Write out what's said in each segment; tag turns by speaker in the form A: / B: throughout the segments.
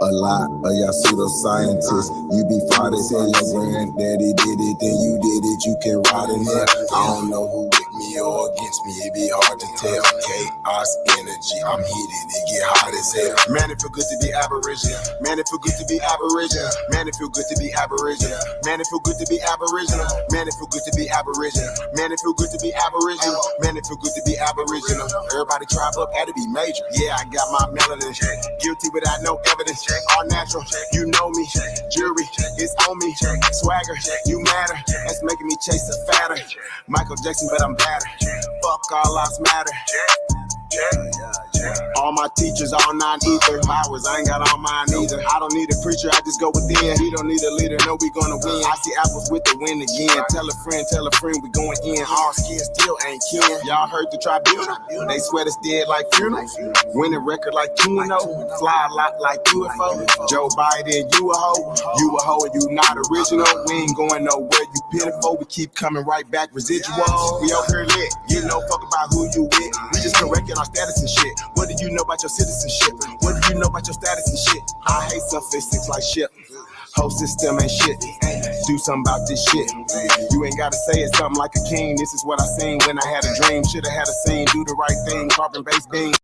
A: A lot of y'all pseudoscientists, you be fraud as hell. Your granddaddy did it, then you did it, you can rot in it. I don't know who with me or against me, it be hard to tell. Chaos energy, I'm heated, it get hot as hell. Man, it feel good to be Aboriginal. Man, it feel good to be Aboriginal. Man, it feel good to be Aboriginal. Man, it feel good to be Aboriginal. Man, it feel good to be Aboriginal. Man, it feel good to be Aboriginal. Man, it feel good to be Aboriginal. Everybody tribe up, had to be major. Yeah, I got my melanin. Guilty without no evidence. All natural, you know me. Jury, it's on me. Swagger, you matter. That's making me chase a fatter. Michael Jackson, but I'm better. Fuck all lives matter. All my teachers, all non-ether powers, I ain't got all mine either. I don't need a preacher, I just go within. We don't need a leader, no, we gonna win. I see apples with the win again. Tell a friend, we going in. All skin still ain't kin. Y'all heard the tribunal? They sweat us dead like funerals. Winning record like Keno. Fly a lot like UFO. Joe Biden, you a hoe. You a hoe and you not original. We ain't going nowhere, you pitiful. We keep coming right back, residual. We over here lit, you know fuck about who you with. We just correcting our status and shit. What do you know about your citizenship? What do you know about your status and shit? I hate sophistics like shit. Whole system ain't shit. Do something about this shit. You ain't gotta say it something like a king. This is what I seen when I had a dream. Should've had a scene, do the right thing. Carbon-based beam.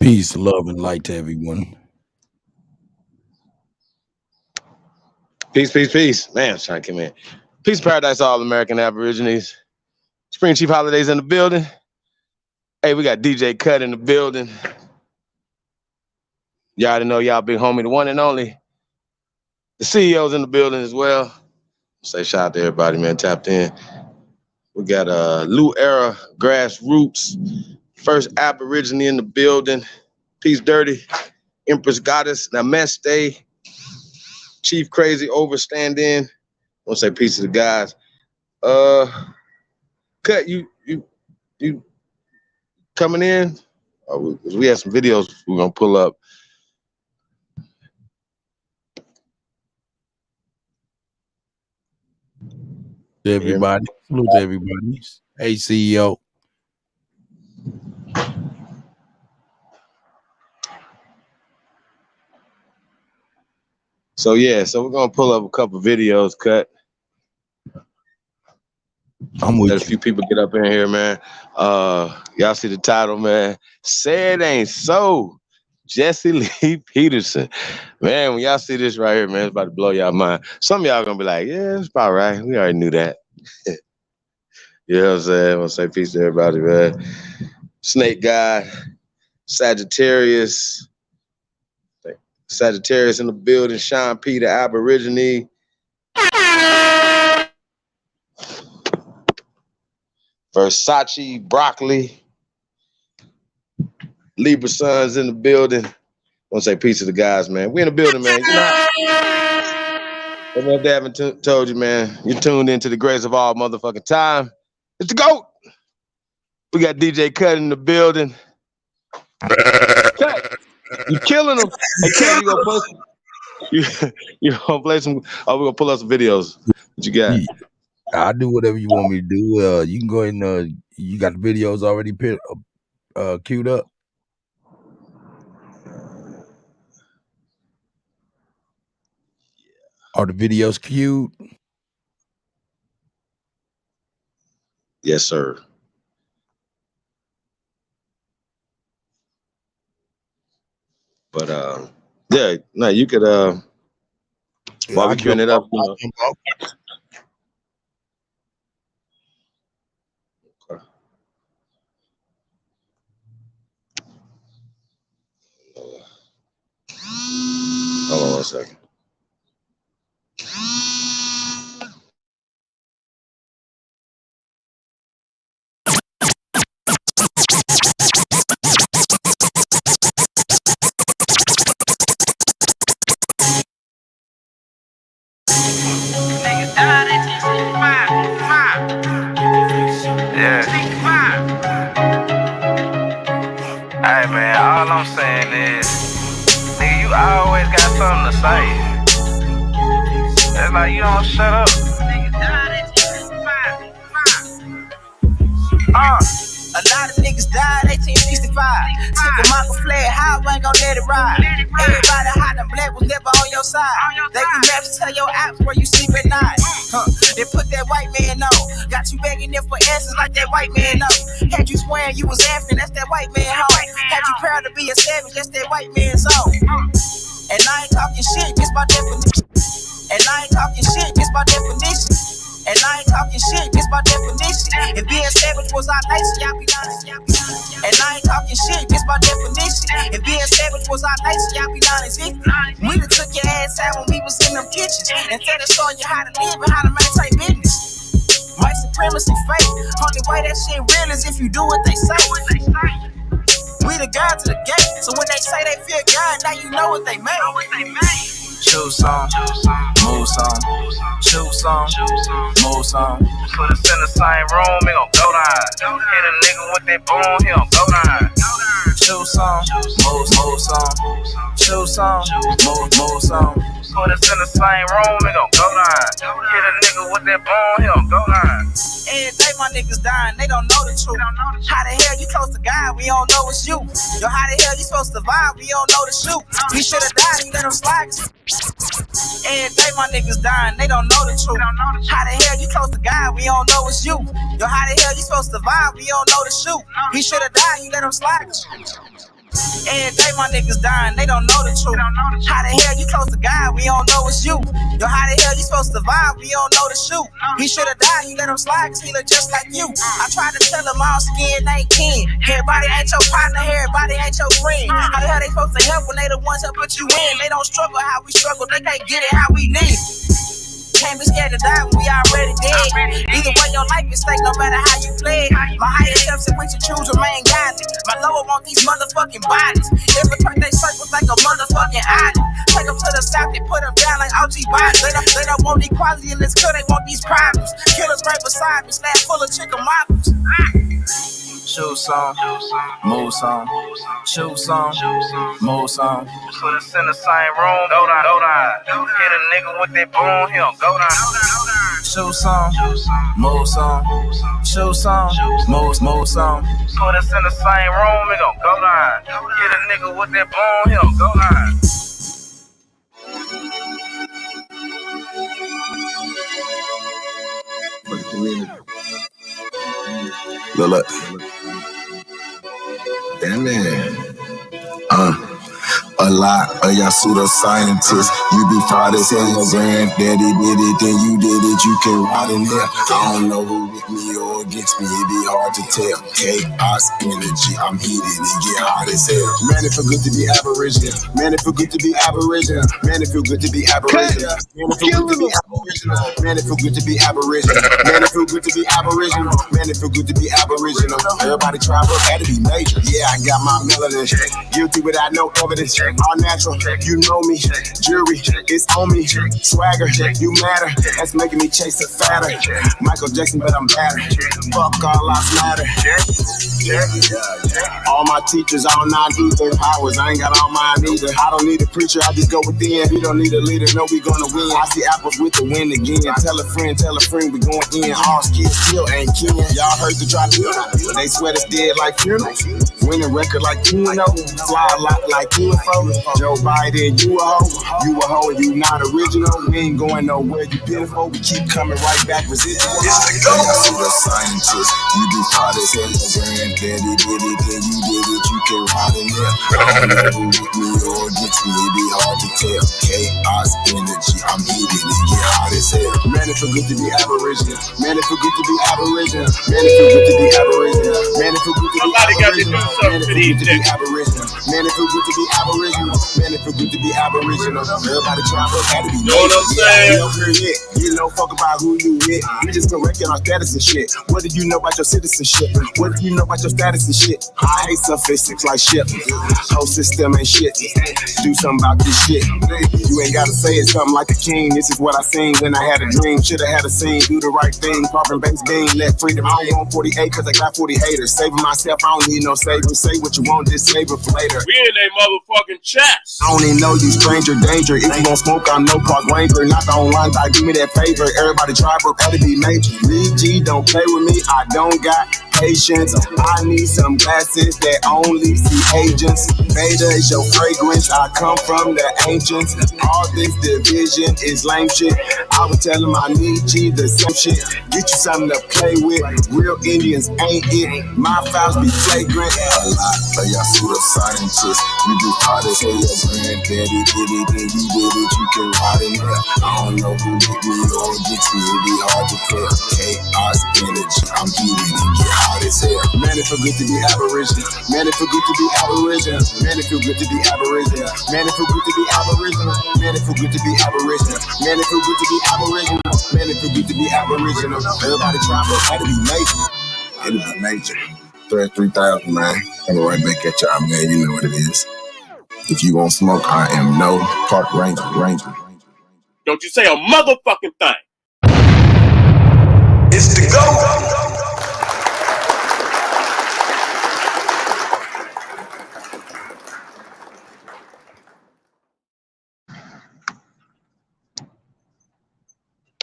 B: Peace, love, and light to everyone.
C: Peace. Man, I'm trying to come in. Peace, paradise, all American Aborigines. Spring Chief holidays in the building. Hey, we got DJ Cut in the building. Y'all already know y'all big homie, the one and only. The CEO's in the building as well. Say shout out to everybody, man, tapped in. We got Lou Era, Grassroots, first Aborigine in the building. Peace Dirty, Empress Goddess, Namaste, Chief Crazy Overstanding. I want to say peace to the guys. Cut, you coming in? We have some videos we're gonna pull up.
B: Everybody, salute to everybody. Hey, CEO.
C: So we're gonna pull up a couple videos, Cut.
B: I'm with
C: Let a few people get up in here, man. Y'all see the title, man. Say It Ain't So. Jesse Lee Peterson. Man, when y'all see this right here, man, it's about to blow y'all mind. Some of y'all gonna be like, yeah, it's about right. We already knew that. You know what I'm saying? I want to say peace to everybody, man. Snake Guy, Sagittarius in the building, Sean Peter, Aborigine. Versace, Broccoli. Libra Sons in the building. I want to say peace to the guys, man. We in the building, man. You know, if they haven't told you, man, you're tuned into the greatest of all motherfucking time. It's the GOAT. We got DJ Cut in the building. Cut, you killing them. Hey, Cut, you gonna play you gonna play some? Oh, we're gonna pull up some videos. What you got?
B: I'll do whatever you want me to do. You can go ahead and you got the videos already queued up. Are the videos queued?
C: Yes, sir. But yeah, no, you could while we queuing it up, you know. Okay. Hold on one second.
A: I'm saying is, nigga, you always got something to say. It's like you don't shut up.
D: A lot of niggas died 1865. Took a Michael flag, how I ain't gon' let it ride. Everybody hot and black was never on your side. They be maps tell your apps where you sleep at night. They put that white man on. Got you begging there for answers like that white man know. Had you swearing you was African, that's that white man home. Had you proud to be a savage, that's that white man's own. And I ain't talking shit, this my definition. And I ain't talking shit, this my definition. And I ain't talking shit, this my definition. If being savage was our nation, y'all be honest. And I ain't talking shit, this my definition. If being savage was our nation, y'all be honest. We done took your ass out when we was in them kitchens. Instead of showing you how to live and how to maintain business. White supremacy fake. Only way that shit real is if you do what they say. We the God to the gate. So when they say they fear God, now you know what they made. Choose some, move some, choose some, move some.
A: Put us in the same room, it gon' go down. Hit a nigga with that boom, he gon' go down.
D: Choose some, move some, choose some, move some.
A: Put us in the same room, it gon' go down. Hit a nigga with that boom, he gon' go down.
D: Every day my niggas dying, they don't know the truth. How the hell you close to God, we don't know it's you. Yo, how the hell you supposed to survive, we don't know the shoot. We should've died, you let them slide. Every day my niggas dying, they don't know the truth. How the hell you close to God, we don't know it's you. Yo, how the hell you supposed to survive, we don't know the shoot. We should've died, you let them slide. Every day my niggas dying, they don't know the truth. How the hell you close to God, we don't know it's you. Yo, how the hell you supposed to survive, we don't know the shoot. He should've died, you let him slide, cause he look just like you. I tried to tell him all skin ain't kin. Everybody ain't your partner, everybody ain't your friend. How the hell they supposed to help when they the ones that put you in? They don't struggle how we struggle, they can't get it how we live. Can't be scared to die when we already dead. Either way, your life is stake no matter how you play. My higher self said we should choose remain godly. My lower want these motherfucking bodies. Every turn they circles like a motherfucking island. Take them to the south, they put them down like OG bodies. They don't want equality in this club, they want these problems. Killers right beside me, slab full of chicken moppers. Choose some, move some, choose some, move some.
A: Put us in the same room, go down, go down. Hit a nigga with that boom, he gon' go down.
D: Choose some, move some, choose some, move some.
A: Put us in the same room, it gon' go down. Hit a nigga with that boom, he gon' go down.
C: For the community. Look. Damn man. A lot of y'all pseudoscientists, you be proud as hell. Your granddaddy did it, then you did it, you can ride in there. I don't know who with me or against me, it be hard to tell. Chaos energy, I'm heated, it get hot as hell. Man, it feel good to be Aboriginal. Man, it feel good to be Aboriginal. Man, it feel good to be Aboriginal. Man, it feel good to be Aboriginal. Man, it feel good to be Aboriginal. Man, it feel good to be Aboriginal. Man, it feel good to be Aboriginal. Everybody try, but had to be major. Yeah, I got my melanin. Guilty without no evidence. All natural, you know me. Jury, it's on me. Swagger, you matter. That's making me chase a fatter. Michael Jackson, but I'm better. Fuck all lives matter. All my teachers, all 9 ether powers. I ain't got all mine either. I don't need a preacher, I just go within. We don't need a leader, no, we gonna win. I see apples with the wind again. Tell a friend, we going in. All kids still ain't kin. Y'all heard the drop, they sweat us dead like funeral. Winning record like Keno. Fly a lot like UFO. Joe Biden, you a hoe, you not original. We ain't going nowhere, you pitiful. We keep coming right back, residual. Scientist, you be proud as hell. Granddaddy did it, then you did it, you can ride in there. I don't know who with me or against me, it be hard to tell. Chaos energy, I'm heated, it get hot as hell. Man, it feel good to be Aboriginal. Man, it feel good to be Aboriginal. Man, it feel good to be Aboriginal. Man, it feel good to be Aboriginal. Man, it feel good to be Aboriginal. Man, it feel good to be Aboriginal. Man, it feel good to be Aboriginal. Everybody try, but gotta be.
E: Know what I'm saying?
C: You know, fuck about who you with. We just correcting our status and shit. What do you know about your citizenship? What do you know about your status and shit? I hate sophistics like shit. Whole system ain't shit. Do something about this shit. You ain't gotta say it something like a king. This is what I seen when I had a dream. Should've had a scene, do the right thing. Poppin' banks being let freedom. I don't want 48 cause I got 40 haters. Saving myself, I don't need no saving. Say what you want, just save it for later.
E: We in a motherfucking chest.
A: I don't even know you, stranger danger. If you gon' smoke, I'm no park ranger. Not the online guy, give me that favor. Everybody try, but gotta be major. Lee G, don't play with me. I don't got patience. I need some glasses that only see agents. Beta is your fragrance. I come from the ancients. All this division is lame shit. I would tell him I need G, the same shit. Get you something to play with. Real Indians ain't it. My files be flagrant. A lot of y'all pseudoscientists. You do hard as hell. Your granddaddy did it, and you did it. You can ride in there. I don't know who get me or gets me. It be hard to clear. Chaos energy. I'm beating and get hot as hell. Man, it feel good to be Aboriginal. Man, it feel good to be Aboriginal. Man, it feel good to be Aboriginal. Man, it feel good to be Aboriginal. Man, it feel good to be Aboriginal. Man, it feel good to be Aboriginal. Man, it feel good to be Aboriginal. Everybody try, but that'll be major. It'll be major. 3,000, man. Coming right back at y'all, man. You know what it is. If you won't smoke, I am no park ranger.
E: Don't you say a motherfucking thing.
A: It's the go.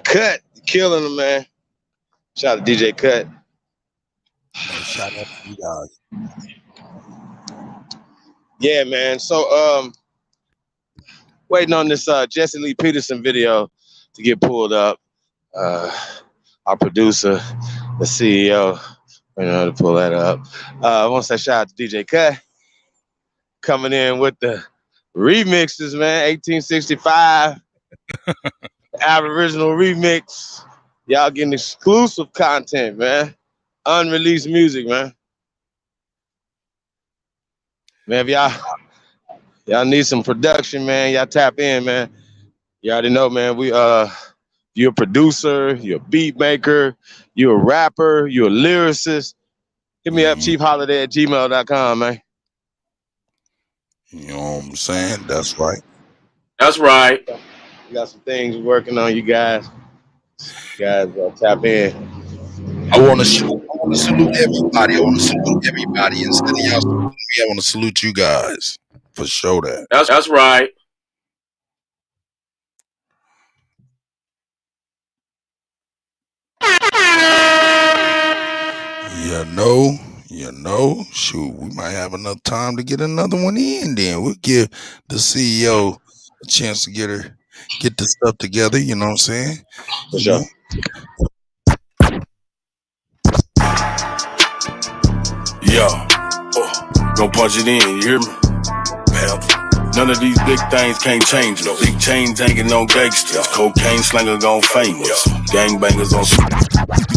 C: Cut, killing them, man. Shout out to DJ Cut.
B: Shout out to you guys.
C: Yeah, man. So, waiting on this Jesse Lee Peterson video to get pulled up. Our producer, the CEO, to pull that up. I want to say shout out to DJ Cut coming in with the remixes, man. 1865 Aboriginal remix. Y'all getting exclusive content, man. Unreleased music, man. Man, if y'all need some production, man, y'all tap in, man. You already know, man. You're a producer, you're a beat maker, you're a rapper, you're a lyricist. Hit me up, chiefholiday@gmail.com, man.
B: You know what I'm saying? That's right.
E: That's right.
C: We got some things we're working on, you guys. Tap in.
B: I want to salute everybody. I want to salute everybody. Instead of y'all saluting me, I want to salute you guys. For sure that.
E: That's right.
B: You know, shoot, we might have enough time to get another one in. Then we'll give the CEO a chance to get the stuff together. You know what I'm saying?
C: For sure.
E: Yeah. Go punch it in, you hear me? None of these big things can't change us. Big chains hanging on gangsters. Cocaine slanger gone famous. Gangbangers on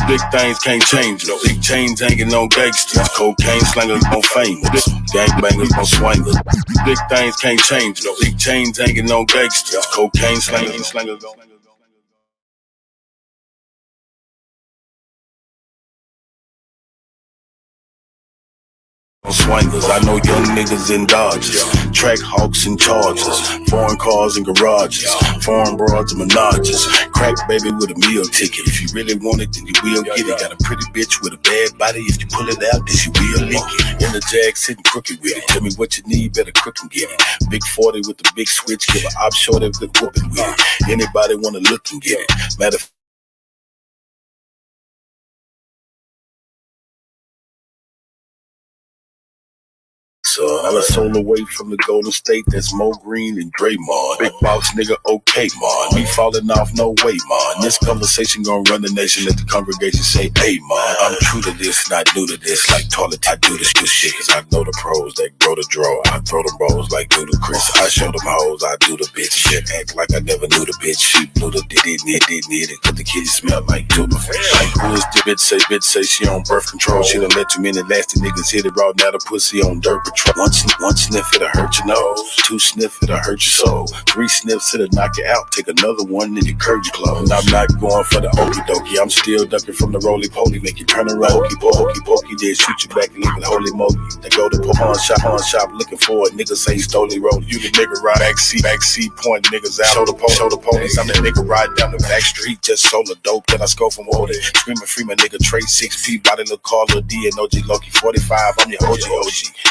E: big things can't change us. Big chains hanging on gangsters. Cocaine slanger gone famous. Gangbangers on swingers. Big things can't change us. Big chains hanging on gangsters. Cocaine slanger gone. Swingers, I know young niggas in Dodges, track hawks and Chargers, foreign cars and garages, foreign broads and menages, crack baby with a meal ticket. If you really want it, then you will get it. Got a pretty bitch with a bad body. If you pull it out, then she will lick it. In the Jag sitting crooked with it. Tell me what you need, better crook and get it. Big 40 with the big switch, give an op short a good whooping with it. Anybody wanna look and get it? Matter of I'm a soul away from the Golden State, that's Mo Green and Draymond. Big boss nigga, okay, man. Me falling off, no way, man. This conversation gon' run the nation, let the congregation say, hey, man. I'm true to this, not new to this. Like toilet, I do this good shit, cause I know the pros that grow the draw. I throw them rolls like Ludacris. I show them hoes, I do the bitch shit. Act like I never knew the bitch. She knew the didn't need it. Cause the kids smell like tuna fish. Like who is the bitch say she on birth control. She done let too many nasty niggas hit it raw. Now the pussy on dirt patrol. One sniff, it'll hurt your nose. 2 sniff, it'll hurt your soul. 3 sniffs, it'll knock you out. Take another one, and you curve your clothes. And I'm not going for the okie dokie. I'm still ducking from the roly poly. Make you turn around, hokey pokey. Then shoot you back and leave it holy moly. They go to pawn shop looking for a nigga say stoley road. You the nigga ride backseat, point niggas out. Show the police. I'm the nigga riding down the back street, just sold a dope. Then I score from Woody. Screaming free my nigga Trey 6P, body look Carla D and OG Loki 45. I'm your OG.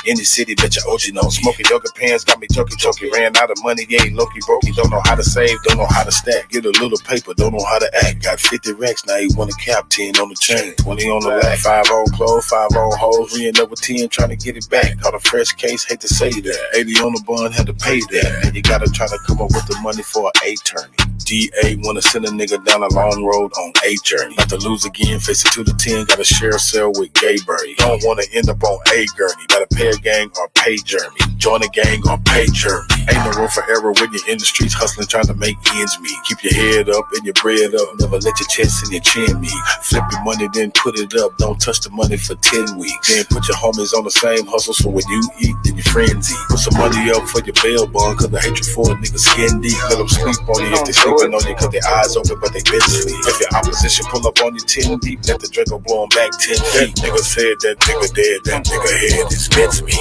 E: In the city. lady that you OG know. Smoking yoga pants got me choky. Ran out of money, yeah, Loki broke. Don't know how to save, don't know how to stack. Get a little paper, don't know how to act. Got 50 racks, now he want a cap, 10 on the chain, 20 on the lag. 5 old clothes, 5 old hoes, we end up with 10 trying to get it back. Caught a fresh case, hate to say that. 80 on the bun, had to pay that. And you gotta try to come up with the money for an attorney. DA wanna send a nigga down a long road on a journey. About to lose again, face it to the 10, gotta share a cell with Gay Birdie. Don't wanna end up on a gurney. Gotta pay a gang or pay Jeremy. Join a gang or pay Jeremy. Ain't no room for error when you're in the streets hustling, trying to make ends meet. Keep your head up and your bread up. Never let your chest and your chin meet. Flip your money, then put it up. Don't touch the money for 10 weeks. Then put your homies on the same hustle, so when you eat, then your friends eat. Put some money up for your bail bond, cause the hatred for a nigga skin deep. Let them sleep on you if they sleeping on you, cause their eyes open but they been asleep. If your opposition pull up on you 10 deep, let the Draco blow them back 10 feet. That nigga said that nigga dead, that nigga head is against me.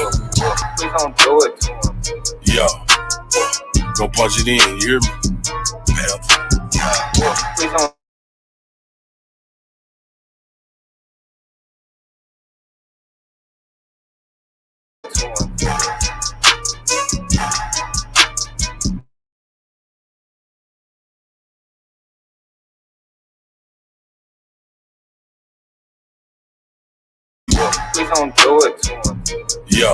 F: Please don't do it.
E: Yo, go punch it in, you hear me?
F: Please don't. Please don't do it.
E: Yo,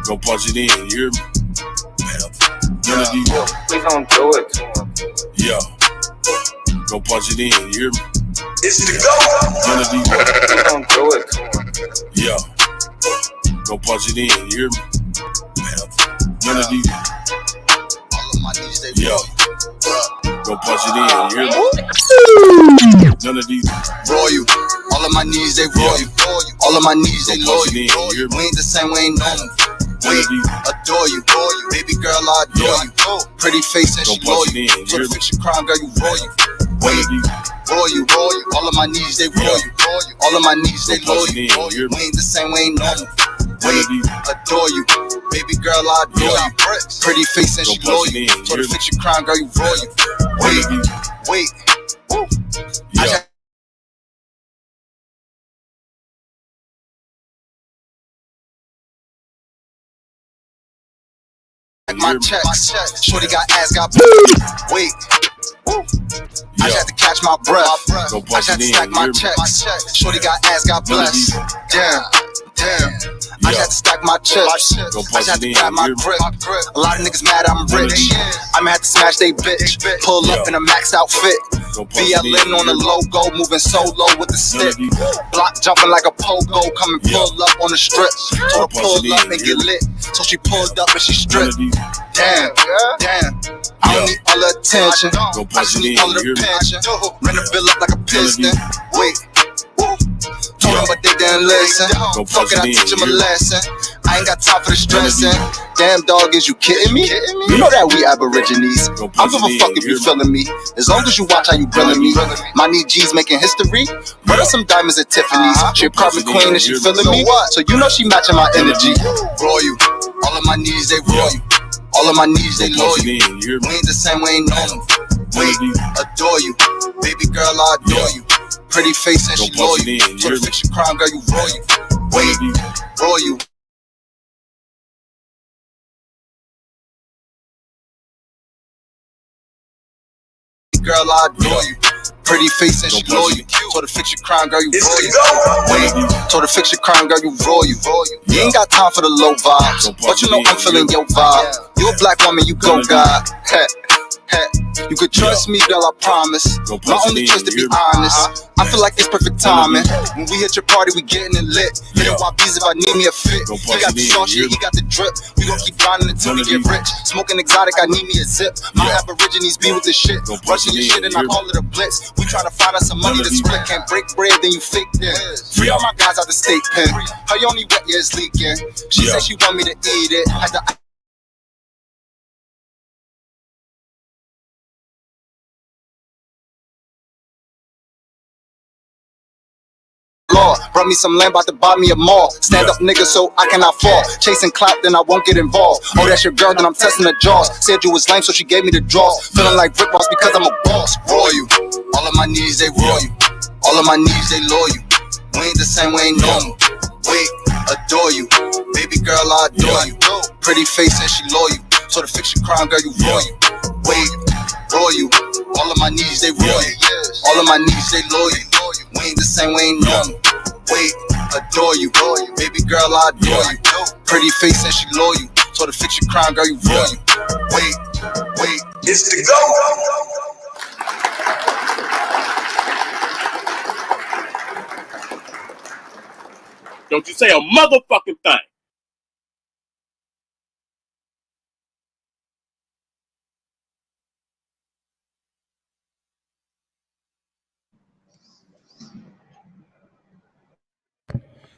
E: go punch it in, you hear me? None of these.
F: Please don't do it.
E: Yo, go punch it in, you hear me?
A: It's the go.
E: None of these.
F: Please don't do it.
E: Yo, go punch it in, you hear me? None of these. Yo, go punch it in, you hear me? None of these.
A: Royal, all of my knees they royal. All of my knees they loyal. We ain't the same, we ain't normal. Wait, adore you, baby girl, I adore you. Pretty face and she loyal. So to fix your crime, girl, you royal. Wait, royal, all of my knees they royal. All of my knees they loyal. We ain't the same, we ain't normal. Wait, adore you, baby girl, I adore you. Pretty face and she loyal. So to fix your crime, girl, you royal. Wait, I just my checks. Shorty got ass, got wait. I just had to catch my breath. I just had to stack my checks. Shorty got ass, got blessed. Damn. I just had to stack my chips. I just had to grab my grip. A lot of niggas mad I'm rich. I'ma have to smash they bitch. Pull up in a maxed outfit. VLN on the logo, moving solo with the stick. Block jumping like a pogo, come and pull up on the strip. Told her pull up and get lit. So she pulled up and she stripped. Damn. I don't need all the attention. I just need all of the pension. Ran the bill up like a piston. Wait. Told them but they didn't listen. Fuck it, I teach them a lesson. I ain't got time for the stressing. Damn dog, is you kidding me? You know that we aborigines. I don't give a fuck if you feeling me. As long as you watch how you grilling me. My knee G's making history. Brother some diamonds at Tiffany's. She a carpet queen and she feeling me. So you know she matching my energy. Royal, all of my knees they royal. All of my knees they loyal. We ain't the same, we ain't normal. Wait, adore you, baby girl, I adore you. Pretty face and she loyal. So to fix your crime, girl, you royal. Wait, royal. Girl, I adore you. Pretty face and she loyal. So to fix your crime, girl, you royal. Wait, so to fix your crime, girl, you royal. You ain't got time for the low vibes, but you know I'm feeling your vibe. You a black woman, you go God. You could trust me, girl, I promise. My only choice to be honest. I feel like it's perfect timing. When we hit your party, we getting it lit. Hit it YBs if I need me a fit. He got the sauce shit, he got the drip. We gon' keep grinding until we get rich. Smoking exotic, I need me a zip. My aborigines be with this shit. Rushing your shit and I call it a blitz. We tryna find us some money to split. Can't break bread, then you fake this. Free all my guys out the state pen. Her only wet, yeah, it's leaking. She said she want me to eat it. Had to brought me some land, about to buy me a mall. Stand up nigga so I cannot fall. Chasing clout, then I won't get involved. Oh, that's your girl, then I'm testing the jaws. Said you was lame, so she gave me the draws. Feeling like Rick Ross because I'm a boss. Royal, all of my knees they royal. All of my knees they loyal. We ain't the same, we ain't normal. Wait, adore you. Baby girl, I adore you. Pretty face and she loyal. So to fix your crime, girl, you royal. Wait, royal. All of my needs, they royal. All of my needs, they loyal. We ain't the same, we ain't normal. Wait, adore you. Baby girl, I adore you. Pretty face and she loyal. So to fix your crime, girl, you royal. Wait, it's the go.
G: Don't you say a motherfucking thing.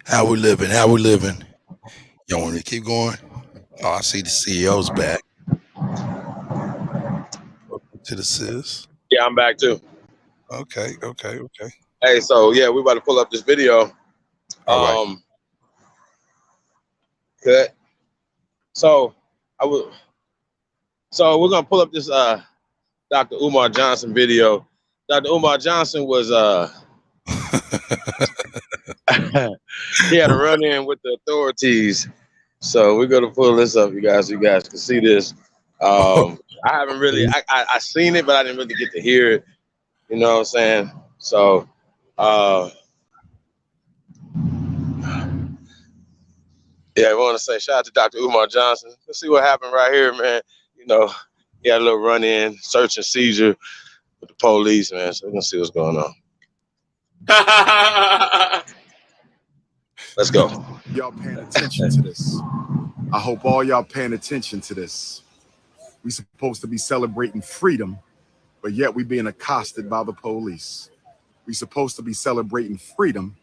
B: How we living? How we living? Y'all want to keep going? Oh, I see the CEO's back. Welcome to the sis.
C: Yeah, I'm back too.
B: Okay.
C: Hey, so yeah, we about to pull up this video.
B: All right.
C: Good. So we're gonna pull up this Dr. Umar Johnson video. Dr. Umar Johnson was he had a run-in with the authorities. So we're gonna pull this up, you guys. So you guys can see this. I haven't really I seen it, but I didn't really get to hear it. You know what I'm saying? So yeah, I want to say shout out to Dr. Umar Johnson. Let's see what happened right here, man. You know, he had a little run-in, search and seizure with the police, man. So we're gonna see what's going on. Let's go.
H: Y'all paying attention to this. I hope all y'all paying attention to this. We supposed to be celebrating freedom, but yet we being accosted by the police. We supposed to be celebrating freedom,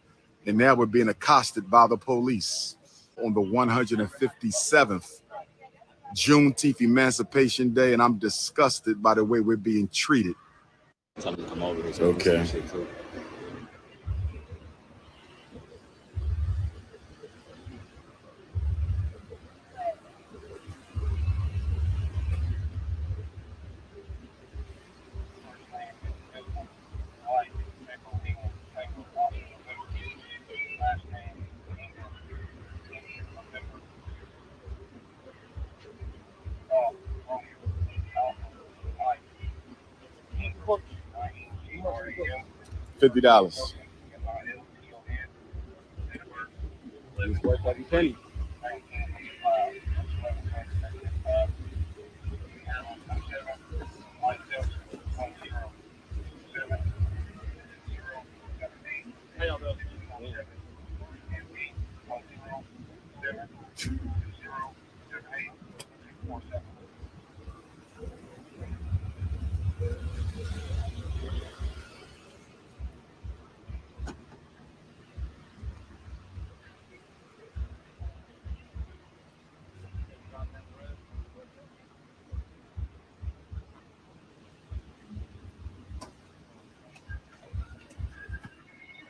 H: and now we're being accosted by the police on the 157th Juneteenth Emancipation Day, and I'm disgusted by the way we're being treated. Okay. $50. It's worth every penny.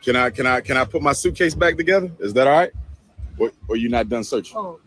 H: Can I put my suitcase back together? Is that all right? Or you not done searching? Oh.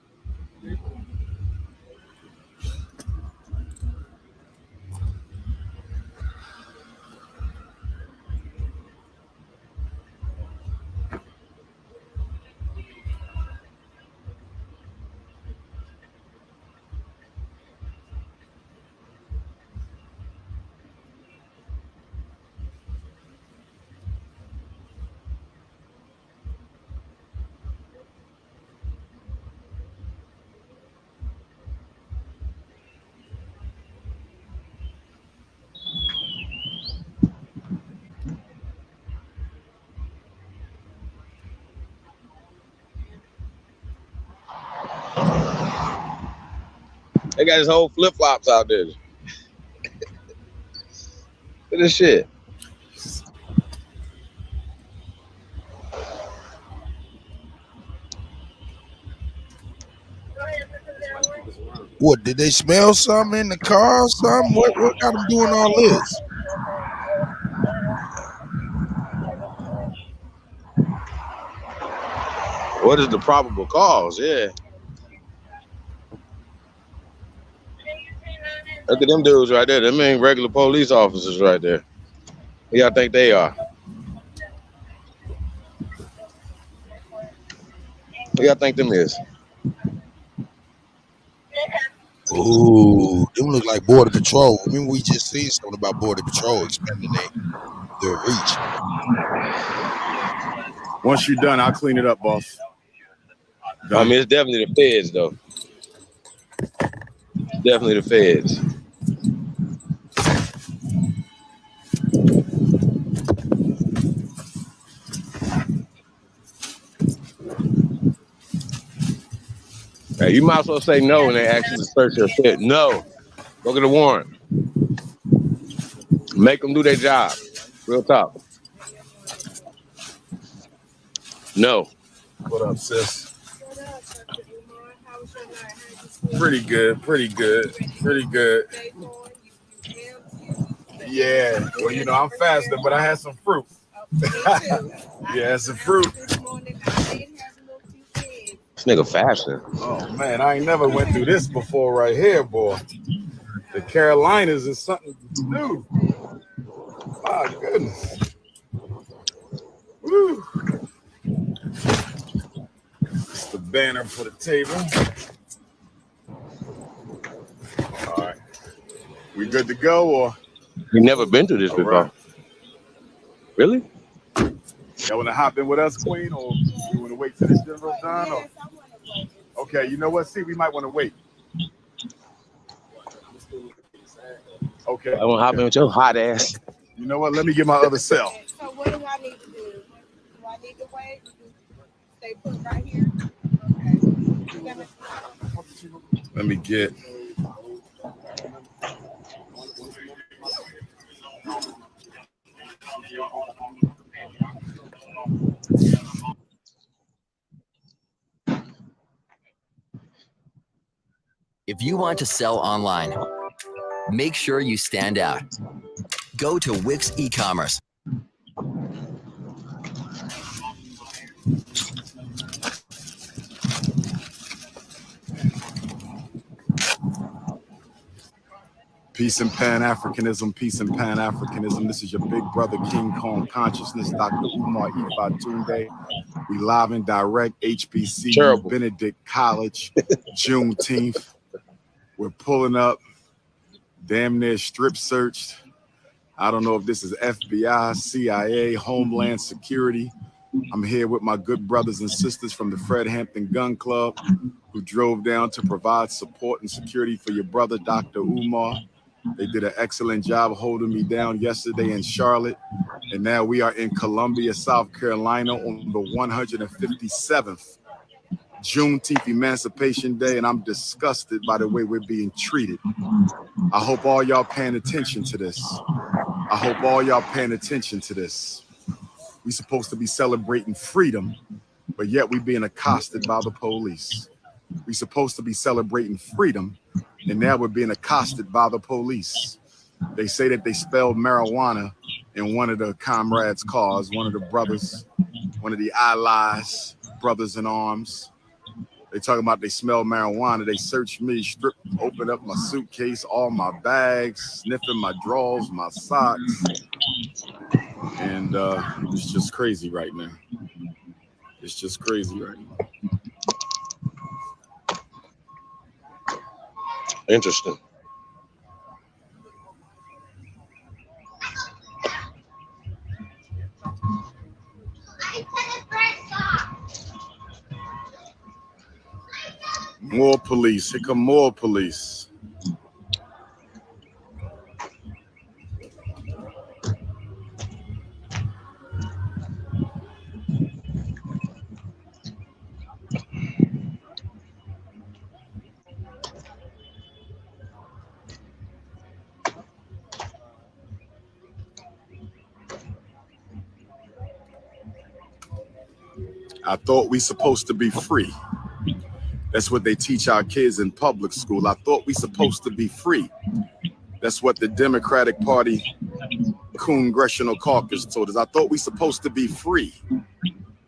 C: They got his whole flip-flops out there. Look at this shit.
B: What, did they smell something in the car or something? What got them doing all this?
C: What is the probable cause? Yeah. Look at them dudes right there. Them ain't regular police officers right there. Who y'all think they are? What y'all think them is?
B: Ooh, them look like Border Patrol. Remember we just seen something about Border Patrol expanding their reach.
H: Once you're done, I'll clean it up, boss.
C: I mean, it's definitely the feds, though. Definitely the feds. Hey, you might as well say no when they ask you to search your shit. No. Go get a warrant. Make them do their job. Real talk. No.
H: What up, sis? Pretty good. Yeah. Well, you know, I'm fasting, but I had some fruit. Yeah, some fruit.
C: This nigga fasting.
H: Oh, man, I ain't never went through this before right here, boy. The Carolinas is something new. My goodness. Woo. It's the banner for the table. All right. We good to go, or?
C: You never been through this before.
H: Right.
C: Really?
H: Y'all want to hop in with us, Queen, or you want to wait till this general done? Or? Okay, you know what? See, we might want to wait. Okay.
C: I want to hop in with your hot ass.
H: You know what? Let me get my other cell.
I: So what do I need to do? Do I need to wait? Stay put right here? Okay.
H: Let me get.
J: If you want to sell online, make sure you stand out. Go to Wix e-commerce.
H: Peace and Pan-Africanism, peace and Pan-Africanism. This is your big brother, King Kong Consciousness, Dr. Umar Ifatunde. We live and direct, HBCU, Benedict College, Juneteenth. We're pulling up, damn near strip searched. I don't know if this is FBI, CIA, Homeland Security. I'm here with my good brothers and sisters from the Fred Hampton Gun Club who drove down to provide support and security for your brother, Dr. Umar. They did an excellent job holding me down yesterday in Charlotte. And now we are in Columbia, South Carolina on the 157th Juneteenth Emancipation Day. And I'm disgusted by the way we're being treated. I hope all y'all paying attention to this. We're supposed to be celebrating freedom, but yet we're being accosted by the police. We're supposed to be celebrating freedom, and now we're being accosted by the police. They say that they spelled marijuana in one of the comrades' cars, one of the brothers, one of the allies, brothers in arms. They talking about they smell marijuana. They searched me, stripped, opened up my suitcase, all my bags, sniffing my drawers, my socks. And it's just crazy right now.
C: Interesting.
H: More police. Here come more police. I thought we supposed to be free. That's what they teach our kids in public school. I thought we supposed to be free. That's what the Democratic Party Congressional Caucus told us. I thought we supposed to be free.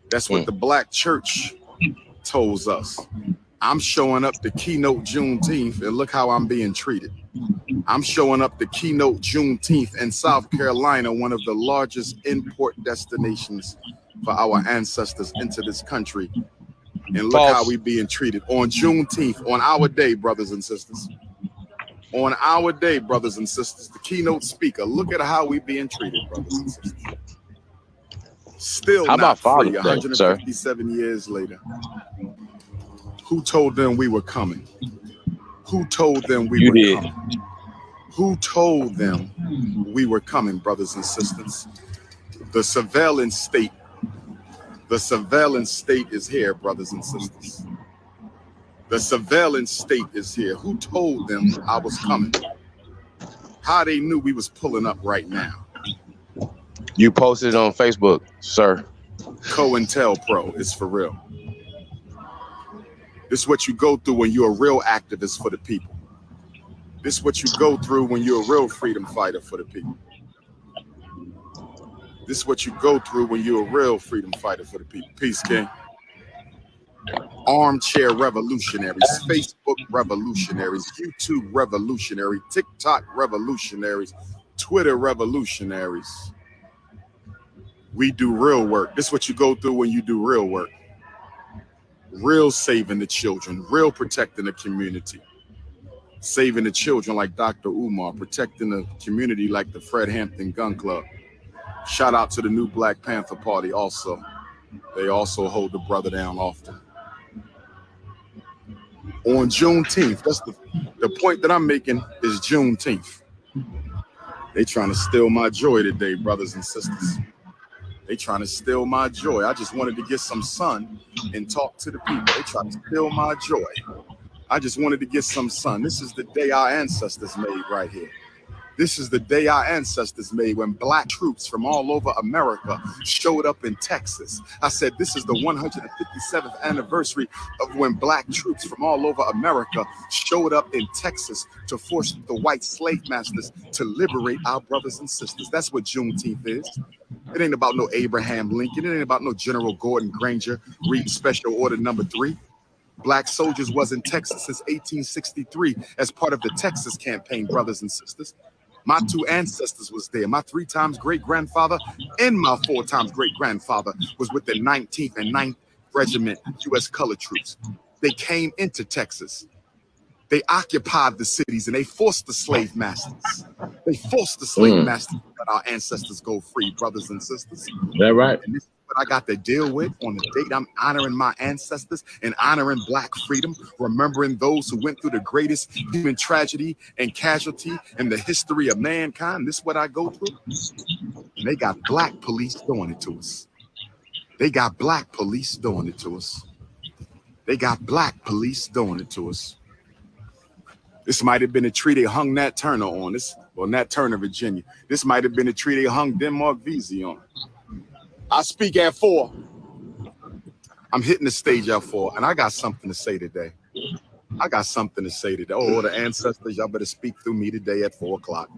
H: That's what the Black church told us. I'm showing up to keynote Juneteenth, and look how I'm being treated. I'm showing up to keynote Juneteenth in South Carolina, one of the largest import destinations for our ancestors into this country. And look how we being treated on Juneteenth, on our day, brothers and sisters. On our day, brothers and sisters, the keynote speaker. Look at how we being treated, brothers and sisters. Still not free, 157 years later. Who told them we were coming? Who told them we were coming? Who told them we were coming, brothers and sisters? The surveillance state. The surveillance state is here, brothers and sisters. The surveillance state is here. Who told them I was coming? How they knew we was pulling up right now?
C: You posted on Facebook, sir.
H: COINTELPRO is for real. This is what you go through when you're a real activist for the people. This is what you go through when you're a real freedom fighter for the people. This is what you go through when you're a real freedom fighter for the people. Peace, King. Armchair revolutionaries, Facebook revolutionaries, YouTube revolutionary, TikTok revolutionaries, Twitter revolutionaries. We do real work. This is what you go through when you do real work. Real saving the children, real protecting the community. Saving the children like Dr. Umar, protecting the community like the Fred Hampton Gun Club. Shout out to the new Black Panther Party also. They also hold the brother down often. On Juneteenth, that's the point that I'm making is Juneteenth. They trying to steal my joy today, brothers and sisters. They trying to steal my joy. I just wanted to get some sun and talk to the people. They trying to steal my joy. I just wanted to get some sun. This is the day our ancestors made right here. This is the day our ancestors made when black troops from all over America showed up in Texas. I said, this is the 157th anniversary of when black troops from all over America showed up in Texas to force the white slave masters to liberate our brothers and sisters. That's what Juneteenth is. It ain't about no Abraham Lincoln. It ain't about no General Gordon Granger, read Special Order Number 3. Black soldiers was in Texas since 1863 as part of the Texas campaign, brothers and sisters. My two ancestors was there. My 3 times great-grandfather and my 4 times great-grandfather was with the 19th and 9th Regiment U.S. Colored Troops. They came into Texas. They occupied the cities and they forced the slave masters. They forced the slave masters to let our ancestors go free, brothers and sisters. Is
C: that right?
H: And this is what I got to deal with on the date I'm honoring my ancestors and honoring black freedom, remembering those who went through the greatest human tragedy and casualty in the history of mankind. This is what I go through. And they got black police doing it to us. They got black police doing it to us. They got black police doing it to us. This might have been a tree they hung Nat Turner on. Nat Turner, Virginia. This might have been a tree they hung Denmark Vesey on. I speak at 4. I'm hitting the stage at 4, and I got something to say today. I got something to say today. Oh, the ancestors, y'all better speak through me today at 4 o'clock.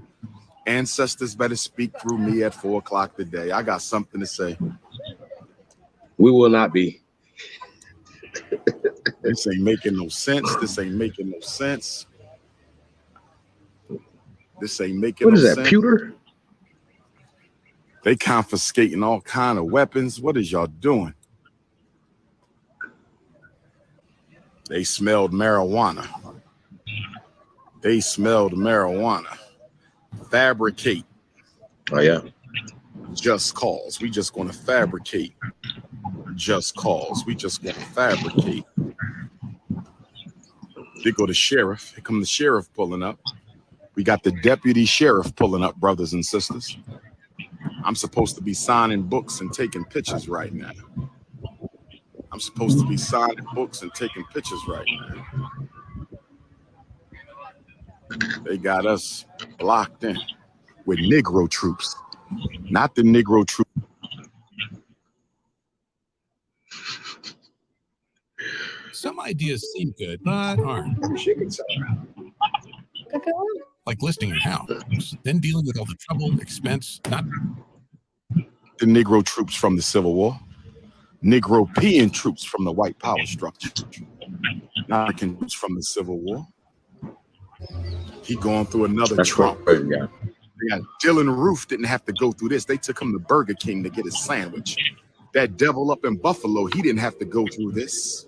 H: Ancestors better speak through me at 4 o'clock today. I got something to say.
C: We will not be.
H: This ain't making no sense. This ain't making no sense. This ain't making no sense.
C: What is that, pewter?
H: They confiscating all kind of weapons. What is y'all doing? They smelled marijuana. They smelled marijuana. Fabricate.
C: Oh, yeah.
H: Just cause. We just going to fabricate. Just cause. We just going to fabricate. They go to sheriff. Here come the sheriff pulling up. We got the deputy sheriff pulling up, brothers and sisters. I'm supposed to be signing books and taking pictures right now. I'm supposed to be signing books and taking pictures right now. They got us blocked in with Negro troops, not the Negro troops.
K: Some ideas seem good, but aren't. Like listing your house, then dealing with all the trouble, expense, not
H: the Negro troops from the Civil War, Negropean troops from the white power structure, American troops from the Civil War. He going through another Trump. Yeah, Dylan Roof didn't have to go through this. They took him to Burger King to get his sandwich. That devil up in Buffalo, he didn't have to go through this.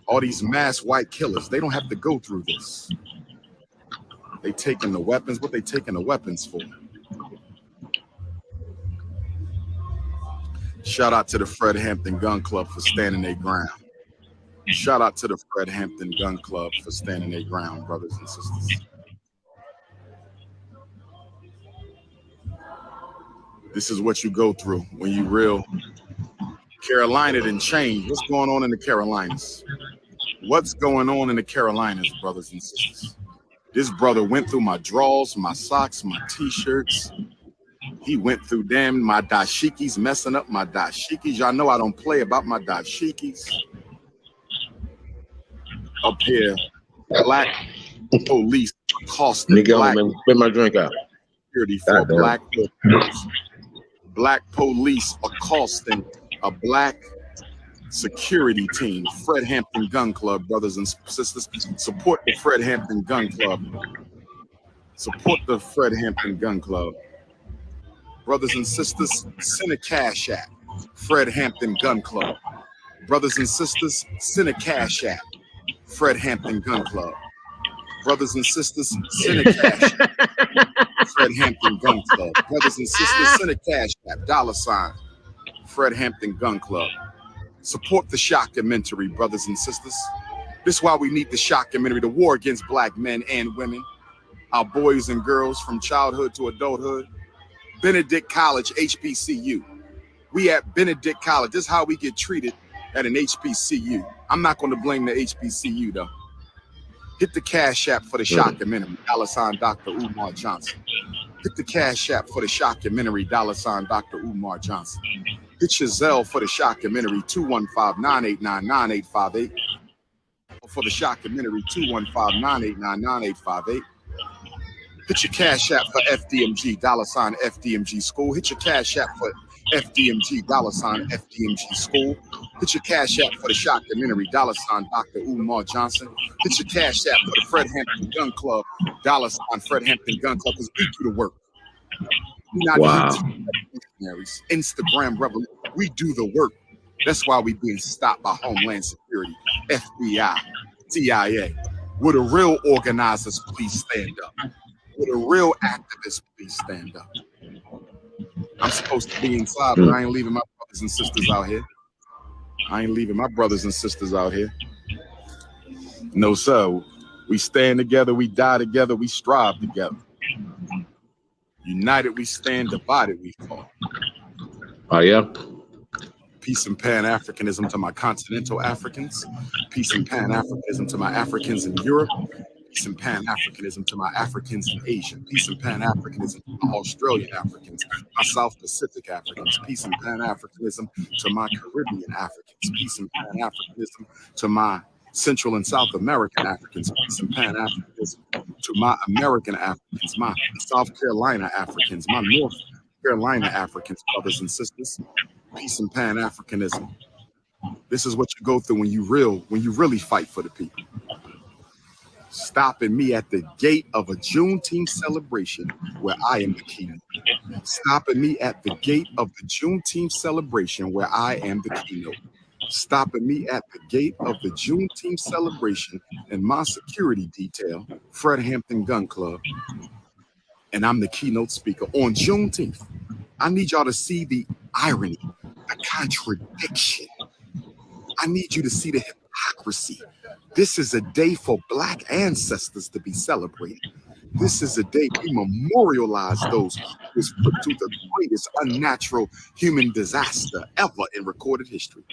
H: All these mass white killers, they don't have to go through this. They taking the weapons. What they taking the weapons for? Shout out to the Fred Hampton Gun Club for standing their ground. Shout out to the Fred Hampton Gun Club for standing their ground, brothers and sisters. This is what you go through when you real. Carolina didn't change. What's going on in the Carolinas? What's going on in the Carolinas, brothers and sisters? This brother went through my drawers, my socks, my t-shirts. He went through my dashikis, messing up my dashikis. Y'all know I don't play about my dashikis. Up here, black police accosted black.
C: Spit my drink out.
H: Security for black police. Black police accosting a black security team. Fred Hampton Gun Club, brothers and sisters. Support the Fred Hampton Gun Club. Support the Fred Hampton Gun Club. Brothers and sisters, send a cash app. Fred Hampton Gun Club. Brothers and sisters, send a cash app. Fred Hampton Gun Club. Brothers and sisters, send a cash app. Fred Hampton Gun Club. Brothers and sisters, send a cash app. $, Fred Hampton Gun Club. Support the shockumentary, brothers and sisters. This is why we need the shockumentary, the war against black men and women, our boys and girls from childhood to adulthood. Benedict College, HBCU. We at Benedict College. This is how we get treated at an HBCU. I'm not going to blame the HBCU though. Hit the cash app for the shockumentary, $ Dr. Umar Johnson. Hit the cash app for the shockumentary, $ Dr. Umar Johnson. Hit your Zelle for the shockumentary, 215-989-9858. For the shockumentary, 215-989-9858. Hit your cash app for FDMG, $ FDMG School. Hit your cash app for FDMG, $ FDMG School. Hit your cash app for the shockumentary, $ Dr. Umar Johnson. Hit your cash app for the Fred Hampton Gun Club, $ Fred Hampton Gun Club, because we do the work. We're not revolutionaries, Instagram revolution. We do the work. That's why we being stopped by Homeland Security, FBI, CIA. Would the real organizers please stand up? Would the real activists please stand up? I'm supposed to be inside, but I ain't leaving my brothers and sisters out here. I ain't leaving my brothers and sisters out here. No, sir. We stand together, we die together, we strive together. United we stand, divided we fall.
C: Oh, yeah.
H: Peace and Pan-Africanism to my continental Africans. Peace and Pan-Africanism to my Africans in Europe. Peace and Pan-Africanism to my Africans in Asia. Peace and Pan-Africanism to my Australian Africans, my South Pacific Africans. Peace and Pan-Africanism to my Caribbean Africans. Peace and Pan-Africanism to my Central and South American Africans. Peace and Pan-Africanism to my American Africans, my South Carolina Africans, my North Carolina Africans, brothers and sisters. Peace and Pan-Africanism. This is what you go through when you really fight for the people. Stopping me at the gate of a Juneteenth celebration where I am the keynote. Stopping me at the gate of the Juneteenth celebration where I am the keynote. Stopping me at the gate of the Juneteenth celebration in my security detail, Fred Hampton Gun Club. And I'm the keynote speaker on Juneteenth. I need y'all to see the irony, the contradiction. I need you to see the hypocrisy. This is a day for black ancestors to be celebrated. This is a day we memorialize those who was put through the greatest unnatural human disaster ever in recorded history.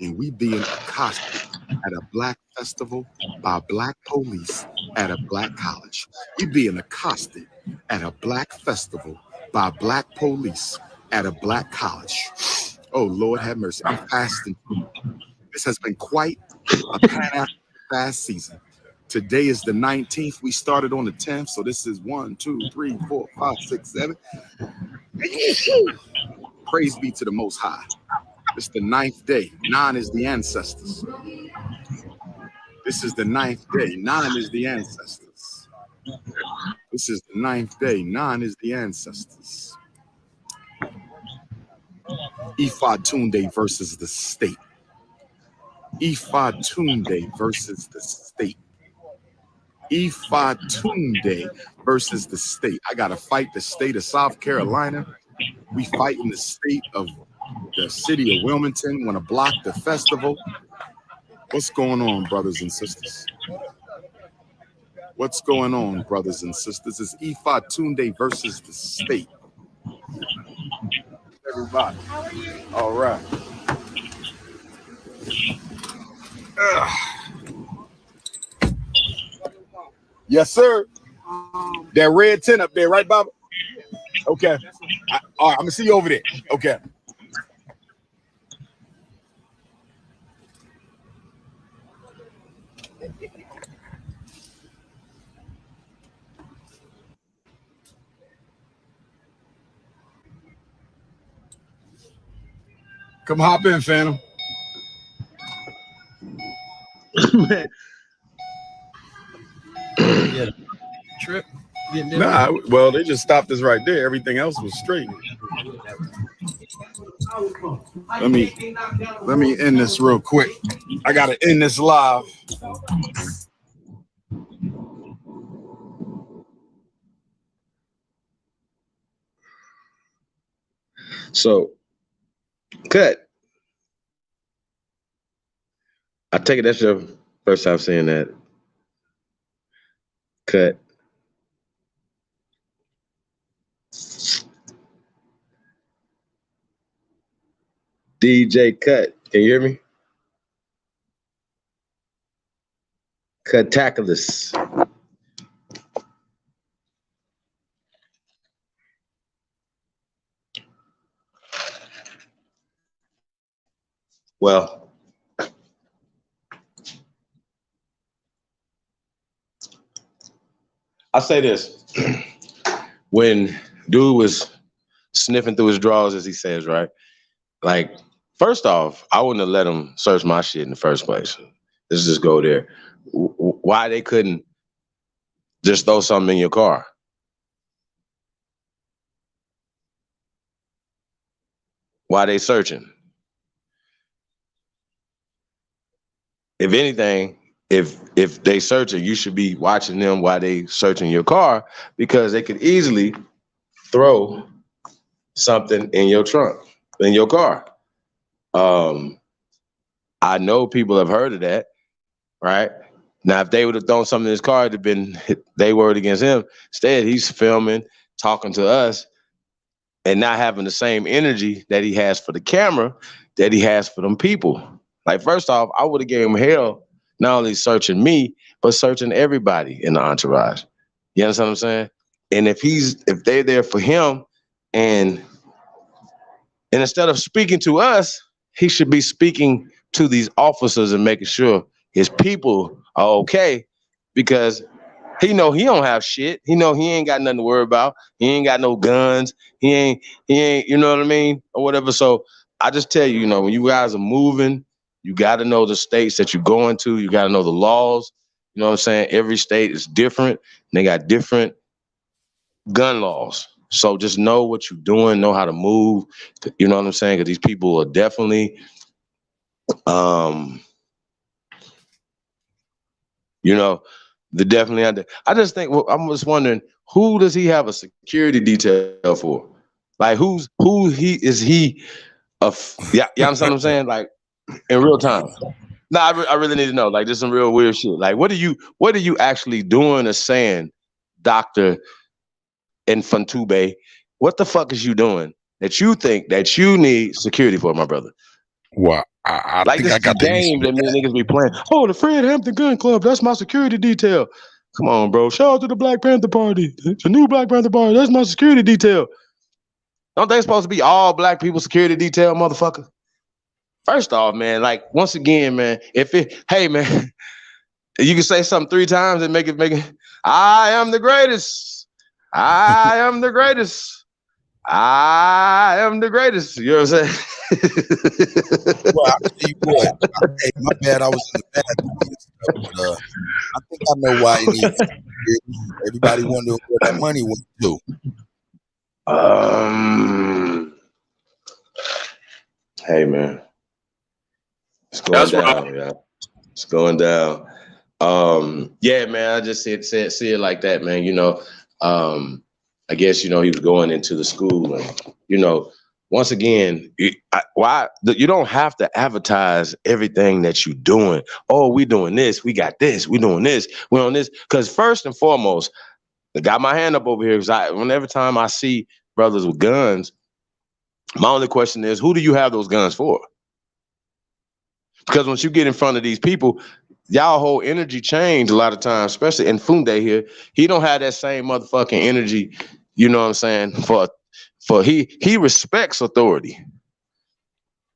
H: And we being accosted at a black festival by black police at a black college. We being accosted at a black festival by black police at a black college. Oh, Lord have mercy. I'm fasting. This has been quite a Pan-African fast season. Today is the 19th. We started on the 10th. So this is 1, 2, 3, 4, 5, 6, 7. Praise be to the Most High. It's the 9th day. 9 is the ancestors. This is the 9th day. 9 is the ancestors. This is the 9th day. 9 is the ancestors. Ifa Tunde versus the state. Ifa Tunde versus the state. Ifa Tunde versus the state. I gotta fight the state of South Carolina. We fighting the state of the city of Wilmington. Want to block the festival? What's going on, brothers and sisters? What's going on, brothers and sisters? It's Ifa Tunde versus the state. Everybody.
I: How are you?
H: All right. Yes, sir. That red tent up there, right, Baba? Okay. All right, I'm gonna see you over there. Okay. Come hop in, Phantom.
L: Yeah. Trip.
H: Nah, well, they just stopped us right there. Everything else was straight. Let me end this real quick. I gotta end this live.
C: So, cut. I take it that's your first time saying that. Cut. DJ Cut. Can you hear me? Cutaculus. Well, I'll say this. When dude was sniffing through his drawers, as he says, right? Like, first off, I wouldn't have let him search my shit in the first place. Let's just go there. Why they couldn't just throw something in your car? Why they searching? If anything, if they searching, you should be watching them while they searching your car, because they could easily throw something in your trunk, in your car. I know people have heard of that, right? Now, if they would have thrown something in his car, it'd have been they word against him. Instead, he's filming, talking to us, and not having the same energy that he has for the camera that he has for them people. Like, first off, I would have gave him hell, not only searching me, but searching everybody in the entourage. You understand what I'm saying? And if they're there for him, and instead of speaking to us, he should be speaking to these officers and making sure his people are okay, because he know he don't have shit. He know he ain't got nothing to worry about. He ain't got no guns. He ain't, you know what I mean? Or whatever. So I just tell you, when you guys are moving, you got to know the states that you're going to. You got to know the laws. You know what I'm saying? Every state is different. And they got different gun laws. So just know what you're doing, know how to move. You know what I'm saying? Because these people are definitely, they're definitely out there. I just think, I'm just wondering, who does he have a security detail for? Like, who is he? You understand what I'm saying? Like, in real time. No, I really need to know. Like, there's some real weird shit. Like, what are you actually doing or saying, Dr. Infantube? What the fuck is you doing that you think that you need security for, my brother?
B: Well, I
C: like,
B: think
C: this
B: I got
C: game that niggas be playing. Oh, the Fred Hampton Gun Club, that's my security detail. Come on, bro. Shout out to the Black Panther Party. It's a new Black Panther Party. That's my security detail. Don't they supposed to be all black people security detail, motherfucker? First off, man, like, once again, man, hey, man, you can say something 3 times and make it, I am the greatest. I am the greatest. I am the greatest. You know what I'm saying?
B: Well, I'll tell you what. Hey, my bad. I was in the bathroom and stuff, but I think I know why it needs. Everybody wondering where that money went to.
C: Hey, man. It's going down, yeah. It's going down. Yeah, man, I just see it like that, man. You know, I guess, you know, he was going into the school and, you know, once again, you don't have to advertise everything that you're doing. Oh, we doing this. We got this. We doing this. We on this. Because first and foremost, I got my hand up over here because whenever time I see brothers with guns, my only question is, who do you have those guns for? Because once you get in front of these people, y'all whole energy change a lot of times, especially in Funde here. He don't have that same motherfucking energy, you know what I'm saying, for he respects authority.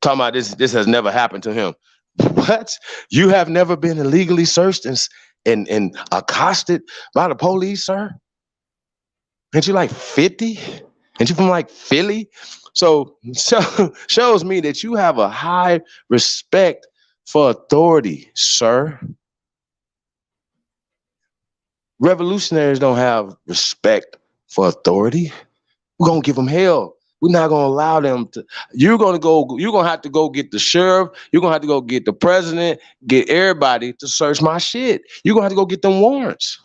C: Talking about this has never happened to him. What? You have never been illegally searched and accosted by the police, sir? Ain't you like 50? Ain't you from like Philly? So shows me that you have a high respect for authority, sir. Revolutionaries don't have respect for authority. We're gonna give them hell. We're not gonna allow them to. You're gonna have to go get the sheriff. You're gonna have to go get the president, get everybody to search my shit. You're gonna have to go get them warrants.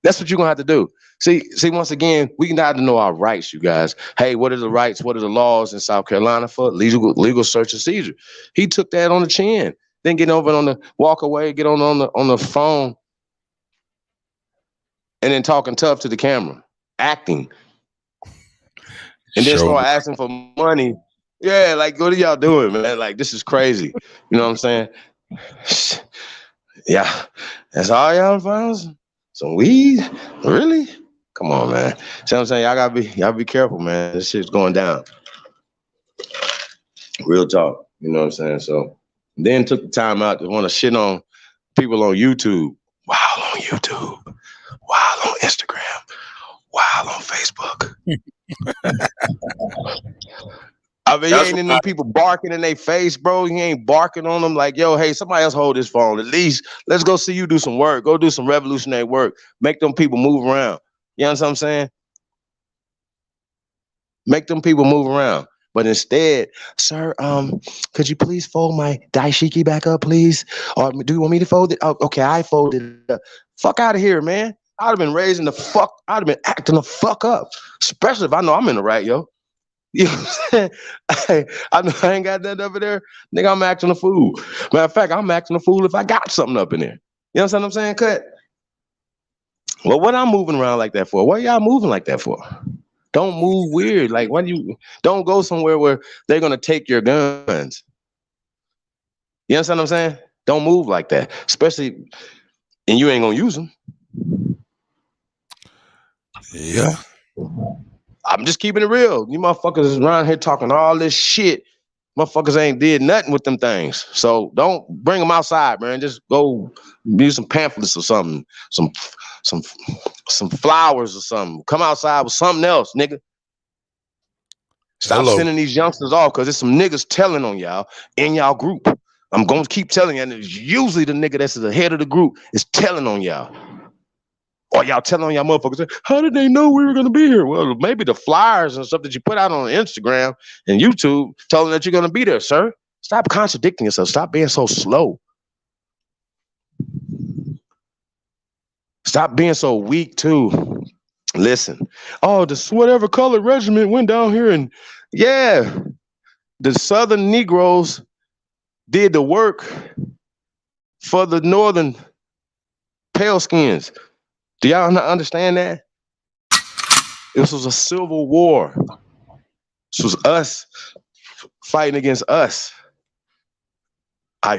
C: That's what you're gonna have to do. See, once again, we got to know our rights, you guys. Hey, what are the rights? What are the laws in South Carolina for legal search and seizure? He took that on the chin. Then get over on the walk away, get on the phone, and then talking tough to the camera, acting. And then start asking for money. Yeah, like, what are y'all doing, man? Like, this is crazy. You know what I'm saying? Yeah, that's all y'all found? Some weed? Really? Come on, man. See what I'm saying? Y'all be careful, man. This shit's going down. Real talk. You know what I'm saying? So then took the time out to want to shit on people on YouTube. Wild on YouTube. Wild on Instagram. Wild on Facebook. I mean, he ain't in them people barking in their face, bro. He ain't barking on them like, yo, hey, somebody else hold this phone. At least let's go see you do some work. Go do some revolutionary work. Make them people move around. You know what I'm saying? Make them people move around. But instead, sir, could you please fold my dashiki back up, please? Or do you want me to fold it? Oh, okay, I folded it up. Fuck out of here, man. I'd have been I'd have been acting the fuck up. Especially if I know I'm in the right, yo. You know what I'm saying? I know I ain't got that over there. Nigga, I'm acting a fool. Matter of fact, I'm acting a fool if I got something up in there. You know what I'm saying? Cut. Well, what I'm moving around like that for? What y'all moving like that for? Don't move weird. Like, don't go somewhere where they're gonna take your guns. You understand what I'm saying? Don't move like that. Especially, and you ain't gonna use them.
B: Yeah.
C: I'm just keeping it real. You motherfuckers around here talking all this shit. Motherfuckers ain't did nothing with them things. So don't bring them outside, man. Just go use some pamphlets or something. Some flowers or something. Come outside with something else, nigga. Stop sending these youngsters off because there's some niggas telling on y'all in y'all group. I'm going to keep telling you, and it's usually the nigga that's the head of the group is telling on y'all. Or y'all telling on y'all motherfuckers, how did they know we were going to be here? Well, maybe the flyers and stuff that you put out on Instagram and YouTube telling that you're going to be there, sir. Stop contradicting yourself. Stop being so slow. Stop being so weak, too. Listen. Oh, this whatever color regiment went down here and, yeah, the Southern Negroes did the work for the Northern pale skins. Do y'all not understand that? This was a civil war. This was us fighting against us. My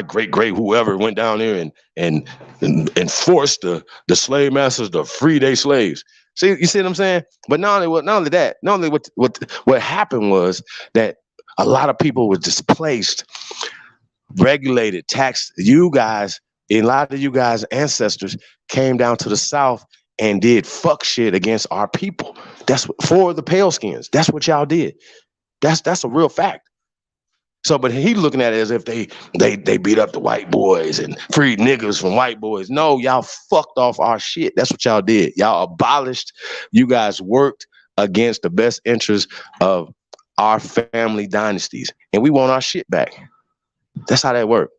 C: great whoever went down there and forced the slave masters to free their slaves. See, you see what I'm saying? But not only that, what happened was that a lot of people were displaced, regulated, taxed. You guys, a lot of you guys' ancestors came down to the South and did fuck shit against our people. That's for the pale skins. That's what y'all did. That's a real fact. So, but he looking at it as if they beat up the white boys and freed niggas from white boys. No, y'all fucked off our shit. That's what y'all did. Y'all abolished. You guys worked against the best interest of our family dynasties, and we want our shit back. That's how that works.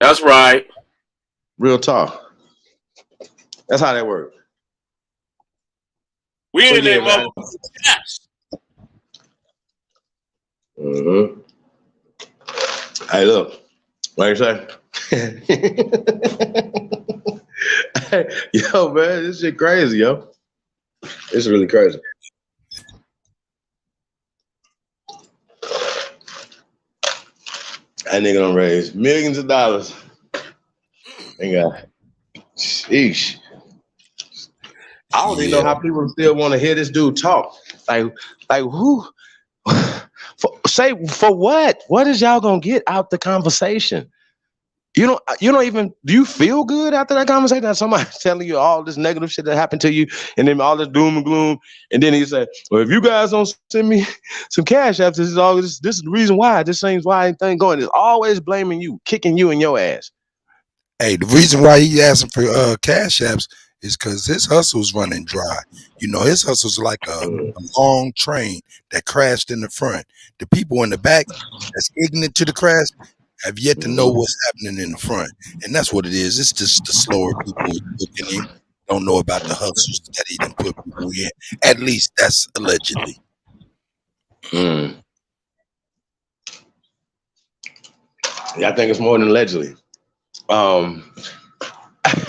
G: That's right.
C: Real talk. That's how that works.
G: We in
C: yeah,
G: there, motherfucker. Yes.
C: Mm-hmm. Hey, look. What you say? Yo, man, this shit crazy, yo. It's really crazy. That nigga done raised millions of dollars. Nigga, sheesh. I don't even know how people still want to hear this dude talk. Like who? For what? What is y'all gonna get out the conversation? You don't even, do you feel good after that conversation? That somebody's telling you all this negative shit that happened to you, and then all this doom and gloom, and then he said, well, if you guys don't send me some cash apps, this is the reason why. This ain't why anything going. It's always blaming you, kicking you in your ass.
B: Hey, the reason why he asking for cash apps is because his hustle's running dry. You know, his hustle's like a long train that crashed in the front. The people in the back that's ignorant to the crash have yet to know what's happening in the front. And that's what it is. It's just the slower people looking in, don't know about the hustles that he done put people in. At least that's allegedly.
C: Yeah, I think it's more than allegedly.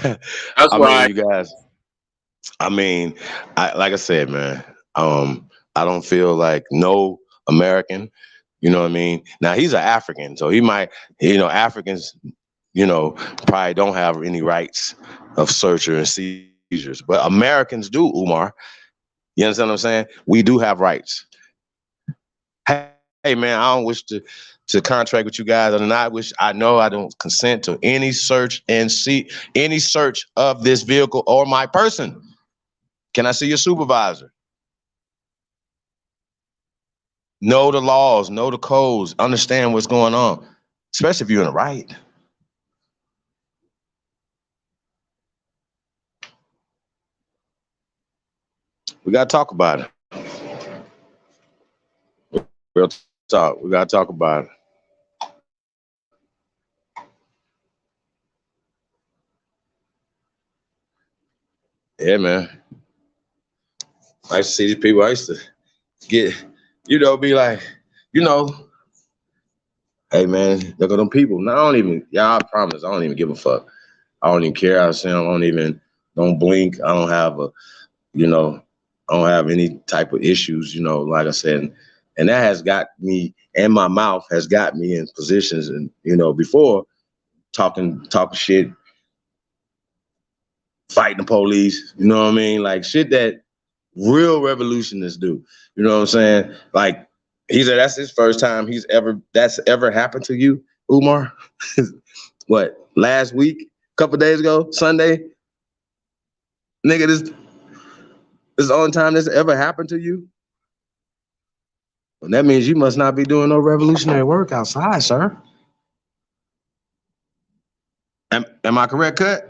G: That's
C: I
G: right.
C: mean, you guys, like I said, man, I don't feel like no American, you know what I mean? Now, he's an African, so he might, Africans, probably don't have any rights of search and seizures, but Americans do, Umar. You understand what I'm saying? We do have rights. Hey, man, I don't wish to contract with you guys, and I don't consent to any search of this vehicle or my person. Can I see your supervisor? Know the laws, know the codes, understand what's going on, especially if you're in the right. We got to talk about it. Real talk. We got to talk about it. Yeah, man. I used to see these people. I used to get, be like, hey, man, look at them people. Now, I promise, I don't even give a fuck. I don't even care. I don't blink. I don't have I don't have any type of issues, like I said. And that has got me, and my mouth has got me in positions, and, before talking shit, fighting the police, you know what I mean? Like shit that real revolutionists do. You know what I'm saying? Like, he said that's his first time that's ever happened to you, Umar? What, last week? Couple days ago, Sunday? Nigga, this is the only time this ever happened to you? Well, that means you must not be doing no revolutionary work outside, sir. Am I correct, Cut?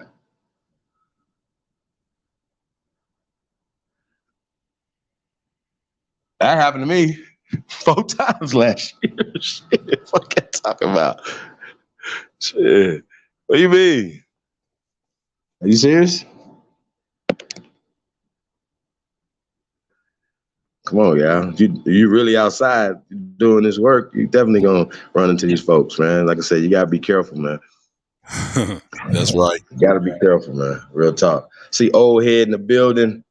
C: That happened to me 4 times last year. Shit, what am I talking about? Shit. What do you mean? Are you serious? Come on, y'all. You really outside doing this work, you definitely gonna run into these folks, man. Like I said, you gotta be careful, man.
B: That's right.
C: You gotta be careful, man. Real talk. See old head in the building,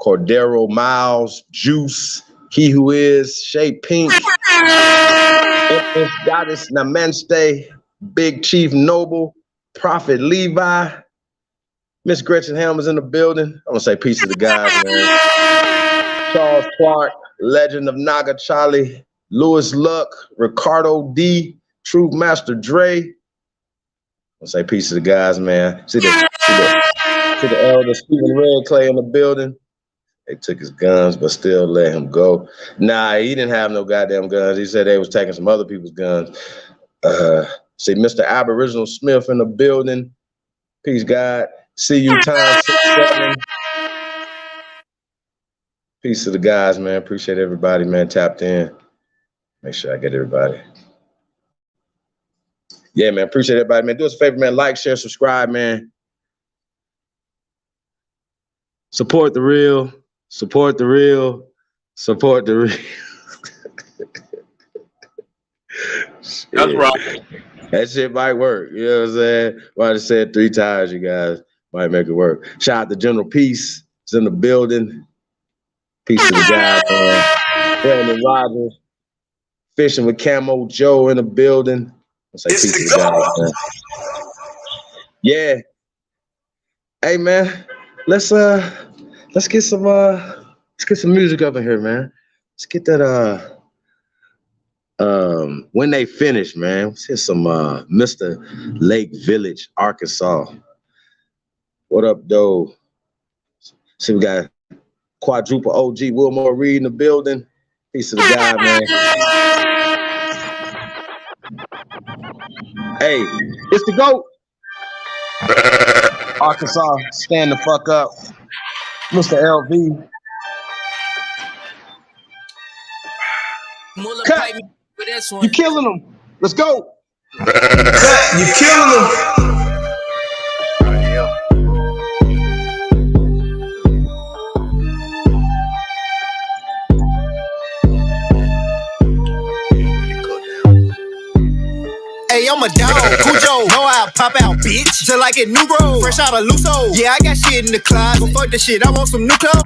C: Cordero Miles, Juice, He Who Is, Shay Pink, Empress Goddess Namaste, Big Chief Noble, Prophet Levi, Miss Gretchen Helm is in the building. I'm gonna say peace to the guys, man. Charles Clark, Legend of Naga Charlie, Louis Luck, Ricardo D, True Master Dre. I'll say peace to the guys, man. See the elder Stephen Red Clay in the building. They took his guns, but still let him go. Nah, he didn't have no goddamn guns. He said they was taking some other people's guns. See Mr. Aboriginal Smith in the building. Peace, God. See you time 6-7. Peace to the guys, man. Appreciate everybody, man, tapped in. Make sure I get everybody. Yeah, man. Appreciate everybody, man. Do us a favor, man. Like, share, subscribe, man. Support the real. Support the real. Support the real.
G: That's right.
C: That shit might work. You know what I'm saying? Might have said 3 times, you guys. Might make it work. Shout out to General Peace. It's in the building. Peace to the guys, man. Brandon Rogers. Fishing with Camo Joe in the building. I'll say peace to the guys, man. Yeah. Hey, man. Let's get some music up in here, man. Let's get that When They Finish, man. Let's hear some Mr. Lake Village, Arkansas. What up, though? See, we got Quadruple OG Wilmore Reed in the building. Peace to the guy, man. Hey, it's the GOAT. Arkansas, stand the fuck up. Mr. LV. Cut. You killing them. Let's go. Cut. You killing them.
D: Hey, I'm a dog, Cujo, know I pop out, bitch. Just like it new grow, fresh out of Luso. Yeah, I got shit in the closet, but fuck the shit, I want some new clothes.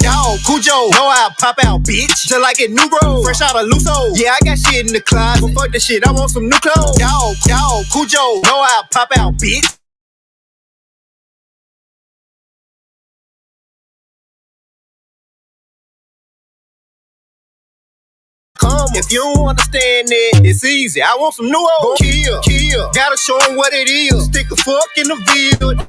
D: Dog, Cujo, know I pop out, bitch. Just like it new grow, fresh out of Luso. Yeah, I got shit in the closet, but fuck the shit, I want some new clothes. Dog, Cujo, know I pop out, bitch. If you don't understand that, it's easy. I want some new old kill. Gotta show them what it is. Stick a fuck in the field.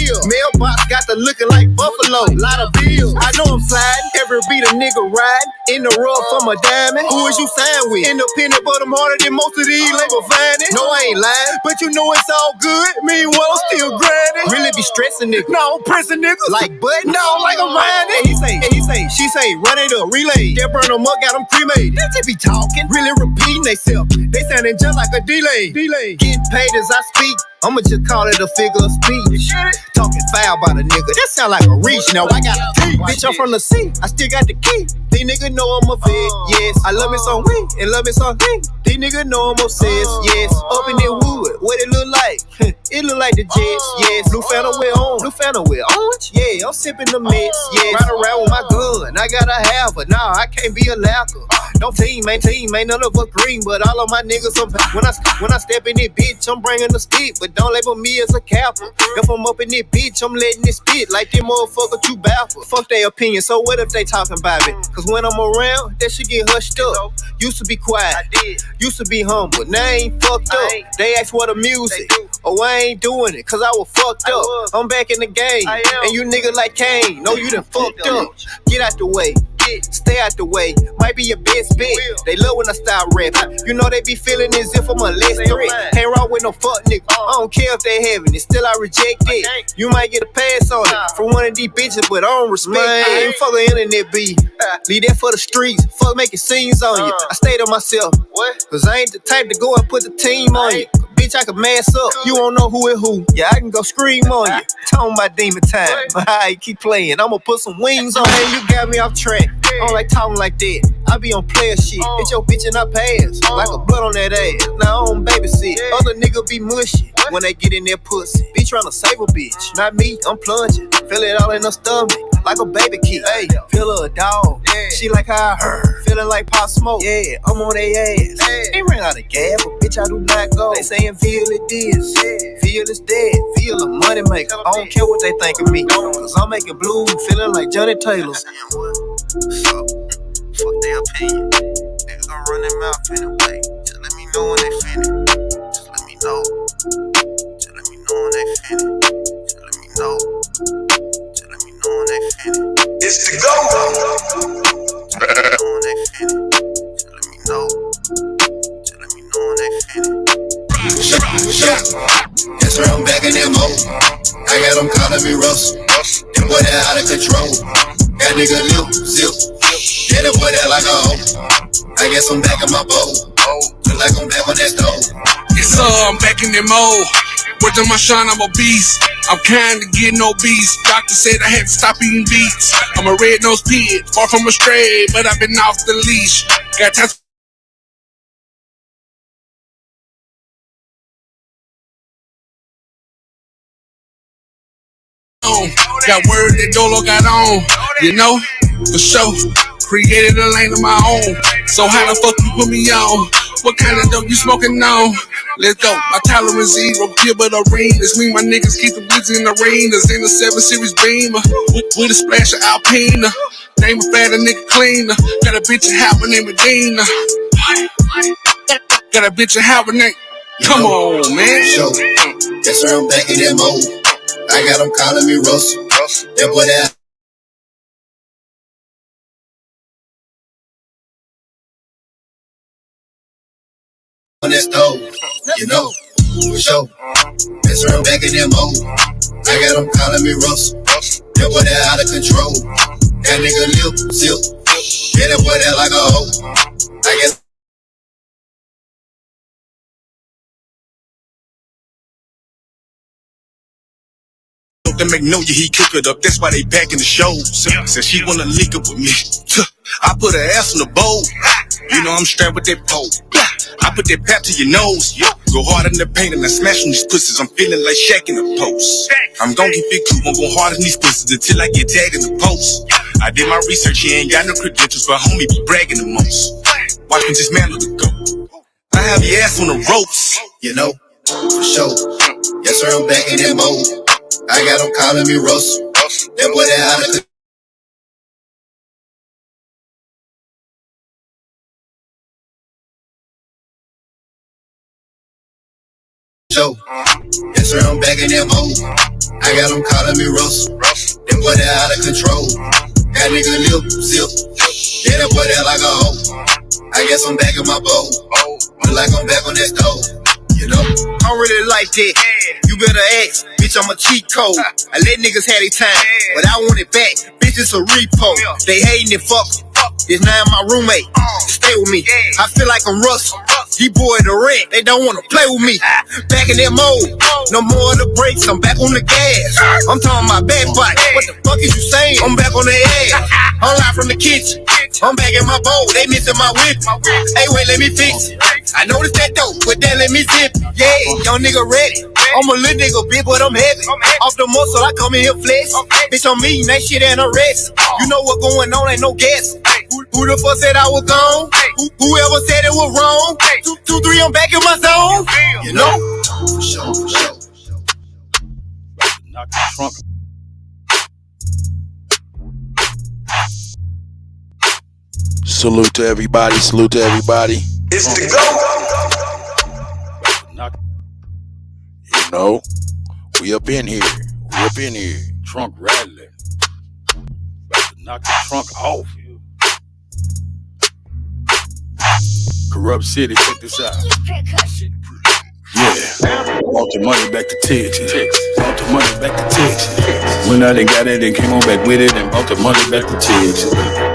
D: Mailbox got the looking like Buffalo, lot of bills. I know I'm sliding, every beat a nigga riding. In the rub from a diamond, who is you signed with? Independent, but I'm harder than most of these label finding. No, I ain't lying, but you know it's all good. Meanwhile, I'm still grinding. Really be stressing niggas. No, I'm pressing niggas. Like butt, no, like I'm riding. He say, she say, run it up, relay. They burn them up, got them cremated. They just be talking, really repeating themselves. They sounding just like a delay. Getting paid as I speak. I'ma just call it a figure of speech. Talking foul about a nigga, that sound like a reach. Now I got a key, bitch, I'm from the sea, I still got the key. These niggas know I'm a vet, yes. I love me some weed and love me some thing. These niggas know I'm obsessed, yes. Up in the wood, what it look like? It look like the Jets, yes. Blue Phantom with orange, yeah. I'm sipping the mix, yes. Ride around with my gun, I gotta have her. Nah, I can't be a lacker. No team, ain't none of us green, but all of my niggas some. When I step in it, bitch, I'm bringing the stick, but don't label me as a capper. If I'm up in it, bitch, I'm letting it spit like them motherfuckers too baffled. Fuck their opinion, so what if they talking about it? Cause when I'm around, that shit get hushed up. Used to be quiet, used to be humble, now I ain't fucked up. They ask what the music, oh I ain't doing it, cause I was fucked up. I'm back in the game, and you niggas like Kane, know you done fucked up. Get out the way. Stay out the way, might be your best bet. They love when I start rapping. You know they be feeling as if I'm a less threat. Can't roll with no fuck nigga. I don't care if they having it, still I reject it. You might get a pass on it from one of these bitches, but I don't respect it. I ain't fuck the internet beat. Leave that for the streets. Fuck making scenes on you. I stay to myself, cause I ain't the type to go and put the team on you. Bitch, I can mass up. You don't know who is who. Yeah, I can go scream on you. Talking about demon time. Alright, keep playing. I'ma put some wings on it. You got me off track. I don't like talking like that. I be on player shit. Hit your bitch and I pass. Like a blood on that ass. Now I don't babysit. Other niggas be mushy when they get in their pussy. Be tryna save a bitch. Not me, I'm plunging. Feel it all in her stomach. Like a baby kid. Hey, feel her a dog. She like how I heard. Feeling like Pop Smoke. Yeah, I'm on they ass. Ain't ran out of gas, but bitch, I do not go. They saying feel it is. Feel it's dead. Feel a money maker. I don't care what they think of me. Cause I'm making blues. Feeling like Johnny Taylor's. So, fuck their opinion. Niggas gon' run their mouth anyway. Just let me know when they finish. Just let me know. Just let me know when they finish. Just let me know. Just let me know when they finish. It's the go. Just let me know when they finish. Just let me know. Just let me know when they finish.
A: Yes, sir, I'm back in that mode. I got them calling me Russ. Them boy that out of control. That nigga lip, zip. Yeah, that boy that like a hoe. I guess I'm back in my bowl. Look like I'm back on that stove.
L: Yes, sir, I'm back in that mode. Working my shine, I'm a beast. I'm kind of getting obese. Doctor said I had to stop eating beets. I'm a red-nosed pig, far from a stray, but I've been off the leash. Got time. Got word that Dolo got on, you know, for sure. Created a lane of my own. So how the fuck you put me on? What kind of dope you smoking on? Let's go. My tolerance zero, Gilbert arenas. Me, my niggas keep the blitz in arenas. In the 7 Series Beamer with a splash of Alpina. Name a fatter nigga cleaner. Got a bitch in Howard named Medina. Got a bitch in Howard named. Come on, man.
A: Show. Yes, sir, I'm back in that mode. I got them calling me Russ. That boy that on that stove, you know, for sure. Yes, sir, I'm back in that mode. I got them calling me Russ. That boy that out of control. That nigga lip, zip. Yeah, that boy that like a hoe. I guess.
M: The Magnolia, he cook it up, that's why they back in the shows. Said she wanna link up with me. I put her ass in the bowl. You know I'm strapped with that pole. I put that pap to your nose. Go hard in the paint and I smash on these pussies. I'm feeling like Shaq in the post. I'm gon' get big cool, I'm gon' hard in these pussies until I get tagged in the post. I did my research, he ain't got no credentials, but homie be bragging the most. Watch me just mantle the goat. I have your ass on the ropes.
A: You know, for sure. Yes, sir, I'm back in that mode. I got them calling me Russ. That boy that out of the show. Yes, sir, I'm back in that mode. I got them calling me Russ. That boy that out of control. That nigga lip, zip. Yeah, that boy that like a hoe. I guess I'm back in my bowl. Look like I'm back on that stove. You know, I don't really like that. You better ask, bitch, I'm a cheat code. I let niggas have their time, but I want it back. Bitch, it's a repo. They hating it, fuck. It's now my roommate. Stay with me. I feel like I'm Russ. These boys the rent, they don't wanna play with me. Back in that mode, no more of the brakes, I'm back on the gas. I'm talking my back bike. What the fuck is you saying? I'm back on the ass. I'm live from the kitchen. I'm back in my bowl, they missing my whip. Hey, wait, let me fix it. I noticed that dope, but then let me zip. Yeah, young nigga ready. I'm a little nigga, bitch, but I'm heavy. Off the muscle, I come in here flex. Bitch, I'm eating that shit and a rest. You know what going on, ain't no guess. Who the fuck said I was gone? Whoever said it was wrong? 2, 3, I'm back in my zone. You know? For sure, for sure.
M: Knock the trunk.
B: Salute to everybody. Salute to everybody.
L: It's the go.
B: You know, we up in here. We up in here.
M: Trunk rattling. About to knock the trunk off. Corrupt City, check this out. Yeah, brought the money back to Texas. Brought the money back to Texas. When I done got it and came on back with it and brought the money back to Texas.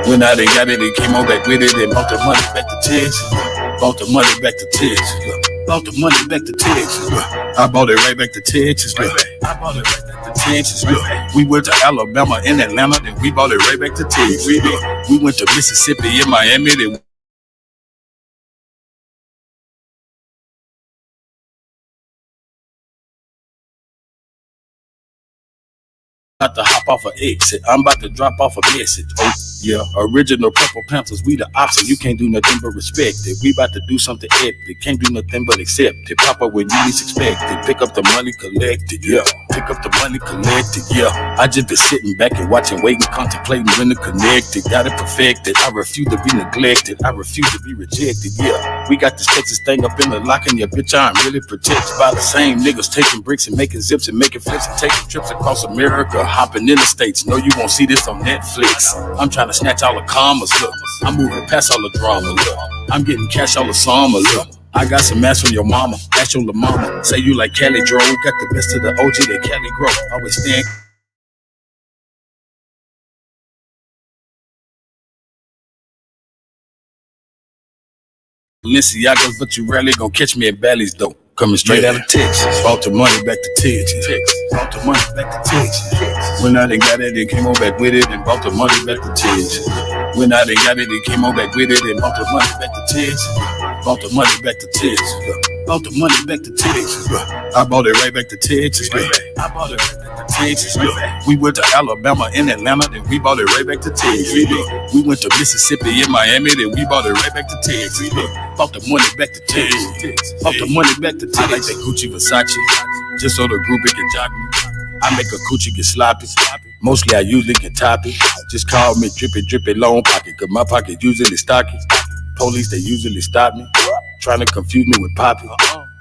M: When I done got it and came on back with it and brought the money back to Texas. Brought the money back to Texas. Brought the money back to Texas. I brought it right back to Texas. I brought it right back to Texas. We went to Alabama and Atlanta, then we brought it right back to Texas. We went to Mississippi and Miami, then about to hop off an exit. I'm about to drop off a message. Oh, yeah. Original Purple Panthers, we the opposite. You can't do nothing but respect it. We about to do something epic. Can't do nothing but accept it. Pop up when you least expect it. Pick up the money, collect it. Yeah. Pick up the money, collect it. Yeah. I just been sitting back and watching, waiting, contemplating when to connect it. Got it perfected. I refuse to be neglected. I refuse to be rejected. Yeah. We got this Texas thing up in the lock, and your bitch, I'm really protected by the same niggas taking bricks and making zips and making flips and taking trips across America. Hopping in the States, no, you won't see this on Netflix. I'm trying to snatch all the commas, look. I'm moving past all the drama, look. I'm getting cash all the summer, look. I got some ass from your mama, ask your la mama. Say you like Cali Dro, got the best of the OG that Cali grow. Always stand. Balenciagas, but you rarely gon' catch me at Bally's though. Coming straight out of Texas. Brought the money back to Texas. Brought the money back to Texas. When I done got it, they came on back with it and brought the money back to Texas. When I done got it, they came on back with it and brought the money back to Texas. Brought the money back to Texas. Brought the money back to Texas. I brought it right back to Texas. I brought it right back to Texas. We went to Alabama and Atlanta, then we brought it right back to Texas. We went to Mississippi and Miami, then we brought it right back to Texas. Brought the money back to Texas. Brought the money back to Texas. I like that Gucci Versace, just so the group it can jock me. I make a coochie get sloppy. Mostly I usually can top it. Just call me drippy long pocket, cause my pocket usually stocky. Police, they usually stop me, trying to confuse me with Poppy.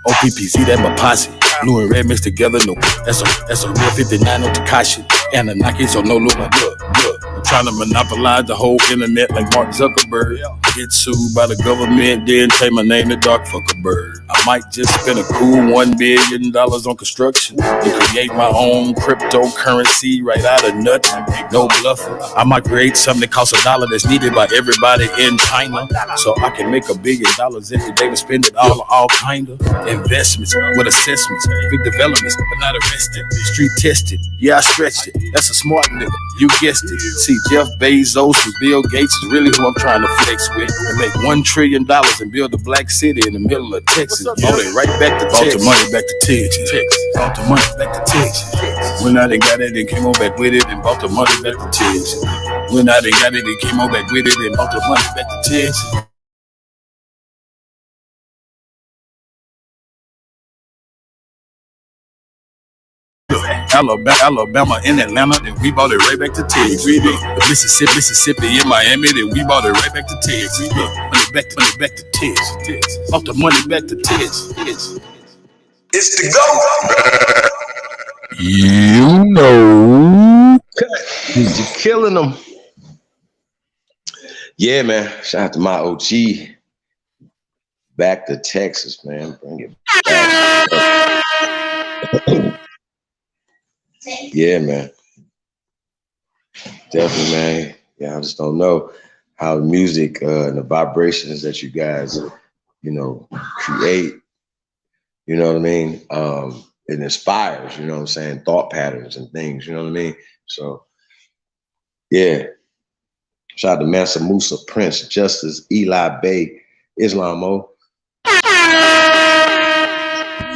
M: OPPC, that my posse. Blue and red mixed together, no. That's a real 59 on Takashi. And a Nike, so no look. I'm trying to monopolize the whole internet like Mark Zuckerberg. Get sued by the government, then take my name to Dark Fuckerberg. I might just spend a cool $1 billion on construction and create my own cryptocurrency right out of nothing. No bluffing. I might create something that costs $1 that's needed by everybody in China, so I can make $1 billion every day and spend it all on all kind of investments with assessments, big developments, but not arrested. Street tested, yeah, I stretched it. That's a smart nigga, you guessed it. See, Jeff Bezos and Bill Gates is really who I'm trying to flex with. And make $1 trillion and build a black city in the middle of Texas. Brought it right back to Texas. Brought the money back to Texas. Brought the money back to Texas. When I done got it, they came on back with it and brought the money back to Texas. When I done got it, they came on back with it and brought the money back to Texas. Alabama and Atlanta, then we brought it right back to Texas. Mississippi and Miami, then we brought it right back to Texas. Money back to Texas. Brought the money back to Texas.
A: It's the go.
B: You know.
C: You're killing them. Yeah, man. Shout out to my OG. Back to Texas, man. Bring it back. Yeah, man. Definitely, man. Yeah, I just don't know how the music and the vibrations that you guys, create, you know what I mean? It inspires, you know what I'm saying? Thought patterns and things, you know what I mean? So, yeah. Shout out to Mansa Musa, Prince, Justice, Eli Bay, Islamo.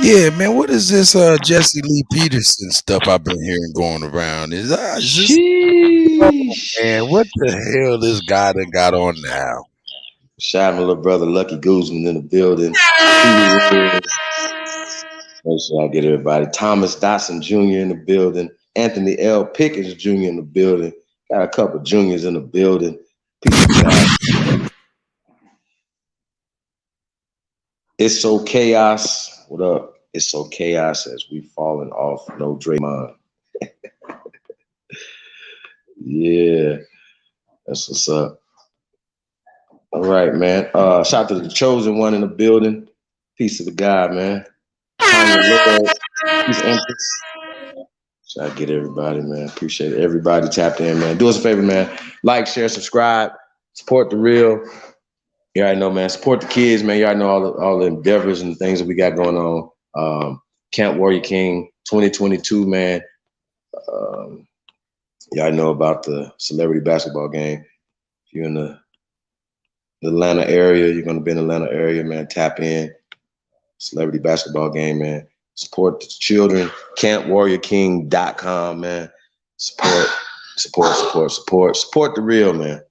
B: Yeah, man, what is this Jesse Lee Peterson stuff I've been hearing going around? Is this, man, what the hell this guy done got on now?
C: Shout out to my little brother Lucky Guzman in the building. Make sure I get everybody. Thomas Dotson Jr. in the building. Anthony L. Pickens Jr. in the building. Got a couple juniors in the building. It's so chaos. What up? It's so chaos as we falling off. No Draymond. Yeah, that's what's up. All right, man. Shout out to the chosen one in the building. Peace of the God, man. Peace, Empress. Shout out to get everybody, man. Appreciate it. Everybody tapped in, man. Do us a favor, man. Like, share, subscribe. Support the real. You already know, man. Support the kids, man. You already know all the endeavors and things that we got going on. Camp Warrior King 2022, man. You already know about the celebrity basketball game. If you're in the Atlanta area, you're going to be in the Atlanta area, man. Tap in. Celebrity basketball game, man. Support the children. CampWarriorKing.com, man. Support the real, man.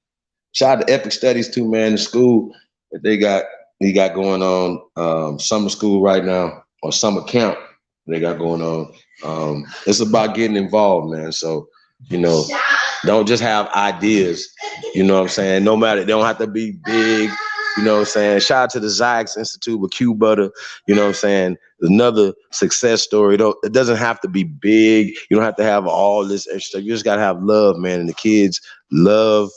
C: Shout out to Epic Studies too, man. The school that they got going on, summer school right now, or summer camp they got going on. It's about getting involved, man. So, don't just have ideas, you know what I'm saying? No matter, they don't have to be big, you know what I'm saying? Shout out to the Zyx Institute with Q Butter, you know what I'm saying? Another success story. It doesn't have to be big. You don't have to have all this extra. You just got to have love, man. And the kids love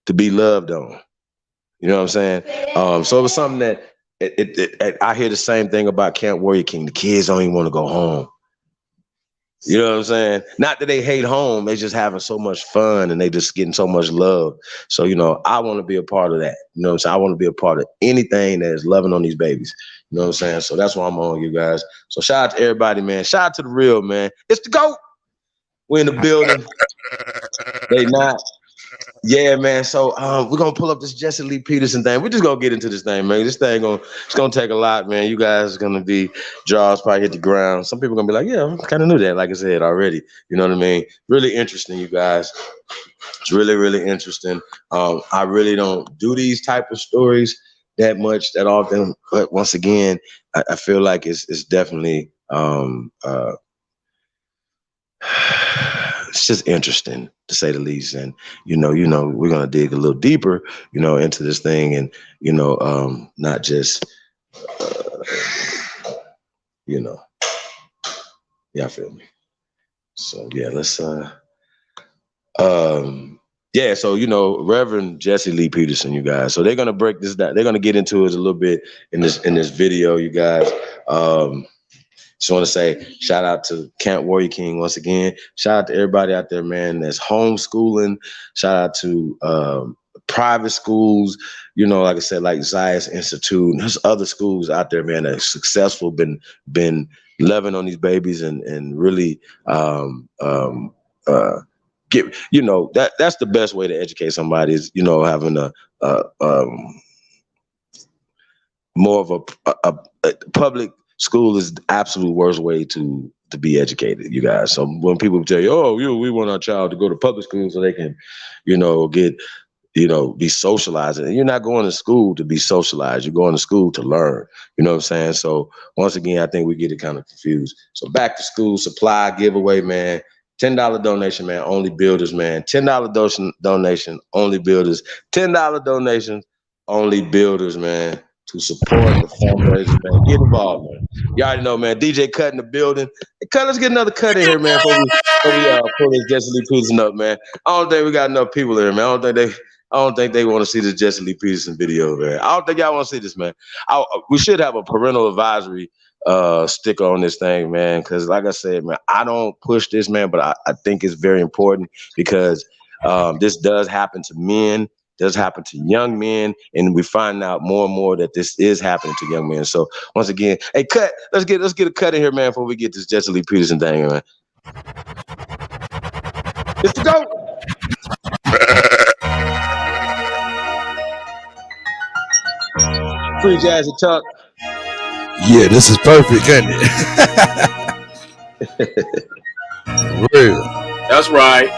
C: to be loved on. You know what I'm saying? So it was something that I hear the same thing about Camp Warrior King. The kids don't even want to go home. You know what I'm saying? Not that they hate home, they just having so much fun and they just getting so much love. So, you know, I want to be a part of that. You know what I'm saying? I want to be a part of anything that is loving on these babies. You know what I'm saying? So that's why I'm on, you guys. So shout out to everybody, man. Shout out to the real, man. It's the GOAT. We're in the building. They not. Yeah, man. So we're gonna pull up this Jesse Lee Peterson thing. We're just gonna get into this thing, man. This thing it's gonna take a lot, man. You guys are gonna be jaws probably hit the ground. Some people are gonna be like, yeah, I kind of knew that, like I said already. You know what I mean? Really interesting, you guys. It's really, really interesting. I really don't do these type of stories that much, that often. But once again, I feel like it's definitely it's just interesting, to say the least. And, you know, we're going to dig a little deeper, you know, into this thing and, you know, not just, you know, yeah, I feel me. So, yeah, let's, yeah, so, you know, Reverend Jesse Lee Peterson, you guys. So they're going to break this down. They're going to get into it a little bit in this video, you guys. Just want to say shout out to Camp Warrior King once again. Shout out to everybody out there, man, that's homeschooling. Shout out to private schools, you know, like I said, like Zayas Institute. There's other schools out there, man, that are successful, been loving on these babies and really get, you know, that's the best way to educate somebody is, you know, having a more of a public school is the absolute worst way to be educated, you guys. So when people tell you, oh, we want our child to go to public school so they can, you know, get, you know, be socialized. And you're not going to school to be socialized. You're going to school to learn. You know what I'm saying? So once again, I think we get it kind of confused. So back to school supply giveaway, man. $10 donation, man. Only builders, man. $10 donation, only builders. $10 donations, only builders, man. To support the fundraiser, man. Get involved, man. You already know, man. DJ Cut in the building. Hey, Cut, let's get another cut in here, man, before we pull this Jesse Lee Peterson up, man. I don't think we got enough people here, man. I don't think they want to see this Jesse Lee Peterson video, man. I don't think y'all want to see this, man. We should have a parental advisory sticker on this thing, man, because like I said, man, I don't push this, man, but I think it's very important because this does happen to men. Does happen to young men, and we find out more and more that this is happening to young men. So once again, hey, Cut, let's get a cut in here, man, before we get this Jesse Lee Peterson thing, man. It's the GOAT. Free Jazzy Tuck.
B: Yeah, this is perfect, isn't it? Real.
G: That's right.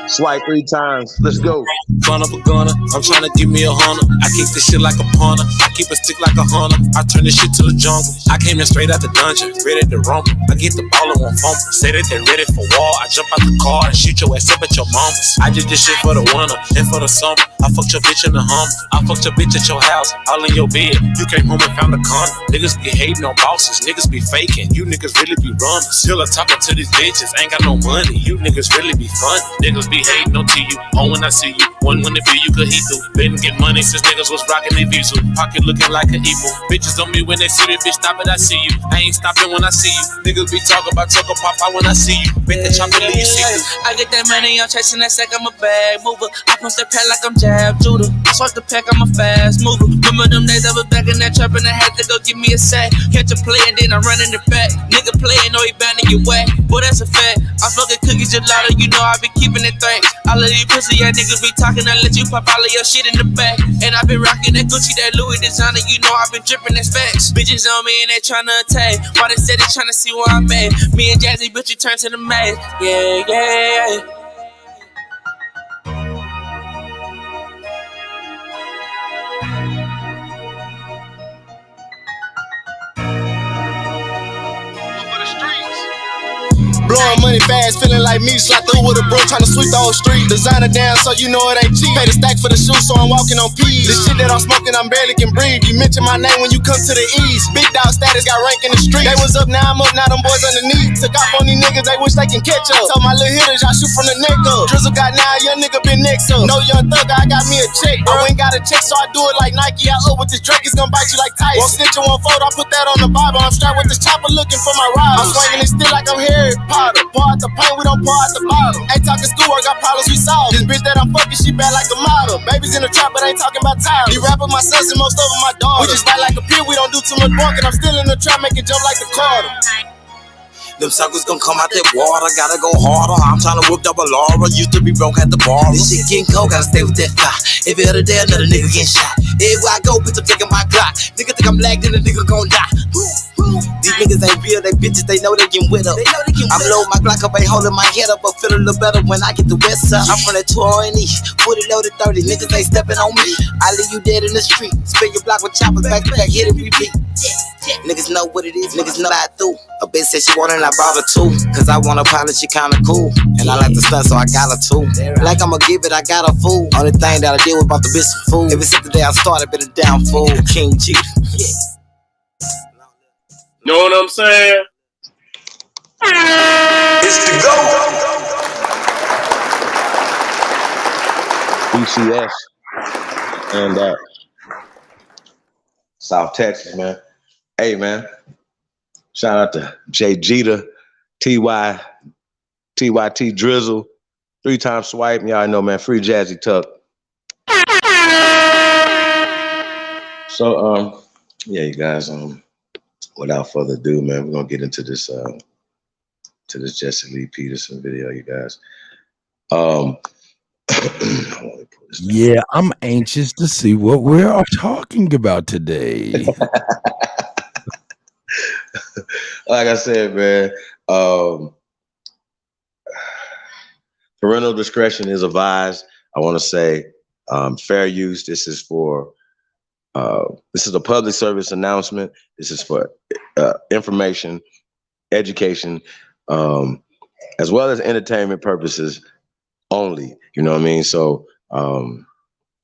C: Swipe 3 times. Let's go.
L: Son of a gunner, I'm trying to give me a hunter. I kick this shit like a punter. I keep a stick like a hunter. I turn this shit to the jungle. I came in straight out the dungeon, ready to rumble. I get the ball and won't fumble. Say that they're ready for war. I jump out the car and shoot your ass up at your mama's. I did this shit for the winter and for the summer. I fucked your bitch in the Hummer. I fucked your bitch at your house, all in your bed. You came home and found a condom. Niggas be hating on bosses. Niggas be faking. You niggas really be runners. Still talking to these bitches. Ain't got no money. You niggas really be fun. Niggas be hating on you. Oh, when I see you, one when it be you could heat through. Been get money since niggas was rocking the views. Pocket looking like an evil. Bitches on me when they see the bitch, stop it, I see you. I ain't stopping when I see you. Niggas be talking about Choco Pop out when I see you. Bet the chopper leave you see you.
D: I get that money, I'm chasing that sack, I'm a bag mover. I punch that pad like I'm Jab Judah. I swat the pack, I'm a fast mover. Remember them days I was back in that trap and I had to go give me a sack. Catch a play and then I'm running it back. Nigga playing, know he bound to get whack. Boy, that's a fact. I'm smoking cookies gelato, you know I be keeping it thanks. All of these pussy ass niggas be talking, I let you pop all of your shit in the back. And I been rocking that Gucci, that Louis designer, you know I been dripping that facts. Bitches on me and they tryna attack. Why they say they tryna see where I'm at? Me and Jazzy, bitch, you turn to the mask. Yeah, yeah, yeah.
L: Blow
A: Blowing money fast, feeling like me. Slide through with a bro, trying to sweep the whole street. Designer down, so you know it ain't cheap. Pay the stack for the shoes, so I'm walking on P's. This shit that I'm smoking, I'm barely can breathe. You mention my name when you come to the east. Big dog status got rank in the street. They was up, now I'm up, now them boys underneath. Took off on these niggas, they wish they can catch up. Told my little hitters, y'all shoot from the neck up. Drizzle got now, young nigga been next up. No young thug, I got me a check. I ain't got a check, so I do it like Nike. I up with this Drake, it's gonna bite you like Tyson. Won't snitch and won't fold, I put that on the Bible. I'm strapped with this chopper looking for my ride. I'm swinging it still like I'm Harry Potter. Pour out the paint, we don't pour out the bottle. Ain't talking schoolwork, got problems we solve. This bitch that I'm fucking, she bad like a model. Babies in the trap, but ain't talking about time. These rappers my sons and most of them my daughters. We just fight like a pit, we don't do too much barking. I'm still in the trap, make it jump like the Carter.
N: Them suckers gon' come out that water, gotta go harder. I'm tryna whip up a Laura, used to be broke at the bar. This shit getting cold, gotta stay with that fire. Every other day, another nigga getting shot. Everywhere I go, bitch, I'm taking my Glock. Nigga think I'm lagged, then the nigga gon' die. These niggas ain't real, they bitches, they know they getting wet up. I'm low, my Glock up, ain't holding my head up, but feel a little better when I get the west side. I'm from that 208, 40 loaded 30, niggas ain't stepping on me. I leave you dead in the street, spin your block with choppers, back to back, hit and repeat. Niggas know what it is, niggas know I through. A bitch said she wanted, and I brought her too. Cause I want a pilot, she kinda cool. And I like to stunt, so I got her too. Like I'ma give it, I got her fool. Only thing that I did was about the bitch some food. Ever since the day I started, been a down fool. King G.
G: Know what I'm saying?
C: It's the GOAT. ECS and South Texas, man. Hey, man. Shout out to Jay Jeter, TYT Drizzle, 3-time swipe. Y'all know, man. Free Jazzy Tuck. So, yeah, you guys. Without further ado, man, we're gonna get into this Jesse Lee Peterson video, you guys.
B: Yeah, I'm anxious to see what we're talking about today.
C: Like I said, man, parental discretion is advised. I want to say fair use. This is a public service announcement. This is for information, education, as well as entertainment purposes only. You know what I mean? So,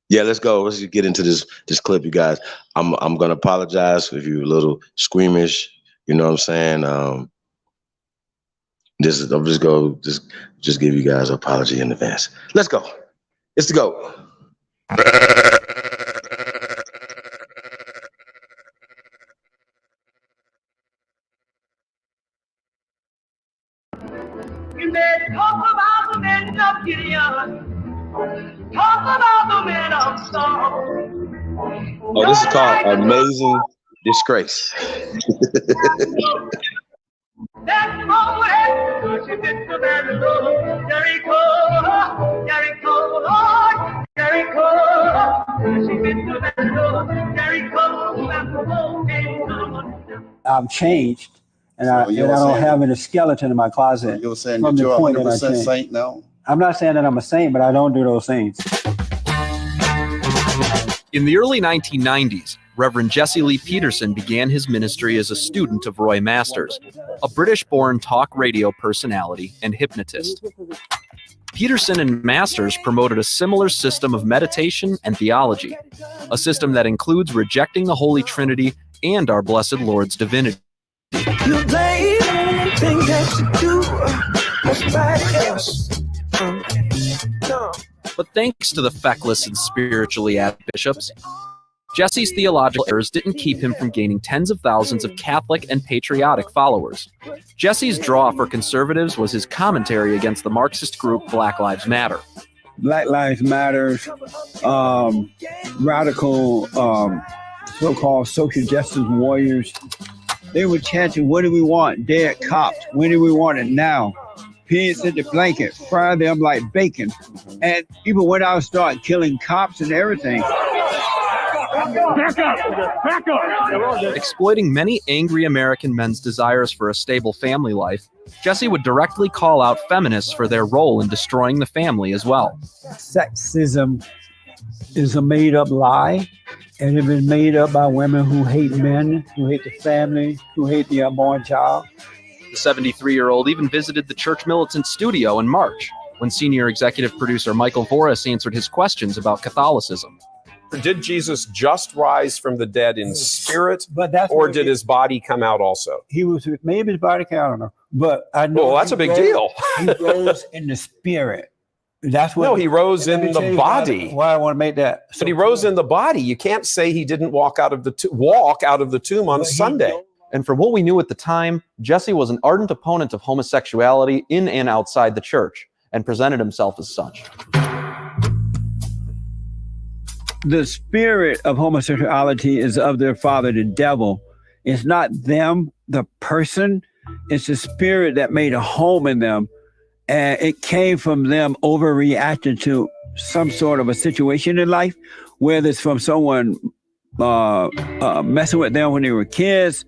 C: yeah, let's go. Let's just get into this clip, you guys. I'm gonna apologize if you're a little squeamish. You know what I'm saying? I'm just give you guys an apology in advance. Let's go. It's the GOAT.
O: You may talk about the men of Gideon, talk about the men of Saul.
C: Oh, this is called Amazing Disgrace.
O: That's wrong way. She did the man Lord. Jericho, Jericho, Lord, Jericho. She did the man Lord. Jericho, and the whole.
P: I'm changed. And I don't have any skeleton in my closet.
Q: You're saying that you're 100% saint now?
P: I'm not saying that I'm a saint, but I don't do those things.
R: In the early 1990s, Reverend Jesse Lee Peterson began his ministry as a student of Roy Masters, a British-born talk radio personality and hypnotist. Peterson and Masters promoted a similar system of meditation and theology, a system that includes rejecting the Holy Trinity and our blessed Lord's divinity.
O: You blame anything that you do, nobody else. No.
R: But thanks to the feckless and spiritually apt bishops, Jesse's theological errors didn't keep him from gaining tens of thousands of Catholic and patriotic followers. Jesse's draw for conservatives was his commentary against the Marxist group Black Lives Matter.
P: Black Lives Matter, radical so-called social justice warriors. They were chanting, what do we want? Dead cops. When do we want it? Now. Pigs in the blanket. Fry them like bacon. And people went out and started killing cops and everything.
O: Back up.
R: Exploiting many angry American men's desires for a stable family life, Jesse would directly call out feminists for their role in destroying the family as well.
P: Sexism is a made-up lie. And it's been made up by women who hate men, who hate the family, who hate the unborn child.
R: The 73-year-old even visited the Church Militant studio in March, when senior executive producer Michael Voris answered his questions about Catholicism.
S: Did Jesus just rise from the dead in spirit, or did his body come out also?
P: He was, maybe his body came out, I don't know. But I know.
S: Well, that's a big deal.
P: He rose in the spirit. That's what.
S: No, he rose in the body.
P: Why I want to make that.
S: But he rose in the body. You can't say he didn't walk out of the tomb on Sunday.
R: And from what we knew at the time, Jesse was an ardent opponent of homosexuality in and outside the church, and presented himself as such.
P: The spirit of homosexuality is of their father, the devil. It's not them, the person. It's the spirit that made a home in them. And it came from them overreacting to some sort of a situation in life, whether it's from someone messing with them when they were kids,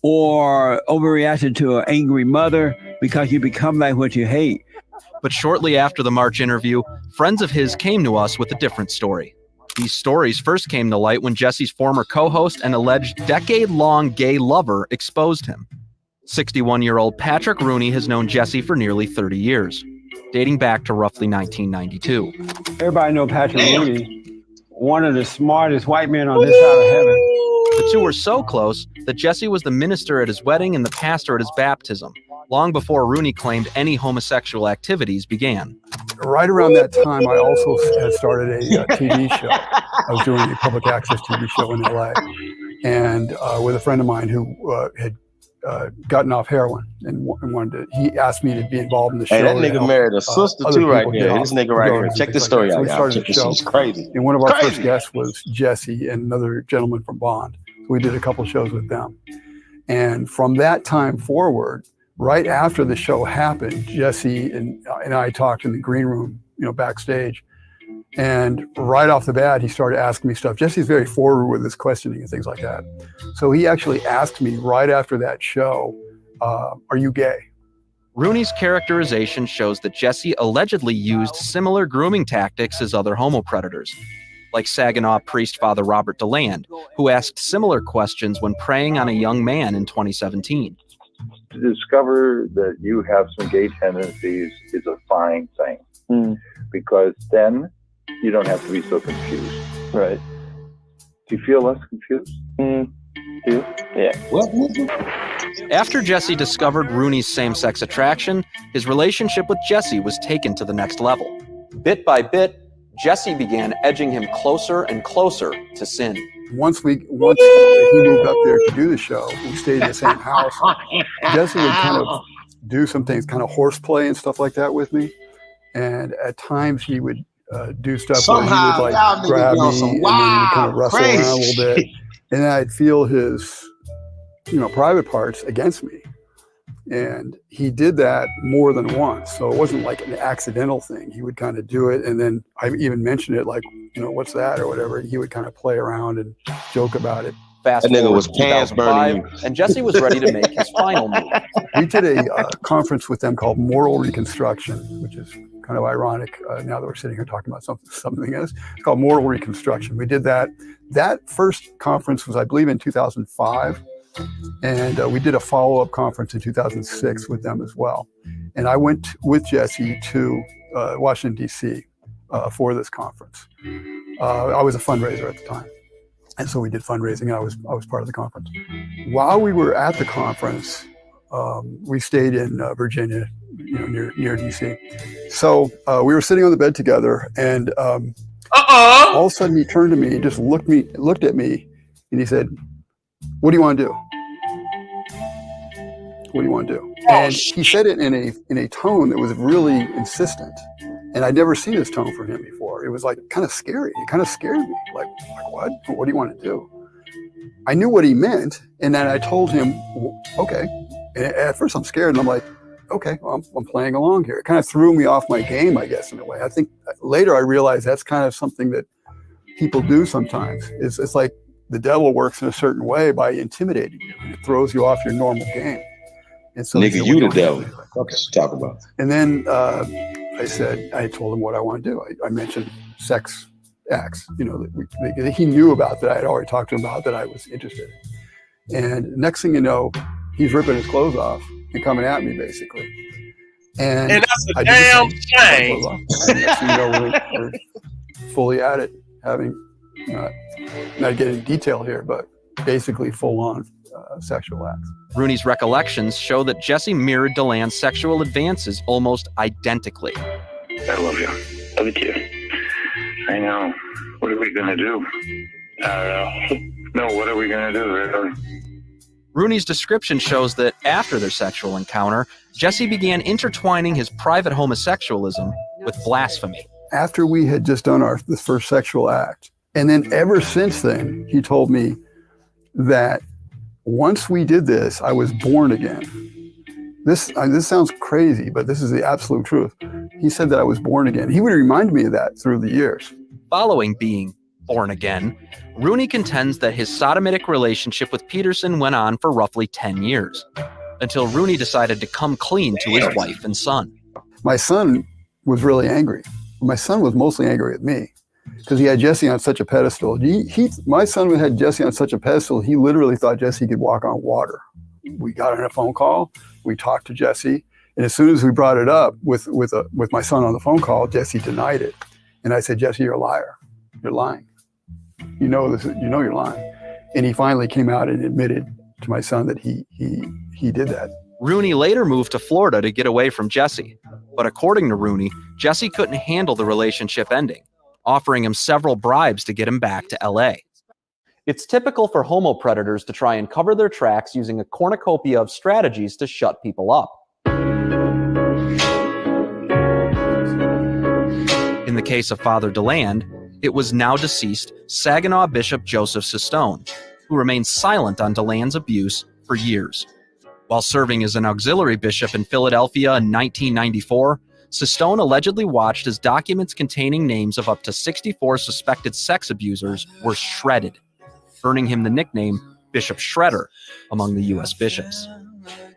P: or overreacting to an angry mother, because you become like what you hate.
R: But shortly after the March interview, friends of his came to us with a different story. These stories first came to light when Jesse's former co-host and alleged decade-long gay lover exposed him. 61-year-old Patrick Rooney has known Jesse for nearly 30 years, dating back to roughly 1992.
P: Everybody know Patrick Rooney, one of the smartest white men on this side of heaven.
R: The two were so close that Jesse was the minister at his wedding and the pastor at his baptism, long before Rooney claimed any homosexual activities began.
T: Right around that time, I also had started a TV show. I was doing a public access TV show in LA, and with a friend of mine who had gotten off heroin and wanted to. He asked me to be involved in the show.
C: Hey, that nigga married a sister too right there. This nigga right here. Check this story out, y'all. Check this shit. It's crazy.
T: And one of our first guests was Jesse and another gentleman from Bond. So we did a couple shows with them. And from that time forward, right after the show happened, Jesse and I talked in the green room, backstage. And right off the bat, he started asking me stuff. Jesse's very forward with his questioning and things like that. So he actually asked me right after that show, are you gay?
R: Rooney's characterization shows that Jesse allegedly used similar grooming tactics as other homo predators, like Saginaw priest Father Robert DeLand, who asked similar questions when preying on a young man in 2017.
U: To discover that you have some gay tendencies is a fine thing, because then you don't have to be so confused.
C: Right.
U: Do you feel less confused?
C: Yeah. What?
R: After Jesse discovered Rooney's same-sex attraction, his relationship with Jesse was taken to the next level. Bit by bit, Jesse began edging him closer and closer to sin.
T: Once he moved up there to do the show, we stayed in the same house. Jesse would kind of do some things, kind of horseplay and stuff like that with me. And at times he would do stuff where he would like grab me and then we'd kind of wrestle around a little bit. And then I'd feel his, private parts against me. And he did that more than once. So it wasn't like an accidental thing. He would kind of do it. And then I even mentioned it like, what's that or whatever. And he would kind of play around and joke about it.
C: That nigga was pants burning you.
R: And Jesse was ready to make his final move.
T: We did a conference with them called Moral Reconstruction, which is kind of ironic now that we're sitting here talking about something else. It's called Moral Reconstruction. We did that. That first conference was, I believe, in 2005. And we did a follow-up conference in 2006 with them as well. And I went with Jesse to Washington, D.C. For this conference. I was a fundraiser at the time. And so we did fundraising, and I was part of the conference. While we were at the conference, we stayed in Virginia, near D.C. So we were sitting on the bed together, and all of a sudden he turned to me, just looked at me, and he said, "What do you want to do? What do you want to do?" And he said it in a tone that was really insistent. And I'd never seen this tone from him before. It was like kind of scary. It kind of scared me. Like what? What do you want to do? I knew what he meant. And then I told him, okay. And at first I'm scared and I'm like, okay, well, I'm playing along here. It kind of threw me off my game, I guess, in a way. I think later I realized that's kind of something that people do sometimes. It's like the devil works in a certain way by intimidating you. And it throws you off your normal game. And so
C: nigga, you the devil. What you talk about?
T: And then I told him what I want to do. I mentioned sex acts, that he knew about, that I had already talked to him about, that I was interested in. And next thing you know, he's ripping his clothes off and coming at me basically. And
G: that's a
T: I
G: damn
T: did
G: shame.
T: Next thing you know, we're fully at it, having not getting detail here, but basically full-on sexual acts.
R: Rooney's recollections show that Jesse mirrored DeLand's sexual advances almost identically.
U: I love you. Love you too. I know. What are we gonna do? I don't know. No, what are we gonna do? Really?
R: Rooney's description shows that after their sexual encounter, Jesse began intertwining his private homosexualism with blasphemy.
T: After we had just done the first sexual act, and then ever since then, he told me that once we did this, I was born again. This sounds crazy, but this is the absolute truth. He said that I was born again. He would remind me of that through the years.
R: Following being born again, Rooney contends that his sodomitic relationship with Peterson went on for roughly 10 years, until Rooney decided to come clean to his wife and son.
T: My son was really angry. My son was mostly angry at me because he had Jesse on such a pedestal. My son had Jesse on such a pedestal, he literally thought Jesse could walk on water. We got on a phone call, we talked to Jesse, and as soon as we brought it up with my son on the phone call, Jesse denied it. And I said, Jesse, you're a liar. You're lying. You know this. You know you're lying. And he finally came out and admitted to my son that he did that.
R: Rooney later moved to Florida to get away from Jesse. But according to Rooney, Jesse couldn't handle the relationship ending, offering him several bribes to get him back to LA. It's typical for homo predators to try and cover their tracks using a cornucopia of strategies to shut people up. In the case of Father DeLand, it was now deceased Saginaw Bishop Joseph Sistone, who remained silent on DeLand's abuse for years. While serving as an auxiliary bishop in Philadelphia in 1994, Sistone allegedly watched as documents containing names of up to 64 suspected sex abusers were shredded, earning him the nickname Bishop Shredder among the U.S. bishops.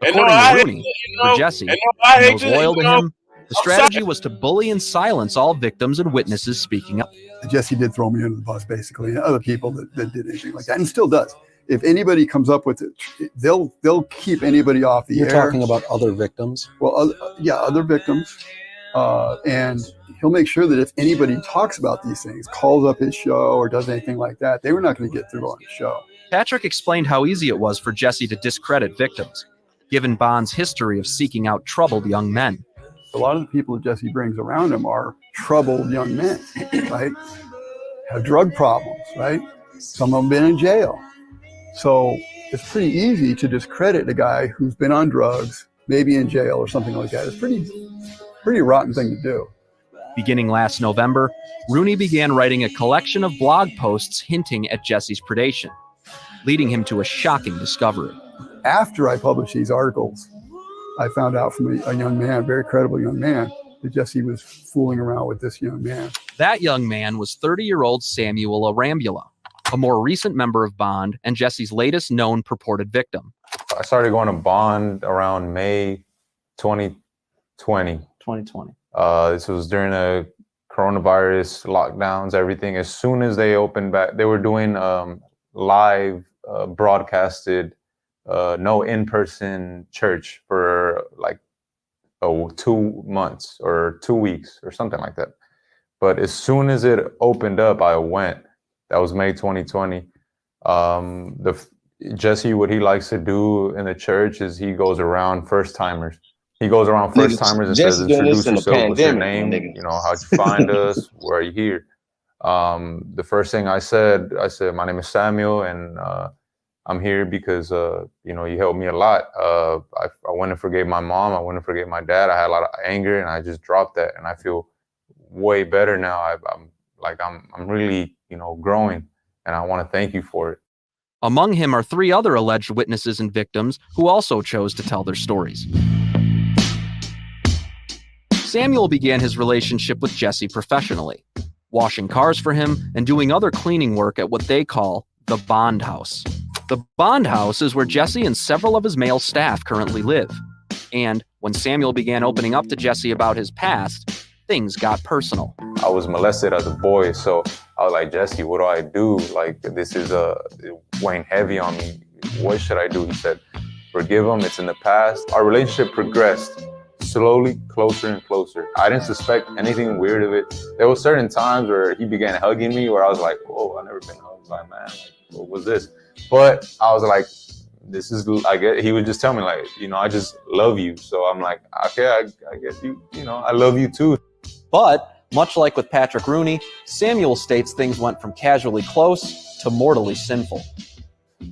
R: According to Rooney, for Jesse, and those loyal to him, the strategy was to bully and silence all victims and witnesses speaking up.
T: Jesse did throw me under the bus, basically, and other people that did anything like that, and still does. If anybody comes up with it, they'll keep anybody off the air.
F: You're talking about other victims?
T: Well, other victims. And he'll make sure that if anybody talks about these things, calls up his show or does anything like that, they were not going to get through on the show.
R: Patrick explained how easy it was for Jesse to discredit victims, given Bond's history of seeking out troubled young men.
T: A lot of the people that Jesse brings around him are troubled young men, right? Have drug problems, right? Some of them been in jail. So it's pretty easy to discredit a guy who's been on drugs, maybe in jail or something like that. It's pretty rotten thing to do.
R: Beginning last November, Rooney began writing a collection of blog posts hinting at Jesse's predation, leading him to a shocking discovery.
T: After I published these articles, I found out from a young man, a very credible young man, that Jesse was fooling around with this young man.
R: That young man was 30-year-old Samuel Arambula, a more recent member of Bond and Jesse's latest known purported victim.
V: I started going to Bond around May 2020. This was during the coronavirus lockdowns, everything. As soon as they opened back, they were doing live broadcasted, no in-person church for like 2 months or 2 weeks or something like that. But as soon as it opened up, I went. That was May 2020. Jesse, what he likes to do in the church is he goes around first-timers. He goes around first-timers and says, introduce yourself, what's your name, you know, how'd you find us, where are you here? The first thing I said, my name is Samuel, and I'm here because, you know, you helped me a lot. I went and forgave my mom. I went and forgave my dad. I had a lot of anger, and I just dropped that, and I feel way better now. I'm really, you know, growing, and I want to thank you for it.
R: Among him are 3 other alleged witnesses and victims who also chose to tell their stories. Samuel began his relationship with Jesse professionally, washing cars for him and doing other cleaning work at what they call the Bond House. The Bond House is where Jesse and several of his male staff currently live. And when Samuel began opening up to Jesse about his past, things got personal.
V: I was molested as a boy, so I was like, Jesse, what do I do? Like, this is weighing heavy on me. What should I do? He said, forgive him. It's in the past. Our relationship progressed slowly closer and closer. I didn't suspect anything weird of it. There were certain times where he began hugging me where I was like, whoa, I've never been hugged by a man. Like, what was this? But I was like, this is, I get, he would just tell me like, you know, I just love you. So I'm like, okay, I guess you know, I love you too.
R: But much like with Patrick Rooney, Samuel states things went from casually close to mortally sinful.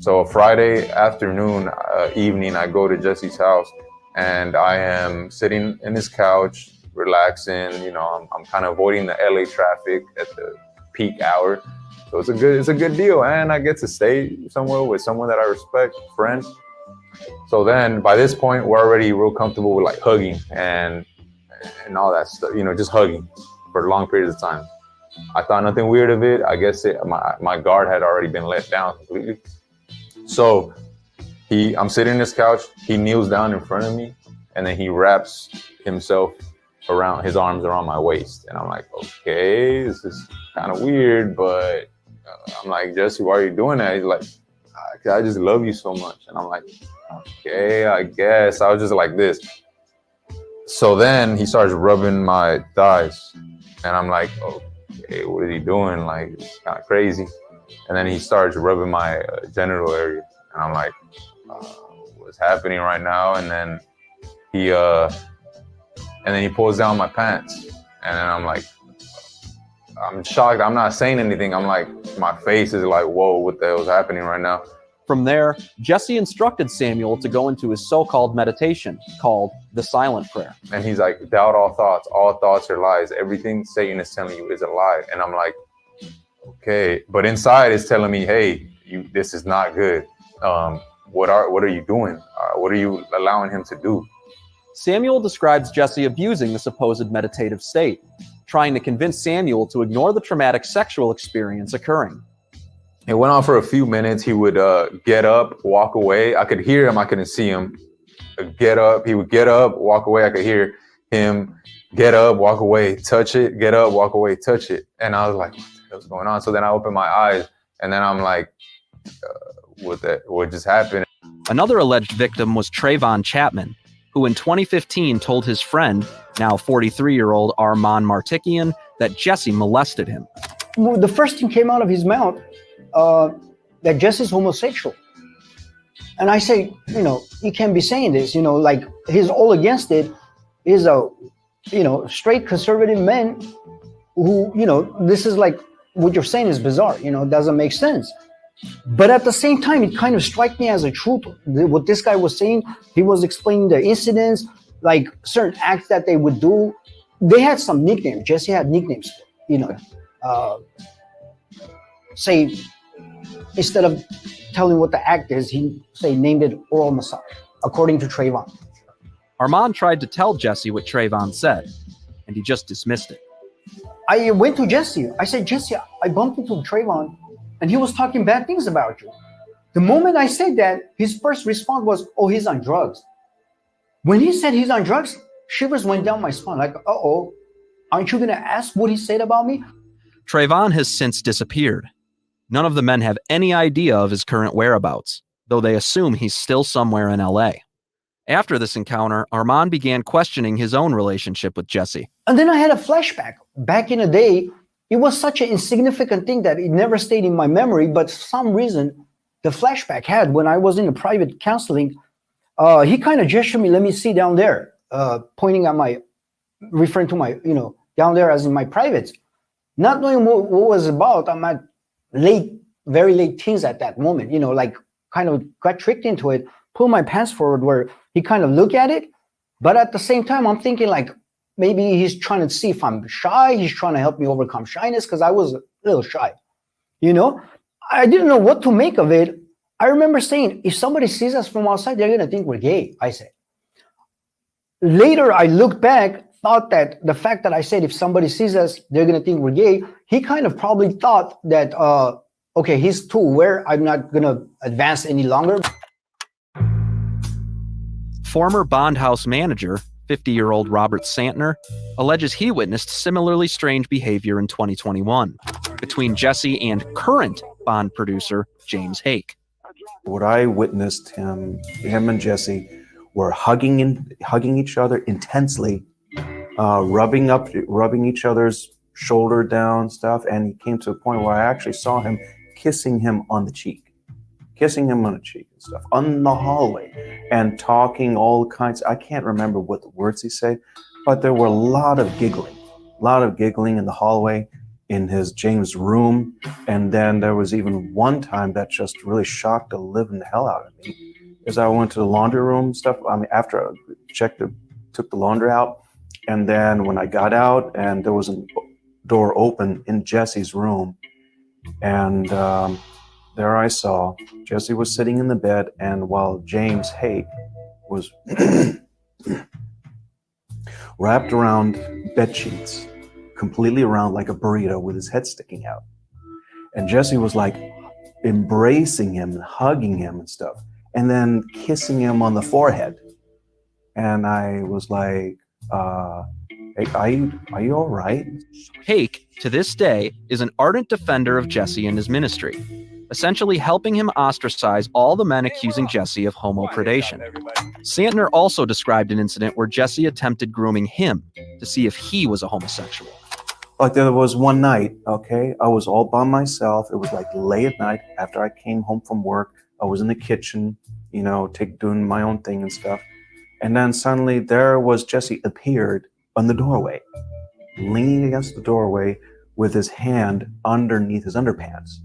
V: So Friday afternoon, evening, I go to Jesse's house and I am sitting in his couch, relaxing. You know, I'm kind of avoiding the LA traffic at the peak hour. So it's a good deal. And I get to stay somewhere with someone that I respect, friend. So then by this point, we're already real comfortable with like hugging and all that stuff, you know, just hugging for long periods of time. I thought nothing weird of it. I guess my guard had already been let down completely. So I'm sitting in his couch, he kneels down in front of me, and then he wraps himself around, his arms around my waist. And I'm like, okay, this is kind of weird, but I'm like, Jesse, why are you doing that? He's like, I just love you so much. And I'm like, okay, I guess. I was just like this. So then he starts rubbing my thighs, and I'm like, okay, what is he doing? Like, it's kind of crazy. And then he starts rubbing my genital area, and I'm like, what's happening right now? And then he pulls down my pants, and then I'm like, I'm shocked. I'm not saying anything. I'm like, my face is like, whoa, what the hell is happening right now?
R: From there, Jesse instructed Samuel to go into his so-called meditation called the silent prayer.
V: And he's like, doubt all thoughts are lies. Everything Satan is telling you is a lie. And I'm like, okay, but inside it's telling me, hey, this is not good. What are you doing? What are you allowing him to do?
R: Samuel describes Jesse abusing the supposed meditative state, trying to convince Samuel to ignore the traumatic sexual experience occurring.
V: It went on for a few minutes. He would get up, walk away. I could hear him. I couldn't see him. Get up. He would get up, walk away. I could hear him get up, walk away, touch it, get up, walk away, touch it. And I was like, what the hell's going on? So then I opened my eyes, and then I'm like, what just happened?
R: Another alleged victim was Trayvon Chapman, who in 2015 told his friend, now 43-year-old Armand Martikian, that Jesse molested him.
E: The first thing came out of his mouth, that Jesse's homosexual. And I say, you know, you can't be saying this, you know, like he's all against it. He's a, you know, straight conservative man who, you know, this is like, what you're saying is bizarre, you know, it doesn't make sense. But at the same time, it kind of struck me as a truth. What this guy was saying, he was explaining the incidents, like certain acts that they would do. They had some nicknames. Jesse had nicknames, you know, say, instead of telling what the act is, he named it oral massage, according to Trayvon.
R: Armand tried to tell Jesse what Trayvon said, and he just dismissed it.
E: I went to Jesse. I said, Jesse, I bumped into Trayvon, and he was talking bad things about you. The moment I said that, his first response was, oh, he's on drugs. When he said he's on drugs, shivers went down my spine, like, uh-oh, aren't you going to ask what he said about me?
R: Trayvon has since disappeared. None of the men have any idea of his current whereabouts, though they assume he's still somewhere in LA. After this encounter, Armand began questioning his own relationship with Jesse.
E: And then I had a flashback. Back in the day, it was such an insignificant thing that it never stayed in my memory, but for some reason, the flashback had, when I was in a private counseling, he kind of gestured me, let me see down there, pointing at referring to my, you know, down there as in my privates. Not knowing what was about, I'm at very late teens at that moment, you know, like kind of got tricked into it, pulled my pants forward where he kind of looked at it. But at the same time, I'm thinking like, maybe he's trying to see if I'm shy. He's trying to help me overcome shyness because I was a little shy, you know. I didn't know what to make of it. I remember saying, if somebody sees us from outside, they're going to think we're gay, I said. Later, I looked back, thought that the fact that I said, if somebody sees us, they're going to think we're gay, he kind of probably thought that, okay, he's too aware, I'm not going to advance any longer.
R: Former Bond House manager, 50-year-old Robert Santner, alleges he witnessed similarly strange behavior in 2021 between Jesse and current Bond producer James Hake.
J: What I witnessed him and Jesse were hugging each other intensely, rubbing each other's shoulder down stuff. And he came to a point where I actually saw him kissing him on the cheek and stuff on the hallway, and talking all kinds. I can't remember what the words he said, but there were a lot of giggling in the hallway in his James took And then there was even one time that just really shocked the living hell out of me, is I went to the laundry room and stuff. I mean, after I took the laundry out, and then when I got out, and there was a door open in Jesse's room, and there I saw Jesse was sitting in the bed, and while James Hake was wrapped around bed sheets, completely around like a burrito with his head sticking out. And Jesse was like embracing him and hugging him and stuff, and then kissing him on the forehead. And I was like, hey, are you all right?
R: Hake, to this day, is an ardent defender of Jesse and his ministry, essentially helping him ostracize all the men accusing Jesse of homopredation. Santner also described an incident where Jesse attempted grooming him to see if he was a homosexual.
J: Like there was one night, okay, I was all by myself. It was like late at night after I came home from work. I was in the kitchen, doing my own thing and stuff. And then suddenly there was Jesse appeared on the doorway, leaning against the doorway with his hand underneath his underpants.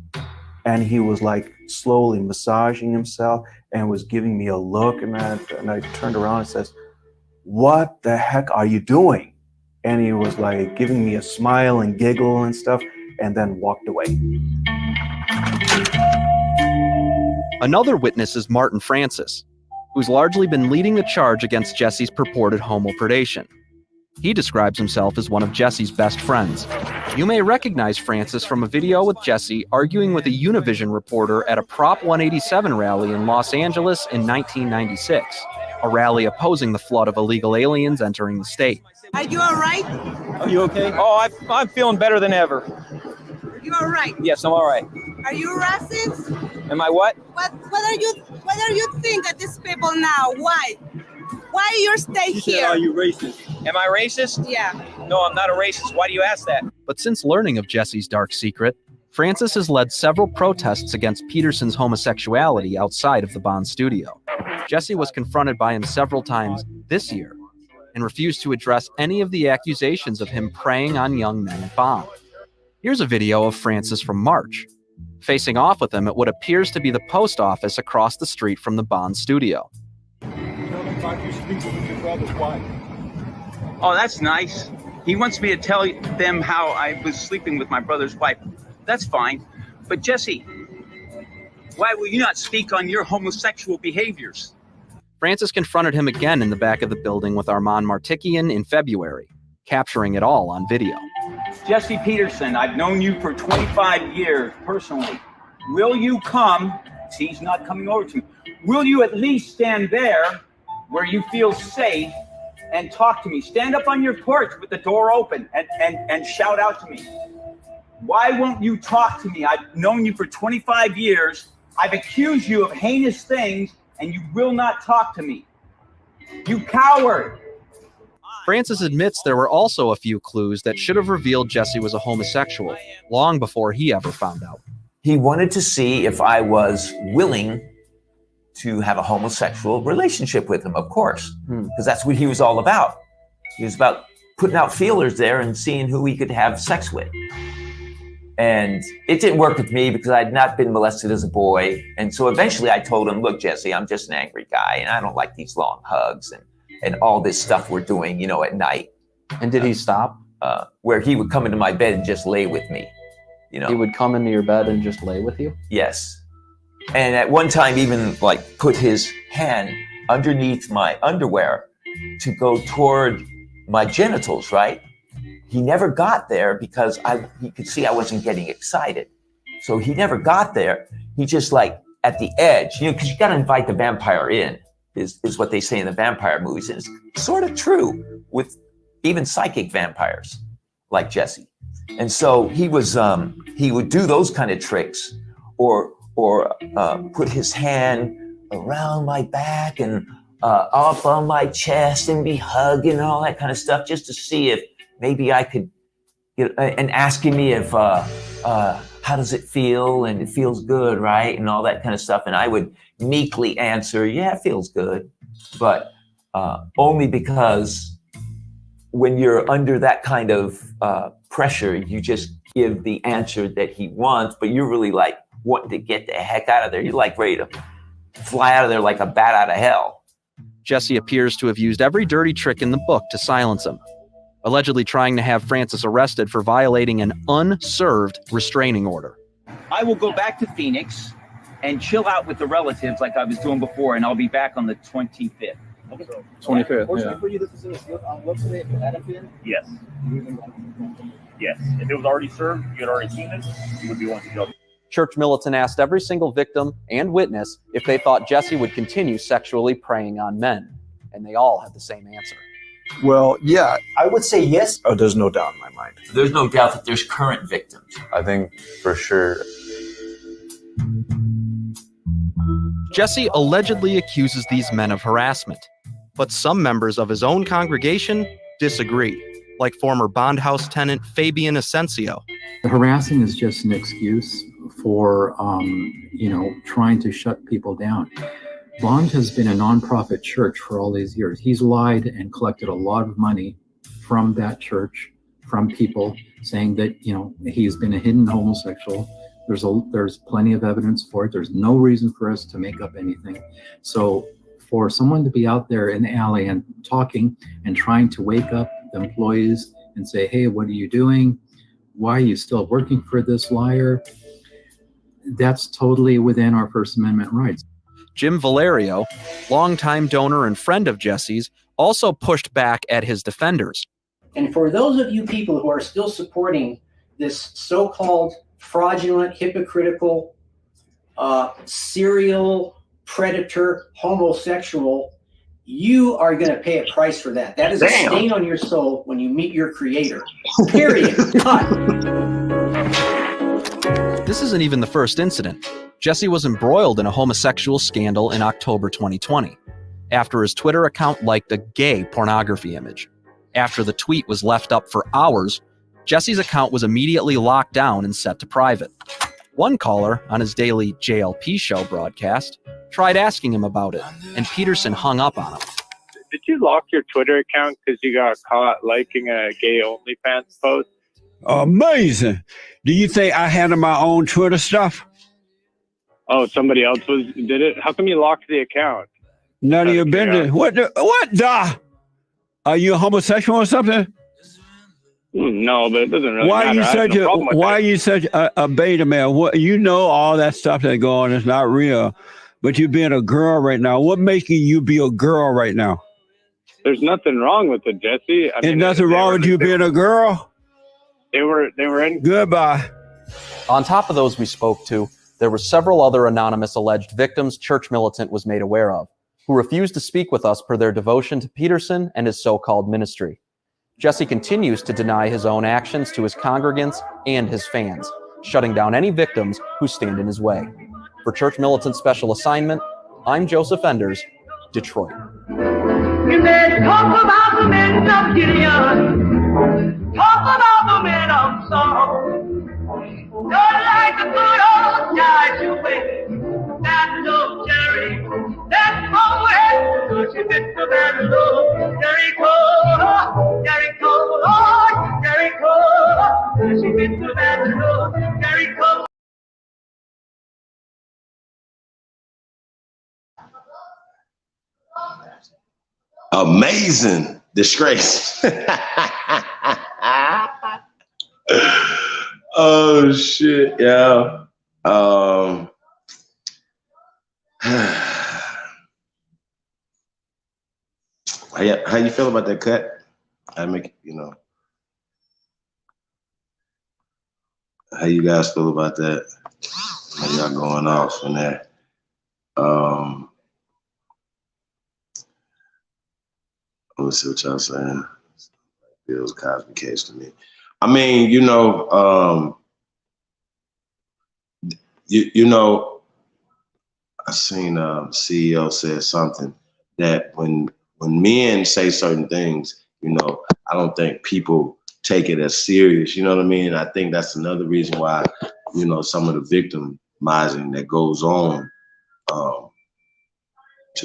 J: And he was like slowly massaging himself and was giving me a look. And I turned around and says, "What the heck are you doing?" And he was like giving me a smile and giggle and stuff, and then walked away.
R: Another witness is Martin Francis, who's largely been leading the charge against Jesse's purported homopredation. He describes himself as one of Jesse's best friends. You may recognize Francis from a video with Jesse arguing with a Univision reporter at a Prop 187 rally in Los Angeles in 1996, a rally opposing the flood of illegal aliens entering the state.
I: Are you all right?
K: Are you okay? Oh, I'm feeling better than ever.
I: Are you all right?
K: Yes, I'm all right.
I: Are you racist?
K: Am I what?
I: What are you think of these people now? Why you stay here?
K: Are you racist? Am I racist?
I: Yeah.
K: No, I'm not a racist. Why do you ask that?
R: But since learning of Jesse's dark secret, Francis has led several protests against Peterson's homosexuality outside of the Bond studio. Jesse was confronted by him several times this year and refused to address any of the accusations of him preying on young men at Bond. Here's a video of Francis from March, facing off with him at what appears to be the post office across the street from the Bond studio.
K: Oh, that's nice. He wants me to tell them how I was sleeping with my brother's wife. That's fine. But Jesse, why will you not speak on your homosexual behaviors?
R: Francis confronted him again in the back of the building with Armand Martikian in February, capturing it all on video.
K: Jesse Peterson, I've known you for 25 years personally. Will you come? See, he's not coming over to me. Will you at least stand there where you feel safe and talk to me? Stand up on your porch with the door open and shout out to me. Why won't you talk to me? I've known you for 25 years. I've accused you of heinous things, and you will not talk to me. You coward.
R: Francis admits there were also a few clues that should have revealed Jesse was a homosexual, long before he ever found out.
W: He wanted to see if I was willing to have a homosexual relationship with him, of course, because that's what he was all about. He was about putting out feelers there and seeing who he could have sex with. And it didn't work with me because I had not been molested as a boy. And so eventually I told him, "Look, Jesse, I'm just an angry guy and I don't like these long hugs and all this stuff we're doing, at night."
X: And did he stop?
W: Where he would come into my bed and just lay with me.
X: He would come into your bed and just lay with you?
W: Yes. And at one time even put his hand underneath my underwear to go toward my genitals, right? He never got there because he could see I wasn't getting excited. So he never got there. He just at the edge, because you got to invite the vampire in is what they say in the vampire movies. And it's sort of true with even psychic vampires like Jesse. And so he would do those kind of tricks or or put his hand around my back and up on my chest and be hugging and all that kind of stuff, just to see if maybe I could get, and asking me if how does it feel, and it feels good, right, and all that kind of stuff. And I would meekly answer, yeah, it feels good, but only because when you're under that kind of pressure, you just give the answer that he wants, but you're really like wanting to get the heck out of there. You're like ready to fly out of there like a bat out of hell.
R: Jesse appears to have used every dirty trick in the book to silence him, allegedly trying to have Francis arrested for violating an unserved restraining order.
K: I will go back to Phoenix and chill out with the relatives like I was doing before, and I'll be back on the 25th.
D: 25th,
K: For you, this is yes. Yes. If it was already served, you had already seen it, you would be wanting to go.
R: Church militant asked every single victim and witness if they thought Jesse would continue sexually preying on men, and they all had the same answer.
T: Well, yeah.
E: I would say yes.
J: Oh, there's no doubt in my mind.
W: There's no doubt that there's current victims.
V: I think for sure.
R: Jesse allegedly accuses these men of harassment, but some members of his own congregation disagree, like former bond house tenant Fabian Asensio.
H: The harassing is just an excuse for, trying to shut people down. Bond has been a nonprofit church for all these years. He's lied and collected a lot of money from that church, from people saying that, he's been a hidden homosexual. There's plenty of evidence for it. There's no reason for us to make up anything. So for someone to be out there in the alley and talking and trying to wake up the employees and say, hey, what are you doing? Why are you still working for this liar? That's totally within our First Amendment rights.
R: Jim Valerio, longtime donor and friend of Jesse's, also pushed back at his defenders.
L: And for those of you people who are still supporting this so-called fraudulent, hypocritical, serial predator homosexual, you are going to pay a price for that. That is a stain on your soul when you meet your creator. Period.
R: This isn't even the first incident. Jesse was embroiled in a homosexual scandal in October 2020, after his Twitter account liked a gay pornography image. After the tweet was left up for hours, Jesse's account was immediately locked down and set to private. One caller on his daily JLP show broadcast tried asking him about it, and Peterson hung up on him.
M: Did you lock your Twitter account because you got caught liking a gay OnlyFans post?
P: Amazing. Do you think I handle my own Twitter stuff?
M: Oh, somebody else did it? How come you locked the account?
P: None of your business. What the? Are you a homosexual or something?
M: No, but it doesn't really
P: Why
M: matter.
P: are you such a beta male? What, all that stuff that's going on is not real, but you being a girl right now. What making you be a girl right now?
M: There's nothing wrong with it, Jesse.
P: There's nothing wrong with you being a girl?
M: They were in.
P: Goodbye.
R: On top of those we spoke to, there were several other anonymous alleged victims Church Militant was made aware of, who refused to speak with us per their devotion to Peterson and his so-called ministry. Jesse continues to deny his own actions to his congregants and his fans, shutting down any victims who stand in his way. For Church Militant Special Assignment, I'm Joseph Enders, Detroit.
O: You may talk about the men of Gideon, talk about the men of Saul. Not like the good old guys you wait. That's no Jerry, that's no way. Cause you get to that low. Jericho, Jericho, Lord, Jericho. Cause you get to that low. Jericho.
C: Amazing disgrace. Oh shit, yeah. How you feel about that cut? I make how you guys feel about that? How y'all going off in there? Let's see what y'all saying. Feels Cosby case to me. I mean, I seen CEO said something that when men say certain things, you know, I don't think people take it as serious. You know what I mean? I think that's another reason why, you know, some of the victimizing that goes on to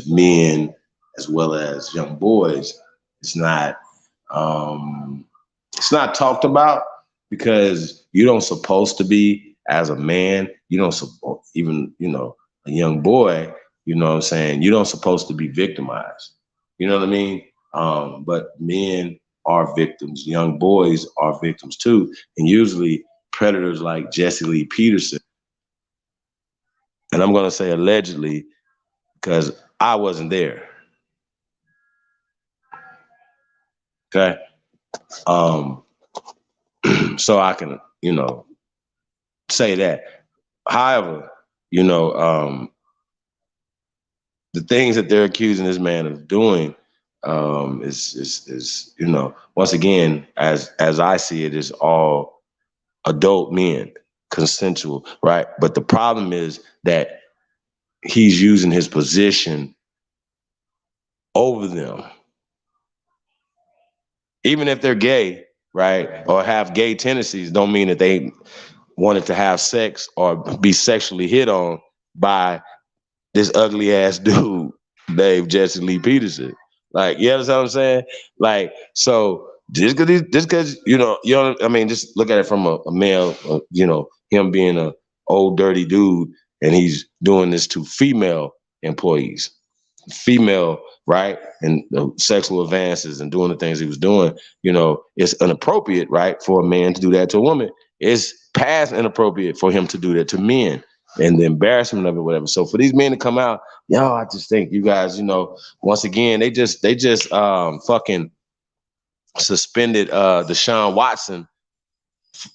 C: men as well as young boys, it's not talked about, because you don't supposed to be, as a man, you don't support, even, you know, a young boy, you know what I'm saying, you don't supposed to be victimized. You know what I mean? But men are victims, young boys are victims too, and usually predators like Jesse Lee Peterson, and I'm gonna say allegedly because I wasn't there. Okay. So I can, you know, say that. However, you know, the things that they're accusing this man of doing is, you know, once again, as I see it, is all adult men, consensual, right? But the problem is that he's using his position over them. Even if they're gay, right, or have gay tendencies, don't mean that they wanted to have sex or be sexually hit on by this ugly ass dude named Jesse Lee Peterson. Like, you understand what I'm saying? Like, so just because you know, I mean, just look at it from a male, you know, him being a old dirty dude, and he's doing this to female employees, right? And the sexual advances and doing the things he was doing, you know, it's inappropriate, right, for a man to do that to a woman. It's past inappropriate for him to do that to men, and the embarrassment of it, whatever. So for these men to come out, yo, I just think you guys, you know, once again, they just fucking suspended Deshaun Watson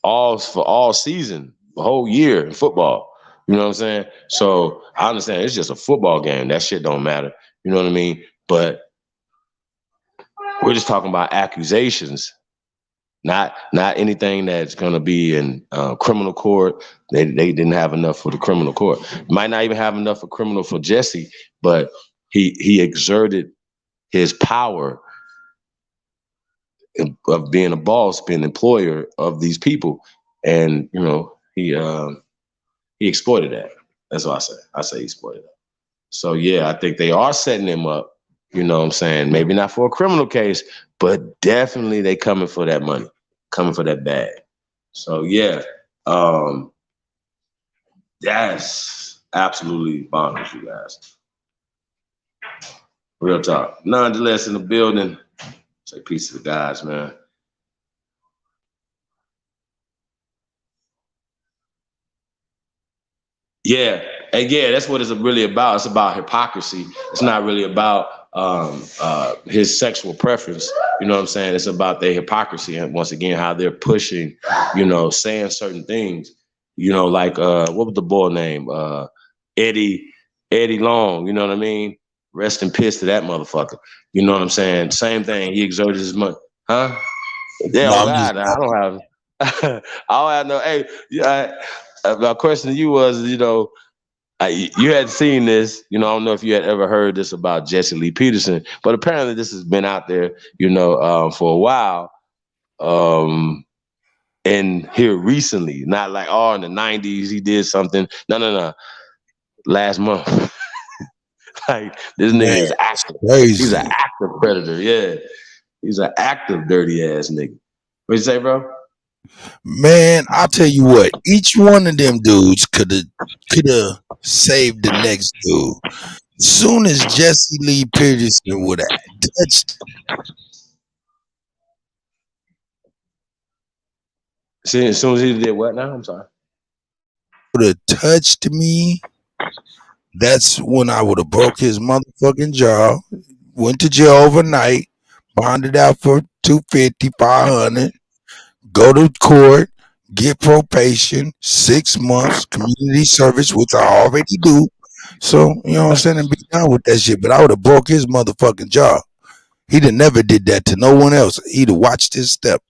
C: for all season, the whole year in football. You know what I'm saying? So I understand it's just a football game. That shit don't matter. You know what I mean? But we're just talking about accusations, not anything that's going to be in criminal court. They didn't have enough for the criminal court. Might not even have enough for criminal for Jesse, but he exerted his power of being a boss, being an employer of these people, and you know he exploited that. That's what I say. I say he exploited that. So yeah, I think they are setting him up. You know what I'm saying? Maybe not for a criminal case, but definitely they coming for that money, coming for that bag. So yeah, that's absolutely bonkers, you guys. Real talk. Nonetheless, in the building, say peace to the guys, man. Yeah, and yeah, that's what it's really about. It's about hypocrisy. It's not really about his sexual preference. You know what I'm saying? It's about their hypocrisy, and once again, how they're pushing, you know, saying certain things. You know, like what was the boy name? Eddie Long. You know what I mean? Rest in peace to that motherfucker. You know what I'm saying? Same thing. He exerted his money, huh? Yeah, no, God, I don't have. I don't have no. Hey, my question to you was, you know, you had seen this, you know, I don't know if you had ever heard this about Jesse Lee Peterson, but apparently this has been out there, you know, for a while. And here recently, not like, oh, in the 90s, he did something. No. Last month. Like, this nigga is active. He's an active predator, yeah. He's an active dirty ass nigga. What'd you say, bro?
A: Man, I'll tell you what, each one of them dudes could have saved the next dude. Soon as Jesse Lee Peterson would have touched.
C: See, as soon as he did what now? I'm sorry.
A: Would have touched me. That's when I would have broke his motherfucking jaw. Went to jail overnight. Bonded out for $250, $500. Go to court. Get probation, 6 months, community service, which I already do. So, you know what I'm saying, and be done with that shit. But I would have broke his motherfucking jaw. He'd have never did that to no one else. He'd have watched his step.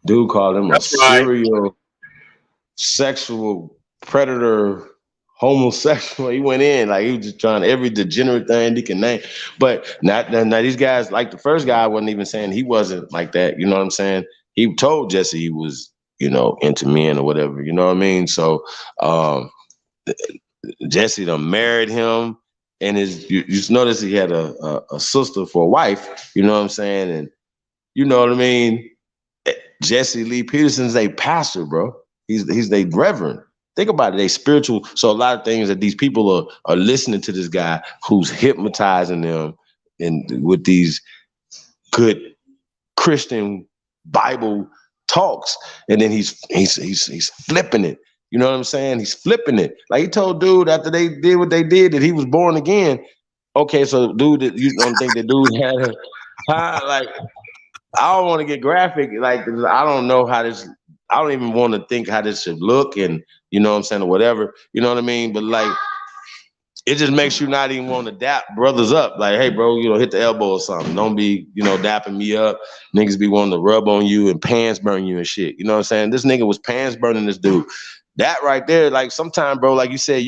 C: Dude called him a serial sexual predator, homosexual. He went in like he was just trying every degenerate thing he can name. But now these guys, like the first guy, wasn't even saying he wasn't like that. You know what I'm saying? He told Jesse he was, into men or whatever. You know what I mean? So Jesse done married him, and you just notice he had a sister for a wife. You know what I'm saying? And you know what I mean? Jesse Lee Peterson's a pastor, bro. He's a reverend. Think about it, they spiritual. So a lot of things that these people are listening to this guy who's hypnotizing them and with these good Christian Bible talks, and then he's flipping it. You know what I'm saying? He's flipping it. Like he told dude after they did what they did that he was born again. Okay, so dude, you don't think the dude had like I don't want to get graphic. Like I don't know how this. I don't even want to think how this should look, and you know what I'm saying, or whatever. You know what I mean? But like, it just makes you not even want to dap brothers up. Like, hey, bro, hit the elbow or something. Don't be, dapping me up. Niggas be wanting to rub on you and pants burn you and shit. You know what I'm saying? This nigga was pants burning this dude. That right there, like sometimes, bro, like you said,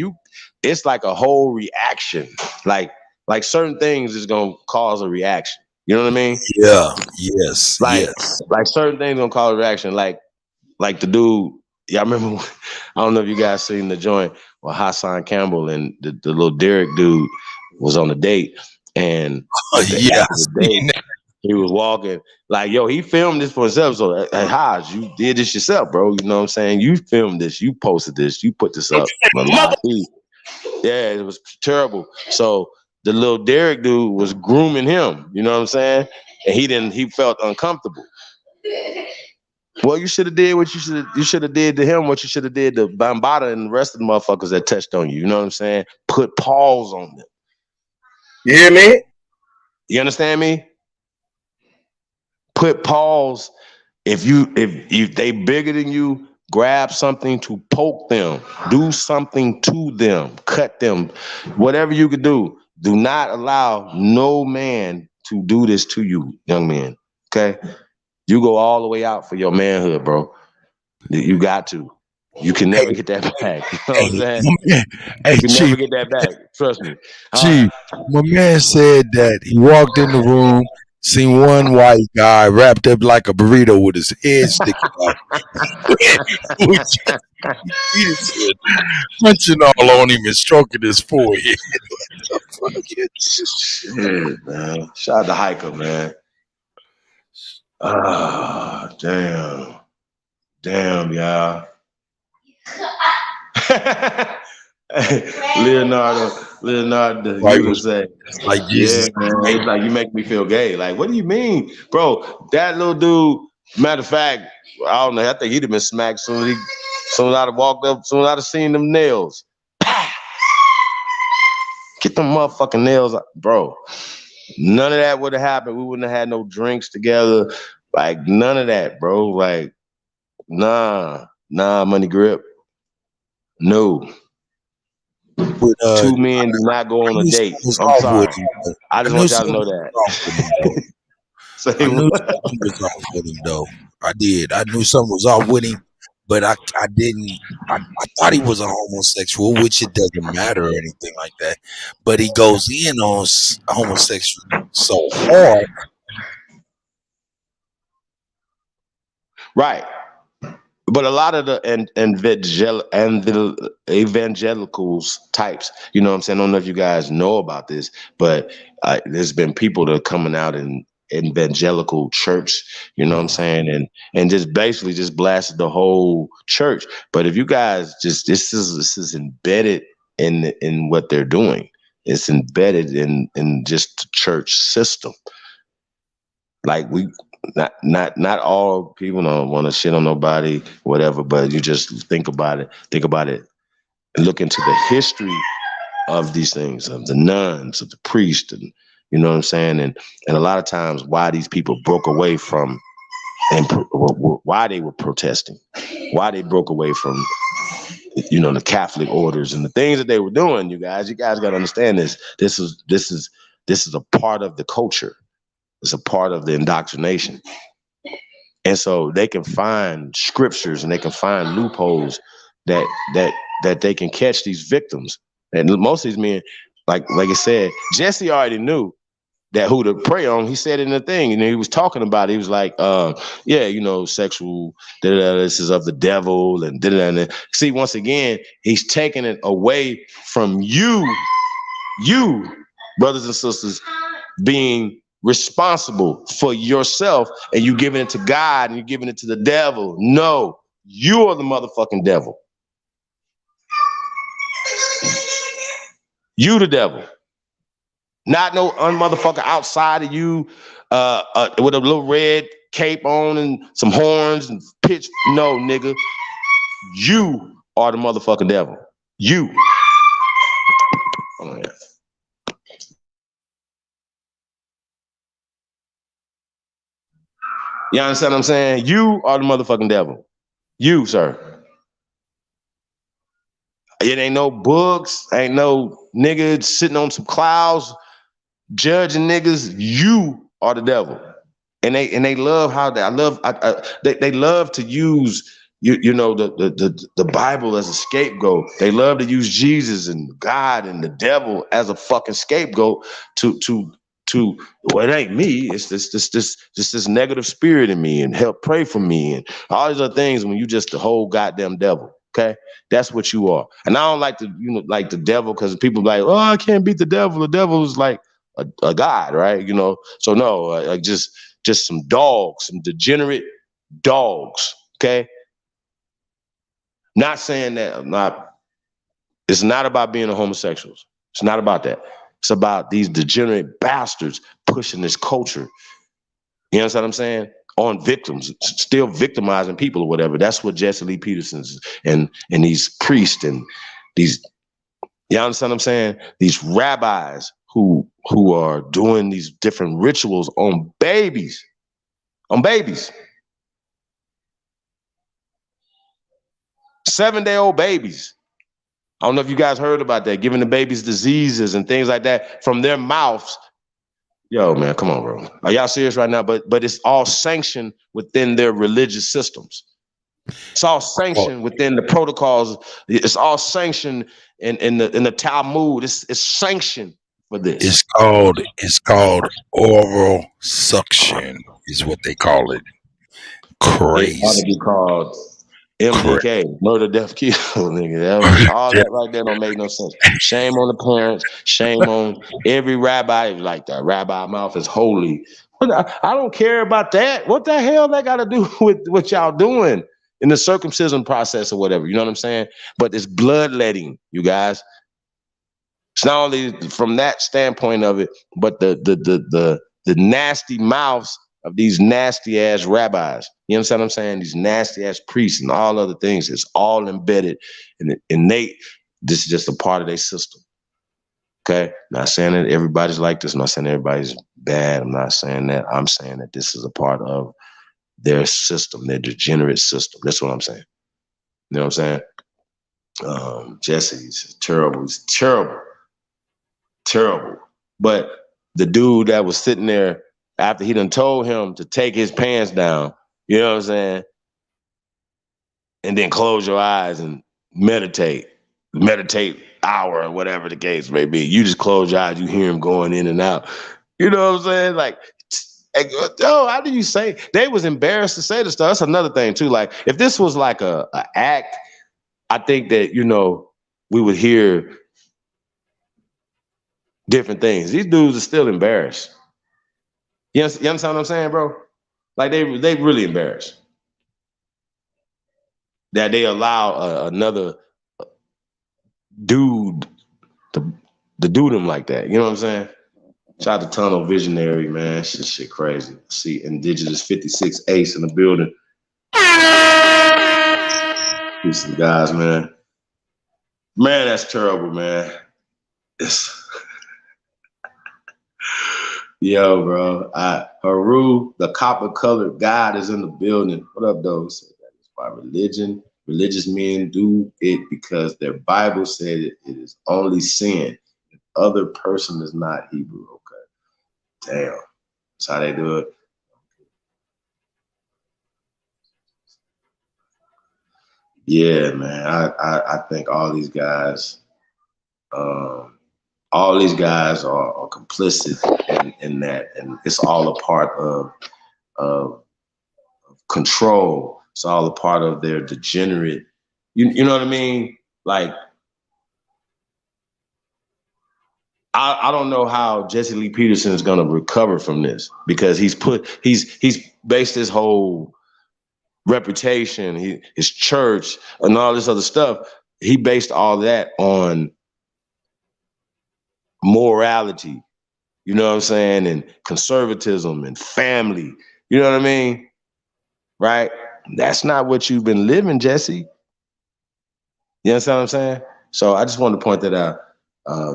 C: it's like a whole reaction. Like certain things is gonna cause a reaction. You know what I mean?
A: Yeah. Yes.
C: Yes. Like certain things gonna cause a reaction. Like the dude. Yeah, I remember. I don't know if you guys seen the joint where Hassan Campbell and the little Derek dude was on a date, and he was walking. Like, yo, he filmed this for himself. So, hey, Haj, you did this yourself, bro. You know what I'm saying? You filmed this. You posted this. You put this up. Yeah, it was terrible. So the little Derek dude was grooming him. You know what I'm saying? And he felt uncomfortable. Well, you should have did what you should have did to him, what you should have did to Bambaataa and the rest of the motherfuckers that touched on you. You know what I'm saying? Put pause on them.
G: You hear me?
C: You understand me? Put pause. If they bigger than you, grab something to poke them. Do something to them. Cut them. Whatever you could do. Do not allow no man to do this to you, young men. Okay? You go all the way out for your manhood, bro. You got to. You can never get that back. You know what I'm saying? You can never get that back. Trust me.
A: Gee, my man said that he walked in the room, seen one white guy wrapped up like a burrito with his head sticking out. Punching all on him and stroking his forehead.
C: Shit, man. Shout out to Hiker, man. Ah, damn. Damn, y'all. Leonardo,
A: Right,
C: you would say,
A: like Jesus.
C: Yeah, man. It's like you make me feel gay. Like, what do you mean? Bro, that little dude, matter of fact, I don't know, I think he'd have been smacked soon as I'd have walked up, soon as I'd have seen them nails. Get them motherfucking nails out, bro. None of that would have happened. We wouldn't have had no drinks together. Like, none of that, bro. Like, nah, Money Grip. No.
A: But,
C: two men do not go on a date. I'm sorry. I just want y'all to know that.
A: I knew something was off with him, though. I did. I knew something was off with him, but I didn't. I thought he was a homosexual, which it doesn't matter or anything like that. But he goes in on homosexual so hard.
C: Right. But a lot of the evangelicals types, you know what I'm saying? I don't know if you guys know about this, but there's been people that are coming out in evangelical church, you know what I'm saying? And just basically just blasted the whole church. But if you guys this is embedded in what they're doing. It's embedded in just the church system. Like not all people don't want to shit on nobody, whatever, but you just think about it, and look into the history of these things, of the nuns, of the priests, and you know what I'm saying? And a lot of times why these people broke away from, and why they were protesting, why they broke away from, you know, the Catholic orders and the things that they were doing. You guys got to understand this. This is a part of the culture. It's a part of the indoctrination. And so they can find scriptures and they can find loopholes that that they can catch these victims. And most of these men, like I said, Jesse already knew that who to prey on. He said it in the thing, and he was talking about it. He was like, yeah, you know, sexual, this is of the devil, and and see, once again, he's taking it away from you, brothers and sisters, being responsible for yourself, and you giving it to God, and you giving it to the devil. No, you are the motherfucking devil. You the devil. Not no unmotherfucker outside of you with a little red cape on and some horns and pitch. No, nigga. You are the motherfucking devil. You. Hold on here. You understand what I'm saying? You are the motherfucking devil. You, sir. It ain't no books, ain't no nigga sitting on some clouds judging niggas. You are the devil. And they love how they love to use the Bible as a scapegoat. They love to use Jesus and God and the devil as a fucking scapegoat to well, it ain't me. It's this negative spirit in me, and help pray for me and all these other things when you just the whole goddamn devil. Okay, that's what you are. And I don't like like the devil, because people like, oh, I can't beat the devil. The devil is like a god, right? You know. So no, like just some dogs, some degenerate dogs. Okay. Not saying that it's not about being a homosexual. It's not about that. It's about these degenerate bastards pushing this culture. You understand what I'm saying? On victims, still victimizing people or whatever. That's what Jesse Lee Peterson's and these priests and these, you understand what I'm saying? These rabbis who are doing these different rituals on babies. On babies. 7-day-old babies. I don't know if you guys heard about that, giving the babies diseases and things like that from their mouths. Yo, man, come on, bro. Are y'all serious right now? But it's all sanctioned within their religious systems. It's all sanctioned within the protocols. It's all sanctioned in the Talmud. It's sanctioned for this.
A: It's called oral suction, is what they call it. Crazy.
C: It ought to be called MDK, murder, death, kill, nigga. All that right there don't make no sense. Shame on the parents. Shame on every rabbi. Like that rabbi mouth is holy. I don't care about that. What the hell that got to do with what y'all doing in the circumcision process or whatever? You know what I'm saying? But it's bloodletting, you guys. It's not only from that standpoint of it, but the nasty mouths of these nasty ass rabbis. You understand what I'm saying? These nasty ass priests and all other things. It's all embedded in the innate. This is just a part of their system. Okay? Not saying that everybody's like this. I'm not saying everybody's bad. I'm not saying that. I'm saying that this is a part of their system, their degenerate system. That's what I'm saying. You know what I'm saying? Jesse's terrible. He's terrible. Terrible. But the dude that was sitting there after he done told him to take his pants down, you know what I'm saying? And then close your eyes and meditate hour or whatever the case may be. You just close your eyes, you hear him going in and out. You know what I'm saying? Like, oh, how do you say? They was embarrassed to say this stuff. That's another thing too. Like, if this was like a act, I think that, we would hear different things. These dudes are still embarrassed. You understand what I'm saying, bro? Like they really embarrassed that they allow another dude to do them like that. You know what I'm saying? Shout out to Tunnel Visionary, man. Shit crazy. See Indigenous 56 Ace in the building. Peace to the guys, man. Man, that's terrible, man. Yo, bro. Haru, the copper-colored God, is in the building. What up, though? So that is by religion. Religious men do it because their Bible said it is only sin. If other person is not Hebrew. Okay. Damn. That's how they do it. Yeah, man. I think all these guys are complicit in that, and it's all a part of control. It's all a part of their degenerate. You know what I mean? Like, I don't know how Jesse Lee Peterson is going to recover from this, because he's based his whole reputation, his church, and all this other stuff. He based all that on morality, you know what I'm saying, and conservatism and family. You know what I mean? Right? That's not what you've been living, Jesse. You understand what I'm saying? So I just wanted to point that out,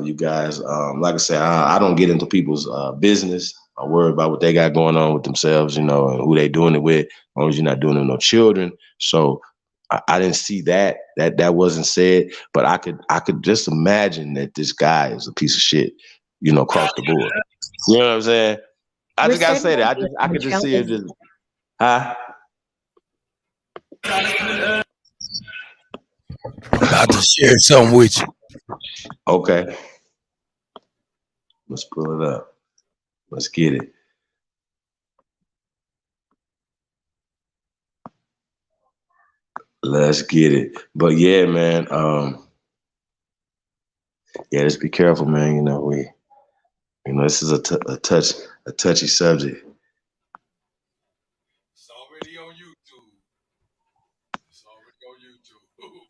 C: you guys. Like I said, I don't get into people's business. I worry about what they got going on with themselves, and who they doing it with, as long as you're not doing it with no children. So I didn't see that wasn't said, but I could just imagine that this guy is a piece of shit, across the board. You know what I'm saying? I just gotta say that. I could just see it just, huh?
A: I'm about to share something with you.
C: Okay. Let's pull it up. Let's get it. Let's get it. But yeah, man. Yeah, just be careful, man. This is a touchy subject.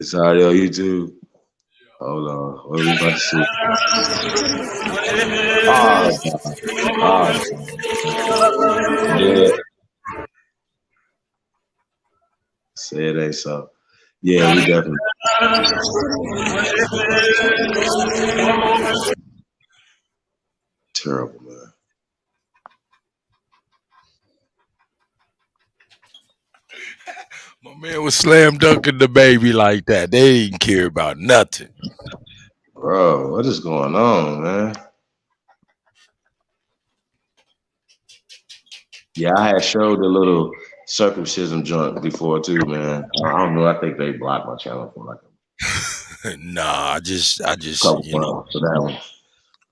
C: It's already on YouTube. Hold on. What are we about to see? Yeah. Say it ain't so. Yeah, we definitely. Terrible, man.
A: My man was slam dunking the baby like that. They didn't care about nothing.
C: Bro, what is going on, man? Yeah, I had showed the little circumcision joint before too, man. I don't know. I think they blocked my channel for like
A: Nah, I just
C: couple months for that one.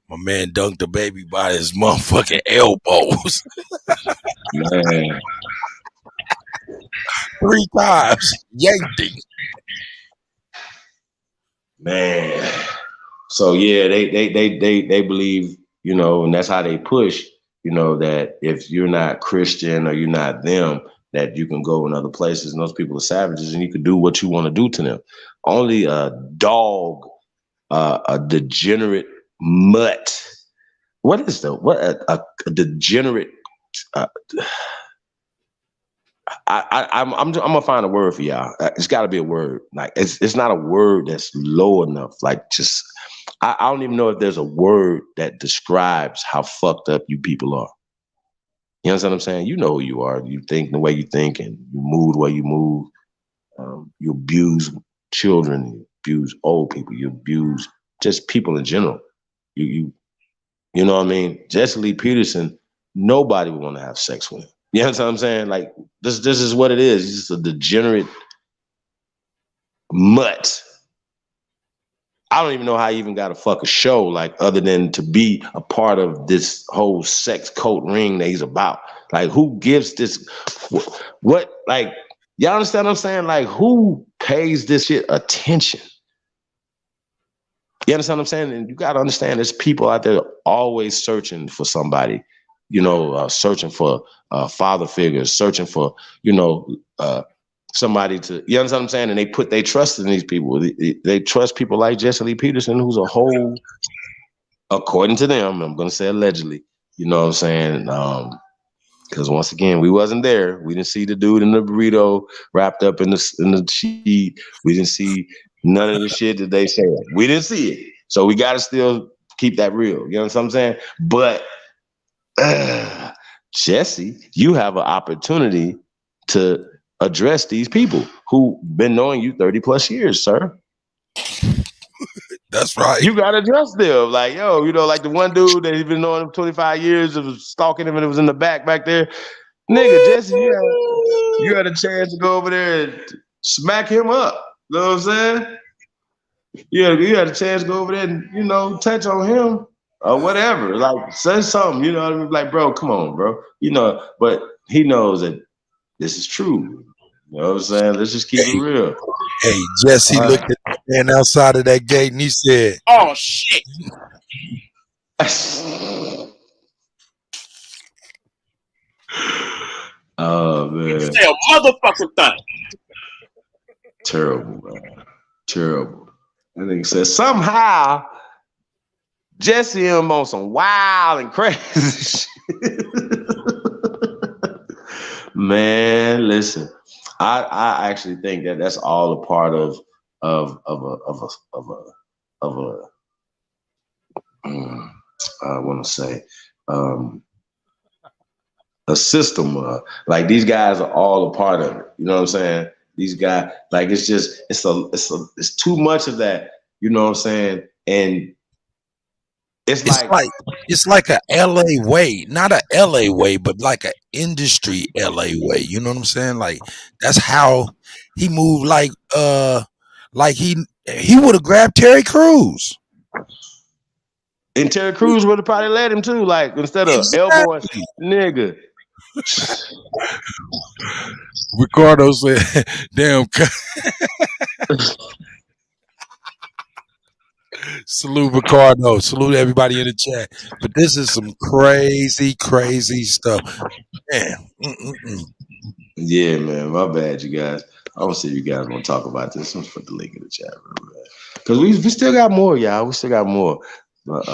A: My man dunked the baby by his motherfucking elbows.
C: Man.
A: 3 times. Yanked him.
C: Man. So yeah, they believe, and that's how they push, that if you're not Christian or you're not them, that you can go in other places and those people are savages and you can do what you want to do to them. Only a dog, a degenerate mutt. What is a degenerate? I'm gonna find a word for y'all. It's got to be a word. Like it's not a word that's low enough. Like just I don't even know if there's a word that describes how fucked up you people are. You understand what I'm saying? You know who you are. You think the way you think, and you move the way you move. You abuse children. You abuse old people. You abuse just people in general. You know what I mean? Jesse Lee Peterson, nobody would want to have sex with him. You know what I'm saying? Like this is what it is. He's just a degenerate mutt. I don't even know how he even got a fucking show, like other than to be a part of this whole sex cult ring that he's about. Like who gives this? What like y'all understand what I'm saying? Like who pays this shit attention? You understand what I'm saying? And you got to understand there's people out there always searching for somebody, searching for father figures, searching for, somebody to, you understand what I'm saying? And they put their trust in these people. They trust people like Jesse Lee Peterson, who's a whole, according to them, I'm going to say allegedly, you know what I'm saying? Because once again, we wasn't there. We didn't see the dude in the burrito wrapped up in the sheet. We didn't see none of the shit that they said. We didn't see it. So we got to still keep that real. You know what I'm saying? But Jesse, you have an opportunity to address these people who've been knowing you 30 plus years, sir.
A: That's right.
C: You got to address them. Like, yo, like the one dude that he's been knowing him 25 years of stalking him and it was in the back there. Nigga, Jesse, you had a chance to go over there and smack him up. You know what I'm saying? You had a chance to go over there and, you know, touch on him or whatever. Like, say something, you know what I mean? Like, bro, come on, bro. You know, but he knows that this is true. You know what I'm saying? Let's just keep it real.
A: Hey, Jesse looked at the man outside of that gate and he said,
O: Oh shit.
C: Oh man.
O: Say a motherfucking thing.
C: Terrible, man. Terrible. That nigga said somehow Jesse him on some wild and crazy shit. Man, listen. I actually think that that's all a part of I want to say a system. Like these guys are all a part of it. You know what I'm saying? These guys, like it's too much of that. You know what I'm saying? And it's
A: like a LA way, not a LA way, but like an industry LA way. You know what I'm saying? Like that's how he moved. Like he would have grabbed Terry Crews.
C: And Terry Crews would have probably let him too. Like instead of elbowing, nigga.
A: Ricardo said, "Damn." Salute Ricardo. Salute everybody in the chat. But this is some crazy, crazy stuff. Man.
C: Yeah, man. My bad, you guys. I don't see you guys want to talk about this. Let's put the link in the chat room, man. Because we still got more, y'all. We still got more. But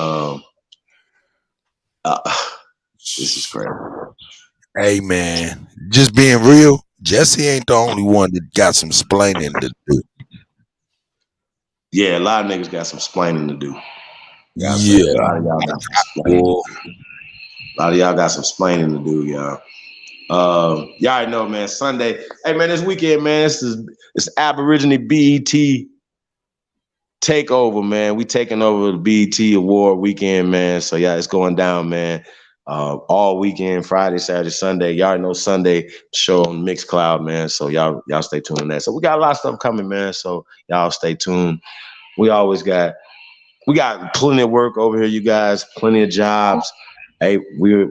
C: this is crazy.
A: Hey, man. Just being real, Jesse ain't the only one that got some splaining to do.
C: Yeah, a lot of niggas got some splaining to do.
A: Yeah.
C: A lot of y'all got some splaining. A lot of y'all got some splaining to do, y'all. Y'all already know, man. Sunday. Hey, man, this weekend, man, it's Aborigine BET takeover, man. We taking over the BET Award weekend, man. So, yeah, it's going down, man. All weekend, Friday, Saturday, Sunday. Y'all already know Sunday show on Mixcloud, man. So y'all stay tuned on that. So we got a lot of stuff coming, man. So y'all stay tuned. We got plenty of work over here, you guys. Plenty of jobs. Hey, we're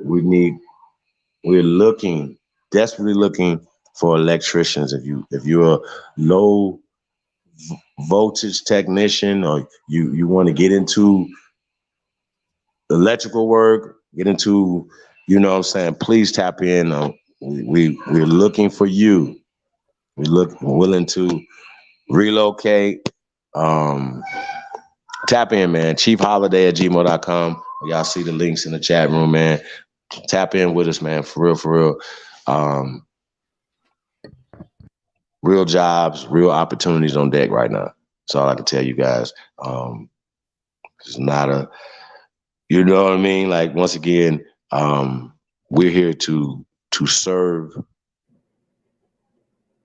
C: desperately looking for electricians. If you're a low voltage technician or you want to get into electrical work, get into, you know what I'm saying, please tap in. We're looking for you. We're willing to relocate. Tap in, man. chiefholiday@gmail.com. Y'all see the links in the chat room, man. Tap in with us, man. For real. Real jobs, real opportunities on deck right now. That's all I can tell you guys. It's not a, you know what I mean? Like, once again, we're here to serve,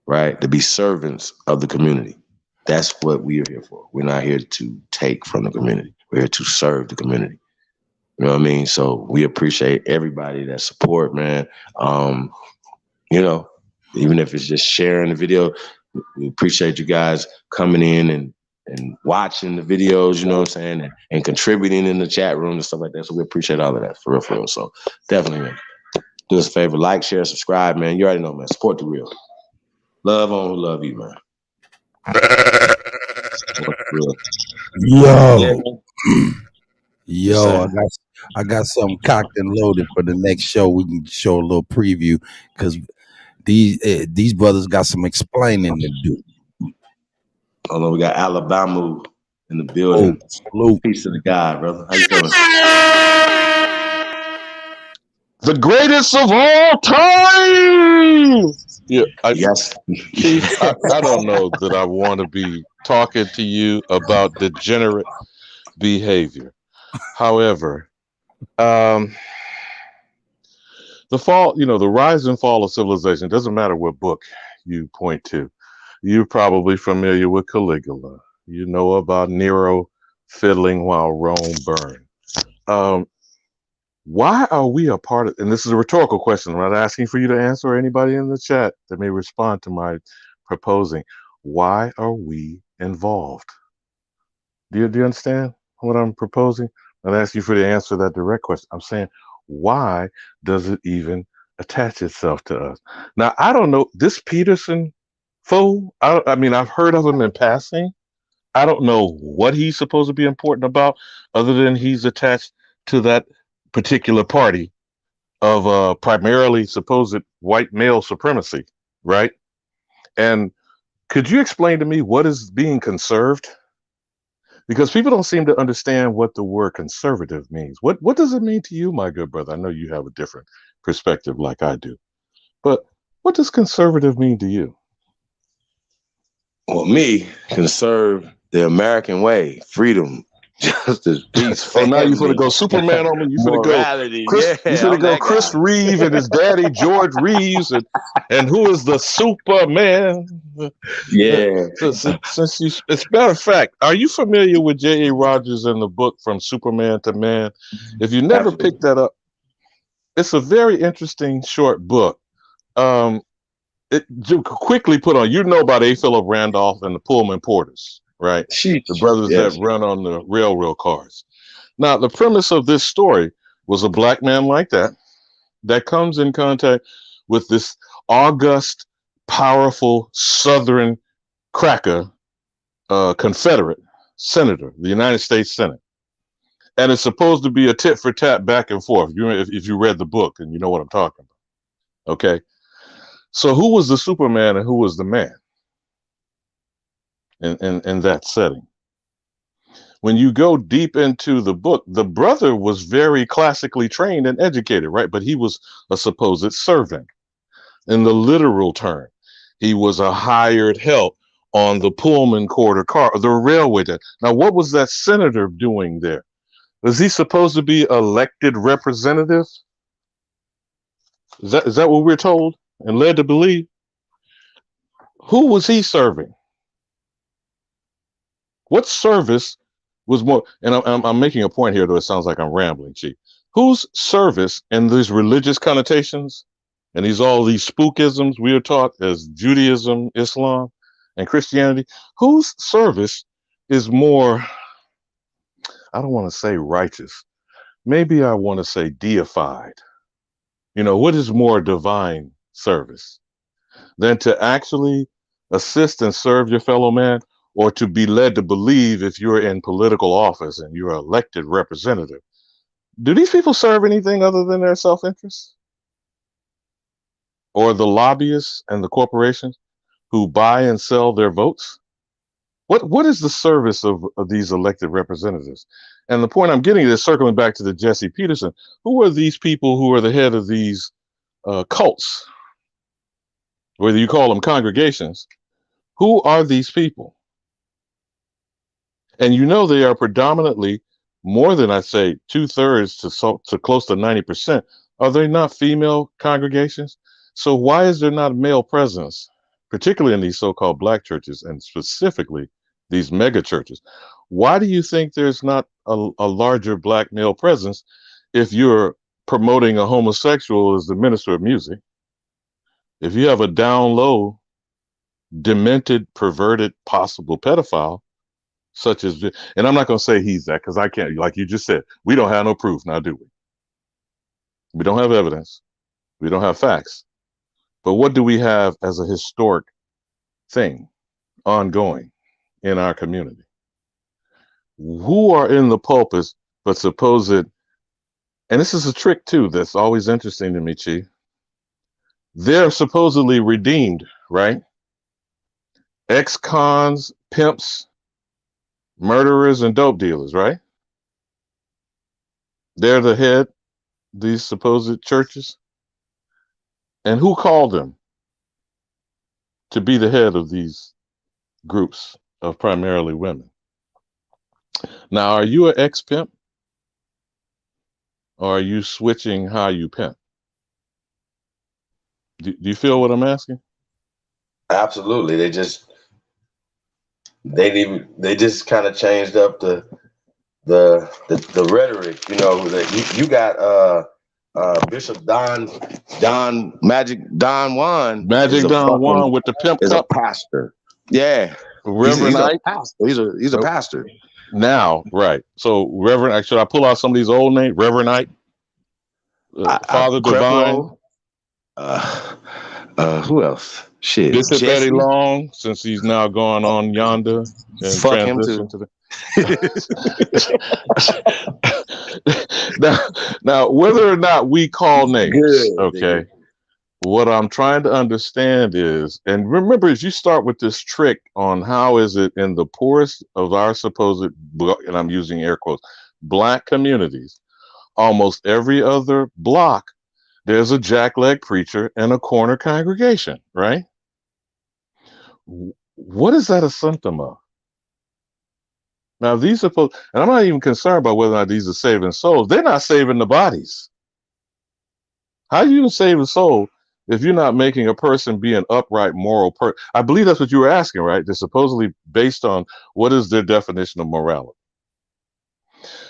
C: right? To be servants of the community. That's what we are here for. We're not here to take from the community. We're here to serve the community. You know what I mean? So we appreciate everybody that support, man. You know, even if it's just sharing the video, we appreciate you guys coming in and watching the videos, you know what I'm saying, and contributing in the chat room and stuff like that. So we appreciate all of that, for real. So definitely, man, do us a favor, like, share, subscribe, man. You already know, man. Support the real. Love on who love you, man.
A: Yo, I got something cocked and loaded for the next show. We can show a little preview because these brothers got some explaining to do.
C: Hold on, we got Alabama in the building. Peace to the God, brother. How you feeling?
B: The greatest of all time. Yeah, Chief, I don't know that I want to be talking to you about degenerate behavior. However, the rise and fall of civilization, doesn't matter what book you point to. You're probably familiar with Caligula. You know about Nero fiddling while Rome burned. Why are we a part of, and this is a rhetorical question, I'm not asking for you to answer, or anybody in the chat that may respond to my proposing. why are we involved? Do you understand what I'm proposing? I'm asking you for the answer to that direct question. I'm saying, why does it even attach itself to us? Now, I don't know. This Peterson fool, I mean, I've heard of him in passing. I don't know what he's supposed to be important about, other than he's attached to that particular party of primarily supposed white male supremacy, right? And could you explain to me what is being conserved? Because people don't seem to understand what the word conservative means. What does it mean to you, my good brother? I know you have a different perspective like I do, but what does conservative mean to you?
C: Well, me, conserve the American way, freedom, justice, peace,
B: Oh, now you finna
C: family,
B: go Superman on me. You finna go
C: morality.
B: Chris.
C: Yeah,
B: You finna
C: I'm
B: go
C: that
B: Chris
C: guy.
B: Reeve and his daddy George Reeves, and who is the Superman?
C: Yeah.
B: Since you, as a matter of fact, are you familiar with J.A. Rogers and the book From Superman to Man? If you never
C: Absolutely.
B: picked that up, it's a very interesting short book. It quickly put on. You know about A. Philip Randolph and the Pullman Porters, right?
C: Sheesh.
B: The brothers
C: Yes.
B: that run on the railroad cars. Now, the premise of this story was a black man like that comes in contact with this august, powerful Southern cracker, Confederate senator, the United States Senate. And it's supposed to be a tit for tat back and forth. If you read the book and you know what I'm talking about. Okay. So who was the Superman and who was the man in that setting? When you go deep into the book, the brother was very classically trained and educated, right? But he was a supposed servant in the literal term. He was a hired help on the Pullman quarter car, the railway. Now, what was that senator doing there? Was he supposed to be elected representative? Is that what we're told and led to believe? Who was he serving? What service was more? And I'm making a point here, though it sounds like I'm rambling, Chief. Whose service in these religious connotations and these spookisms we are taught as Judaism, Islam, and Christianity, whose service is more, I don't want to say righteous, maybe I want to say deified. You know, what is more divine service than to actually assist and serve your fellow man, or to be led to believe if you're in political office and you're an elected representative? Do these people serve anything other than their self-interest? Or the lobbyists and the corporations who buy and sell their votes? What is the service of these elected representatives? And the point I'm getting is, circling back to the Jesse Peterson, who are these people who are the head of these cults, whether you call them congregations? Who are these people? And you know they are predominantly, more than I say 2/3 to close to 90%. Are they not female congregations? So why is there not male presence, particularly in these so-called black churches and specifically these mega churches? Why do you think there's not a larger black male presence if you're promoting a homosexual as the minister of music? If you have a down low, demented, perverted, possible pedophile, such as, and I'm not going to say he's that because I can't, like you just said, we don't have no proof now, do we? We don't have evidence. We don't have facts. But what do we have as a historic thing ongoing in our community? Who are in the pulpits but supposed, and this is a trick too that's always interesting to me, Chief. They're supposedly redeemed, right? Ex-cons, pimps, murderers, and dope dealers, right? They're the head, these supposed churches. And who called them to be the head of these groups of primarily women? Now, are you an ex-pimp? Or are you switching how you pimp? Do you feel what I'm asking?
C: Absolutely. They just kind of changed up the rhetoric. You know, you got Bishop Don Magic Don Juan.
B: Magic Don Juan with the pimp
C: is
B: cup.
C: a pastor. Yeah,
B: Reverend
C: he's a
B: Ike.
C: pastor. He's a pastor.
B: Now, right. So, Reverend, should I pull out some of these old names? Reverend Ike, Father Divine,
C: who else? Shit,
B: Bishop Eddie
C: Jesse.
B: Long, since he's now gone on yonder and
C: Fuck him too.
B: transitioned to the. now, whether or not we call names, okay. What I'm trying to understand is, and remember, as you start with this trick on how is it in the poorest of our supposed, and I'm using air quotes, black communities, almost every other block, there's a jackleg preacher and a corner congregation, right? What is that a symptom of? Now, these supposed, and I'm not even concerned about whether or not these are saving souls. They're not saving the bodies. How you save a soul if you're not making a person be an upright, moral person? I believe that's what you were asking, right? They're supposedly based on what is their definition of morality.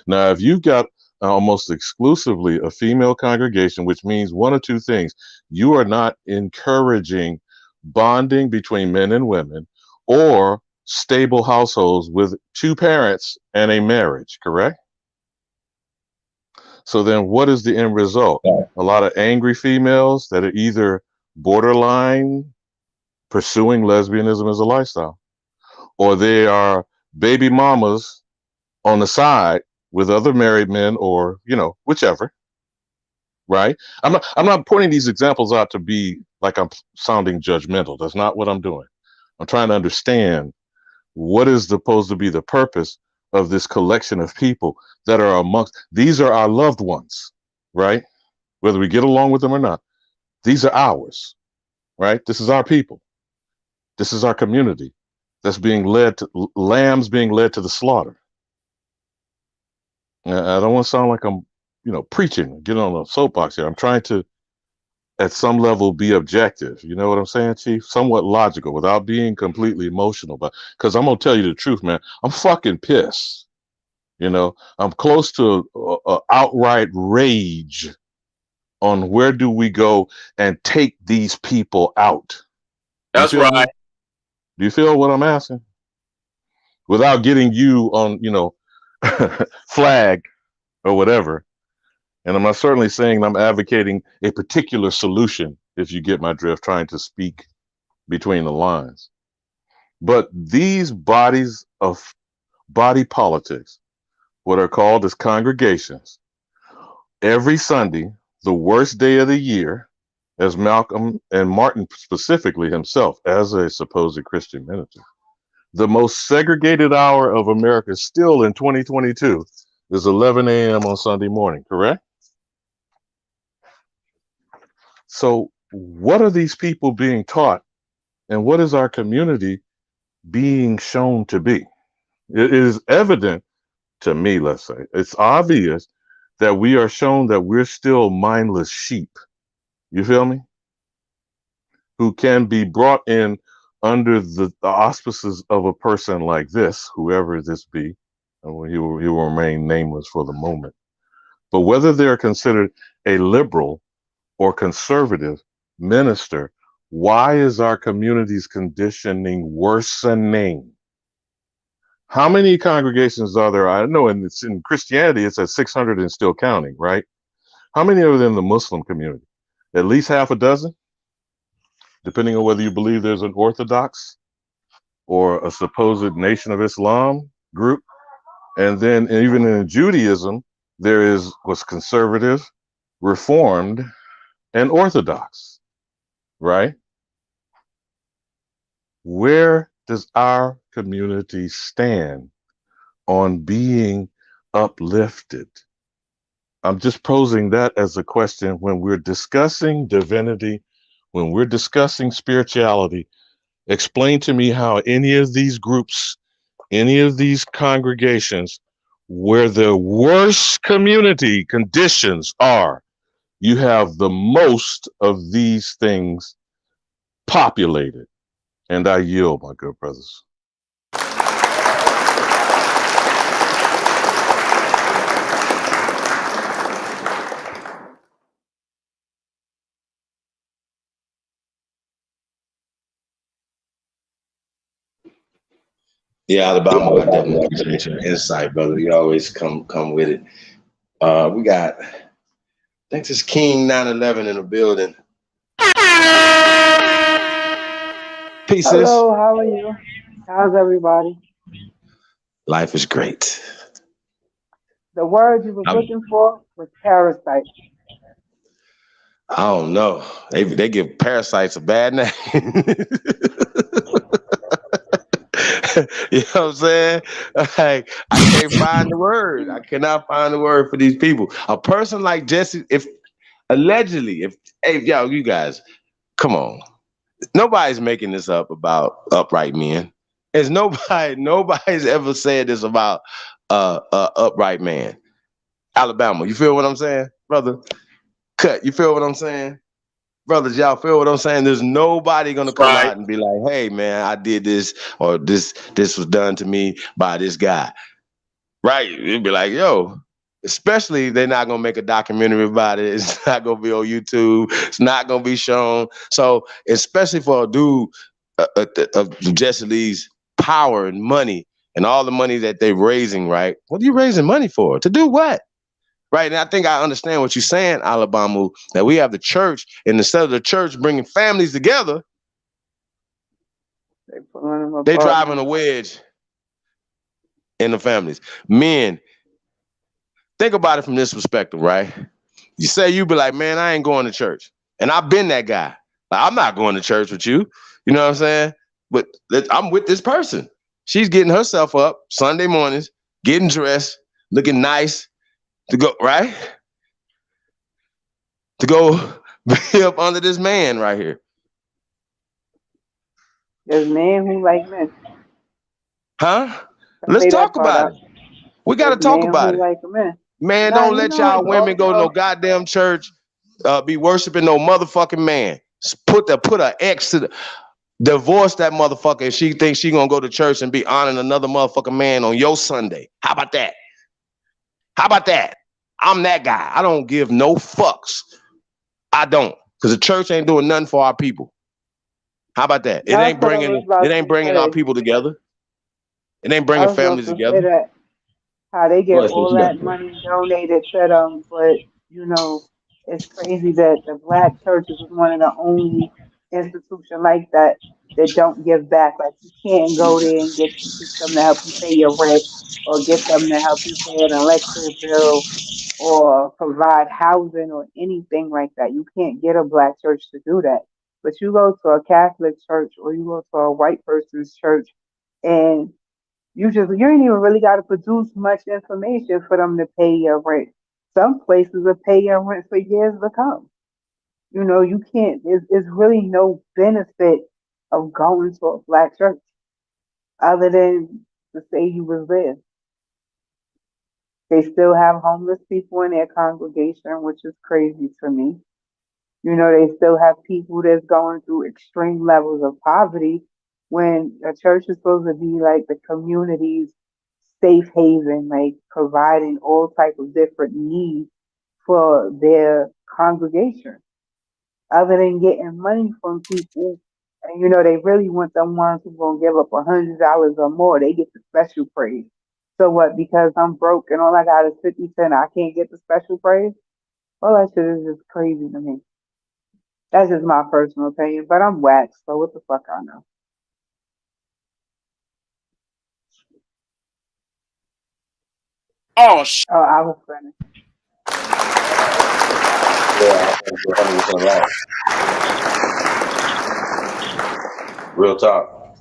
B: Now, if you've got almost exclusively a female congregation, which means one or two things, you are not encouraging bonding between men and women or stable households with two parents and a marriage, correct? So then what is the end result? A lot of angry females that are either borderline pursuing lesbianism as a lifestyle, or they are baby mamas on the side with other married men, or, whichever, right? I'm not pointing these examples out to be like I'm sounding judgmental. That's not what I'm doing. I'm trying to understand what is supposed to be the purpose of this collection of people that are amongst, these are our loved ones, right? Whether we get along with them or not, these are ours, right? This is our people. This is our community that's being led to, lambs being led to the slaughter. I don't want to sound like I'm, preaching, getting on a soapbox here. I'm trying to, at some level, be objective. You know what I'm saying, Chief? Somewhat logical without being completely emotional. But because I'm going to tell you the truth, man, I'm fucking pissed. I'm close to a outright rage on where do we go and take these people out.
C: That's right.
B: Do you feel what I'm asking? Without getting you on, flag or whatever. And I'm not certainly saying I'm advocating a particular solution, if you get my drift, trying to speak between the lines. But these bodies of body politics, what are called as congregations, every Sunday, the worst day of the year, as Malcolm and Martin specifically himself, as a supposed Christian minister, the most segregated hour of America still in 2022 is 11 a.m. on Sunday morning, correct? So what are these people being taught, and what is our community being shown to be? It is evident to me, let's say, it's obvious that we are shown that we're still mindless sheep. You feel me? Who can be brought in under the auspices of a person like this, whoever this be, and he will remain nameless for the moment. But whether they're considered a liberal or conservative minister, why is our community's conditioning worsening? How many congregations are there? I know in Christianity, it's at 600 and still counting, right? How many are there in the Muslim community? At least half a dozen, depending on whether you believe there's an Orthodox or a supposed Nation of Islam group. And then even in Judaism, there is what's conservative, Reformed, and Orthodox, right? Where does our community stand on being uplifted? I'm just posing that as a question when we're discussing divinity, when we're discussing spirituality. Explain to me how any of these groups, any of these congregations, where the worst community conditions are, you have the most of these things populated. And I yield, my good brothers.
C: Yeah, Alabama, I definitely appreciate your insight, brother. You always come with it. We got, I think this King 911 in the building. Peace, sis.
D: Hello, how are you? How's everybody?
C: Life is great.
D: The word you was looking for was parasite.
C: I don't know. They give parasites a bad name. You know what I'm saying? Like, I can't find the word. I cannot find the word for these people. A person like Jesse, if allegedly, hey, y'all, you guys, come on. Nobody's making this up about upright men. There's nobody's ever said this about upright man. Alabama, you feel what I'm saying, brother? Cut, you feel what I'm saying? Brothers, y'all feel what I'm saying? There's nobody gonna come out and be like, hey man, I did this, or this was done to me by this guy. Right? It'd be like, yo, especially they're not gonna make a documentary about it. It's not gonna be on YouTube, it's not gonna be shown. So especially for a dude of Jesse Lee's power and money and all the money that they're raising, right? What are you raising money for? To do what? Right, and I think I understand what you're saying, Alabama, that we have the church, and instead of the church bringing families together, they driving a wedge in the families. Men, think about it from this perspective, right? You say you be like, man, I ain't going to church. And I've been that guy. Like, I'm not going to church with you. You know what I'm saying? But I'm with this person. She's getting herself up Sunday mornings, getting dressed, looking nice, to go, right? To go be up under this man right here.
D: There's men who like men.
C: Huh? Let's talk about it. We got to talk about it.
D: Like men.
C: Man, don't let y'all women go to no goddamn church, be worshiping no motherfucking man. Put an X to the, divorce that motherfucker if she thinks she gonna go to church and be honoring another motherfucking man on your Sunday. How about that? How about that? I'm that guy. I don't give no fucks. I don't, because the church ain't doing nothing for our people. How about that? It ain't bringing our people together. It ain't bringing families together.
D: How they get all that money donated to them, but you know, it's crazy that the black churches is one of the only institutions like that don't give back. Like you can't go there and get them to help you pay your rent, or get them to help you pay an electric bill, or provide housing or anything like that. You can't get a black church to do that. But you go to a Catholic church or you go to a white person's church, and you ain't even really got to produce much information for them to pay your rent. Some places will pay your rent for years to come. You know, you can't, it's really no benefit of going to a black church other than to say you was there. They still have homeless people in their congregation, which is crazy to me. You know, they still have people that's going through extreme levels of poverty, when a church is supposed to be like the community's safe haven, like providing all type of different needs for their congregation. Other than getting money from people, and you know, they really want the ones who gonna give up $100 or more, they get the special praise. So what, because I'm broke and all I got is 50 cents, I can't get the special praise? Well, that shit is just crazy to me. That's just my personal opinion, but I'm waxed, so what the fuck I know.
C: Oh, shit.
D: Oh, I was finished.
C: Yeah, you're 100% right. Real talk.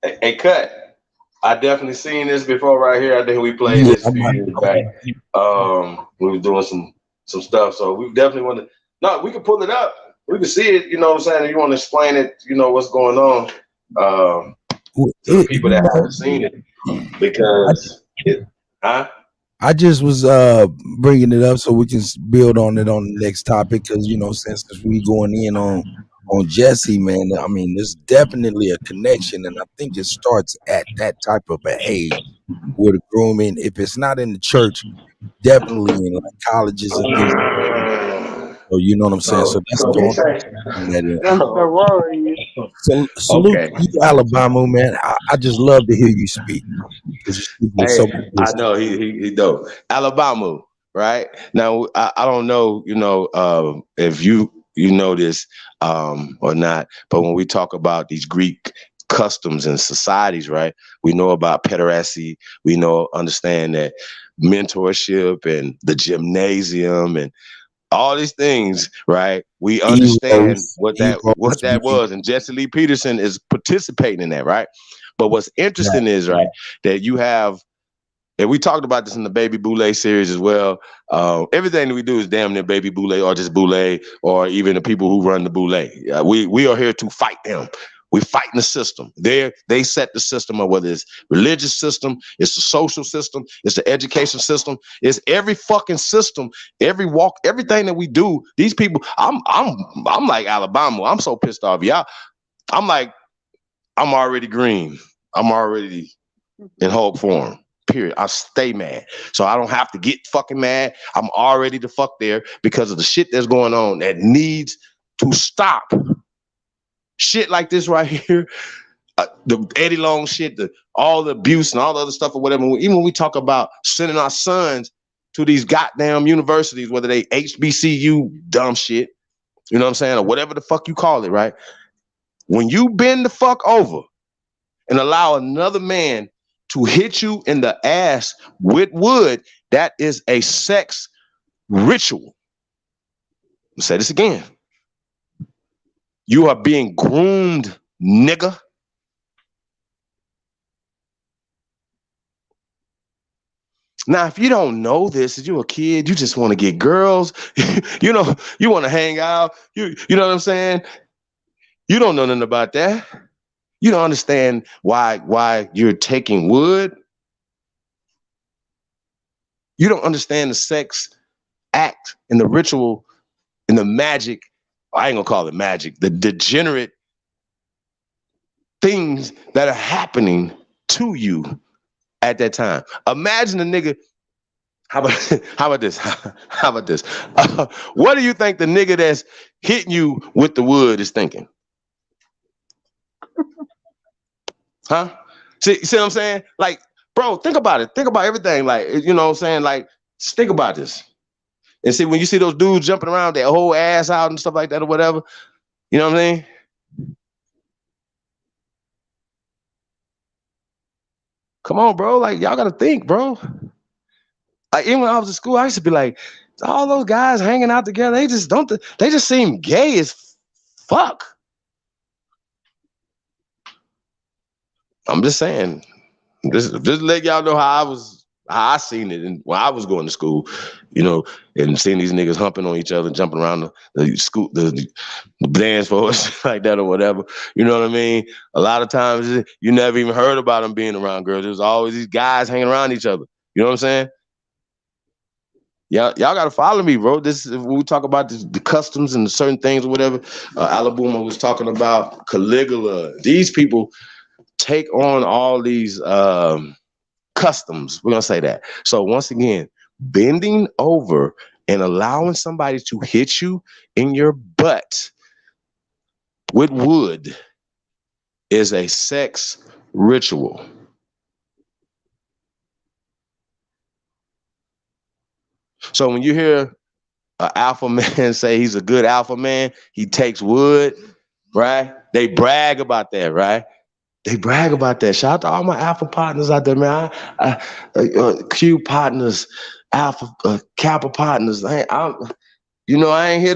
C: Hey, Cut. I definitely seen this before right here. I think we played this a few years back. We were doing some stuff, so we definitely want to. No, we can pull it up. We can see it. You know what I'm saying? If you want to explain it, you know what's going on. To the people that haven't seen it, because
A: I just was bringing it up so we can build on it on the next topic, because you know, since we going in on Jesse, man, I mean, there's definitely a connection, and I think it starts at that type of an age with the grooming. If it's not in the church, definitely in like colleges and things like that. So you know what I'm saying. So that's going
D: Them sororities.
A: Salute to you, Alabama, man. I just love to hear you speak because you speak with so
C: Hey,
A: much
C: I
A: wisdom.
C: know he dope. Alabama, right? Now I don't know, if you know this or not, but when we talk about these Greek customs and societies, right? We know about pederasty. We understand that mentorship and the gymnasium and all these things, right? We understand what that
A: Eros,
C: was, and Jesse Lee Peterson is participating in that, right? But what's interesting is, right, that you have, and we talked about this in the Baby Boule series as well. Everything that we do is damn near Baby Boule or just Boule or even the people who run the Boule. We are here to fight them. We're fighting the system. They set the system up, whether it's religious system, it's the social system, it's the education system, it's every fucking system, every walk, everything that we do. These people, I'm like Alabama. I'm so pissed off, y'all. I'm already green. I'm already in hope form. Period. I stay mad. So I don't have to get fucking mad. I'm already the fuck there because of the shit that's going on that needs to stop. Shit like this right here, the Eddie Long shit, all the abuse and all the other stuff or whatever. Even when we talk about sending our sons to these goddamn universities, whether they HBCU dumb shit, you know what I'm saying, or whatever the fuck you call it, right? When you bend the fuck over and allow another man to hit you in the ass with wood, that is a sex ritual. I'll say this again. You are being groomed, nigga. Now, if you don't know this, if you're a kid, you just want to get girls, you want to hang out, you know what I'm saying? You don't know nothing about that. You don't understand why you're taking wood. You don't understand the sex act and the ritual and the magic. I ain't gonna call it magic, the degenerate things that are happening to you at that time. Imagine a nigga. How about this? How about this? What do you think the nigga that's hitting you with the wood is thinking? Huh? See what I'm saying? Like, bro, think about it. Think about everything. Like, you know what I'm saying? Like, just think about this. And see, when you see those dudes jumping around their whole ass out and stuff like that or whatever, you know what I mean? Come on, bro. Like, y'all gotta think, bro. Like, even when I was in school, I used to be like, all those guys hanging out together, they just seem gay as fuck. I'm just saying, just let y'all know how I seen it and when I was going to school, and seeing these niggas humping on each other and jumping around the school, the dance floors like that or whatever. You know what I mean? A lot of times you never even heard about them being around girls. There's always these guys hanging around each other. You know what I'm saying? Y'all gotta follow me, bro. This is when we talk about the customs and certain things or whatever. Alabama was talking about Caligula. These people take on all these customs. We're gonna say that. So once again, bending over and allowing somebody to hit you in your butt with wood is a sex ritual. So when you hear an alpha man say he's a good alpha man, he takes wood, right? They brag about that, right? They brag about that. Shout out to all my alpha partners out there, man. Q partners, alpha Kappa partners. I ain't here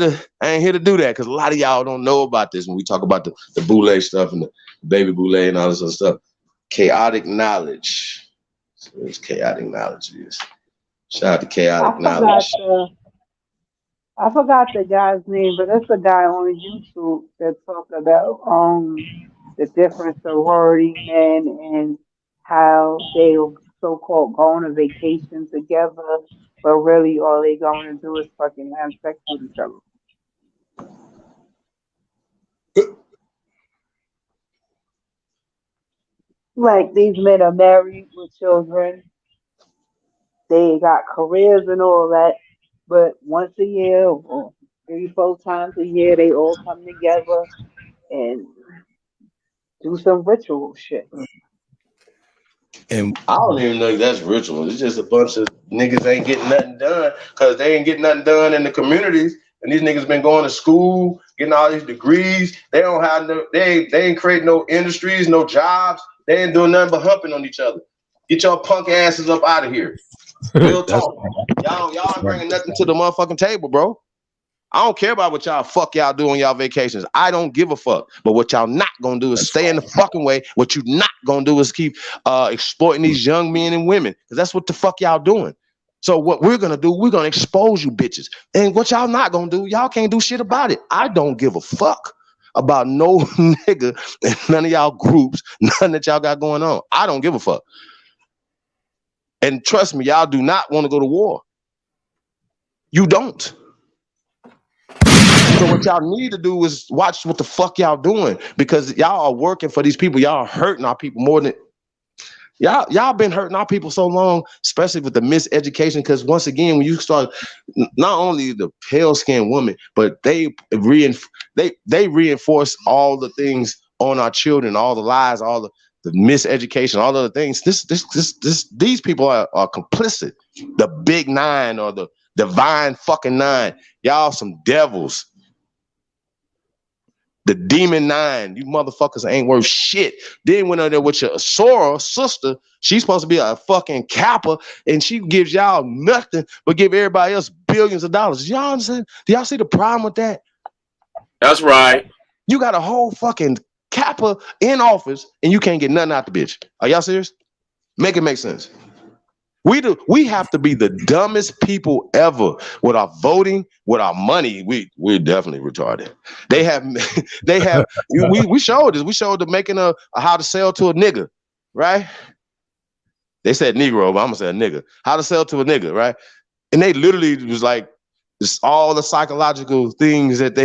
C: to do that because a lot of y'all don't know about this when we talk about the boule stuff and the baby boule and all this other stuff. Chaotic knowledge. So it's chaotic knowledge. Is. Shout out to chaotic knowledge.
D: I forgot the guy's name, but it's a guy on YouTube that talked about the different sorority men and how they so-called go on a vacation together, but really all they going to do is fucking have sex with each other. Like these men are married with children, they got careers and all that, but once a year or 3-4 times a year. They all come together and do some ritual shit.
A: And
C: I don't even know if that's ritual. It's just a bunch of niggas ain't getting nothing done because they ain't getting nothing done in the communities. And these niggas been going to school, getting all these degrees. They don't have no, they ain't creating no industries, no jobs. They ain't doing nothing but humping on each other. Get your punk asses up out of here. Real talk. Y'all ain't bringing nothing to the motherfucking table, bro. I don't care about what y'all fuck y'all do on y'all vacations. I don't give a fuck. But what y'all not gonna do is stay in the fucking way. What you not gonna do is keep exploiting these young men and women. Because that's what the fuck y'all doing. So what we're gonna do, we're gonna expose you bitches. And what y'all not gonna do, y'all can't do shit about it. I don't give a fuck about no nigga and none of y'all groups, none that y'all got going on. I don't give a fuck. And trust me, y'all do not want to go to war. You don't. So what y'all need to do is watch what the fuck y'all doing, because y'all are working for these people. Y'all are hurting our people more than y'all been hurting our people so long, especially with the miseducation. Because once again, when you start, not only the pale skinned woman, but they reinforce all the things on our children, all the lies, all the miseducation, all other things. These people are complicit. The big nine or the divine fucking nine. Y'all some devils. The demon nine, you motherfuckers ain't worth shit. Then went out there with your Sora sister. She's supposed to be a fucking Kappa, and she gives y'all nothing but give everybody else billions of dollars. Y'all understand? Do y'all see the problem with that?
N: That's right.
C: You got a whole fucking Kappa in office, and you can't get nothing out the bitch. Are y'all serious? Make it make sense. We have to be the dumbest people ever with our voting, with our money. We're definitely retarded. We showed this. We showed the making a how to sell to a nigga, right? They said Negro, but I'm gonna say a nigga. How to sell to a nigga, right? And they literally was like, it's all the psychological things that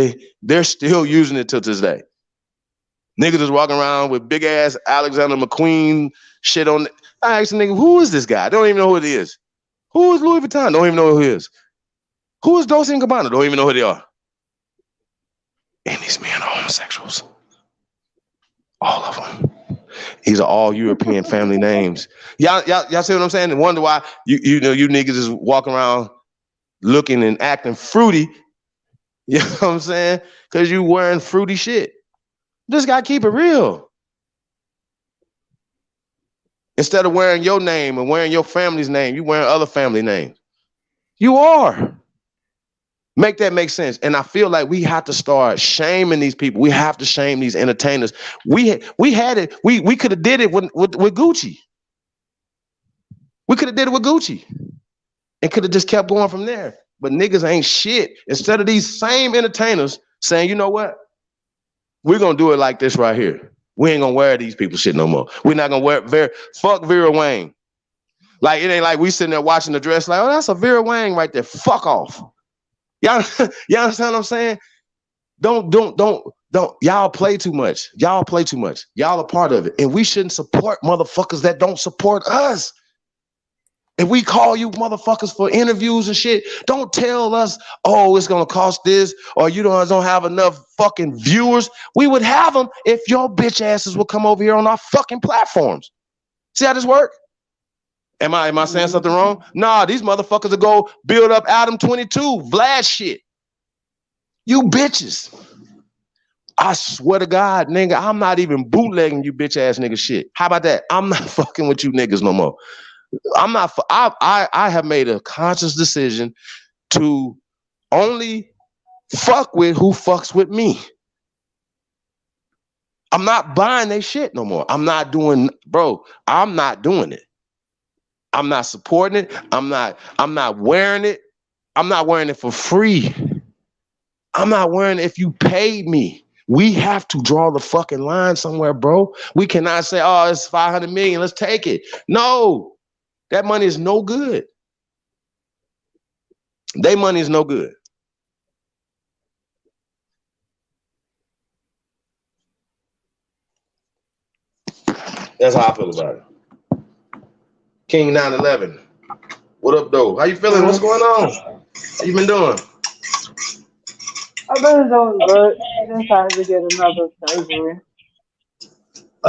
C: they're still using it to this day. Niggas is walking around with big ass Alexander McQueen shit on. I asked the nigga, who is this guy? I don't even know who it is. Who is Louis Vuitton? Don't even know who he is. Who is Dolce & Gabbana? Don't even know who they are. And these men are homosexuals. All of them. These are all European family names. Y'all see what I'm saying? And wonder why you know you niggas is walking around looking and acting fruity. You know what I'm saying? Because you wearing fruity shit. Just gotta keep it real. Instead of wearing your name and wearing your family's name, you wearing other family names. You are. Make that make sense. And I feel like we have to start shaming these people. We have to shame these entertainers. We had it. We could have did it with Gucci. We could have did it with Gucci and could have just kept going from there. But niggas ain't shit. Instead of these same entertainers saying, you know what? We're going to do it like this right here. We ain't going to wear these people shit no more. We're not going to wear fuck Vera Wang. Like, it ain't like we sitting there watching the dress like, oh, that's a Vera Wang right there. Fuck off. Y'all understand what I'm saying? Don't. Y'all play too much. Y'all play too much. Y'all are part of it. And we shouldn't support motherfuckers that don't support us. If we call you motherfuckers for interviews and shit, don't tell us, oh, it's going to cost this, or you don't have enough fucking viewers. We would have them if your bitch asses would come over here on our fucking platforms. See how this work? Am I saying something wrong? Nah, these motherfuckers will go build up Adam 22, Vlad shit. You bitches. I swear to God, nigga, I'm not even bootlegging you bitch ass nigga shit. How about that? I'm not fucking with you niggas no more. I have made a conscious decision to only fuck with who fucks with me. I'm not buying their shit no more. I'm not doing it. I'm not supporting it. I'm not wearing it. I'm not wearing it for free. I'm not wearing it if you paid me. We have to draw the fucking line somewhere, bro. We cannot say, oh, it's 500 million. Let's take it. No, that money is no good. Their money is no good. That's how I feel about it. King 911. What up, though? How you feeling? What's going on? How you been doing?
D: I've been doing good. I just had to get another surgery.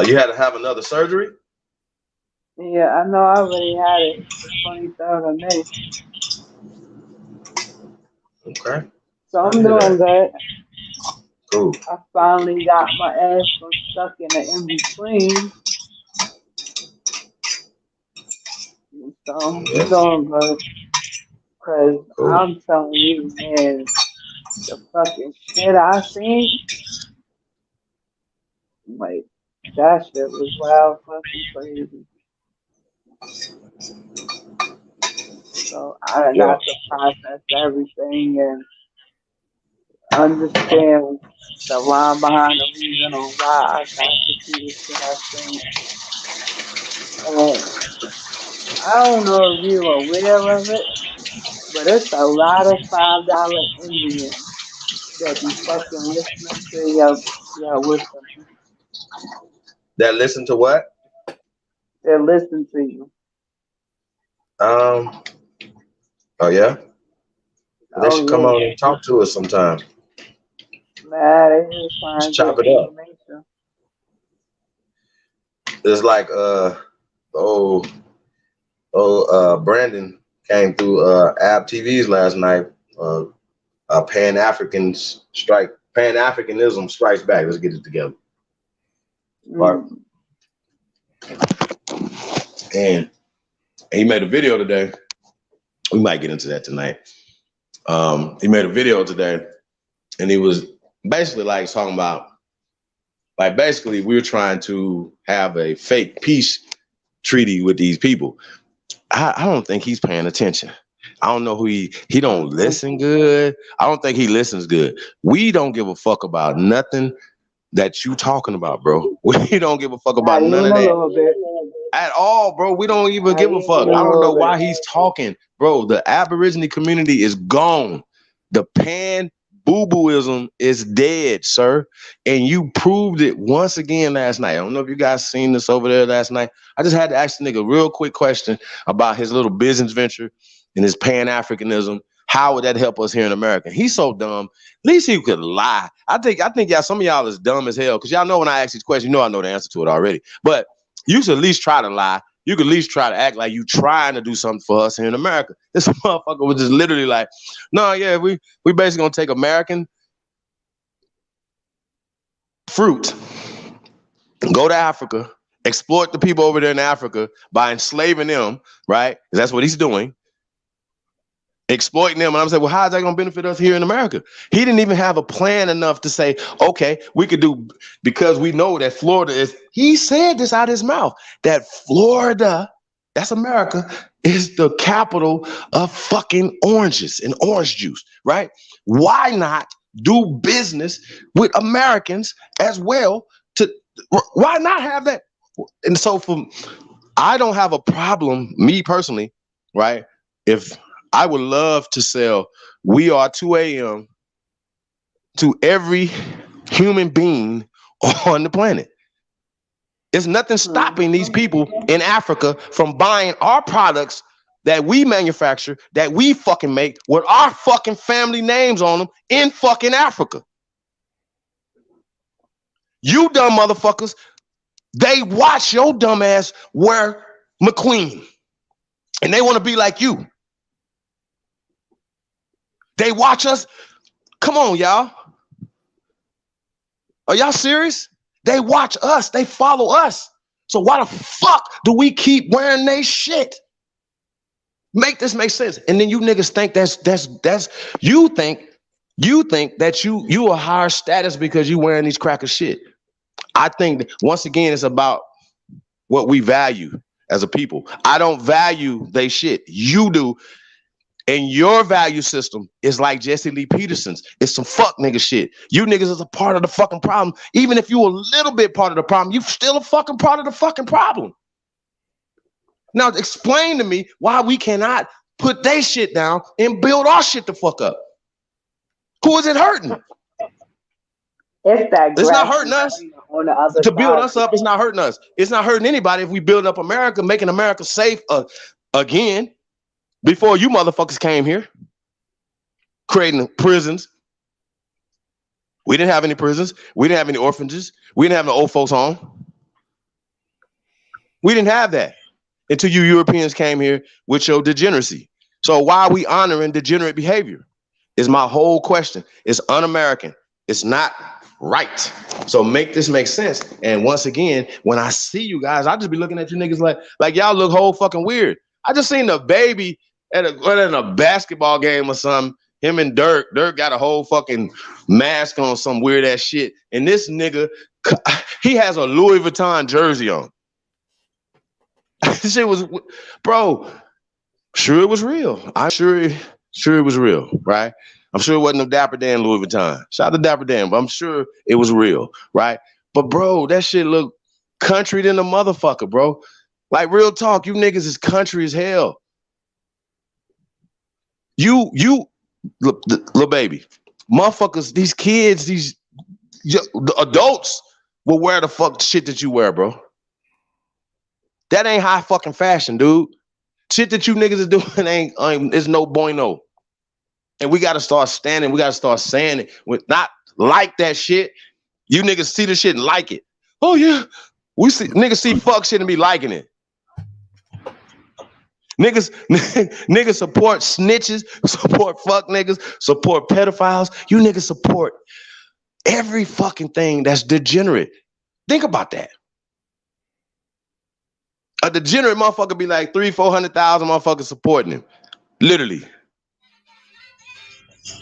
C: You had to have another surgery?
D: Yeah, I know I already had it the 23rd of May.
C: Okay.
D: So I'm doing good.
C: Cool.
D: I finally got my ass from stuck in the in-between. So I'm doing good. Because I'm telling you, man, the fucking shit I seen, like, that shit was wild fucking crazy. So I got to process everything and understand the line behind the reason on why I got to see the shit I seen. And I don't know if you're aware of it, but it's a lot of $5 Indians that be fucking listening to your wisdom.
C: That listen to what?
D: They listen to you.
C: Oh yeah? They should come on and talk to us sometime.
D: Man, they just trying to
C: Chop
D: get
C: it up.
D: information.
C: It's like Brandon came through Ab TVs last night. Pan-Africanism strikes back. Let's get it together. Right. And he made a video today. We might get into that tonight. He made a video today, and he was basically like talking about, like, basically we're trying to have a fake peace treaty with these people. I don't think he's paying attention. I don't know who he don't listen good. I don't think he listens good. We don't give a fuck about nothing that you talking about, bro. We don't give a fuck about none of that at all, bro. We don't even give a fuck. I don't know why he's talking, bro. The Aborigine community is gone. The pan-boo-booism is dead, sir. And you proved it once again last night. I don't know if you guys seen this over there last night. I just had to ask the nigga a real quick question about his little business venture and his Pan-Africanism. How would that help us here in America? He's so dumb. At least he could lie. I think y'all, some of y'all is dumb as hell. Cause y'all know when I ask these questions, you know I know the answer to it already. But you should at least try to lie. You could at least try to act like you trying to do something for us here in America. This motherfucker was just literally like, no, yeah, we basically gonna take American fruit, go to Africa, exploit the people over there in Africa by enslaving them, right? That's what he's doing. Exploiting them. And I'm saying, well, how is that going to benefit us here in America? He didn't even have a plan enough to say, okay, we could do, because we know that Florida is, he said this out of his mouth, that Florida, that's America, is the capital of fucking oranges and orange juice, right? Why not do business with Americans as well? Why not have that? And so I don't have a problem, me personally, right? If I would love to sell We Are 2 AM to every human being on the planet. There's nothing stopping these people in Africa from buying our products that we manufacture, that we fucking make with our fucking family names on them in fucking Africa. You dumb motherfuckers, they watch your dumb ass wear McQueen and they want to be like you. They watch us. Come on, y'all. Are y'all serious? They watch us. They follow us. So why the fuck do we keep wearing they shit? Make this make sense. And then you niggas think that's you think that you a higher status because you wearing these cracker shit. I think that, once again, it's about what we value as a people. I don't value they shit. You do. And your value system is like Jesse Lee Peterson's. It's some fuck nigga shit. You niggas is a part of the fucking problem. Even if you a little bit part of the problem, you still a fucking part of the fucking problem. Now explain to me why we cannot put they shit down and build our shit the fuck up. Who is it hurting?
D: It's
C: not hurting us.
D: On the other
C: to build
D: side.
C: us up, it's not hurting us. It's not hurting anybody if we build up America, making America safe again. Before you motherfuckers came here, creating prisons, We didn't have any prisons. We didn't have any orphanages. We didn't have no old folks home. We didn't have that until you Europeans came here with your degeneracy. So why are we honoring degenerate behavior? Is my whole question. It's un-American. It's not right. So make this make sense. And once again, when I see you guys, I just be looking at you niggas like y'all look whole fucking weird. I just seen the baby at a basketball game or something. Him and Dirk got a whole fucking mask on, some weird ass shit. And this nigga, he has a Louis Vuitton jersey on. This shit was, bro. Sure, it was real. I'm sure it was real, right? I'm sure it wasn't no Dapper Dan Louis Vuitton. Shout out to Dapper Dan, but I'm sure it was real, right? But bro, that shit look country than a motherfucker, bro. Like real talk, you niggas is country as hell. You little baby, motherfuckers, these kids, the adults will wear the fuck shit that you wear, bro. That ain't high fucking fashion, dude. Shit that you niggas is doing ain't is no bueno. And we gotta start standing. We gotta start saying it. With not like that shit. You niggas see the shit and like it. Oh yeah, we see niggas see fuck shit and be liking it. Niggas support snitches, support fuck niggas, support pedophiles. You niggas support every fucking thing that's degenerate. Think about that. A degenerate motherfucker be like 300,000-400,000 motherfuckers supporting him. Literally.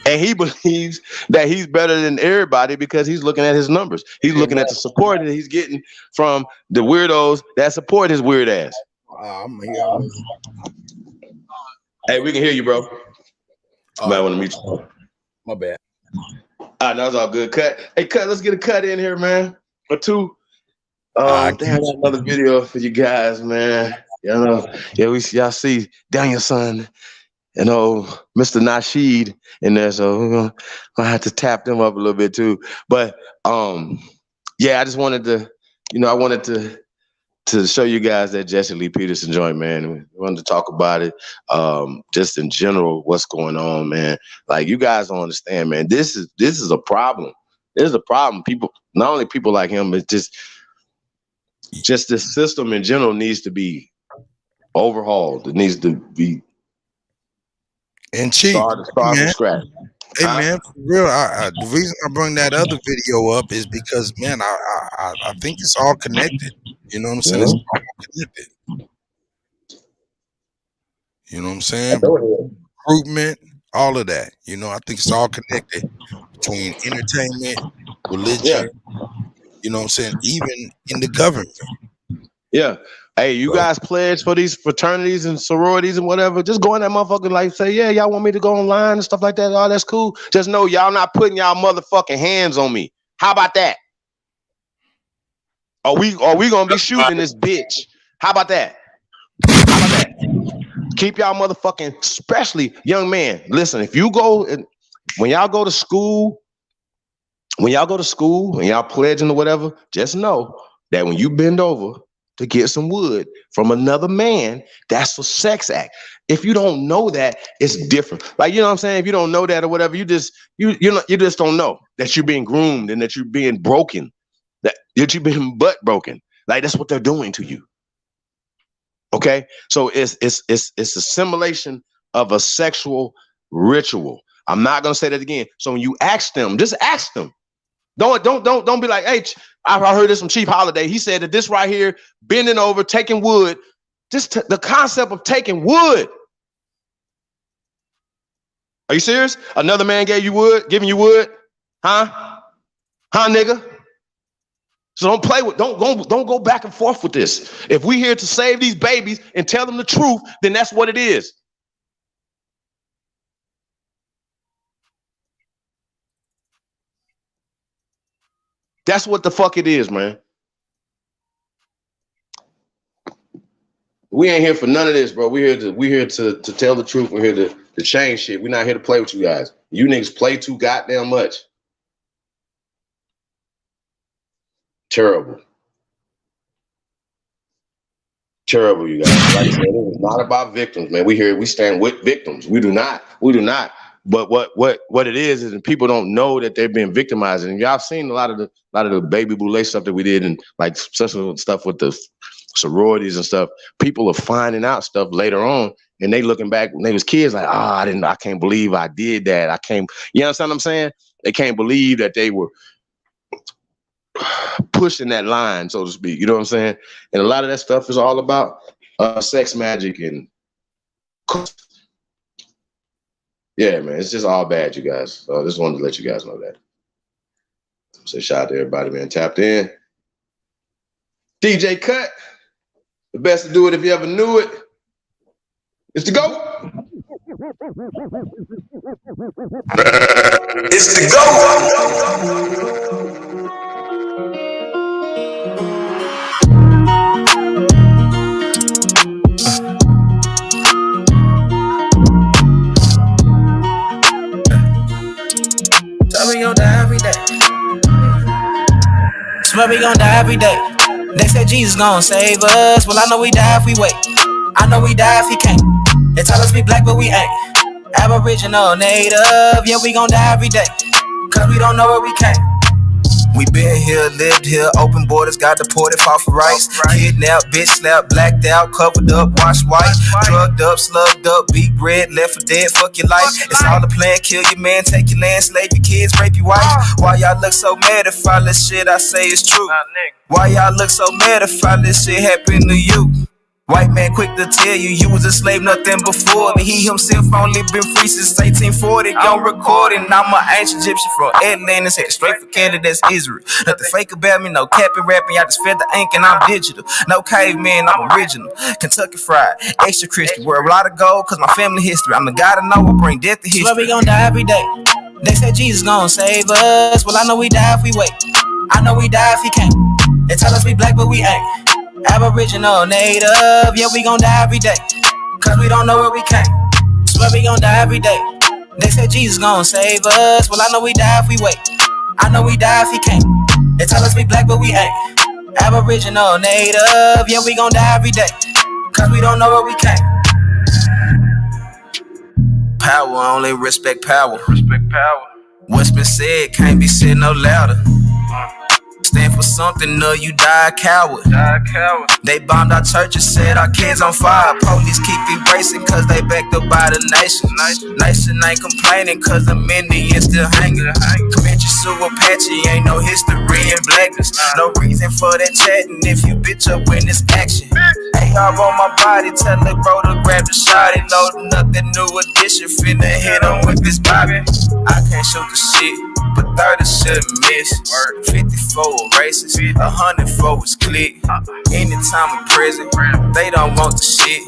C: And he believes that he's better than everybody because he's looking at his numbers. He's looking at the support that he's getting from the weirdos that support his weird ass. Hey, we can hear you, bro. Might want to mute you.
A: My bad.
C: That was all good. Cut. Hey, let's get a cut in here, man. Or two. I got another video for you guys, man. You know, y'all see Danielson and Mr. Nasheed in there, so we're gonna have to tap them up a little bit too. But yeah, I just wanted to, I wanted to show you guys that Jesse Lee Peterson joint, man. We wanted to talk about it, just in general, what's going on, man. Like, you guys don't understand, man. This is a problem. There's a problem. People, not only people like him, but just this system in general needs to be overhauled. It needs to be start from scratch.
A: Hey man, for real. The reason I bring that other video up is because, man, I think it's all connected. You know what I'm saying? It's all connected. You know what I'm saying? Recruitment, all of that. I think it's all connected between entertainment, religion. You know what I'm saying? Even in the government.
C: Yeah. Hey, you guys pledge for these fraternities and sororities and whatever. Just go in that motherfucker, like, say, yeah, y'all want me to go online and stuff like that. Oh, that's cool. Just know y'all not putting y'all motherfucking hands on me. How about that? Are we gonna be shooting this bitch? How about that? Keep y'all motherfucking, especially young man. Listen, if you go, when y'all go to school, and y'all pledging or whatever, just know that when you bend over to get some wood from another man, that's a sex act. If you don't know that, it's different. Like, you know what I'm saying? If you don't know that or whatever, you just don't know that you're being groomed and that you're being broken, that you're being butt broken. Like, that's what they're doing to you. Okay, so it's a simulation of a sexual ritual. I'm not gonna say that again. So when you ask them, just ask them. Don't be like, hey, I heard this from Chief Holiday. He said that this right here, bending over, taking wood, just the concept of taking wood. Are you serious? Another man gave you wood, giving you wood? Huh, nigga? So don't go back and forth with this. If we're here to save these babies and tell them the truth, then that's what it is. That's what the fuck it is, man. We ain't here for none of this, bro. We're here to tell the truth. We're here to change shit. We're not here to play with you guys. You niggas play too goddamn much. Terrible, you guys. Like I said, it is not about victims, man. We stand with victims. We do not But what it is that people don't know that they've been victimized. And y'all seen a lot of the baby boule stuff that we did, and like special stuff with the sororities and stuff. People are finding out stuff later on, and they looking back when they was kids like, I can't believe I did that. You understand what I'm saying? They can't believe that they were pushing that line, so to speak. You know what I'm saying? And a lot of that stuff is all about sex magic and yeah, man, it's just all bad, you guys. So I just wanted to let you guys know that. So shout out to everybody, man. Tapped in. DJ Cut. The best to do it if you ever knew it. It's the GOAT.
O: It's the
F: So we gon' die every day. Swear we gon' die every day. They said Jesus gon' save us. Well, I know we die if we wait. I know we die if he can't. They tell us we black, but we ain't. Aboriginal, native, yeah, we gon' die every day. Cause we don't know where we came. We been here, lived here, open borders, got deported, fought for rights. Kidnapped, bitch slapped, blacked out, covered up, washed white. Drugged up, slugged up, beat bread, left for dead, fuck your life. It's all a plan, kill your man, take your land, slave your kids, rape your wife. Why y'all look so mad if all this shit I say is true? Why y'all look so mad if all this shit happened to you? White man quick to tell you, you was a slave, nothing before me. He himself only been free since 1840. Young recording, I'm an ancient Egyptian from Atlantis, headed straight for Canada, that's Israel. Nothing fake about me, no capping, rapping, y'all just fed the ink and I'm digital. No caveman, I'm original. Kentucky fried, extra crispy, wear a lot of gold, cause my family history. I'm the guy to know, I bring death to history. Swear we gon' die every day. They said Jesus gon' save us. Well, I know we die if we wait. I know we die if he can't. They tell us we black, but we ain't. Aboriginal, native, yeah, we gon' die every day. Cause we don't know where we came. Swear we gon' die every day. They said Jesus gon' save us. Well, I know we die if we wait. I know we die if he can't. They tell us we black, but we ain't. Aboriginal, native, yeah, we gon' die every day. Cause we don't know where we came. Power, only respect power. Respect power. What's been said can't be said no louder. Stand for something, or you die a coward. They bombed our churches, set our kids on fire. Police keep erasing cause they backed up by the nation. Nation ain't complaining cause the Indians still hanging. Commit your Sioux Apache, ain't no history in blackness. No reason for that chatting if you bitch up when it's action. AR on my body, tell the bro to grab the shot. He loading up that new edition, finna hit him with this bobby. I can't shoot the shit, but 30 shouldn't miss. 54 races, 100 for his clique. Anytime in prison, they don't want the shit.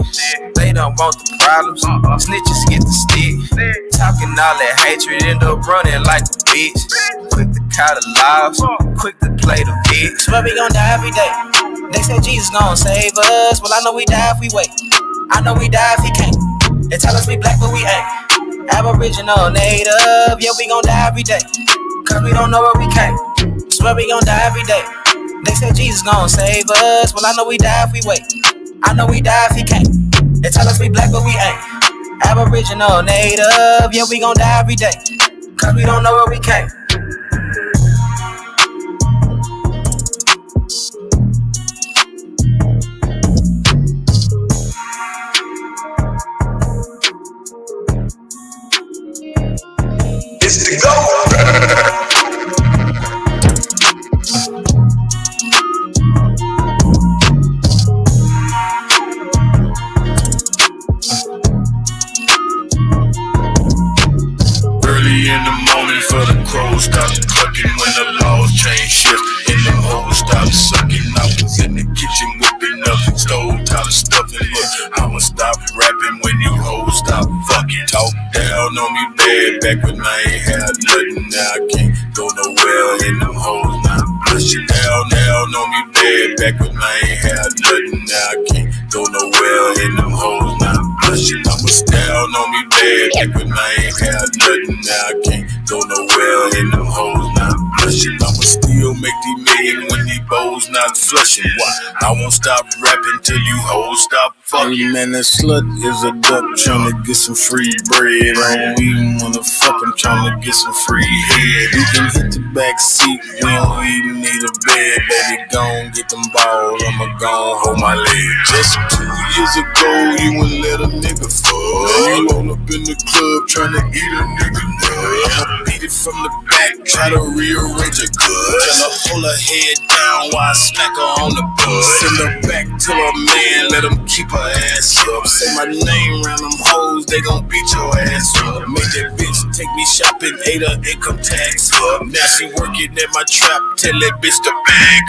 F: They don't want the problems. Snitches get the stick. Talking all that hatred, end up running like a bitch. Quick to call the laws, quick to play the bitch. Swear we gon' die every day. They said Jesus gon' save us. Well, I know we die if we wait. I know we die if he can't. They tell us we black, but we ain't. Aboriginal, native, yeah, we gon' die every day. Cause we don't know where we came. Swear we gon' die every day. They said Jesus gon' save us. Well, I know we die if we wait. I know we die if he can't. They tell us we black, but we ain't. Aboriginal, native, yeah, we gon' die every day. Cause we don't know where we came.
O: It's the GOAT.
A: Early in the morning for the crows stop clucking when the laws change shift and the hoes stop sucking. I was in the kitchen whipping up stove top stuffing. Look, I'ma stop rapping when you hoes stop fucking. Talk down on me bad back when I ain't had nothing. Now I can't go nowhere and them hoes not blushing. Down on me bad back when I ain't had nothing. Now I can't go nowhere and them hoes not blushing. I'ma down on me bad back when I ain't had nothing. Now I can't go nowhere and them hoes not blushing. I'ma still make these million when these bows not not flushing. Why? I won't stop rapping till you hoes stop fucking. Hey man, that slut is a duck trying to get some free bread. I don't even wanna fuck, I'm trying to get some free head. You can hit the back seat, we don't even need a bed. Baby, gon' get them balls, I'ma gon' hold my leg. Just 2 years ago, you wouldn't let a nigga fuck. Now you all up in the club trying to eat a nigga nut. I'ma beat it from the back, try to rearrange her good. Tell her pull her head down while I smack her on the butt. Send her back to her man, let him keep her ass up. Say my name round them hoes, they gon' beat your ass up. Make that bitch take me shopping, ate her income tax up. Now she working at my trap, tell that bitch to bag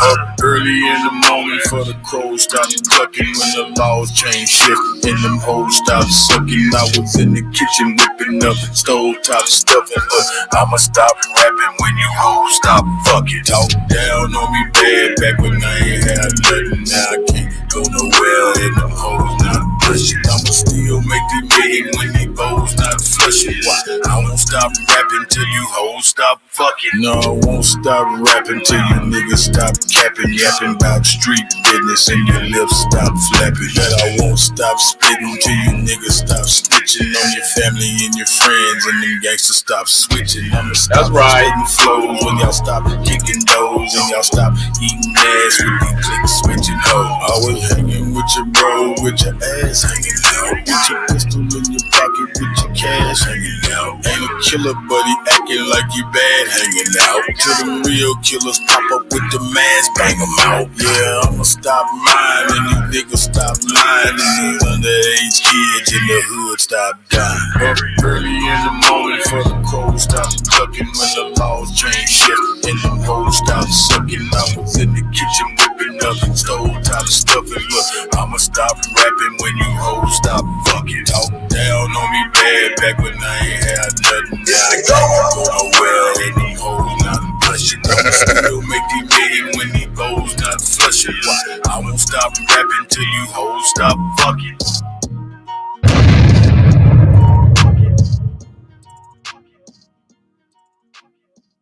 A: up. Early in the morning for the crows stop clucking when the laws change shift and them hoes stop sucking. I was in the kitchen whipping up stove top stuffing, but I'ma stop rapping when you hoes stop fucking. Talk down on me bad back when I ain't had nothing. Now I can't go nowhere and them hoes not pushing. I'ma still make the million when they hoes not flushing. Why? I won't stop rapping till you hoes stop fucking. No, I won't stop rapping till you niggas stop capping, yapping about street business and your lips stop flapping. That I won't stop spitting till you niggas stop snitching on your family and your friends and them gangsters stop switching. I'ma stop spitting flows when y'all stop kicking doors and y'all stop eating ass with these click switching hoes. Always hanging with your bro, with your ass hanging out, with your pistol in your pocket, with your cash hanging out. Ain't a killer buddy acting like you bad hanging out. Till them real killers pop up with the mask, bang them out. Yeah, I'ma stop lying and you niggas stop lying and these underage kids in the hood stop dying. Up early in the morning for the crows stop clucking when the laws change shift and them hoes stop sucking. I was in the kitchen whipping up stove top stuffing, but I'ma stop rapping when you hoes stop fucking. Talk down on me bad back when I ain't had nothing. Now I can't go nowhere and them hoes not blushing. I'ma still make the million when these hoes not flushing. Why? I won't stop rapping till you hoes stop fucking.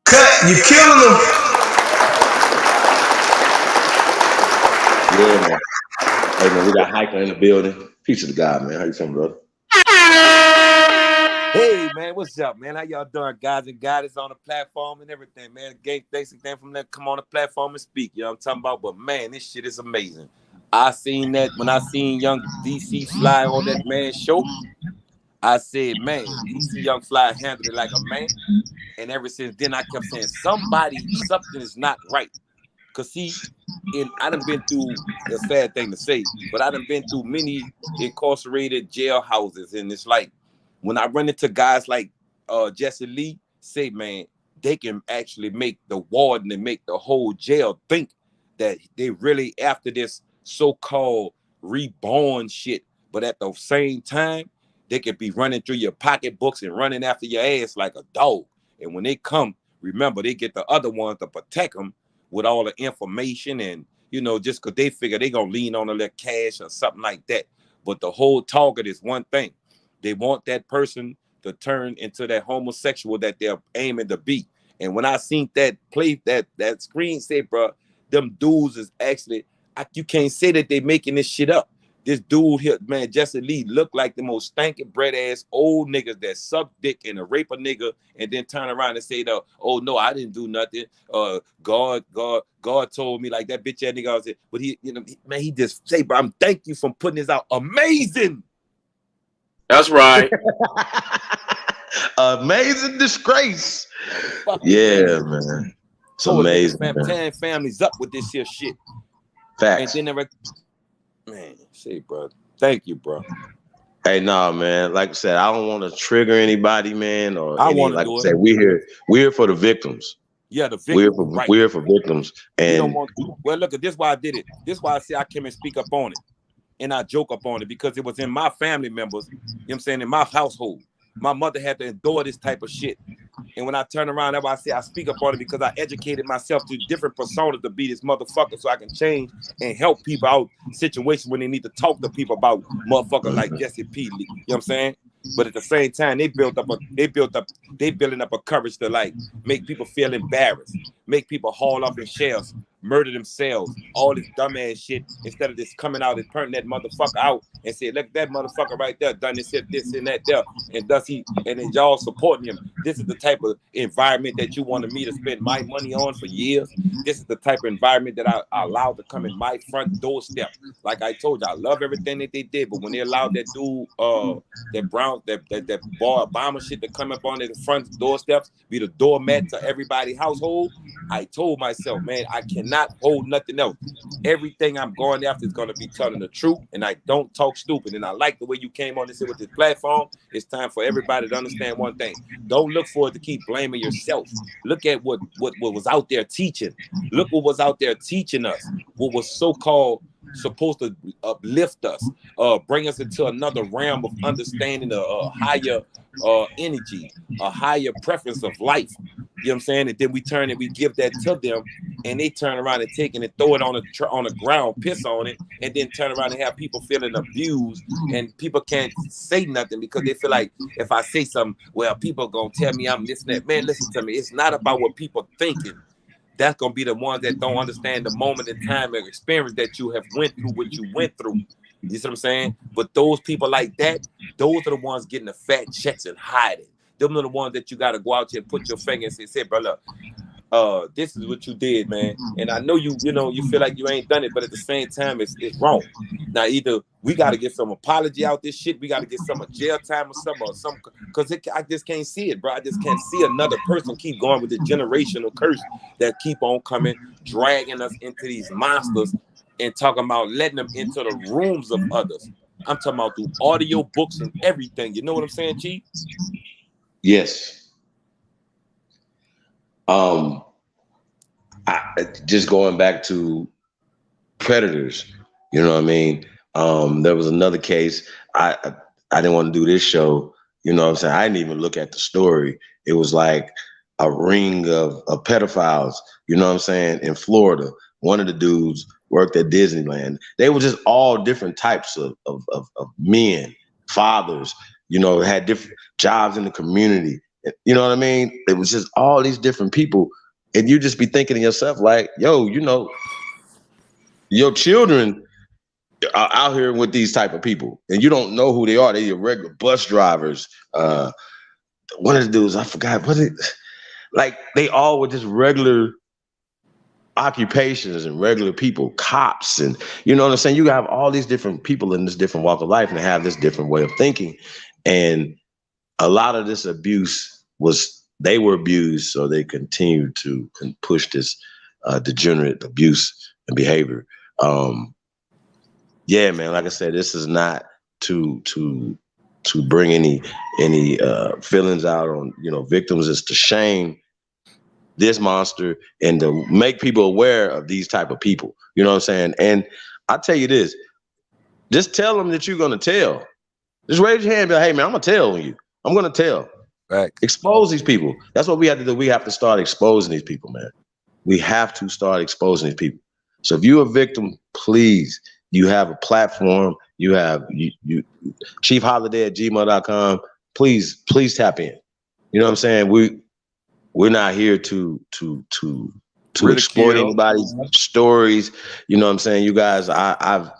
G: Cut, you killing them.
C: Yeah, man. Hey, man, we got Hiker in the building. Peace to the God, man. How you feeling, brother?
I: Hey, man, what's up, man? How y'all doing, guys and guys on the platform and everything, man? Thanks again from them come on the platform and speak. You know what I'm talking about? But, man, this shit is amazing. I seen that when I seen Young DC Fly on that man's show. I said, man, DC Young Fly handled it like a man. And ever since then, I kept saying, something is not right. Because, see, I done been through a sad thing to say, but I done been through many incarcerated jailhouses. And it's like, when I run into guys like Jesse Lee, say, man, they can actually make the warden and make the whole jail think that they really after this so-called reborn shit. But at the same time, they could be running through your pocketbooks and running after your ass like a dog. And when they come, remember, they get the other ones to protect them with all the information and, you know, just because they figure they going to lean on a little cash or something like that. But the whole target is one thing. They want that person to turn into that homosexual that they're aiming to be. And when I seen that play, that screen say, bro, them dudes is actually, you can't say that they making this shit up. This dude here, man, Jesse Lee, looked like the most stinking bread ass old niggas that suck dick and a rape a nigga and then turn around and say, oh no, I didn't do nothing. God told me like that bitch ass nigga. I said, but he, you know, man, he just say, bro, I'm thank you for putting this out. Amazing.
N: That's right.
C: Amazing disgrace. Yeah, man. It's amazing.
I: Man, tearing families up with this here shit.
C: Facts.
I: And then man, say, bro, thank you, bro.
C: Hey, nah, man. Like I said, I don't want to trigger anybody, man. Or
I: I want to
C: like
I: do
C: I
I: it.
C: said, we're here for the victims.
I: Yeah, the victims.
C: We're here for victims. And
I: well, look, this is why I did it. This is why I say I came and speak up on it. And I joke up on it because it was in my family members, you know what I'm saying, in my household. My mother had to endure this type of shit. And when I turn around, that's why I say I speak up on it because I educated myself to different personas to be this motherfucker so I can change and help people out situations when they need to talk to people about motherfuckers like Jesse P. Lee. You know what I'm saying? But at the same time, they building up a courage to like make people feel embarrassed, make people haul off in shells murder themselves, all this dumbass shit, instead of just coming out and turning that motherfucker out and say, look, that motherfucker right there done this, this and that there, and does he, and then y'all supporting him. This is the type of environment that you wanted me to spend my money on for years. This is the type of environment that I allowed to come in my front doorstep. Like I told you, I love everything that they did, but when they allowed that dude, that boy Obama shit to come up on the front doorsteps, be the doormat to everybody's household, I told myself, man, I cannot hold nothing else. Everything I'm going after is going to be telling the truth, and I don't talk stupid. And I like the way you came on this with this platform. It's time for everybody to understand one thing. Don't look for it to keep blaming yourself. Look at what was out there teaching. Look what was out there teaching us. What was so-called supposed to uplift us, bring us into another realm of understanding a higher energy, a higher preference of life. You know what I'm saying? And then we turn and we give that to them, and they turn around and take it and throw it on the ground, piss on it, and then turn around and have people feeling abused, and people can't say nothing because they feel like if I say something, well, people gonna tell me I'm this and that. Man, listen to me. It's not about what people thinking. That's gonna be the ones that don't understand the moment in time and experience that you have went through what you went through. You see what I'm saying? But those people like that, those are the ones getting the fat checks and hiding. Them are the ones that you got to go out here and put your finger and say, brother, this is what you did, man. And I know you feel like you ain't done it, but at the same time, it's wrong. Now, either we got to get some apology out this shit, we got to get some jail time or some, because I just can't see it, bro. I just can't see another person keep going with the generational curse that keep on coming, dragging us into these monsters and talking about letting them into the rooms of others. I'm talking about through audio books and everything. You know what I'm saying, Chief?
C: Yes. Just going back to predators, you know what I mean? There was another case. I didn't want to do this show, you know what I'm saying? I didn't even look at the story. It was like a ring of pedophiles, you know what I'm saying, in Florida. One of the dudes worked at Disneyland. They were just all different types of men, fathers, you know, had different jobs in the community. You know what I mean? It was just all these different people. And you just be thinking to yourself like, yo, you know, your children are out here with these type of people and you don't know who they are. They're your regular bus drivers. One of the dudes, I forgot, like they all were just regular occupations and regular people, cops, and you know what I'm saying? You have all these different people in this different walk of life and they have this different way of thinking. And a lot of this abuse they were abused, so they continued to push this degenerate abuse and behavior. Yeah, man, like I said, this is not to bring any feelings out on, you know, victims. Is to shame this monster and to make people aware of these type of people. You know what I'm saying? And I tell you this, just tell them that you're gonna tell. Just raise your hand and be like, hey man, I'm gonna tell you. I'm gonna tell. Right. Expose these people. That's what we have to do. We have to start exposing these people, man. We have to start exposing these people. So if you're a victim, please, you have a platform. You have chiefholiday@gmail.com. Please tap in. You know what I'm saying? We're not here to exploit anybody's stories. You know what I'm saying? You guys, I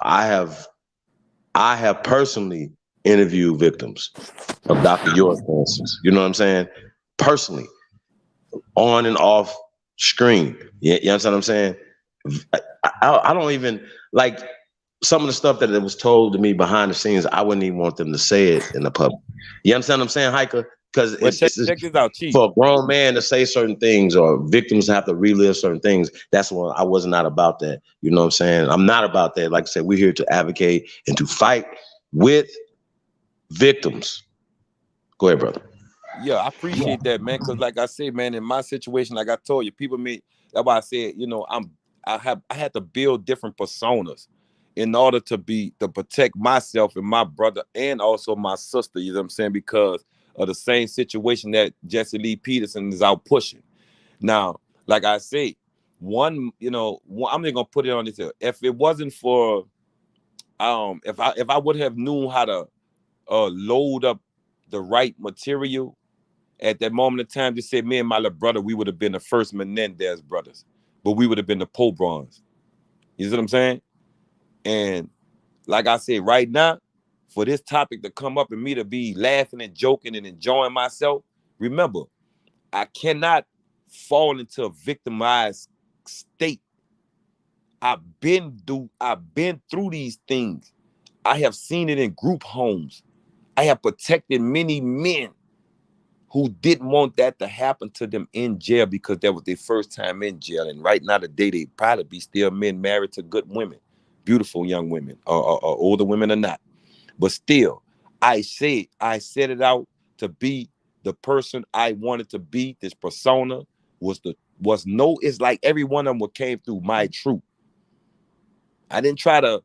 C: have personally interviewed victims of Dr. York, for instance. You know what I'm saying? Personally, on and off screen. You understand what I'm saying? I don't even like some of the stuff that was told to me behind the scenes. I wouldn't even want them to say it in the public. You understand what I'm saying, Hiker? Because check this out, Chief. For a grown man to say certain things or victims have to relive certain things, that's what I was not about that. You know what I'm saying? I'm not about that. Like I said, we're here to advocate and to fight with victims. Go ahead, brother.
I: Yeah, I appreciate that, man. Because like I said, man, in my situation, like I told you, people that's why I said, you know, I had to build different personas in order to protect myself and my brother and also my sister, you know what I'm saying? Because of the same situation that Jesse Lee Peterson is out pushing. Now, like I say, I'm just gonna put it on this here. If it wasn't for if I would have known how to load up the right material at that moment in time, just said me and my little brother, we would have been the first Menendez brothers. but we would have been the pogroms. You see what I'm saying? And like I said, right now, for this topic to come up and me to be laughing and joking and enjoying myself, remember, I cannot fall into a victimized state. I've been through these things. I have seen it in group homes. I have protected many men who didn't want that to happen to them in jail because that was their first time in jail. And right now, today, they probably be still men married to good women, beautiful young women, or older women or not. But still, I said it out to be the person I wanted to be. This persona it's like every one of them came through my truth. I didn't try to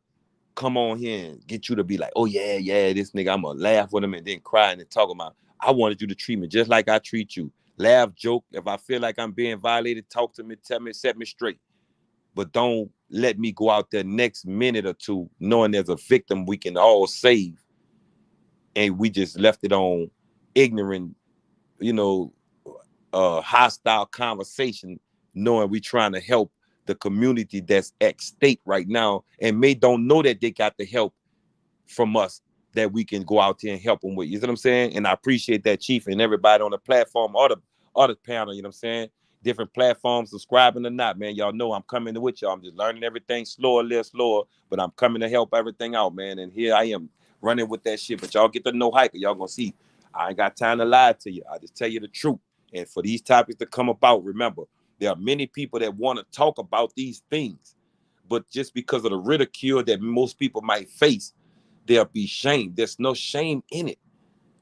I: come on here and get you to be like, oh yeah, this nigga, I'm gonna laugh with him and then cry and then talk about. I wanted you to treat me just like I treat you. Laugh, joke. If I feel like I'm being violated, talk to me, tell me, set me straight. But don't let me go out there next minute or two knowing there's a victim we can all save. And we just left it on ignorant, hostile conversation, knowing we trying to help the community that's at stake right now and don't know that they got the help from us that we can go out there and help them with. You know what I'm saying? And I appreciate that, Chief, and everybody on the platform or the panel, you know what I'm saying? Different platforms, subscribing or not, man. Y'all know I'm coming with y'all. I'm just learning everything slower, a little slower, but I'm coming to help everything out, man. And here I am running with that shit. But y'all get to know Hiker. Y'all gonna see. I ain't got time to lie to you. I just tell you the truth. And for these topics to come about, remember, there are many people that want to talk about these things, but just because of the ridicule that most people might face, there'll be shame. There's no shame in it.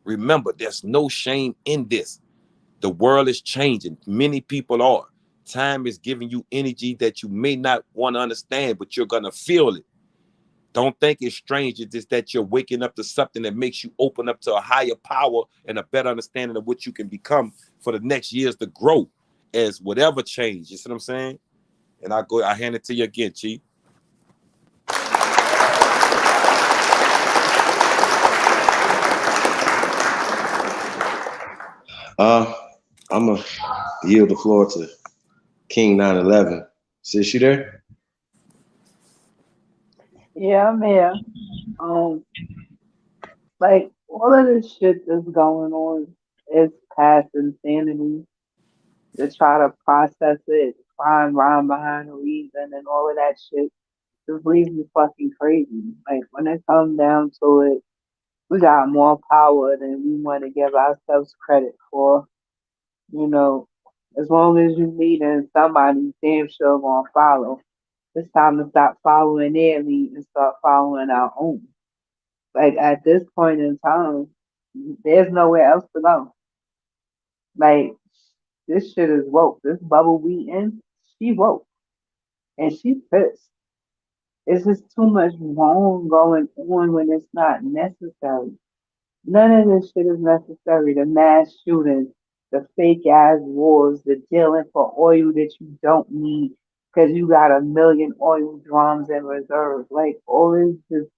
I: Remember, there's no shame in this. The world is changing. Many people are. Time is giving you energy that you may not want to understand, but you're going to feel it. Don't think it's strange. It's just that you're waking up to something that makes you open up to a higher power and a better understanding of what you can become for the next years to grow as whatever change. You see what I'm saying? And I hand it to you again, Chief.
C: I'm gonna yield the floor to King 911. Sis, you there?
D: Yeah, I'm here. Like all of this shit that's going on is past insanity. To try to process it, find rhyme behind the reason, and all of that shit just leaves me fucking crazy. Like when it comes down to it, we got more power than we want to give ourselves credit for. You know, as long as you leading somebody, damn sure gonna follow. It's time to stop following their lead and start following our own. Like at this point in time, there's nowhere else to go. Like this shit is woke. This bubble we in, she woke and she pissed. It's just too much wrong going on when it's not necessary. None of this shit is necessary. The mass shootings, the fake ass wars, the dealing for oil that you don't need because you got a million oil drums in reserve. Like all is just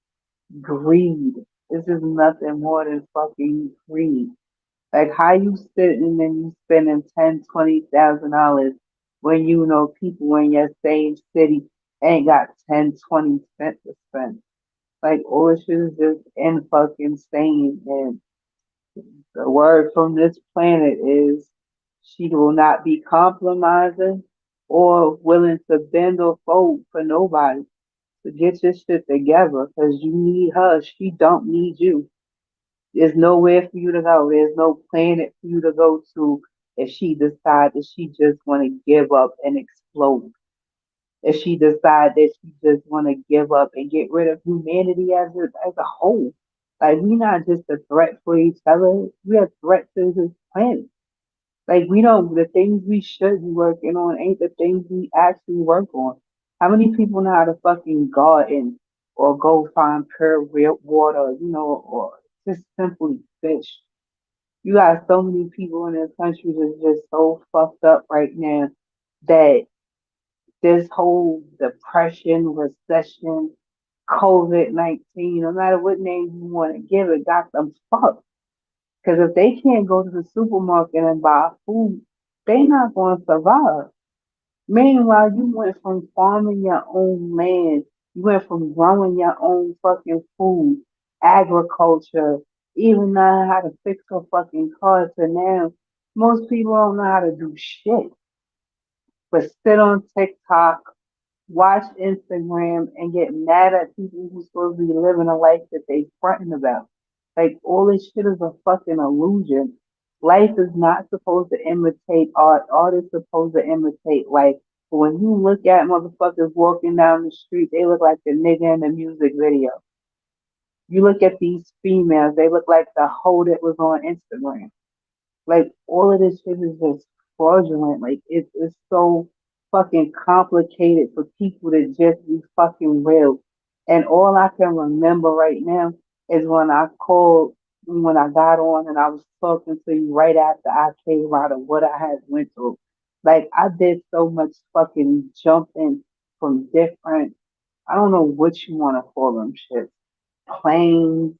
D: greed. This is nothing more than fucking greed. Like how you sitting and you spending $10,000, $20,000 when you know people in your same city ain't got 10, 20 cents to spend. Like all this shit is just in fucking insane. And the word from this planet is she will not be compromising or willing to bend or fold for nobody. So get your shit together because you need her. She don't need you. There's nowhere for you to go. There's no planet for you to go to if she decides that she just want to give up and explode. If she decides that she just want to give up and get rid of humanity as a whole. Like we not just a threat for each other. We are a threat to this planet. Like we don't the things we should be working on ain't the things we actually work on. How many people know how to fucking garden or go find pure real water, or just simply fish? You got so many people in this country that's just so fucked up right now that this whole depression, recession, COVID-19, no matter what name you want to give it, got them fucked. Because if they can't go to the supermarket and buy food, they not going to survive. Meanwhile, you went from farming your own land, you went from growing your own fucking food, agriculture, even knowing how to fix a fucking car to now. Most people don't know how to do shit, but sit on TikTok, watch Instagram, and get mad at people who's supposed to be living a life that they fronting about. Like all this shit is a fucking illusion. Life is not supposed to imitate art. Art is supposed to imitate life. But when you look at motherfuckers walking down the street, they look like the nigga in the music video. You look at these females, they look like the hoe that was on Instagram. Like all of this shit is just fraudulent. Like it's so fucking complicated for people to just be fucking real. And all I can remember right now is when I called, when I got on and I was talking to you right after I came out of what I had went through. Like I did so much fucking jumping from different, I don't know what you want to call them shit, planes,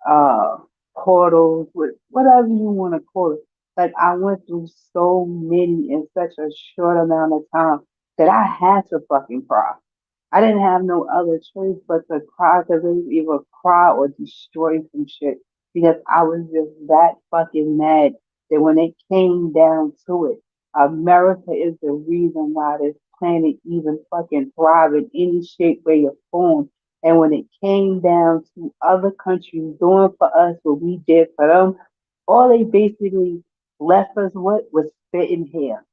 D: uh, portals, whatever you want to call it. Like I went through so many in such a short amount of time that I had to fucking cry. I didn't have no other choice but to cry because it was either cry or destroy some shit because I was just that fucking mad that when it came down to it, America is the reason why this planet even fucking thrive in any shape, way, or form. And when it came down to other countries doing for us what we did for them, all they basically left us with was spitting here.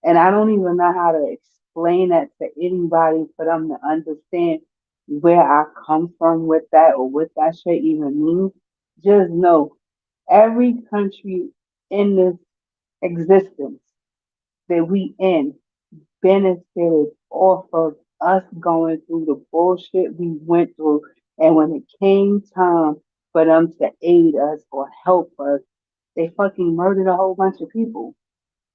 D: And I don't even know how to explain that to anybody for them to understand where I come from with that or what that shit even means. Just know every country in this existence that we in benefited off of us going through the bullshit we went through. And when it came time for them to aid us or help us, they fucking murdered a whole bunch of people.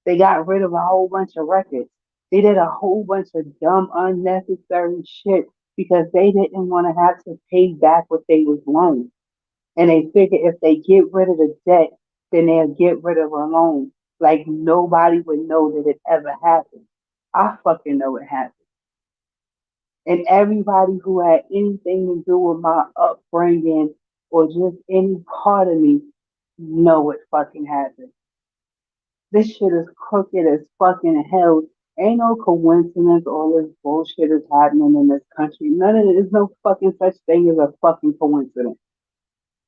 D: They got rid of a whole bunch of records. They did a whole bunch of dumb, unnecessary shit because they didn't want to have to pay back what they was loaned. And they figured if they get rid of the debt, then they'll get rid of a loan. Like nobody would know that it ever happened. I fucking know it happened. And everybody who had anything to do with my upbringing or just any part of me know it fucking happened. This shit is crooked as fucking hell. Ain't no coincidence all this bullshit is happening in this country. None of it. There's no fucking such thing as a fucking coincidence.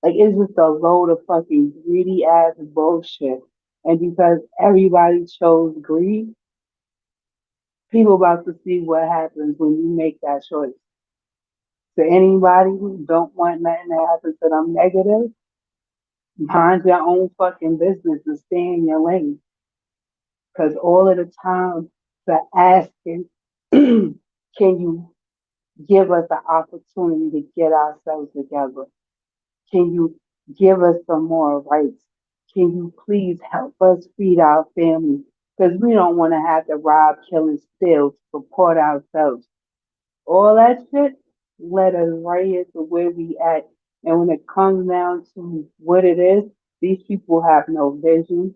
D: Like it's just a load of fucking greedy ass bullshit. And because everybody chose greed, people about to see what happens when you make that choice. To anybody who don't want nothing to happen to them negative, mind your own fucking business and stay in your lane. Because all of the time they're asking, can you give us the opportunity to get ourselves together? Can you give us some more rights? Can you please help us feed our families? Because we don't want to have to rob, kill, and steal to support ourselves. All that shit led us right here to where we at. And when it comes down to what it is, these people have no vision.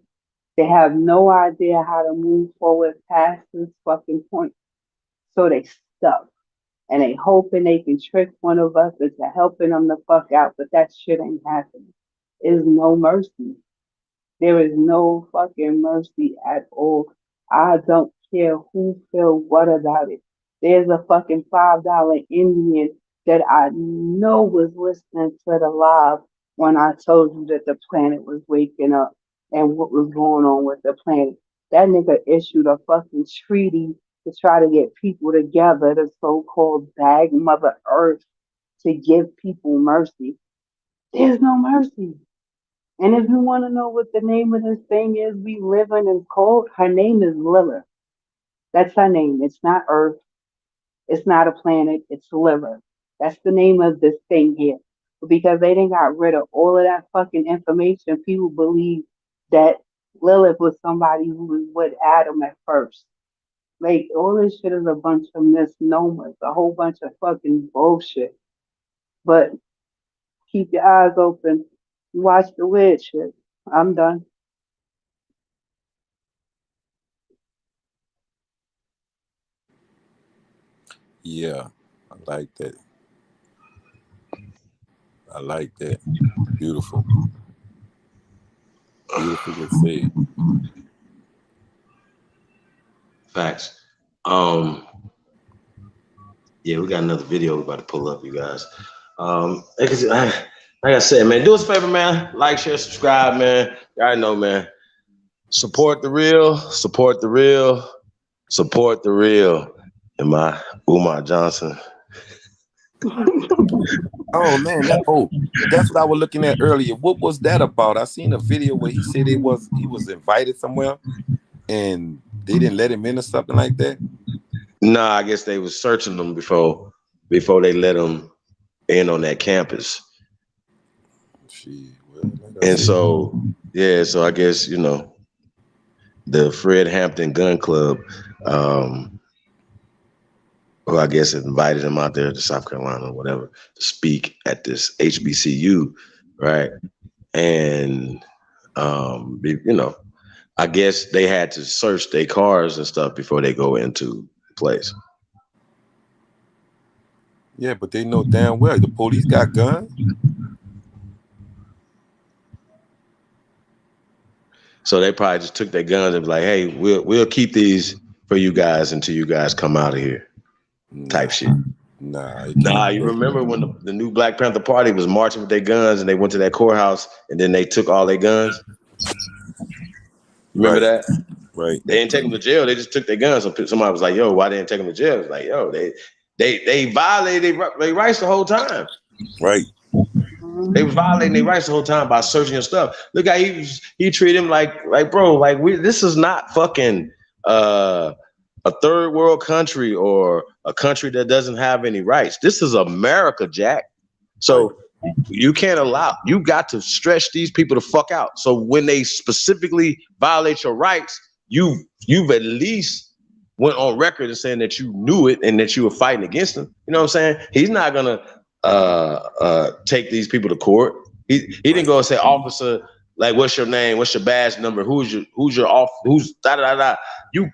D: They have no idea how to move forward past this fucking point. So they stuck. And they hoping they can trick one of us into helping them the fuck out, but that shit ain't happening. There's no mercy. There is no fucking mercy at all. I don't care who feel what about it. There's a fucking $5 Indian that I know was listening to the live when I told you that the planet was waking up and what was going on with the planet. That nigga issued a fucking treaty to try to get people together, the so-called bag Mother Earth, to give people mercy. There's no mercy. And if you want to know what the name of this thing is we live in and called, her name is Lilith. That's her name. It's not Earth. It's not a planet. It's Lilith. That's the name of this thing here. But because they didn't got rid of all of that fucking information, people believe that Lilith was somebody who was with Adam at first. Like, all this shit is a bunch of misnomers, a whole bunch of fucking bullshit. But keep your eyes open. Watch the weird shit. I'm done.
I: Yeah, I like that. I like that. Beautiful. Beautifully said.
C: Facts. Yeah, we got another video we're about to pull up, you guys. Like I said, man, do us a favor, man. Like, share, subscribe, man. You already know, man. Support the real, support the real, support the real. And my Umar Johnson.
I: Oh man, that's what I was looking at earlier. What was that about? I seen a video where he said he was invited somewhere and they didn't let him in or something like that.
C: Nah, I guess they was searching them before they let him in on that campus. And so, yeah, so I guess, you know, the Fred Hampton Gun Club, who I guess invited him out there to South Carolina or whatever to speak at this HBCU, right? And, you know, I guess they had to search their cars and stuff before they go into the place.
I: Yeah, but they know damn well the police got guns.
C: So they probably just took their guns and be like, hey, we'll keep these for you guys until you guys come out of here. Type shit.
I: Nah,
C: you remember when the new Black Panther Party was marching with their guns and they went to that courthouse and then they took all their guns? Remember that?
I: Right.
C: They didn't take them to jail. They just took their guns. So somebody was like, yo, why they didn't take them to jail? It's like, yo, they violated their rights the whole time.
I: Right.
C: They was violating their rights the whole time by searching your stuff. Look how he treated him like bro, like this is not fucking a third world country or a country that doesn't have any rights. This is America, Jack. So you got to stretch these people the fuck out. So when they specifically violate your rights, you've at least went on record and saying that you knew it and that you were fighting against them. You know what I'm saying? He's not gonna take these people to court. He didn't go and say, officer, like, what's your name? What's your badge number? Who's da da da.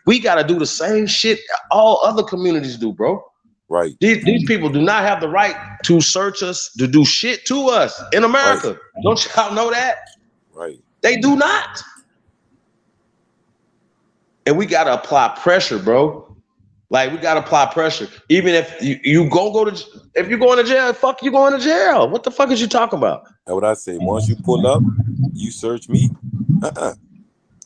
C: We gotta do the same shit all other communities do, bro.
I: Right.
C: These people do not have the right to search us, to do shit to us in America. Right. Don't y'all know that?
I: Right.
C: They do not. And we gotta apply pressure, bro. Like, we gotta apply pressure. Even if if you're going to jail, fuck, you going to jail. What the fuck is you talking about?
I: That's what I say. Once you pull up, you search me.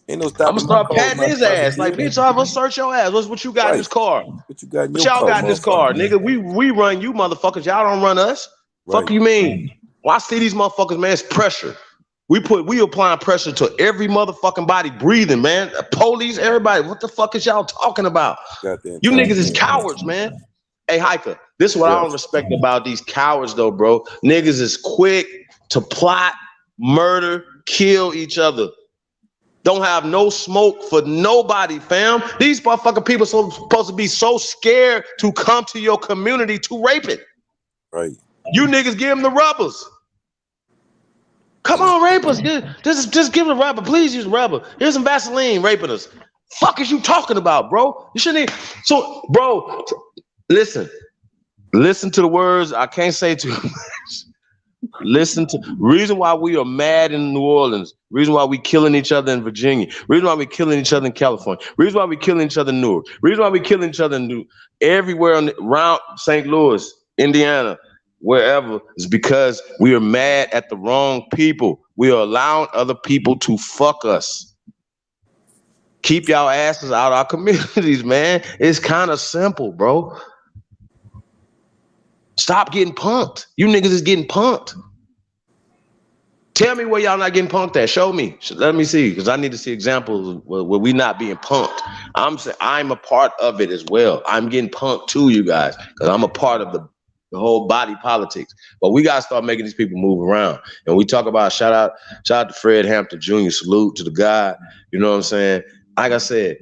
I: Ain't no stopping.
C: I'm gonna start patting his ass. Like, bitch, I'm gonna search your ass. What you got in this car?
I: What you got in
C: What
I: your
C: y'all
I: car,
C: got in this car, nigga? We run you, motherfuckers. Y'all don't run us.
I: Right.
C: Fuck you mean? Well, I see these motherfuckers, man. It's pressure. We applying pressure to every motherfucking body breathing, man. Police, everybody. What the fuck is y'all talking about? You niggas is cowards, man. Hey, Hiker, this is what I don't respect about these cowards, though, bro. Niggas is quick to plot, murder, kill each other. Don't have no smoke for nobody, fam. These motherfucking people are supposed to be so scared to come to your community to rape it.
I: Right.
C: You niggas give them the rubbers. Come on, rape us. Just give them the rubber. Please use the rubber. Here's some Vaseline raping us. Fuck is you talking about, bro? You shouldn't. So, bro, listen to the words. I can't say too much. Listen to reason why we are mad in New Orleans. Reason why we killing each other in Virginia. Reason why we killing each other in California. Reason why we killing each other in Newark. Reason why we killing each other in everywhere around St. Louis, Indiana, wherever, is because we are mad at the wrong people. We are allowing other people to fuck us. Keep y'all asses out of our communities, man. It's kind of simple, bro. Stop getting punked. You niggas is getting punked. Tell me where y'all not getting punked at. Show me. Let me see, because I need to see examples where we not being punked. I'm saying I'm a part of it as well. I'm getting punked too, you guys, because I'm a part of the whole body politics. But we gotta start making these people move around. And we talk about shout out to Fred Hampton Jr. Salute to the guy. You know what I'm saying? Like I said,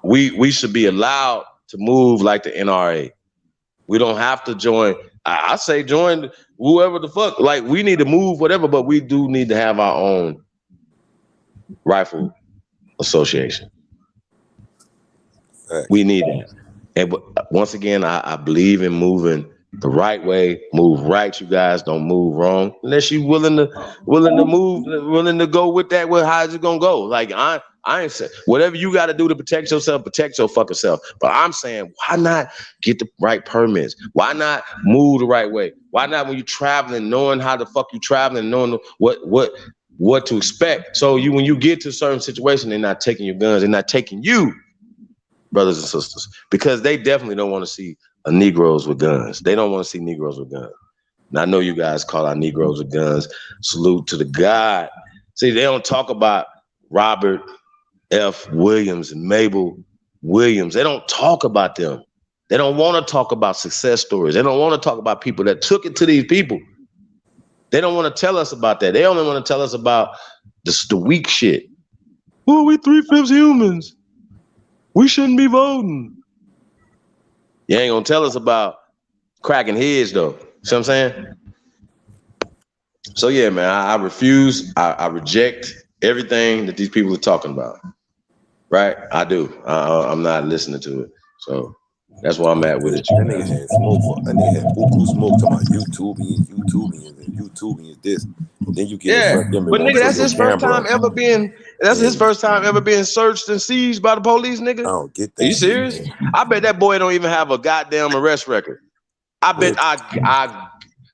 C: we should be allowed to move like the NRA. We don't have to join. I say join whoever the fuck. Like, we need to move whatever, but we do need to have our own rifle association. We need that. And once again, I believe in moving the right way. Move right, you guys. Don't move wrong. Unless you willing to move, willing to go with that. Well, how's it gonna go? Like I ain't saying whatever you got to do to protect yourself, protect your fucking self. But I'm saying, why not get the right permits? Why not move the right way? Why not when you're traveling, knowing how the fuck you traveling, knowing what to expect? So when you get to a certain situation, they're not taking your guns, they're not taking you, brothers and sisters, because they definitely don't want to see Negroes with guns. They don't want to see Negroes with guns. And I know you guys call out Negroes with guns. Salute to the God. See, they don't talk about Robert F. Williams and Mabel Williams. They don't talk about them. They don't want to talk about success stories. They don't want to talk about people that took it to these people. They don't want to tell us about that. They only want to tell us about the weak shit. Well, we 3/5 humans. We shouldn't be voting. You ain't gonna tell us about cracking heads though. See what I'm saying? So yeah, man, I refuse. I reject everything that these people are talking about. Right? I do. I'm not listening to it. So that's where I'm at with it.
I: That nigga had smoke. That nigga had buku smoke talking about YouTubing is this. And then you get in front of them.
C: But nigga, that's his first time ever being. That's his first time ever being searched and seized by the police, nigga.
I: I don't get that.
C: Are you serious?
I: Shit,
C: I bet that boy don't even have a goddamn arrest record. I bet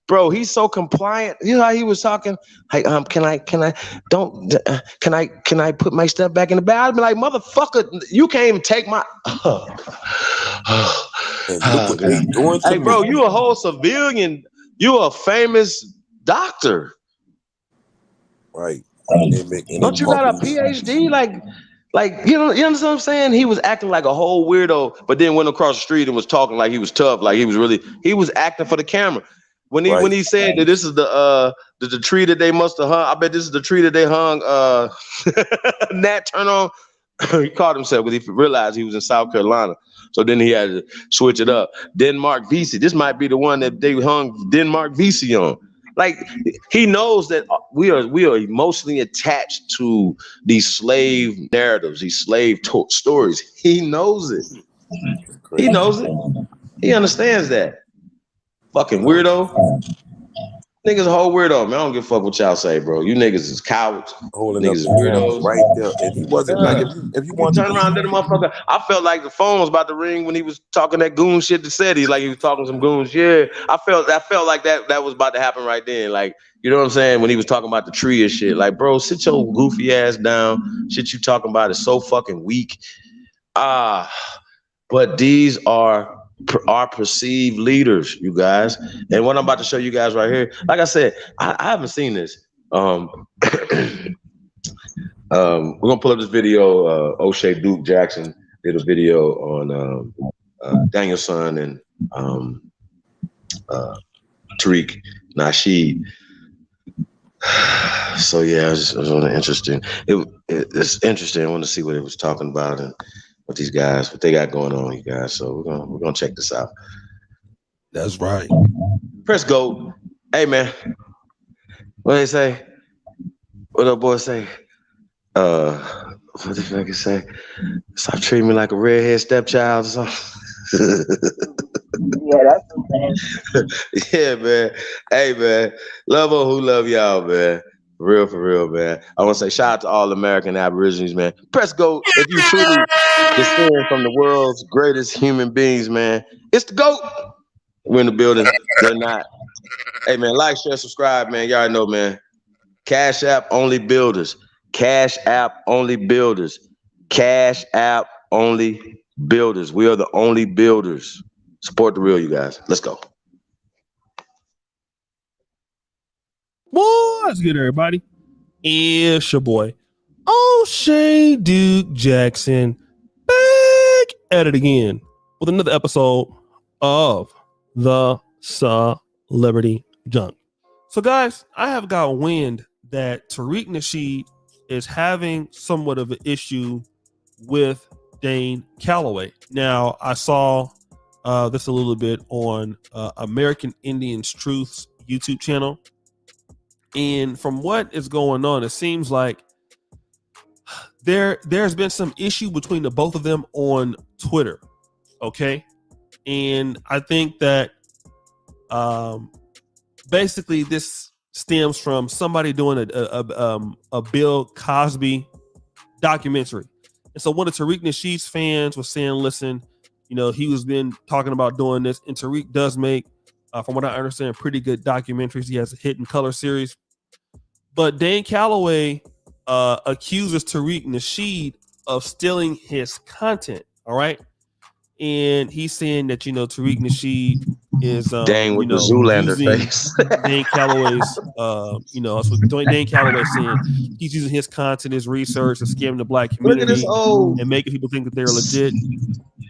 C: bro, he's so compliant. You know how he was talking? Hey, can I put my stuff back in the bag? I'd be like, motherfucker, you can't even take my. Hey, bro, you a whole civilian. You a famous doctor,
I: right?
C: Don't you got a PhD? Like you understand what I'm saying? He was acting like a whole weirdo, but then went across the street and was talking like he was tough, like he was acting for the camera. When he said that this is the tree that they must have hung, I bet this is the tree that they hung Nat Turner on. He caught himself because he realized he was in South Carolina. So then he had to switch it up. Denmark Vesey. This might be the one that they hung Denmark Vesey on. Like he knows that we are emotionally attached to these slave narratives, these slave stories. He knows it. He knows it. He understands that. Fucking weirdo. Niggas a whole weirdo, man. I don't give a fuck what y'all say, bro. You niggas is cowards. Niggas is weirdos.
I: Right there. If he wasn't like if you want to
C: turn around to the motherfucker, I felt like the phone was about to ring when he was talking that goon shit to SETI, like he was talking some goons. Yeah. I felt like that was about to happen right then. Like, you know what I'm saying? When he was talking about the tree and shit. Like, bro, sit your goofy ass down. Shit you talking about is so fucking weak. But these are our perceived leaders, you guys. And what I'm about to show you guys right here, like I said, I haven't seen this. We're gonna pull up this video. O'Shea Duke Jackson did a video on Danielson and Tariq Nasheed. So yeah, it was really interesting. It's interesting. I want to see what it was talking about and what these guys, what they got going on, you guys. So we're gonna check this out.
A: That's right.
C: Press go. Hey man, what they say? What up, boy? Say, what the fuck say? Stop treating me like a redhead stepchild or something.
D: Yeah, that's okay.
C: Yeah, man. Hey, man. Love on who love y'all, man. For real, man. I want to say shout out to all American Aborigines, man. Press go if you truly descend from the world's greatest human beings, man. It's the GOAT. We're in the building. They're not. Hey, man, like, share, subscribe, man. Y'all know, man. Cash App only builders. Cash App only builders. Cash App only builders. We are the only builders. Support the real, you guys. Let's go.
Q: What's good, everybody? It's your boy, O'Shea Duke Jackson, back at it again with another episode of the Celebrity Junk. So, guys, I have got wind that Tariq Nasheed is having somewhat of an issue with Dane Calloway. Now, I saw this a little bit on American Indians Truth's YouTube channel. And from what is going on, it seems like there's been some issue between the both of them on Twitter. Okay. And I think that basically this stems from somebody doing a Bill Cosby documentary. And so one of Tariq Nasheed's fans was saying, listen, he was been talking about doing this, and Tariq does make, from what I understand, pretty good documentaries. He has a Hidden Color series. But Dan Calloway accuses Tariq Nasheed of stealing his content. All right. And he's saying that, Tariq Nasheed is
C: Dang with the Zoolander
Q: using
C: face.
Q: Dan Calloway's that's what Dan Calloway saying. He's using his content, his research, to scam the black
C: Look at this
Q: community
C: old
Q: and making people think that they're legit.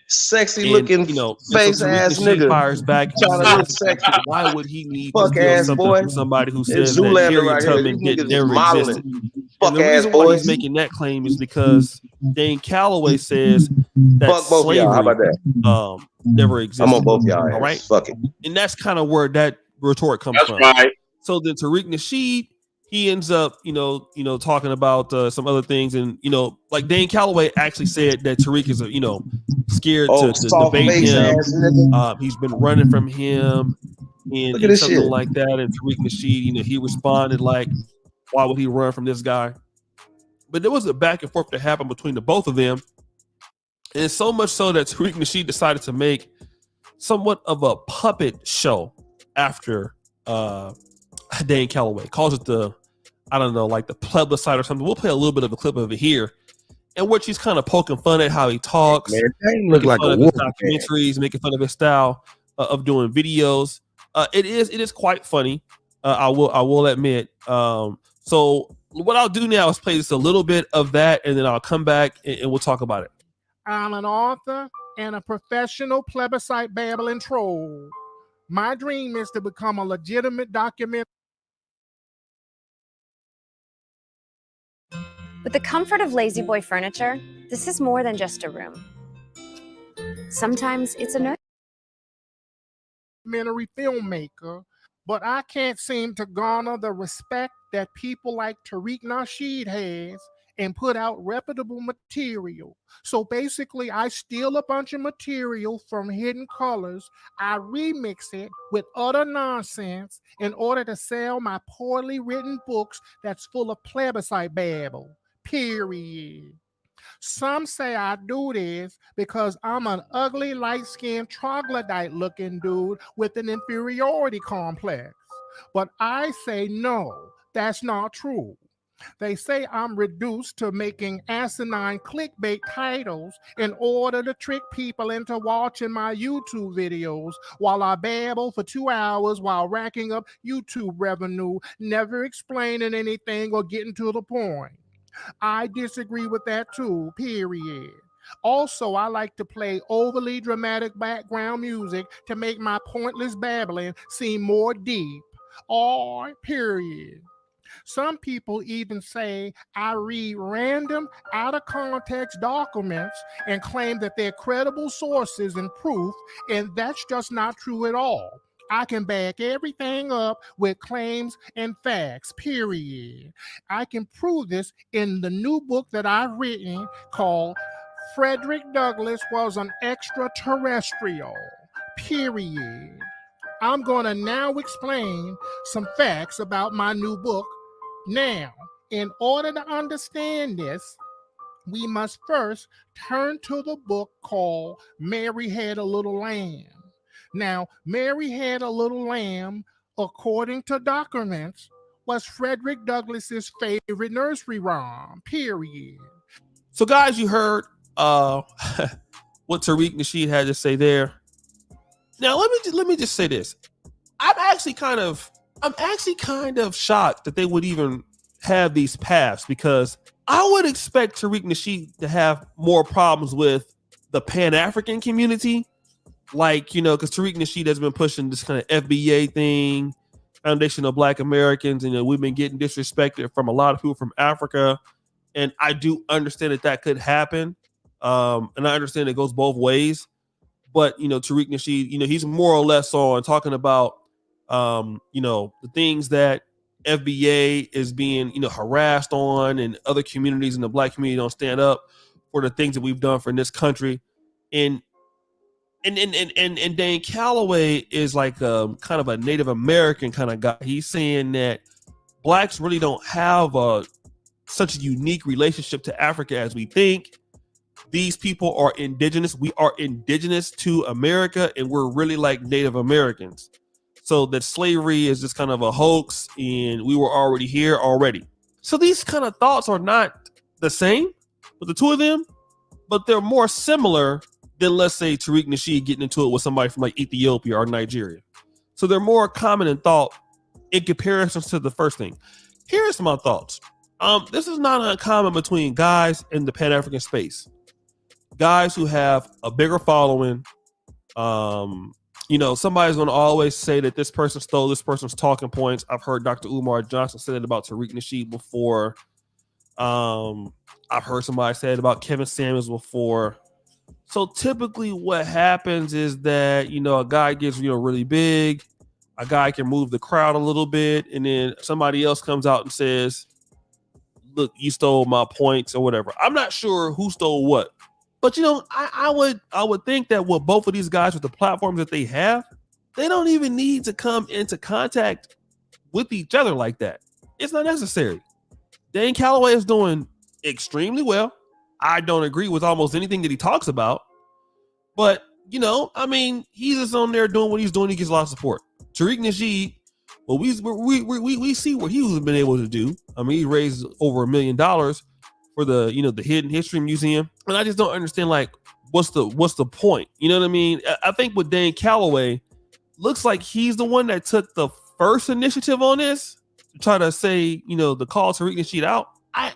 C: sexy looking face
Q: so
C: ass
Q: Nasheed
C: nigga
Q: fires back and
C: trying to look
Q: says,
C: sexy.
Q: why would he need
C: Fuck
Q: to steal
C: ass
Q: something
C: boy.
Q: from somebody who
C: It's
Q: says that
C: Zoolander
Q: Harriet
C: right here.
Q: Tubman
C: These niggas is
Q: never
C: modeling.
Q: existed?
C: Fuck
Q: And the
C: ass
Q: reason why
C: boys.
Q: he's making that claim is because Dan Calloway says that
C: Fuck both of y'all. How
Q: slavery
C: about that?
Q: never existed.
C: I'm on both y'all.
Q: All right.
C: Fuck it.
Q: And that's kind of where that retort comes
N: That's
Q: from.
N: right.
Q: So then Tariq Nasheed, he ends up, talking about some other things, and like Dan Calloway actually said that Tariq is, scared to debate him. He's been running from him, and something
C: shit.
Q: like that. And Tariq Nasheed, he responded like, "Why would he run from this guy?" But there was a back and forth that happened between the both of them, and so much so that Tariq Nasheed decided to make somewhat of a puppet show after Dan Calloway. Calls it the plebiscite or something. We'll play a little bit of a clip of it here, in which he's kind of poking fun at how he talks.
A: Man, Dane look like a
Q: wolf.
A: wolf.
Q: Documentaries, making fun of his style of doing videos. It is quite funny. I will admit. So what I'll do now is play just a little bit of that, and then I'll come back and we'll talk about it.
K: I'm an author and a professional plebiscite babbling troll. My dream is to become a legitimate documentary.
S: With the comfort of Lazy Boy furniture, this is more than just a room. Sometimes it's a
K: documentary filmmaker, but I can't seem to garner the respect that people like Tariq Nasheed has and put out reputable material. So basically, I steal a bunch of material from Hidden Colors, I remix it with utter nonsense in order to sell my poorly written books that's full of plebiscite babble. Period. Some say I do this because I'm an ugly, light-skinned, troglodyte-looking dude with an inferiority complex. But I say no, that's not true. They say I'm reduced to making asinine clickbait titles in order to trick people into watching my YouTube videos while I babble for 2 hours while racking up YouTube revenue, never explaining anything or getting to the point. I disagree with that too, period. Also, I like to play overly dramatic background music to make my pointless babbling seem more deep. Or period. Some people even say I read random, out of context documents and claim that they're credible sources and proof, and that's just not true at all. I can back everything up with claims and facts, period. I can prove this in the new book that I've written called Frederick Douglass Was an Extraterrestrial, period. I'm going to now explain some facts about my new book. Now, in order to understand this, we must first turn to the book called Mary Had a Little Lamb. Now, Mary Had a Little Lamb, according to documents, was Frederick Douglass's favorite nursery rhyme, period.
Q: So, guys, you heard what Tariq Nasheed had to say there. Now, let me just say this. I'm actually kind of shocked that they would even have these paths, because I would expect Tariq Nasheed to have more problems with the Pan-African community. Like, because Tariq Nasheed has been pushing this kind of FBA thing, Foundation of Black Americans, and we've been getting disrespected from a lot of people from Africa. And I do understand that could happen. And I understand it goes both ways. But, Tariq Nasheed, he's more or less on talking about, the things that FBA is being, harassed on, and other communities in the Black community don't stand up for the things that we've done for this country. And And Dan Calloway is like kind of a Native American kind of guy. He's saying that blacks really don't have such a unique relationship to Africa as we think. These people are indigenous. We are indigenous to America, and we're really like Native Americans. So that slavery is just kind of a hoax, and we were already here already. So these kind of thoughts are not the same with the two of them, but they're more similar than, let's say, Tariq Nasheed getting into it with somebody from like Ethiopia or Nigeria. So they're more common in thought in comparison to the first thing. Here's my thoughts. This is not uncommon between guys in the Pan-African space. Guys who have a bigger following. Somebody's going to always say that this person stole this person's talking points. I've heard Dr. Umar Johnson say that about Tariq Nasheed before. I've heard somebody say it about Kevin Samuels before. So typically what happens is that, a guy gets, really big. A guy can move the crowd a little bit. And then somebody else comes out and says, look, you stole my points or whatever. I'm not sure who stole what. But, I would think that with both of these guys with the platforms that they have, they don't even need to come into contact with each other like that. It's not necessary. Dan Calloway is doing extremely well. I don't agree with almost anything that he talks about. But, he's just on there doing what he's doing. He gets a lot of support. Tariq Nasheed, well, we see what he's been able to do. He raised over $1 million for the the Hidden History Museum, and I just don't understand what's the point. You know what I mean? I think with Dan Calloway, looks like he's the one that took the first initiative on this to try to say the call to Tariq Nasheed out. I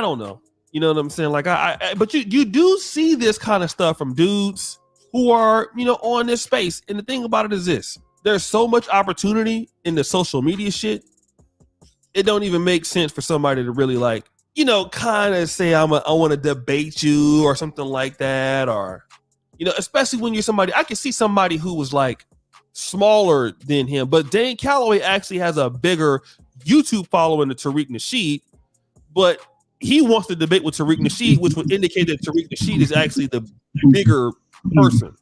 Q: don't know. You know what I'm saying? But you do see this kind of stuff from dudes who are on this space, and the thing about it is this: there's so much opportunity in the social media shit. It don't even make sense for somebody to really kind of say I want to debate you or something like that, or especially when you're somebody. I can see somebody who was smaller than him, but Dan Calloway actually has a bigger YouTube following than Tariq Nasheed, but he wants to debate with Tariq Nasheed, which would indicate that Tariq Nasheed is actually the bigger person.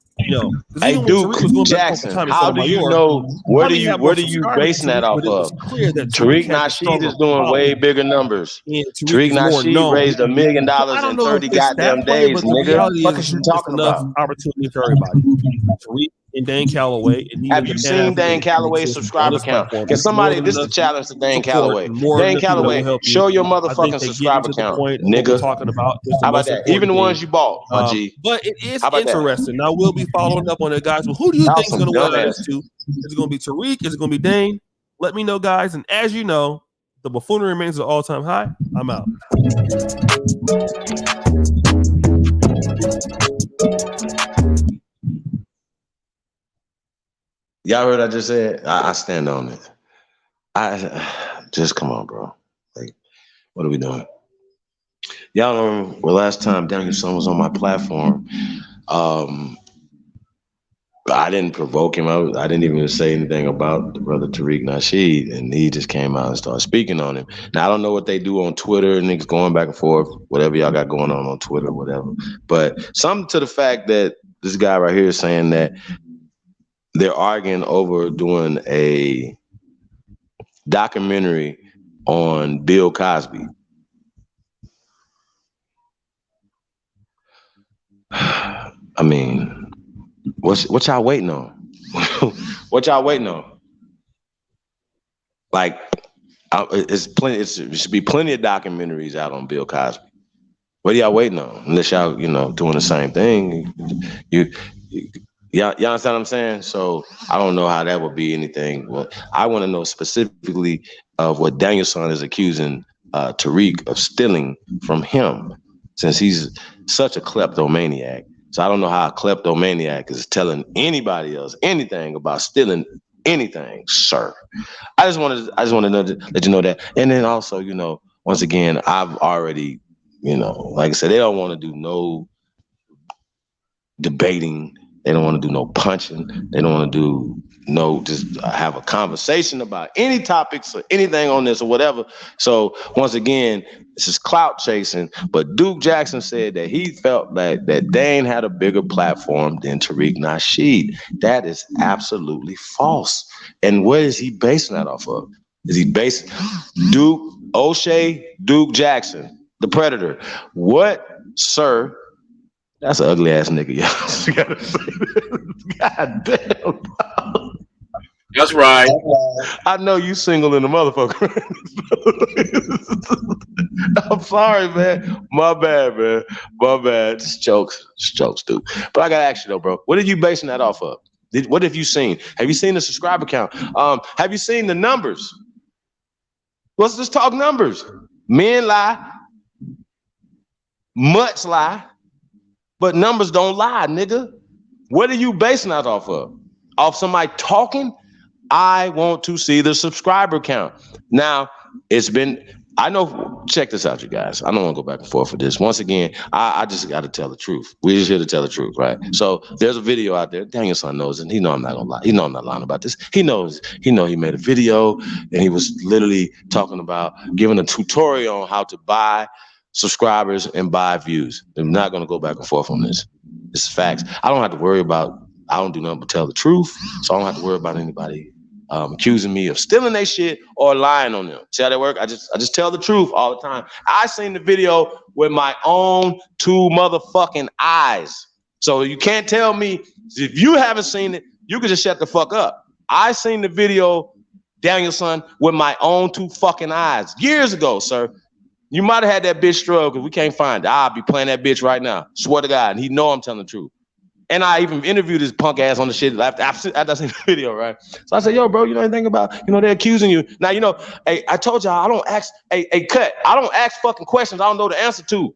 C: Hey, Duke Jackson, how do you know? Where do you basing that off of? Tariq Nasheed is doing way bigger numbers. Tariq Nasheed raised $1 million in 30 goddamn days, nigga. What is you talking about?
Q: Opportunity for everybody. Tariq and Dan Calloway.
C: Have you seen Dan Calloway's subscriber count? Can somebody? This is the challenge to Dan Calloway. Dan Calloway, show your motherfucking subscriber count, nigga.
Q: Talking about
C: how about that? Even the ones you bought, my G.
Q: But it is interesting. Now we'll be following up on it, guys. Well, who do you think is going to win this two? Is it going to be Tariq? Is it going to be Dane? Let me know, guys. And as you know, the buffoonery remains at all-time high. I'm out.
C: Y'all heard what I just said? I stand on it. I just come on, bro. What are we doing? Y'all know the last time Danielson was on my platform, I didn't provoke him. I didn't even say anything about the brother Tariq Nasheed, and he just came out and started speaking on him. Now, I don't know what they do on Twitter, niggas going back and forth, whatever y'all got going on Twitter, whatever. But something to the fact that this guy right here is saying that they're arguing over doing a documentary on Bill Cosby. I mean, what y'all waiting on? What y'all waiting on? It's plenty. It should be plenty of documentaries out on Bill Cosby. What are y'all waiting on? Unless y'all, doing the same thing. Y'all understand what I'm saying? So I don't know how that would be anything. Well, I want to know specifically of what Danielson is accusing Tariq of stealing from him, since he's such a kleptomaniac. So I don't know how a kleptomaniac is telling anybody else anything about stealing anything, sir. I just want to let you know that. And then also, once again, I've already, like I said, they don't want to do no debating They don't want to do no punching. They don't want to do just have a conversation about any topics or anything on this or whatever. So once again, this is clout chasing. But Duke Jackson said that he felt that Dane had a bigger platform than Tariq Nasheed. That is absolutely false. And what is he basing that off of? Is he basing Duke Jackson, the Predator? What, sir? That's an ugly ass nigga, y'all. You gotta say this. God damn.
N: That's right.
C: I know you single in the motherfucker. I'm sorry, man. My bad, man. My bad. Just jokes, dude. But I gotta ask you though, bro. What are you basing that off of? What have you seen? Have you seen the subscriber count? Have you seen the numbers? Let's just talk numbers. Men lie, mutts lie, but numbers don't lie, nigga. What are you basing that off of? Off somebody talking? I want to see the subscriber count. Now, I know, check this out, you guys. I don't want to go back and forth for this. Once again, I just got to tell the truth. We're just here to tell the truth, right? So there's a video out there. Danielson knows it. He know I'm not going to lie. He know I'm not lying about this. He knows he made a video and he was literally talking about giving a tutorial on how to buy subscribers and buy views. I'm not going to go back and forth on this. It's facts. I don't have to worry about, I don't do nothing but tell the truth. So I don't have to worry about anybody accusing me of stealing their shit or lying on them. See how that work? I just tell the truth all the time. I seen the video with my own 2 motherfucking eyes. So you can't tell me, if you haven't seen it, you can just shut the fuck up. I seen the video, Danielson, with my own 2 fucking eyes years ago, sir. You might have had that bitch struggle because we can't find it. I'll be playing that bitch right now. Swear to God. And he know I'm telling the truth. And I even interviewed his punk ass on the shit after I seen the video, right? So I said, yo, bro, you know anything about, they're accusing you. Now, hey, I told y'all, I don't ask, hey, cut. I don't ask fucking questions I don't know the answer to.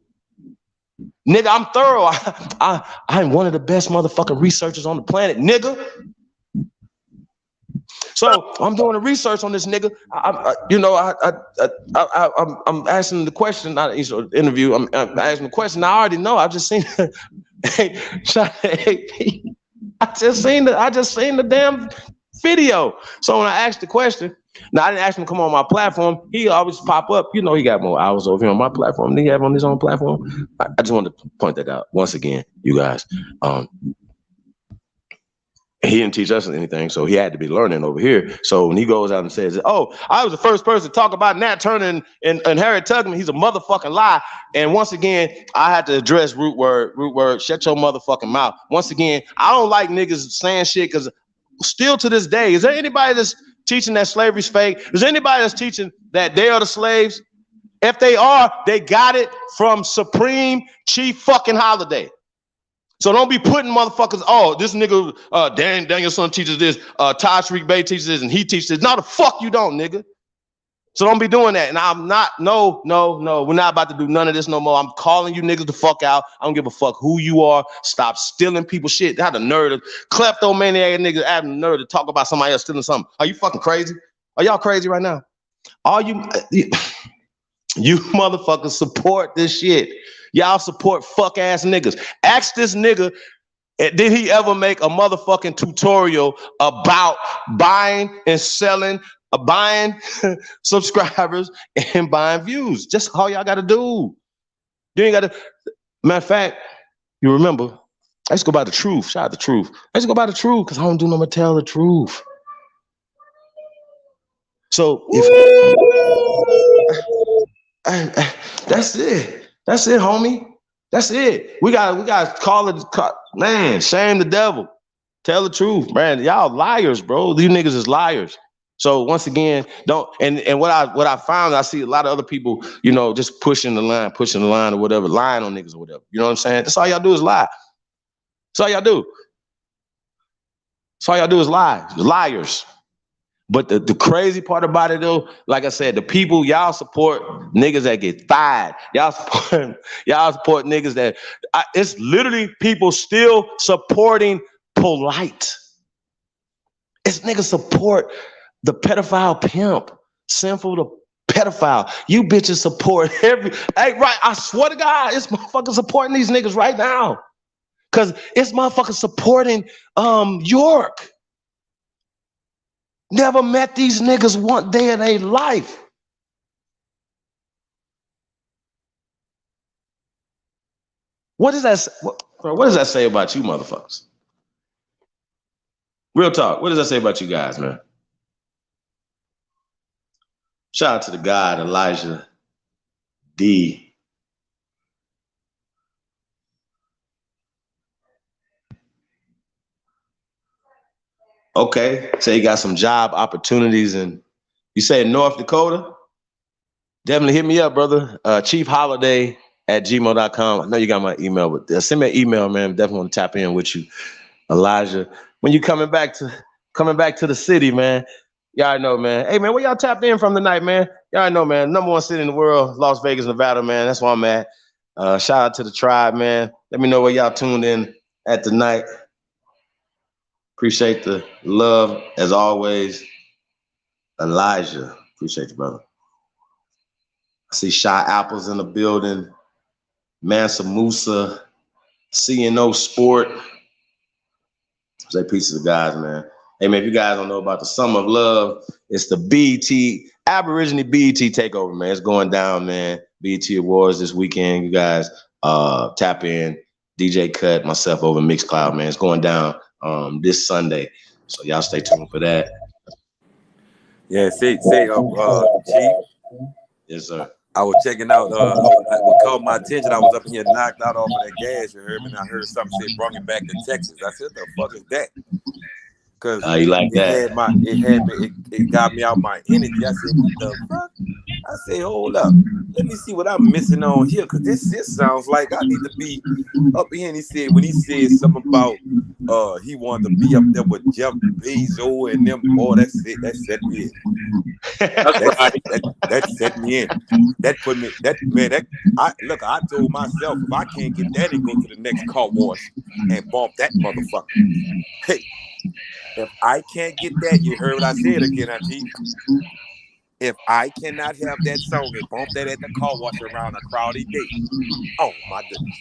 C: Nigga, I'm thorough. I'm one of the best motherfucking researchers on the planet, nigga. So I'm doing the research on this nigga. I'm asking the question, not interview. I'm asking the question. I already know. I've just seen. I just seen the damn video. So when I asked the question, now I didn't ask him to come on my platform. He always pop up. He got more hours over here on my platform than he have on his own platform. I just wanted to point that out once again, you guys. He didn't teach us anything, so he had to be learning over here. So when he goes out and says, "Oh, I was the first person to talk about Nat Turner and Harriet Tubman," he's a motherfucking lie. And once again, I had to address root word. Shut your motherfucking mouth. Once again, I don't like niggas saying shit because still to this day, is there anybody that's teaching that slavery's fake? Is there anybody that's teaching that they are the slaves? If they are, they got it from Supreme Chief fucking Holiday. So don't be putting motherfuckers, this nigga, Danielson teaches this, Tariq Bey teaches this, and he teaches this. No, the fuck you don't, nigga. So don't be doing that. And I'm not, no. We're not about to do none of this no more. I'm calling you niggas the fuck out. I don't give a fuck who you are. Stop stealing people's shit. They had the nerve of kleptomaniac niggas having the nerve to talk about somebody else stealing something. Are you fucking crazy? Are y'all crazy right now? Are you motherfuckers support this shit. Y'all support fuck ass niggas. Ask this nigga, did he ever make a motherfucking tutorial about buying and selling, buying subscribers and buying views? Just all y'all gotta do. You ain't gotta, matter of fact, you remember, I just go by the truth. Shout out the truth. I just go by the truth because I don't do no more tell the truth. So that's it. That's it, homie. That's it. We got call it, man, shame the devil. Tell the truth, man. Y'all liars, bro. These niggas is liars. So once again, don't, and what I found, I see a lot of other people, just pushing the line or whatever, lying on niggas or whatever. You know what I'm saying? That's all y'all do is lie. That's all y'all do. That's all y'all do is lie. Liars. But the crazy part about it though, like I said, the people, y'all support niggas that get fired. Y'all support niggas that, it's literally people still supporting Polite. It's niggas support the pedophile pimp, Sinful the pedophile. You bitches support hey, right, I swear to God, it's motherfucking supporting these niggas right now. Because it's motherfuckers supporting York. Never met these niggas one day in their life. What does that say about you motherfuckers? Real talk. What does that say about you guys, man? Shout out to the God, Elijah D. Okay, so you got some job opportunities, and you say North Dakota? Definitely hit me up, brother. chiefholiday@gmail.com. I know you got my email, but send me an email, man. Definitely want to tap in with you, Elijah. When you coming back to the city, man. Y'all know, man. Hey, man, where y'all tapped in from tonight, man? Y'all know, man. #1 city in the world, Las Vegas, Nevada, man. That's where I'm at. Shout out to the tribe, man. Let me know where y'all tuned in at tonight. Appreciate the love, as always. Elijah, appreciate you, brother. I see Shy Apples in the building. Mansa Musa, CNO Sport. Say peace to the guys, man. Hey, man, if you guys don't know about the Summer of Love, it's the BET, Aborigine BET takeover, man. It's going down, man. BET Awards this weekend. You guys tap in. DJ Cut, myself over Mixcloud, man. It's going down this Sunday. So y'all stay tuned for that.
I: Yeah, Chief.
C: Yes, sir.
I: I was checking out, what caught my attention, I was up in here knocked out off of that gas, you heard me, and I heard something say, bring it back to Texas. I said, what the fuck is that? Because
C: you like that?
I: It got me out my energy. I said, what the fuck? I said, hold up. Let me see what I'm missing on here, because this sounds like I need to be up here. And he said, when he said something about he wanted to be up there with Jeff Bezos and them, boy, that's it. That set me in. That set me in. That put me, I told myself, if I can't get that and go to the next car wash and bump that motherfucker. Hey, if I can't get that, you heard what I said again, Auntie. If I cannot have that song and bump that at the car wash around a crowded day, oh my goodness.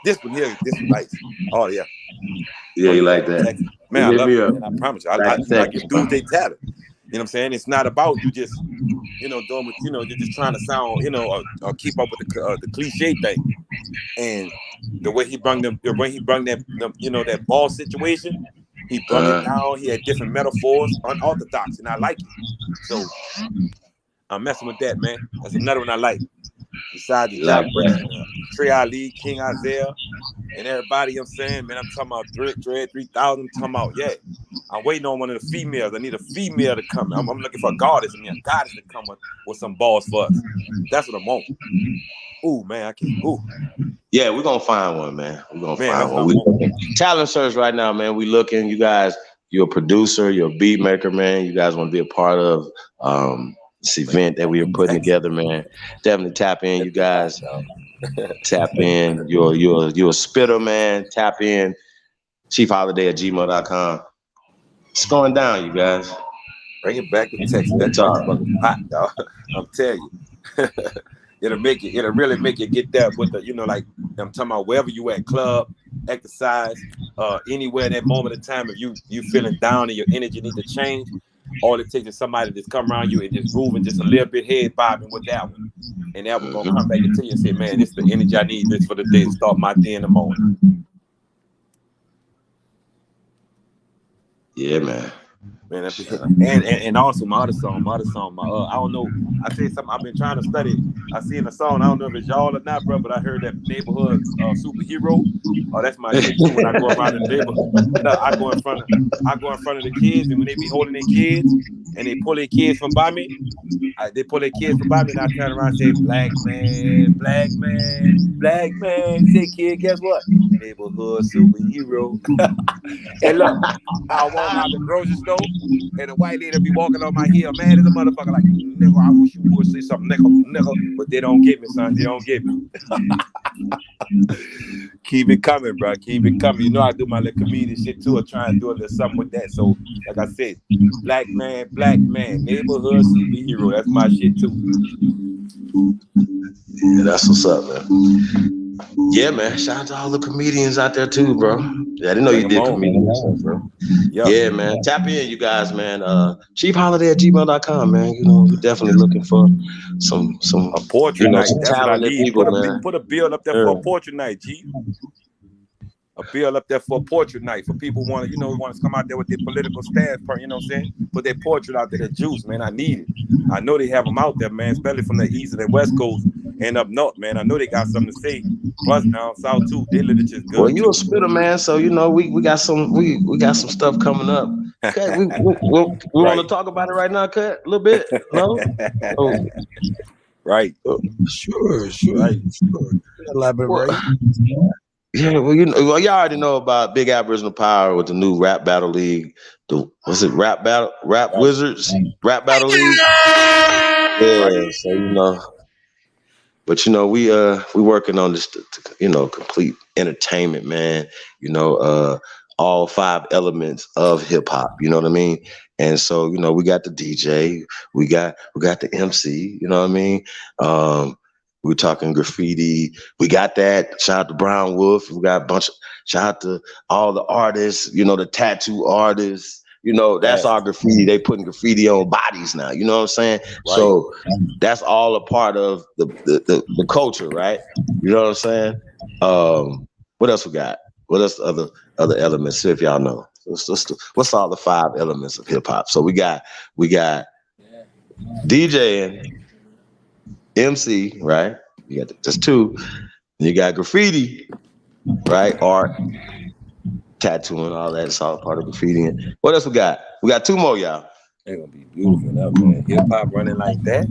I: This one here, this one nice. Oh yeah.
C: Yeah, you like that.
I: Man, I love it, man. I promise you. I give dudes they talent. You know what I'm saying? It's not about you just, doing what, you're just trying to sound, or keep up with the cliche thing. And the way he brung that ball situation, he brung it down. He had different metaphors, unorthodox, and I like it. So I'm messing with that, man. That's another one I like. Besides the Jack Brady, Trey Ali, King Isaiah, and everybody, I'm saying, man, I'm talking about Dread 3000. I'm talking about, yeah. I'm waiting on one of the females. I need a female to come. I'm looking for a goddess. I mean, a goddess to come with some balls for us. That's what I want. Ooh, man, I can't. Ooh.
C: Yeah, we're gonna find one, man. We're gonna find one. We talent search right now, man. We looking. You guys, you're a producer, you're a beat maker, man. You guys want to be a part of this event that we are putting together, man. Definitely tap in, you guys. Tap in. You're a spitter, man. Tap in. chiefholiday@gmail.com. It's going down, you guys.
I: Bring it back to Texas. That's fucking hot, dog. I'm telling you. It'll really make you get there with the, like I'm talking about wherever you at, club, exercise, anywhere at that moment in time, if you feeling down and your energy needs to change, all it takes is somebody to just come around you and just moving just a little bit head bobbing with that one. And that one's gonna come back into you and say, man, this is the energy I need this for the day to start my day in the morning.
C: Yeah, man.
I: Man, and also my other song, I don't know. I say something I've been trying to study. I seen a song, I don't know if it's y'all or not, bro, but I heard that Neighborhood Superhero. Oh, that's my shit too. When I go around the neighborhood, I go in front of the kids, and when they be holding their kids and they pull their kids from by me, and I turn around and say, black man, black man, black man. Say, kid, guess what? Neighborhood superhero. And look, I walk out the grocery store, and the white lady be walking on my heel, man, is a motherfucker like, nigga, I wish you would say something, nigga. But they don't get me, son. They don't get me. Keep it coming, bro. Keep it coming. I do my little comedian shit too. I try and do a little something with that. So, like I said, black man, neighborhood superhero. That's my shit too.
C: Yeah, that's what's up, man. Yeah, man. Shout out to all the comedians out there too, bro. Yeah, I didn't know you did comedians, bro. Yeah, man. Tap in, you guys, man. cheapholiday@gmail.com, man. You know, we're definitely looking for some
I: a portrait night.
C: some
I: That's what I
C: talented
I: need.
C: people, man.
I: Put a bill up there for a portrait night, G. A bill up there for a portrait night for people want to come out there with their political stance, you know what I'm saying? Put their portrait out there, their juice, man. I need it. I know they have them out there, man, especially from the east and the west coast and up north, man. I know they got something to say. Plus down south too, their literature is good.
C: Well, you a spitter, man, so you know we got some stuff coming up. Okay, we want to talk about it right now, Cut, a little bit. No?
I: Right.
A: Sure. Right. Sure. Elaborate.
C: Yeah, well, y'all already know about Big Aboriginal Power with the new rap battle league. Rap Wizards rap battle league? Yeah, so but we working on this to complete entertainment, man. All 5 elements of hip hop. You know what I mean? And so we got the DJ, we got the MC. You know what I mean? We're talking graffiti. We got that. Shout out to Brown Wolf. We got a bunch of shout out to all the artists, the tattoo artists. That's our graffiti. They putting graffiti on bodies now. You know what I'm saying? Right. So that's all a part of the culture, right? You know what I'm saying? What else we got? What else other elements? See if y'all know. What's all the 5 elements of hip hop? So we got DJing. MC, right? You got just 2. You got graffiti, right? Art, tattooing, all that. It's all part of graffiti. And what else we got? We got 2 more, y'all.
I: They're gonna be beautiful enough, man. Hip hop running like that.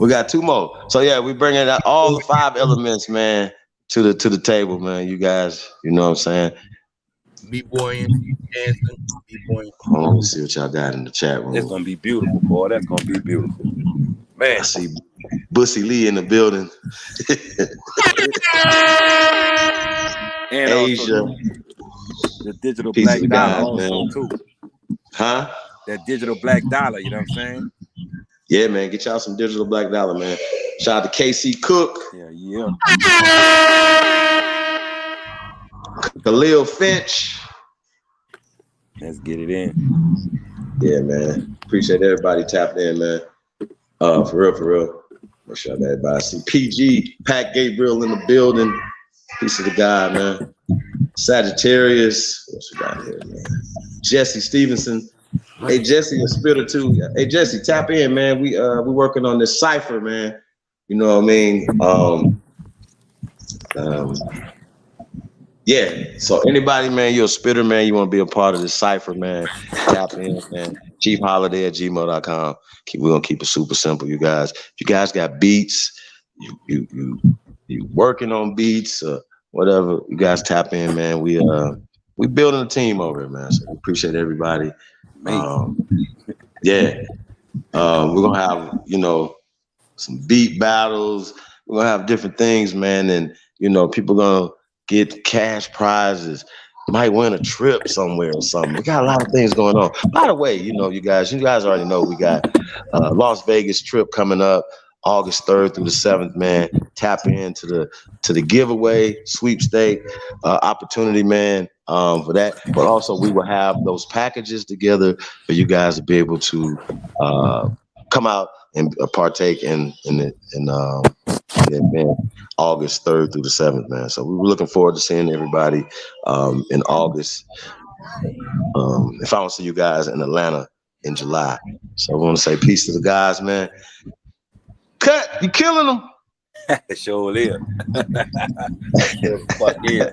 C: We got 2 more. So yeah, we bringing out all the 5 elements, man, to the table, man. You guys, you know what I'm saying?
I: B-boying, dancing, B-boying.
C: Hold on, let's see what y'all got in the chat room.
I: It's gonna be beautiful, boy. That's gonna be beautiful. Man,
C: I see Bussy Lee in the building.
I: And
C: Asia.
I: The digital
C: Piece
I: black
C: of
I: dollar
C: God,
I: also
C: man.
I: too.
C: Huh?
I: That digital black dollar, you know what I'm saying?
C: Yeah, man. Get y'all some digital black dollar, man. Shout out to KC Cook.
I: Yeah.
C: Khalil Finch.
I: Let's get it in.
C: Yeah, man. Appreciate everybody tapped in, man. For real. Make sure that everybody see PG, Pat Gabriel in the building. Piece of the guy, man. Sagittarius. What's we got here, man? Jesse Stevenson. Hey, Jesse, a spitter too. Hey, Jesse, tap in, man. We working on this cipher, man. You know what I mean? Yeah. So anybody, man, you're a spitter, man. You want to be a part of this cipher, man? Tap in, man. cheapholiday@gmail.com. We're gonna keep it super simple, you guys. If you guys got beats, you working on beats or whatever, you guys tap in, man. We building a team over here, man. So we appreciate everybody. We're gonna have some beat battles. We're gonna have different things, man, and people gonna get cash prizes. Might win a trip somewhere or something. We got a lot of things going on. By the way, you guys already know we got Las Vegas trip coming up August 3rd through the 7th, man. Tap into the giveaway sweepstake opportunity, man, for that. But also we will have those packages together for you guys to be able to come out and partake in the event August 3rd through the 7th, man. So we were looking forward to seeing everybody in August. If I don't see you guys in Atlanta in July. So I want to say peace to the guys, man. Cut, you killing them.
I: Sure is. Fuck yeah.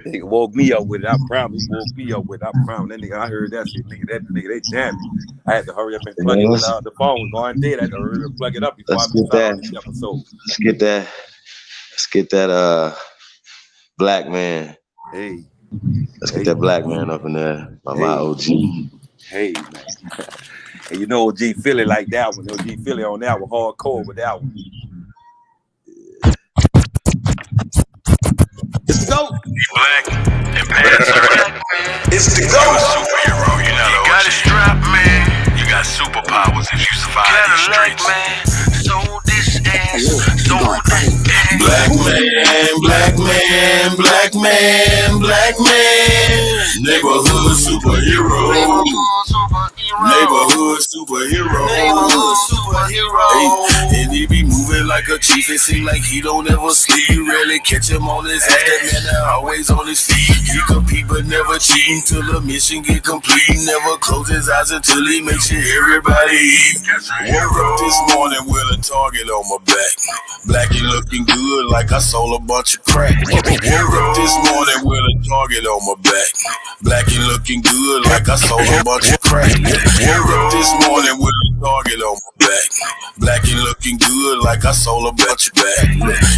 I: Nigga woke me up with it. I promise. He woke me up with it. I promise. That nigga, I heard that shit. Nigga, they jammed. I had to hurry up and plug it. The phone was going dead. I had to hurry up and plug it up before I missed out the episode.
C: Let's get that black man.
I: Hey.
C: Let's get that black man up in there. My OG.
I: Hey, man. And you know OG Philly like that one. OG Philly on that one. Hardcore with that one.
C: It's the GOAT.
G: Black and pants are black. It's the GOAT. You're a superhero, you know. You got a strap, man. You got superpowers if you survive these streets. Man. So this ass, so that ass. Black man, man, black man, black man. Neighborhood superhero. Neighborhood superhero. Neighborhood superhero. Hey, and he be moving like a chief. It seem like he don't ever sleep. You rarely catch him on his ass. That man always on his feet. He compete but never cheating till the mission get complete. He never close his eyes until he makes sure everybody eat. Woke up this morning with a target on my back. Blackie looking good like I sold a bunch of crack. Woke up this morning with a target on my back. Blackie looking good like I sold a bunch of crack. Woke up this morning with a target on my back. Blackie looking good like I sold a bunch of back.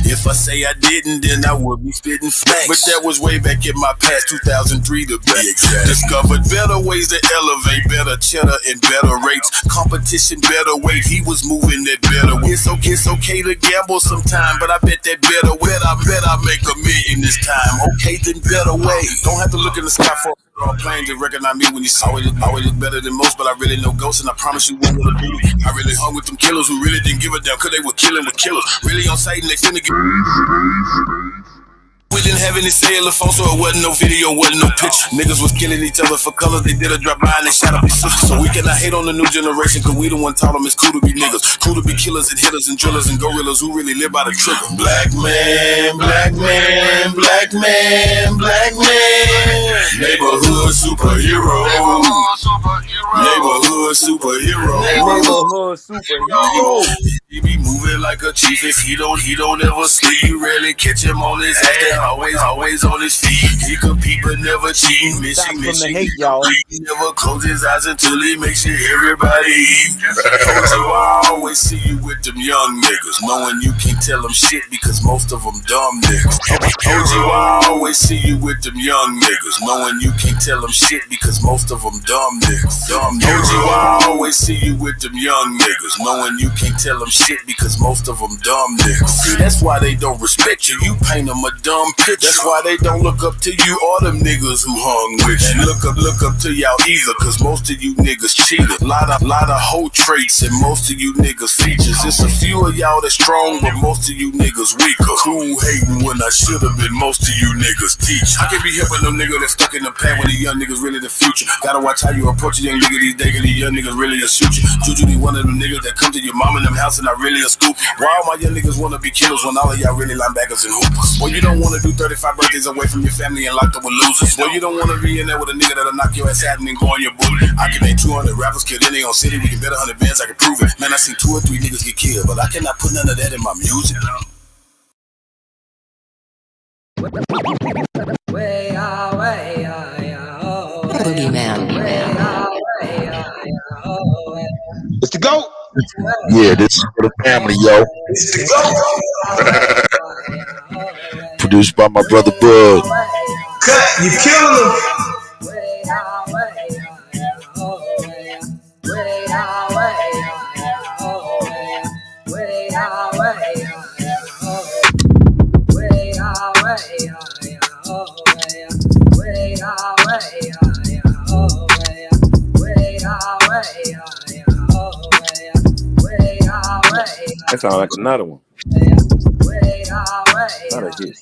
G: If I say I didn't, then I would be spitting facts. But that was way back in my past, 2003 to be exact. Discovered better ways to elevate, better cheddar and better rates. Competition better weight, he was moving that better way. It's okay to gamble sometime, but I bet that better way. I bet I make $1 million this time. Okay, then better way. Don't have to look in the sky for a plane to recognize me when you saw it. Always look better than most, but I really know ghosts, and I promise you won't wanna do it. I really hung with them killers who really didn't give a damn, cause they were killing with killers. Really on sight and they finna get. We didn't have any cellular phone, so it wasn't no video, wasn't no picture. Niggas was killing each other for colors. They did a drop by and they shot up his sister. So we cannot hate on the new generation, cause we the one taught them it's cool to be niggas. Cool to be killers and hitters and drillers and gorillas who really live by the trigger. Black man, black man, black man, black man. Neighborhood superhero. Neighborhood superhero.
I: Neighborhood superhero.
G: He be moving like a chief. If he don't ever sleep. You rarely catch him on his ass. Always on his feet. He compete but never cheat. Mission. He never close his eyes until he makes sure everybody eat. I always see you with them young niggas, knowing you can't tell them shit because most of them dumb niggas. I always see you with them young niggas, knowing you can't tell them shit because most of them dumb niggas. I always see you with them young niggas, knowing you can't tell them shit because most of them dumb niggas. See, that's why they don't respect you. You paint them a dumb picture. That's why they don't look up to you or them niggas who hung with you. And look up to y'all either, cause most of you niggas cheated. Lot of hoe traits and most of you niggas features. It's a few of y'all that's strong, but most of you niggas weaker. Cool hating when I should have been most of you niggas teach. I can't be helping no nigga that's stuck in the past when the young niggas really the future. Gotta watch how you approach a young nigga these days, cause these young niggas really a shoot you. Juju be one of them niggas that come to your mom in them house and I really a scoop. Why all my young niggas wanna be killers when all of y'all really linebackers and hoopers? Well, you don't wanna do 35 birthdays away from your family and locked up with losers. Well, you don't wanna be in there with a nigga that'll knock your ass out and then go on your booty. I can name 200 rappers killed in their own city. We can bet 100 bands, I can prove it. Man, I seen 2 or 3 niggas get killed, but I cannot put none of that in my music.
C: It's the GOAT.
A: Yeah, this is for the family, yo.
C: It's the GOAT.
A: Produced by my brother Bud.
C: Cut, you killing him.
I: That sounds like another one. Not a hit.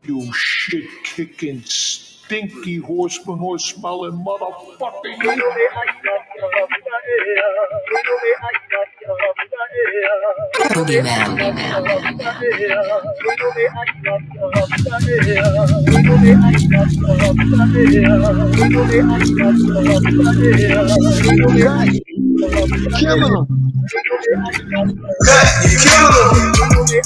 E: You shit kicking, stinky horse smelling motherfucker.
C: Killing him. Cut, you killing him.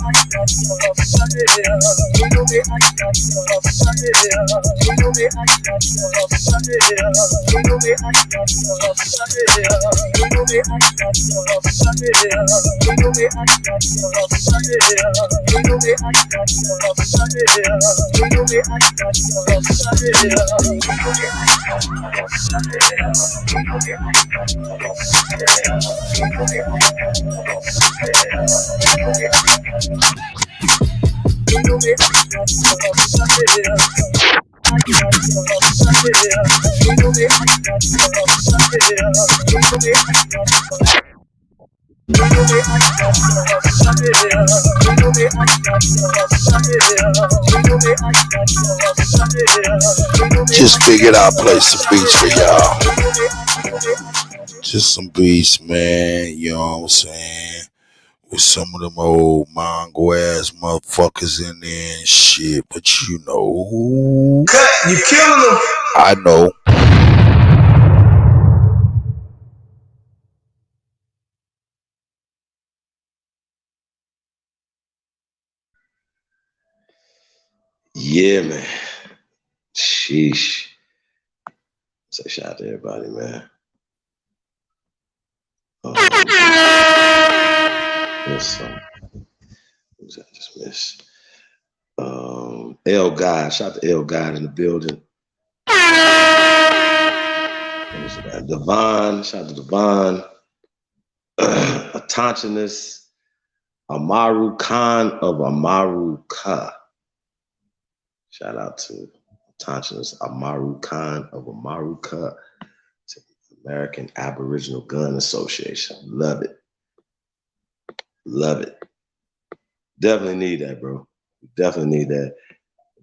A: Just figured I'd play some beats for y'all. Just some beats, man. You know what I'm saying? With some of them old Mongo ass motherfuckers in there and shit. But you know.
O: Cut, you killing them.
A: I know.
C: Yeah, man. Sheesh. Say shout out to everybody, man. Who's that I just missed? L God. Shout out to L God in the building. Devon. Shout out to Devon. Atoncinus. Amaru Khan of MarrrrCussssss. Shout out to Atoncinus Amaru Khan of MarrrrCussssss. American Aboriginal Gun Association. Love it. Love it. Definitely need that, bro. Definitely need that.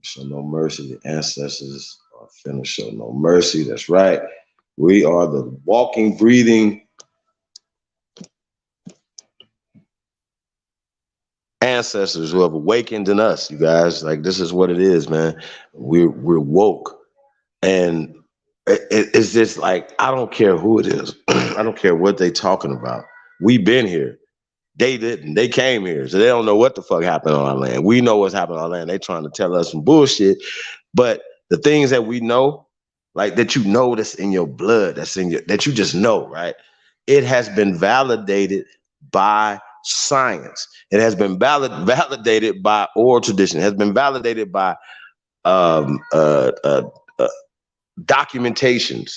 C: Show no mercy. The ancestors are finna show no mercy. That's right. We are the walking, breathing ancestors who have awakened in us, you guys. Like, this is what it is, man. We're woke. And it's just like, I don't care who it is. I don't care what they talking about. We've been here. They didn't. They came here. So they don't know what the fuck happened on our land. We know what's happening on our land. They trying to tell us some bullshit. But the things that we know, like that you know that's in your blood, that's in your, that you just know, right? It has been validated by science. It has been validated by oral tradition. It has been validated by documentations.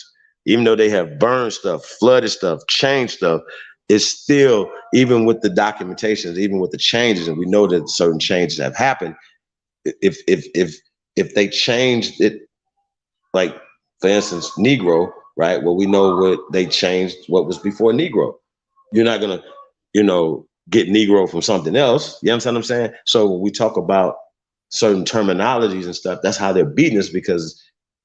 C: Even though they have burned stuff, flooded stuff, changed stuff, it's still, even with the documentations, even with the changes, and we know that certain changes have happened. If they changed it, like for instance, Negro, right? Well, we know what they changed, what was before Negro. You're not gonna, get Negro from something else. You understand what I'm saying? So when we talk about certain terminologies and stuff, that's how they're beating us, because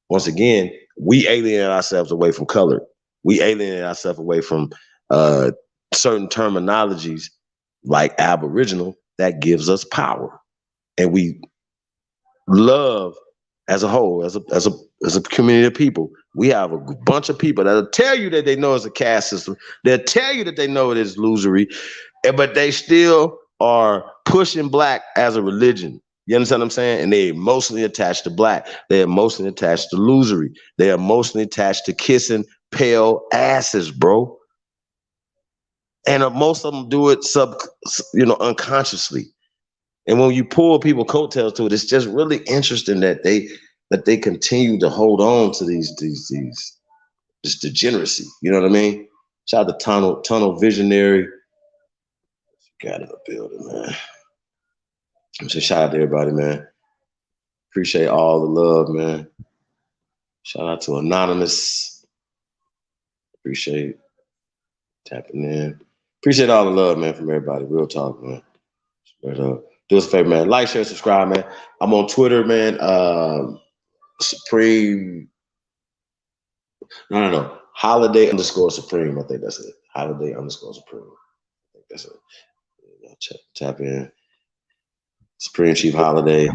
C: once again, we alienate ourselves away from color. We alienate ourselves away from certain terminologies like Aboriginal that gives us power. And we love, as a whole, as a community of people, we have a bunch of people that'll tell you that they know it's a caste system. They'll tell you that they know it is illusory, but they still are pushing black as a religion. You understand what I'm saying? And they're emotionally attached to black. They're emotionally attached to illusory. They're emotionally attached to kissing pale asses, bro. And most of them do it unconsciously. And when you pull people coattails to it, it's just really interesting that they continue to hold on to these this degeneracy. You know what I mean? Shout out to Tunnel Visionary. Got in the building, man. So shout out to everybody, man. Appreciate all the love, man. Shout out to Anonymous. Appreciate tapping in. Appreciate all the love, man, from everybody. Real talk, man. Do us a favor, man. Like, share, subscribe, man. I'm on Twitter, man. Supreme. No. Holiday_Supreme. I think that's it. Holiday_Supreme. I think that's it. Tap in. Supreme Chief Holiday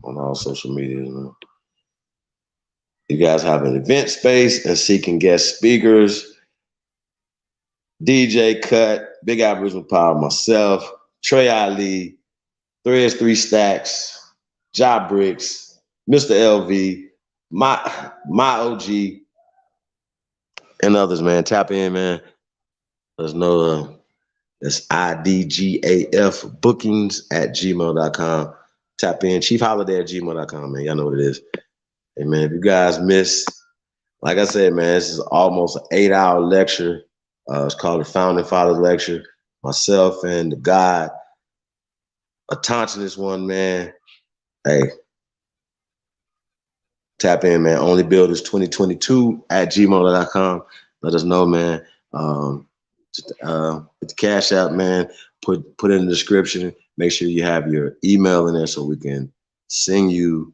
C: on all social media. You guys have an event space and seeking guest speakers. DJ Cut, Big Aboriginal Power, myself, Trey Ali, Threads 3 Stacks, Job Bricks, Mr. LV, my OG, and others, man. Tap in, man. Let us know. That's IDGAF bookings at gmail.com. Tap in, chiefholiday@gmail.com, man. Y'all know what it is. Hey, man, if you guys missed, like I said, man, this is almost an 8-hour lecture. It's called the Founding Fathers Lecture. Myself and the God attaching this one, man. Hey, tap in, man. Onlybuilders2022 at gmail.com. Let us know, man. With the Cash App, man. Put it in the description. Make sure you have your email in there so we can send you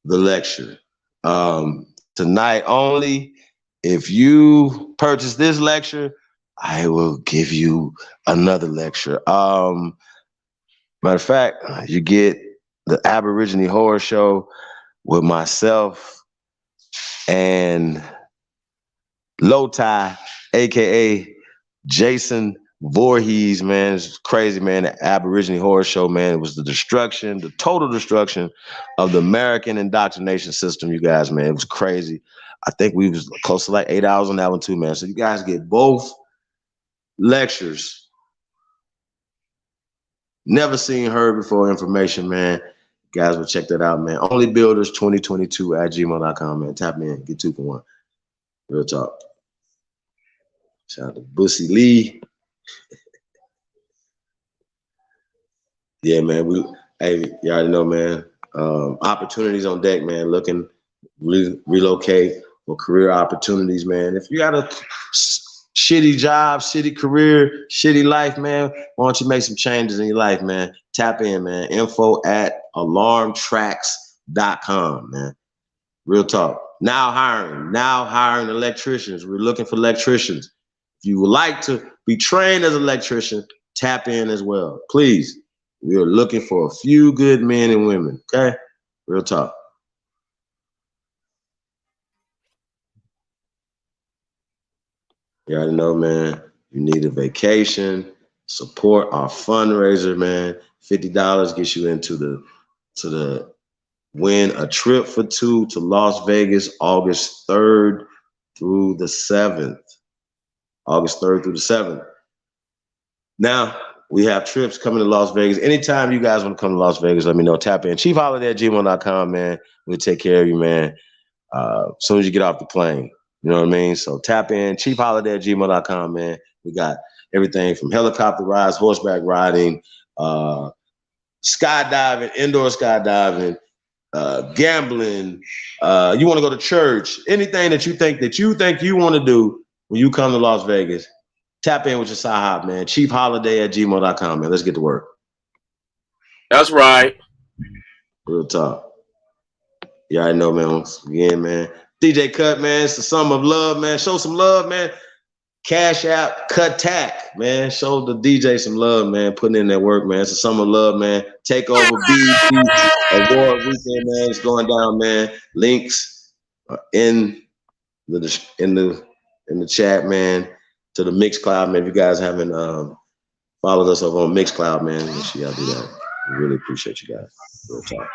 C: the lecture. Tonight only, if you purchase this lecture, I will give you another lecture. Matter of fact, you get the Aborigine Horror Show with myself and Lotai, aka Jason Voorhees, man. It's crazy, man. The Aborigine Horror Show, man. It was the total destruction of the American indoctrination system, you guys, man. It was crazy. I think we was close to like 8 hours on that one too, man. So you guys get both lectures. Never seen, heard before information, man. You guys will check that out, man. Onlybuilders2022 at gmail.com, man. Tap in, get 2 for 1. Real talk. Shout out to Bussy Lee. Yeah, man. Hey, you already know, man. Opportunities on deck, man. Looking relocate for career opportunities, man. If you got a shitty job, shitty career, shitty life, man, why don't you make some changes in your life, man? Tap in, man. info@alarmtracks.com, man. Real talk. Now hiring electricians. We're looking for electricians. If you would like to be trained as an electrician, tap in as well. Please. We are looking for a few good men and women, okay? Real talk. You already know, man. You need a vacation. Support our fundraiser, man. $50 gets you into the win a trip for 2 to Las Vegas, August 3rd through the 7th. August 3rd through the 7th. Now, we have trips coming to Las Vegas. Anytime you guys want to come to Las Vegas, let me know. Tap in. chiefholiday@gmail.com, man. We'll take care of you, man. As soon as you get off the plane. You know what I mean? So tap in. chiefholiday@gmail.com, man. We got everything from helicopter rides, horseback riding, skydiving, indoor skydiving, gambling. You want to go to church. Anything that you think you want to do when you come to Las Vegas. Tap in with your side hop, man. chiefholiday@gmail.com, man. Let's get to work.
N: That's right.
C: Real talk. You already know, man. Once again, man. DJ Cut, man. It's the summer of love, man. Show some love, man. Cash App, Cut Tack, man. Show the DJ some love, man. Putting in that work, man. It's the summer of love, man. Take over BET Award Weekend, man. It's going down, man. Links are in the chat, man. To the Mixcloud, man. If you guys haven't followed us over on Mixcloud, man, make sure y'all do that. We really appreciate you guys. Real talk.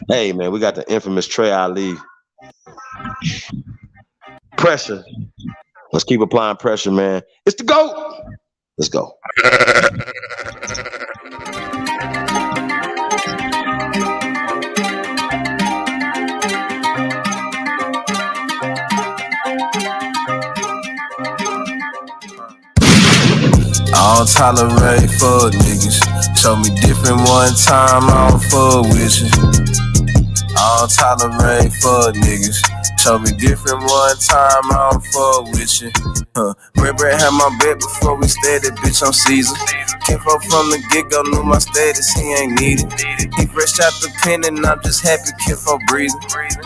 C: Hey, man, we got the infamous Trey Ali. Pressure. Let's keep applying pressure, man. It's the GOAT. Let's go.
F: I don't tolerate fuck niggas. Show me different one time, I don't fuck with you. I don't tolerate fuck niggas. Show me different one time, I don't fuck with you. Red had my bed before we started, bitch, I'm Caesar. Came from the get-go, knew my status, he ain't needed. He fresh out the pen and I'm just happy, kid for breathing.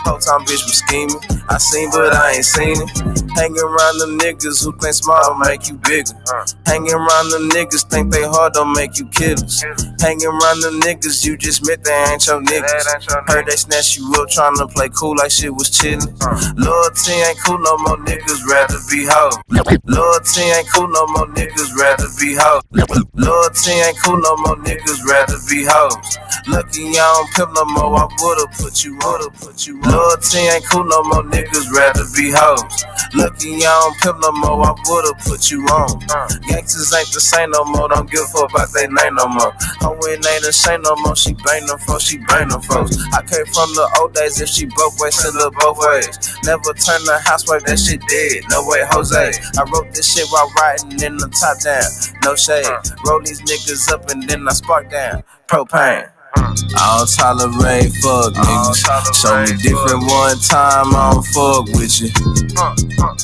F: Whole time bitch was scheming, I seen but I ain't seen it. Hanging around the niggas who think smart don't make you bigger. Hanging around the niggas think they hard don't make you killers. Hanging around the niggas you just met they ain't your niggas. Heard they snatch you up trying to play cool like shit was chillin'. Loyalty ain't cool no more, niggas rather be hoes. Loyalty ain't cool no more, niggas rather be hoes. Loyalty ain't cool no more, niggas rather be hoes. Lucky I don't pimp no more, I would've put you on. Loyalty ain't cool no more, niggas rather be hoes. Lucky I don't pimp no more, I would've put you on. Gangsters ain't the same no more, don't give a fuck about they name no more. Her win ain't the same no more, she bang them folks, she bang them folks. I came from the old days, if she both ways, send her both ways. Never turn the housewife, that shit dead, no way Jose. I wrote this shit while riding in the top down, no shade. Roll these niggas up and then I spark down, propane. I don't tolerate fuck niggas. Show me different one time, I don't fuck with you.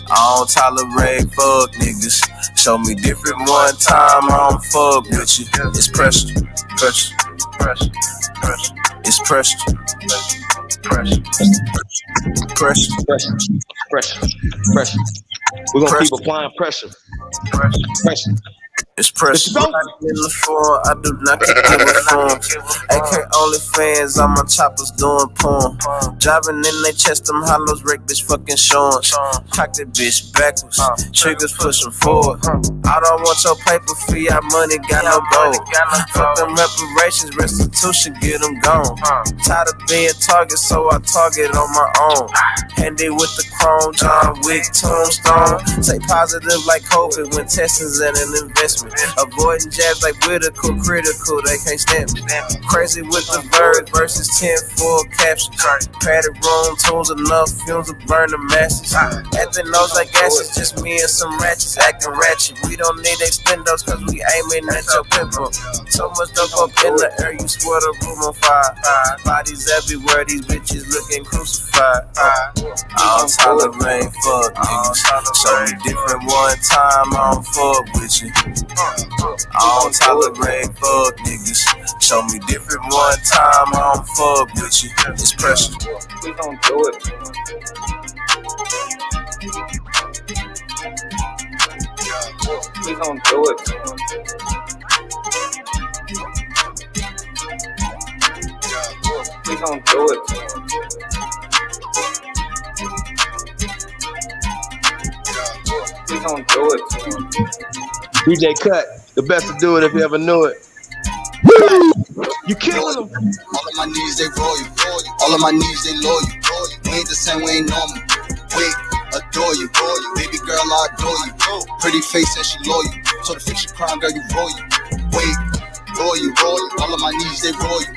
F: I don't tolerate fuck niggas. Show me different one time, I don't fuck with you. It's pressure, pressure, pressure, pressure. It's pressure, pressure, pressure,
C: Pressure, pressure, pressure. We're gonna keep applying pressure. Pressure.
F: It's pressure. In the floor, I do not give a fuck. AK only fans, all my choppers doing porn. Driving in they chest, them hollows, wreck bitch fucking shorts. Cock that bitch backwards, triggers pushing forward. I don't want your paper fee, our money got no gold. Fuck them reparations, restitution, get them gone. Tired of being target, so I target on my own. Handy with the chrome, John Wick, tombstone. Say positive like COVID when testing's in an investment. Avoiding jabs like critical, they can't stand me. Crazy with the bird versus 10 full captions. Padded room, tunes enough, fumes will burn the masses. At the nose like gases, just me and some ratchets acting ratchet. We don't need extendos cause we aiming at your pimple. So much dope up in the air, you swear the room on fire. Bodies everywhere, these bitches looking crucified. I don't tolerate fuck niggas. Show me different one time, I don't fuck with you. I don't tolerate fuck niggas. Show me different one time, I don't fuck with you. It's pressure.
C: We gon' do it. We gon' do it. We gon' do it. We gon' do it. DJ Cut, the best to do it if you ever knew it. You killing them.
J: All of my needs, they royal. All of my needs, they loyal. We ain't the same, we ain't normal. Wait, adore you. Baby girl, I adore you. Pretty face and she loyal. So the fiction crime, girl, you royal. Wait, royal. All of my needs, they royal.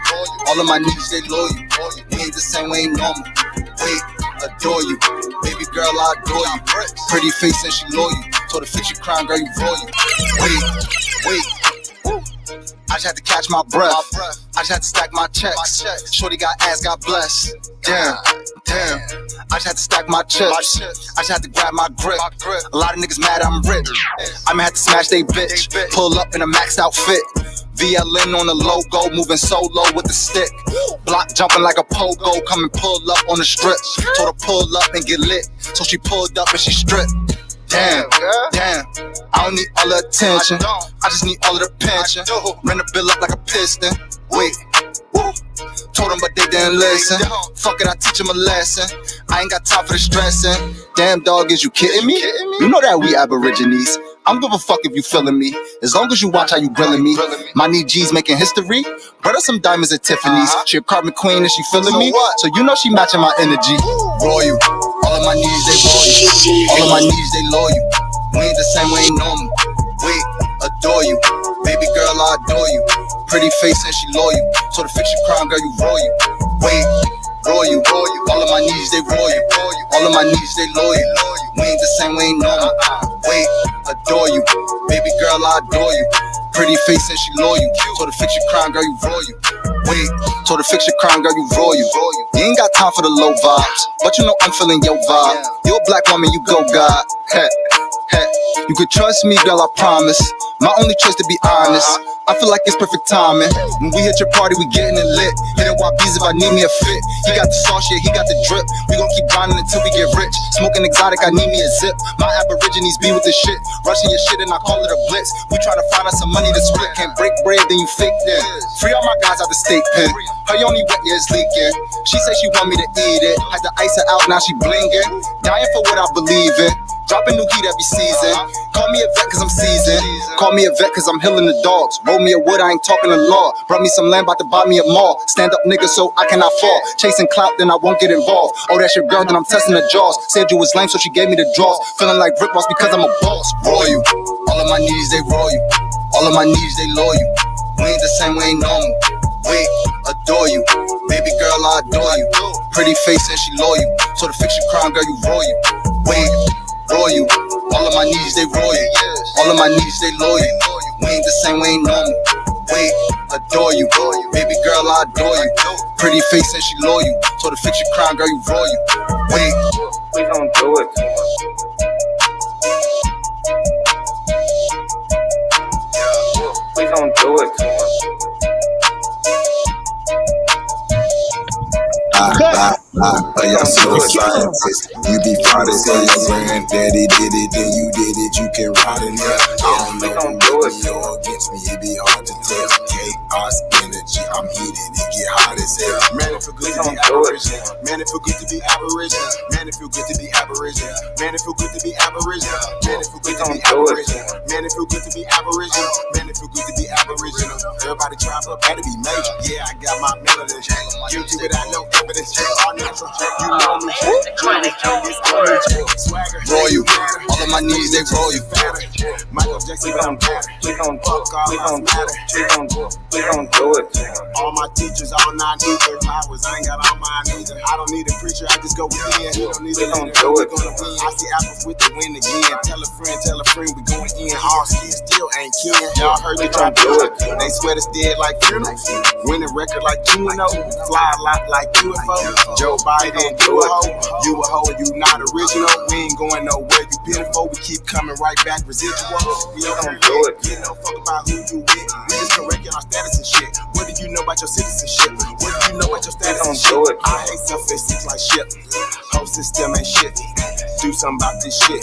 J: All of my needs, they loyal. We ain't the same, we ain't normal. Wait, adore you. Baby girl, I adore you. Pretty face and she loyal. So the fiction crime, girl, you royal. Wait. I just had to catch my breath. I just had to stack my checks. Shorty got ass, God bless. Damn. I just had to stack my chips. I just had to grab my grip. A lot of niggas mad I'm rich. I'ma have to smash they bitch. Pull up in a maxed out fit. VLN on the logo, moving solo with the stick. Block jumping like a pogo, come and pull up on the strip. Told her pull up and get lit. So she pulled up and she stripped. Damn, I don't need all the attention. I just need all of the pension. Ran the bill up like a piston. Wait, told them but they didn't listen. Fuck it, I teach them a lesson. I ain't got time for the stressing. Damn dog, is you kidding me? You know that we aborigines. I'm give a fuck if you feeling me. As long as you watch how you grilling me. My knee G's making history. Brother, some diamonds at Tiffany's. She a carbon queen and she feeling me. So you know she matching my energy. Royal. All of my needs, they royal. All of my needs, they loyal. We ain't the same, we ain't normal. Wait, adore you. Baby girl, I adore you. Pretty face and she loyal. So the fiction crime, girl, you royal. Wait, royal. All of my needs, they royal. All of my needs, they loyal. We ain't the same, we ain't normal. Wait, adore you. Baby girl, I adore you. Pretty face and she loyal. So the fiction crime, girl, you royal. Wait, so the fiction crime, girl, you royal. You ain't got time for the low vibes, but you know I'm feeling your vibe. You a black woman, you go God. Hey, you could trust me, girl, I promise. My only choice to be honest. I feel like it's perfect timing. When we hit your party, we getting it lit. Hitting YBs if I need me a fit. He got the sauce, yeah, he got the drip. We gon' keep grinding until we get rich. Smoking exotic, I need me a zip. My aborigines be with the shit. Rushing your shit and I call it a blitz. We tryna find us some money to split. Can't break bread, then you fake that. Free all my guys out the state pen. Her only wet, yeah, it's leaking. She say she want me to eat it. Had to ice her out, now she blinging. Dying for what I believe in. Dropping new heat every season. Call me a vet cause I'm seasoned. Call me a vet cause I'm healing the dogs. Roll me a wood, I ain't talking the law. Brought me some land, about to buy me a mall. Stand up nigga so I cannot fall. Chasing clout, then I won't get involved. Oh, that's your girl, then I'm testing the jaws. Said you was lame, so she gave me the draws. Feeling like Rick Ross because I'm a boss. Royal. All of my needs, they royal. All of my needs, they loyal. We ain't the same, we ain't normal. We adore you. Baby girl, I adore you. Pretty face and she loyal. So to fix your crown, girl, you royal. Wait. Royal, all of my needs they royal. All of my needs they loyal. We ain't the same, we ain't normal. Wait, adore you. Baby girl, I adore you. Pretty face and she loyal. So to fix your crown, girl, you royal. Wait, we gon' do it. We gon' do it.
T: Y'all super scientists. You be proud as hell. Your granddaddy did it, then you did it. You can ride in there. I don't know who with me or against me. It be hard to tell. Chaos energy, I'm heated. It get hot as hell. Man, it feel good to be Aboriginal. Man, it feel good to be Aboriginal. Man, it feel good to be Aboriginal. Man, it feel good to be Aboriginal. Man, it feel good to be Aboriginal. Man, it feel good to be Aboriginal. Man, it feel good to be Aboriginal. Everybody try up, gotta be major. Yeah, I got my melanin. Guilty without no evidence. All natural, you know me.
J: Royal, all of my needs they royal. Michael Jackson, we gon' fuck all lives matter. We gon' do it. All my teachers, all 9 either. Flowers, I ain't got all mine either. I don't need a preacher, I just go within. You don't need a leader, we gonna win. I see apples with the win again. Tell a friend, we going in. All skins still ain't kin. Y'all heard me try to do it. They swear it's dead like funerals. Winning record like Juno. Fly a lot like UFO. Joe Biden, you a hoe. You a hoe, you not original. We ain't going nowhere, you pitiful. We keep coming right back, residual. We don't do it. You know, fuck about who you with. We just correcting our status and shit. What do you know about your citizenship? What do you know about your status and shit? I hate self-esteem like shit. Whole system ain't shit. Do something about this shit.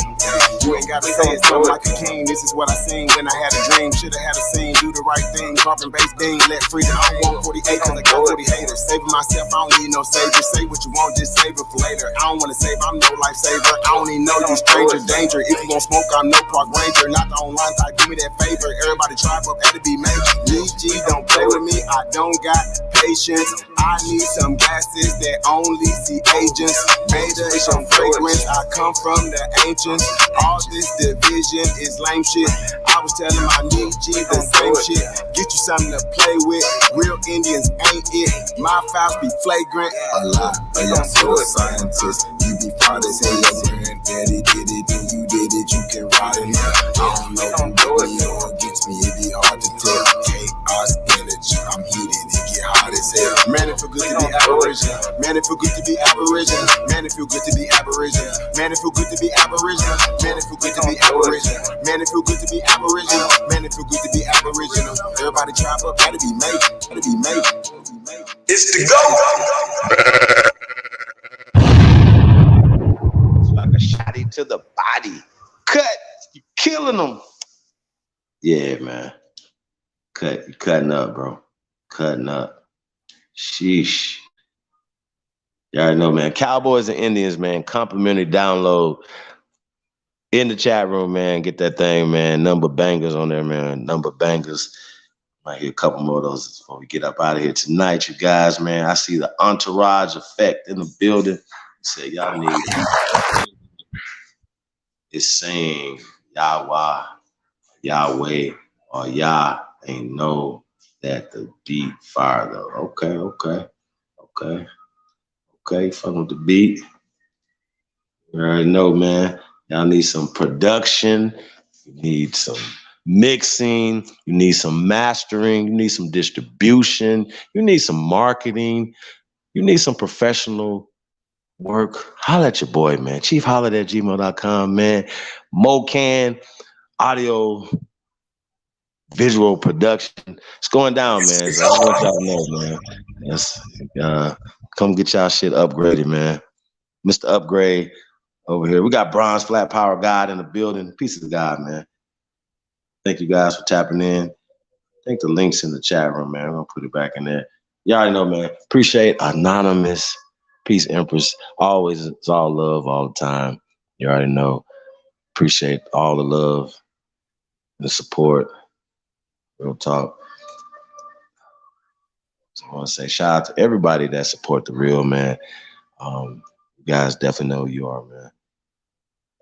J: You ain't gotta say it, something like a king. This is what I seen when I had a dream. Should've had a scene, do the right thing. Carbon based being let free. I don't want 48 cause I got 40 haters. Saving myself, I don't need no savior. Say what you want, just save it for later. I don't wanna save, I'm no lifesaver. I don't even know you stranger danger. If you gon' smoke, I'm no park ranger. Not the online type, do me that favor. Everybody try up, had to be major. DG, don't play with me, I don't got patience. I need some gases that only see agents. Beta is some fragrance, I come from the ancients. All this division is lame shit. I was telling my DG the same shit. Get you something to play with. Real Indians ain't it. My files be flagrant.
T: A lot of y'all super scientists. You be proud as hell. Your granddaddy did it, then you did it. You can ride in there. I don't know who with me or against me. It be hard to tell. Chaos energy, I'm heated. It get hot as hell.
J: Man, it feel good to be Aboriginal. Man, it feel good to be Aboriginal. Man, it feel good to be Aboriginal. Man, it feel good to be Aboriginal. Man, it feel good to be Aboriginal. Man, it feel good to be Aboriginal. Man, it feel good to be Aboriginal. Everybody try up, gotta be major. Gotta be major.
T: It's the go.
C: It's like a shotty to the body. Cut. You killing them. Yeah, man. You cutting up, bro. Cutting up. Sheesh. You already know, man. Cowboys and Indians, man. Complimentary download in the chat room, man. Get that thing, man. Number bangers on there, man. Number bangers. Might hear a couple more of those before we get up out of here tonight, you guys, man. I see the entourage effect in the building. Say y'all need it. It's saying Yahweh, Yahweh, or Yah ain't know that the beat fire though. Okay, fucking with the beat. You already know, man. Y'all need some production. You need some mixing. You need some mastering. You need some distribution. You need some marketing. You need some professional work, holla at your boy, man. ChiefHoliday@gmail.com, man. Mocan, audio, visual production. It's going down, man. So I want y'all to know, man. Yes, come get y'all shit upgraded, man. Mr. Upgrade over here. We got Bronze Flat Power God in the building. Peace of God, man. Thank you guys for tapping in. I think the link's in the chat room, man. I'm gonna put it back in there. Y'all already know, man. Appreciate Anonymous. Peace, Empress. Always, it's all love all the time. You already know. Appreciate all the love and the support. Real talk. So I want to say shout out to everybody that support the real, man. You guys definitely know who you are, man.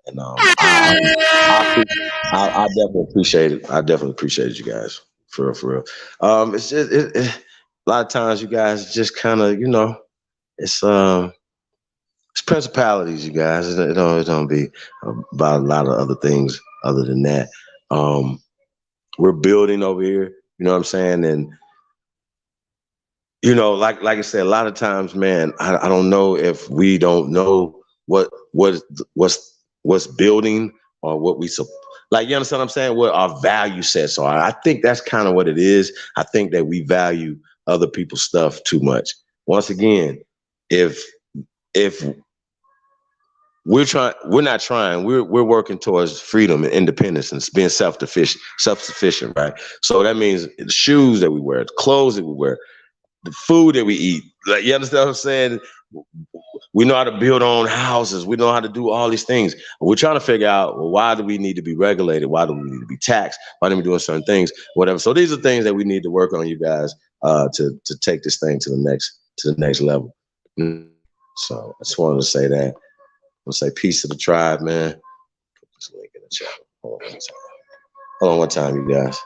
C: And I definitely appreciate it. I definitely appreciate you guys for real. It's just a lot of times you guys just kind of, you know, it's principalities, you guys. It don't be about a lot of other things other than that. We're building over here, you know what I'm saying? And you know, like I said, a lot of times, man, I don't know if we don't know what's building or what we like. You understand what I'm saying? What our value sets are. I think that's kind of what it is. I think that we value other people's stuff too much. Once again, if we're not trying, we're working towards freedom and independence and being self-sufficient, right? So that means the shoes that we wear, the clothes that we wear, the food that we eat. Like, you understand what I'm saying? We know how to build our own houses. We know how to do all these things. We're trying to figure out, well, why do we need to be regulated? Why do we need to be taxed? Why are we doing certain things? Whatever. So these are things that we need to work on, you guys, to take this thing to the next level. So I just wanted to say that. I'll say peace to the tribe, man. Put this link in the chat. Hold on one time, you guys.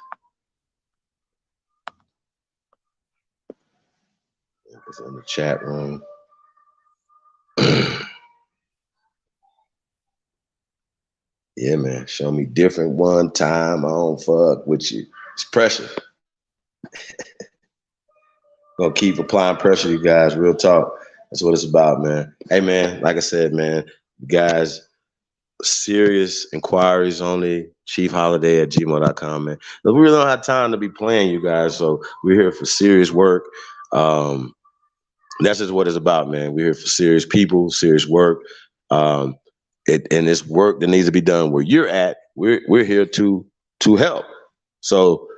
C: It's in the chat room. Yeah, man. Show me different one time. I don't fuck with you. It's pressure. Gonna keep applying pressure, you guys. Real talk. That's what it's about, man. Hey, man. Like I said, man, you guys, serious inquiries only. ChiefHoliday@gmail.com, man. Look, we really don't have time to be playing, you guys. So we're here for serious work. That's just what it's about, man. We're here for serious people, serious work. And it's work that needs to be done where you're at. We're here to help. So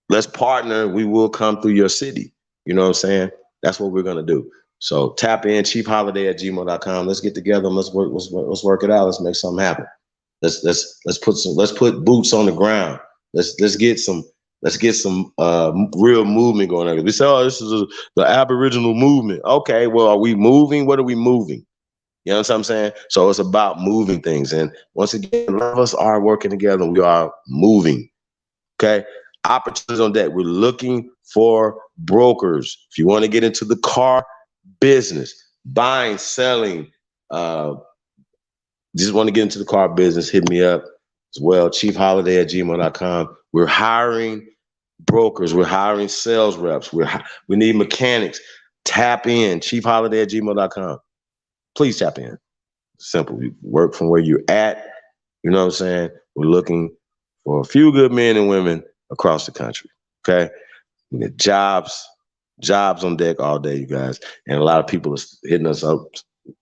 C: let's partner. We will come through your city. You know what I'm saying? That's what we're gonna do. So tap in, ChiefHoliday@gmail.com. Let's get together and let's work it out. Let's make something happen. Let's put boots on the ground. Let's get some real movement going on. We say, oh, this is the Aboriginal movement. Okay, well, are we moving? What are we moving? You know what I'm saying? So it's about moving things. And once again, a lot of us are working together and we are moving. Okay? Opportunities on deck. We're looking for brokers. If you want to get into the car business, buying, selling, just want to get into the car business, hit me up as well. ChiefHoliday@gmail.com. We're hiring brokers. We're hiring sales reps. We need mechanics. Tap in, ChiefHoliday@gmail.com. Please tap in. Simple. We work from where you're at. You know what I'm saying? We're looking for a few good men and women across the country. Okay? We need jobs on deck all day, you guys. And a lot of people are hitting us up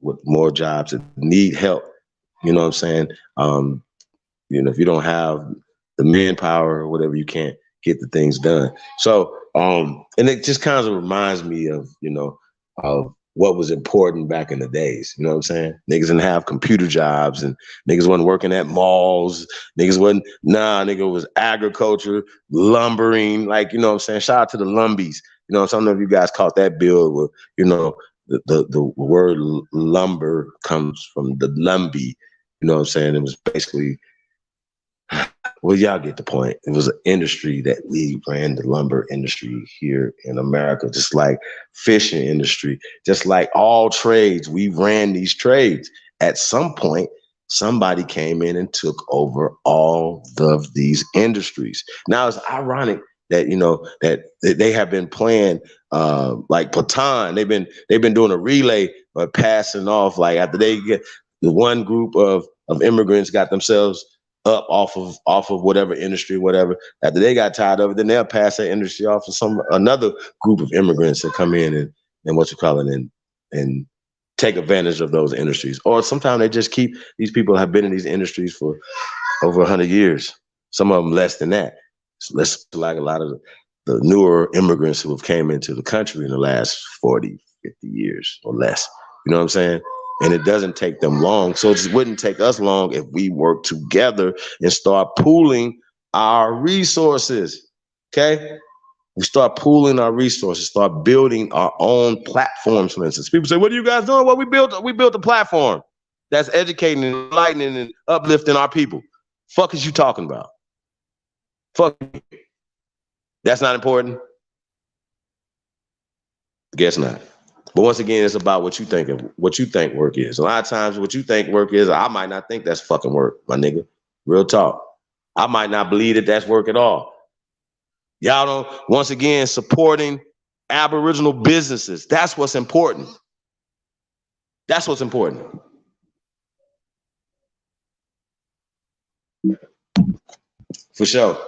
C: with more jobs that need help. You know what I'm saying? You know, if you don't have the manpower or whatever, you can't get the things done. So, and it just kind of reminds me of, you know, of what was important back in the days. You know what I'm saying? Niggas didn't have computer jobs and niggas wasn't working at malls. Nigga was agriculture, lumbering, like, you know what I'm saying? Shout out to the Lumbies. You know, some of you guys caught that bill where, you know, the word lumber comes from the Lumbee. You know what I'm saying? It was basically, well, y'all get the point. It was an industry that we ran, the lumber industry here in America, just like fishing industry, just like all trades. We ran these trades. At some point, somebody came in and took over all of these industries. Now, it's ironic that, you know, that they have been playing like Patan. They've been doing a relay or passing off, like after they get the one group of immigrants got themselves up off of whatever industry, whatever. After they got tired of it, then they'll pass that industry off to another group of immigrants that come in and what you call it, and take advantage of those industries. Or sometimes they just keep, these people have been in these industries for over 100 years. Some of them less than that. So less like a lot of the newer immigrants who have came into the country in the last 40, 50 years or less. You know what I'm saying? And it doesn't take them long. So it just wouldn't take us long if we work together and start pooling our resources. Okay? We start pooling our resources, start building our own platforms, for instance. People say, what are you guys doing? Well, we built a platform that's educating and enlightening and uplifting our people. Fuck is you talking about? Fuck. That's not important? Guess not. But once again, it's about what you think work is. A lot of times what you think work is, I might not think that's fucking work, my nigga. Real talk. I might not believe that that's work at all. Y'all don't, once again, supporting Aboriginal businesses. That's what's important. That's what's important. For sure.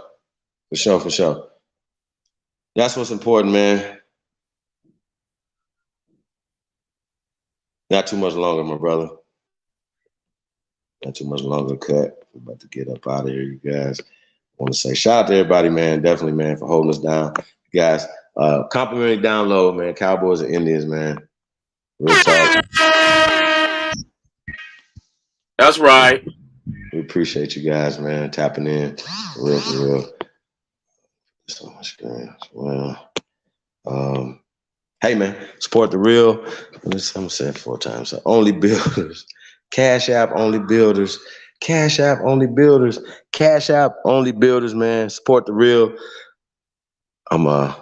C: For sure, for sure. That's what's important, man. Not too much longer, my brother. Not too much longer cut. We're about to get up out of here, you guys. I want to say shout out to everybody, man. Definitely, man, for holding us down. You guys, complimentary download, man. Cowboys and Indians, man. Real talk.
N: That's right.
C: We appreciate you guys, man, tapping in. For real. So much, man. Well, hey, man, support the real. I'm saying 4 times. So only builders. Cash App only builders. Cash App only builders. Cash App only builders, man. Support the real. I'm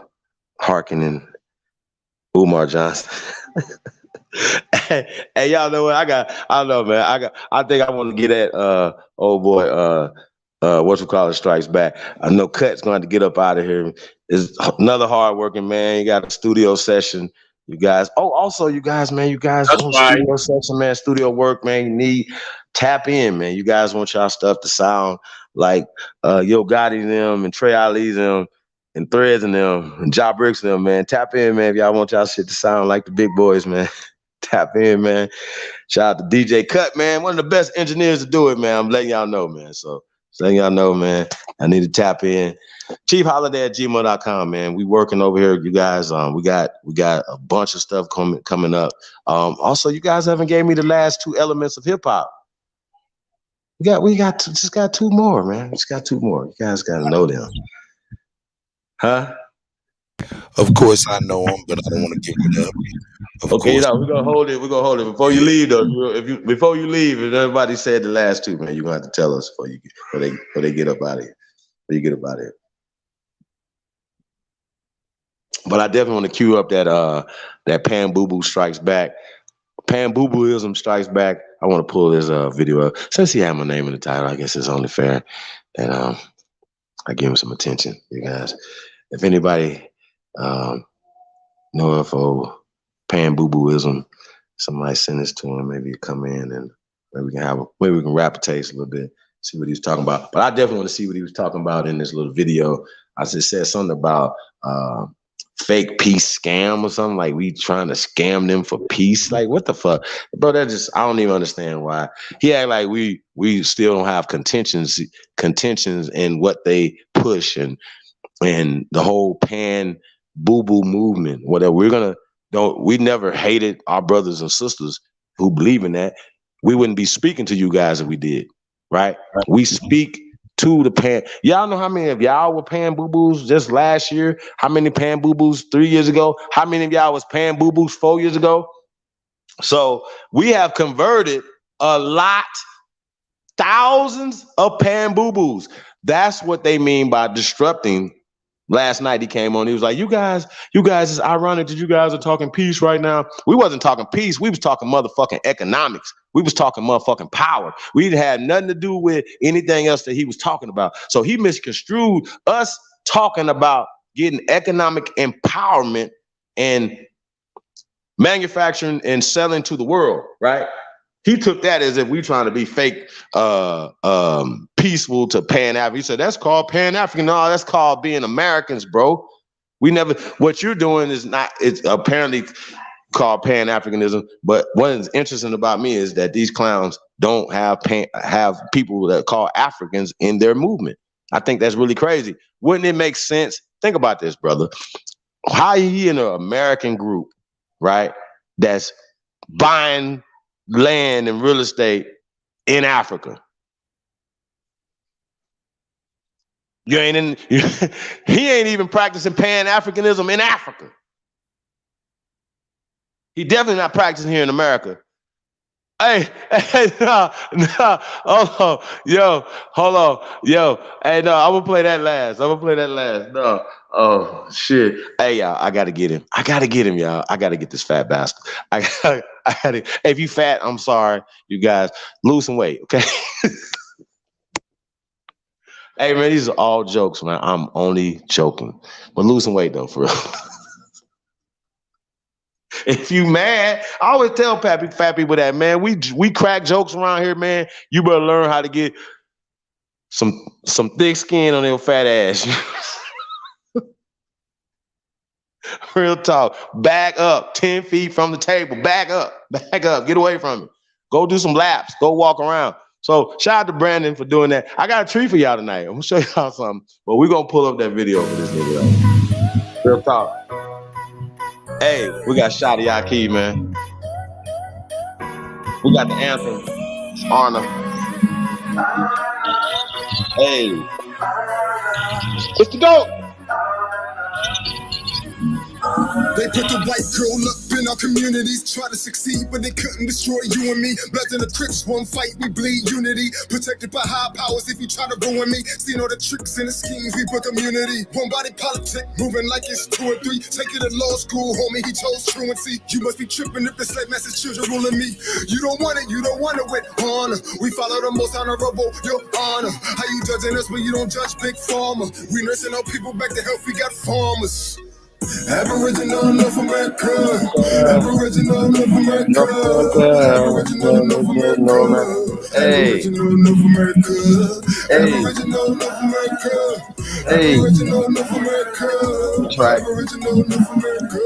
C: hearkening Umar Johnson. Hey, y'all know what I don't know, man. I think I want to get at old boy what you call it, Strikes Back. I know Cut's going to get up out of here. Is another hardworking man. You got a studio session. You guys. Oh, also, you guys, man. You guys want studio session, man. Studio work, man. You need tap in, man. You guys want y'all stuff to sound like Yo Gotti them and Trey Ali them and Threads and them and Ja Bricks them, man. Tap in, man. If y'all want y'all shit to sound like the big boys, man. Tap in, man. Shout out to DJ Cut, man. One of the best engineers to do it, man. I'm letting y'all know, man. So letting y'all know, man. I need to tap in. ChiefHoliday@gmail.com, man. We working over here, you guys. We got a bunch of stuff coming up. Also, you guys haven't gave me the last 2 elements of hip hop. We got 2 more, man. Just got 2 more. You guys got to know them, huh?
A: Of course, I know them, but I don't want to give it up.
C: Okay, you know, we're gonna hold it. Before you leave, though. Before you leave, if everybody said the last 2, man, you're gonna have to tell us before they get up out of here. Before you get up out of here. But I definitely want to cue up that Pan Boo Boo Strikes Back. Pan Boo Booism Strikes Back. I want to pull this video up. Since he had my name in the title, I guess it's only fair that I give him some attention, you guys. If anybody know of Pan Boo Booism, somebody send this to him. Maybe come in and maybe we can rap a taste a little bit, see what he was talking about. But I definitely want to see what he was talking about in this little video. I just said something about fake peace scam or something, like we trying to scam them for peace. Like, what the fuck? Bro, I don't even understand why. He act like we still don't have contentions in what they push and the whole Pan Boo Boo movement. Whatever. We never hated our brothers and sisters who believe in that. We wouldn't be speaking to you guys if we did, right? We speak to the Pan. Y'all know how many of y'all were Pan Boo Boos just last year? How many Pan Boo Boos 3 years ago? How many of y'all was Pan Boo Boos 4 years ago? So we have converted a lot, thousands of Pan Boo Boos. That's what they mean by disrupting. Last night he came on, he was like, you guys, it's ironic that you guys are talking peace right now. We wasn't talking peace, we was talking motherfucking economics. We was talking motherfucking power. We didn't have nothing to do with anything else that he was talking about. So he misconstrued us talking about getting economic empowerment and manufacturing and selling to the world, right? He took that as if we trying to be fake peaceful to Pan-African. He said, that's called Pan-African. No, that's called being Americans, bro. We never, what you're doing is not, it's apparently called Pan-Africanism, but what's interesting about me is that these clowns don't have people that call Africans in their movement. I think that's really crazy. Wouldn't it make sense? Think about this, brother. How are you in an American group, right, that's buying land and real estate in Africa? You ain't in, he ain't even practicing Pan-Africanism in Africa. He definitely not practicing here in America. Hey, no, hold on, yo, hey, no, I'm gonna play that last. No, oh shit, hey y'all, I gotta get him, y'all. I gotta get this fat bastard. I gotta. If you fat, I'm sorry, you guys, lose some weight, okay? Hey man, these are all jokes, man. I'm only joking, but lose some weight though, for real. If you mad, I always tell fat people that, man, we crack jokes around here, man. You better learn how to get some thick skin on your fat ass. Real talk. Back up 10 feet from the table. Back up. Get away from it. Go do some laps. Go walk around. So shout out to Brandon for doing that. I got a treat for y'all tonight. I'm gonna show y'all something, but we're gonna pull up that video for this nigga. Real talk. Hey, we got Shotty Yaki, man. We got the anthem. Honor. Hey. It's the GOAT.
T: They put the white girl up in our communities, try to succeed, but they couldn't destroy you and me. Bloods in the Crips, one fight, we bleed unity. Protected by high powers if you try to ruin me. Seen all the tricks and the schemes, we book immunity. One body politic, moving like it's 2 or 3. Take it to law school, homie, he chose truancy. You must be tripping if the slave master's children ruling me. You don't want it with honor. We follow the most honorable, your honor. How you judging us when you don't judge Big Pharma? We nursing our people back to health, we got farmers. Aboriginal North America. Aboriginal North America. Aboriginal North America. Aboriginal North America. Aboriginal North America. Aboriginal North America.
C: That's right.
T: Aboriginal North America.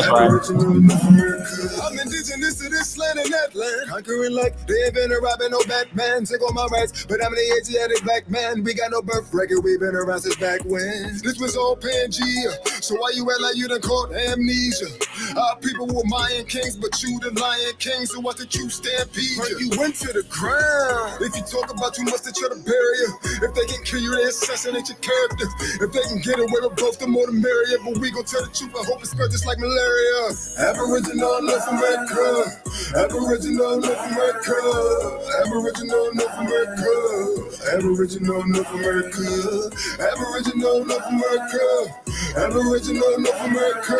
T: Aboriginal North America. I'm indigenous to this land and that land. Conquering like they ain't been a robbing no Batman. Take all my rights, but I'm the Asiatic black man. We got no birth record, we been around since back when. This was all Pangea. So why you act like you done caught amnesia? Our people were Mayan kings, but you the Lion King, so why did you stampede ya? You went to the ground. If you talk about too much, they try to bury you. If they can kill you, they assassinate your character. If they can get away with both, the more the merrier. But we gon' tell the truth, I hope it spread just like malaria. Aboriginal North America. Aboriginal North America. Aboriginal North America. Aboriginal North America. Aboriginal North America. Aboriginal North America.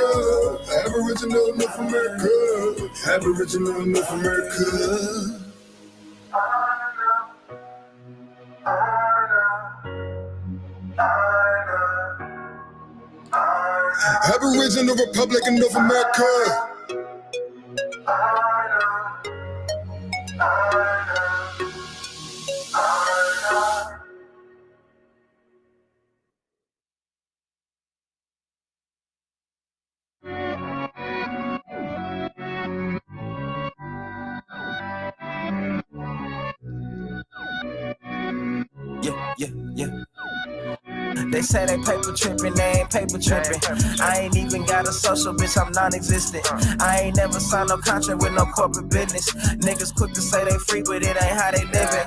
T: Aboriginal North America. Aboriginal North America. Aboriginal Republic of North America.
F: Yeah. They say they paper tripping, they ain't paper tripping. I ain't even got a social, bitch, I'm non-existent. I ain't never signed no contract with no corporate business. Niggas quick to say they free, but it ain't how they living,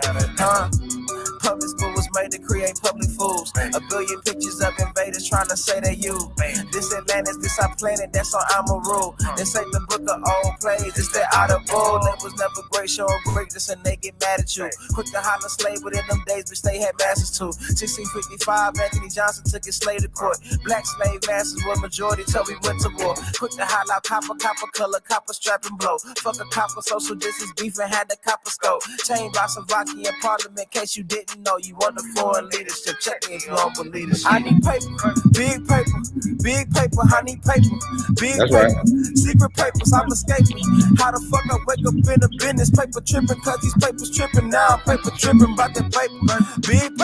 F: Public school was made to create public fools. A billion pictures of invaders trying to say they you. This Atlantis, this our planet, that's on Amaru. This ain't the book of old plays, it's that audible. They was never great, showing greatness and they get mad at you. Quick to holler slave, but in them days, bitch, they had masters too. 1655, Anthony Johnson took his slave to court. Black slave masters were majority till we went to war. Quick to holler out copper color, copper strap and blow. Fuck a copper, social distance beef and had the copper scope. Chained by Savaki in parliament, in case you didn't know. You want the foreign leadership, check me if you don't believe this shit. I need paper big paper, honey paper, big
C: That's
F: paper,
C: right.
F: secret papers, I'm escaping. How the fuck I wake up in the business, paper tripping, cause these papers tripping, now I'm paper tripping about that paper. Big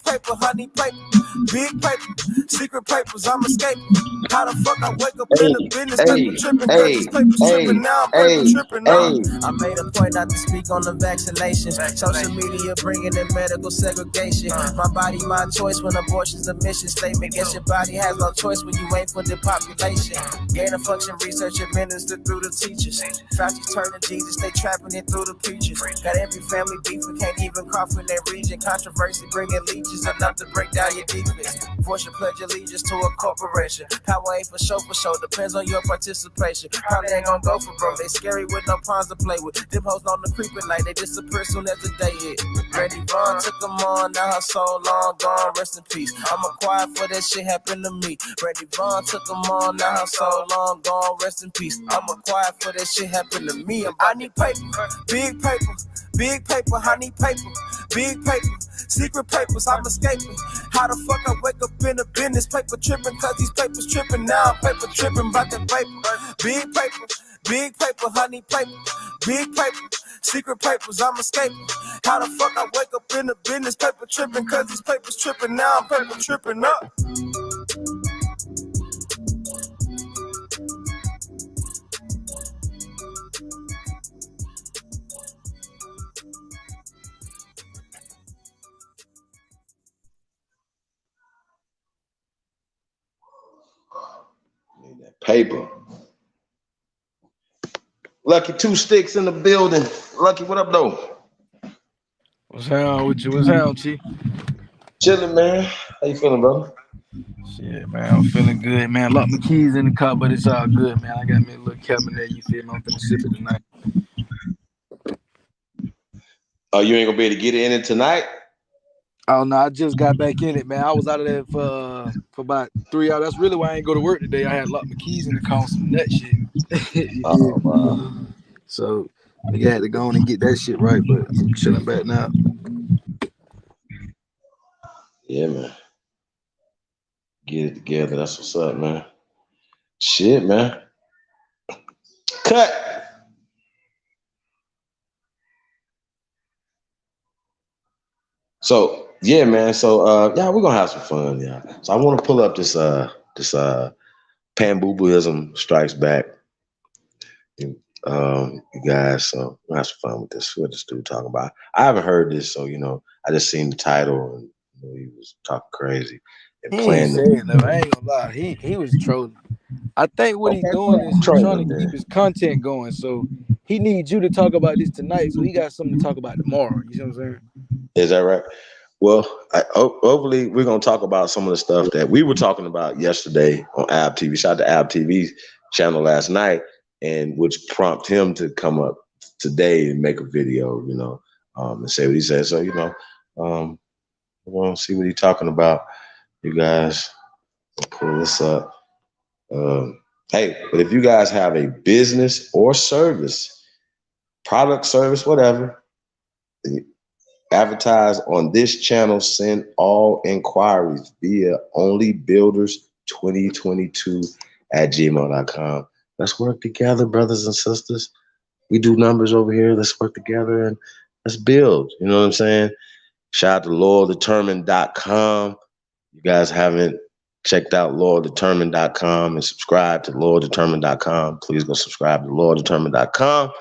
F: paper, honey paper, big paper, secret papers, I'm escaping. How the fuck I wake up in the business, paper tripping, cause these papers tripping, now I'm paper tripping, I made a point not to speak on the vaccinations. Social media bringing in medical segregation. My body, my choice when abortion's a mission statement. Guess your body has no choice when you wait for the population. Gain of function research administered through the teachers. Fauci's turning Jesus, they trapping it through the preachers. Got every family beef, we can't even cough in their region. Controversy bringing leeches enough to break down your defense. Force your pledge allegiance to a corporation. Power ain't for show, depends on your participation. Probably ain't gonna go for broke, they scary with no pawns to play with. Them hoes on the creeping like they disappear soon as the day hit. Brandy Vaughn took them on, now her soul long gone, rest in peace. I'm quiet for that shit happened to me. Brandy Vaughn took them on, now her soul long gone, rest in peace. I'm quiet for that shit happened to me. I need paper, big paper, big paper, I need paper, big paper, secret papers, I'm escaping. How the fuck I wake up in the business, paper tripping, cause these papers tripping, now I'm paper tripping about that paper. Big paper, honey paper, big paper, secret papers, I'm escaping. How the fuck I wake up in the business, paper tripping, cause these papers tripping, now I'm paper tripping up.
C: Need that paper. Lucky 2 Sticks in the building. Lucky, what up, though?
U: What's happening with you? What's happening, Chief?
C: Chilling, man. How you feeling, brother?
U: Shit, man, I'm feeling good, man. Locked my keys in the car, but it's all good, man. I got me a little cabinet, you feel me? I'm finna sip it tonight.
C: Oh, you ain't gonna be able to get in it tonight?
U: Oh no, I just got back in it, man. I was out of there for about 3 hours. That's really why I ain't go to work today. I had locked my keys in the car on some nut shit.
C: Oh, wow.
U: So I had to go on and get that shit right, but I'm chilling back now.
C: Yeah, man. Get it together. That's what's up, man. Shit, man. Cut. So yeah, man. So yeah, we're gonna have some fun, yeah. So I want to pull up this Pan-Boo-Booism Strikes Back. You guys, so we'll have some fun with this. What this dude talking about? I haven't heard this, so I just seen the title and he was talking crazy and
U: He
C: playing
U: ain't saying no. I ain't gonna lie. He was trolling. I think what he's doing is he's trying to keep his content going. So he needs you to talk about this tonight, so he got something to talk about tomorrow. You see what I'm saying?
C: Is that right? Well, hopefully we're gonna talk about some of the stuff that we were talking about yesterday on Ab TV. Shout out to Ab TV's channel last night, and which prompted him to come up today and make a video, and say what he said. So, we're gonna see what he's talking about. You guys, I'll pull this up. Hey, but if you guys have a business or service, product, service, whatever, advertise on this channel, send all inquiries via onlybuilders2022@gmail.com. Let's work together, brothers and sisters. We do numbers over here. Let's work together and let's build. You know what I'm saying? Shout out to loyaldetermined.com. You guys haven't checked out loyaldetermined.com and subscribe to loyaldetermined.com. Please go subscribe to loyaldetermined.com.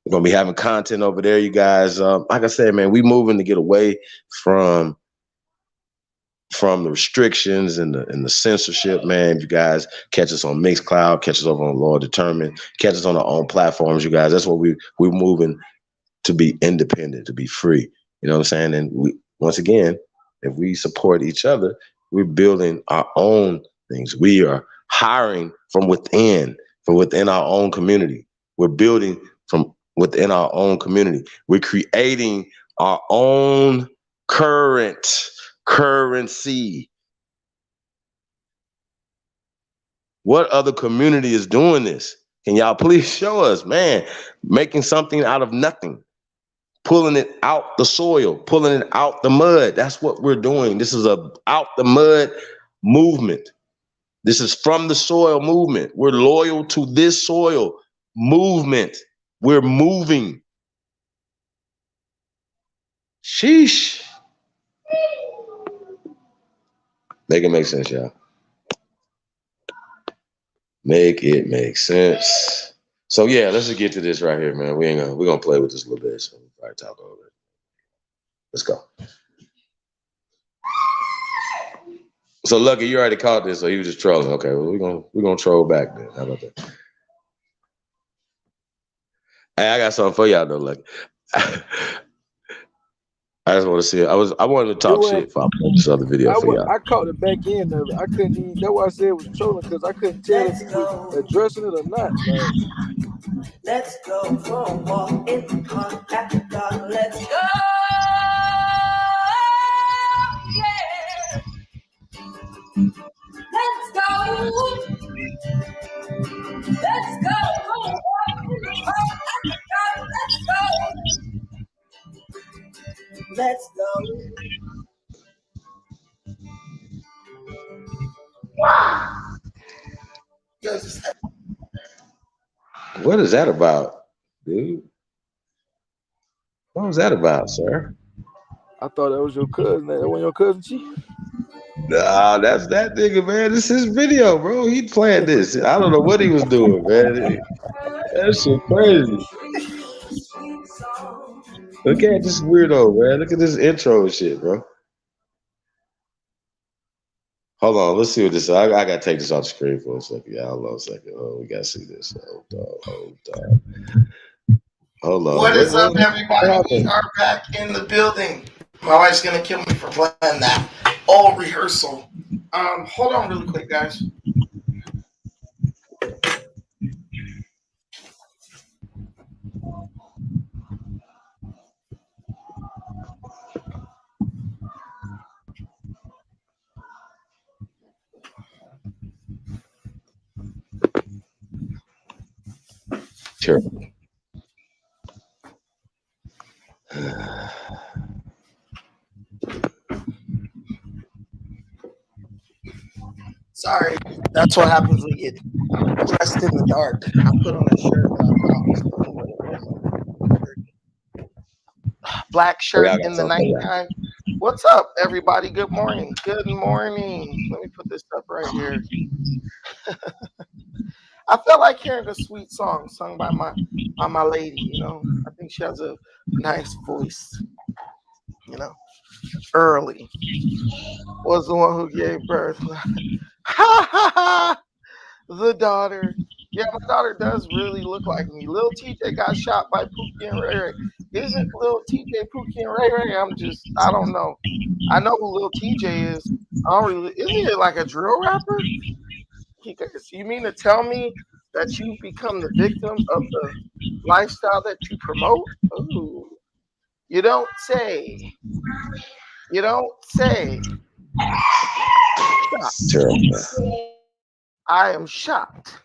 C: We're gonna be having content over there, you guys. Like I said, man, we moving to get away from the restrictions and the censorship, man. If you guys catch us on Mixcloud, catch us over on Lord Determined, catch us on our own platforms, you guys. That's what we're moving to, be independent, to be free. You know what I'm saying? And we, once again, if we support each other, we're building our own things. We are hiring from within our own community. We're building from within our own community. We're creating our own currency. What other community is doing this? Can y'all please show us, man? Making something out of nothing. pulling it out the soil, pulling it out the mud. That's what we're doing. This is a out the mud movement. This is from the soil movement. We're loyal to this soil movement. We're moving. Sheesh. Make it make sense, y'all. Make it make sense. So yeah, let's just get to this right here, man. We're gonna play with this a little bit. So we'll probably talk over it. Let's go. So Lucky, you already caught this, so he was just trolling. Okay, well, we're gonna troll back then. How about that? Hey, I got something for y'all though, Lucky. I just want to see it. I wanted to talk shit before I put this other video for y'all.
U: I caught the back end of it. I couldn't even. That's why I said it was trolling, because I couldn't tell if he was addressing it or not. Like,
O: let's go for a walk in the park after dark. Let's go. Yeah. Let's go. Let's go for a walk in the park after dark. Let's go. Let's go.
C: What is that about, dude? What was that about, sir?
U: I thought that was your cousin. That wasn't your cousin, Chief?
C: Nah, that's that nigga, man. This is his video, bro. He playing this. I don't know what he was doing, man. That shit crazy. Look at this weirdo, man. Look at this intro and shit, bro. Hold on, let's see what this is. I gotta take this off the screen for a second. Yeah, hold on a second. Oh, we gotta see this. Hold on.
H: What is up, everybody? We are back in the building. My wife's gonna kill me for playing that old rehearsal. Hold on really quick, guys.
C: Sure.
H: Sorry, that's what happens when you get dressed in the dark. I put on a shirt. Black shirt in the nighttime. What's up, everybody? Good morning. Good morning. Let me put this up right here. I felt like hearing a sweet song sung by my lady. You know, I think she has a nice voice. You know, Early was the one who gave birth. Ha ha ha! The daughter. Yeah, my daughter does really look like me. Lil TJ got shot by Pookie and Ray Ray. Isn't Lil TJ Pookie and Ray Ray? I don't know. I know who Lil TJ is. Isn't it like a drill rapper? You mean to tell me that you become the victim of the lifestyle that you promote? Ooh. You don't say. You don't say. I am shocked.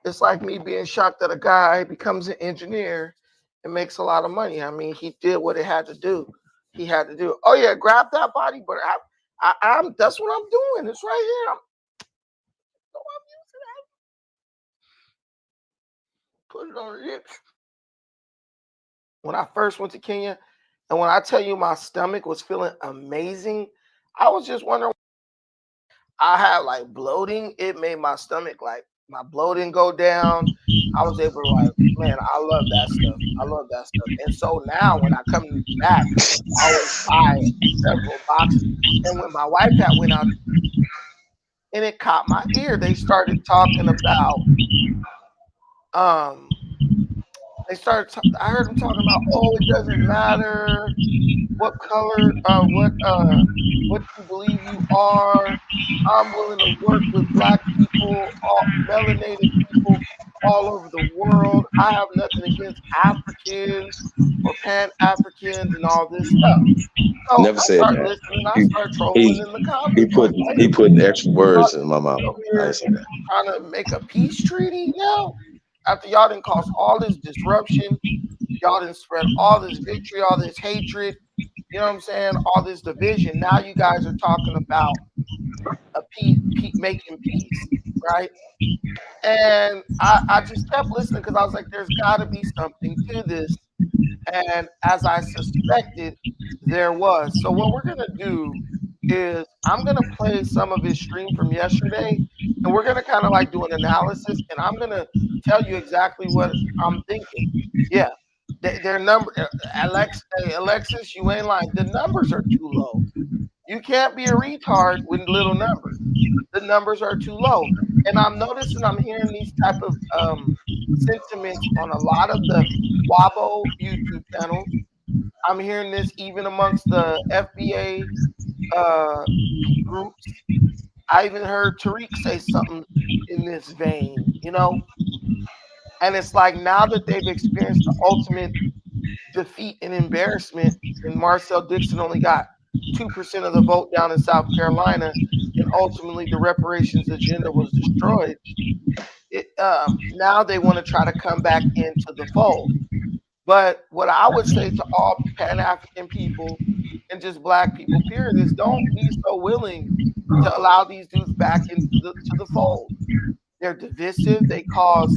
H: It's like me being shocked that a guy becomes an engineer and makes a lot of money. I mean, he did what it had to do. He had to do it. Oh yeah, grab that body, but I'm that's what I'm doing. It's right here. Put it on it. When I first went to Kenya, and when I tell you my stomach was feeling amazing, I was just wondering. I had like bloating. It made my stomach like my bloating go down. I was able to like, man, I love that stuff. I love that stuff. And so now when I come back, I always buy several boxes. And when my wife had went out, and it caught my ear, they started talking about I heard them talking about, oh, it doesn't matter what color, what you believe you are. I'm willing to work with Black people, melanated people all over the world. I have nothing against Africans or Pan-Africans and all this stuff. So
C: Never said that.
H: I start trolling in the comments.
C: He put extra words in my mouth. I said that.
H: Trying to make a peace treaty now. After y'all didn't cause all this disruption, Y'all done spread all this victory, all this hatred, you know what I'm saying? All this division. Now you guys are talking about making peace, right? And I just kept listening because I was like, there's got to be something to this. And as I suspected, there was. So what we're going to do is I'm going to play some of his stream from yesterday, and we're going to kind of like do an analysis, and I'm going to tell you exactly what I'm thinking. Yeah, their number, Alexis, you ain't lying. The numbers are too low. You can't be a retard with little numbers. The numbers are too low. And I'm noticing I'm hearing these type of sentiments on a lot of the Wabo YouTube channels. I'm hearing this even amongst the FBA groups. I even heard Tariq say something in this vein, you know? And it's like now that they've experienced the ultimate defeat and embarrassment, and Marcel Dixon only got 2% of the vote down in South Carolina, and ultimately the reparations agenda was destroyed. Now they want to try to come back into the fold. But what I would say to all Pan-African people and just Black people, period, is don't be so willing to allow these dudes back into the fold. They're divisive. They cause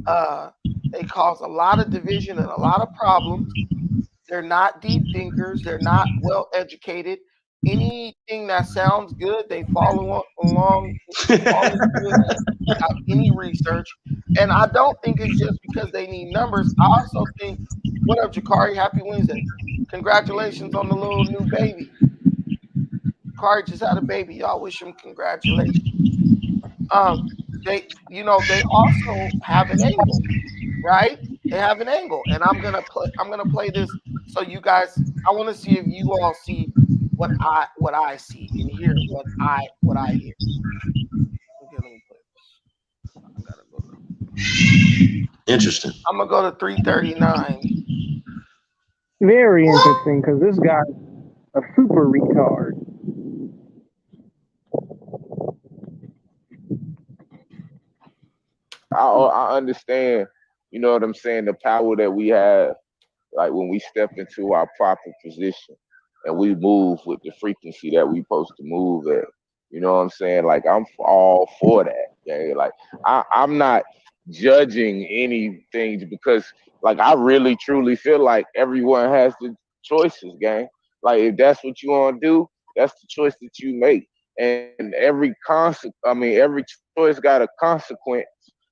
H: a lot of division and a lot of problems. They're not deep thinkers. They're not well educated. Anything that sounds good, they follow along without any research. And I don't think it's just because they need numbers. I also think, what up, Jakari? Happy Wednesday. Congratulations on the little new baby. Jakari just had a baby. Y'all wish him congratulations. They also have an angle, right? They have an angle. And I'm gonna play this so you guys, I want to see if you all see what I see and hear what I hear. Okay, let me play this. I gotta go to
C: Interesting.
H: I'm gonna go to 339.
L: Very interesting, because this guy's a super retard.
V: I understand, you know what I'm saying, the power that we have, like when we step into our proper position and we move with the frequency that we supposed to move at. You know what I'm saying? Like I'm all for that. Okay? Like I'm not judging anything because like I really truly feel like everyone has the choices, gang. Like if that's what you want to do, that's the choice that you make. And every choice got a consequence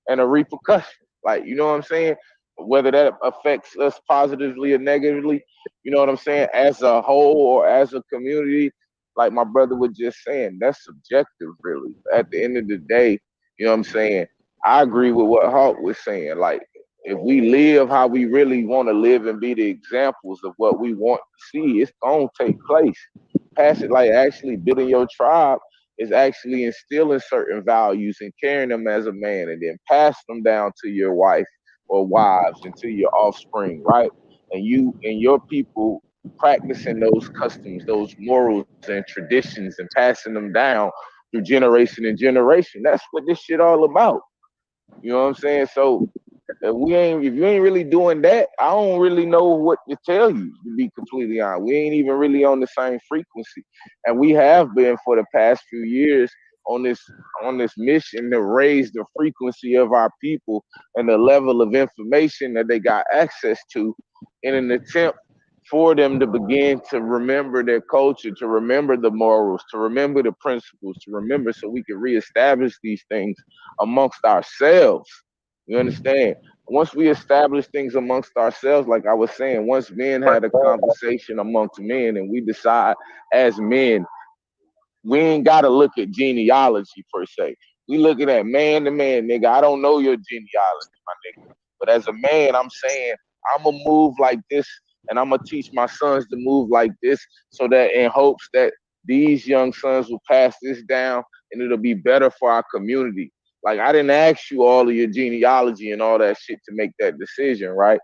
V: and a repercussion. Like, you know what I'm saying? Whether that affects us positively or negatively, you know what I'm saying, as a whole or as a community, like my brother was just saying, that's subjective, really. At the end of the day, you know what I'm saying? I agree with what Hawk was saying. Like, if we live how we really want to live and be the examples of what we want to see, it's going to take place. Pass it like actually building your tribe is actually instilling certain values and carrying them as a man and then pass them down to your wife or wives and to your offspring, right? And you and your people practicing those customs, those morals and traditions and passing them down through generation and generation. That's what this shit all about. You know what I'm saying? So if you ain't really doing that, I don't really know what to tell you, to be completely honest. We ain't even really on the same frequency. And we have been for the past few years on this mission to raise the frequency of our people and the level of information that they got access to in an attempt for them to begin to remember their culture, to remember the morals, to remember the principles, to remember so we can reestablish these things amongst ourselves. You understand? Once we establish things amongst ourselves, like I was saying, once men had a conversation amongst men and we decide as men, we ain't got to look at genealogy per se. We looking at man to man, nigga. I don't know your genealogy, my nigga. But as a man, I'm saying I'm going to move like this and I'm going to teach my sons to move like this so that in hopes that these young sons will pass this down and it'll be better for our community. Like I didn't ask you all of your genealogy and all that shit to make that decision, right?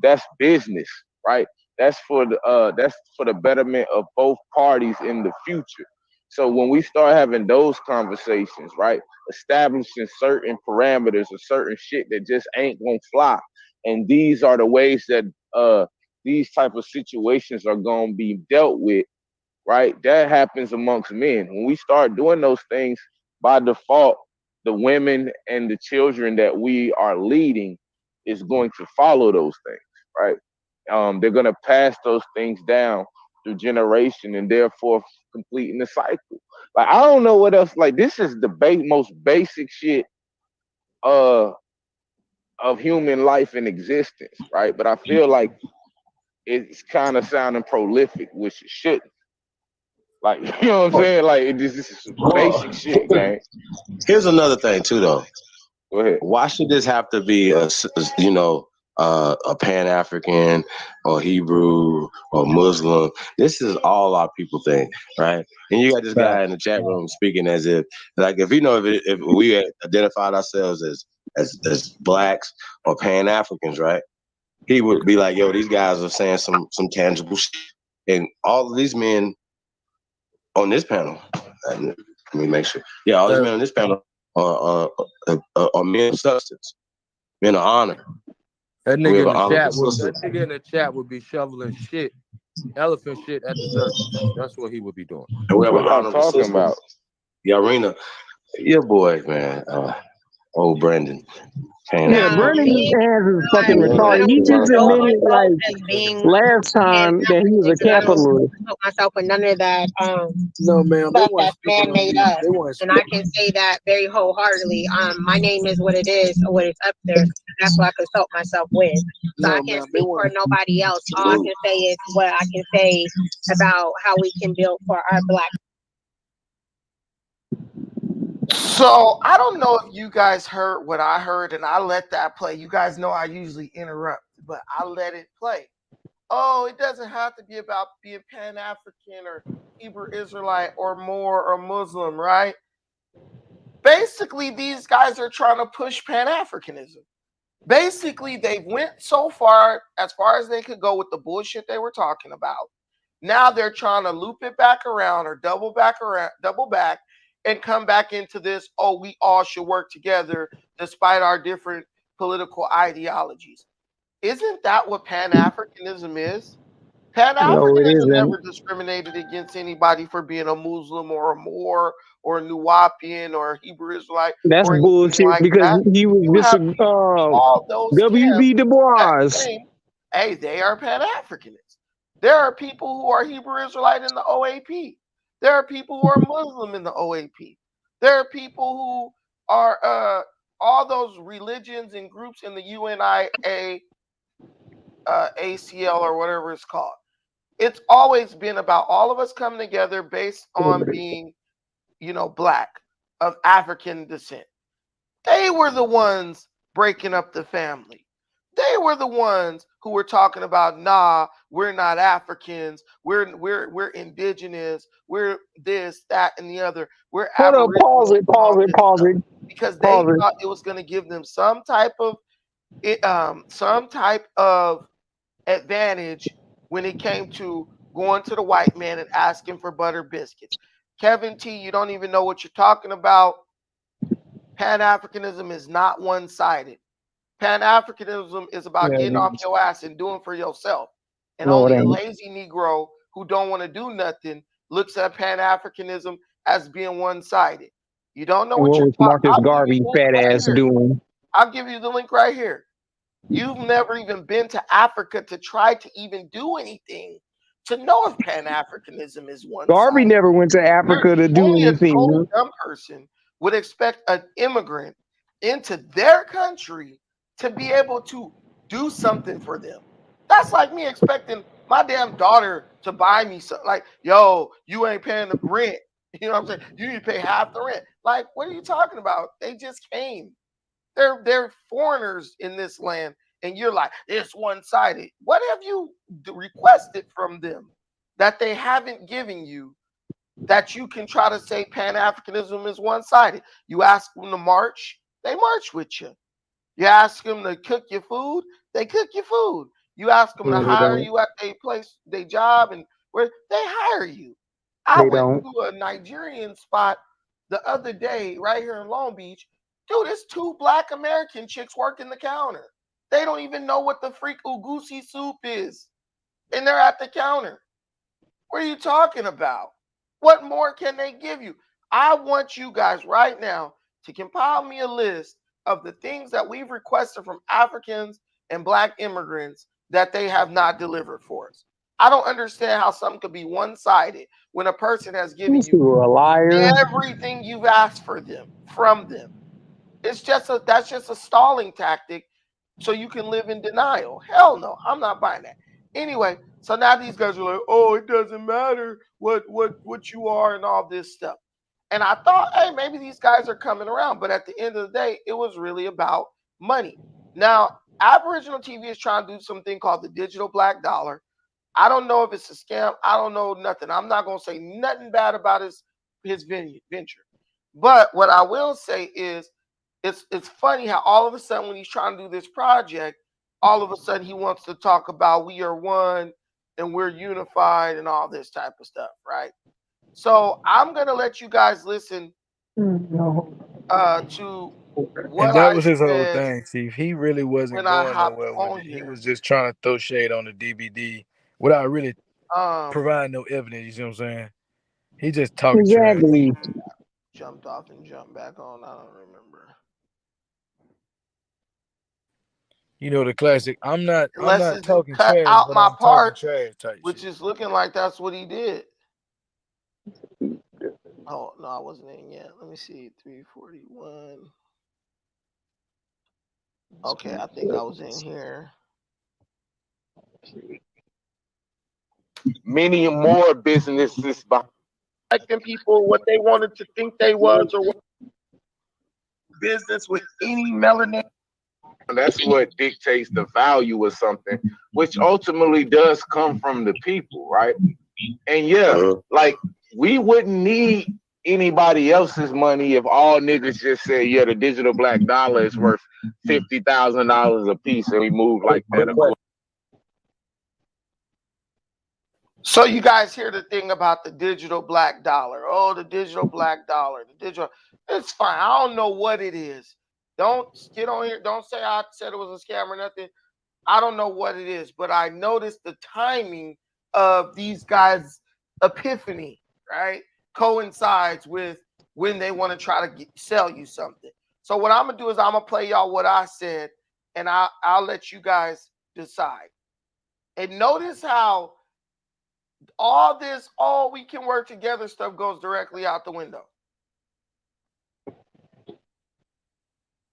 V: That's business, right? That's for the betterment of both parties in the future. So when we start having those conversations, right, establishing certain parameters or certain shit that just ain't gonna fly, and these are the ways that these type of situations are gonna be dealt with, right? That happens amongst men. When we start doing those things, by default, the women and the children that we are leading is going to follow those things, right? They're gonna pass those things down through generation, and therefore completing the cycle. Like I don't know what else. Like this is the most basic shit of human life and existence, right? But I feel like it's kind of sounding prolific, which it shouldn't. Like you know what I'm saying? Like this is basic shit, gang.
C: Here's another thing too, though.
V: Go ahead.
C: Why should this have to be a Pan-African or Hebrew or Muslim? This is all our people thing, right? And you got this guy in the chat room speaking as if, like, if we identified ourselves as blacks or Pan-Africans, right? He would be like, "Yo, these guys are saying some tangible shit," and all of these men on this panel. Let me make sure. Yeah, all these men on this panel are men of substance, men of honor.
U: That nigga in the chat would be shoveling shit, elephant shit at the circus. That's what he would be doing.
C: And we have
V: what I'm talking about.
C: Yarina, your boy, man. Old Brandon.
L: Yeah, Brandon has his fucking retarded. He just admitted like last time that he was a capitalist.
M: Myself with none of that
U: no, ma'am,
M: stuff that's man made up, and I can say that very wholeheartedly. My name is what it is, or what is up there. That's what I consult myself with. So I can't speak for nobody else. All I can say is what I can say about how we can build for our black.
H: So I don't know if you guys heard what I heard, and I let that play. You guys know I usually interrupt, but I let it play. Oh, it doesn't have to be about being Pan-African or Hebrew Israelite or Moor or Muslim, right? Basically, these guys are trying to push Pan-Africanism. Basically, they went so far as they could go with the bullshit they were talking about. Now they're trying to loop it back around or double back and come back into this, oh, we all should work together despite our different political ideologies. Isn't that what Pan-Africanism is? Pan-Africanism never discriminated against anybody for being a Muslim or a Moor or a Nuwapian or a Hebrew Israelite.
L: That's bullshit
H: like
L: because he was
H: all those
L: W.B. Du Bois.
H: Hey, they are Pan-Africanists. There are people who are Hebrew Israelite in the OAP. There are people who are Muslim in the OAP. There are people who are all those religions and groups in the UNIA, ACL, or whatever it's called. It's always been about all of us coming together based on being, black, of African descent. They were the ones breaking up the family. They were the ones who were talking about, nah, we're not Africans, we're indigenous, we're this, that, and the other. We're
L: pause it.
H: Because they thought it was going to give them some type of advantage when it came to going to the white man and asking for butter biscuits. Kevin T, you don't even know what you're talking about. Pan-Africanism is not one-sided. Pan-Africanism is about getting off your ass and doing for yourself. And only a lazy Negro who don't want to do nothing looks at Pan-Africanism as being one-sided. You don't know what you're talking about.
L: Garvey fat ass doing.
H: I'll give you the link right here. You've never even been to Africa to try to even do anything to know if Pan-Africanism is one-sided.
L: Garvey never went to Africa to do anything.
H: Only a dumb person would expect an immigrant into their country to be able to do something for them. That's like me expecting my damn daughter to buy me something. Like, yo, you ain't paying the rent. You know what I'm saying? You need to pay half the rent. Like, what are you talking about? They just came. They're foreigners in this land, and you're like, it's one-sided. What have you requested from them that they haven't given you that you can try to say Pan-Africanism is one-sided? You ask them to march, they march with you. You ask them to cook your food, they cook your food. You ask them to hire you at a place, their job, and where they hire you. I went to a Nigerian spot the other day right here in Long Beach. Dude, it's 2 Black American chicks working the counter. They don't even know what the freak ugusi soup is. And they're at the counter. What are you talking about? What more can they give you? I want you guys right now to compile me a list of the things that we've requested from Africans and Black immigrants that they have not delivered for us. I don't understand how something could be one-sided when a person has given you
L: a liar.
H: everything you've asked for them, from them. That's just a stalling tactic so you can live in denial. Hell no, I'm not buying that. Anyway, so now these guys are like, oh, it doesn't matter what you are and all this stuff. And I thought, hey, maybe these guys are coming around. But at the end of the day, it was really about money. Now, Aboriginal TV is trying to do something called the digital black dollar. I don't know if it's a scam. I don't know nothing. I'm not going to say nothing bad about his venture. But what I will say is it's funny how all of a sudden when he's trying to do this project, all of a sudden he wants to talk about we are one and we're unified and all this type of stuff, right? So I'm going to let you guys listen to what
U: And that
H: I
U: was his whole
H: said
U: thing, Steve. He really wasn't
H: when I
U: going
H: hopped
U: nowhere with
H: on
U: it. He
H: here.
U: was just trying to throw shade on the DBD without really
H: Um,
U: providing no evidence. You see what I'm saying? He just talking
L: Exactly.
U: trash.
H: Jumped off and jumped back on. I don't remember.
U: You know the classic. I'm not
H: Unless it's
U: talking
H: cut
U: trash,
H: out
U: but
H: my
U: I'm talking
H: part,
U: trash type
H: which
U: shit.
H: is looking like that's what he did. Oh no, I wasn't in yet. Let me see, 341. Okay, I think I was in here.
V: Many more businesses behind people what they wanted to think they was or what
H: business with any melanin.
V: That's what dictates the value of something, which ultimately does come from the people, right? And yeah, like we wouldn't need anybody else's money if all niggas just say, yeah, the digital black dollar is worth $50,000 a piece, and we move like that.
H: So you guys hear the thing about the digital black dollar. Oh, the digital black dollar. The digital. It's fine. I don't know what it is. Don't get on here. Don't say I said it was a scam or nothing. I don't know what it is, but I noticed the timing of these guys' epiphany, right? Coincides with when they want to try to sell you something. So what I'm going to do is I'm going to play y'all what I said, and I'll let you guys decide. And notice how all this, we can work together stuff goes directly out the window.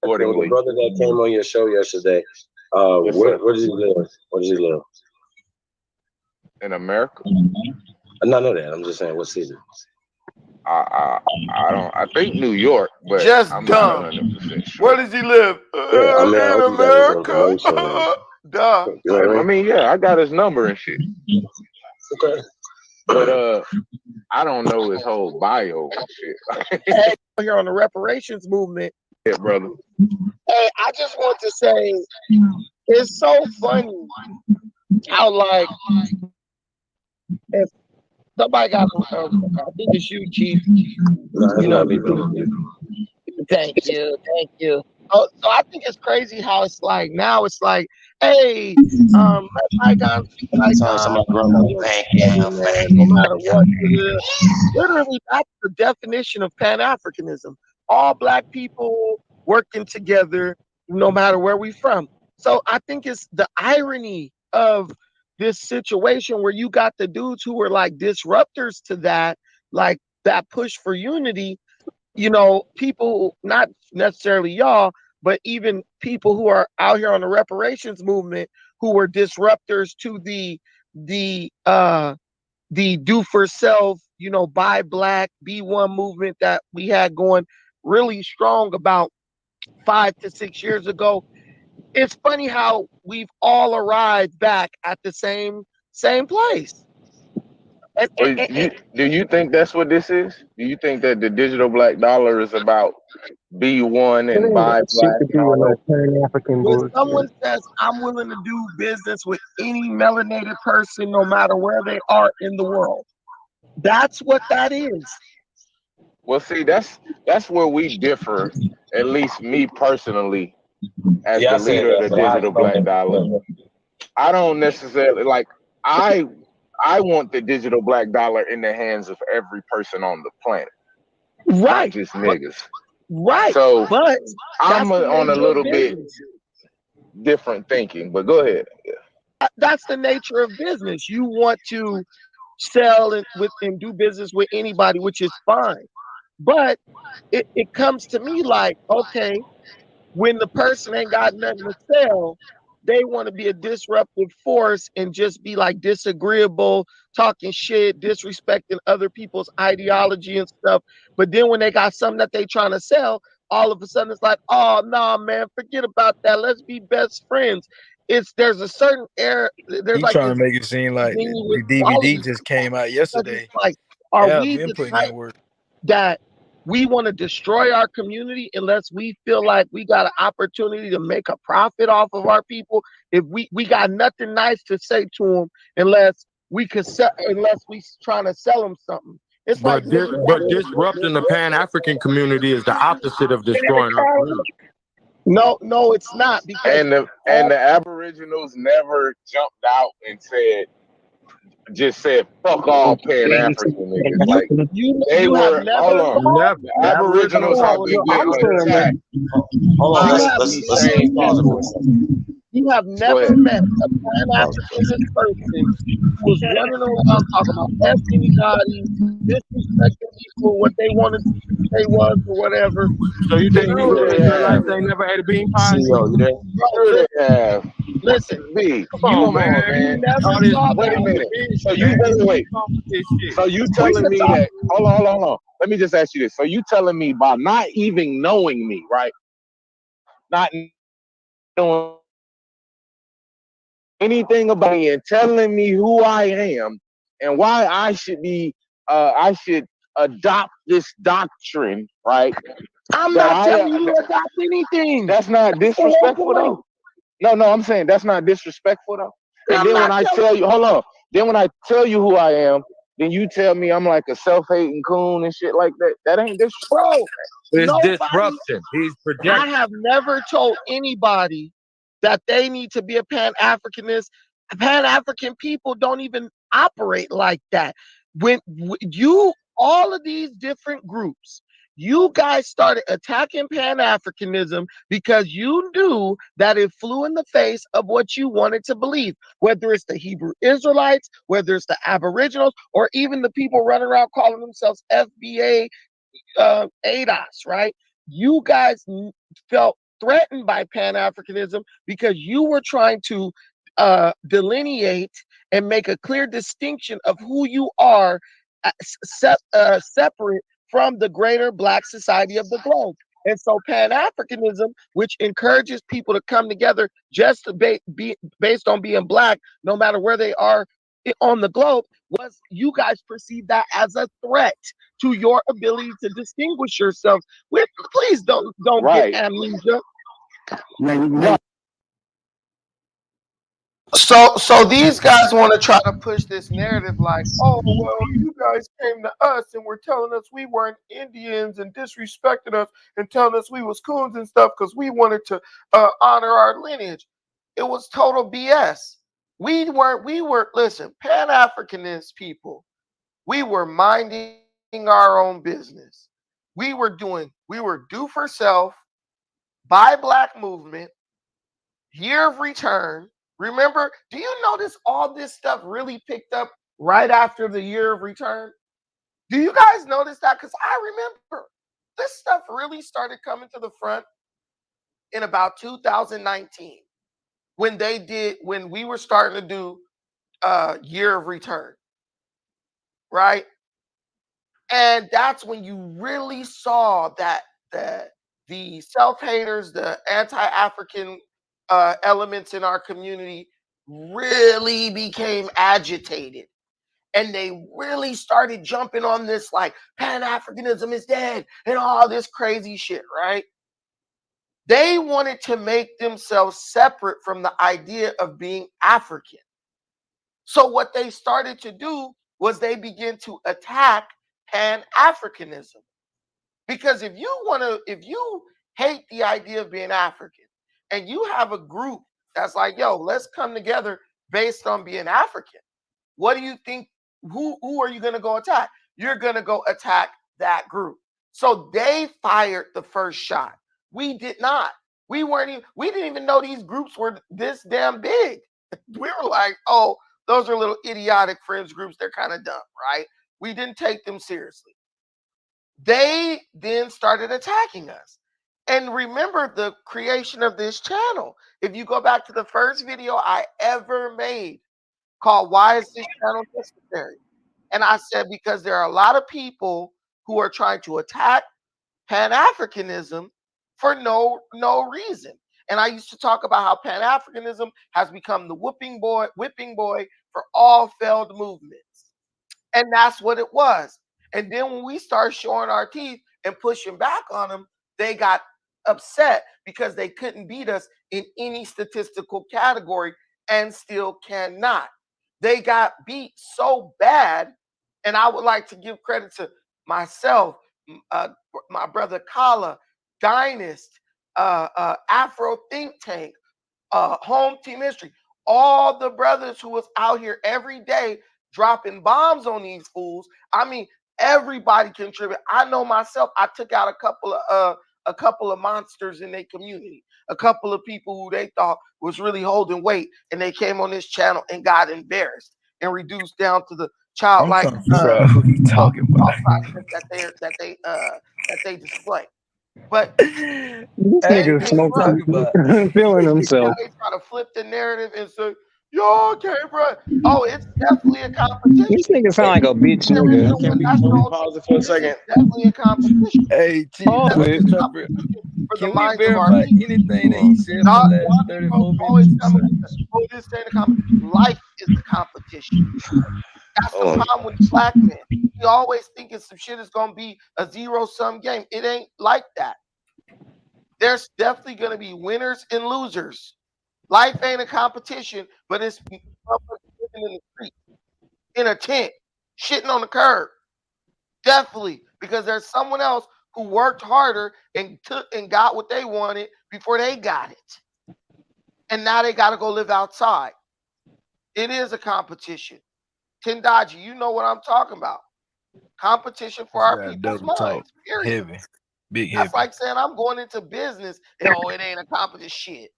P: The brother that came on your show yesterday, where does he live? Where does he live?
V: In America?
P: I know that. I'm just saying, what city?
V: I think New York, but
H: just
V: I'm
H: dumb.
V: not 100% sure.
H: Where does he live?
P: Yeah, I mean, I
H: in
P: hope
H: America.
V: Duh.
P: You know what I mean?
V: I mean, yeah, I got his number and shit.
P: Okay.
V: But I don't know his whole bio and shit.
H: Hey, here on the reparations movement.
V: Yeah, brother.
H: Hey, I just want to say it's so funny how like if somebody got I think it's you, Chief.
P: You know me, bro.
H: Thank you. Oh, so I think it's crazy how it's like now it's like, hey, let bygones be bygones. No matter what. Literally, that's the definition of Pan-Africanism. All Black people working together, no matter where we're from. So I think it's the irony of this situation where you got the dudes who were like disruptors to that, like that push for unity. You know, people, not necessarily y'all, but even people who are out here on the reparations movement who were disruptors to the do for self, buy Black, be one movement that we had going really strong about 5 to 6 years ago. It's funny how we've all arrived back at the same place.
V: Do you think that's what this is? Do you think that the digital black dollar is about be one and buy Black and all that?
H: When someone says, I'm willing to do business with any melanated person, no matter where they are in the world, that's what that is.
V: Well, see, that's where we differ, at least me personally, as the leader of the digital black dollar. I don't necessarily like. I want the digital black dollar in the hands of every person on the planet, not just niggas.
H: Right.
V: So
H: but
V: I'm on a little bit different thinking. But go ahead. Yeah.
H: That's the nature of business. You want to sell and do business with anybody, which is fine. But it comes to me like, okay, when the person ain't got nothing to sell, they want to be a disruptive force and just be like disagreeable, talking shit, disrespecting other people's ideology and stuff. But then when they got something that they trying to sell, all of a sudden it's like, oh no, man, forget about that. Let's be best friends. There's a certain air. There's
U: He
H: like
U: trying
H: this
U: to make it seem like the DVD just came out yesterday.
H: like, are
U: Yeah,
H: we
U: been
H: the
U: putting
H: type
U: in work.
H: that we want to destroy our community unless we feel like we got an opportunity to make a profit off of our people? If we got nothing nice to say to them unless we trying to sell them something. It's
B: but disrupting the Pan-African community is the opposite of destroying our community.
H: No, it's not, because
V: and the Aboriginals never jumped out and said fuck all Pan-African niggas. Like they were. Hold on. The Aboriginals have been getting attacked.
C: Hold on, let's pause it for a second.
H: You have never met a Pan-Africanist person who was running around talking about F anybody, disrespecting people, what they wanted to say was or whatever.
B: So you think Hebrew Israelites they never ate a bean pie?
C: CEO, you there?
V: Sure they have.
H: Listen,
V: come
B: on,
V: man.
H: You never saw
V: Wait a
H: that.
V: minute. So you wait. So you telling me that? Hold on. Let me just ask you this. So you telling me by not even knowing me, right? Not knowing anything about me and telling me who I am and why I should adopt this doctrine, right?
H: I'm not telling you to adopt anything.
V: That's not disrespectful though. No, I'm saying that's not disrespectful though. And then when I tell you, hold on. Then when I tell you who I am, then you tell me I'm like a self-hating coon and shit like that. That ain't disrespectful.
B: It's disruption. He's projecting.
H: I have never told anybody that they need to be a Pan-Africanist. Pan-African people don't even operate like that. When all of these different groups, you guys started attacking Pan-Africanism because you knew that it flew in the face of what you wanted to believe, whether it's the Hebrew Israelites, whether it's the Aboriginals, or even the people running around calling themselves FBA, ADOS, right? You guys felt threatened by Pan-Africanism because you were trying to delineate and make a clear distinction of who you are separate from the greater Black society of the globe. And so Pan-Africanism, which encourages people to come together just to be based on being Black, no matter where they are on the globe, was you guys perceive that as a threat to your ability to distinguish yourselves. Please don't get amnesia. So these guys want to try to push this narrative like, oh, well, you guys came to us and were telling us we weren't Indians and disrespected us and telling us we was coons and stuff because we wanted to honor our lineage. It was total BS. Listen, Pan-Africanist people, we were minding our own business. We were do for self, buy Black movement, year of return. Remember, do you notice all this stuff really picked up right after the year of return? Do you guys notice that? Because I remember this stuff really started coming to the front in about 2019 when we were starting to do year of return, right? And that's when you really saw that the self-haters, the anti-African elements in our community really became agitated. And they really started jumping on this like Pan-Africanism is dead and all this crazy shit, right? They wanted to make themselves separate from the idea of being African. So what they started to do was they began to attack Pan-Africanism. Because if you hate the idea of being African, and you have a group that's like, yo, let's come together based on being African. What do you think? Who are you going to go attack? You're going to go attack that group. So they fired the first shot. We did not. We didn't even know these groups were this damn big. We were like, oh, those are little idiotic fringe groups. They're kind of dumb, right? We didn't take them seriously. They then started attacking us. And remember the creation of this channel. If you go back to the first video I ever made called Why Is This Channel Necessary? And I said, because there are a lot of people who are trying to attack Pan-Africanism for no reason. And I used to talk about how Pan-Africanism has become the whipping boy for all failed movements. And that's what it was. And then when we start showing our teeth and pushing back on them, they got upset because they couldn't beat us in any statistical category and still cannot. They got beat so bad, and I would like to give credit to myself, my brother Kala, Dynast, Afro Think Tank, Home Team History, all the brothers who was out here every day dropping bombs on these fools. I mean, everybody contributed. I know myself, I took out a couple of monsters in their community, a couple of people who they thought was really holding weight, and they came on this channel and got embarrassed and reduced down to the childlike
U: who he talking about
H: that they display. But
L: this nigga smoking, feeling himself.
H: They try to flip the narrative and say, "Yo, okay, bro. Oh, it's definitely a competition."
L: This nigga sound like a bitch nigga.
C: Can we pause it for a second?
H: It's definitely a competition.
U: Hey,
L: Pause it.
U: Can we verify anything that he said for the last 34 minutes?
H: Life is a competition. That's the problem with black men. We always thinking some shit is gonna be a zero-sum game. It ain't like that. There's definitely gonna be winners and losers. Life ain't a competition, but it's living in the street, in a tent, shitting on the curb. Definitely, because there's someone else who worked harder and took and got what they wanted before they got it. And now they got to go live outside. It is a competition. Tendaji, you know what I'm talking about. Competition for our people's minds. Period.
U: Heavy. Big heavy.
H: That's like saying I'm going into business and it ain't a competition. Shit.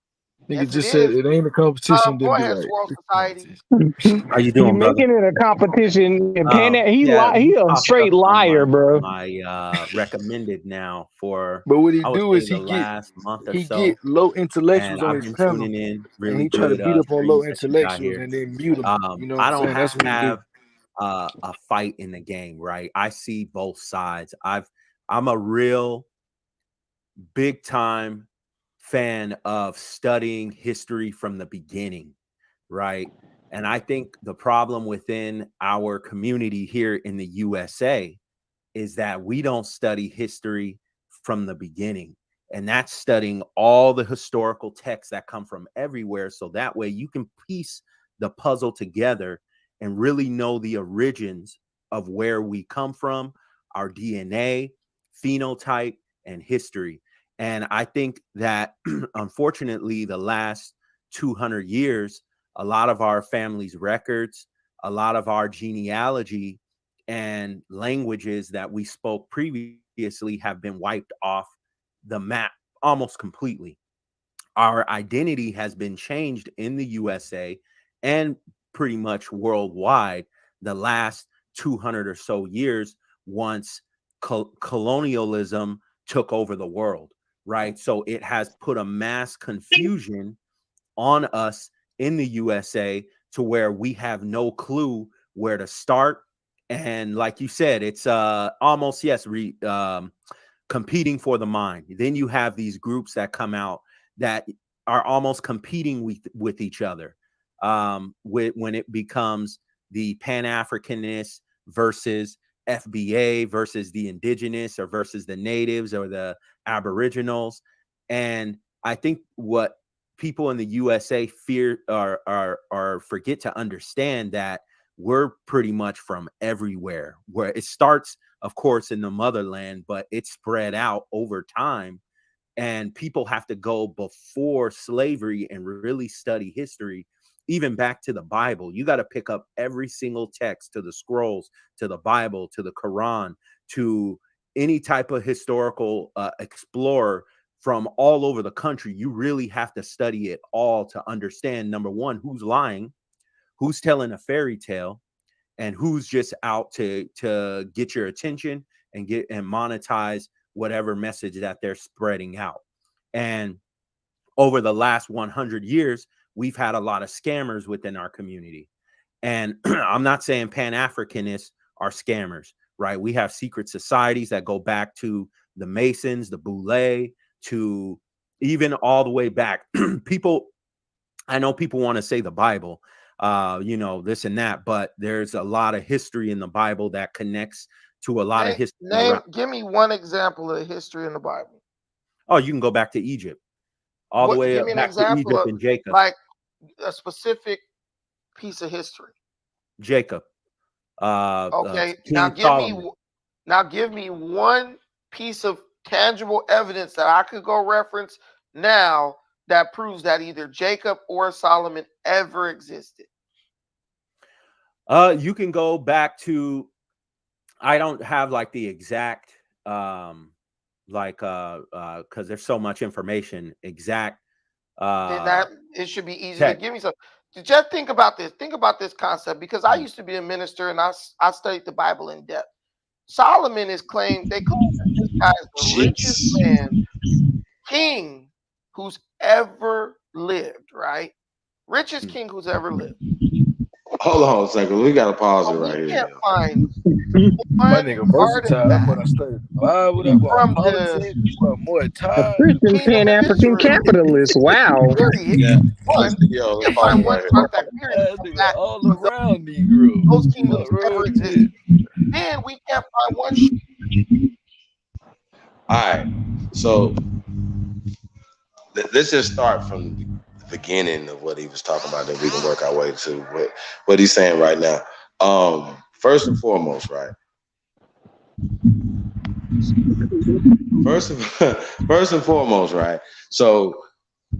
U: Nigga just said it ain't a competition.
H: Go ahead, Swirl Society.
D: How you doing,
L: He
D: brother?
L: making it a competition. He a straight liar, bro.
D: My recommended now for
U: but what he
D: I would
U: do
D: say
U: is
D: the
U: he
D: last month or
U: he
D: so,
U: get low intellectuals
D: and
U: on
D: I've
U: his
D: been
U: panel,
D: tuning in really
U: and he try to
D: good
U: beat up on low
D: streams that you got
U: intellectuals
D: here.
U: and then mute them. You know what
D: I
U: I'm
D: don't
U: saying? That's what he do.
D: have a fight in the game, right? I see both sides. I'm a real big time fan of studying history from the beginning, right? And I think the problem within our community here in the USA is that we don't study history from the beginning. And that's studying all the historical texts that come from everywhere. So that way you can piece the puzzle together and really know the origins of where we come from, our DNA, phenotype, and history. And I think that unfortunately, the last 200 years, a lot of our family's records, a lot of our genealogy and languages that we spoke previously have been wiped off the map almost completely. Our identity has been changed in the USA and pretty much worldwide the last 200 or so years once colonialism took over the world, right? So it has put a mass confusion on us in the USA to where we have no clue where to start. And like you said, it's almost, yes, competing for the mind. Then you have these groups that come out that are almost competing with each other when it becomes the Pan-Africanist versus FBA versus the indigenous or versus the natives or the aboriginals. And I think what people in the USA fear or forget to understand that we're pretty much from everywhere, where it starts, of course, in the motherland, but it's spread out over time And people have to go before slavery and really study history, even back to the Bible. You got to pick up every single text, to the scrolls, to the Bible, to the Quran, to any type of historical explorer from all over the country. You really have to study it all to understand, number one, who's lying, who's telling a fairy tale, and who's just out to get your attention and monetize whatever message that they're spreading out. And over the last 100 years, we've had a lot of scammers within our community. And I'm not saying Pan-Africanists are scammers, right? We have secret societies that go back to the Masons, the Boule, to even all the way back. I know people want to say the Bible, this and that, but there's a lot of history in the Bible that connects to a lot of history.
H: Give me one example of history in the Bible.
D: Oh, you can go back to Egypt, all the way up back to Egypt and Jacob.
H: Like a specific piece of history.
D: Jacob.
H: Okay.
D: Solomon.
H: Now give me one piece of tangible evidence that I could go reference now that proves that either Jacob or Solomon ever existed.
D: You can go back to, I don't have like the exact because there's so much information exact.
H: Then that it should be easy to give me some. Just think about this. Think about this concept, because I used to be a minister and I studied the Bible in depth. Solomon is claimed, they call this guy the richest man, king who's ever lived, right? Richest king who's ever lived.
C: Hold on a second. We gotta pause it right here.
H: Can't find
U: my nigga versatile. That's what I studied. From politics, more time.
L: Christian Pan-African capitalist. Wow.
U: All around Negro.
H: Those kingdoms never existed. And we can't find one.
C: All right. So let's just start from the beginning of what he was talking about, that we can work our way to what he's saying right now. First and foremost, right? First and foremost, right? So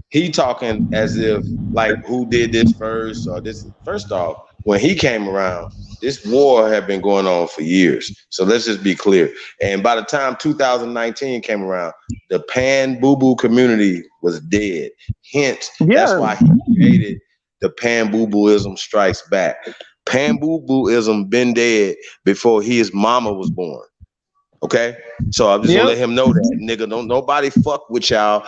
C: he talking as if like who did this first or this. First off, when he came around, this war had been going on for years. So let's just be clear. And by the time 2019 came around, the Pan-Boo-Boo community was dead. Hence, that's why he created the Pan-Boo-Booism Strikes Back. Pan-Boo-Booism been dead before his mama was born. Okay, so I'm just gonna let him know that, nigga. Don't nobody fuck with y'all.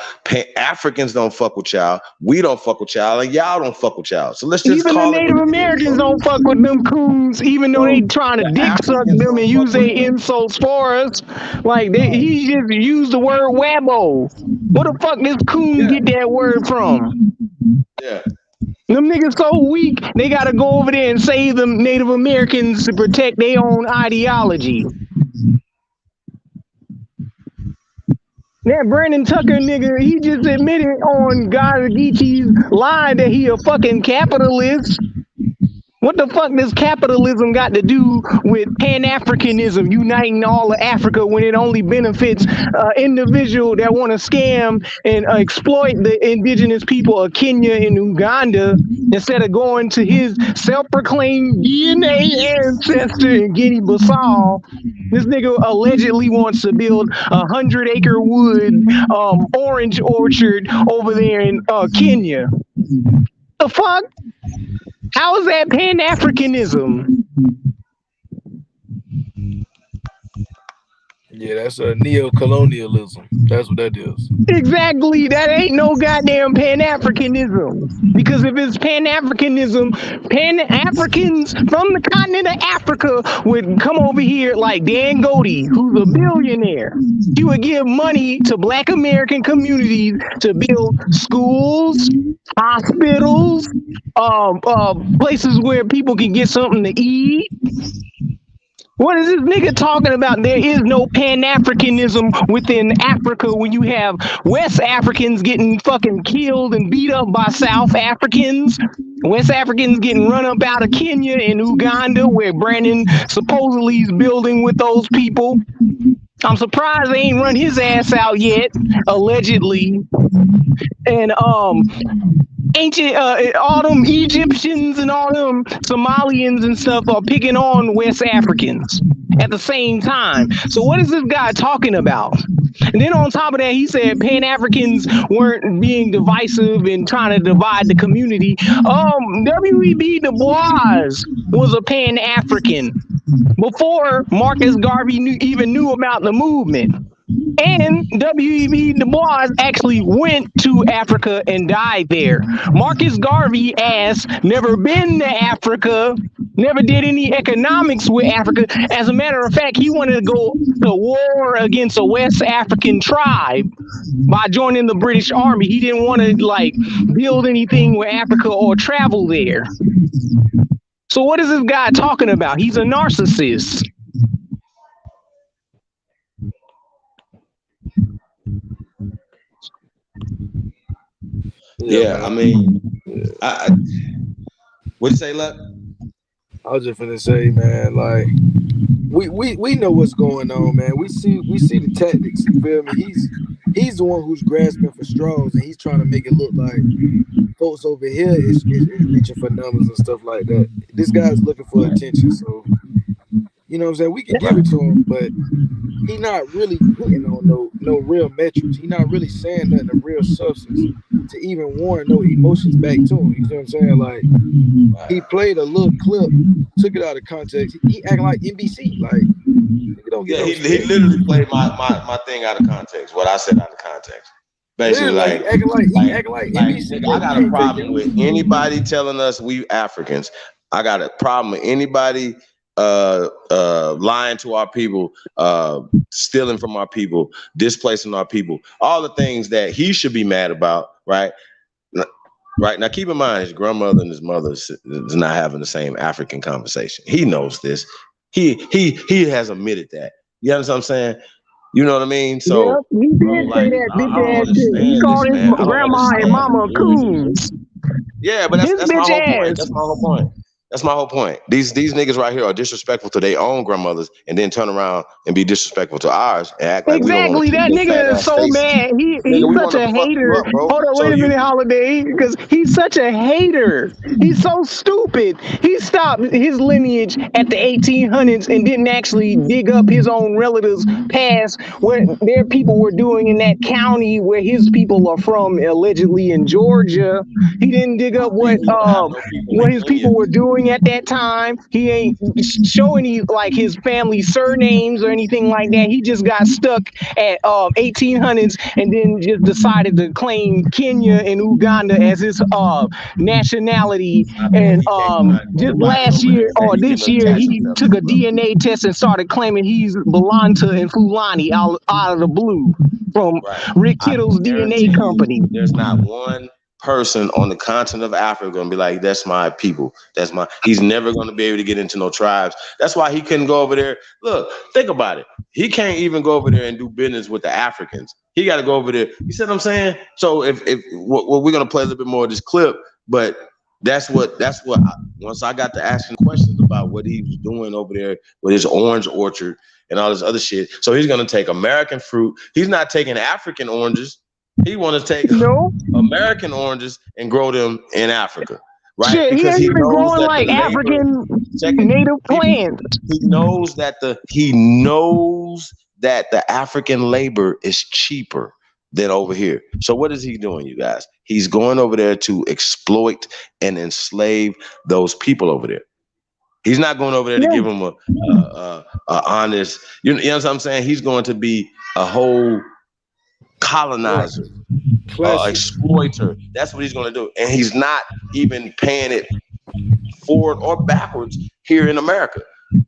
C: Africans don't fuck with y'all. We don't fuck with y'all, and y'all don't fuck with y'all. So let's just
L: even
C: call
L: the Native Americans don't fuck with them coons, even though they trying to dick suck them and use their insults for us. Like he just used the word wabbo. Where the fuck this coon get that word from?
C: Yeah.
L: Them niggas so weak, they gotta go over there and save them Native Americans to protect their own ideology. That Brandon Tucker nigga, he just admitted on Guy Geechee's line that he a fucking capitalist. What the fuck does capitalism got to do with Pan-Africanism, uniting all of Africa, when it only benefits individual that want to scam and exploit the indigenous people of Kenya and Uganda instead of going to his self-proclaimed DNA ancestor in Guinea-Bissau? This nigga allegedly wants to build 100-acre wood orange orchard over there in Kenya. The fuck? How is that Pan-Africanism?
U: Yeah, that's a neo-colonialism. That's what that is.
L: Exactly. That ain't no goddamn Pan-Africanism. Because if it's Pan-Africanism, Pan-Africans from the continent of Africa would come over here like Dan Goldie, who's a billionaire. He would give money to Black American communities to build schools, hospitals, places where people can get something to eat. What is this nigga talking about? There is no Pan-Africanism within Africa when you have West Africans getting fucking killed and beat up by South Africans. West Africans getting run up out of Kenya and Uganda, where Brandon supposedly is building with those people. I'm surprised they ain't run his ass out yet, allegedly. And ancient all them Egyptians and all them Somalians and stuff are picking on West Africans at the same time. So what is this guy talking about? And then on top of that, he said Pan-Africans weren't being divisive and trying to divide the community. W.E.B. Du Bois was a Pan-African before Marcus Garvey even knew about the movement. And W.E.B. Du Bois actually went to Africa and died there. Marcus Garvey ass never been to Africa, never did any economics with Africa. As a matter of fact, he wanted to go to war against a West African tribe by joining the British Army. He didn't want to like build anything with Africa or travel there. So what is this guy talking about? He's a narcissist.
C: Yeah, I mean, what'd you say, Luck?
U: I was just gonna say, man, like we know what's going on, man. We see the tactics. You feel me? He's the one who's grasping for straws, and he's trying to make it look like folks over here is reaching for numbers and stuff like that. This guy's looking for attention, so you know what I'm saying? We can give it to him, but he's not really hitting on no real metrics. He's not really saying nothing of real substance to even warrant no emotions back to him. You know what I'm saying? Like, he played a little clip, took it out of context. He acting like NBC. Like, don't get
C: he literally played my thing out of context, what I said out of context. Basically,
U: like he acting like NBC.
C: I got a problem with anybody telling us we Africans. I got a problem with anybody lying to our people, stealing from our people, displacing our people, all the things that he should be mad about, right? Right now, keep in mind, his grandmother and his mother is not having the same African conversation. He knows this. He has admitted that. You understand what I'm saying? You know what I mean? So
L: yep, he did say that bitch ass shit. He called his grandma and mama coons.
C: Yeah, but that's my whole point. That's my whole point. That's my whole point. These niggas right here are disrespectful to their own grandmothers and then turn around and be disrespectful to ours and act like we don't want to.
L: Exactly. That nigga is so mad. He's such a hater. Hold on, wait a minute, Holiday, because he's such a hater. He's so stupid. He stopped his lineage at the 1800s and didn't actually dig up his own relatives' past, what their people were doing in that county where his people are from, allegedly in Georgia. He didn't dig up what his people were doing at that time. He ain't show any like his family surnames or anything like that. He just got stuck at 1800s and then just decided to claim Kenya and Uganda as his nationality. And just last year or this year, he took a DNA test and started claiming he's Belanta and Fulani out of the blue from Rick Kittle's DNA company.
C: There's not one person on the continent of Africa gonna be like, that's my people. He's never gonna be able to get into no tribes. That's why he couldn't go over there. Look, think about it. He can't even go over there and do business with the Africans. He got to go over there. You see what I'm saying? So if we're gonna play a little bit more of this clip, but that's what once I got to asking questions about what he was doing over there with his orange orchard and all this other shit. So he's gonna take American fruit. He's not taking African oranges. He want to take American oranges and grow them in Africa, right?
L: Shit,
C: because
L: he ain't even growing like African native plants.
C: He knows that the African labor is cheaper than over here. So what is he doing, you guys? He's going over there to exploit and enslave those people over there. He's not going over there to give them a honest. You know what I'm saying? He's going to be a whole colonizer, exploiter. That's what he's going to do, and he's not even paying it forward or backwards here in America.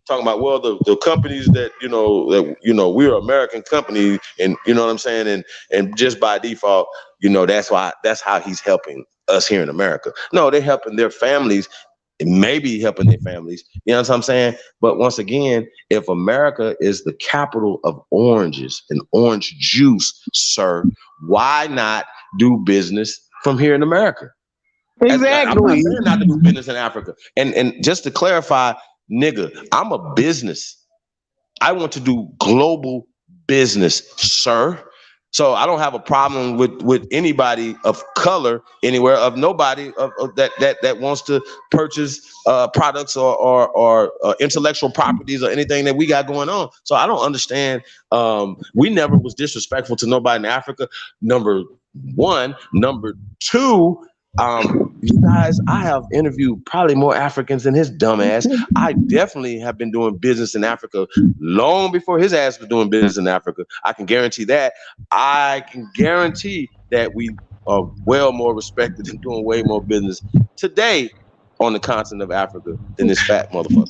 C: Talking about the companies that we're an American company, and you know what I'm saying, and just by default, that's how he's helping us here in America. No, they're helping their families. Maybe helping their families, you know what I'm saying? But once again, if America is the capital of oranges and orange juice, sir, why not do business from here in America?
L: Exactly.
C: I'm not saying not to do business in Africa. And just to clarify, nigga, I'm a business. I want to do global business, sir. So I don't have a problem with anybody of color anywhere, of nobody of that wants to purchase products or intellectual properties or anything that we got going on. So I don't understand. We never was disrespectful to nobody in Africa. Number one. Number two, you guys, I have interviewed probably more Africans than his dumb ass. I definitely have been doing business in Africa long before his ass was doing business in Africa. I can guarantee that. I can guarantee that we are well more respected and doing way more business today on the continent of Africa than this fat motherfucker.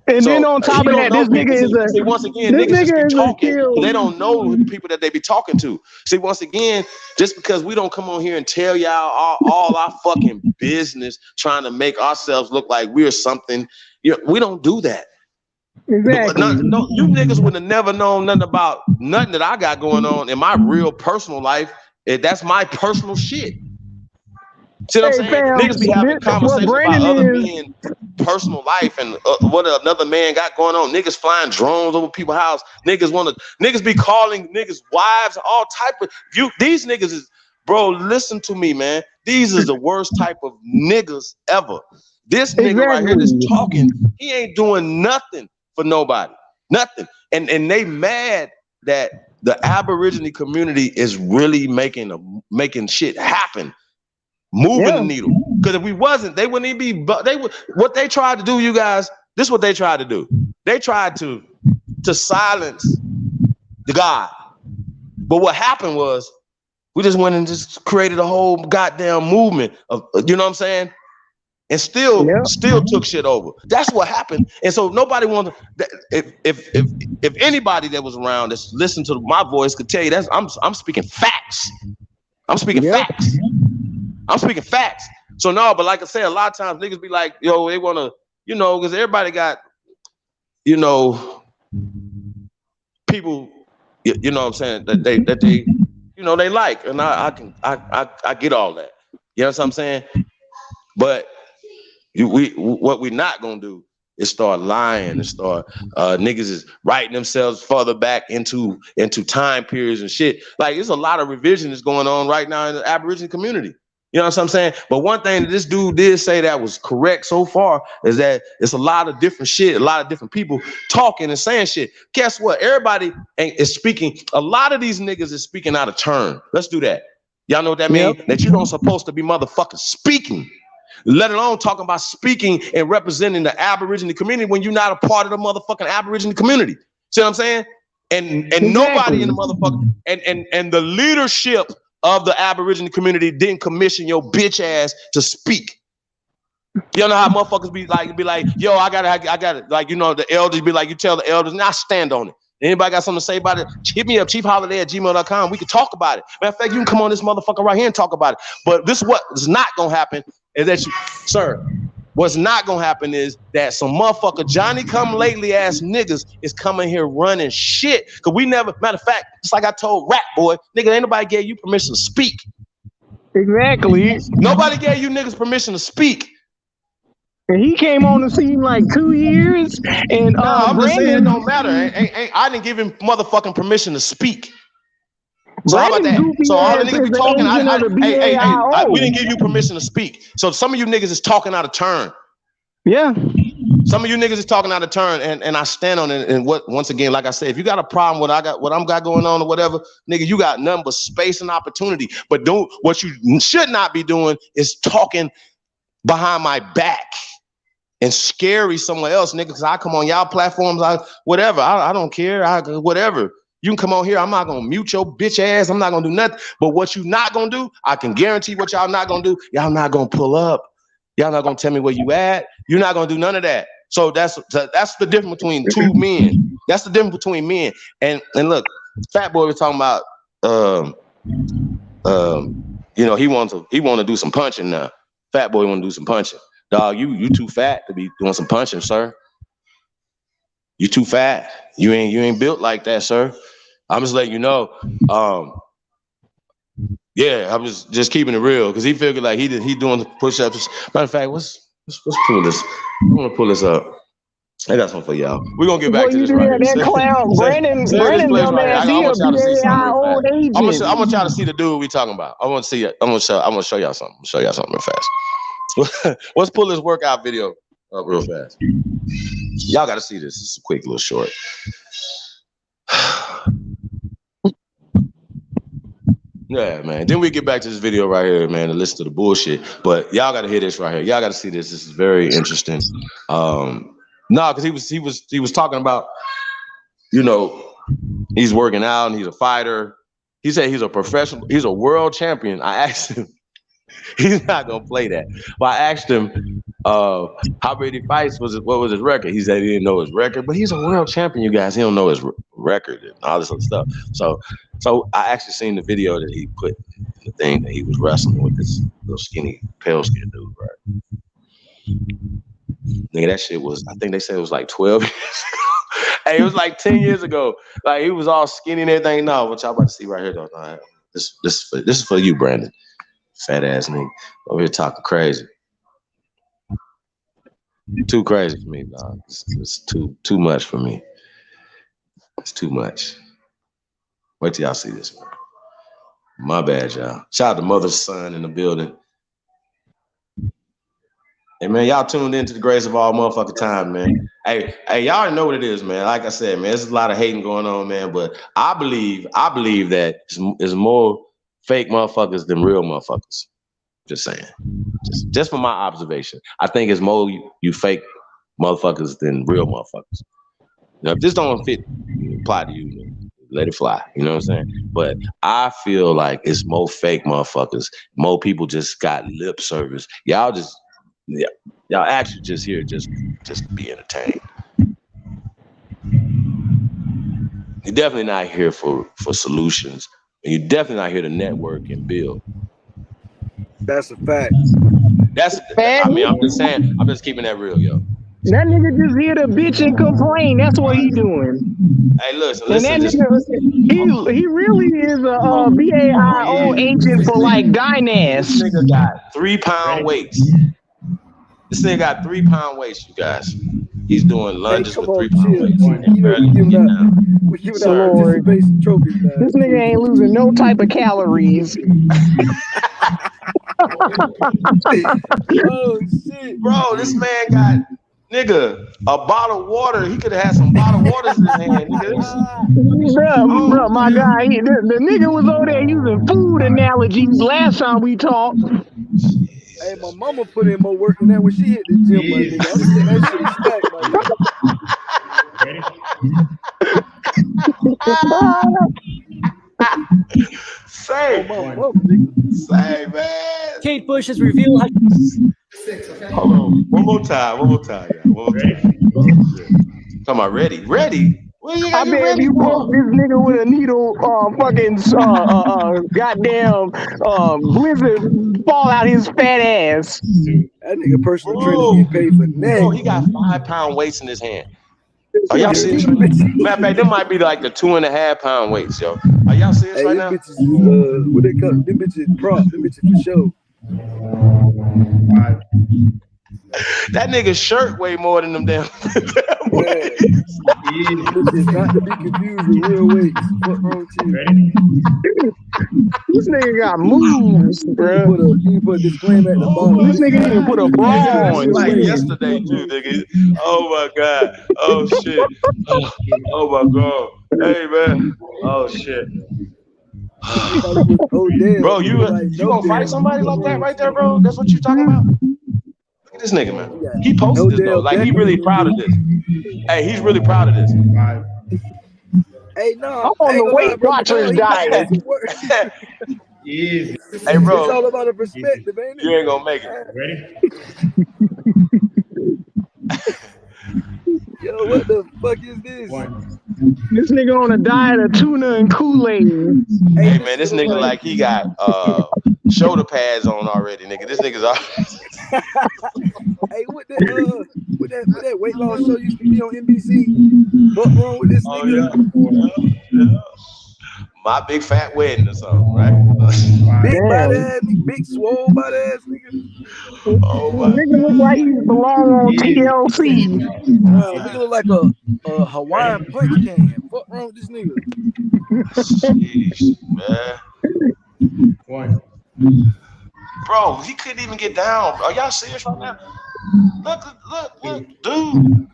L: And then on top of that, this nigga is a.
C: See, once again, niggas just be talking, but they don't know the people that they be talking to. See, once again, just because we don't come on here and tell y'all all our fucking business, trying to make ourselves look like we're something, we don't do that.
L: Exactly.
C: No, you niggas would have never known nothing about nothing that I got going on in my real personal life. That's my personal shit. See what I'm saying?
L: Fam,
C: Niggas be having conversations about other men's personal life and what another man got going on. Niggas flying drones over people's house. Niggas be calling niggas wives, all type of these niggas is, bro, listen to me, man. These is the worst type of niggas ever. This nigga right here that's talking, he ain't doing nothing for nobody. Nothing. And they mad that the Aborigine community is really making shit happen. Moving the needle, because if we wasn't, they wouldn't even be. What they tried to do, you guys. This is what they tried to do. They tried to silence the God. But what happened was, we just went and just created a whole goddamn movement of, you know what I'm saying, and still took shit over. That's what happened. And so nobody wanted. If anybody that was around that's listened to my voice could tell you that I'm speaking facts. I'm speaking facts. I'm speaking facts. So no, but like I said, a lot of times niggas be like, yo, they want to, because everybody got, people, you know what I'm saying, that they, they like, and I get all that. You know what I'm saying? But what we're not gonna do is start lying and start niggas is writing themselves further back into time periods and shit. Like, there's a lot of revision that's going on right now in the Aboriginal community. You know what I'm saying? But one thing that this dude did say that was correct so far is that it's a lot of different shit, a lot of different people talking and saying shit. Guess what? Everybody is speaking. A lot of these niggas is speaking out of turn. Let's do that. Y'all know what that means? That you don't supposed to be motherfucking speaking, let alone talking about speaking and representing the Aboriginal community when you're not a part of the motherfucking Aboriginal community. See what I'm saying? And nobody in the motherfucker and the leadership of the Aboriginal community didn't commission your bitch ass to speak. You know how motherfuckers be like, yo, I got it. Like, the elders be like, you tell the elders, and I stand on it. Anybody got something to say about it? Hit me up, chiefholiday@gmail.com. We can talk about it. Matter of fact, you can come on this motherfucker right here and talk about it. But this is what is not gonna happen is that what's not gonna happen is that some motherfucker Johnny come lately ass niggas is coming here running shit. Cause we never, matter of fact, it's like I told Rat Boy, nigga, ain't nobody gave you permission to speak.
L: Exactly.
C: Nobody gave you niggas permission to speak.
L: And he came on the scene like 2 years. And
C: I'm just saying it don't matter. I didn't give him motherfucking permission to speak. So how about that? So all the niggas be talking. We didn't give you permission to speak. So some of you niggas is talking out of turn.
L: Yeah.
C: Some of you niggas is talking out of turn, and I stand on it. And once again, like I said, if you got a problem with what I'm got going on or whatever, nigga, you got nothing but space and opportunity. But what you should not be doing is talking behind my back and scary somewhere else, nigga. Cause I come on y'all platforms, whatever. I don't care. Whatever. You can come on here. I'm not gonna mute your bitch ass. I'm not gonna do nothing. But what you not gonna do, I can guarantee what y'all not gonna do. Y'all not gonna pull up. Y'all not gonna tell me where you at. You're not gonna do none of that. So that's the difference between two men. That's the difference between men. And look, Fat Boy was talking about he want to do some punching now. Fat Boy want to do some punching. Dog, you too fat to be doing some punching, sir. You too fat. You ain't built like that, sir. I'm just letting you know. Yeah, I'm just keeping it real because he figured like he doing the push-ups. Matter of fact, let's pull this. I want to pull this up. I got something for y'all. We're gonna get back
L: Boy,
C: to
L: you
C: this
L: do
C: right
L: that,
C: here.
L: that clown, Brandon dumbass,
C: I
L: he a
C: want y'all to see something real
L: BAI
C: fast.
L: agent.
C: I want y'all to see the dude we talking about. I want to see it. I'm gonna show y'all something. Show y'all something real fast. Let's pull this workout video up real fast. Y'all got to see this. It's a quick little short. Yeah, man. Then we get back to this video right here, man, the list of the bullshit. But y'all got to hear this right here. Y'all got to see this. This is very interesting. Because he was talking about, you know, he's working out and he's a fighter. He said he's a professional. He's a world champion. I asked him. He's not gonna play that. But I asked him how many fights what was his record? He said he didn't know his record, but he's a world champion, you guys. He don't know his record and all this other stuff. So I actually seen the video that he put in the thing that he was wrestling with this little skinny, pale skinned dude, right? Nigga, that shit was, I think they said it was like 12 years ago. Hey, it was like 10 years ago. Like he was all skinny and everything. No, what y'all about to see right here though. Nah, this is for you, Brandon. Fat ass nigga over here talking crazy. Too crazy for me, dog. It's too much for me. It's too much. Wait till y'all see this, man. My bad, y'all. Shout out to Mother's Son in the building. Hey, man, y'all tuned into the grace of all motherfucking time, man. Hey, y'all already know what it is, man. Like I said, man, there's a lot of hating going on, man. But I believe that it's more fake motherfuckers than real motherfuckers. Just saying. Just from my observation. I think it's more you fake motherfuckers than real motherfuckers. Now, if this don't apply to you, let it fly. You know what I'm saying? But I feel like it's more fake motherfuckers. More people just got lip service. Y'all actually just here just to be entertained. You're definitely not here for solutions. And you're definitely not here to network and build.
U: That's a fact.
C: I'm just saying, I'm just keeping that real, yo.
L: That nigga just here to bitch and complain. That's what he doing.
C: Hey, listen.
L: And that nigga, he really is a BAIO agent for like Dynas.
C: This nigga got 3 pound weights. This nigga got 3 pound weights, you guys. He's doing lunges with 3 pound weights.
L: Lord. This nigga ain't losing no type of calories.
U: Oh shit,
C: bro! This man got nigga a bottle of water. He could have had some bottled waters in his hand, nigga.
L: Bro, my guy, the nigga was over there using food analogies last time we talked.
U: Hey, my mama put in more work than that when she hit the gym, my nigga. I'm saying that shit
C: Say, man.
R: Kate Bush has revealed.
C: Hold on, one more time, yeah. Talking about ready.
L: I bet if you poke this nigga with a needle, goddamn blizzard fall out his fat ass.
U: That nigga personal trainer get paid for that.
C: Oh, he got 5 pound weights in his hand. Are y'all serious? Matter of fact, them might be like the 2.5 pound weights, yo. Are y'all serious right now?
U: Bitches, what they call them bitches prop, them bitches for show.
C: That nigga's shirt weigh more than them damn weights.
U: Not to be confused with real weights. What wrong with you?
L: This nigga got moves, bro.
U: You put a disclaimer at the bottom.
L: This nigga even put a bra on.
C: Like yesterday too, nigga. Oh my god. Oh shit. Oh my god. Hey man. Oh shit. Bro, you gonna fight somebody like that right there, bro? That's what you talking about? Look at this nigga, man. He posted this though. Like he really proud of this. Hey, he's really proud of this.
U: Hey, no.
L: I'm on the Weight Watchers diet.
U: Hey,
C: bro.
U: It's all about a perspective, ain't it?
C: You ain't gonna make it.
U: Ready? Yo, what the fuck is this?
L: This nigga on a diet of tuna and Kool-Aid.
C: Hey man, this nigga like he got shoulder pads on already, nigga. This nigga's already.
U: Hey, what that weight loss show used to be on NBC? What wrong with this nigga?
C: Yeah. my big fat wedding or something, right?
U: Big body ass, big swole body ass nigga.
C: Oh my
L: Nigga look like he belong on TLC.
U: Nigga look like a Hawaiian punch can. Fuck wrong with this nigga?
C: Sheesh, man.
R: One.
C: Bro, he couldn't even get down. Are y'all serious right now? Look, dude.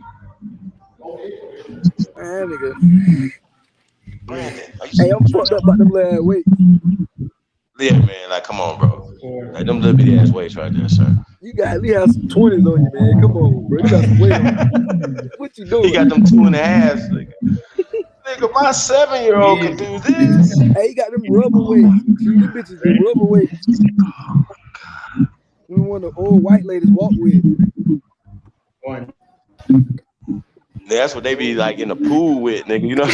U: Man, nigga.
C: Brandon,
U: hey, I'm fucked up about them last weights.
C: Yeah, man, like, come on, bro. Like, them little bitty ass weights right there, sir.
U: You got at least have some 20s on you, man. Come on, bro. You got some weight on you. What you doing?
C: He got them 2.5s, nigga. Nigga, my 7-year-old can do this.
U: Hey, he got them rubber weights. See, them bitches, the rubber weights. We want the old white ladies walk with.
R: One.
C: That's what they be like in the pool with, nigga. You know what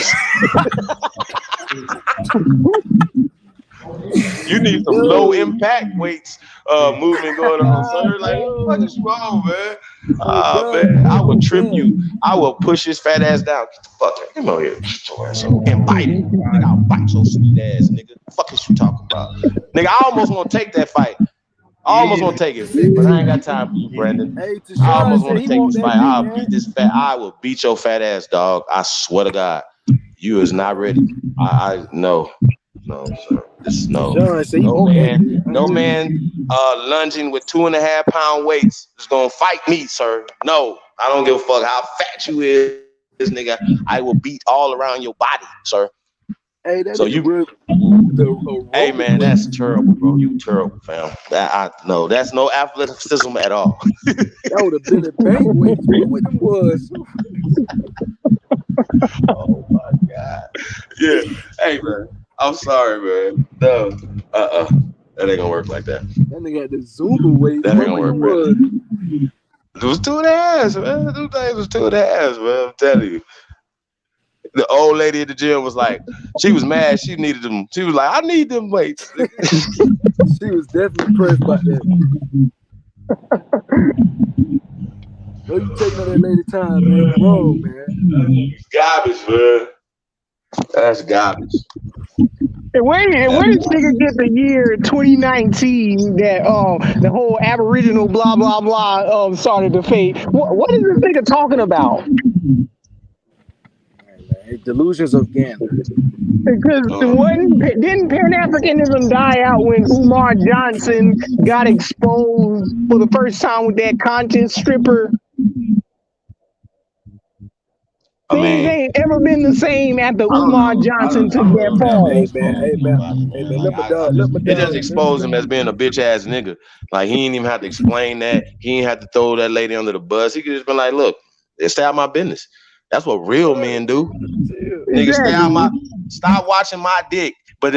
C: I'm saying? You need some low impact weights movement going on, sir. Like, what is wrong, man? Man, I will trip you. I will push his fat ass down. Get the fuck out. Come on here. And bite it. Nigga, I'll bite your sweet ass, nigga. The fuck is you talking about? Nigga, I almost want to take that fight. I almost want to take it, but I ain't got time for you, Brandon.
U: Hey,
C: I almost want to take this fight. I'll beat this fat. I will beat your fat ass, dog. I swear to God, you is not ready. No, sir. This no man lunging with 2.5 pound weights is gonna fight me, sir. No, I don't give a fuck how fat you is, nigga. I will beat all around your body, sir.
U: Hey, that
C: so hey man, that's terrible, bro. You terrible, fam. No, that's no athleticism at all.
U: That would have been a bank weights. What them was?
C: Oh my God. Yeah. Hey man, I'm sorry, man. No. That ain't gonna work like that.
U: That nigga had the Zumba weights.
C: That ain't gonna work, bro. It was 2.5, man. Them things was 2.5, man. I'm telling you. The old lady at the gym was like, she was mad. She needed them. She was like, I need them weights.
U: She was definitely pressed by that. No, you taking on that lady time, man. Wrong, man.
C: Garbage, man. That's garbage.
L: And where did this nigga get the year 2019 that the whole Aboriginal blah blah blah started to fade? What is this nigga talking about?
U: Delusions of Gander.
L: Because didn't Pan-Africanism die out when Umar Johnson got exposed for the first time with that conscious stripper? Things ain't ever been the same after Umar Johnson took that fall.
U: Hey man,
C: It just exposed him as being a bitch ass nigga. Like, he ain't even have to explain that. He ain't have to throw that lady under the bus. He could just been like, look, stay out my business. That's what real men do. Nigga, stay out stop watching my dick. But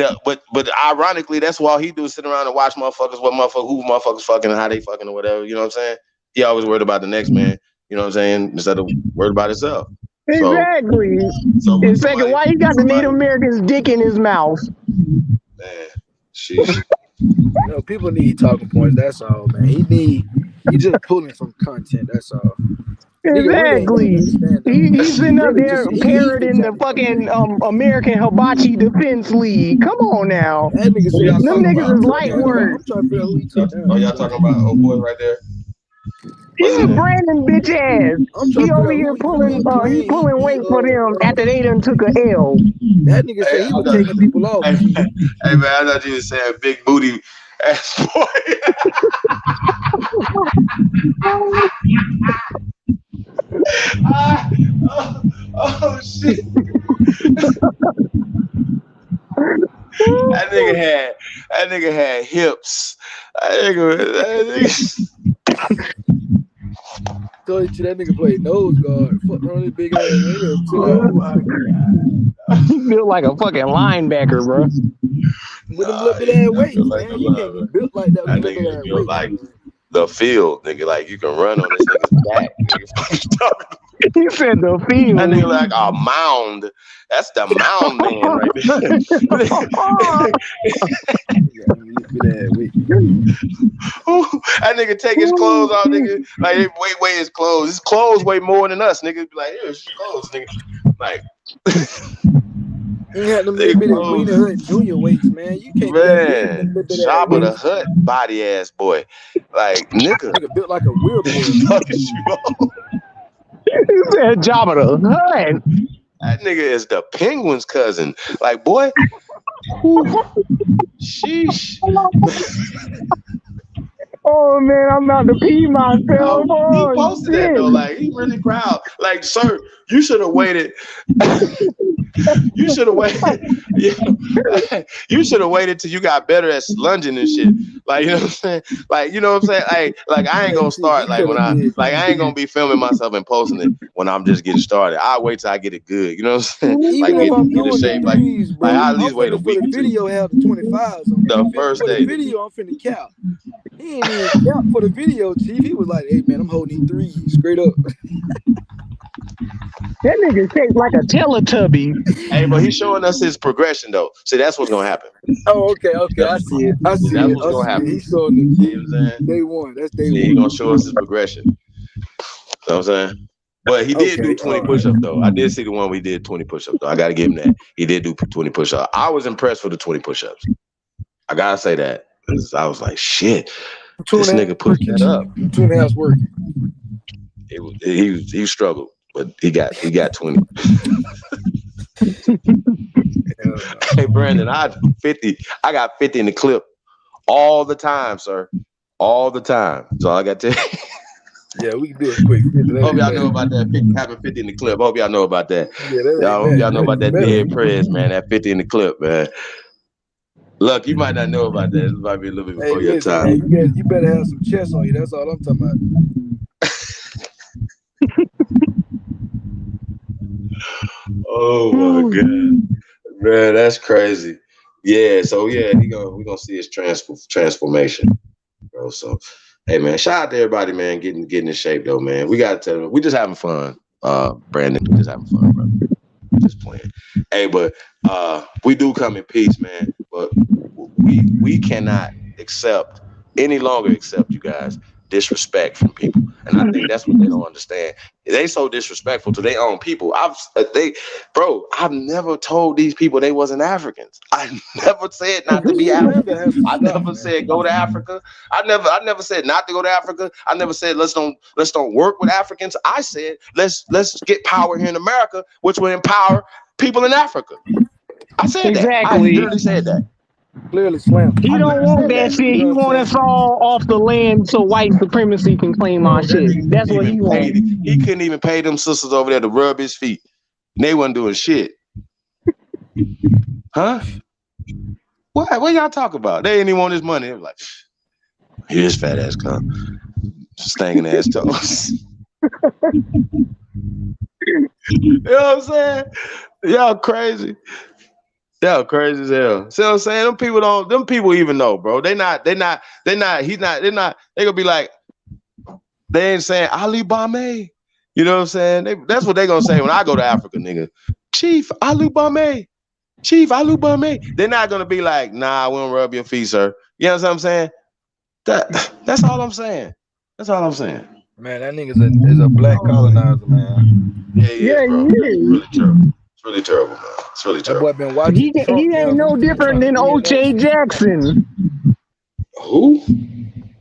C: ironically, that's why he do, sit around and watch motherfuckers, who motherfuckers fucking and how they fucking or whatever. You know what I'm saying? He always worried about the next man. You know what I'm saying? Instead of worried about himself.
L: Exactly. And second, why he got the Native American's dick in his mouth?
C: Man, sheesh.
U: People need talking points. That's all, man. He just pulling from content. That's all.
L: Exactly. He's sitting up there parroting the fucking American Hibachi Defense League. Come on now.
U: That nigga say
L: them niggas is light work.
C: Y'all talking about old boy right there?
L: Yeah, Brandon bitch ass. He over here pulling weight for them after they done took a L.
U: That nigga said he was taking people off.
C: Hey man, I thought you was saying big booty ass boy. Oh shit. That nigga had hips. That nigga.
U: Told you that nigga played nose guard. Fuck on his big ass nigga.
L: He feel like a fucking linebacker, bro.
U: With them little bit ass weights, man. You can't be built like that with little bit ass weights.
C: Like the field, nigga. Like, you can run on this nigga's back.
L: He said the field.
C: That nigga like a mound. That's the mound man right there. That nigga take his clothes off, nigga. Like, weigh his clothes. His clothes weigh more than us, nigga. Be like, here's his clothes, nigga. Like,
U: You had them little bitty Wiener Hut Junior weights, man. You can't be that big.
C: Jabba the Hutt body ass boy. Like, nigga.
U: Nigga built like a wheelbarrow.
L: He said Jabba the Hutt.
C: That nigga is the Penguin's cousin. Like, boy. Sheesh.
L: Oh man, I'm about to pee myself.
C: He posted that though. Like, he really proud. Like, sir, you should have waited. You should have waited. You should have waited till you got better at lunging and shit. Like, you know what I'm saying? Like, you know what I'm saying? Like I ain't gonna start like when I ain't gonna be filming myself and posting it when I'm just getting started. I'll wait till I get it good. You know what I'm saying?
U: Even
C: like
U: if I'm
C: get in
U: doing
C: shape.
U: the threes, bro,
C: I'll at least wait a week.
U: The video have the 25s on
C: the first day.
U: The video I'm finna cap. He ain't even cap for the video, Chief. He was like, "Hey man, I'm holding these threes straight up."
L: That nigga shaped like a Teletubby.
C: Hey, but he's showing us his progression though. See, that's what's gonna happen.
U: Oh, okay. I see it.
C: That's what's gonna happen.
U: He's showing it. You know what I'm saying? Day one. That's day one.
C: He's gonna show us his progression. You know what I'm saying? But he did do 20 push-ups though. I did see the one we did 20 push-ups though. I gotta give him that. He did do 20 push-ups. I was impressed with the 20 push-ups. I gotta say that. I was like, shit, this nigga put that up.
U: 2.5 work.
C: He struggled, but he got 20. Hey Brandon, I got 50 in the clip all the time, sir. All the time. So I got to tell you.
U: Yeah, we can do it quick.
C: Hope y'all know about that. Having 50 in the clip. Hope y'all know about that. Y'all know about that dead press, man. That 50 in the clip, man. Look, you might not know about that. This might be a little bit before your time.
U: Hey, you better have some chest on you. That's all I'm talking about.
C: Oh my god, man, that's crazy. Yeah, so yeah, we gonna see his transformation, bro. So, hey man, shout out to everybody, man, getting in shape though, man. We gotta tell them we just having fun, Brandon. We just having fun, bro. Just playing. Hey, but we do come in peace, man. But we cannot any longer accept you guys disrespect from people, and I think that's what they don't understand. They so disrespectful to their own people. I've never told these people they wasn't Africans. I never said not to be African. I never said go to Africa. I never said not to go to Africa. I never said let's don't work with Africans. I said let's get power here in America, which will empower people in Africa. I said that. I literally said that.
U: Clearly slammed.
L: He don't want that shit. He want us all off the land so white supremacy can claim our shit. That's what he wants.
C: He couldn't even pay them sisters over there to rub his feet. They wasn't doing shit. Huh? What y'all talking about? They didn't even want his money. They were like, here's fat ass cum. Stinging ass toes. You know what I'm saying? Y'all crazy. Y'all crazy as hell. See what I'm saying? Them people even know, bro. They're not, they gonna be like, they ain't saying Ali Bame. You know what I'm saying? That's what they gonna say when I go to Africa, nigga. Chief Ali Bame. Chief Ali Bame. They're not gonna be like, nah, we don't rub your feet, sir. You know what I'm saying? That's all I'm saying. That's all I'm saying.
U: Man, that nigga is a black colonizer, man.
C: Yeah, he is, bro. It's really terrible, man. It's really terrible.
U: That boy been watching
L: He ain't no different than O'Shea Jackson.
C: Who?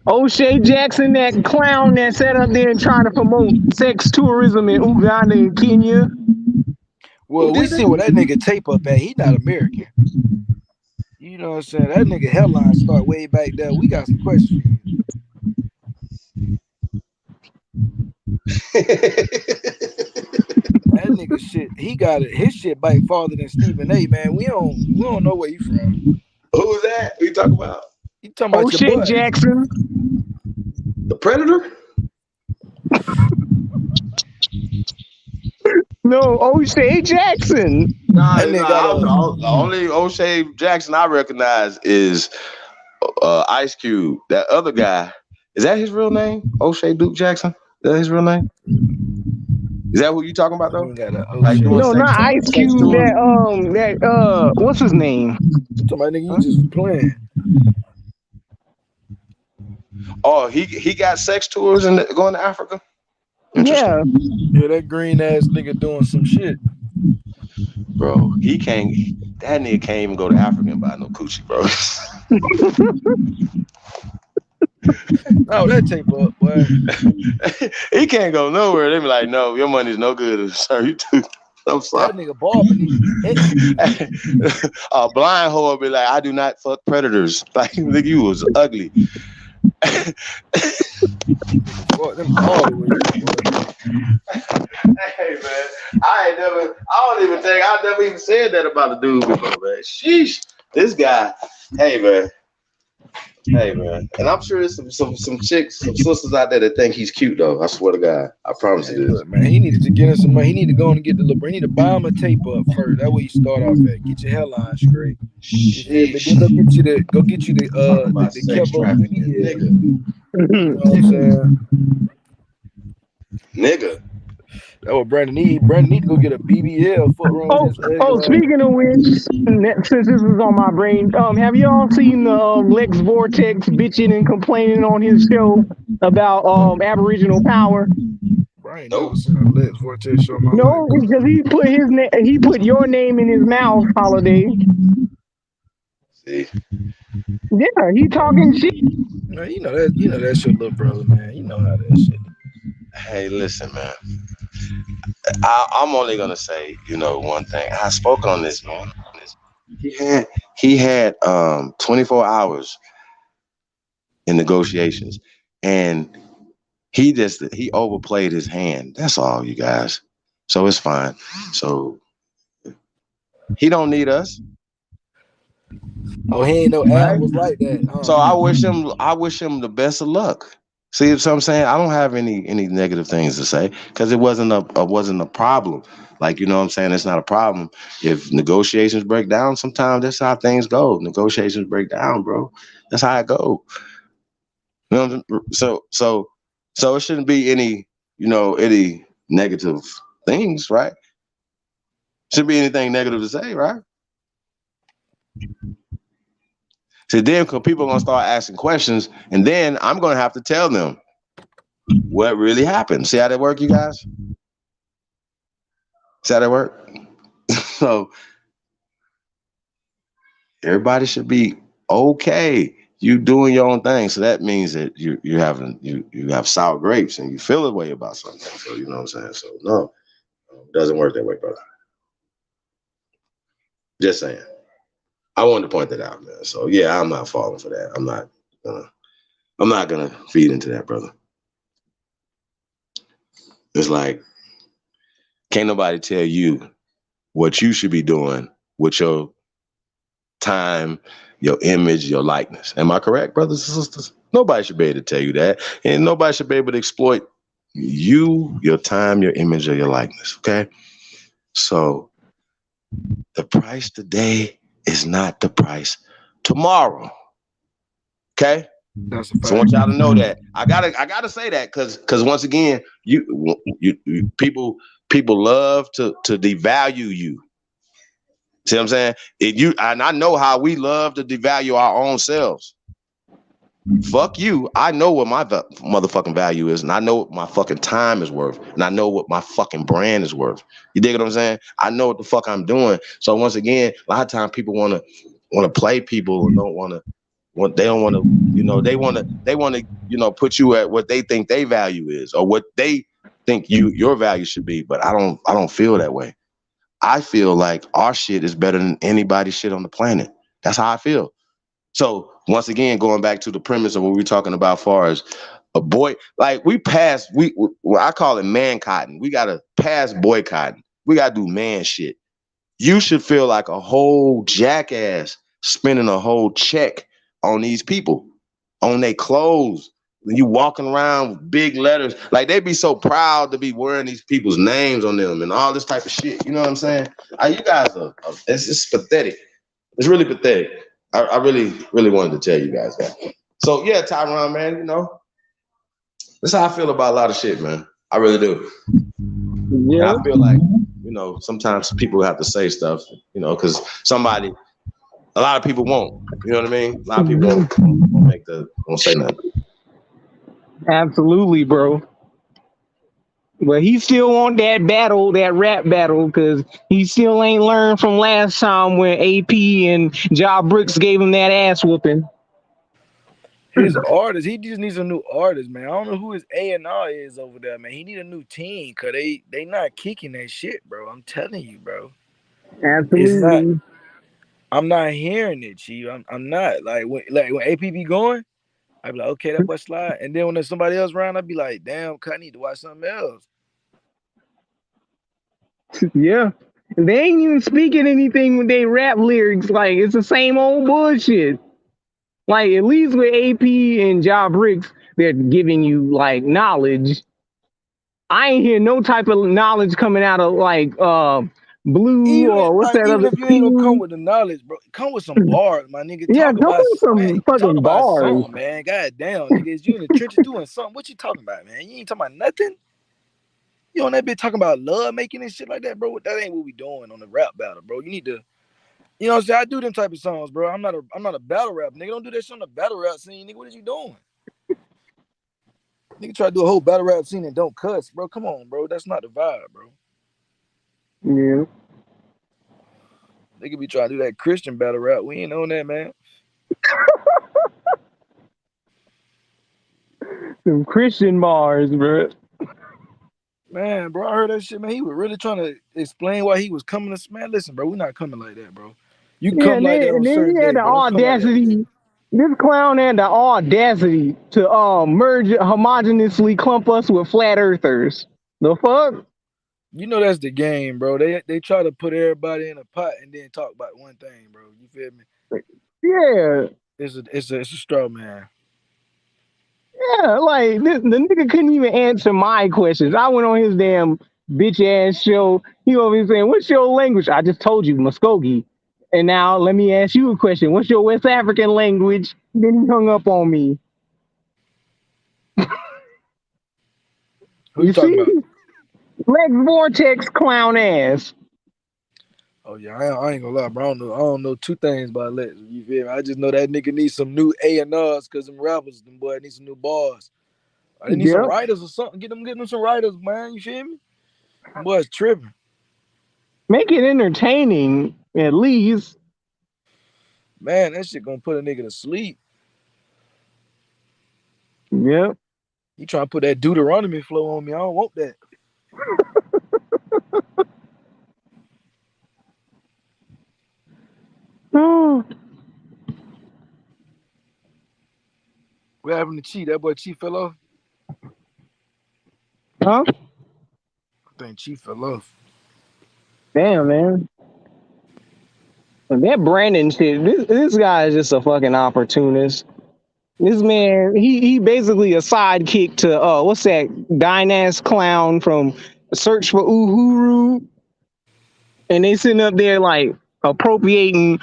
L: O'Shea Jackson, that clown that sat up there and tried to promote sex tourism in Uganda and Kenya.
U: Well, we see what that nigga tape up at. He not American. You know what I'm saying? That nigga headline start way back there. We got some questions. That nigga shit, he got it. His shit bite farther than Stephen A. Man, we don't know where you from.
C: Who's that? Who you talking about?
U: You talking about
L: O'Shea Jackson,
C: the Predator?
L: No, O'Shea Jackson.
C: The only O'Shea Jackson I recognize is Ice Cube. That other guy, is that his real name? O'Shea Duke Jackson? Is that his real name? Is that who you talking about though?
L: Like no, not Ice Cube. That what's his name?
U: Somebody nigga, you just playing.
C: Oh, he got sex tours and going to Africa.
L: Yeah,
U: that green ass nigga doing some shit.
C: bro. That nigga can't even go to Africa and buy no coochie, bro.
U: Oh, that tape up, boy.
C: He can't go nowhere. They be like, no, your money's no good, sir. You too. I'm sorry.
U: That nigga barber need to be executed.
C: A blind hoe will be like, I do not fuck predators. Like, nigga, you was ugly.
U: Fuck them all the way.
C: Hey man, I never even said that about a dude before, man. Sheesh, this guy. Hey man, and I'm sure there's some chicks, some sisters out there that think he's cute though. I swear to God, I promise you this.
U: Look, man, he needed to get him some money. He need to go and get the LeBron. He need to buy him a tape up first. That way you start off at. Get your hairline straight. Then go get you the Kevo BBL. You know what I'm saying?
C: Nigga.
U: That's what Brandon need. Brandon need to go get a BBL.
L: Speaking of which, since this is on my brain, have y'all seen Lex Vortex bitching and complaining on his show about Aboriginal power?
U: Right. Never seen a Lex Vortex show.
L: No, because he put your name in his mouth, Holiday.
C: See.
L: Yeah, he talking shit.
U: Man, you know that's your little brother, man. You know how that shit.
C: Hey, listen, man. I'm only gonna say, one thing. I spoke on this, man. He had 24 hours in negotiations, and he overplayed his hand. That's all, you guys. So it's fine. So he don't need us.
U: Oh, he ain't no albums like that. Huh?
C: So I wish him the best of luck. See what I'm saying? I don't have any negative things to say because it wasn't a problem. Like, you know what I'm saying? It's not a problem. If negotiations break down, sometimes that's how things go. Negotiations break down, bro. That's how it go. You know what I'm saying? So it shouldn't be any negative things, right? Shouldn't be anything negative to say, right? So then people are going to start asking questions, and then I'm going to have to tell them what really happened. See how that work, you guys? See how that work? So everybody should be okay. You doing your own thing. So that means that you have sour grapes and you feel a way about something. So you know what I'm saying? So no, it doesn't work that way, brother. Just saying. I wanted to point that out, man. So yeah, I'm not falling for that. I'm not gonna feed into that, brother. It's like, can't nobody tell you what you should be doing with your time, your image, your likeness. Am I correct, brothers and sisters? Nobody should be able to tell you that. And nobody should be able to exploit you, your time, your image, or your likeness, okay? So the price today is not the price tomorrow. Okay?
U: That's a fact.
C: So I want y'all to know that. I gotta say that because once again, people love to devalue you. See what I'm saying? And I know how we love to devalue our own selves. Fuck you. I know what my motherfucking value is, and I know what my fucking time is worth, and I know what my fucking brand is worth. You dig what I'm saying? I know what the fuck I'm doing. So once again, a lot of times people want to play people and they don't want to put you at what they think their value is or what they think your value should be. But I don't feel that way. I feel like our shit is better than anybody's shit on the planet. That's how I feel. So once again, going back to the premise of what we're talking about, as far as a boy, like I call it man cotton. We gotta pass boycotting. We gotta do man shit. You should feel like a whole jackass spending a whole check on these people, on their clothes. When you walking around with big letters, like they be so proud to be wearing these people's names on them and all this type of shit. You know what I'm saying? You guys it's pathetic. It's really pathetic. I really, really wanted to tell you guys that. So yeah, Tyron, man, that's how I feel about a lot of shit, man. I really do. Yeah. And I feel like, sometimes people have to say stuff, because a lot of people won't. You know what I mean? A lot of people won't say nothing.
L: Absolutely, bro. But he still want that battle, that rap battle, because he still ain't learned from last time when AP and Ja Brooks gave him that ass whooping.
U: His artist, he just needs a new artist, man. I don't know who his A&R is over there, man. He need a new team, cause they not kicking that shit, bro. I'm telling you, bro. It's not.
L: Absolutely.
U: I'm not hearing it, Chief. I'm not when AP be going, I be like, okay, that boy slide. And then when there's somebody else around, I be like, damn, I need to watch something else.
L: Yeah. They ain't even speaking anything with their rap lyrics. Like, it's the same old bullshit. Like, at least with AP and Ja Bricks, they're giving you, like, knowledge. I ain't hear no type of knowledge coming out of, like, Blue
U: Even
L: or what's that
U: even
L: other
U: if you ain't gonna come
L: Q?
U: with the knowledge, bro, come with some bars, my nigga.
L: Yeah,
U: Talk
L: come
U: about
L: with some
U: talk
L: fucking
U: about
L: bars.
U: something, man. God damn, nigga, is you in the trenches doing something? What you talking about, man? You ain't talking about nothing. You on that bitch talking about love making and shit like that, bro? That ain't what we doing on the rap battle, bro. You need to, you know what I'm saying? I do them type of songs, bro. I'm not a battle rap, nigga. Don't do that shit on the battle rap scene, nigga. What is you doing? Nigga try to do a whole battle rap scene and don't cuss, bro. Come on, bro. That's not the vibe, bro.
L: Yeah.
U: They could be trying to do that Christian battle rap. We ain't on that, man.
L: Some Christian bars, bro.
U: Man, bro, I heard that shit, man. He was really trying to explain why he was coming to man. Listen, bro, we not coming like that, bro. You can
L: Yeah,
U: come like that on
L: and then
U: certain
L: he had
U: days,
L: the
U: bro. Don't come like that every day.
L: audacity. This clown had the audacity to merge homogeneously clump us with flat earthers. The fuck?
U: You know that's the game, bro. They try to put everybody in a pot and then talk about one thing, bro. You feel me?
L: Yeah.
U: It's a straw man.
L: Yeah, like the nigga couldn't even answer my questions. I went on his damn bitch ass show. He over here saying, "What's your language?" I just told you, Muskogee. And now let me ask you a question. What's your West African language? Then he hung up on me.
U: Who you
L: You
U: talking
L: see?
U: about?
L: Lex Vortex clown ass.
U: Oh yeah, I ain't gonna lie, bro. I don't know two things about Lex. You feel me? I just know that nigga needs some new A&Rs because them rappers, them boy need some new bars. They need some
L: Yep.
U: writers or something. Get them some writers, man. You feel me? Them boys tripping.
L: Make it entertaining, at least.
U: Man, that shit gonna put a nigga to sleep.
L: Yep.
U: You trying to put that Deuteronomy flow on me. I don't want that.
L: Oh.
U: What happened to Chief? That boy Chief fell off.
L: Huh?
U: I think Chief fell off.
L: Damn, man. That Brandon shit, this guy is just a fucking opportunist. This man, he basically a sidekick to what's that Dynas clown from Search for Uhuru, and they sitting up there like appropriating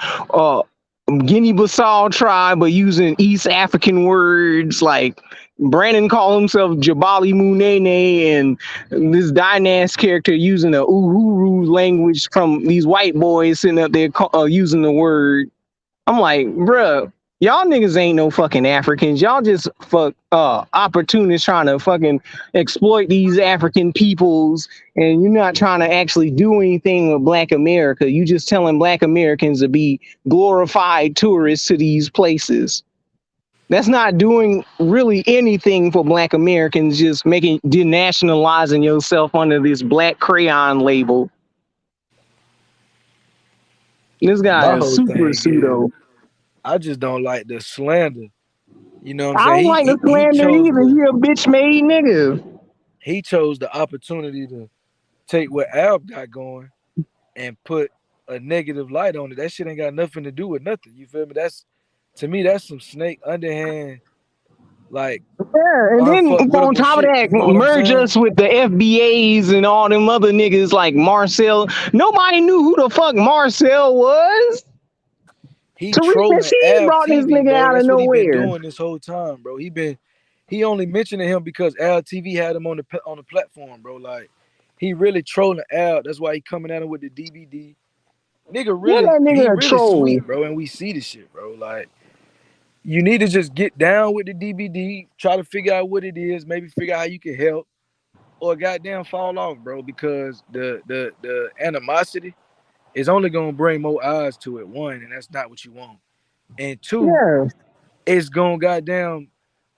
L: Guinea-Bissau tribe, but using East African words. Like Brandon called himself Jabali Munene, and this Dynas character using the Uhuru language from these white boys sitting up there using the word. I'm like, bruh, y'all niggas ain't no fucking Africans. Y'all just opportunists trying to fucking exploit these African peoples, and you're not trying to actually do anything with Black America. You just telling Black Americans to be glorified tourists to these places. That's not doing really anything for Black Americans, just denationalizing yourself under this black crayon label. This guy
U: My
L: is
U: whole
L: super
U: thing is
L: pseudo.
U: I just don't like the slander. You know what I'm
L: I don't
U: saying?
L: like the slander either. You a bitch made nigga.
U: He chose the opportunity to take what Al got going and put a negative light on it. That shit ain't got nothing to do with nothing. You feel me? That's to me, that's some snake underhand, like
L: Yeah, and then on
U: unfuckwittable
L: top of
U: shit.
L: that,
U: You know what I'm
L: merge
U: saying?
L: us with the FBAs and all them other niggas like Marcel. Nobody knew who the fuck Marcel was.
U: He
L: Tariq
U: trolling
L: Nasheed
U: Al
L: brought this
U: TV,
L: nigga
U: bro.
L: out of
U: That's what he been
L: nowhere.
U: doing this whole time, bro. He only mentioning him because Al TV had him on the platform, bro. Like he really trolling Al. That's why he coming at him with the DVD.
L: Yeah, that
U: He
L: nigga a
U: really
L: troll.
U: sweet, bro. And we see this shit, bro. Like you need to just get down with the DVD, try to figure out what it is, maybe figure out how you can help. or goddamn fall off, bro, because the animosity is only gonna bring more eyes to it. One, and that's not what you want. And two,
L: Yeah.
U: it's gonna goddamn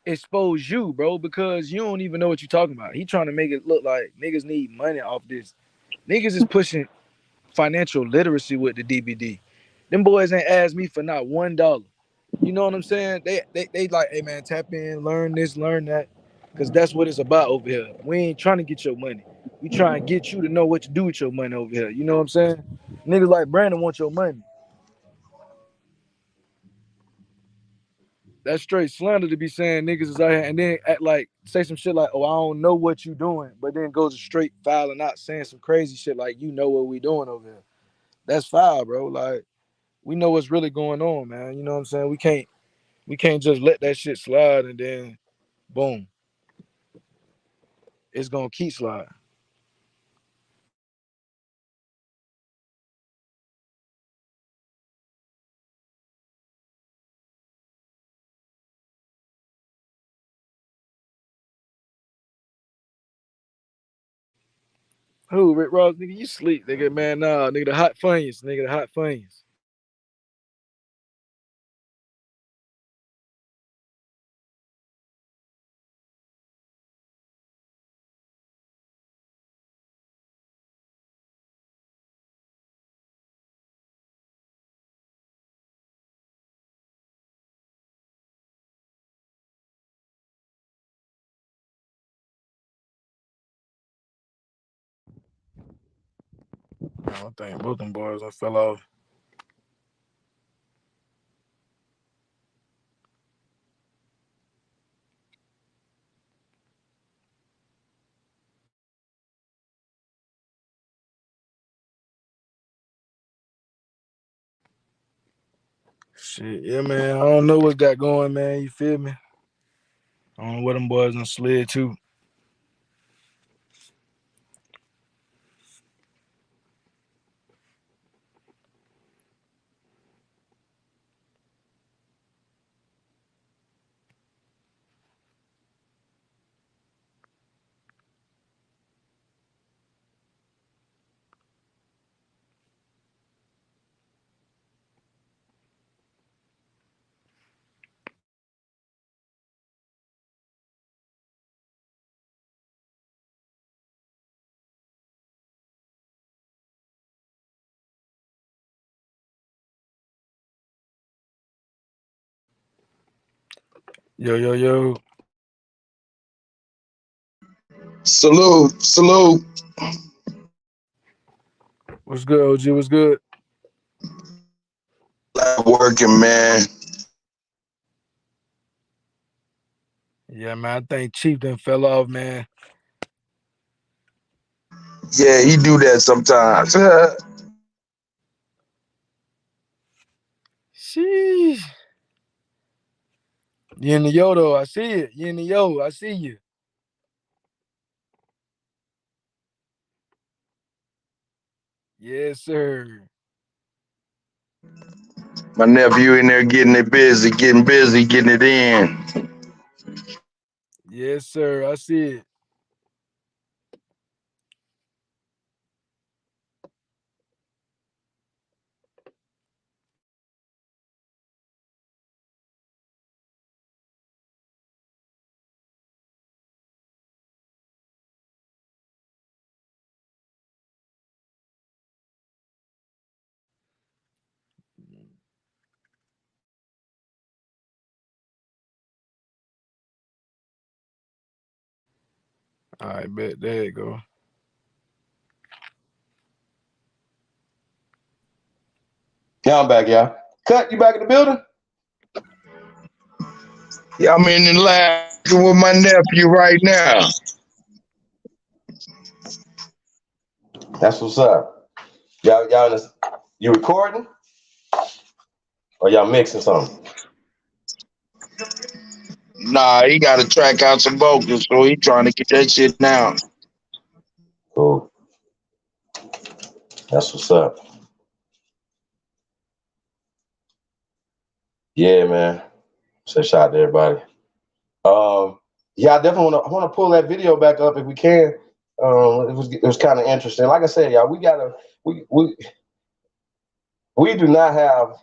U: expose you, bro, because you don't even know what you're talking about. He trying to make it look like niggas need money off this. Niggas is pushing financial literacy with the DBD. Them boys ain't asked me for not $1. You know what I'm saying? They like, hey man, tap in, learn this, learn that, because that's what it's about over here. We ain't trying to get your money. We trying to get you to know what to do with your money over here. You know what I'm saying? Niggas like Brandon want your money. That's straight slander to be saying niggas is out here and then act like say some shit like, oh, I don't know what you doing, but then goes straight filing out saying some crazy shit like you know what we doing over here. That's foul, bro. Like we know what's really going on, man. You know what I'm saying? We can't just let that shit slide and then boom, it's gonna keep sliding. Who, Rick Ross, nigga, you sleep, nigga, man. Nah, nigga, the hot funyuns, nigga, the hot funyuns. I don't think both them boys done fell off. Shit, yeah, man. I don't know what's got going, man. You feel me? I don't know where them boys done slid to. Yo, yo, yo.
A: Salute, salute.
U: What's good, OG? What's good?
A: Working, man.
U: Yeah, man. I think Chief done fell off, man.
A: Yeah, he do that sometimes.
U: Sheesh. You in the yo though, I see it. You in the yo, I see you. Yes, sir.
A: My nephew in there getting it busy, getting it in.
U: Yes, sir. I see it. All right, bet. There you go.
C: Yeah, I'm back, y'all. Cut, you back in the building?
A: Yeah, I'm in the lab with my nephew right now.
C: That's what's up. Y'all, you recording? Or y'all mixing something?
A: Nah, he got to track out some vocals, so he trying to get that shit now.
C: Cool. That's what's up. Yeah, man. So shout out to everybody. Yeah, I definitely want to pull that video back up if we can.
P: It was kind of interesting. Like I said, y'all, we do not have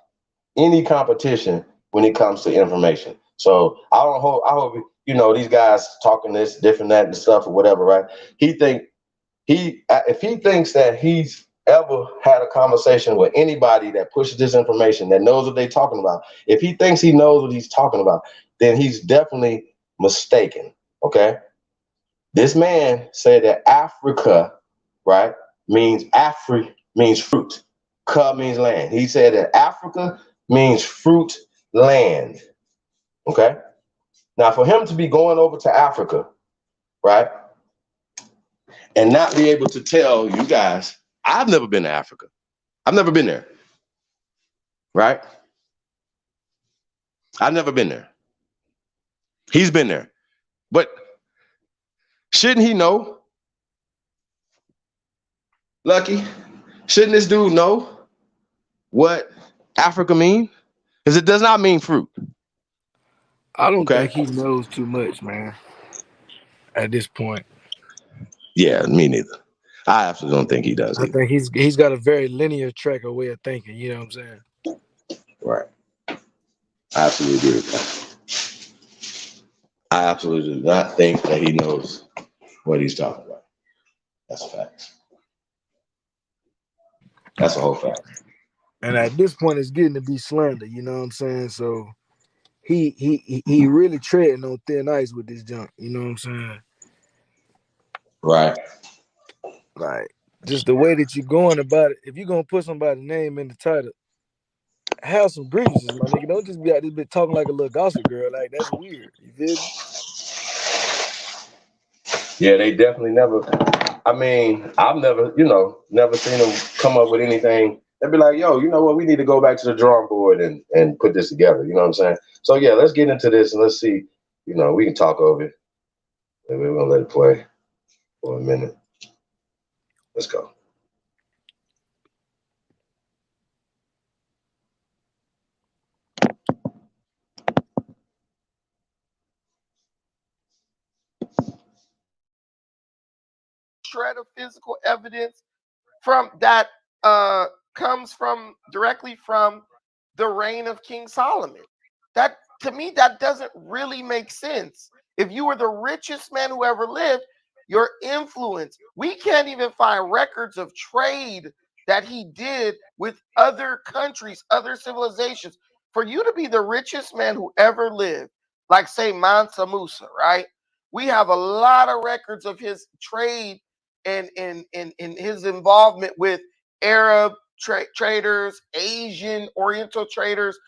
P: any competition when it comes to information. So I hope these guys talking this different that and stuff or whatever, right? If he thinks that he's ever had a conversation with anybody that pushes this information, that knows what they're talking about, if he thinks he knows what he's talking about, then he's definitely mistaken. Okay. This man said that Africa, right, means fruit. Ka means land. He said that Africa means fruit land. Okay. Now, for him to be going over to Africa, right, and not be able to tell you guys, I've never been to Africa. I've never been there. Right? I've never been there. He's been there. But shouldn't he know? Lucky, shouldn't this dude know what Africa means? Because it does not mean fruit.
U: I don't think he knows too much, man, at this point.
P: Yeah, me neither. I absolutely don't think he does
U: I
P: either.
U: think he's got a very linear track or way of thinking, you know what I'm saying?
P: Right. I absolutely agree with that. I absolutely do not think that he knows what he's talking about. That's a fact. That's a whole fact.
U: And at this point, it's getting to be slander, you know what I'm saying? So he really treading on thin ice with this junk, you know what I'm saying?
P: Right.
U: Like, just the way that you're going about it. If you're gonna put somebody's name in the title, have some grievances, my nigga. Don't just be out this bit talking like a little gossip girl. Like, that's weird. You feel me?
P: Yeah, they definitely never. I mean, I've never seen them come up with anything. They'd be like, yo, you know what? We need to go back to the drawing board and put this together. You know what I'm saying? So yeah, let's get into this and let's see. We can talk over it. And we're gonna let it play for a minute. Let's go.
H: Shred of physical evidence from that comes from directly from the reign of King Solomon. That, to me, that doesn't really make sense. If you were the richest man who ever lived, your influence, we can't even find records of trade that he did with other countries, other civilizations. For you to be the richest man who ever lived, like say Mansa Musa, right? We have a lot of records of his trade and his involvement with Arab traders, Asian, Oriental traders,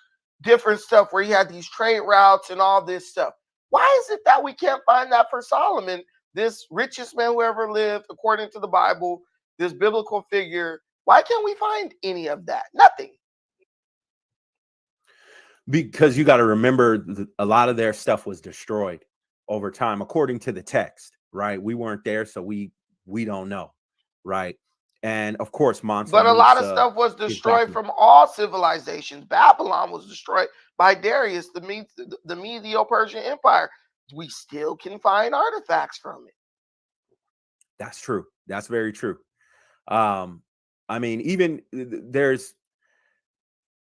H: different stuff where he had these trade routes and all this stuff. Why is it that we can't find that for Solomon, this richest man who ever lived, according to the Bible, this biblical figure? Why can't we find any of that? Nothing.
D: Because you got to remember, a lot of their stuff was destroyed over time, according to the text, right? We weren't there, so we don't know, right? And of course,
H: But a lot of stuff was destroyed from all civilizations. Babylon was destroyed by Darius, the Medo-Persian Empire. We still can find artifacts from it.
D: That's true. That's very true. I mean, even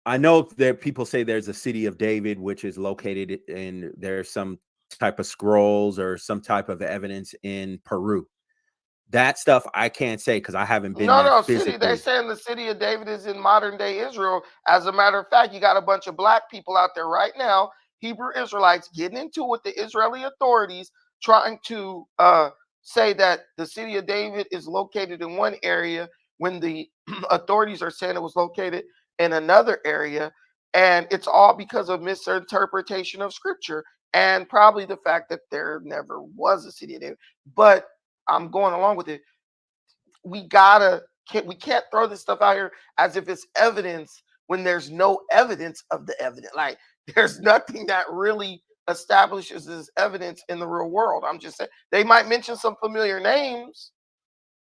D: I know that people say there's a city of David, which is located in, there's some type of scrolls or some type of evidence in Peru. That stuff I can't say because I haven't been there. No, physically.
H: They're saying the city of David is in modern day Israel. As a matter of fact, you got a bunch of black people out there right now, Hebrew Israelites, getting into it with the Israeli authorities, trying to say that the city of David is located in one area when the authorities are saying it was located in another area. And it's all because of misinterpretation of scripture and probably the fact that there never was a city of David. But I'm going along with it. We can't throw this stuff out here as if it's evidence when there's no evidence of the evidence. Like, there's nothing that really establishes this evidence in the real world. I'm just saying they might mention some familiar names,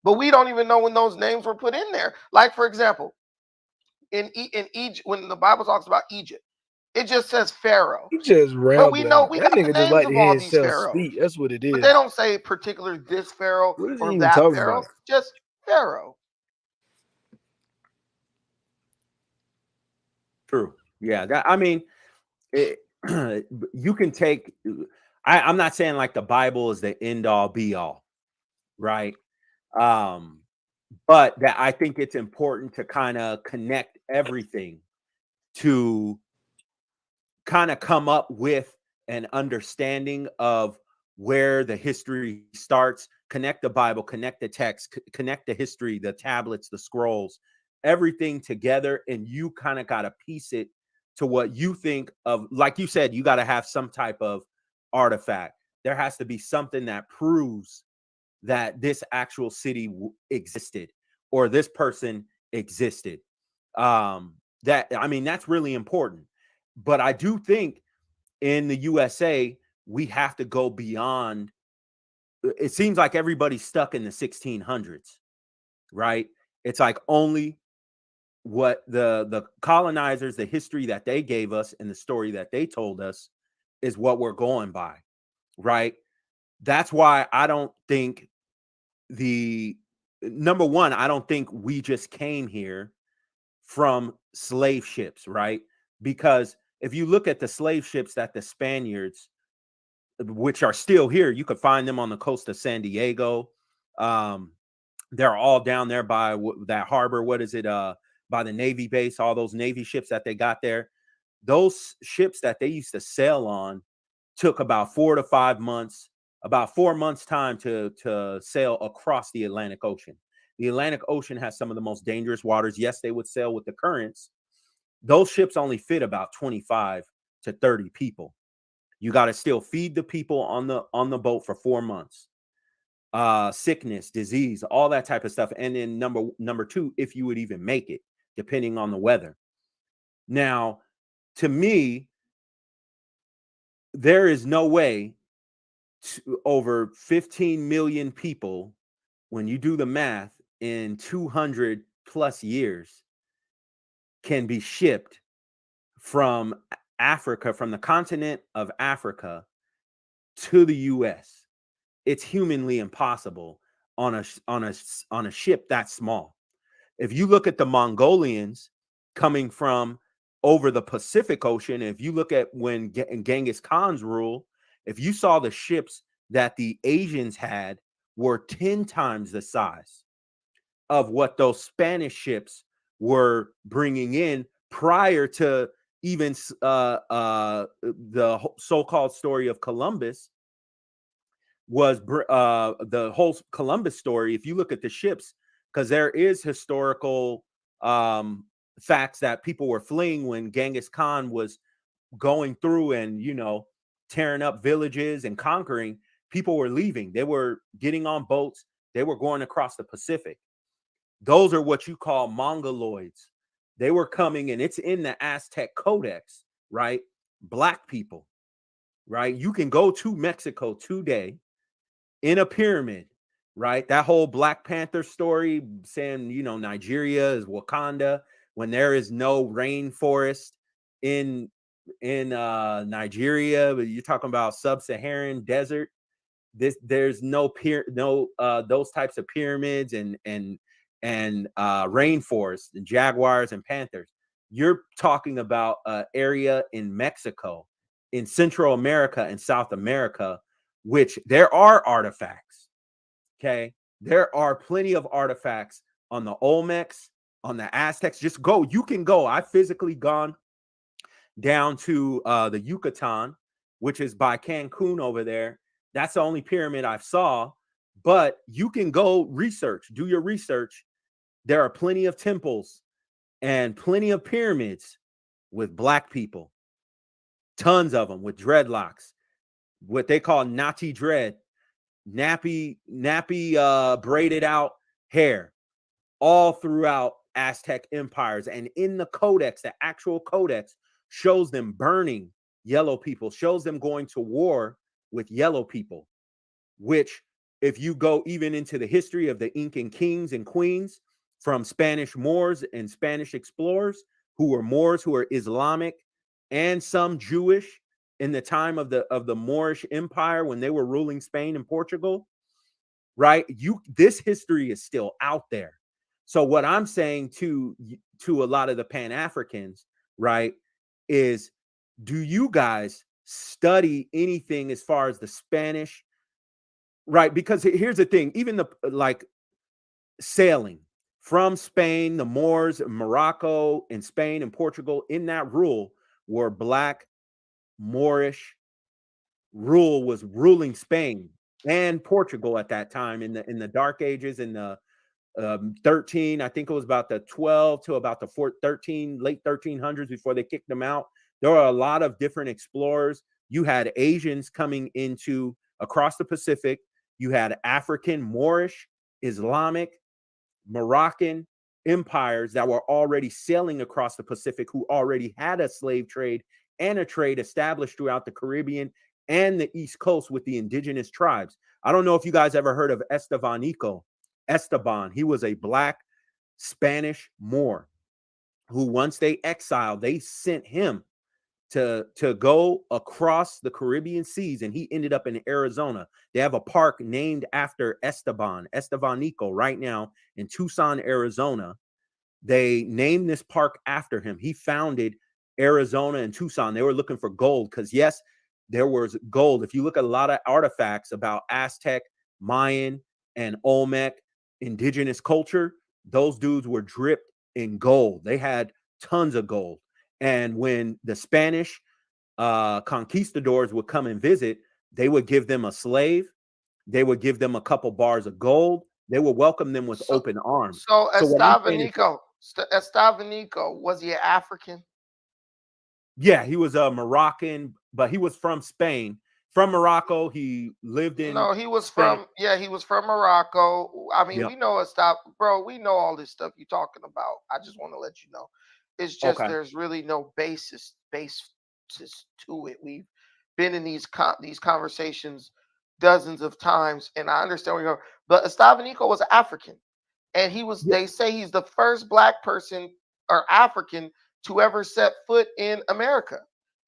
H: but we don't even know when those names were put in there. Like, for example, in Egypt, when the Bible talks about Egypt, It just says Pharaoh.
U: He just
H: But we know
U: rambling.
H: we
U: That
H: got the
U: nigga just
H: names
U: like to
H: of
U: hear
H: all these
U: himself
H: pharaohs.
U: speak. That's what it
H: But they
U: is.
H: don't say particular this pharaoh
U: What is he
H: or
U: even
H: that
U: talking
H: pharaoh.
U: about?
H: Just Pharaoh.
D: True. Yeah. That, I mean, you can take. I'm not saying like the Bible is the end all be all, right? But that I think it's important to kind of connect everything to kind of come up with an understanding of where the history starts. Connect the Bible, connect the text, connect the history, the tablets, the scrolls, everything together, and you kind of got to piece it to what you think of. Like you said, you got to have some type of artifact. There has to be something that proves that this actual city existed or this person existed. That, I mean, that's really important. But I do think in the USA, we have to go beyond. It seems like everybody's stuck in the 1600s, right? It's like only what the colonizers, the history that they gave us and the story that they told us is what we're going by, right? That's why I don't think number one, I don't think we just came here from slave ships, right? Because if you look at the slave ships that the Spaniards, which are still here, you could find them on the coast of San Diego. They're all down there by that harbor. What is it? By the Navy base, all those Navy ships that they got there. Those ships that they used to sail on took about 4 to 5 months, about 4 months time to sail across the Atlantic Ocean. The Atlantic Ocean has some of the most dangerous waters. Yes, they would sail with the currents. Those ships only fit about 25 to 30 people. You got to still feed the people on the boat for 4 months. Sickness, disease, all that type of stuff. And then number two, if you would even make it, depending on the weather. Now, to me, there is no way over 15 million people, when you do the math, in 200 plus years can be shipped from Africa, from the continent of Africa to the US. It's humanly impossible on a ship that small. If you look at the Mongolians coming from over the Pacific Ocean, if you look at when Genghis Khan's rule, if you saw the ships that the Asians had were 10 times the size of what those Spanish ships were bringing in prior to even the so-called story of Columbus. Was the whole Columbus story. If you look at the ships, because there is historical facts that people were fleeing when Genghis Khan was going through and, you know, tearing up villages and conquering. People were leaving. They were getting on boats. They were going across the Pacific. Those are what you call Mongoloids. They were coming, and it's in the Aztec Codex, right? Black people, right? You can go to Mexico today in a pyramid, right? That whole Black Panther story saying, you know, Nigeria is Wakanda when there is no rainforest in Nigeria, but you're talking about sub-Saharan desert. There's no those types of pyramids and rainforests and jaguars and panthers. You're talking about an area in Mexico, in Central America and South America, which there are artifacts. Okay, there are plenty of artifacts on the Olmecs, on the Aztecs. Just go. You can go. I've physically gone down to the Yucatan, which is by Cancun over there. That's the only pyramid I saw. But you can go research, do your research. There are plenty of temples and plenty of pyramids with Black people. Tons of them with dreadlocks, what they call Nati dread, nappy braided out hair, all throughout Aztec empires. And in the codex, the actual codex shows them burning yellow people, shows them going to war with yellow people, which if you go even into the history of the Incan kings and queens from Spanish Moors and Spanish explorers who were Moors, who are Islamic and some Jewish in the time of the Moorish Empire when they were ruling Spain and Portugal, right? This history is still out there. So what I'm saying to a lot of the Pan-Africans, right, is do you guys study anything as far as the Spanish, right? Because here's the thing, even the like sailing from Spain, the Moors, Morocco, and Spain and Portugal, in that rule were black Moorish rule was ruling Spain and Portugal at that time in the Dark Ages, in the 13, I think it was about the 12 to about the 13, late 1300s before they kicked them out. There were a lot of different explorers. You had Asians coming into across the Pacific. You had African, Moorish, Islamic, Moroccan empires that were already sailing across the Pacific, who already had a slave trade and a trade established throughout the Caribbean and the East Coast with the indigenous tribes. I don't know if you guys ever heard of Esteban. He was a black Spanish Moor who, once they exiled, they sent him to go across the Caribbean seas, and he ended up in Arizona. They have a park named after Estevanico right now in Tucson, Arizona. They named this park after him. He founded Arizona and Tucson. They were looking for gold because, yes, there was gold. If you look at a lot of artifacts about Aztec, Mayan, and Olmec indigenous culture, those dudes were dripped in gold. They had tons of gold. And when the Spanish conquistadors would come and visit, they would give them a slave. They would give them a couple bars of gold. They would welcome them with open arms.
H: So
D: Estevanico,
H: was he an African?
D: Yeah, he was a Moroccan, but he was from Spain. From Morocco, he lived in.
H: No, he was
D: Spain.
H: he was from Morocco. I mean,
D: Yep.
H: we know bro. We know all this stuff you're talking about. I just want to let you know. It's just there's really no basis to it. We've been in these conversations dozens of times, and I understand where you're going. But Estevanico was African, and he was. They say he's the first black person or African to ever set foot in America.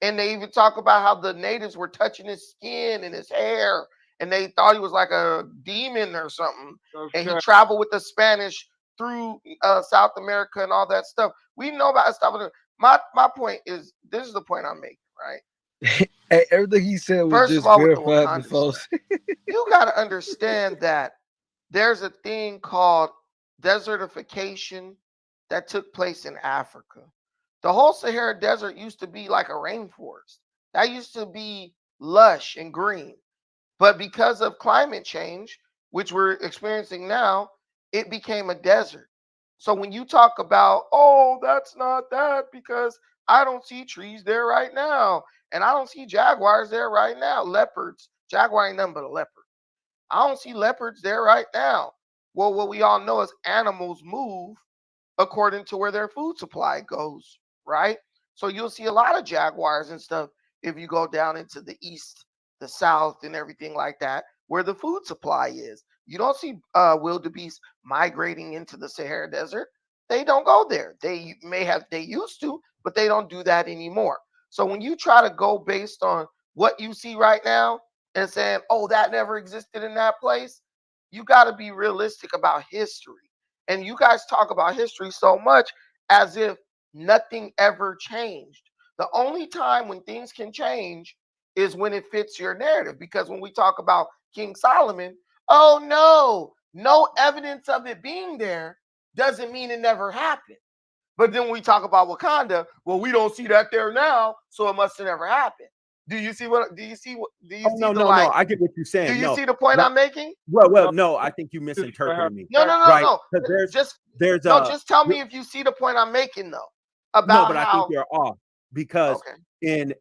H: And they even talk about how the natives were touching his skin and his hair, and they thought he was like a demon or something. Okay. And he traveled with the Spanish through South America and all that stuff. We know about stuff. My point is, this is the point I'm making, right?
U: Hey, everything he said was
H: First
U: just
H: of all,
U: verified before.
H: You got to understand that there's a thing called desertification that took place in Africa. The whole Sahara Desert used to be like a rainforest. That used to be lush and green. But because of climate change, which we're experiencing now, it became a desert. So when you talk about, oh, that's not that because I don't see trees there right now. And I don't see jaguars there right now. Leopards. Jaguar ain't nothing but a leopard. I don't see leopards there right now. Well, what we all know is animals move according to where their food supply goes, right? So you'll see a lot of jaguars and stuff if you go down into the east, the south, and everything like that, where the food supply is. You don't see wildebeest migrating into the Sahara Desert. They don't go there. They used to, but they don't do that anymore. So when you try to go based on what you see right now and saying, oh, that never existed in that place, you got to be realistic about history. And you guys talk about history so much as if nothing ever changed. The only time when things can change is when it fits your narrative. Because when we talk about King Solomon, oh no evidence of it being there doesn't mean it never happened. But then when we talk about Wakanda, well, we don't see that there now, so it must have never happened. No,
D: I get what you're saying.
H: Do you see the point I'm making?
D: Well, no, I think you misinterpreted me.
H: No. Just tell me if you see the point I'm making, though.
D: I think you're off because in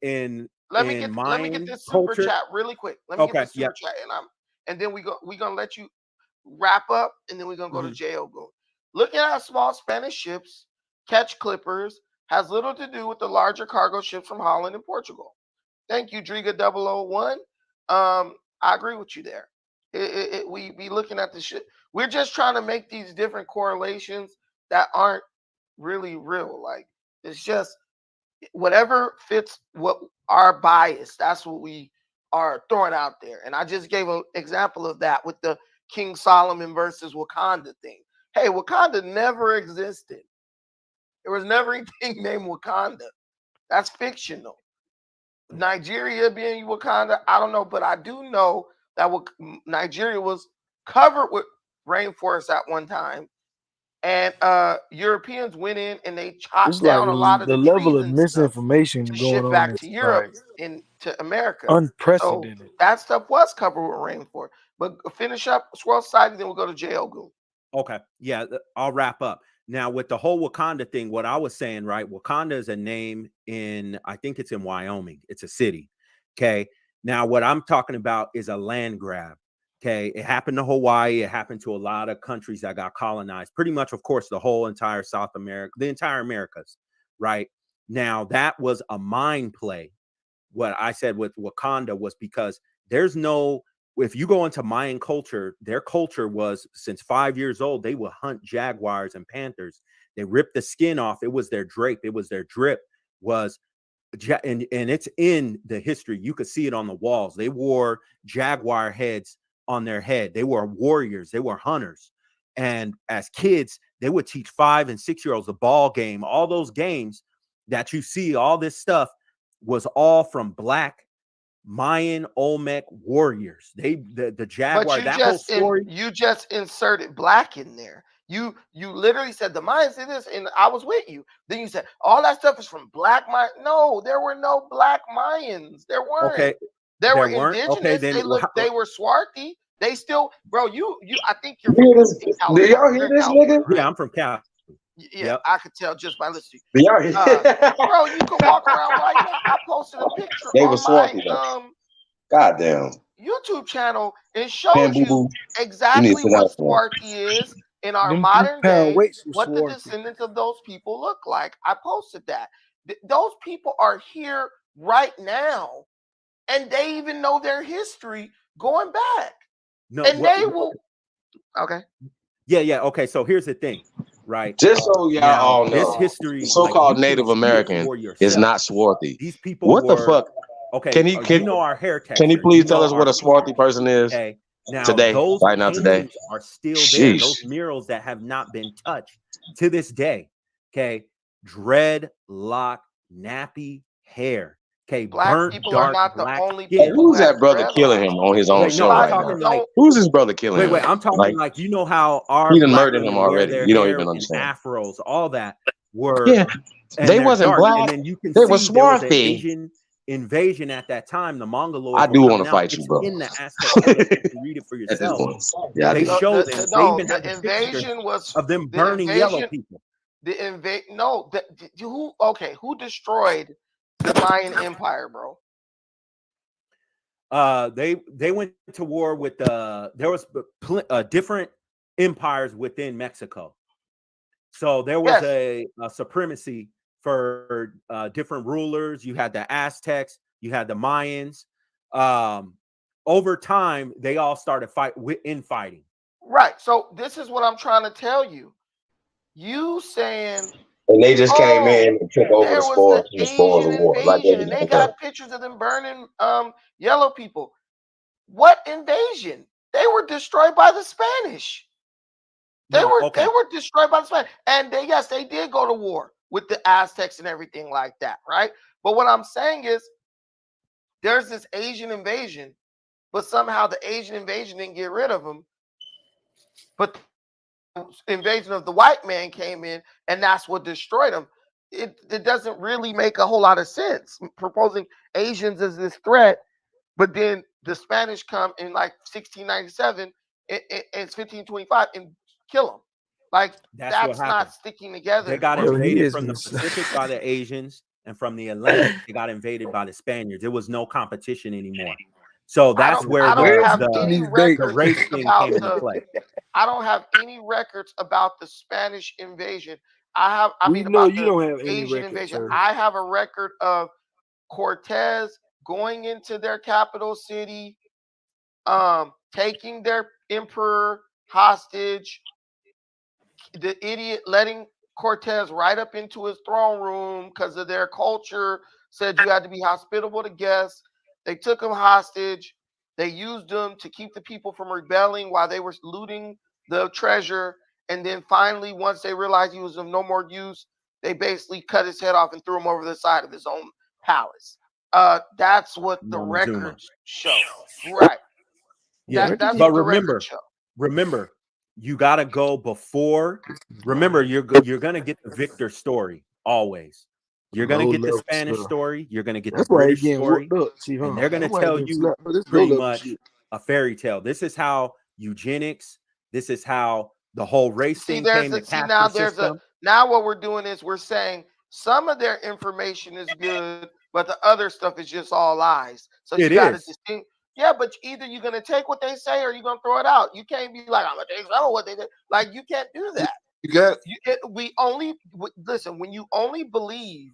H: let me get this super chat really quick. Let me get this super chat, and then we're gonna let you wrap up, and then we're gonna go to jail. Looking at small Spanish ships catch clippers has little to do with the larger cargo ships from Holland and Portugal. Thank you, Driga 001. I agree with you there. We be looking at the shit. We're just trying to make these different correlations that aren't really real. Like, it's just whatever fits what our bias, that's what we are throwing out there. And I just gave an example of that with the King Solomon versus Wakanda thing. Hey, Wakanda never existed. There was never anything named Wakanda. That's fictional. Nigeria being Wakanda, I don't know, but I do know that Nigeria was covered with rainforest at one time, and Europeans went in and they chopped
U: It's like
H: down a lot of
U: the
H: the
U: level
H: trees
U: of
H: and stuff
U: misinformation
H: to
U: going
H: ship
U: on
H: back
U: is
H: to Europe
U: like
H: and to America. So
U: unprecedented.
H: that stuff was covered with rainforest. But finish up Swirl Society, then we'll go to J.O. Goon.
D: Okay, yeah, I'll wrap up. Now, with the whole Wakanda thing, what I was saying, right? Wakanda is a name in, I think it's in Wyoming. It's a city. Okay. Now, what I'm talking about is a land grab. Okay. It happened to Hawaii. It happened to a lot of countries that got colonized. Pretty much, of course, the whole entire South America, the entire Americas. Right. Now, that was a mind play. What I said with Wakanda was because there's no, if you go into Mayan culture, their culture was since 5 years old, they would hunt jaguars and panthers. They ripped the skin off. It was their drape. It was their drip was, and it's in the history. You could see it on the walls. They wore jaguar heads on their head. They were warriors. They were hunters. And as kids, they would teach 5 and 6 year olds the ball game, all those games that you see, all this stuff was all from Black Mayan Olmec warriors. The jaguar,
H: But
D: that whole story.
H: you just inserted Black in there. You literally said the Mayans did this, and I was with you. Then you said all that stuff is from Black Mayan. No, there were no Black Mayans. There weren't.
D: Okay,
H: There were
D: weren't.
H: indigenous.
D: Okay, then
H: They were Swarthy. They still, bro. You I think you're
P: Do
H: from
P: y'all hear this nigga?
D: Yeah, I'm from Cal.
H: Yeah,
D: Yep.
H: I could tell just by listening.
P: Do y'all hear?
H: Bro, you can walk around right now. I posted a picture
P: They
H: on
P: were swarthy
H: my
P: though. Goddamn.
H: YouTube channel and
P: Man,
H: showed
P: boo
H: you
P: boo. You need to
H: exactly
P: sit down
H: what
P: somewhere.
H: Swarthy is in our
U: Them
H: modern
U: 3-pound
H: day,
U: weights was
H: what the
U: swarthy.
H: descendants of those people look like. I posted that. Those people are here right now, and they even know their history going back.
D: No,
H: and they will. Okay.
D: Yeah. Okay, so here's the thing, right?
P: Just so y'all
D: Now,
P: all
D: this
P: know,
D: history,
P: so-called
D: like, you
P: Native
D: can see it
P: American
D: for
P: is
D: yourself.
P: not swarthy.
D: These people
P: What the
D: were
P: fuck?
D: okay.
P: Can he?
D: You know our hair texture.
P: Can you please
D: You
P: tell
D: know
P: us what
D: our
P: a swarthy person is
D: okay. Now
P: today?
D: those
P: Right now, today.
D: paintings are still there. Those
P: Sheesh.
D: murals that have not been touched to this day. Okay, dreadlock, nappy hair. Okay,
H: Black
D: burnt
H: people are
D: dark
H: not the
D: black
H: only
D: skin.
P: Hey,
H: people
P: who's
H: who have
P: that brother killing
H: dreadlocks.
P: him on his own
D: Wait, no,
P: show
D: I'm
P: right
D: talking
P: now?
D: like
P: Who's his brother killing him?
D: wait. I'm talking
P: Like
D: like, you know how our
P: he done
D: Black
P: murdered him
D: women wear
P: already.
D: their
P: You don't
D: hair
P: even
D: in
P: understand.
D: afros, all that were,
P: Yeah,
D: and
P: they
D: they're
P: wasn't
D: dark.
P: black.
D: And then you can
P: They were
D: see there was an
P: swarthy.
D: Asian invasion at that time. The Mongoloids
P: I
D: were
P: do want
D: coming
P: to
D: out.
P: fight you,
D: It's
P: bro.
D: in the Aztec Codex. You can read it for
P: At this
D: yourself.
P: point, yeah, I
D: They
P: do.
D: show them. They even have
H: The
D: the picture
H: invasion was
D: of them
H: the
D: burning yellow
H: invasion.
D: people.
H: The invade. No, who? Okay, who destroyed the Mayan Empire, bro?
D: They went to war with there was different empires within Mexico. So there was a supremacy for different rulers. You had the Aztecs, you had the Mayans. Over time, they all started infighting.
H: Right. So this is what I'm trying to tell you. You saying,
P: and they just came in and took over
H: there
P: the
H: was the
P: spoils of
H: Asian
P: war, like
H: invasion, and they got pictures of them burning yellow people. What invasion? They were destroyed by the Spanish. They were destroyed by the Spanish. And they did go to war with the Aztecs and everything like that, right? But what I'm saying is there's this Asian invasion, but somehow the Asian invasion didn't get rid of them. But the invasion of the white man came in, and that's what destroyed them. It doesn't really make a whole lot of sense proposing Asians as this threat, but then the Spanish come in like 1697 and 1525 and kill them. Like
D: That's what happened.
H: not sticking together.
D: They got invaded from the Pacific by the Asians, and from the Atlantic, they got invaded by the Spaniards. There was no competition anymore. So that's where the race thing came into play.
H: I don't have any records about the Spanish invasion. I mean,
U: know
H: about
U: you
H: the
U: don't have any
H: Asian
U: records,
H: invasion.
U: sir.
H: I have a record of Cortez going into their capital city, taking their emperor hostage, the idiot letting Cortez right up into his throne room because of their culture, said you had to be hospitable to guests. They took him hostage. They used him to keep the people from rebelling while they were looting the treasure. And then finally, once they realized he was of no more use, they basically cut his head off and threw him over the side of his own palace. That's what the records show. Right.
D: Yeah,
H: That's
D: but
H: what the records show.
D: remember, you got to go before. Remember, you're going to get the Victor story always. You're going to get the Spanish story. You're going to get the British story. And they're going to tell you pretty much a fairy tale. This is how eugenics, this is how the whole race thing came to caste system.
H: Now what we're doing is we're saying some of their information is good, but the other stuff is just all lies. So you got to distinguish. Yeah, but either you're gonna take what they say or you're gonna throw it out. You can't be like, I'm gonna take some of what they did. Like, you can't do that. Listen, when you only believe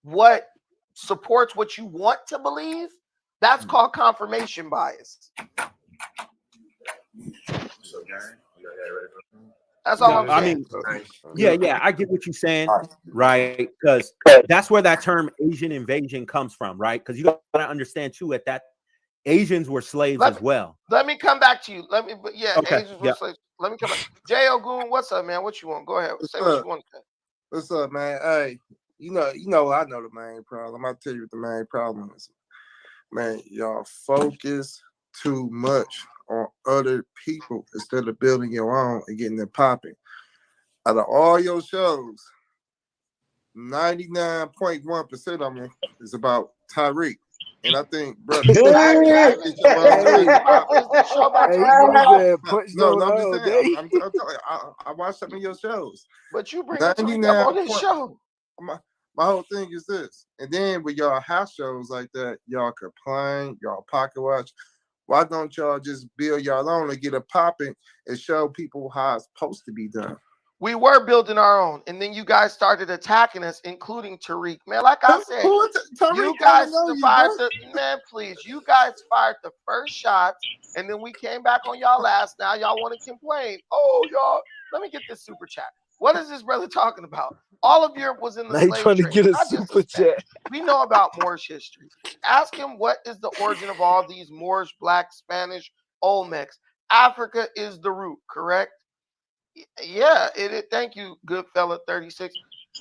H: what supports what you want to believe, that's called confirmation bias. That's all I'm saying.
D: Yeah, I get what you're saying, right? Because that's where that term Asian invasion comes from, right? Because you gotta understand too, at that Asians were slaves as well.
H: Let me come back to you. Asians were slaves. Let me come back. J. Ogun, what's up, man? What you want? Go ahead. Say what you want to say.
U: What's up, man? Hey, you know, I know the main problem. I'll tell you what the main problem is. Man, y'all focus too much on other people instead of building your own and getting it popping. Out of all your shows, 99.1% of them is about Tariq. And I think, bro, I watched some of your shows.
H: But you bring Tariq up on this show.
U: My whole thing is this. And then with y'all house shows like that, y'all complain, y'all pocket watch. Why don't y'all just build y'all own and get it popping and show people how it's supposed to be done?
H: We were building our own, and then you guys started attacking us, including Tariq. Man, like I said, you guys fired you guys fired the first shots, and then we came back on y'all last. Now y'all want to complain. Oh, y'all, let me get this super chat. What is this brother talking about? All of Europe was in the slave
U: trying to
H: trade.
U: get a super chat.
H: We know about Moorish history. Ask him what is the origin of all these Moorish, Black, Spanish, Olmecs. Africa is the root, correct? Yeah, thank you, good fella 36.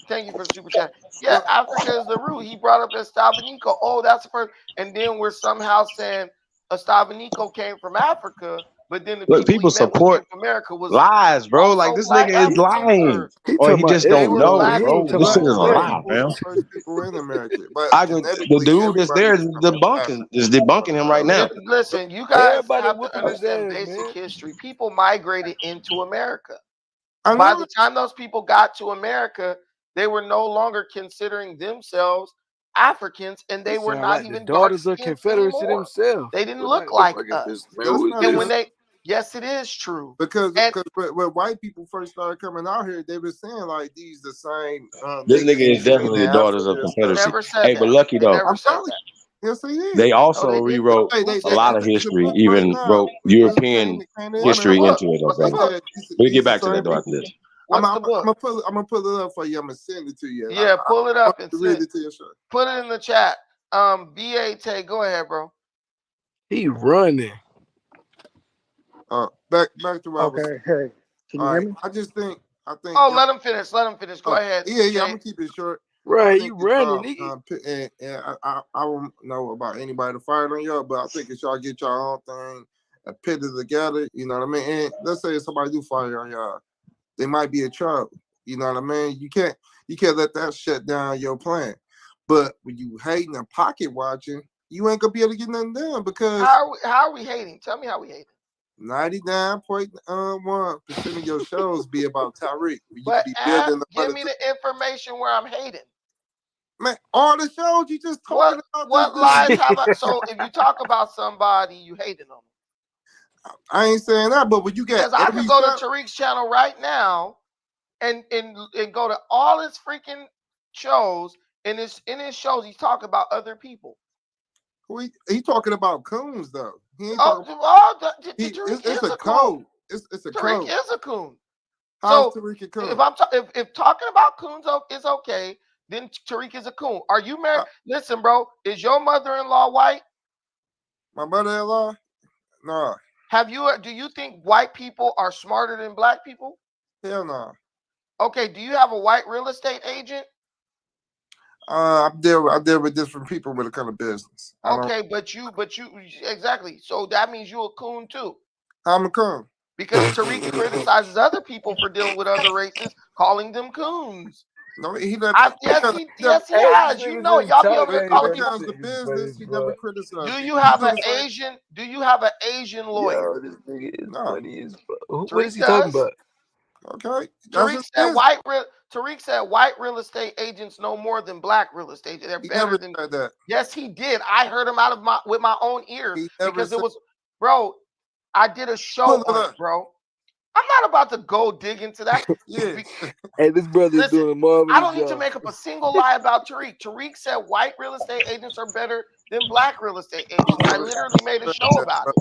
H: Thank you for the super chat. Yeah, Africa is the root. He brought up Estavanico. Oh, that's the first. And then we're somehow saying Estavanico came from Africa, but then the
C: people support
H: America was
C: lies, bro. Like, this nigga is lying, or he just don't know, bro. This shit is a lie, man. The dude that's there is debunking him right now.
H: Listen, you guys have to understand basic history. People migrated into America. By the time those people got to America, they were no longer considering themselves Africans, and they were not even
U: daughters of Confederacy themselves.
H: They didn't look like us. And when yes, it is true.
U: Because when white people first started coming out here, they were saying like these the same.
C: This nigga is definitely daughters of Confederacy. Hey, but lucky though.
U: Yes, he is.
C: They also rewrote a lot of history, even wrote European history into it. Okay, we'll get back to that though after this.
U: I'm gonna pull it up for you. I'm gonna send it to you.
H: Yeah, pull it up and read it to you. Put it in the chat. BAT, go ahead, bro.
U: He running. Back to what I was.
K: Okay, hey, can you hear me?
U: I think.
H: Oh, let him finish. Go ahead.
U: Yeah. I'm gonna keep it short. Right, you running, nigga. And I don't know about anybody to fight on y'all, but I think if y'all get y'all own thing and pit it together, you know what I mean? And let's say if somebody do fire on y'all, they might be a trouble. You know what I mean? You can't let that shut down your plan. But when you hating and pocket watching, you ain't gonna be able to get nothing done because
H: how are we hating? Tell me how we hating.
U: 99.1% of your shows be about Tariq.
H: But give me the information where I'm hating.
U: Man, all the shows you just talking about.
H: What lies have I? So if you talk about somebody, you hating them.
U: I ain't saying that, but when you get,
H: because I could go to Tariq's channel right now, and go to all his freaking shows, and in his shows he's talking about other people.
U: He talking about coons though. He ain't
H: Tariq is a code.
U: It's a
H: Tariq
U: code.
H: is a coon.
K: How's
H: So
K: Tariq a coon?
H: if talking about coons is okay, then Tariq is a coon. Are you married? Listen, bro, is your mother-in-law white?
K: My mother-in-law? No.
H: Do you think white people are smarter than black people?
K: Hell no.
H: Okay, do you have a white real estate agent?
K: I deal with different people when it comes to business.
H: Okay, but you exactly. So that means you're a coon too.
K: I'm a coon.
H: Because Tariq criticizes other people for dealing with other races, calling them coons.
K: No, he
H: yes, he has. You know it. Y'all be over there calling people.
K: The business, he never criticized.
H: Do you have an Asian? Do you have an Asian lawyer?
U: Yo, this nigga is
K: No.
U: funny as fuck. What
H: Tariq
U: is he talking about?
K: Okay.
H: Tariq said white real estate agents know more than black real estate. They're better than
K: that.
H: Yes, he did. I heard him with my own ears because it was, bro. I did a show on it, bro. I'm not about to go dig into that.
K: Yeah.
U: Hey, this brother is doing a marvelous
H: I don't need
U: job.
H: to make up a single lie about Tariq. Tariq said white real estate agents are better than black real estate agents. I literally made a show about it.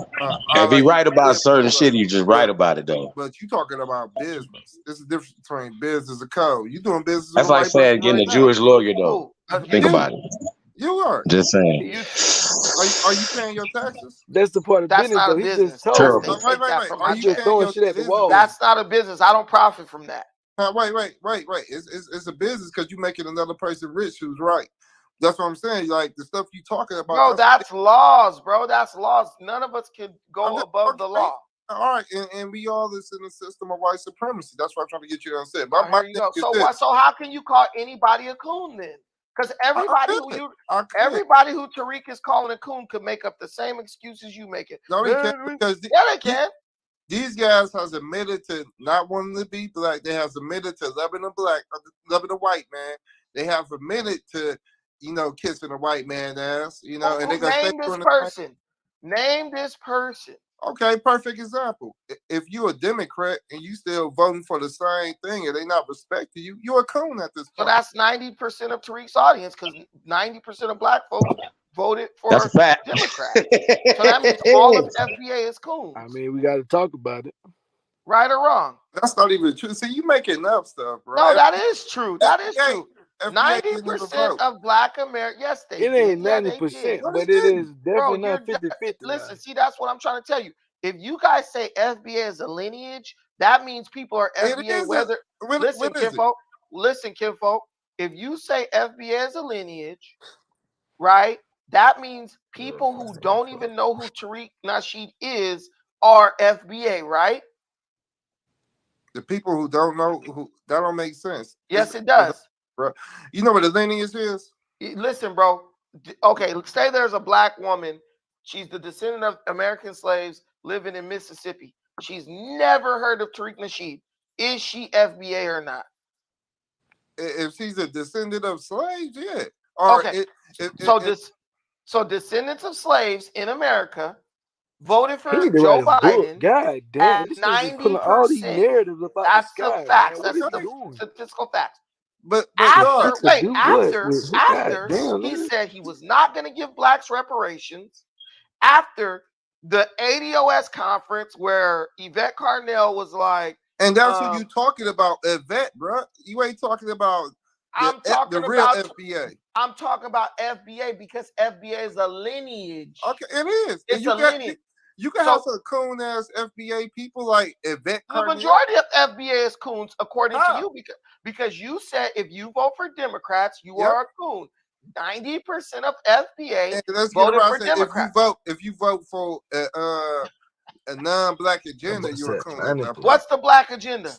C: If he right about certain shit, you just write about it though.
K: But you talking about business. There's a difference between business and code. You doing business.
C: That's like saying getting a Jewish lawyer though. Think about it.
K: You are.
C: Just saying.
K: Are you paying your taxes?
U: That's the part of
H: That's
U: business
H: not
U: though.
H: a
U: He
H: business.
U: just told me.
K: Wait.
U: Are you just throwing shit at the wall?
H: That's not a business. I don't profit from that.
K: Wait. It's a business because you're making another person rich who's right. That's what I'm saying. Like the stuff you talking about.
H: Bro, that's laws, bro. That's laws. None of us can go above the law.
K: All right, and we all is in a system of white supremacy. That's what I'm trying to get you to understand.
H: Here you go. So how can you call anybody a coon then? Because everybody who Tariq is calling a coon could make up the same excuses you make it.
K: No, they can't, because
H: they can.
K: These guys has admitted to not wanting to be black. They have admitted to loving a white man. They have admitted to, kissing a white man's ass. And they gonna
H: name this person. Name this person.
K: Okay, perfect example. If you're a Democrat and you still voting for the same thing and they not respecting you, you're a coon at this point.
H: So that's 90% of Tariq's audience, because 90% of black folks voted for
C: that's a fact.
H: Democrat. So that means all of FBA is coons.
U: I mean, we got to talk about it.
H: Right or wrong?
K: That's not even true. See, you making up stuff, bro.
H: No, that is true. That is true. 90% of black America, yes, they
U: it ain't 90%, but it is definitely not 50-50.
H: Listen, see, that's what I'm trying to tell you. If you guys say FBA is a lineage, that means people are FBA. Listen, kinfolk. If you say FBA is a lineage, right? That means people who don't even know who Tariq Nasheed is are FBA, right?
K: The people who don't know that don't make sense.
H: Yes, it does.
K: Bro, you know what a lineage is?
H: Listen, bro. Okay, say there's a black woman. She's the descendant of American slaves living in Mississippi. She's never heard of Tariq Nasheed. Is she FBA or not?
K: If she's a descendant of slaves, yeah.
H: Okay. So descendants of slaves in America voted for Joe Biden.
U: God damn, this nigga's pulling all these narratives about
H: that's
U: this guy,
H: the facts.
U: Man.
H: That's the statistical facts.
K: But
H: after
U: damn,
H: he said he was not going to give blacks reparations, after the ADOS conference where Yvette Carnell was like,
K: and that's what you talking about, Yvette, bro. You ain't talking about the real FBA.
H: I'm talking about FBA because FBA is a lineage.
K: Okay, it is.
H: It's a lineage.
K: You can have some coon ass FBA people like Yvette Carnell.
H: The majority of FBA is coons, according to you, because you said if you vote for Democrats, you are a coon. 90% of FBA voted for Democrats.
K: If you vote for a non-black agenda, you're a coon.
H: What's the black agenda?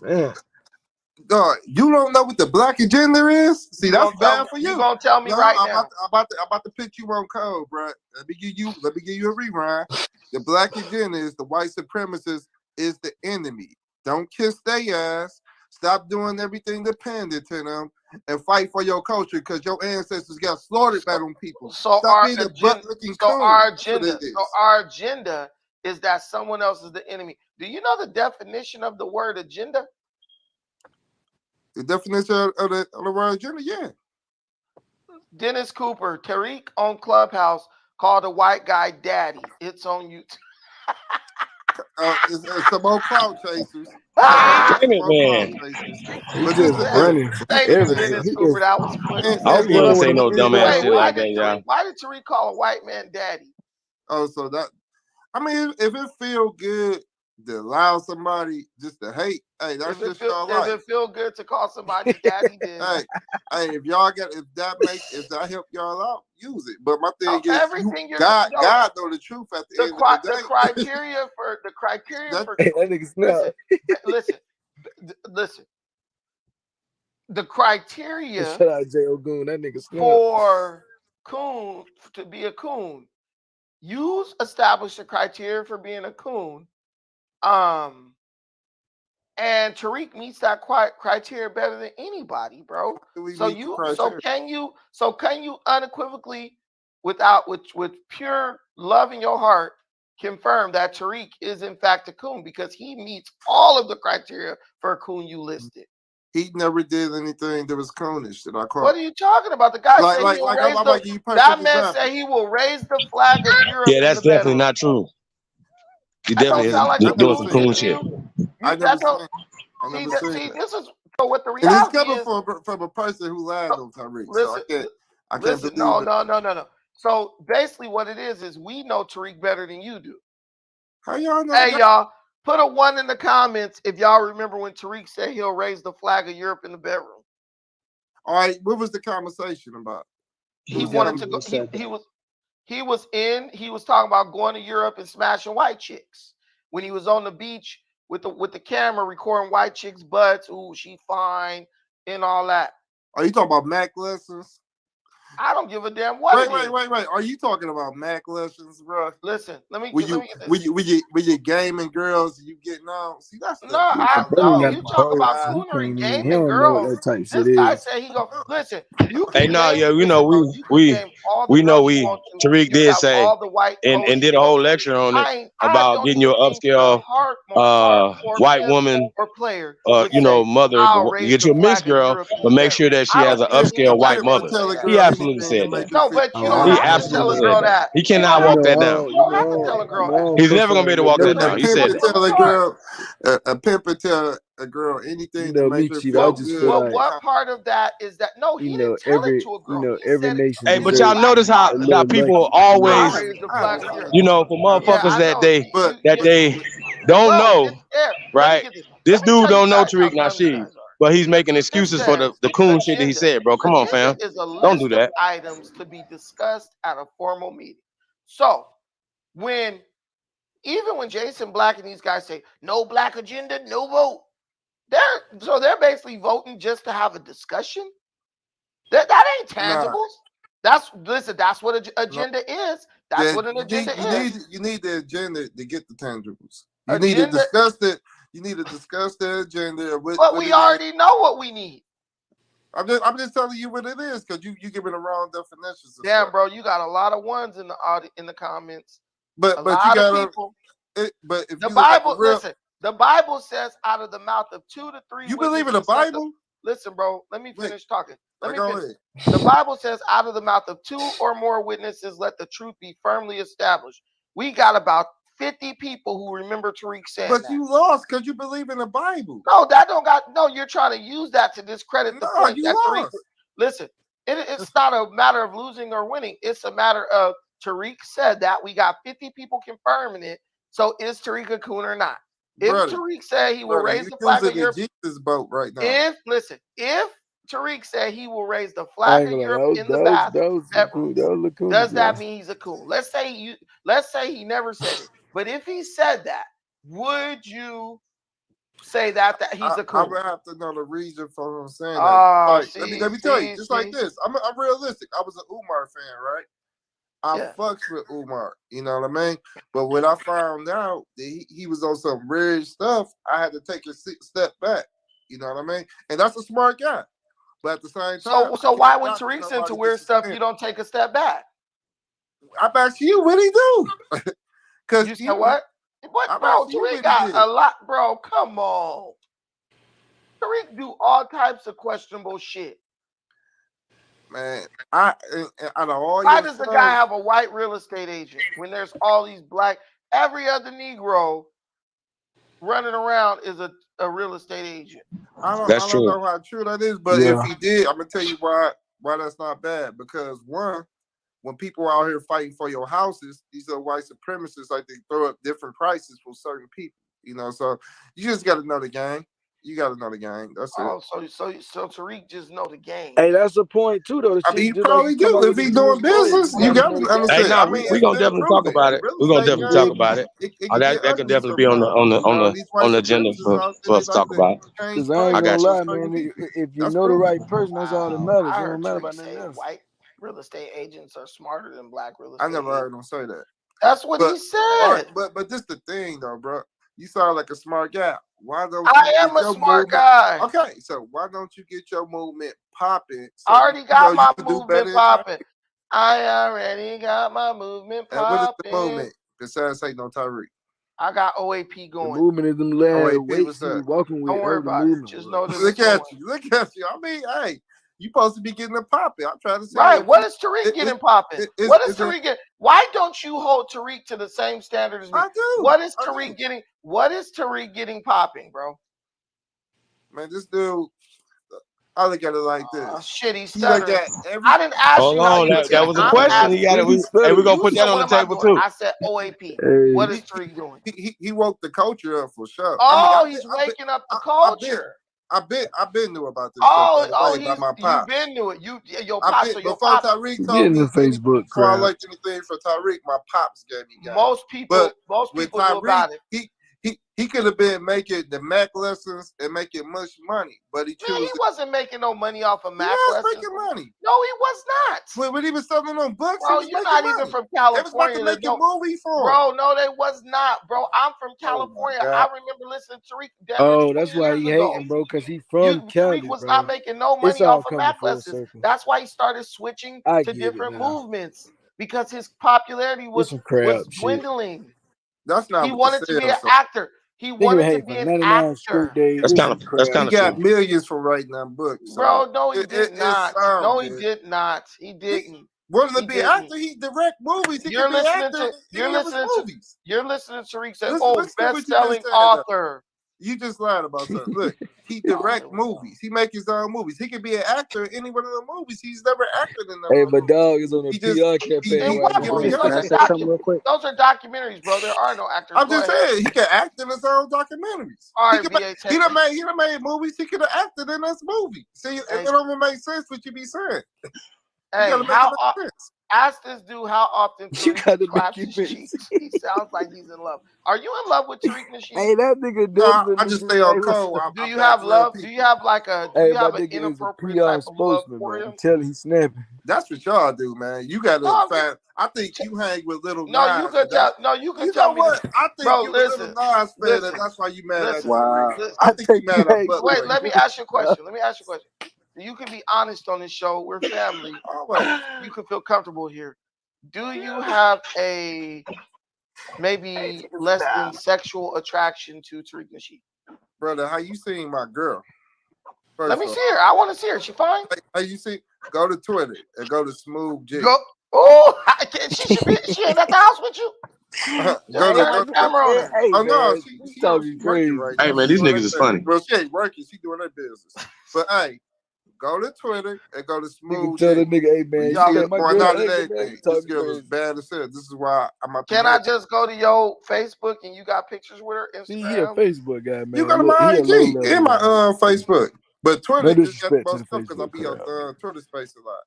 K: God, you don't know what the black agenda is? See, that's bad for you.
H: You gonna tell me right now?
K: I'm about to put you on code, bro. Let me give you a rewind. The black agenda is the white supremacists is the enemy. Don't kiss their ass. Stop doing everything dependent to them and fight for your culture because your ancestors got slaughtered by them people.
H: So our agenda is that someone else is the enemy. Do you know the definition of the word agenda?
K: The definition of the word agenda, yeah.
H: Dennis Cooper, Tariq on Clubhouse called a white guy daddy. It's on YouTube.
K: It's some more clout chasers.
C: Damn it, man.
U: He
K: But
U: just running from
H: Thank you,
U: everything.
H: Dennis
U: He
H: Hoover.
U: just
H: That was funny.
C: I hope you ain't say no dumbass
H: Wait,
C: shit like that, y'all.
H: why did Tariq call a white man daddy?
K: Oh, so that I mean, if it feel good to allow somebody just to hate, hey, that's just y'all life.
H: If it feel good to call somebody daddy, then
K: hey, if that help y'all out, use it. But my thing is,
H: everything
K: God know the truth at the end of the day.
H: The criteria for
U: that nigga snap.
H: listen. The criteria
U: Shout out J. Ogun, that nigga snap.
H: for coon to be a coon. You establish a criteria for being a coon. And Tariq meets that criteria better than anybody, bro. Can you unequivocally, with pure love in your heart, confirm that Tariq is in fact a coon because he meets all of the criteria for a coon you listed?
K: He never did anything that was coonish that I caught.
H: What are you talking about? The guy said he will raise that man said he will raise the flag of Europe.
C: Yeah, that's definitely not true. He definitely is doing some cool shit.
K: I never seen that.
H: This is what the
K: and
H: reality
K: he's coming
H: is.
K: from a person who lied on Tariq.
H: Listen,
K: so I can't believe
H: no. So basically, what it is we know Tariq better than you do.
K: How y'all know?
H: Hey, y'all, put a 1 in the comments if y'all remember when Tariq said he'll raise the flag of Europe in the bedroom.
K: All right, what was the conversation about?
H: He wanted to go. He was talking about going to Europe and smashing white chicks when he was on the beach with the camera recording white chicks' butts. Ooh, she fine and all that.
K: Are you talking about Mac lessons?
H: I don't give a damn what.
K: Wait. Are you talking about Mac lessons, bro?
H: Listen, let me
K: get this. When you gaming girls, you getting on? See, that's
H: you talk about coonery, gaming girls. This guy said he go listen. You can
C: we know Tariq did say and did a whole lecture on it about getting your upscale white woman mother. You get your mixed girl, but make sure that she has an upscale white mother. He absolutely said that.
H: No, but you don't have to tell a girl that.
C: He cannot walk that down.
H: You don't have to tell a girl that.
C: He's never gonna be able to walk that down. He said
K: a pimp would tell a girl anything to make her
U: feel good.
H: Well, what part of that is that? No, he didn't tell it to a girl.
U: Every nation.
C: Hey, but y'all notice how people always, for motherfuckers that they don't know, right? This dude don't know Tariq Nasheed, but he's making excuses for the coon shit that he said, bro. Come on, fam. Don't do that.
H: Items to be discussed at a formal meeting. So even when Jason Black and these guys say no black agenda, no vote, they're basically voting just to have a discussion. That ain't tangibles. That's what an agenda is. That's what an agenda is.
K: You need the agenda to get the tangibles. You need to discuss it. You need to discuss the agenda.
H: But we already know what we need.
K: I'm just telling you what it is because you giving the wrong definitions.
H: Damn, bro, you got a lot of ones in the comments.
K: But you got people. But if
H: the Bible, the Bible says out of the mouth of 2 to 3.
K: You believe in the Bible?
H: Listen, bro, let me finish talking. The Bible says out of the mouth of 2 or more witnesses, let the truth be firmly established. We got about 50 people who remember Tariq saying that.
K: But you lost because you believe in the Bible.
H: No, you're trying to use that to discredit the point that Tariq. Listen, it's not a matter of losing or winning. It's a matter of Tariq said that. We got 50 people confirming it. So is Tariq a coon or not? If Tariq said he will raise the flag of Europe,
K: Jesus boat right now.
H: If Tariq said he will raise the flag of Europe in the bathroom, does that mean he's a coon? Let's say he never said it, but if he said that, would you say that he's a coon?
K: I would have to know the reason for him saying that. Let me tell you, just like this. I'm realistic. I was an Umar fan, right? I fucks with Umar, you know what I mean? But when I found out that he was on some weird stuff, I had to take a step back, you know what I mean? And that's a smart guy. But at the same time,
H: so why when Tariq's into weird stuff, you don't take a step back?
K: I'm asking you, what he do?
H: Because you said what? What, bro? Tariq got a lot, bro. Come on. Tariq do all types of questionable shit.
K: Man, why
H: does the guy have a white real estate agent when there's all these black? Every other Negro running around is a real estate agent.
K: I don't
C: That's true.
K: know how true that is, but if he did, I'm gonna tell you why that's not bad. Because one, when people are out here fighting for your houses, these are white supremacists, like they throw up different prices for certain people. You know, so you just got to know the game. You got to know the game. That's it.
H: Oh, so Tariq just know the game.
U: Hey, that's the point too, though.
K: I mean, you probably do. If he's doing business, you got to understand.
C: Hey, no,
K: I mean,
C: we're gonna definitely talk about it. We're gonna definitely talk about it. That can definitely be on the agenda for us to talk about.
U: Because I ain't
C: I
U: gonna
C: got you.
U: lie, man. If you know the right person, that's all that matters.
H: I
U: It
H: heard
U: don't matter
H: Tariq
U: about
H: say
U: nothing else.
H: white real estate agents are smarter than black real estate.
K: I never heard him say that.
H: That's what he said.
K: But this the thing, though, bro. You sound like a smart guy. Why don't
H: I
K: you
H: am
K: get
H: a
K: your
H: smart
K: movement?
H: guy.
K: Okay, so why don't you get your movement popping? So
H: I already got my
K: you do
H: movement
K: better
H: popping. I already got my movement
K: And what is the
H: popping.
K: movement? Besides Ain't No Tariq.
H: I got OAP
U: The
H: going.
U: movement is them lad
K: OAP,
U: weights
K: what's
U: he was
K: up?
U: walking with.
H: Don't worry
U: That was the
H: about it.
U: movement.
H: Just know that
K: Look at you. Look at you. I mean, hey, you supposed to be getting it popping. I'm trying to say.
H: Right. What is Tariq getting popping? What is Tariq getting? Why don't you hold Tariq to the same standard as me?
K: I do.
H: What is Tariq getting? What is Tariq getting popping, bro?
K: Man, this dude, I look at it like this.
H: Shit, he's
K: He look
H: stuttering.
K: at every.
H: I didn't ask
C: Hold
H: you how
C: on,
H: you
C: that was a question. You got it. Hey, we're gonna put that on the table too.
H: I said OAP. What is Tariq doing?
K: He woke the culture up for sure.
H: Oh, he's waking up the culture.
K: I've been knew about this.
H: You've been knew it. Your pops. So your
K: before
H: pops.
K: Tariq
U: Get
K: told
U: in
K: me
U: the Facebook
K: before I
U: crowd.
K: liked anything for Tariq, my pops gave me guidance.
H: Most people knew about it.
K: He could have been making the Mac lessons and making much money, but he
H: wasn't making no money off of Mac
K: lessons.
H: lessons.
K: Making money.
H: No, he was not.
K: When he was selling them books,
H: bro,
K: he was
H: you're
K: making
H: not
K: money.
H: even from
K: They was about
H: California.
K: to make a movie for him.
H: Bro, no, they was not, bro. I'm from California.
K: God.
H: I remember listening to Tariq.
U: Oh, that's why he hating, bro, because he from Cali,
H: Tariq was
U: bro.
H: not making no money
U: It's all
H: off of
U: coming
H: Mac
U: full
H: lessons.
U: circle.
H: That's why he started switching
U: I
H: to
U: get it
H: different
U: now.
H: movements because his popularity was dwindling.
K: That's not
H: He
K: what
H: wanted
K: the
H: to be an
K: sales are.
H: actor. He wanted to be an
U: 99 straight
H: actor.
U: days.
C: That's kind of
K: He got millions for writing that book. So
H: Bro, no, he did not. No, he
K: good.
H: did not. He didn't.
K: Wanted to be an actor. He direct movies. He
H: You're
K: can be an
H: listening
K: actor
H: to. You're listening to.
K: movies.
H: You're listening to Tariq say,
K: Listen
H: "Oh,
K: to what you just
H: best-selling
K: said,
H: author."
K: You just lied about something. Look, he direct movies. He make his own movies. He could be an actor in any one of the movies. He's never acted in them.
U: Hey, but dog is on a PR campaign right now.
L: Can I say something real quick?
H: Those are documentaries, bro. There are no actors.
K: I'm just saying he can act in his own documentaries.
H: All right,
K: he done made movies. He could have acted in this movie. See, it don't even make sense what you be saying.
H: Hey, ask this dude how often Tariq claps his cheeks. He sounds like he's in love. Are you in love with Tariq Nasheed?
U: Hey, that nigga
K: No, I just stay on code.
H: Do you have love? Do you have like a? Do
U: Hey,
H: you have
U: my
H: an
U: nigga is a
H: inappropriate
U: PR
H: type of love
U: spokesman,
H: for
U: man.
H: him?
U: I'm telling he's snapping.
K: That's what y'all do, man. You gotta find. I think you hang with little Nas.
H: No, you could tell. No, you could tell me.
K: What? I think
H: bro,
K: you
H: listen,
K: a little Nas fan, and that's why you mad at
L: Wow.
K: I think you mad at Butler.
H: Wait, let me ask you a question. You can be honest on this show. We're family. You can feel comfortable here. Do you have a maybe less than sexual attraction to Tariq Nasheed?
K: Brother, how you seeing my girl?
H: Let me see her. I want to see her. She fine?
K: How you see? Go to Twitter and go to Smooth J.
H: Go. Oh, she should be. She ain't at the house with you.
K: Go to the camera on her.
U: Hey,
K: oh no,
U: man,
K: she's
U: talking crazy.
K: Right
C: hey
K: now.
C: man, these niggas is funny.
K: Well, she ain't working. She doing her business. But hey, go to Twitter and go to
U: You
K: Smooth
U: can tell
K: J.
U: the nigga, hey man,
K: Y'all
U: you
K: get
U: my
K: going
U: girl.
K: out
U: Hey,
K: today.
U: man,
K: This girl is bad as hell. This is why I'm out.
H: Can I just go to your Facebook and you got pictures with her? Instagram.
U: See, he a Facebook guy, man.
K: You go to
U: Look,
K: my
U: he a
K: IG
U: low
K: and my Facebook. But Twitter
U: No
K: just got the
U: disrespect to
K: most
U: the
K: stuff because I
U: Facebook
K: be on
U: crowd.
K: Twitter space a lot.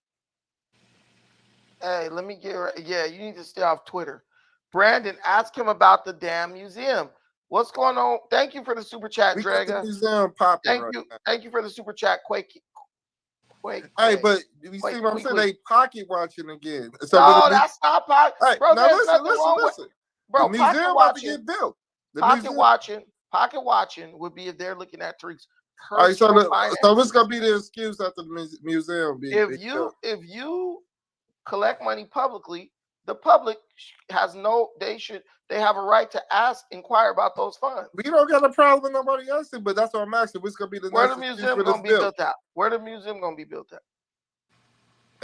H: Hey, let me get her. Yeah, you need to stay off Twitter. Brandon, ask him about the damn museum. What's going on? Thank you for the super chat,
K: We got the
H: Draga.
K: museum popping right now.
H: Thank you for the super chat, Quake.
K: Hey, but you see what I'm saying? They pocket watching again. So
H: no, that's not pocket.
K: Hey,
H: bro,
K: now
H: there's nothing wrong with. Bro,
K: the museum
H: pocket
K: about to
H: watching.
K: get built.
H: Pocket watching would be if they're looking at Tariq's
K: all right, so
H: finances.
K: what's gonna be the excuse after the museum being built?
H: If you collect money publicly, the public has they have a right to inquire about those funds.
K: We don't got a problem with nobody else, but that's what I'm asking. What's gonna be the
H: where
K: next
H: the museum gonna be built at? Where the museum gonna be built at?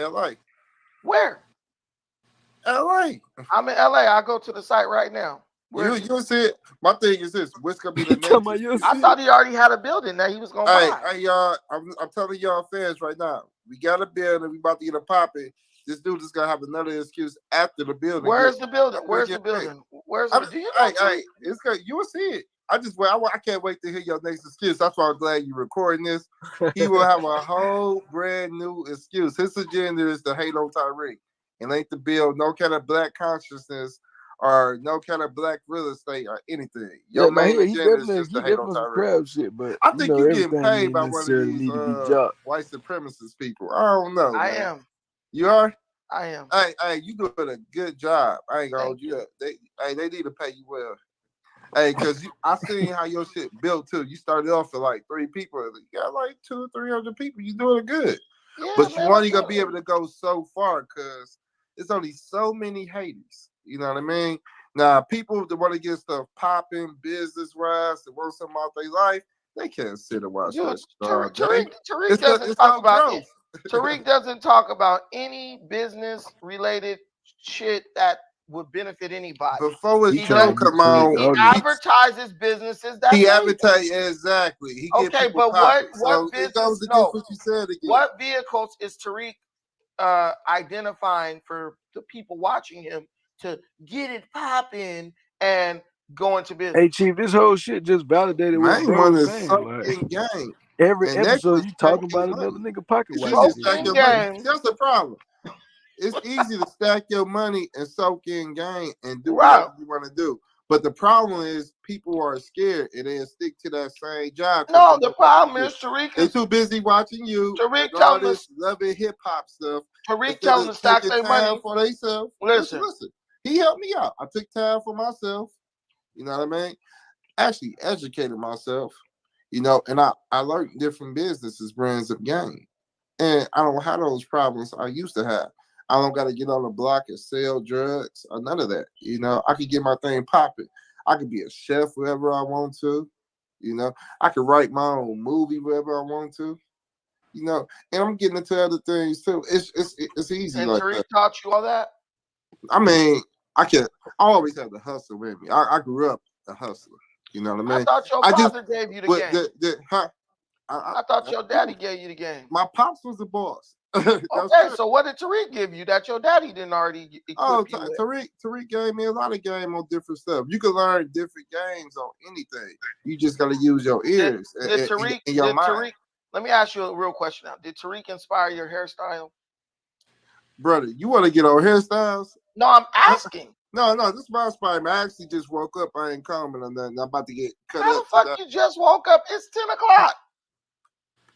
K: LA.
H: Where?
K: LA.
H: I'm in LA. I'll go to the site right now.
K: You'll see it. My thing is this: what's gonna be the next?
H: I thought he already had a building that he was gonna buy.
K: Hey, y'all! I'm telling y'all fans right now. We got a building. We about to get a popping. This dude is gonna have another excuse after the building.
H: Where's the building? Where's the building? Where's the? Do you know?
K: Hey, it's good. You will see it. I can't wait to hear your next excuse. That's why I'm glad you're recording this. He will have a whole brand new excuse. His agenda is to hate on Tariq and ain't to build no kind of black consciousness or no kind of black real estate or anything. Your main agenda is just to hate on Tariq.
U: Shit, but
K: I think you're getting
U: everything
K: paid by one of these white supremacist people. I don't know.
H: I
K: man.
H: am.
K: You are?
H: I am.
K: Hey, you doing a good job. I ain't gonna hold you up. They need to pay you well. Hey, because I seen how your shit built too. You started off with like 3 people. You got like 200 or 300 people. You doing good.
H: Yeah,
K: but you only gonna be able to go so far because there's only so many haters. You know what I mean? Now, people that want to get stuff popping, business wise, that want something out their life, they can't sit and watch that.
H: Tariq doesn't talk about it. Tariq doesn't talk about any business related shit that would benefit anybody.
K: Before his show come on,
H: he advertises businesses that
K: he advertises exactly. He
H: okay, but what business? No.
K: What you said again.
H: What vehicles is Tariq identifying for the people watching him to get it popping and go into business?
U: Hey, Chief, this whole shit just validated what bro was saying.
K: Game.
U: Every episode you talking about another nigga pocket watch.
K: That's the problem. It's easy to stack your money and soak in game and do whatever you want to do. But the problem is people are scared and they stick to that same job.
H: No, the problem is Tariq
K: is too busy watching you.
H: Tariq telling us
K: loving hip hop stuff.
H: Tariq telling them to stack their money
K: for themselves.
H: Listen,
K: he helped me out. I took time for myself. You know what I mean? Actually educated myself. You know, and I learned different businesses, brands of game. And I don't have those problems I used to have. I don't got to get on the block and sell drugs or none of that. You know, I could get my thing popping. I could be a chef wherever I want to. You know, I could write my own movie wherever I want to. You know, and I'm getting into other things too. It's easy.
H: And
K: like
H: Tariq
K: that.
H: taught you all that?
K: I mean, I always have the hustle with me. I grew up a hustler. You know what I mean?
H: I thought your father gave you the game. I thought your daddy gave you the game.
K: My pops was the boss.
H: Okay, so what did Tariq give you that your daddy didn't already equip you with?
K: Tariq gave me a lot of game on different stuff. You can learn different games on anything. You just got to use your ears and your mind.
H: Let me ask you a real question now. Did Tariq inspire your hairstyle?
K: Brother, you want to get on hairstyles?
H: No, I'm asking.
K: No, this is my inspiration. I actually just woke up. I ain't coming or nothing. I'm about to get cut
H: How
K: up.
H: How the fuck you just woke up? It's 10 o'clock.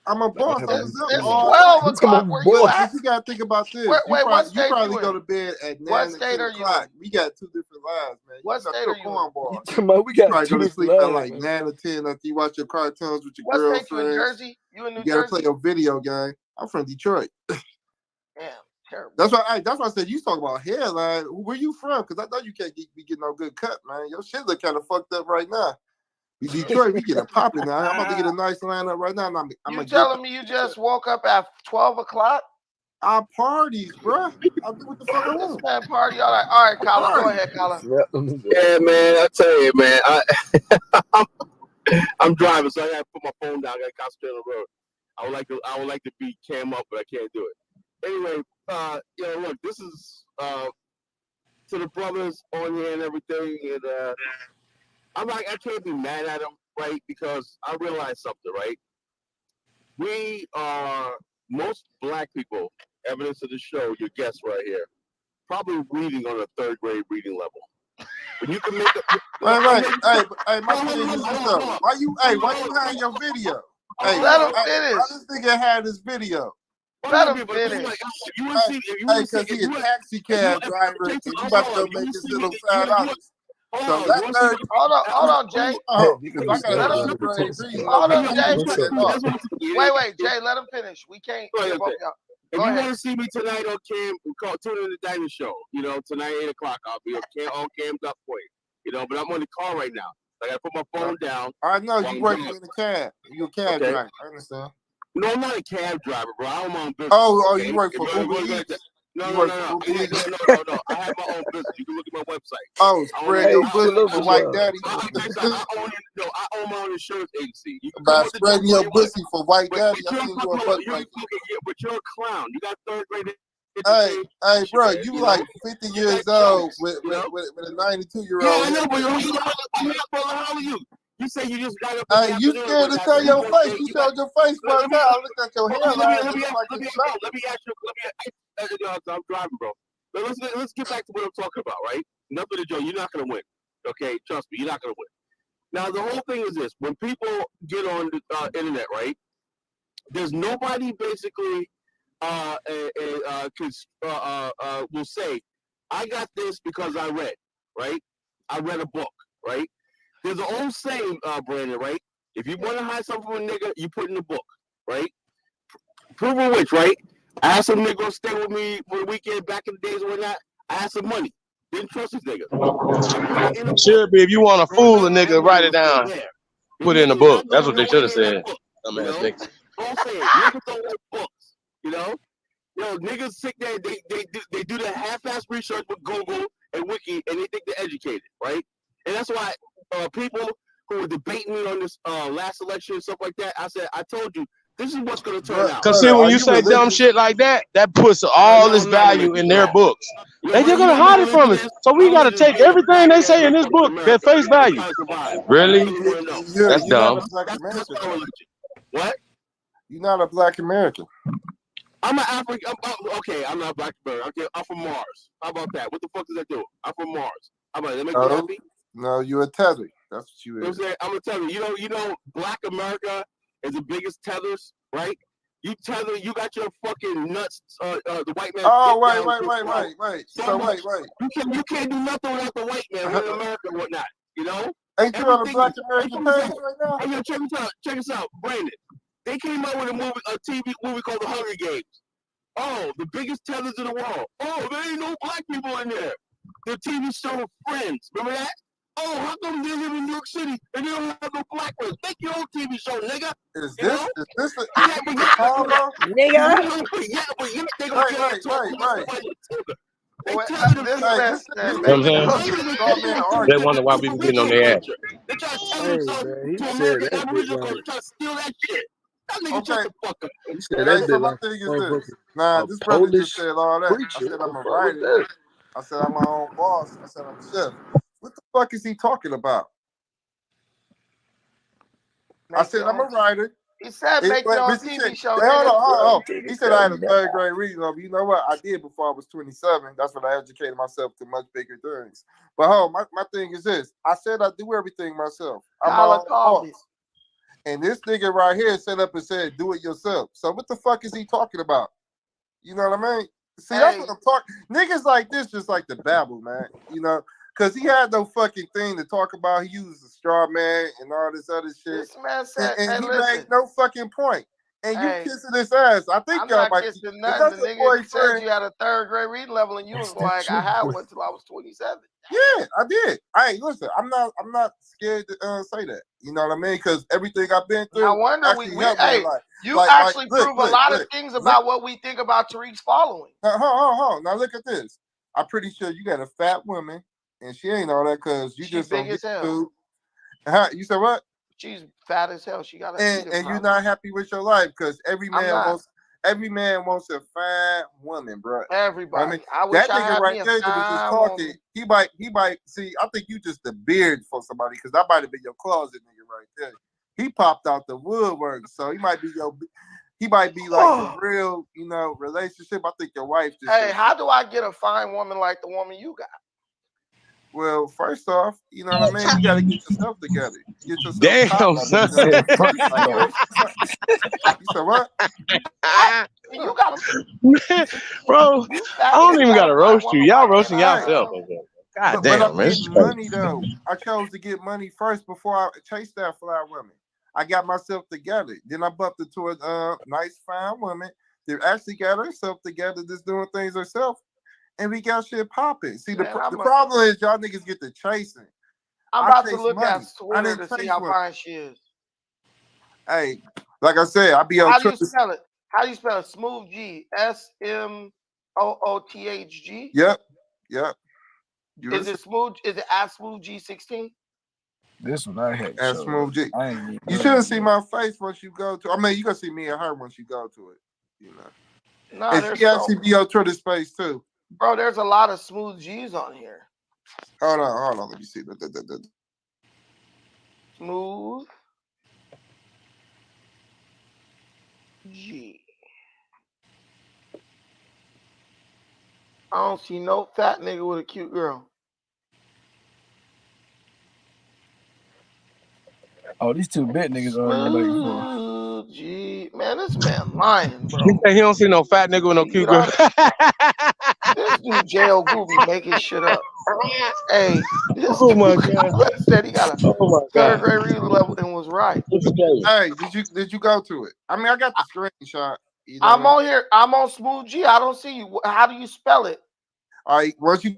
K: I'm a boss.
H: It's 12 o'clock. Where you at?
K: You gotta think about this.
H: Wait, what state
K: you probably
H: you
K: go
H: in?
K: to bed at 9
H: What
K: or
H: state
K: 10
H: are you
K: o'clock.
H: in?
K: We got 2 different lives, man.
H: What state are you
K: in?
U: We got
K: probably go to sleep
U: lives,
K: at like
U: man.
K: 9 or 10 after you watch your cartoons with your
H: What
K: girlfriends.
H: state you in? Jersey? You in New
K: You gotta
H: Jersey?
K: play a video game. I'm from Detroit.
H: Damn, terrible.
K: That's why I said you talk about hairline. Where you from? Because I know you can't be getting no good cut, man. Your shit look kind of fucked up right now. Detroit, we get a popping now. I'm about to get a nice lineup right now.
H: You telling me you just woke up at 12 o'clock?
K: Our parties, bro. I do what the fuck I want.
H: This man party all right. All right, Colin, go ahead, Colin.
Q: Yeah, man. I tell you, man. I'm driving, so I gotta put my phone down. I gotta concentrate on the road. I would like to be cam up, but I can't do it. Anyway, look, this is to the brothers on here and everything, and I can't be mad at them, right? Because I realize something, right? We are most black people, evidence of the show, your guests right here, probably reading on a 3rd grade reading level. When you can make a
K: Hey, my thing is this. Why you hide your video? Hey,
H: let him finish.
K: Why this nigga had this video?
H: Let him finish.
K: Because he a taxi cab driver and you about to go make his little $5. So
H: hold on, Jay. Hold on, Jay. Wait, Jay, let him finish. We can't.
Q: If you want to see me tonight on Cam, tune in to the Dining Show. You know, tonight 8 o'clock, I'll be on Cammed up for you. You know, but I'm on the car right now. I gotta put my phone down.
K: I know you working in the cab. You a cab driver. I understand.
Q: No, I'm not a cab driver, bro. I'm on business.
K: Oh, you work for Uber Eats?
V: No,
K: You
V: no,
K: work
V: no,
K: for
V: no.
K: Uber Eats?
V: No. I have my own business. You can look at my website.
K: Oh,
V: I own
K: spread
V: it.
K: your
U: Hey,
K: pussy
U: salute
K: for
U: to
K: white
U: y'all.
K: daddy.
V: I own my own insurance agency. You can
K: By
V: come up with the joke
K: spreading
V: all
K: your
V: you want.
K: pussy for white
V: But
K: daddy, I
V: you're
K: seen you a buck like.
V: but you're a clown. You got third grade
K: Hey,
V: education,
K: bro,
V: man,
K: you
V: you
K: like
V: know?
K: 50
V: You
K: years
V: got
K: old
V: jokes,
K: with
V: you know?
K: a 92-year-old.
V: Yeah, I know, but I'm not brother. How are you? You say you just got up in the
K: Hey, you
V: afternoon.
K: scared to show your face? You showed your face one time. I looked at your hairline. It looked like you shot.
V: I'm driving, bro. But let's get back to what I'm talking about, right? Nothing to joke. You're not gonna win. Okay, trust me, you're not gonna win. Now the whole thing is this: when people get on the internet, right? There's nobody basically will say, I got this because I read, right? I read a book, right? There's an old saying, Brandon, right? If you want to hide something from a nigga, you put in the book, right? Prove of which, right? I had some nigga go stay with me for the weekend back in the days or whatnot. I had some money. Didn't trust this nigga. I put it in a book.
C: Should be if you want to fool a nigga, write it down.
V: There.
C: Put it in a book. That's what they should have said. Dumbass niggas.
V: I'm saying, niggas don't like books, you know? Yo, niggas sit there, they do the half-ass research with Google and Wiki, and they think they're educated, right? And that's why people who were debating me on this last election and stuff like that, I said, I told you, this is what's going to turn out.
C: Cause see, when you say dumb shit like that, that puts all this value in their books. They're gonna hide it from us, so we gotta take everything they say in this book at face value. Really? That's dumb.
V: What?
K: You're not a black American.
V: I'm an African. Okay, I'm not black American. Okay, I'm from Mars. How about that? What the fuck does that do? I'm from Mars. How about that? That make you happy?
K: No, you're a tether. That's what you is.
V: I'm gonna tell you. You know, Black America is the biggest tethers, right? You tether. You got your fucking nuts. The white man.
K: Oh, wait. So wait.
V: You can't do nothing without the white man. We're in America and whatnot. You know.
K: Ain't you on a Black American page right now?
V: Hey, yo, check this out, Brandon. They came out with a TV movie called The Hunger Games. Oh, the biggest tethers in the world. Oh, there ain't no black people in there. The TV show Friends. Remember that? Oh, how come they live in New York City and they don't have no black ones? Make your own TV show, nigga.
K: Is this a
V: combo?
K: Nigga.
V: Yeah, but they gonna get
C: They wonder why we be getting on their ass.
V: They try to tell
U: Hey,
V: themselves
U: man, he
V: to
U: said
V: American
U: that bit
V: Aboriginal
U: like.
V: culture, try to steal that shit. That nigga shut the fuck up.
U: He said that
K: So
U: bit
K: my
U: like
K: thing is
U: motherfucker.
K: this. Nah, this brother just
U: Polish
K: said all that.
U: preacher.
K: I said I'm a
U: What the fuck was
K: writer.
U: that?
K: I said I'm my own boss. I said I'm a chef. What the fuck is he talking about? I said I'm a writer.
H: He said make your own TV show.
K: Hold on.
H: nigga.
K: He said I had a third grade reading level. You know what? I did before I was 27. That's when I educated myself to much bigger things. But my thing is this. I said I do everything myself. I'm my own boss. And this nigga right here set up and said, do it yourself. So what the fuck is he talking about? You know what I mean? See, that's what I'm talking. Niggas like this just like the babble, man. You know? Because he had no fucking thing to talk about. He used a straw man and all this other shit.
H: This man said,
K: and he
H: listen.
K: made no fucking point. And you kissing his ass. I think y'all might be.
H: Kissing nothing. The nigga said you had a third grade reading level, and you was like, I had one till I was 27.
K: Yeah, I did. Hey, listen, I'm not scared to say that. You know what I mean? Because everything I've been through.
H: I wonder you actually prove a lot of things about what we think about Tariq's following.
K: Hold. Now look at this. I'm pretty sure you got a fat woman, and she ain't all that because you just
H: big as hell.
K: Food. You said what?
H: She's fat as hell. She got a
K: and you're not happy with your life because every man wants a fine woman, bro.
H: Everybody.
K: I mean,
H: I wish
K: that
H: I
K: nigga
H: had
K: right
H: me a
K: there that was just talking.
H: woman.
K: He might see. I think you just the beard for somebody because that might have been your closet nigga right there. He popped out the woodwork, so he might be like a real, relationship. I think your wife just.
H: Hey, how do I get a fine woman like the woman you got?
K: Well, first off, you know what I mean? You got to get yourself together. Get yourself
C: Damn, son.
K: You said what?
H: You got
C: bro, I don't even got to roast you. Y'all roasting yourself. God damn,
K: but I'm
C: man.
K: getting money, though. I chose to get money first before I chased that fly woman. I got myself together. Then I bumped into a nice, fine woman that actually got herself together, just doing things herself. And we got shit popping. See, the problem is y'all niggas get to chasing.
H: I'm about to look at Twitter to see how fine she is.
K: Hey, like I said, I be on
H: How
K: Twitter.
H: do you spell it? How do you spell it? Smooth G. SM. OOTHG?
K: Yep.
H: Is it smooth? Is it at smooth G16?
U: This one I had to
K: As
U: show
K: Smooth G.
U: I ain't
K: You shouldn't see my face once you go to. I mean, you can see me and her once you go to it. You know.
H: Nah,
K: And she actually be on Twitter Space too.
H: Bro, there's a lot of smooth G's on here.
K: Hold on. Let me see.
H: Smooth G. I don't see no fat nigga with a cute girl.
U: Oh, these two bit niggas are like for.
H: Smooth G. Man, this man lying, bro.
C: He say he don't see no fat nigga with no cute girl.
H: This dude J.O. Gooby making shit up. Hey, this
C: Oh my God.
H: said he got a third grade reading level and was right.
K: Hey, did you go to it? I mean, I got the screenshot. You know
H: I'm on here. I'm on Smooth G. I don't see you. How do you spell it?
K: All right, once you.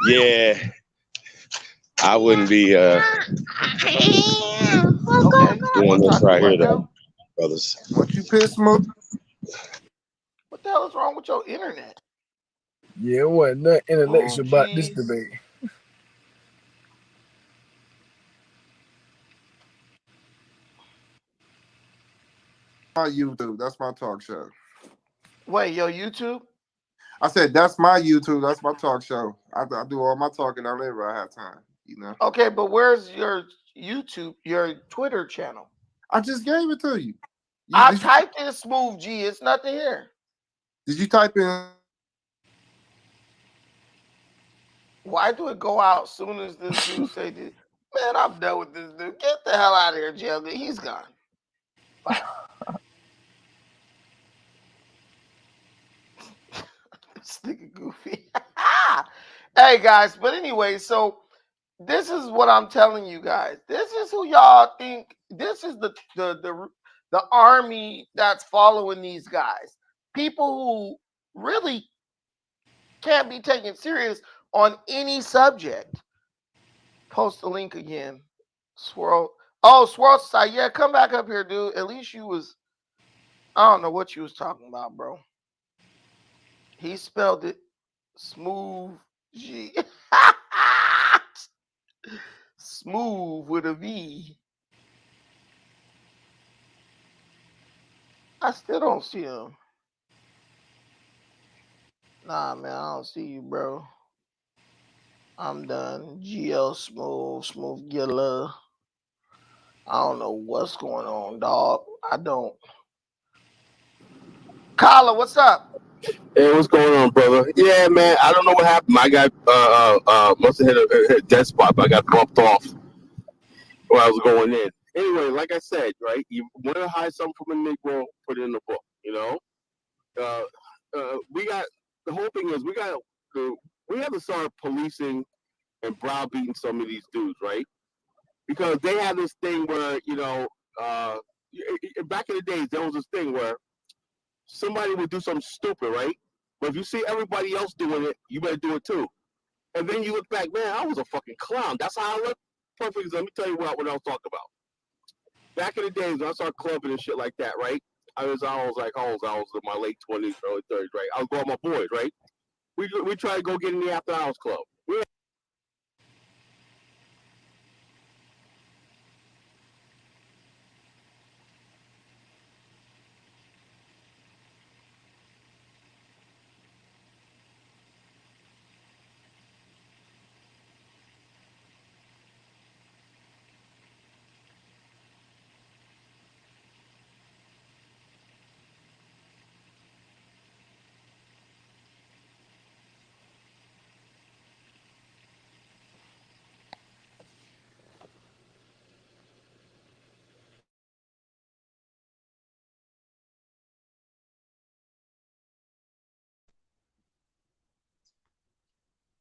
C: Yeah. I wouldn't be doing this right here though, brothers.
K: Once you piss Smooth.
H: What the hell is wrong with your internet?
U: Yeah, it wasn't nothing intellectual about this debate.
K: My YouTube. That's my talk show.
H: Wait, yo, YouTube?
K: I said that's my YouTube. That's my talk show. I do all my talking on there when I have time. You know.
H: Okay, but where's your YouTube, your Twitter channel?
K: I just gave it to you.
H: I typed in Smooth G. It's nothing here.
K: Did you type in?
H: Why do it go out soon as this dude say this? Man, I'm done with this dude. Get the hell out of here, Jail. He's gone. Bye. This nigga goofy. Hey guys, but anyway, so this is what I'm telling you guys. This is who y'all think. This is the army that's following these guys. People who really can't be taken serious on any subject. Post the link again. Swirl. Oh, Swirl Society. Yeah, come back up here, dude. At least you was. I don't know what you was talking about, bro. He spelled it Smooth G. Smooth with a V. I still don't see him. Nah, man, I don't see you, bro. I'm done. GL Smooth Gilla. I don't know what's going on, dog. I don't. Kyla, what's up?
Q: Hey, what's going on, brother? Yeah, man, I don't know what happened. I got must have hit a dead spot, but I got bumped off while I was going in. Anyway, like I said, right, you want to hide something from a Negro, put it in the book, you know? We got, the whole thing is, we have to start policing and browbeating some of these dudes, right? Because they have this thing where, you know, back in the days, there was this thing where somebody would do something stupid, right? But if you see everybody else doing it, you better do it too. And then you look back, man, I was a fucking clown. That's how I look. Perfect. Let me tell you what I was talking about. Back in the days when I started clubbing and shit like that, right? I was in my late 20s, early 30s, right? I was going with my boys, right? We tried to go get in the after hours club.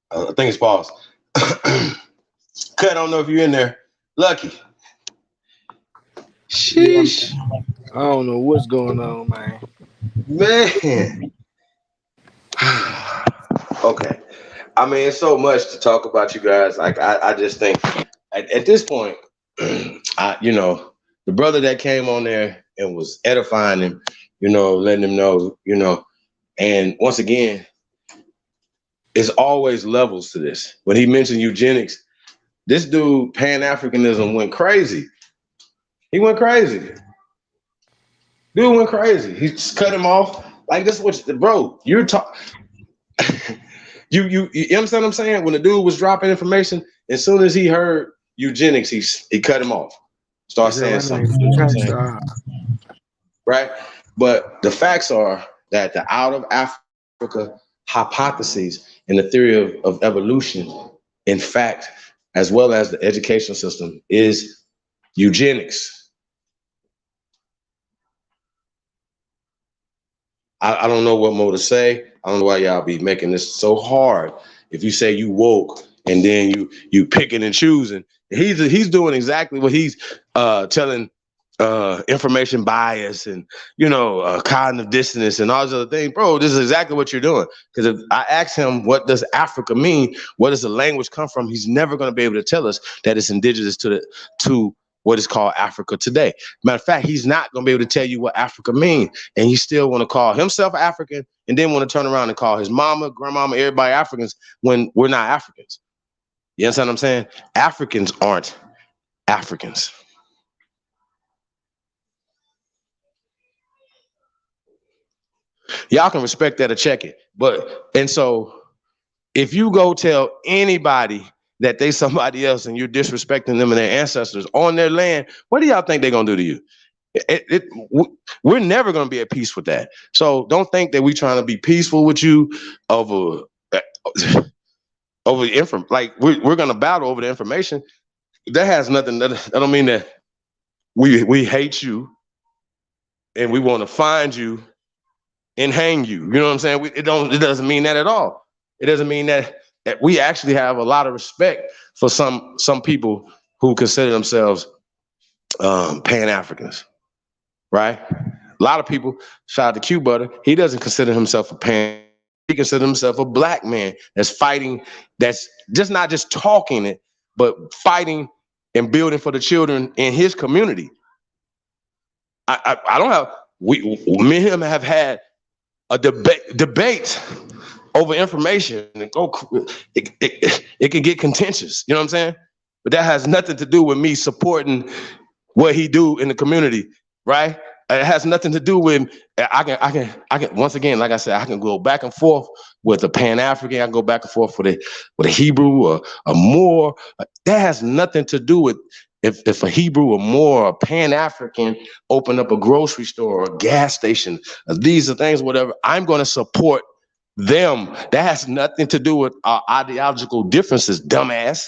P: I think it's paused. Cut, I don't know if you're in there. Lucky. Sheesh.
U: I don't know what's going on, man.
P: Man. Okay. I mean, it's so much to talk about, you guys. Like, I just think at this point,
C: the brother that came on there and was edifying him, you know, letting him know, you know, and once again, there's always levels to this. When he mentioned eugenics, this dude, Pan-Africanism, went crazy. He went crazy. Dude went crazy. He just cut him off. Like, this is what, bro, you're talking. You understand what I'm saying? When the dude was dropping information, as soon as he heard eugenics, he cut him off. Start saying something. You know what I'm saying? Right? But the facts are that the out of Africa hypotheses and the theory of evolution, in fact, as well as the education system, is eugenics. I don't know what more to say. I don't know why y'all be making this so hard. If you say you woke and then you picking and choosing, he's doing exactly what he's telling information bias and, you know, cognitive dissonance and all those other things. Bro, this is exactly what you're doing. Because if I ask him, what does Africa mean? Where does the language come from? He's never going to be able to tell us that it's indigenous to what is called Africa today. Matter of fact, he's not going to be able to tell you what Africa means. And he still want to call himself African and then want to turn around and call his mama, grandmama, everybody Africans when we're not Africans. You understand what I'm saying? Africans aren't Africans. Y'all can respect that or check it. And so if you go tell anybody that they somebody else and you're disrespecting them and their ancestors on their land, what do y'all think they're going to do to you? We're never going to be at peace with that. So don't think that we're trying to be peaceful with you over information. Like we're going to battle over the information. That has nothing. That don't mean that we hate you and we want to find you and hang you. You know what I'm saying? It doesn't mean that at all. It doesn't mean that we actually have a lot of respect for some people who consider themselves Pan-Africans, right? A lot of people, shout out to Q Butter, he doesn't consider himself a Pan. He considers himself a black man that's fighting, that's just not just talking it, but fighting and building for the children in his community. I don't have, me and him have had a debate over information, and it can get contentious. You know what I'm saying? But that has nothing to do with me supporting what he do in the community, right? It has nothing to do with I can once again, like I said, I can go back and forth with a Pan-African. I can go back and forth with a Hebrew or a Moor. That has nothing to do with if a Hebrew or Moor or a Pan-African open up a grocery store or a gas station. These are things, whatever. I'm going to support them. That has nothing to do with our ideological differences, dumbass.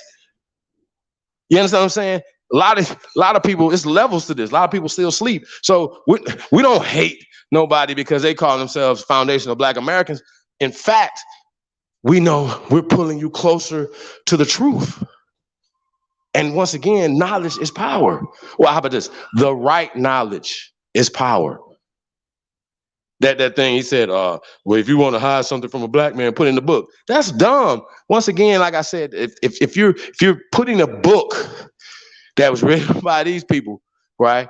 C: You understand what I'm saying? A lot of people, it's levels to this. A lot of people still sleep. So we don't hate nobody because they call themselves foundational Black Americans. In fact, we know we're pulling you closer to the truth. And once again, knowledge is power. Well, how about this? The right knowledge is power. That thing he said, well, if you want to hide something from a black man, put it in the book. That's dumb. Once again, like I said, if you're putting a book that was written by these people, right,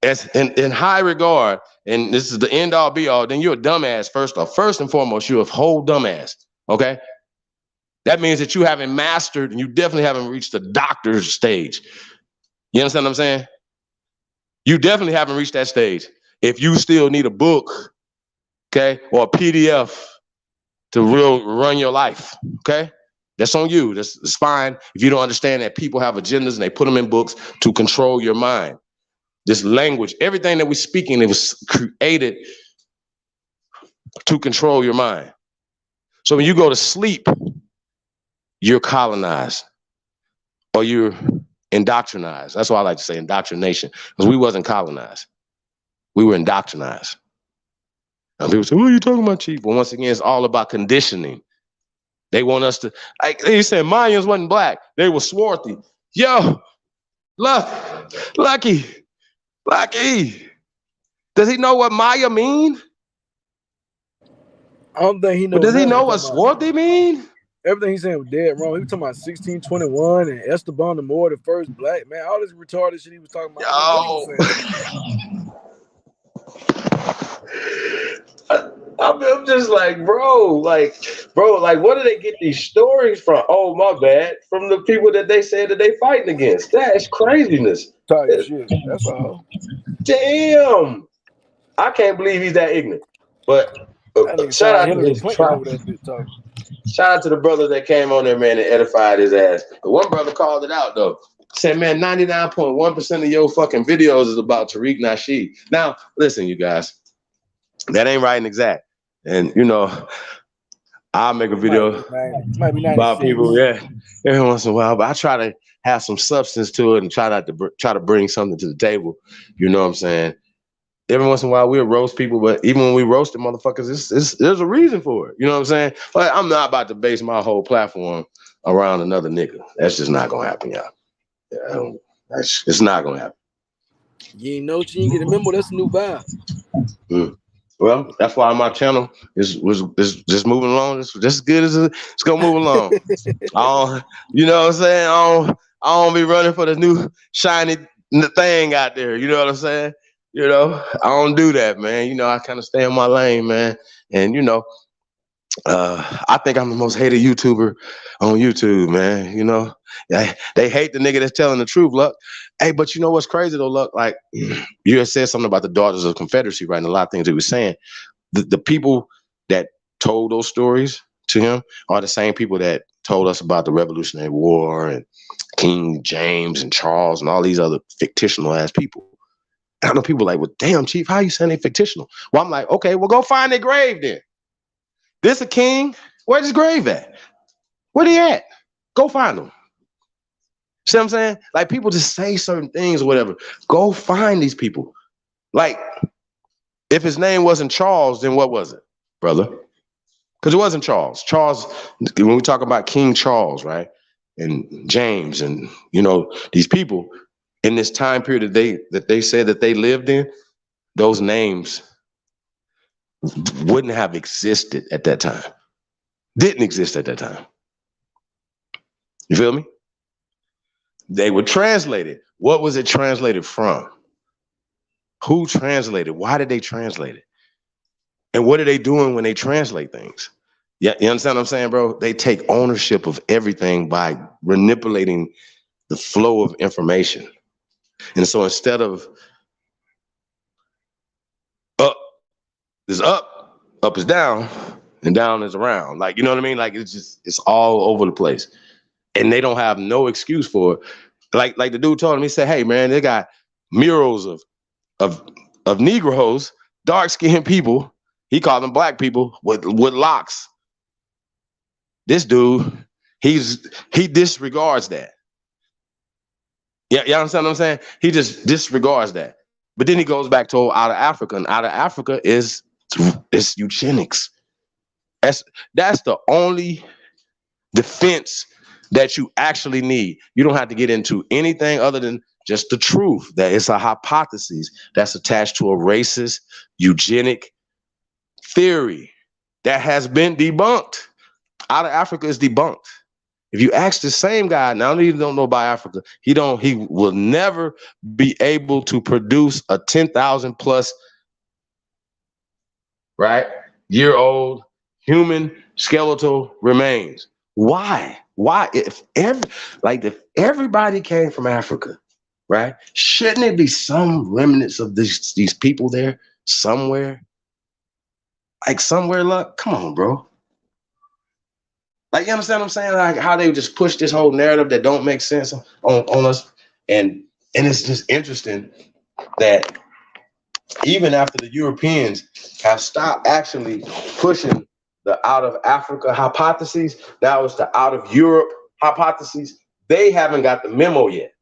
C: as in high regard, and this is the end all be all, then you're a dumbass. First off, first and foremost, you're a whole dumbass. Okay, that means that you haven't mastered, and you definitely haven't reached the doctor's stage. You understand what I'm saying? You definitely haven't reached that stage. If you still need a book, okay, or a PDF to run your life, okay, that's on you. That's fine. If you don't understand that people have agendas and they put them in books to control your mind. This language, everything that we're speaking, it was created to control your mind. So when you go to sleep, you're colonized or you're indoctrinized. That's why I like to say indoctrination, because we wasn't colonized. We were indoctrinized. And people say, what are you talking about, Chief? Well, once again, it's all about conditioning. They want us to, like they said, Mayans wasn't black. They were swarthy. Yo, Lucky. Does he know what Maya mean?
U: I don't think he knows.
C: But does he know what swarthy mean?
U: Everything he's saying was dead wrong. He was talking about 1621 and Esteban the Moor, the first black man. All this retarded shit he was talking about.
P: I'm just like, bro, like, where do they get these stories from? Oh, my bad. From the people that they said that they fighting against. That's craziness.
U: Tight shit. That's all.
P: Damn. I can't believe he's that ignorant. But shout out to his shout out to the brother that came on there, man, and edified his ass. The one brother called it out though. Said, man, 99.1% of your fucking videos is about Tariq Nasheed. Now, listen, you guys, that ain't right and exact. And you know, I'll make a video about people, every once in a while, but I try to have some substance to it and try to bring something to the table. You know what I'm saying? Every once in a while we'll roast people, but even when we roast the motherfuckers, there's a reason for it. You know what I'm saying? But I'm not about to base my whole platform around another nigga. That's just not gonna happen, y'all. Yeah, it's not gonna happen.
U: You ain't know what you ain't get a memo. That's a new vibe.
P: Well, that's why my channel is just moving along. It's just as good as it's gonna move along. You know what I'm saying? I don't be running for the new shiny thing out there. You know what I'm saying? You know, I don't do that, man. You know, I kind of stay in my lane, man. And you know, I think I'm the most hated YouTuber on YouTube, man. You know, they hate the nigga that's telling the truth, Luck. Hey, but you know what's crazy though, Luck? Like, you had said something about the Daughters of Confederacy, right? And a lot of things he was saying. The people that told those stories to him are the same people that told us about the Revolutionary War and King James and Charles and all these other fictional ass people. I know people like, well, damn, Chief, how you saying they fictional? Well, I'm like, okay, well, go find their grave then. This a king? Where's his grave at? Where he at? Go find him. See what I'm saying? Like, people just say certain things or whatever. Go find these people. Like, if his name wasn't Charles, then what was it, brother? Because it wasn't Charles. Charles, when we talk about King Charles, right? And James and, you know, these people, in this time period that they said that they lived in, those names wouldn't have existed at that time. Didn't exist at that time. You feel me? They were translated. What was it translated from? Who translated? Why did they translate it? And what are they doing when they translate things? Yeah, you understand what I'm saying, bro? They take ownership of everything by manipulating the flow of information. And so instead of up is up, up is down, and down is around. Like, you know what I mean? Like, it's all over the place. And they don't have no excuse for it. Like the dude told him, he said, hey man, they got murals of Negroes, dark-skinned people. He called them black people with locks. This dude, he disregards that. Yeah, you understand what I'm saying? He just disregards that. But then he goes back to out of Africa, and out of Africa is eugenics. That's the only defense that you actually need. You don't have to get into anything other than just the truth. That it's a hypothesis that's attached to a racist eugenic theory that has been debunked. Out of Africa is debunked. If you ask the same guy, now he don't know about Africa, he will never be able to produce a 10,000 plus, right, year old human skeletal remains. Why? If everybody came from Africa, right? Shouldn't there be some remnants of these people there somewhere? Like somewhere, Luck? Come on, bro. Like, you understand what I'm saying? Like how they just push this whole narrative that don't make sense on us. And it's just interesting that even after the Europeans have stopped actually pushing the out of Africa hypotheses, now it's the out of Europe hypotheses. They haven't got the memo yet.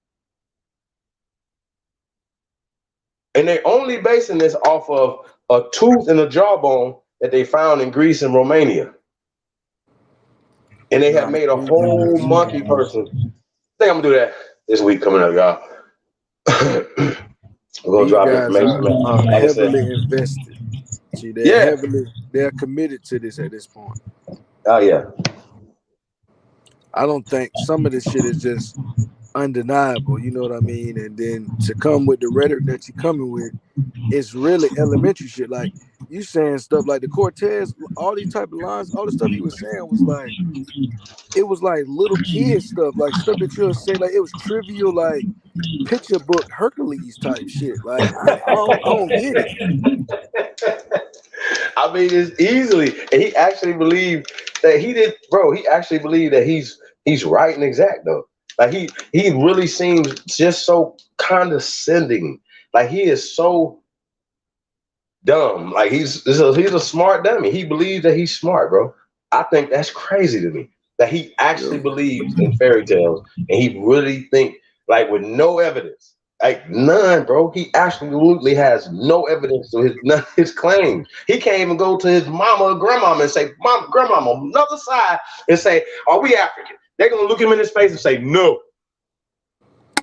P: And they're only basing this off of a tooth and a jawbone that they found in Greece and Romania. And they have made a whole monkey person. I think I'm gonna do that this week coming up, y'all. We're gonna drop information. Like
U: heavily invested. See, they're committed to this at this point.
P: Oh yeah.
U: I don't think some of this shit is just undeniable. You know what I mean? And then to come with the rhetoric that you're coming with, it's really elementary shit. Like you saying stuff like the Cortez, all these type of lines, all the stuff he was saying was like, it was like little kid stuff, like stuff that you'll say, like it was trivial, like picture book Hercules type shit. Like I don't get it.
P: I mean, it's easily, and he actually believed that he did, bro. He actually believed that he's right and exact though. Like he really seems just so condescending. Like he is so dumb. Like he's a smart dummy. He believes that he's smart, bro. I think that's crazy to me that he actually believes in fairy tales and he really think like with no evidence. Like none, bro. He absolutely has no evidence to his claims. He can't even go to his mama or grandmama and say, "Mom, grandmama, another side," and say, "Are we African?" They're gonna look him in his face and say, "No."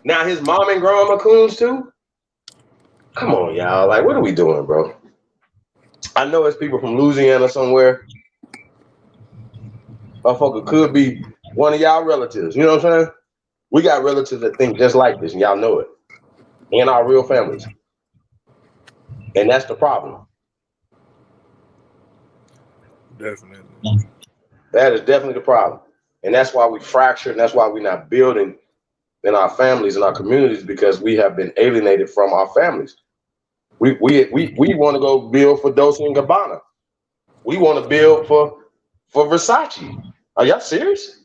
P: Now his mom and grandma coons too. Come on, y'all. Like, what are we doing, bro? I know it's people from Louisiana somewhere. Motherfucker could be one of y'all relatives. You know what I'm saying? We got relatives that think just like this, and y'all know it. In our real families. And that's the problem.
U: Definitely.
P: That is definitely the problem. And that's why we fractured, and that's why we're not building in our families and our communities, because we have been alienated from our families. We want to go build for Dolce & Gabbana. We want to build for Versace. Are y'all serious?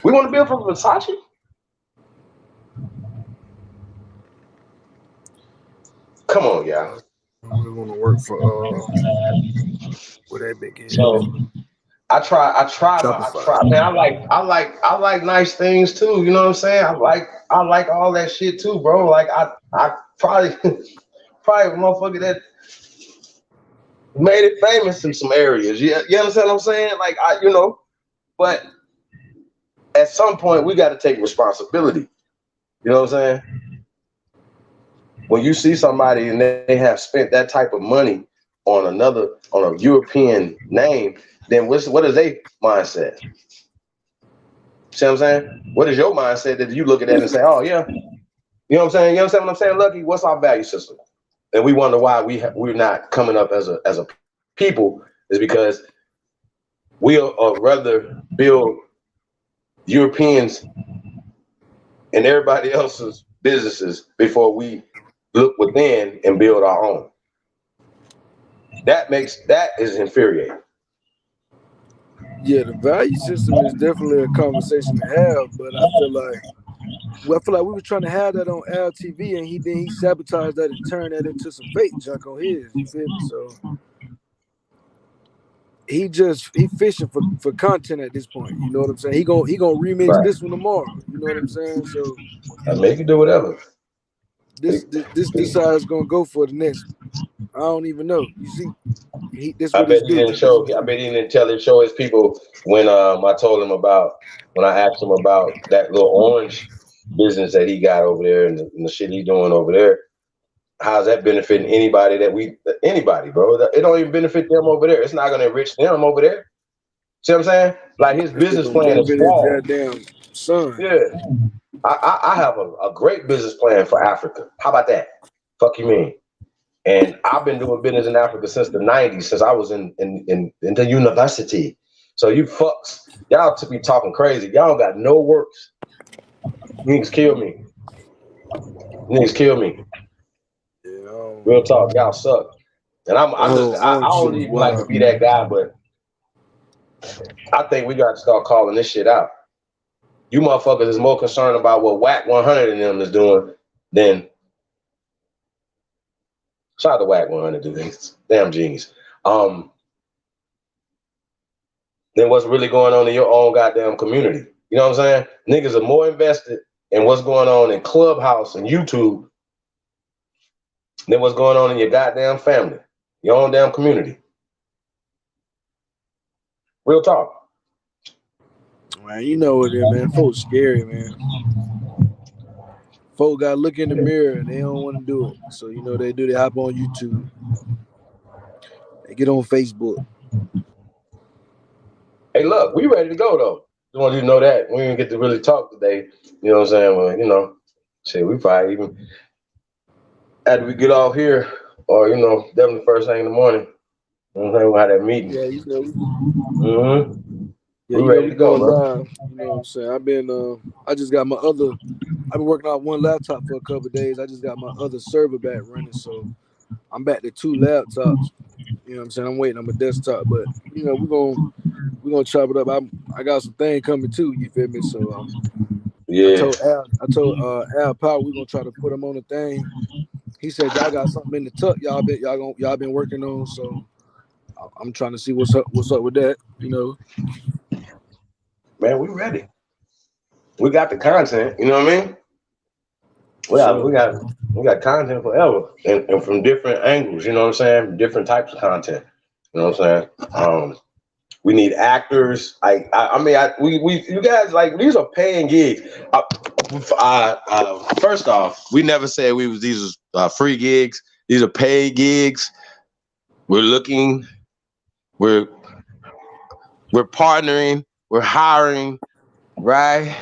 P: We want to build for Versace? Come on, y'all.
U: We want to work for what that big is.
P: So I try, man. I like nice things too. You know what I'm saying? I like all that shit too, bro. Like I probably a motherfucker that made it famous in some areas. You understand what I'm saying? Like but at some point we got to take responsibility. You know what I'm saying? When you see somebody and they have spent that type of money on a European name, then what is their mindset? See what I'm saying? What is your mindset that you look at that and say, "Oh yeah," you know what I'm saying? You understand what I'm saying, Lucky? What's our value system? And we wonder why we're not coming up as a people is because we'll rather build Europeans and everybody else's businesses before we look within and build our own. That is infuriating.
U: Yeah, the value system is definitely a conversation to have, but I feel like we were trying to have that on LTV, and he sabotaged that and turned that into some fake junk on his. You feel me? So he fishing for content at this point. You know what I'm saying? He gonna remix this one tomorrow. You know what I'm saying? So
P: I mean, he can do whatever.
U: This how it's gonna go for the next. I don't even know. You see,
P: I bet he didn't show his people when I told him about when I asked him about that little orange business that he got over there and the shit he doing over there. How's that benefiting anybody bro? It don't even benefit them over there. It's not gonna enrich them over there. See what I'm saying? Like his business plan is flawed.
U: Goddamn son.
P: Yeah. I have a great business plan for Africa. How about that? Fuck you mean? And I've been doing business in Africa since the 90s, since I was in the university. So you fucks, y'all to be talking crazy. Y'all got no works. Niggas kill me. Real talk, y'all suck. And I don't even like to be that guy, but I think we got to start calling this shit out. You motherfuckers is more concerned about what Whack 100 and them is doing than shout out to Whack 100, dude. Damn genius. Then what's really going on in your own goddamn community? You know what I'm saying? Niggas are more invested in what's going on in Clubhouse and YouTube than what's going on in your goddamn family, your own damn community. Real talk.
U: Man, you know what it is, man. Folks scary, man. Folk got to look in the mirror and they don't want to do it. So, you know, they hop on YouTube. They get on Facebook.
P: Hey, look, we ready to go, though. Just want you to know that we didn't get to really talk today. You know what I'm saying? Well, you know, shit, we probably even after we get off here, or you know, definitely first thing in the morning. You know what I'm saying? We'll have that meeting.
U: Yeah, you know.
P: Mm-hmm.
U: Yeah,
P: We
U: you know,
P: ready
U: we
P: to go,
U: going
P: bro.
U: live. You know what I'm saying? I just got I've been working on one laptop for a couple of days. I just got my other server back running, so I'm back to 2 laptops. You know what I'm saying? I'm waiting on my desktop, but you know, we're gonna chop it up. I got some thing coming too, you feel me? So
P: Yeah.
U: I told Al Power we're gonna try to put him on the thing. He said y'all got something in the tuck y'all been working on, so I'm trying to see what's up with that, you know.
P: Man, we ready. We got the content, you know what I mean?
U: Sure.
P: We got content forever, and from different angles, you know what I'm saying? Different types of content, you know what I'm saying? We need actors. You guys, like, these are paying gigs. First off, we never said these are free gigs. These are paid gigs. We're partnering, we're hiring, right?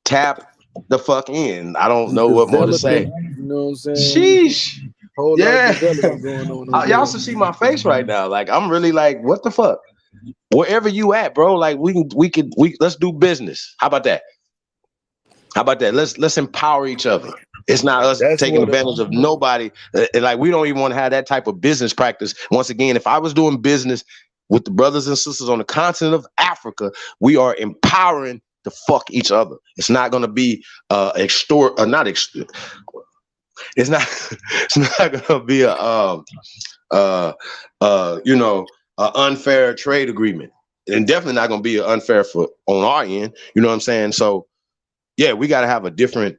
P: Tap the fuck in. I don't know what more to say.
U: You know what I'm saying?
P: Sheesh.
U: Whole lot of
P: Yeah.
U: development going on.
P: Y'all should see my face right now. Like, I'm really like, what the fuck? Wherever you at, bro, like let's do business. How about that? Let's empower each other. It's not us taking advantage of nobody. And like, we don't even want to have that type of business practice. Once again, if I was doing business with the brothers and sisters on the continent of Africa, we are empowering to fuck each other. It's not going to be it's not going to be a unfair trade agreement, and definitely not going to be an unfair on our end. You know what I'm saying? So yeah, we got to have a different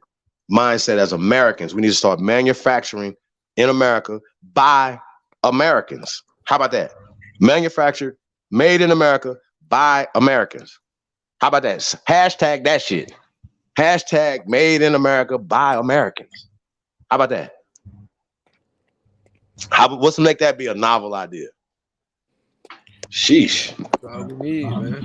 P: mindset as Americans. We need to start manufacturing in America by Americans. How about that? Manufactured, made in America by Americans. How about that? Hashtag that shit. Hashtag made in America by Americans. How about that? Let's make that be a novel idea. Sheesh.
U: That's all we need, man.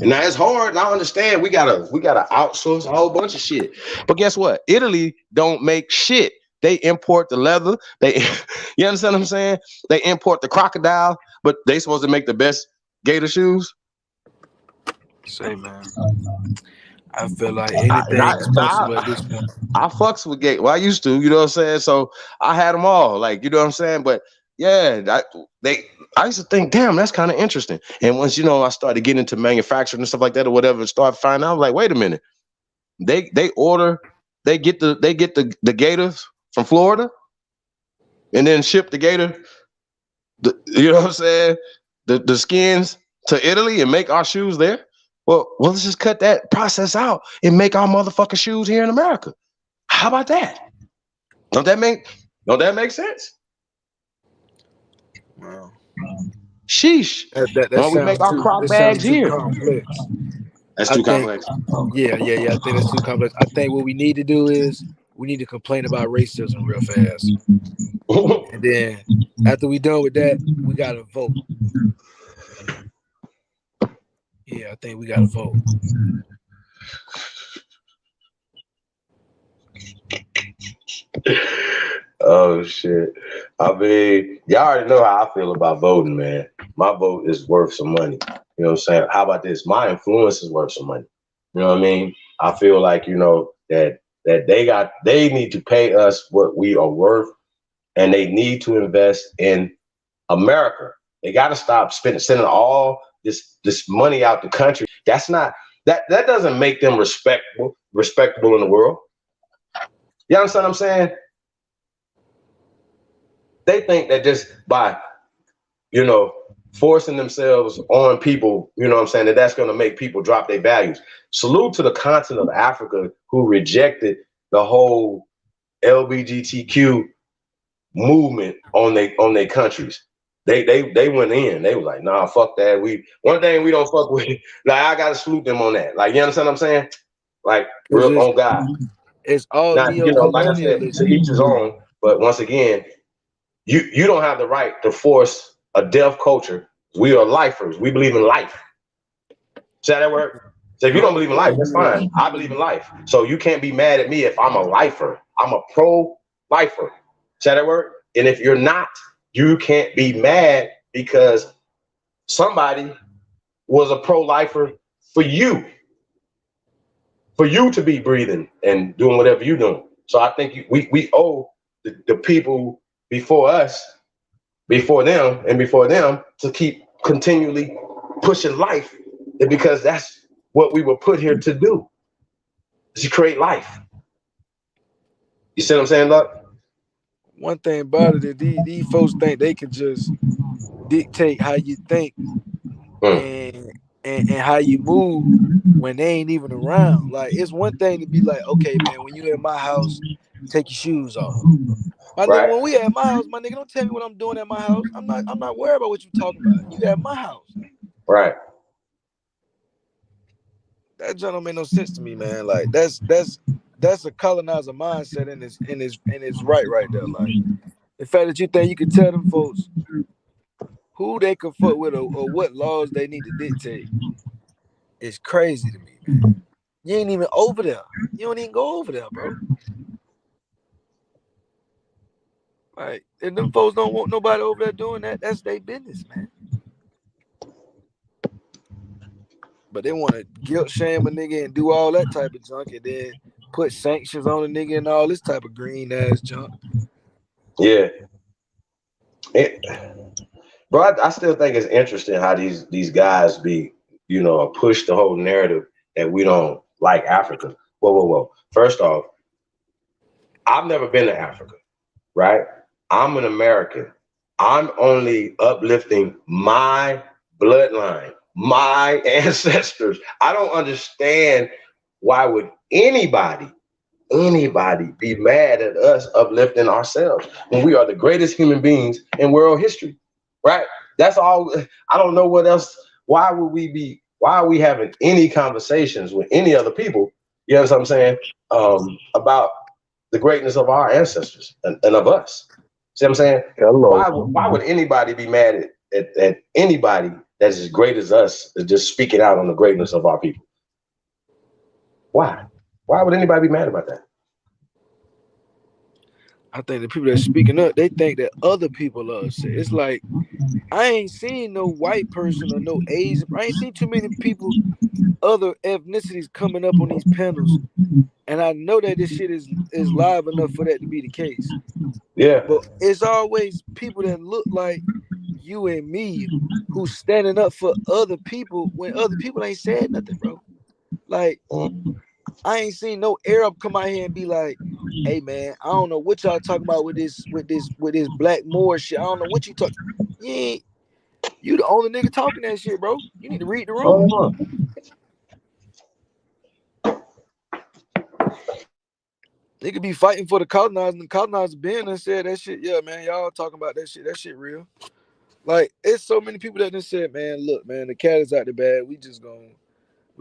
P: And now it's hard. I understand. We gotta outsource a whole bunch of shit. But guess what? Italy don't make shit. They import the leather. You understand what I'm saying? They import the crocodile, but they supposed to make the best gator shoes.
U: Say, man, I feel like anything is possible at this point.
P: I fucks with gator. Well, I used to, you know what I'm saying? So I had them all, like, you know what I'm saying? But yeah, I used to think, damn, that's kind of interesting. And once, you know, I started getting into manufacturing and stuff like that or whatever, and started finding out, I was like, wait a minute. They get the gators from Florida and then ship the gator, you know what I'm saying? The skins to Italy and make our shoes there. Well, let's just cut that process out and make our motherfucking shoes here in America. How about that? Don't that make sense?
U: Wow.
P: Sheesh.
U: That
P: we make our crock bags here.
U: Complex.
P: That's too complex.
U: Yeah. I think that's too complex. I think what we need to do is we need to complain about racism real fast. And then after we done with that, we gotta vote. Yeah, I think we gotta vote.
P: Oh shit. I mean, y'all already know how I feel about voting, man. My vote is worth some money. You know what I'm saying? How about this? My influence is worth some money. You know what I mean? I feel like, you know, that they need to pay us what we are worth, and they need to invest in America. They got to stop sending all this money out the country. That doesn't make them respectable in the world. You understand what I'm saying? They think that just by, you know, forcing themselves on people, you know what I'm saying, that's going to make people drop their values. Salute to the continent of Africa who rejected the whole LGBTQ movement on their countries. They went in. They was like, nah, fuck that. One thing we don't fuck with. Like, I gotta salute them on that. Like, you understand what I'm saying? Like, real on God.
U: It's all
P: now, you know, like I said, to each his own. But once again, you don't have the right to force a deaf culture. We are lifers. We believe in life. See how that work? So if you don't believe in life, that's fine. I believe in life. So you can't be mad at me if I'm a lifer. I'm a pro-lifer. Say that word? And if you're not, you can't be mad because somebody was a pro-lifer for you to be breathing and doing whatever you're doing. So I think we owe the people before us, before them, to keep continually pushing life, because that's what we were put here to do, is to create life. You see what I'm saying, Doc?
U: One thing about it is these folks think they can just dictate how you think and how you move when they ain't even around. Like, it's one thing to be like, okay, man, when you at my house, take your shoes off. My nigga, when we at my house, my nigga, don't tell me what I'm doing at my house. I'm not worried about what you talking about. You at my house.
P: Right.
U: That just don't make no sense to me, man. Like, that's a colonizer mindset in his right there. Like, the fact that you think you can tell them folks who they can fuck with or what laws they need to dictate is crazy to me, man. You ain't even over there. You don't even go over there, bro. Like, if them folks don't want nobody over there doing that, that's their business, man. But they want to guilt shame a nigga and do all that type of junk and then put sanctions on a nigga and all this type of green ass junk.
P: Yeah. Bro, I still think it's interesting how these guys be, push the whole narrative that we don't like Africa. Whoa. First off, I've never been to Africa, right? I'm an American. I'm only uplifting my bloodline, my ancestors. I don't understand why would anybody be mad at us uplifting ourselves when we are the greatest human beings in world history, right? That's all. I don't know what else. Why are we having any conversations with any other people? You know what I'm saying? About the greatness of our ancestors and of us. See what I'm saying? Why would anybody be mad at anybody that's as great as us, is just speaking out on the greatness of our people? Why? Why would anybody be mad about that?
U: I think the people that's speaking up, they think that other people are upset. It's like, I ain't seen no white person or no Asian. I ain't seen too many people, other ethnicities coming up on these panels. And I know that this shit is live enough for that to be the case.
P: Yeah.
U: But it's always people that look like you and me who's standing up for other people when other people ain't said nothing, bro. Like, I ain't seen no Arab come out here and be like, hey man, I don't know what y'all talking about with this black Moor shit. I don't know what you talking. You the only nigga talking that shit, bro. You need to read the room. They could be fighting for the colonizer, and the colonizer been and said that shit. Yeah, man, y'all talking about that shit. That shit real. Like, it's so many people that done said, man, look, man, the cat is out the bag. We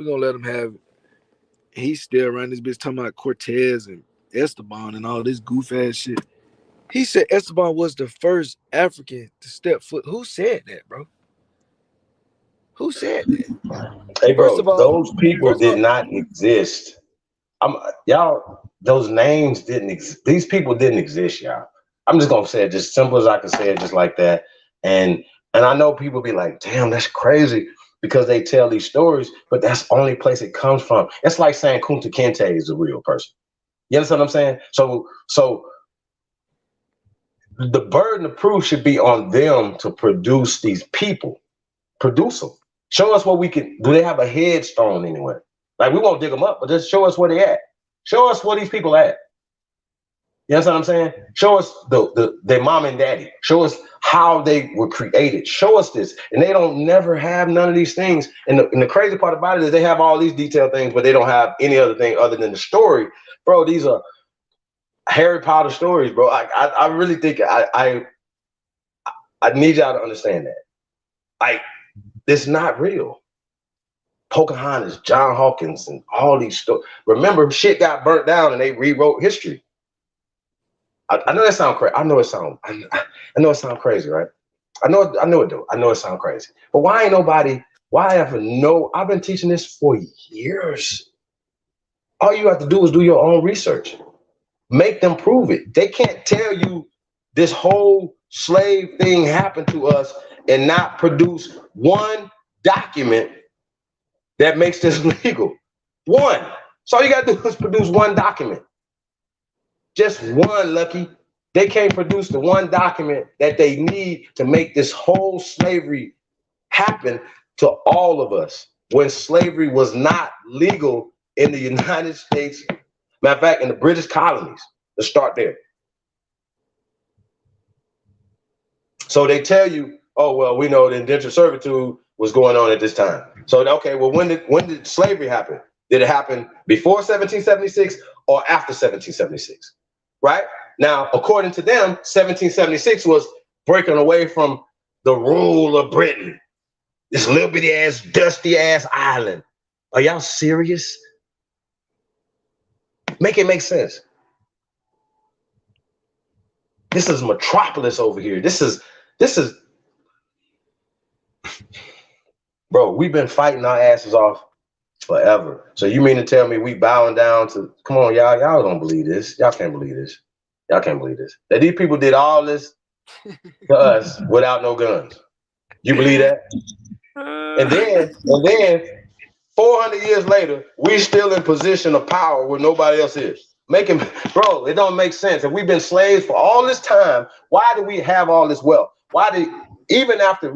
U: gonna let him have it. He's still around this bitch talking about Cortez and Esteban and all this goof ass shit. He said Esteban was the first African to step foot. Who said that, bro? Who said that?
P: Hey, bro, those people did not exist. Those names didn't exist. These people didn't exist, y'all. I'm just gonna say it just simple as I can say it, just like that. And I know people be like, damn, that's crazy, because they tell these stories, but that's the only place it comes from. It's like saying Kunta Kinte is a real person. You understand what I'm saying? So the burden of proof should be on them to produce these people. Produce them. Show us what we can. Do they have a headstone anywhere? Like, we won't dig them up, but just show us where they at. Show us where these people at. You know what I'm saying? Show us their mom and daddy. Show us how they were created. Show us this. And they don't never have none of these things. And the crazy part about it is they have all these detailed things, but they don't have any other thing other than the story. Bro, these are Harry Potter stories, bro. I really think I need y'all to understand that. Like, it's not real. Pocahontas, John Hawkins, and all these stories. Remember, shit got burnt down and they rewrote history. I know that sounds crazy. I know it sounds crazy, right? I know it do. I know it sounds crazy. But why ain't nobody Why have no? I've been teaching this for years. All you have to do is do your own research. Make them prove it. They can't tell you this whole slave thing happened to us and not produce one document that makes this legal. One. So all you gotta do is produce one document. Just one, Lucky. They can't produce the one document that they need to make this whole slavery happen to all of us when slavery was not legal in the United States. Matter of fact, in the British colonies. Let's start there. So they tell you, oh, well, we know the indentured servitude was going on at this time. So, okay, well, when did slavery happen? Did it happen before 1776 or after 1776? Right? Now, according to them, 1776 was breaking away from the rule of Britain. This little bitty ass, dusty ass island. Are y'all serious? Make it make sense. This is metropolis over here. This is, bro, we've been fighting our asses off forever. So you mean to tell me we bowing down to, come on, y'all don't believe this. Y'all can't believe this. Y'all can't believe this. That these people did all this to us without no guns. You believe that? And then 400 years later, we still in position of power where nobody else is. Bro, it don't make sense. If we've been slaves for all this time, why do we have all this wealth? Why did, even after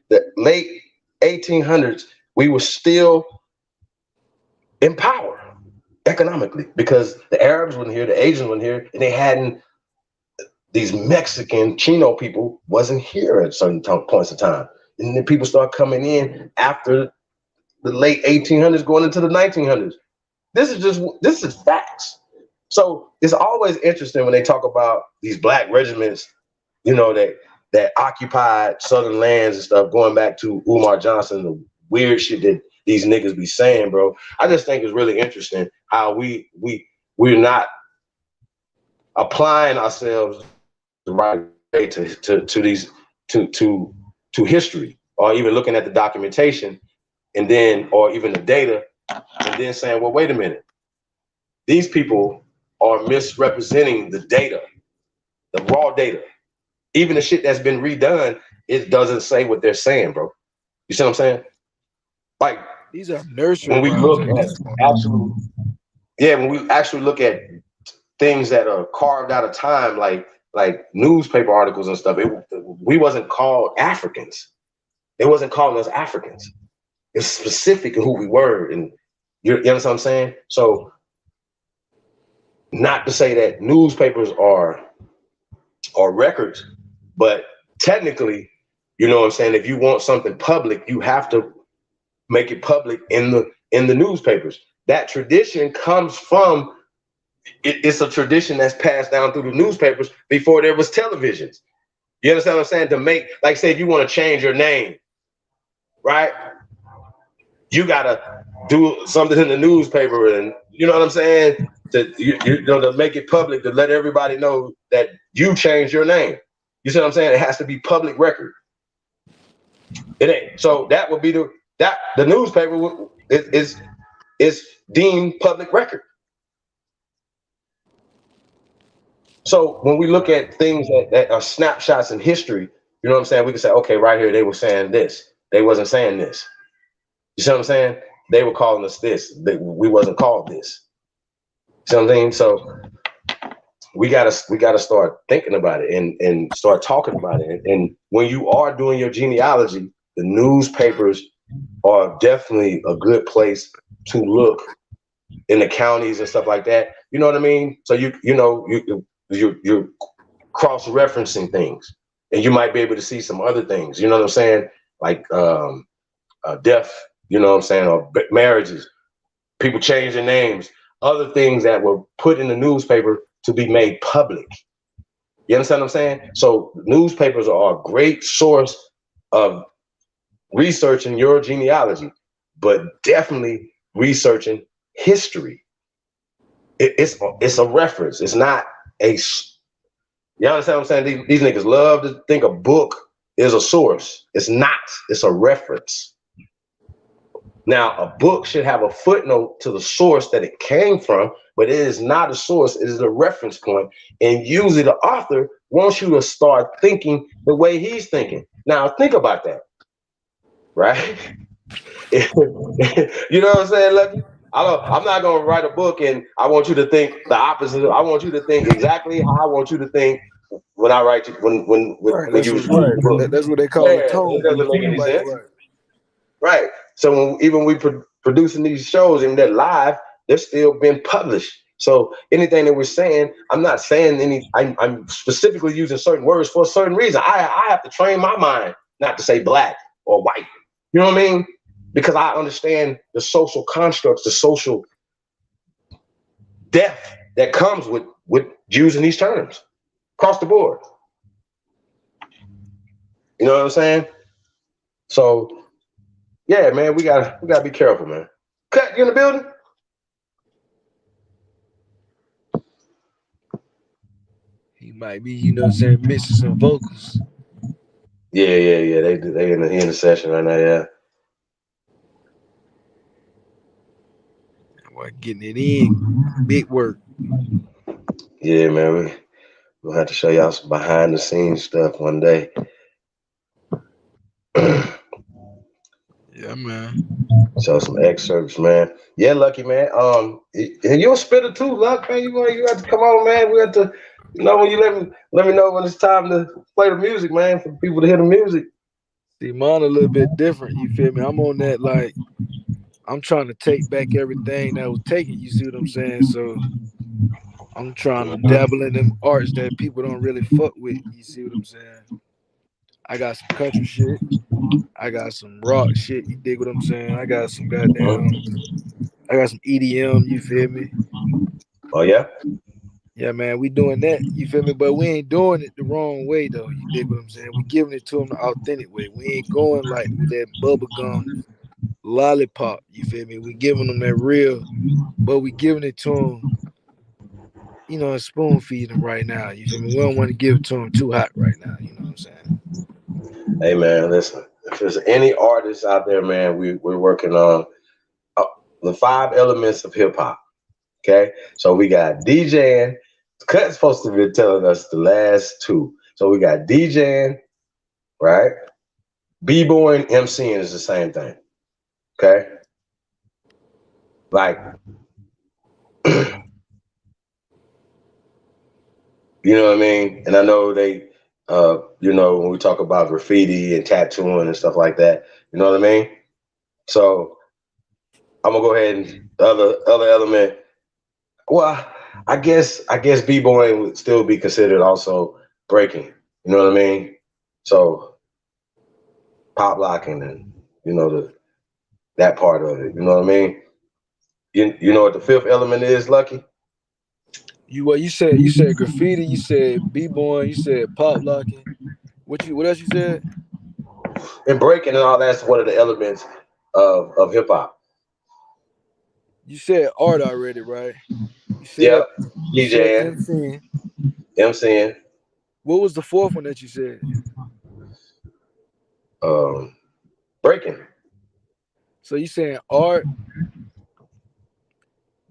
P: the late 1800s, we were still in power economically because the Arabs weren't here, the Asians weren't here, and they hadn't, these Mexican Chino people wasn't here at certain points of time. And then people start coming in after the late 1800s going into the 1900s. This is facts. So it's always interesting when they talk about these black regiments, you know, that occupied southern lands and stuff, going back to Umar Johnson, the weird shit that these niggas be saying, bro. I just think it's really interesting how we're not applying ourselves the right way to history, or even looking at the documentation and then, or even the data, and then saying, well, wait a minute. These people are misrepresenting the data, the raw data. Even the shit that's been redone, it doesn't say what they're saying, bro. You see what I'm saying? Like,
U: these are nursery
P: when we
U: rhymes
P: look
U: at
P: at
U: this point.
P: when we actually look at things that are carved out of time, like newspaper articles and stuff, we wasn't called Africans. They wasn't calling us Africans. It's specific in who we were, and you understand what I'm saying? So, not to say that newspapers are records, but technically, you know what I'm saying, if you want something public, you have to make it public in the newspapers. That tradition comes from, it's a tradition that's passed down through the newspapers before there was televisions. You understand what I'm saying? To make, like, say if you want to change your name, right? You gotta do something in the newspaper, and you know what I'm saying? To make it public, to let everybody know that you changed your name. You see what I'm saying? It has to be public record. It ain't. So that would be the newspaper is deemed public record. So when we look at things that are snapshots in history, you know what I'm saying? We can say, okay, right here, they were saying this. They wasn't saying this. You see what I'm saying? They were calling us this. We wasn't called this. See what I'm saying? So we gotta start thinking about it and start talking about it. And when you are doing your genealogy, the newspapers are definitely a good place to look in the counties and stuff like that. You know what I mean? So you're cross-referencing things, and you might be able to see some other things. You know what I'm saying? Like death. You know what I'm saying? Or marriages, people change their names, other things that were put in the newspaper to be made public. You understand what I'm saying? So newspapers are a great source of researching your genealogy, but definitely researching history. It's a reference. It's not a, you understand what I'm saying? These niggas love to think a book is a source. It's not. It's a reference. Now, a book should have a footnote to the source that it came from, but it is not a source. It is a reference point. And usually the author wants you to start thinking the way he's thinking. Now, think about that, right? You know what I'm saying, Lucky? I'm not going to write a book and I want you to think the opposite. I want you to think exactly how I want you to think when I write you, when
U: That's
P: you
U: what,
P: read the book.
U: that's what they call a
P: Yeah,
U: tone.
P: it doesn't make
U: You
P: any
U: write it
P: sense.
U: right.
P: Right. So even we producing these shows and they're live, they're still being published. So anything that we're saying, I'm not saying any. I'm specifically using certain words for a certain reason. I have to train my mind not to say black or white. You know what I mean? Because I understand the social constructs, the social depth that comes with using these terms across the board. You know what I'm saying? So yeah, man, we gotta be careful, man. Cut, you in the building?
U: He might be, you know what I'm saying, mixing some vocals.
P: Yeah. They in the session right now, yeah.
U: Boy, getting it in, big work.
P: Yeah, man. We'll have to show y'all some behind the scenes stuff one day.
U: Yeah, man.
P: Show some excerpts, man. Yeah, Lucky, man. And you're a spitter too, Luck, man. You have to come on, man. We have to, when you let me know when it's time to play the music, man, for people to hear the music.
U: See, mine a little bit different. You feel me? I'm on that, like, I'm trying to take back everything that was taken. You see what I'm saying? So I'm trying to dabble in them arts that people don't really fuck with. You see what I'm saying? I got some country shit. I got some rock shit. You dig what I'm saying? I got some I got some EDM. You feel me?
P: Oh yeah.
U: Yeah, man, we doing that. You feel me? But we ain't doing it the wrong way though. You dig what I'm saying? We giving it to them the authentic way. We ain't going like with that bubblegum lollipop. You feel me? We giving them that real, but we giving it to them. And spoon feed them right now. You feel me? We don't want to give it to them too hot right now. You know what I'm saying?
P: Hey man, listen. If there's any artists out there, man, we're working on the 5 elements of hip hop. Okay, so we got DJing. Cut's supposed to be telling us the last 2. So we got DJing, right? B-boying, MCing is the same thing. Okay, like. You know what I mean? And I know they, when we talk about graffiti and tattooing and stuff like that, you know what I mean? So I'm gonna go ahead and the other element. Well, I guess b-boying would still be considered also breaking. You know what I mean? So pop locking and that part of it. You know what I mean? You know what the 5th element is, Lucky?
U: You said graffiti, you said b-boy, you said pop locking. What else you said?
P: And breaking and all that's one of the elements of hip hop.
U: You said art already, right? You said
P: DJing. MCing.
U: What was the 4th one that you said?
P: Breaking.
U: So you saying art,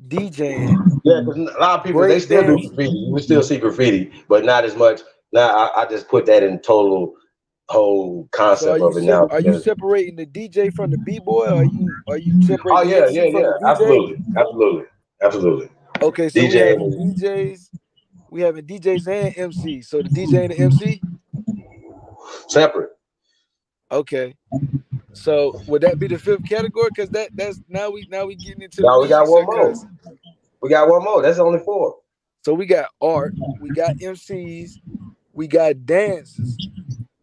U: DJing.
P: Yeah, because a lot of people, they still do graffiti. You can still see graffiti, but not as much. Now I just put that in total whole concept of it now.
U: Are you separating the DJ from the b-boy? Or are you separating
P: the
U: MC from the DJ?
P: Absolutely.
U: Okay, so we having DJs, and MCs. So the DJ and the MC
P: separate.
U: Okay. So would that be the 5th category? Because that's now we getting into
P: the
U: we got
P: one more. We got one more. That's only 4.
U: So we got art, we got MCs, we got dances.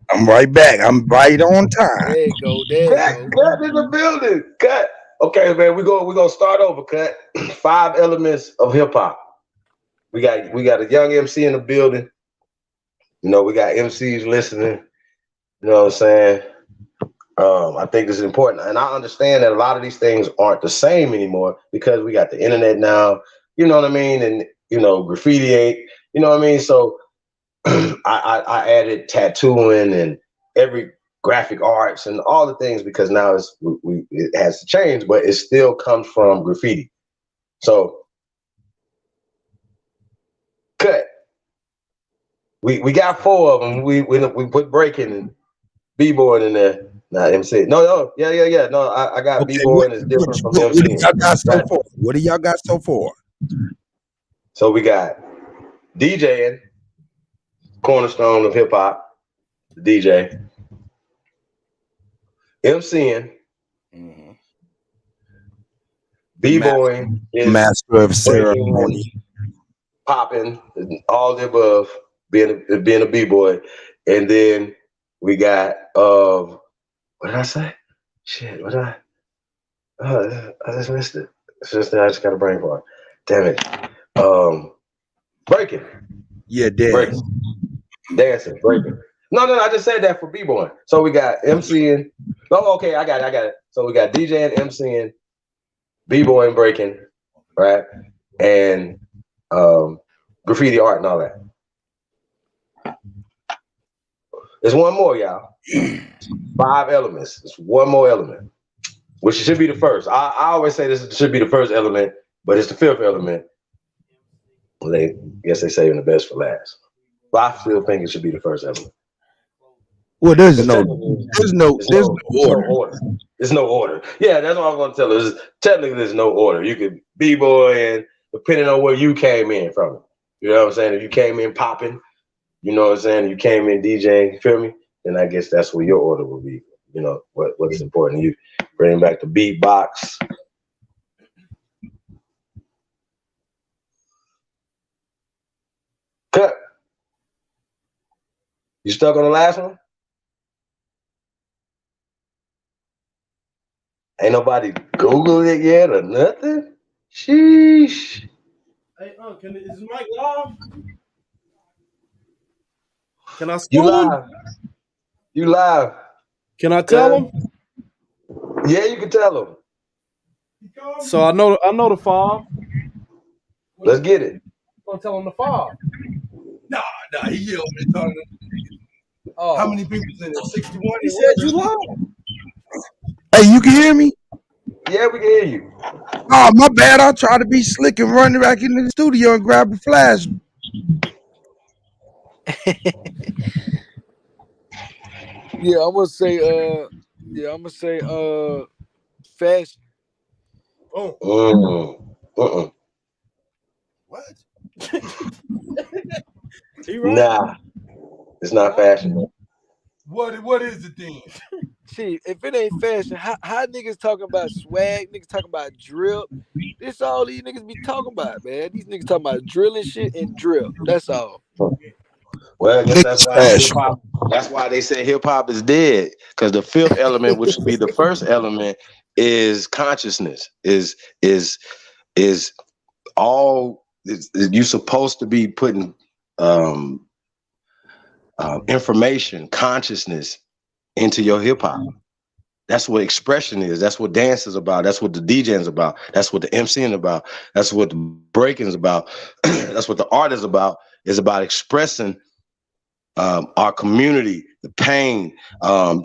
A: I'm right back. I'm right on time.
U: There you go.
P: Cut in the building. Cut. Okay, man. We're gonna start over. Cut. 5 elements of hip hop. We got a young MC in the building. We got MCs listening. You know what I'm saying? I think this is important. And I understand that a lot of these things aren't the same anymore because we got the internet now, you know what I mean? And, graffiti ain't, you know what I mean? So I added tattooing and every graphic arts and all the things, because now it has to change, but it still comes from graffiti. So cut. We got 4 of them. We put breaking and b-boy in there. Nah, MC. No, yeah. No, I got
A: Okay,
P: b-boy and it's different from
A: what do
P: MC.
A: y'all got so far? What do y'all got so far?
P: So we got DJing, cornerstone of hip hop, DJ, MCing, b-boying is
A: master of
P: breaking
A: ceremony,
P: and popping, all the above, being a b-boy, and then we got what did I say? Shit, what did I? I just missed it. It's just that I just got a brain fart. Damn it. Breaking.
A: Yeah, dance.
P: Dancing, breaking. No, I just said that for b-boy. So we got MCing. Oh, okay, I got it. So we got DJing, MCing, b-boy and breaking, right? And graffiti art and all that. There's one more, y'all. 5 elements. It's one more element, which should be the first. I always say this should be the first element, but it's the 5th element. Well, they saving the best for last. But I still think it should be the first element.
A: Well, there's no order.
P: There's no order. Yeah, that's what I'm gonna tell her. Technically, there's no order. You could b-boy and depending on where you came in from. You know what I'm saying? If you came in popping, you know what I'm saying? You came in DJing, you feel me? Then I guess that's where your order will be. You know, what is important to you. Bring back the beatbox. Cut. You stuck on the last one? Ain't nobody Googled it yet or nothing? Sheesh.
G: Hey, is Mike live? Can I
P: You
G: school him?
P: live. You live.
G: Can I tell him?
P: Yeah, you can tell him.
G: So I know the 5.
P: Let's get it.
G: I'm tell him the 5.
A: Nah, he yelled me talking.
G: Oh.
A: How many people's in it? 61?
G: He said you live.
A: Hey, you can hear me?
P: Yeah, we can hear you.
A: Oh, my bad. I'll try to be slick and run back into the studio and grab a flash.
U: Yeah, I'm gonna say fashion.
A: Oh. What?
G: He right?
P: Nah, it's not fashion.
A: What is it then?
U: See, if it ain't fashion, how niggas talking about swag, niggas talking about drip. This all these niggas be talking about, man. These niggas talking about drilling shit and drip. That's all.
P: Well, I guess that's why hip-hop, that's why they say hip-hop is dead. Because the 5th element, which would be the first element, is consciousness. Is all you're supposed to be putting information, consciousness into your hip-hop. That's what expression is. That's what dance is about. That's what the DJing is about. That's what the MCing about. That's what the breaking is about. That's what the art is about. It's about expressing our community, the pain,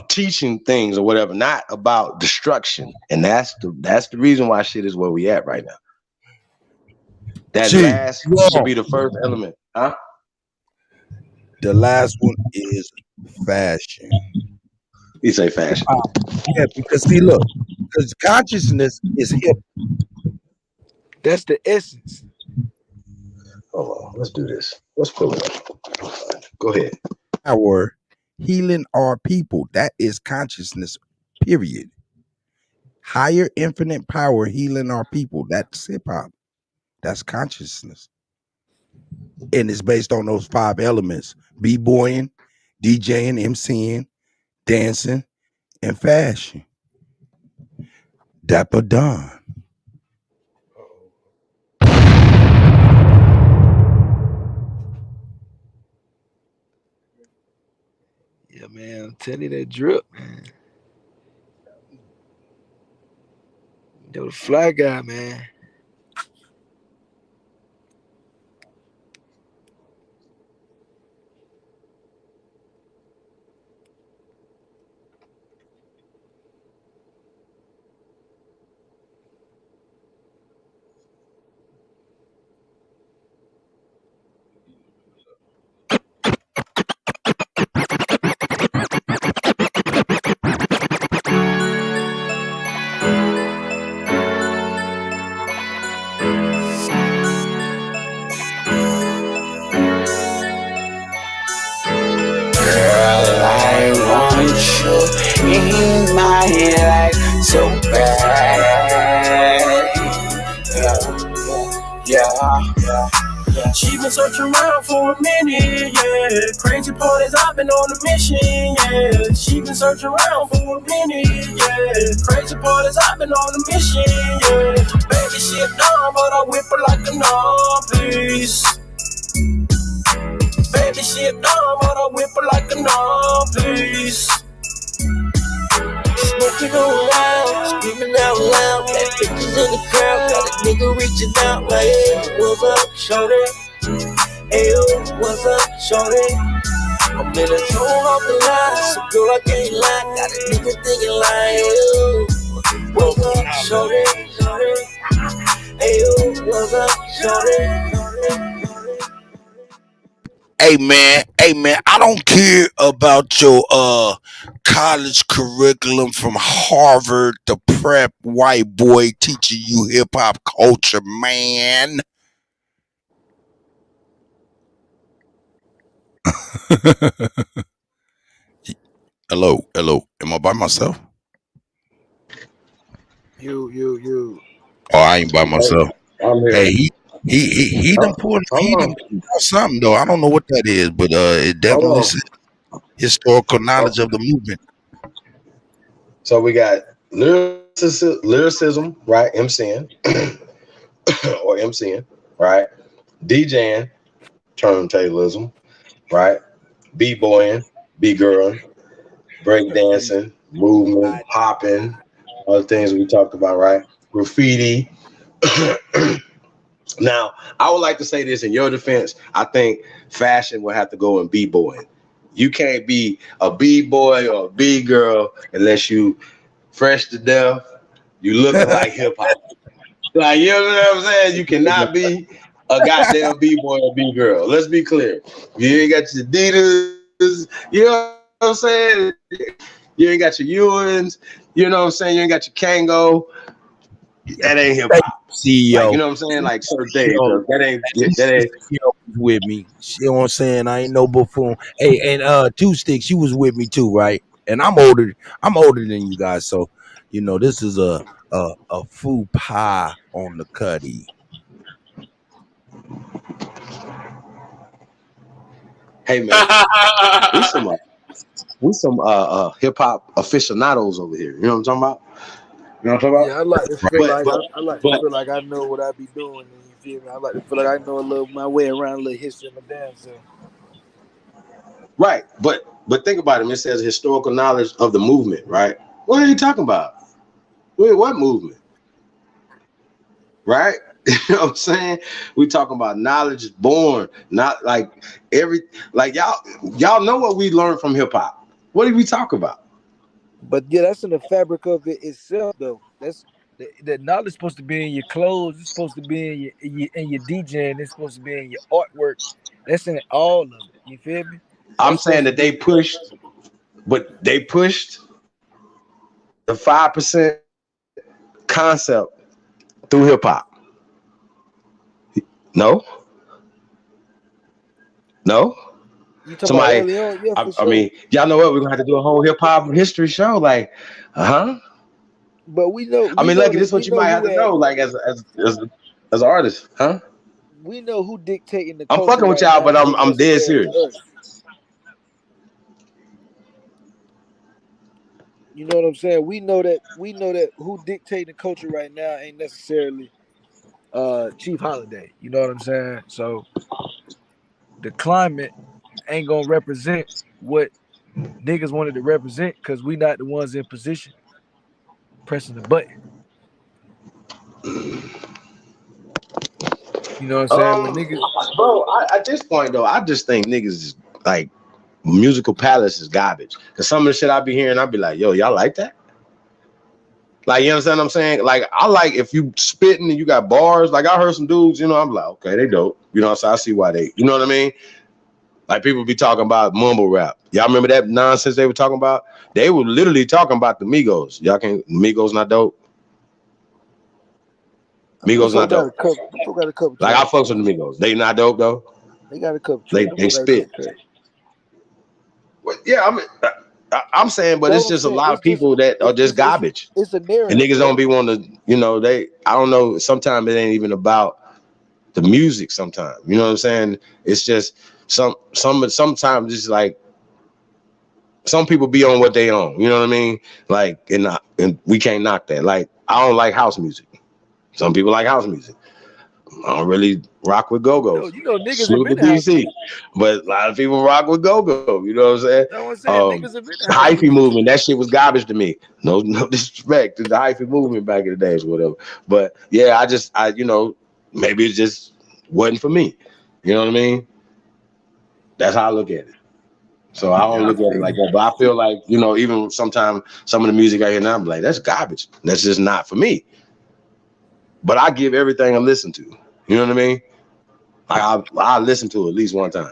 P: teaching things or whatever, not about destruction. And that's the reason why shit is where we at right now. That last should be the first element, huh?
A: The last one is fashion.
P: You say fashion.
A: Yeah, because see, look, because consciousness is hip.
U: That's the essence.
P: Hold on, let's do this. Let's pull it up. Go ahead.
A: Power healing our people. That is consciousness, period. Higher infinite power healing our people. That's hip hop. That's consciousness. And it's based on those 5 elements: b-boying, DJing, MCing, dancing, and fashion. Dapper Don.
U: Yeah, man. I'm telling you that drip, man. Yo, the fly guy, man.
F: She been searching around for a minute, yeah. Crazy part is I've been on a mission, yeah. She been searching around for a minute, yeah. Crazy part is I've been on a mission, yeah. Baby, she a dime, but I whip her like a novice. Baby, she a dime, but I whip her like a novice. Smoking around, screaming out loud. Got bitches in the crowd, got a nigga reaching out like, hey, what's up, shorty? Hey, what's up, shorty? I'm in a zone off the line, so girl, I can't lie. Got a nigga thinking like, hey, what's up, shorty? Hey, what's up, shorty?
A: Hey man, I don't care about your college curriculum from Harvard, the prep white boy teaching you hip hop culture, man. Hello. Am I by myself?
U: You.
A: Oh, I ain't by myself.
P: I'm here.
A: Hey, he done pulled out something though. I don't know what that is, but it definitely says historical knowledge of the movement.
P: So we got lyricism, right? MCing or MCing, right? DJing, turntablism, right? B-boying, B-girling, breakdancing, movement, hopping, all the things we talked about, right? Graffiti. Now, I would like to say this in your defense. I think fashion will have to go in B-boying. You can't be a B-boy or a B-girl unless you fresh to death, you looking like hip-hop. Like, you know what I'm saying? You cannot be a goddamn B-boy or B-girl. Let's be clear. You ain't got your Adidas, you know what I'm saying? You ain't got your Ewans, you know what I'm saying? You ain't got your Kango. That ain't hip-hop.
A: CEO.
P: Like, you know what I'm saying? Like certain days. That ain't
A: with me. You know what I'm saying? I ain't no buffoon. Hey, and Two Sticks, you was with me too, right? And I'm older than you guys, so you know this is a faux pas on the cutty.
P: Hey man, we some hip hop aficionados over here. You know what I'm talking about? You know what I'm talking about?
U: Yeah, I like to feel
P: I
U: like to feel like I know what I be doing. You feel me? I like to feel like I know a little my way around, a little history of my damn self.
P: Right, but think about it. It says historical knowledge of the movement, right? What are you talking about? What movement? Right? You know what I'm saying? We talking about knowledge is born, not like y'all know what we learned from hip hop. What did we talk about?
U: But yeah, that's in the fabric of it itself, though. That's the knowledge supposed to be in your clothes. It's supposed to be in your DJing. It's supposed to be in your artwork. That's in all of it. You feel me?
P: I'm saying that they pushed the 5% concept through hip hop. No. Somebody, I mean, y'all know what? We're gonna have to do a whole hip hop history show. Like,
U: But we know.
P: I mean, look, this is what you might have to know, like as an artist, huh?
U: We know who dictating the.
P: I'm fucking with y'all, but I'm dead serious.
U: You know what I'm saying? We know that who dictating the culture right now ain't necessarily Chief Holiday. You know what I'm saying? So the climate ain't gonna represent what niggas wanted to represent because we not the ones in position pressing the button. You know what I'm saying? When niggas,
P: bro, at this point though, I just think niggas is like musical palace is garbage. Cause some of the shit I be hearing, I be like, yo, y'all like that? Like, you understand what I'm saying? Like, I like if you spitting and you got bars. Like, I heard some dudes, you know, I'm like, okay, they dope. You know, so I see why they, you know what I mean? Like, people be talking about mumble rap. Y'all remember that nonsense they were talking about? They were literally talking about the Migos. Y'all can't, Migos not dope? Migos not dope. Like, I fucks with the Migos. They not dope, though?
U: They got a couple.
P: They spit. Well, yeah, I mean, I'm saying, but it's just a lot of people that are just garbage.
U: It's a narrative.
P: And niggas don't be wanting to, you know, I don't know, sometimes it ain't even about
C: the music sometimes. You know what I'm saying? It's just sometimes it's like some people be on what they own. You know what I mean? Like, and we can't knock that. Like, I don't like house music. Some people like house music. I don't really rock with go-go.
U: You know niggas
C: Salute to
U: have been
C: DC. But a lot of people rock with go-go. You know what I'm saying?
U: That's what I'm saying. Niggas have been
C: Hyphy movement, that shit was garbage to me. No disrespect to the hyphy movement back in the days or whatever. But yeah, I you know, maybe it just wasn't for me. You know what I mean? That's how I look at it. So I don't look at it like that. But I feel like, you know, even sometimes some of the music I hear now, I'm like, that's garbage. That's just not for me. But I give everything I listen to. You know what I mean? I listen to it at least one time.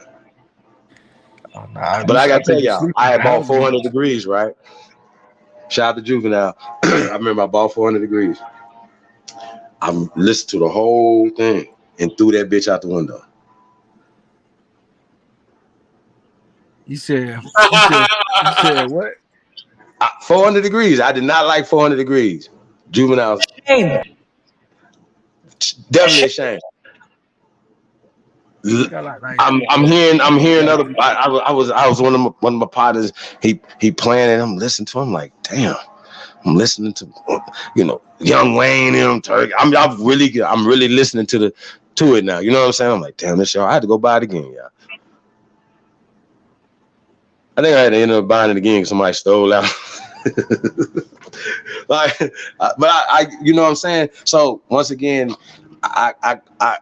C: But I gotta tell y'all, I had bought 400 Degrees, right? Shout out to Juvenile. I remember I bought 400 Degrees. I listened to the whole thing and threw that bitch out the window.
U: You said what?
C: 400 Degrees. I did not like 400 Degrees. Juvenile. Definitely a shame. I'm hearing other. I was one of my partners. He playing it. I'm listening to him like, damn. I'm listening to, you know, Young Wayne and Tariq. I'm really listening to it now. You know what I'm saying? I'm like, damn, this show. I had to go buy it again, yeah. I think I had to end up buying it again because somebody stole out. But I, you know what I'm saying? So once again, I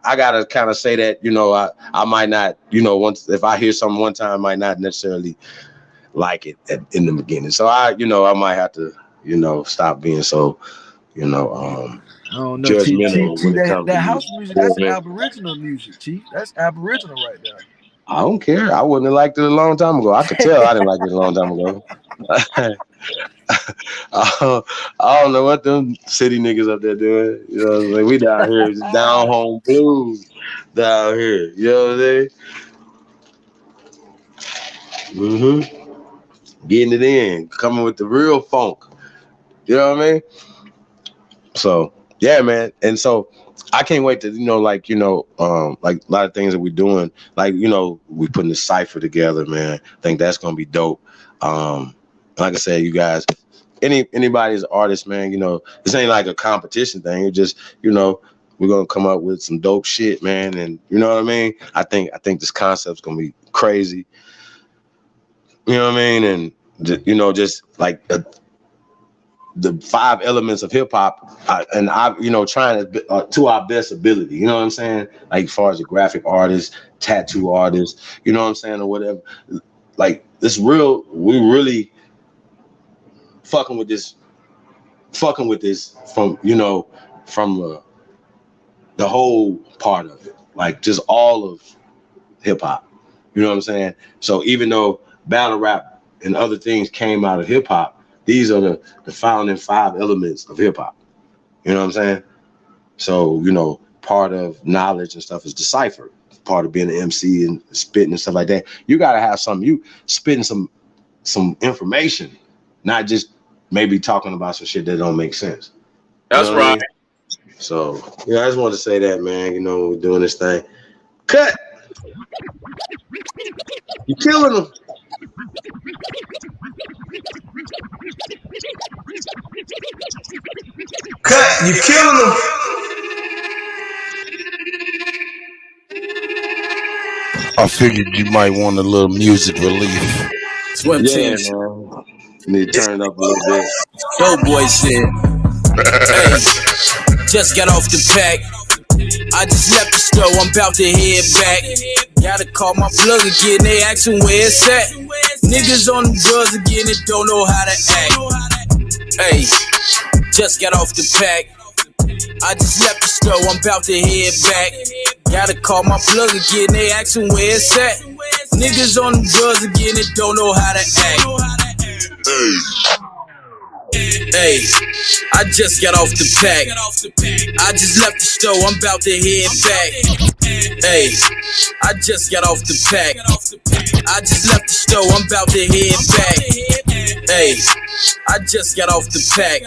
C: gotta kind of say that, you know, I might not, you know, once if I hear something one time, I might not necessarily like it in the beginning. So I might have to, you know, stop being so, you know,
U: I don't know,
C: judgmental when it comes
U: that
C: to
U: house music, that's Aboriginal music, Chief. That's Aboriginal right there.
C: I don't care. I wouldn't have liked it a long time ago. I could tell I didn't like it a long time ago. I don't know what them city niggas up there doing. You know what I'm saying? We down here, just down home blues down here. You know what I'm saying? Getting it in, coming with the real funk. You know what I mean? So yeah, man. And so I can't wait to, you know, like, you know, like a lot of things that we're doing, like, you know, we putting this cipher together, man. I think that's gonna be dope. Like I said, you guys, anybody's artist, man, you know, this ain't like a competition thing. It's just, you know, we're gonna come up with some dope shit, man. And you know what I mean? I think this concept's gonna be crazy. You know what I mean? And you know, just like the 5 elements of hip hop, and I, you know, trying to our best ability. You know what I'm saying? Like as far as a graphic artist, tattoo artist, you know what I'm saying, or whatever. Like this real, we really fucking with this from, you know, from the whole part of it, like just all of hip hop. You know what I'm saying? So even though battle rap and other things came out of hip hop, these are the founding 5 elements of hip hop. You know what I'm saying? So, you know, part of knowledge and stuff is the cipher. Part of being an MC and spitting and stuff like that. You gotta have you spitting some information, not just maybe talking about some shit that don't make sense.
N: That's right. I mean?
C: So yeah, I just wanted to say that, man. You know, when we're doing this thing. Cut! You killing them.
J: Cut, you killing them.
A: I figured you might want a little music relief.
J: Swim team.
C: Man. Need to turn it up a little bit.
J: Doughboy shit. Hey, just got off the pack. I just left the store, I'm about to head back. Gotta call my plug again, they asking where it's at. Niggas on the drugs again and don't know how to act. Hey, just got off the pack. I just left the store, I'm about to head back. Gotta call my plug again, they asking where it's at. Niggas on the drugs again and don't know how to act. Hey, I just got off the pack. I just left the store, I'm about to head back. Hey, I just got off the pack. I just left the store, I'm about to head back. Hey,
F: I just got off the pack.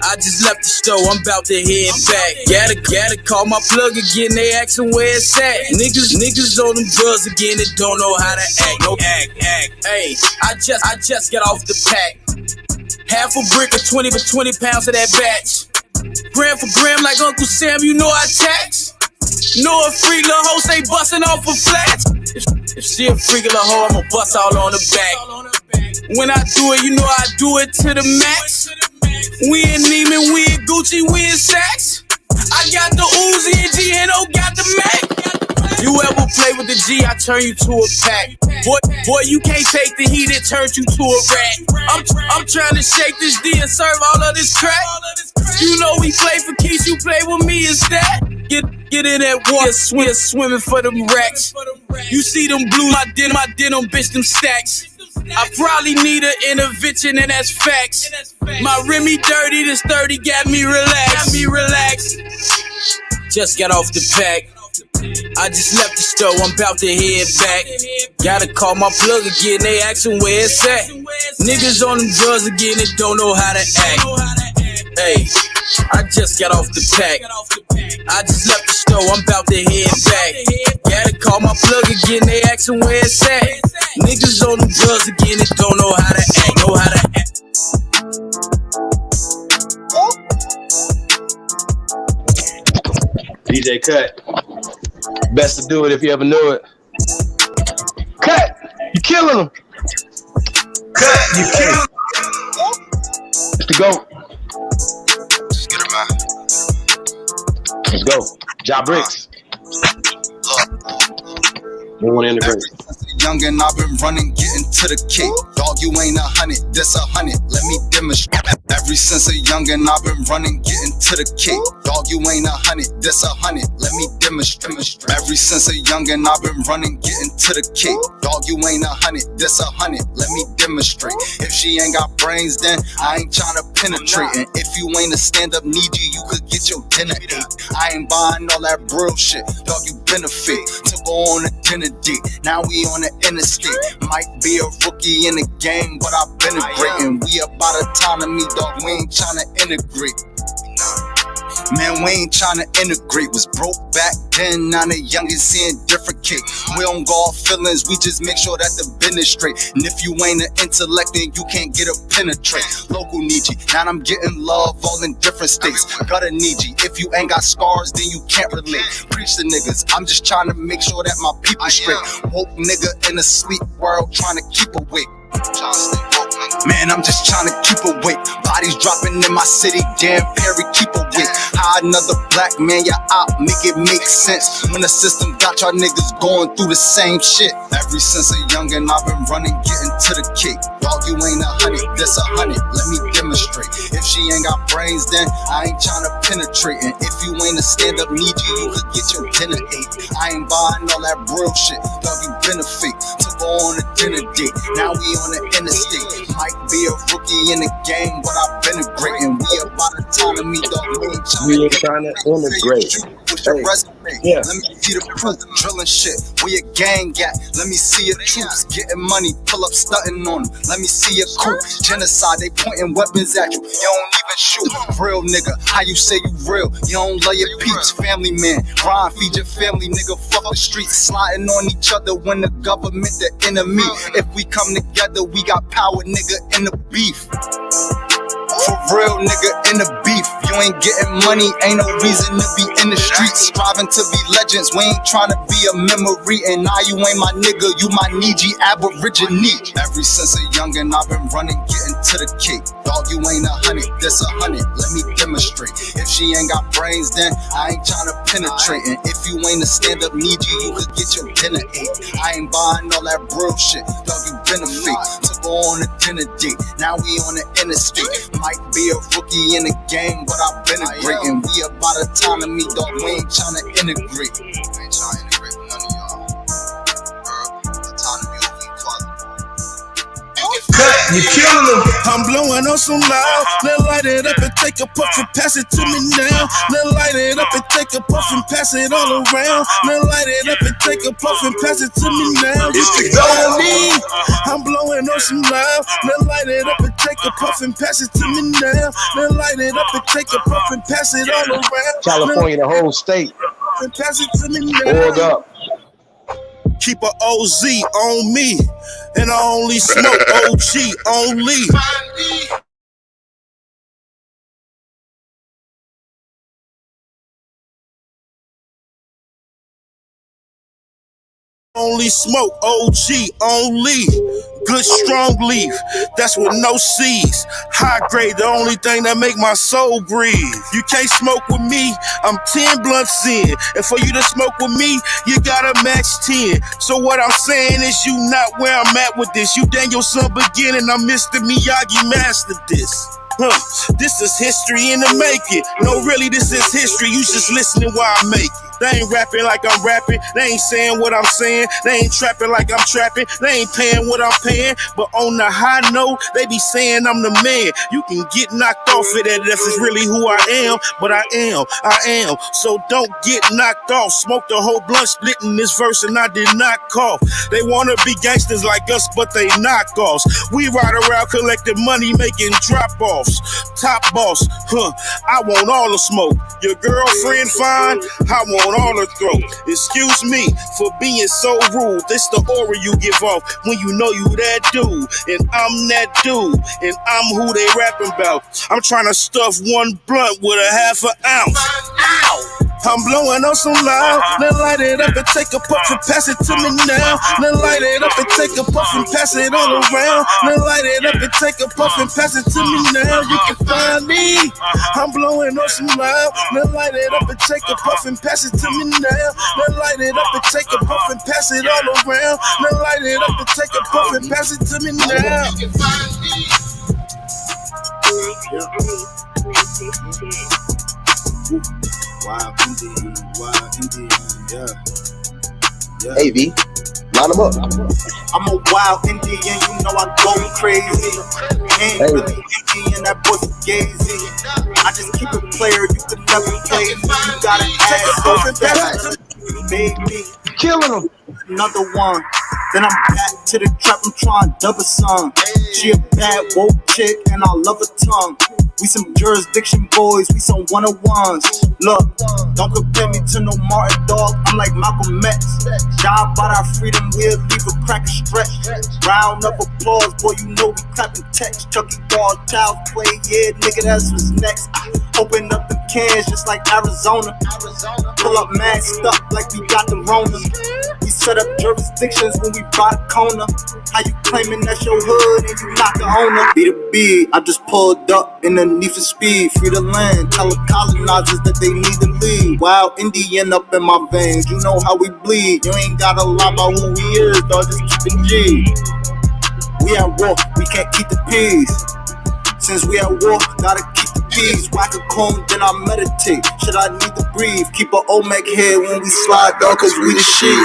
F: I just left the store, I'm about to head back. Gotta call my plug again, they asking where it's at. Niggas on them drugs again that don't know how to act. No act. Hey, I just got off the pack. Half a brick of 20 pounds of that batch. Gram for gram like Uncle Sam, you know I tax. Know a freak little hoe stay bustin' off a flat. If she a freak little hoe, I'ma bust all on the back. When I do it, you know I do it to the max. We in Neiman, we in Gucci, we in Saks. I got the Uzi and G&O got the Mac. You ever play with the G, I turn you to a pack. Boy, you can't take the heat, it turns you to a rat. I'm trying to shake this D and serve all of this crack. You know we play for keys, you play with me instead. Get in that water, swimming for them racks. You see them blue, my denim, bitch, them stacks. I probably need an intervention, and that's facts. My Remy dirty, this 30 got me relaxed. Just got off the pack. I just left the store, I'm about to head back. Gotta call my plug again, they asking where it's at. Niggas on them drugs again that don't know how to act. Hey, I just got off the pack. I just left the store, I'm about to head back. Gotta call my plug again, they asking where it's at. Niggas on them drugs again that don't know how to act.
C: DJ Cut. Best to do it if you ever knew it. Cut! You killing them! Cut! You killing them! Let's go.
T: Just get him out.
C: Let's go. Job bricks. We want to integrate.
T: Young and I've been running, getting to the cake. Dog, you ain't 100, this 100. Let me demonstrate. Ever since a young and I've been running, getting to the cake. Dog, you ain't 100, this 100. Let me demonstrate. Ever since a young and I've been running, getting to the cake. Dog, you ain't 100, this 100. Let me demonstrate. If she ain't got brains, then I ain't tryna penetrate. And if you ain't a stand-up needy, you could get your dinner ate. I ain't buying all that real shit. Dog, you benefit to go on a dinner date. Now we on the interstate. Might be a rookie in the game, but I've been a great. And we about autonomy, dog. We ain't tryna integrate. Man, we ain't tryna integrate. Was broke back then, now the youngest seeing different cake. We don't go off feelings, we just make sure that the business straight. And if you ain't an intellect, then you can't get a penetrate. Local need you, now I'm getting love all in different states. Gotta need you, if you ain't got scars, then you can't relate. Preach the niggas, I'm just trying to make sure that my people straight. Woke nigga in a sleep world, trying to keep awake. Man, I'm just trying to keep awake. Bodies dropping in my city, damn Perry, keep awake. How another black man, you're out, make it make sense. When the system got y'all niggas going through the same shit. Ever since a youngin', I've been running, getting to the cake. Dog, you ain't 100, this 100, let me demonstrate. If she ain't got brains, then I ain't trying to penetrate. And if you ain't a stand-up needy, you could get your dinner ate. I ain't buying all that real shit, dog, you benefit to go on a dinner date. Now we on the interstate. Might be a rookie in the game, but I've been a great. And we about autonomy, dog, we ain't trying to integrate. Yeah. Let me see the proof, drilling shit. We a gang gat. Let me see your troops getting money, pull up stunting on them. Let me see your coup. Genocide, they pointing weapons at you. You don't even shoot. Real nigga, how you say you real? You don't love your peeps. Family man, grind, feed your family, nigga. Fuck the streets, sliding on each other when the government the enemy. If we come together, we got power, nigga, in the beef. For real, nigga, in the beef. You ain't getting money, ain't no reason to be in the streets. Striving to be legends, we ain't trying to be a memory. And now you ain't my nigga, you my Niji Aborigine. Ever since a youngin', I've been running, getting to the cake. Dog, you ain't 100, this 100, let me demonstrate. If she ain't got brains, then I ain't trying to penetrate. And if you ain't a stand-up need you could get your dinner ate. I ain't buying all that real shit, dog, you benefit to go on a dinner date. Now we on the interstate. Might be a rookie in the game, but I've been a great. And we about autonomy, dog, we ain't trying to integrate. We ain't trying to integrate with none of y'all. Autonomy over equality.
J: You killing them.
T: I'm blowing on some loud. Then light it up and take a puff and pass it to me now. Then light it up and take a puff and pass it all around. Then light it up and take a puff and pass it to me now.
J: It's the
T: Follow me. I'm blowing on some loud. Then light it up and take a puff and pass it to me now. Then light it up and take a puff and pass it all around.
P: California, the whole state.
T: And pass it to me now.
P: Oiled up.
T: Keep a OZ on me, and I only smoke OG only. Only smoke OG only. Good strong leaf, that's with no seeds. High grade, the only thing that make my soul breathe. You can't smoke with me, I'm 10 blunts in. And for you to smoke with me, you gotta match 10. So what I'm saying is you not where I'm at with this. You Danielson beginning, I'm Mr. Miyagi mastered this. This is history in the making. No, really, this is history. You just listening while I make it. They ain't rapping like I'm rapping. They ain't saying what I'm saying. They ain't trapping like I'm trapping. They ain't paying what I'm paying. But on the high note, they be saying I'm the man. You can get knocked off of that if it's really who I am. But I am. So don't get knocked off. Smoke the whole blunt splitting this verse and I did not cough. They wanna be gangsters like us, but they knockoffs. We ride around collecting money, making drop-offs. Top boss, I want all the smoke. Your girlfriend fine, I want all the throat. Excuse me for being so rude. This the aura you give off when you know you that dude. And I'm that dude, and I'm who they rapping about. I'm trying to stuff one blunt with a half an ounce. Ow! I'm blowing on some loud. Then light it up and take a puff and pass it to me now. Then light it up and take a puff and pass it all around. Then light it up and take a puff and pass it to me now. You can find me. I'm blowing on some loud. Then light it up and take a puff and pass it to me now. Then light it up and take a puff and pass it all around. Then light it up and take a puff and pass it to me now. You can find me.
J: Wild Indian, yeah.
P: Hey, V, line them up.
J: I'm a wild Indian, you know I go crazy. Ain't really Indian, that boy Fugazi. I just keep it player, you could never play me. You gotta ask so baby.
P: Killing them.
J: Another one. Then I'm back to the trap, I'm trying to double some. She a bad woke chick and I love her tongue. We some jurisdiction boys, we some 101s. Look, don't compare me to no Martin dog, I'm like Malcolm X. Job about our freedom, we'll leave a crack and stretch. Round up applause, boy, you know we clapping text. Chucky ball, child play, yeah, nigga, that's what's next. Open up the cans just like Arizona. Pull up mad stuff like we got the Rona. We set up jurisdictions when we bought a corner. How you claiming that's your hood and you not the owner? Be the B, I just pulled up in the need for speed. Free the land, tell the colonizers that they need to leave. Wild Indian up in my veins, you know how we bleed. You ain't gotta lie about who we is, dog, just keep it G. We at war, we can't keep the peace. Since we at war, gotta keep the peace. Whack a cone, then I meditate. Should I need to breathe? Keep a Olmec head when we slide, dog, cause we the shit.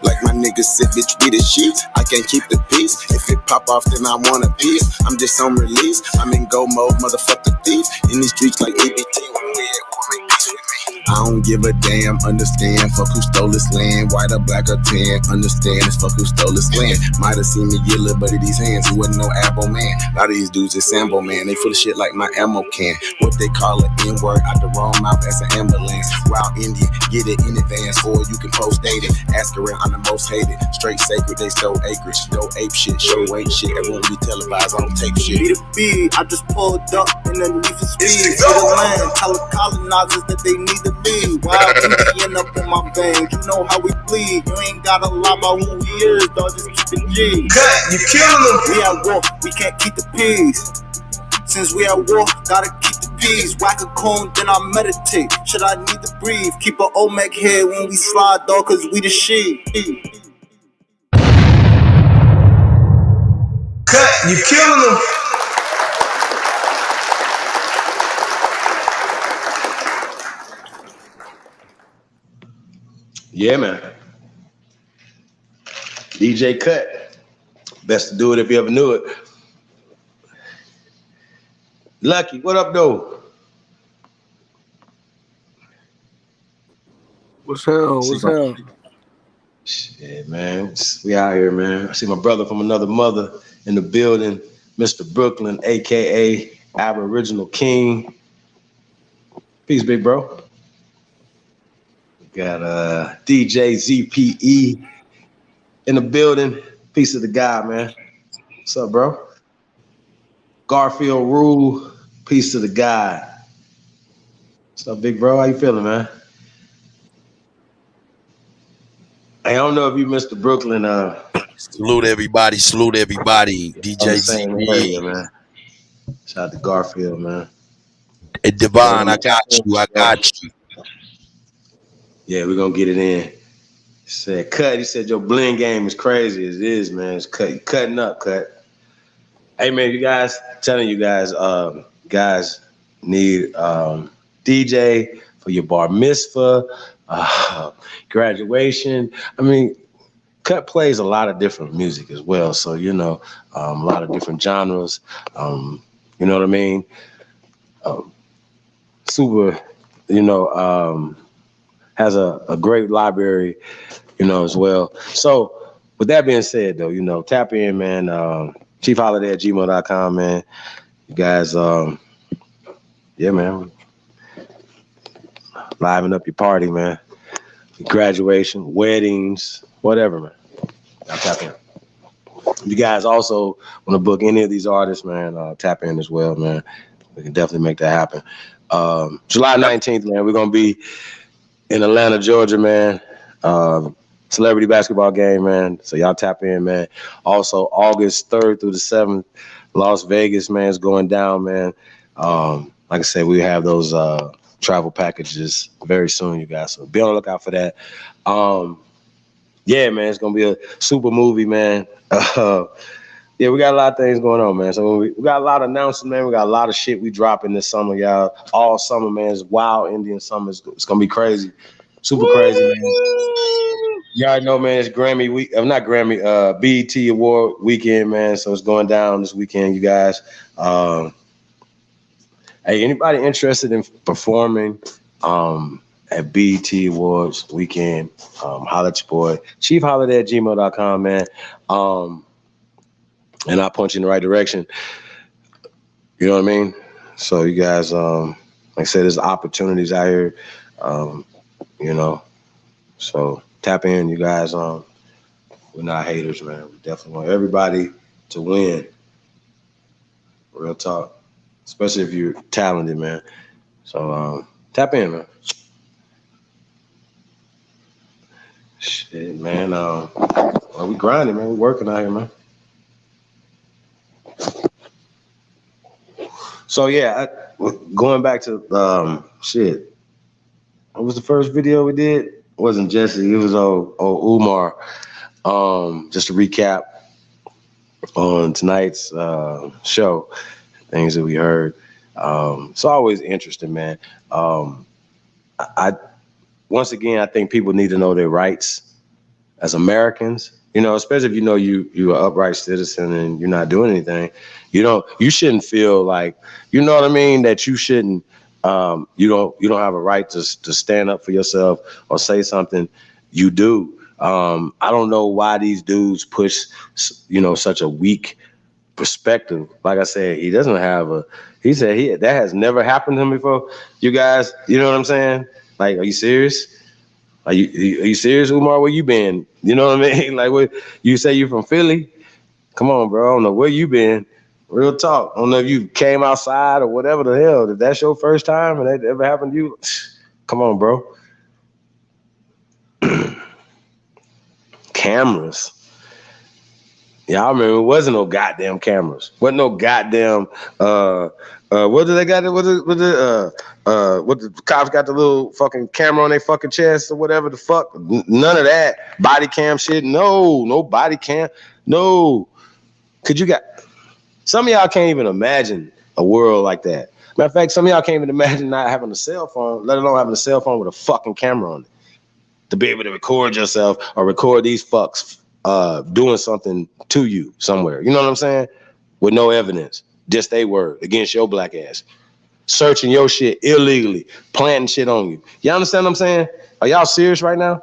T: Like my niggas said, bitch, we the shit. I can't keep the peace. If it pop off, then I want a piece. I'm just on release. I'm in go mode, motherfucker thief. In these streets like ABT when we at war, make peace with me. I don't give a damn, understand. Fuck who stole this land, white or black or tan. Understand, it's fuck who stole this land. Might have seen me get a little buddy these hands. He wasn't no apple man. A lot of these dudes is Sambo man. They full of shit like my ammo can. What they call it, N-word out the wrong mouth, that's an ambulance. Wild Indian, get it in advance, or you can post date it. Ask around, I'm the most hated. Straight sacred, they stole acreage. No ape shit, show ain't shit. It won't be televised, I don't take shit.
J: Be the B, I just pulled up in the need for speed. To the land, tell the colonizers that they need to leave. Wild Indian up in my veins, you know how we bleed. You ain't gotta lie about who we is, dog, just keep it G.
T: Cut, you killing them.
J: We at war, we can't keep the peace. Since we at war, gotta keep the peace. Whack a cone, then I meditate. Should I need to breathe? Keep a Olmec head when we slide, dog, cause we the shit.
T: Cut, you killing them.
P: Yeah, man. DJ Cut.
C: Best to do it if you ever knew it. Lucky, what up, though?
U: What's hell? What's hell?
C: Shit, man. We out here, man. I see my brother from another mother in the building, Mr. Brooklyn, a.k.a. Aboriginal King. Peace, big bro. We got DJ ZPE in the building. Peace to the guy, man. What's up, bro? Garfield Rule. Peace to the guy. What's up, big bro? How you feeling, man? I don't know if you missed the Brooklyn.
A: Salute everybody. DJ
C: area,
A: ZPE.
C: man. Shout out to Garfield, man.
A: Hey, Devon, I got you.
C: Yeah, we're gonna get it in. Said cut. He said your bling game is crazy. It is, man. It's cut. You cutting up, cut. Hey man, you guys, telling you guys, guys need DJ for your bar mitzvah, graduation. I mean, Cut plays a lot of different music as well. So, you know, a lot of different genres. You know what I mean? Super, you know, has a great library, you know, as well. So with that being said, though, you know, tap in, man. chiefholiday@gmail.com, man. You guys, yeah, man. Liven up your party, man. Graduation, weddings, whatever, man. Y'all tap in. You guys also want to book any of these artists, man, tap in as well, man. We can definitely make that happen. July 19th, man, we're going to be in Atlanta, Georgia, man. Celebrity basketball game, man. So y'all tap in, man. Also, August 3rd through the 7th, Las Vegas, man, is going down, man. Like I said, we have those travel packages very soon, you guys. So be on the lookout for that. Yeah, man, it's going to be a super movie, man. Yeah, we got a lot of things going on, man. So we got a lot of announcements, man. We got a lot of shit we dropping this summer, y'all. All summer, man. It's wild Indian summer. It's going to be crazy. Super crazy, man. Y'all know, man, it's Grammy week. Not Grammy, BET Award weekend, man. So it's going down this weekend, you guys. Hey, anybody interested in performing at BET Awards weekend, holla at your boy. chiefholiday@gmail.com, man. And I'll point you in the right direction. You know what I mean? So you guys, like I said, there's opportunities out here, you know. So tap in, you guys. We're not haters, man. We definitely want everybody to win. Real talk. Especially if you're talented, man. So tap in, man. Shit, man. Well, we grinding, man. We working out here, man. So yeah, going back to shit. What was the first video we did? It wasn't Jesse. It was old Umar. Just to recap on tonight's show, things that we heard. It's always interesting, man. I once again, I think people need to know their rights as Americans. You know, especially if you know you're an upright citizen and you're not doing anything. You shouldn't feel like, you know what I mean, that you shouldn't. You don't have a right to stand up for yourself or say something. You do. I don't know why these dudes push, you know, such a weak perspective. Like I said, he doesn't have he said that has never happened to him before. You guys, you know what I'm saying? Like, are you serious? Are you serious, Umar? Where you been? You know what I mean? Like, what you say you're from Philly? Come on, bro. I don't know where you been. Real talk. I don't know if you came outside or whatever the hell. If that's your first time and that ever happened to you, come on, bro. Cameras. Yeah, I remember it wasn't no goddamn cameras. Wasn't no goddamn what did they got? What the cops got the little fucking camera on their fucking chest or whatever the fuck? None of that. Body cam shit. No body cam. No. Some of y'all can't even imagine a world like that. Matter of fact, some of y'all can't even imagine not having a cell phone, let alone having a cell phone with a fucking camera on it, to be able to record yourself or record these fucks doing something to you somewhere. You know what I'm saying? With no evidence, just a word against your black ass, searching your shit illegally, planting shit on you. You understand what I'm saying? Are y'all serious right now?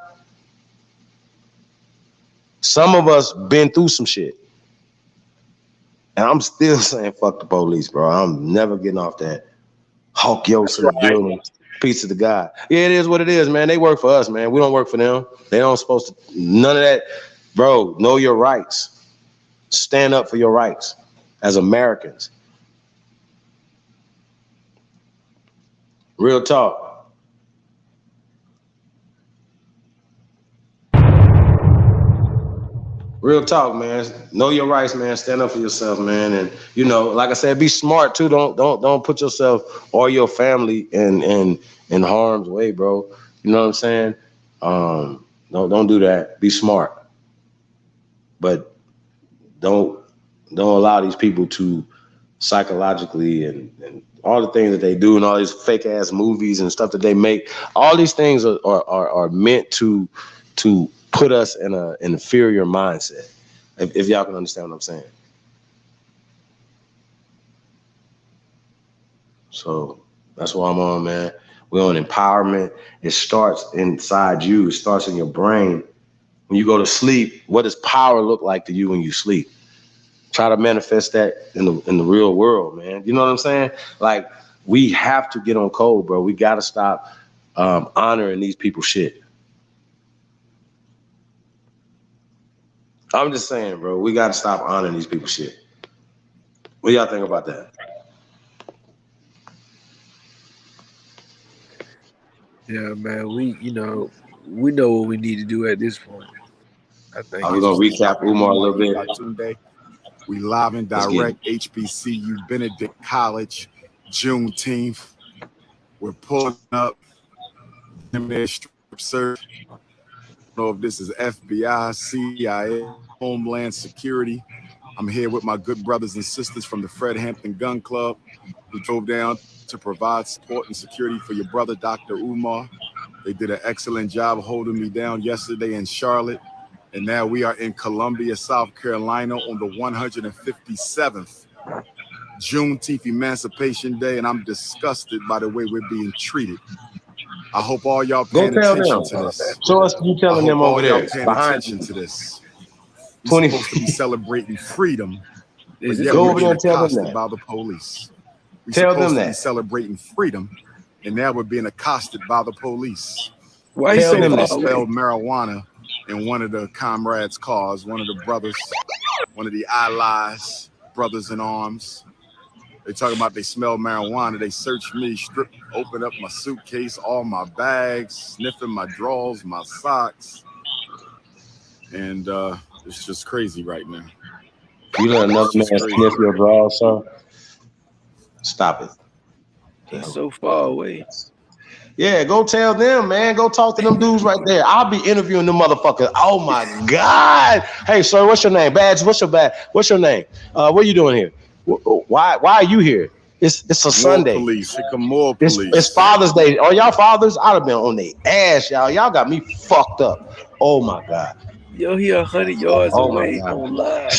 C: Some of us been through some shit. And I'm still saying fuck the police, bro. I'm never getting off that Hawk Yos in the building. Peace to the God. Yeah, it is what it is, man. They work for us, man. We don't work for them. They don't supposed to, none of that. Bro, know your rights. Stand up for your rights as Americans. Real talk. Real talk, man. Know your rights, man. Stand up for yourself, man. And you know, like I said, be smart too. Don't put yourself or your family in harm's way, bro. You know what I'm saying? Don't do that. Be smart. But don't allow these people to psychologically and all the things that they do and all these fake ass movies and stuff that they make. All these things are meant to put us in an inferior mindset, if y'all can understand what I'm saying. So that's what I'm on, man. We're on empowerment. It starts inside you. It starts in your brain. When you go to sleep, what does power look like to you when you sleep? Try to manifest that in the real world, man. You know what I'm saying? Like, we have to get on code, bro. We got to stop honoring these people's shit. I'm just saying, bro, we got to stop honoring these people's shit. What y'all think about that?
U: Yeah, man, we know what we need to do at this point. I think
C: we're going to recap Umar a little bit.
I: We live and direct, HBCU Benedict College, Juneteenth. We're pulling up. Strip search. I don't know if this is FBI, CIA, Homeland Security. I'm here with my good brothers and sisters from the Fred Hampton Gun Club who drove down to provide support and security for your brother, Dr. Umar. They did an excellent job holding me down yesterday in Charlotte. And now we are in Columbia, South Carolina on the 157th Juneteenth Emancipation Day. And I'm disgusted by the way we're being treated. I hope all y'all paying attention to this.
C: Show us you telling them over there.
I: Paying attention to this. We're supposed to be celebrating freedom, but yet we're being accosted by the police. We're supposed to be celebrating freedom, and now we're being accosted by the police.
U: Why you say
I: they smelled marijuana in one of the comrades' cars, one of the brothers, one of the allies, brothers in arms. They talking about they smell marijuana. They searched me, stripped, opened up my suitcase, all my bags, sniffing my drawers, my socks. And it's just crazy right now.
C: You let another man sniff your drawers, son? Stop it.
U: That's so far away.
C: Yeah, go tell them, man. Go talk to them dudes right there. I'll be interviewing them motherfuckers. Oh my God. Hey, sir, what's your name? Badge, what's your badge? What's your name? What are you doing here? Why are you here? It's a Sunday.
I: Police. Here come more police.
C: It's Father's Day. Are y'all fathers? I'd have been on their ass, y'all. Y'all got me fucked up. Oh my God.
U: Yo, he 100 yards away on live.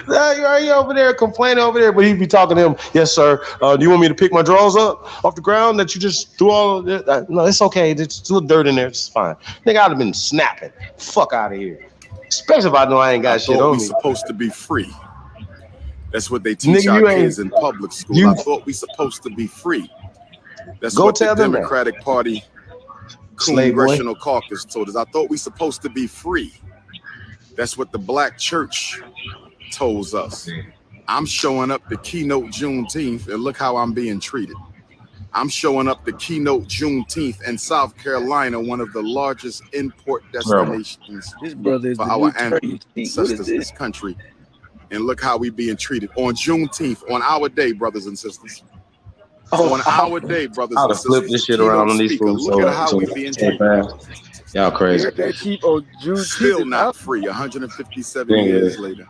C: He over there complaining over there, but he'd be talking to him. Yes, sir. Do you want me to pick my drawers up off the ground that you just threw all of it? No, it's okay. There's a little dirt in there. It's fine. Nigga, I'd have been snapping. Fuck out of here. Especially if I know I ain't got shit on me.
I: We're supposed to be free. That's what they teach our kids in public school. I thought we supposed to be free. That's what the Democratic Party Congressional Caucus told us. I thought we supposed to be free. That's what the Black Church told us. I'm showing up to keynote Juneteenth, and look how I'm being treated. I'm showing up to keynote Juneteenth in South Carolina, one of the largest import destinations for our ancestors in this country. And look how we being treated on Juneteenth, on our day, brothers and sisters. On our day, brothers and sisters.
C: I'll flip this shit around on these fools.
I: Look at how we being treated.
C: Y'all crazy.
I: Still not free 157 years later.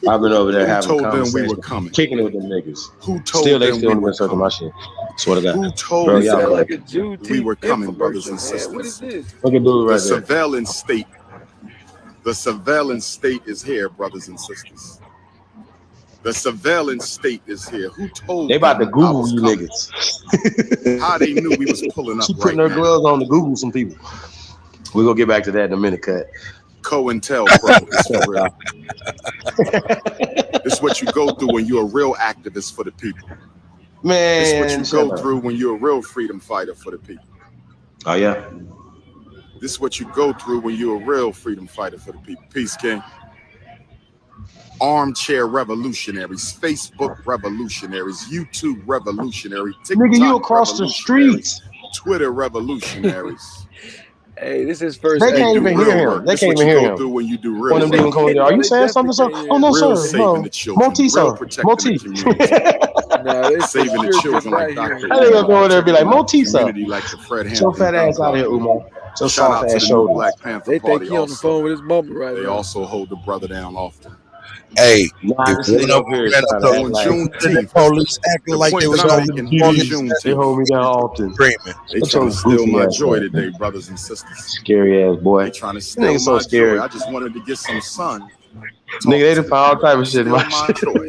C: I've been over there
I: having
C: conversations,
I: we were coming?
C: Kicking it with them niggas.
I: Who told
C: still, they
I: them
C: still
I: we
C: been
I: were
C: circling my shit.
P: Swear to God.
I: Who told
P: Bro,
I: you
P: y'all
U: Sound like a
I: we
U: Juneteenth
I: were coming,
U: infomercial,
I: brothers and
U: man.
I: sisters?
U: What is this?
P: Look at dude
I: The
P: right there.
I: surveillance state. The surveillance state is here, brothers and sisters. The surveillance state is here. Who told
P: They about to
I: I
P: Google
I: was
P: you
I: coming?
P: niggas.
I: How they knew we was pulling up
P: She
I: right
P: putting her
I: now?
P: gloves on to Google some people. We're gonna get back to that in a minute, cut.
I: COINTELPRO is for real. It's what you go through when you're a real activist for the people.
P: Man,
I: it's what you
P: shut
I: go
P: up.
I: through when you're a real freedom fighter for the people.
P: Oh yeah.
I: This is what you go through when you're a real freedom fighter for the people. Peace, King. Armchair revolutionaries, Facebook revolutionaries, YouTube revolutionary, TikTok
P: Nigga, you across the streets.
I: Twitter revolutionaries.
U: Hey, this is first.
P: They
U: Hey,
P: can't even hear him. They can't even hear him.
I: Through when you do
P: One
I: real
P: of them demon come in there. Are you saying something, sir? Oh no,
I: real
P: sir.
I: saving
P: No.
I: the children,
P: Moti,
I: real
P: sir.
I: protecting
P: Moti.
I: the community,
U: Nah, they
I: saving the children like Dr.
P: I think I'll go over there and be like, Moti, sir.
I: Community like the Fred
P: Get your
I: Hampton
P: fat ass out of here, Umar. So
I: Shout
P: soft
I: out to
P: ass
I: the new
P: shoulders.
I: Black Panther
U: They
I: Party
U: think he on the phone with his mama right
I: They
U: now.
I: also hold the brother down often.
A: Hey,
P: Nah,
A: if
P: this
A: one
P: nigga
A: of them
P: up here is
A: ran
P: trying
A: up
P: to
A: on
P: act like
A: the police acting
I: the
A: like they
I: point
A: was
I: that I'm
A: on
I: making
A: the
I: is
A: police
P: they hold me down often.
A: screaming.
I: They
P: What's
I: trying
P: your
I: to steal
P: goofy
I: my
P: ass
I: joy
P: boy?
I: today, brothers and sisters.
P: Scary ass boy.
I: They trying to
P: This
I: steal
P: nigga so
I: my
P: scary.
I: joy. I just wanted to get some sun.
P: Nigga, they done found all type of shit in
I: Steal
P: my
I: my
P: shit.
I: joy.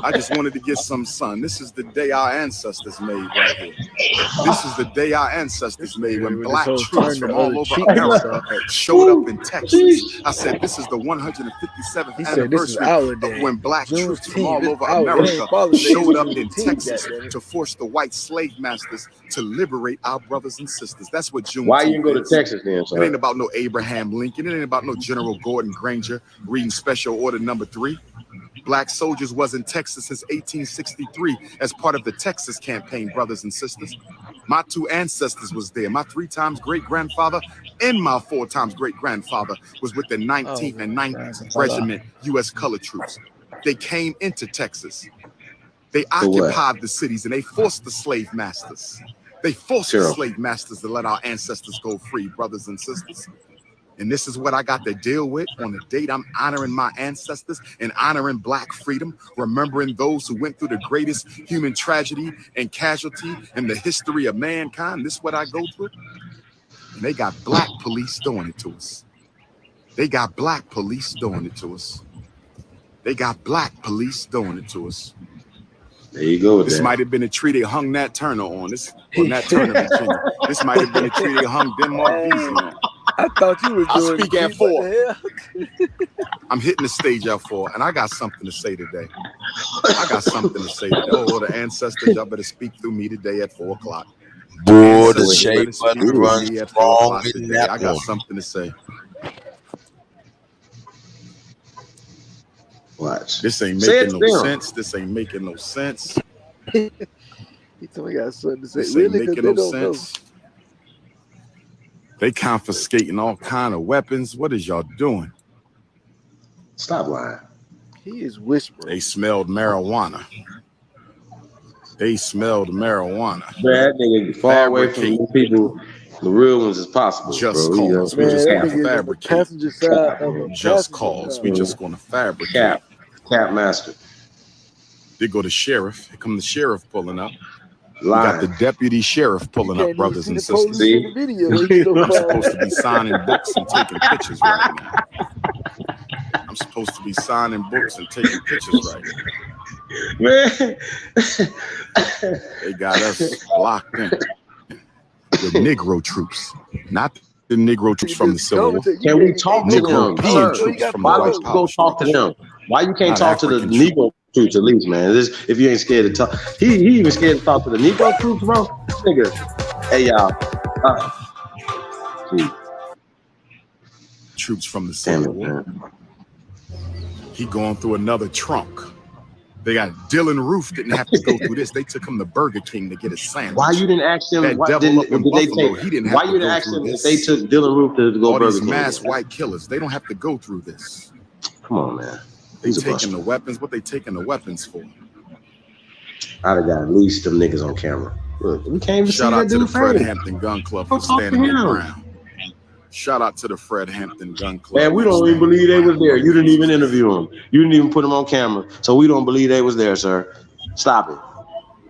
I: I just wanted to get some sun. This is the day our ancestors made right here. This is the day our ancestors made when
U: With
I: black
U: this whole
I: troops
U: turn
I: from
U: the
I: all
U: other
I: over
U: cheek and
I: America
U: stuff.
I: showed up in Texas. I said, this is the 157th
U: He said this is
I: anniversary
U: our
I: of
U: day.
I: when black troops from all
U: Juneteenth is
I: over
U: our day. It
I: America
U: ain't Father's Day, it's
I: showed up in
U: Juneteenth,
I: Texas
U: goddammit.
I: to force the white slave masters to liberate our brothers and sisters. That's what Juneteenth
P: Why you didn't go to
I: is.
P: Texas then,
I: It
P: sir?
I: ain't about no Abraham Lincoln. It ain't about no General Gordon Granger reading Special Order Number 3. Black soldiers was in Texas since 1863 as part of the Texas campaign, brothers and sisters. My 2 ancestors was there. My 3 times great-grandfather and my 4 times great-grandfather was with the 19th and 9th Regiment U.S. Colored Troops. They came into Texas. They occupied the cities and they forced the slave masters. They forced the slave masters to let our ancestors go free, brothers and sisters. And this is what I got to deal with on the date I'm honoring my ancestors and honoring black freedom, remembering those who went through the greatest human tragedy and casualty in the history of mankind. This is what I go through. And they got black police doing it to us. They got black police doing it to us. They got black police doing it to us.
P: There you go.
I: This might have been a tree they hung Nat Turner on. Nat Turner, Virginia. This might have been a tree they hung Denmark Vesey on.
U: I thought you was doing.
I: I speak at 4.
U: What the hell?
I: I'm hitting the stage at 4, and I got something to say today. I got something to say today. Oh, the ancestors, y'all better speak through me today at 4 o'clock.
A: Boy, the shade button runs strong in that
I: I got
A: one.
I: something to say.
P: Watch.
I: This ain't making no sense. This ain't making no sense.
U: He told me I got something to say.
I: This
U: Really?
I: ain't
U: Because
I: making
U: they
I: no
U: don't know.
I: sense. They confiscating all kind of weapons. What is y'all doing?
P: Stop lying.
U: He is whispering.
I: They smelled marijuana. They smelled marijuana.
P: Bad nigga, far away from the people, the real ones as possible.
I: Just
P: bro.
I: cause. We just gonna fabricate.
U: Passenger side of a
I: Just
U: passenger
I: cause.
U: car.
I: We just gonna fabricate.
P: Cap master.
I: They go to sheriff. Here come the sheriff pulling up. We
P: Lying.
I: got the deputy sheriff pulling up, brothers and sisters.
U: See? In the video.
I: I'm supposed to be signing books and taking pictures right now. I'm supposed to be signing books and taking pictures right now.
P: Man.
I: They got us locked in with Negro troops, not the Negro troops from the Civil War.
P: Can we talk to them?
I: European troops from the
P: Why
I: White
P: don't you
I: Power
P: go talk to them? Why you can't
I: Not
P: talk to the
I: African
P: Negro troops at least, man? If you ain't scared to talk, he even scared to talk to the Negro troops, bro. Nigga, hey y'all.
I: Troops from the Civil War. He going through another trunk. They got Dylan Roof didn't have to go through this. They took him to Burger King to get a sandwich.
P: Why you didn't ask them?
I: That
P: Why
I: devil up in
P: did they
I: Buffalo,
P: take?
I: he didn't have
P: Why
I: to
P: you didn't
I: go
P: ask
I: through
P: them if
I: this.
P: they took Dylan Roof to go
I: All
P: Burger
I: these
P: King?
I: mass white killers, they don't have to go through this.
P: Come on, man.
I: They
P: He's a
I: taking
P: buster.
I: the weapons. What they taking the weapons for?
P: I'd have got at least them niggas on camera. Look, we can't even
I: Shout
P: see
I: out
P: that
I: to the
P: dude
I: Fred
P: face.
I: Hampton Gun Club
P: Go
I: for
P: talk to
I: standing their
P: him.
I: ground. Shout out to the Fred Hampton Gun Club.
P: Man, we don't even believe they was there. You didn't even interview them. You didn't even put them on camera. So we don't believe they was there, sir. Stop it.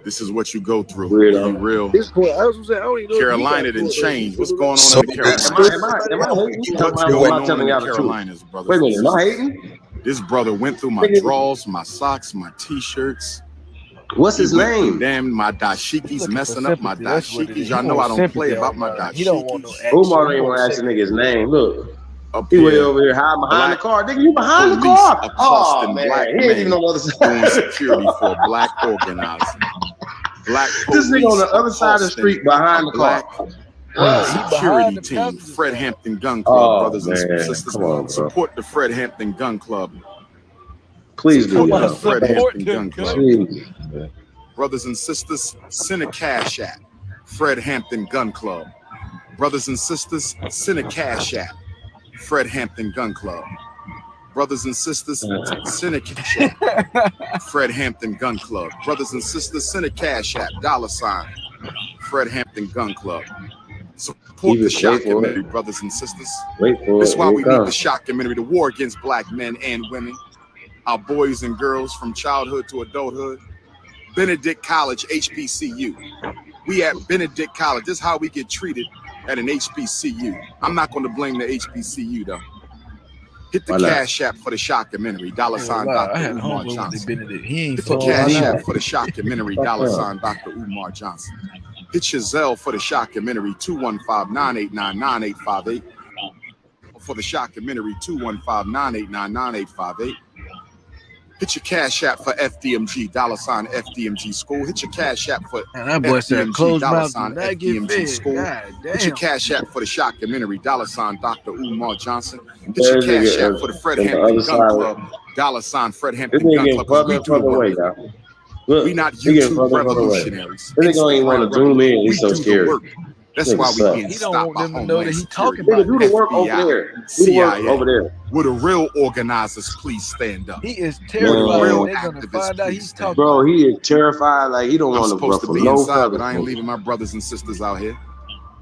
I: This is what you go through.
E: Weirdo.
I: Be real.
U: This point, I was saying, I don't even know.
I: Carolina didn't change. What's going on
A: So
I: in the Carolinas?
E: Am I hating?
I: What's
E: Am
I: going
E: I
I: on in
E: telling
I: the
E: y'all the truth?
I: Carolinas, brothers?
E: Wait a
I: and
E: minute, am I
I: sisters?
E: hating?
I: This brother went through my drawers, my socks, my t-shirts.
E: What's his name?
I: Damn, my dashikis messing up my dashikis. Y'all know I don't play about my dashikis.
U: He don't want no action.
E: Umar ain't want to ask the nigga's name. Look.
I: Up
E: He way
I: here,
E: over here hiding behind the
I: black
E: car. Nigga, you behind the
I: police
E: car.
I: accosting
E: Oh, man.
I: black
E: He ain't even on the other
I: doing
E: side.
I: security for a black organizer. Black
E: This nigga on the
I: police
E: other side of the street behind the car.
I: Black security team, Fred Hampton Gun Club, brothers and sisters.
E: Come on, bro.
I: Support the Fred Hampton Gun Club.
E: Please do.
I: Support the
E: Yeah.
I: Fred Hampton Gun Club.
E: Please.
I: Brothers and sisters, send a cash app. Fred Hampton Gun Club. Brothers and sisters, send a cash app. Fred Hampton Gun Club. Brothers and sisters, send a cash app. Fred Hampton Gun Club. Brothers and sisters, send a cash app. $, Fred Hampton Gun Club. Support the shock community, brothers and sisters.
E: Wait for
I: That's
E: it.
I: why
E: Here
I: we
E: it
I: need
E: comes.
I: the shock community, the war against black men and women, our boys and girls from childhood to adulthood. Benedict College, HBCU. We at Benedict College. This is how we get treated at an HBCU. I'm not going to blame the HBCU though. Hit the cash app for the shockumentary. $, Dr. Umar Johnson. Hit the cash app for the shockumentary. $, Dr. Umar Johnson. Hit your Zelle for the shockumentary. 215-989-9858. For the shockumentary. 215-989-9858. Hit your cash app for FDMG, $, FDMG School. Hit your cash app for
U: that boy said
I: FDMG,
U: closed
I: $,
U: mouth do not get
I: FDMG
U: fed.
I: School.
U: God
I: Hit your
U: damn.
I: cash app for the shockumentary, $, Dr. Umar Johnson. Hit
E: This
I: your cash
E: nigga
I: app for the Fred
E: on the
I: Hampton
E: other
I: Gun
E: side.
I: Club, $, Fred
E: This
I: Hampton
E: nigga
I: Gun
E: getting
I: Club.
E: further and further away, y'all. Look,
I: We not
E: he getting
I: YouTube
E: further and further away.
I: revolutionaries.
E: This nigga don't even want to zoom in. He's so
I: We do the
E: scared.
I: work. That's
E: Nigga
I: why we
E: suck.
I: being
U: He don't
I: stopped
U: want
I: by
U: them to know that
I: Homeland
U: he
I: Security.
U: talking
E: Nigga, do the work over
I: FBI,
E: there. Do the work
I: CIA.
E: over there.
I: Will the real organizers please stand up?
U: He is
I: Will
U: terrified.
I: the real
U: They're gonna
I: activists
U: find out
I: please
U: he's
I: stand
U: talking.
I: up?
E: Bro, he is terrified. Like, he don't
I: I'm
E: want to
I: supposed to
E: ruffle
I: be
E: no
I: inside,
E: feathers.
I: but I ain't leaving my brothers and sisters out here.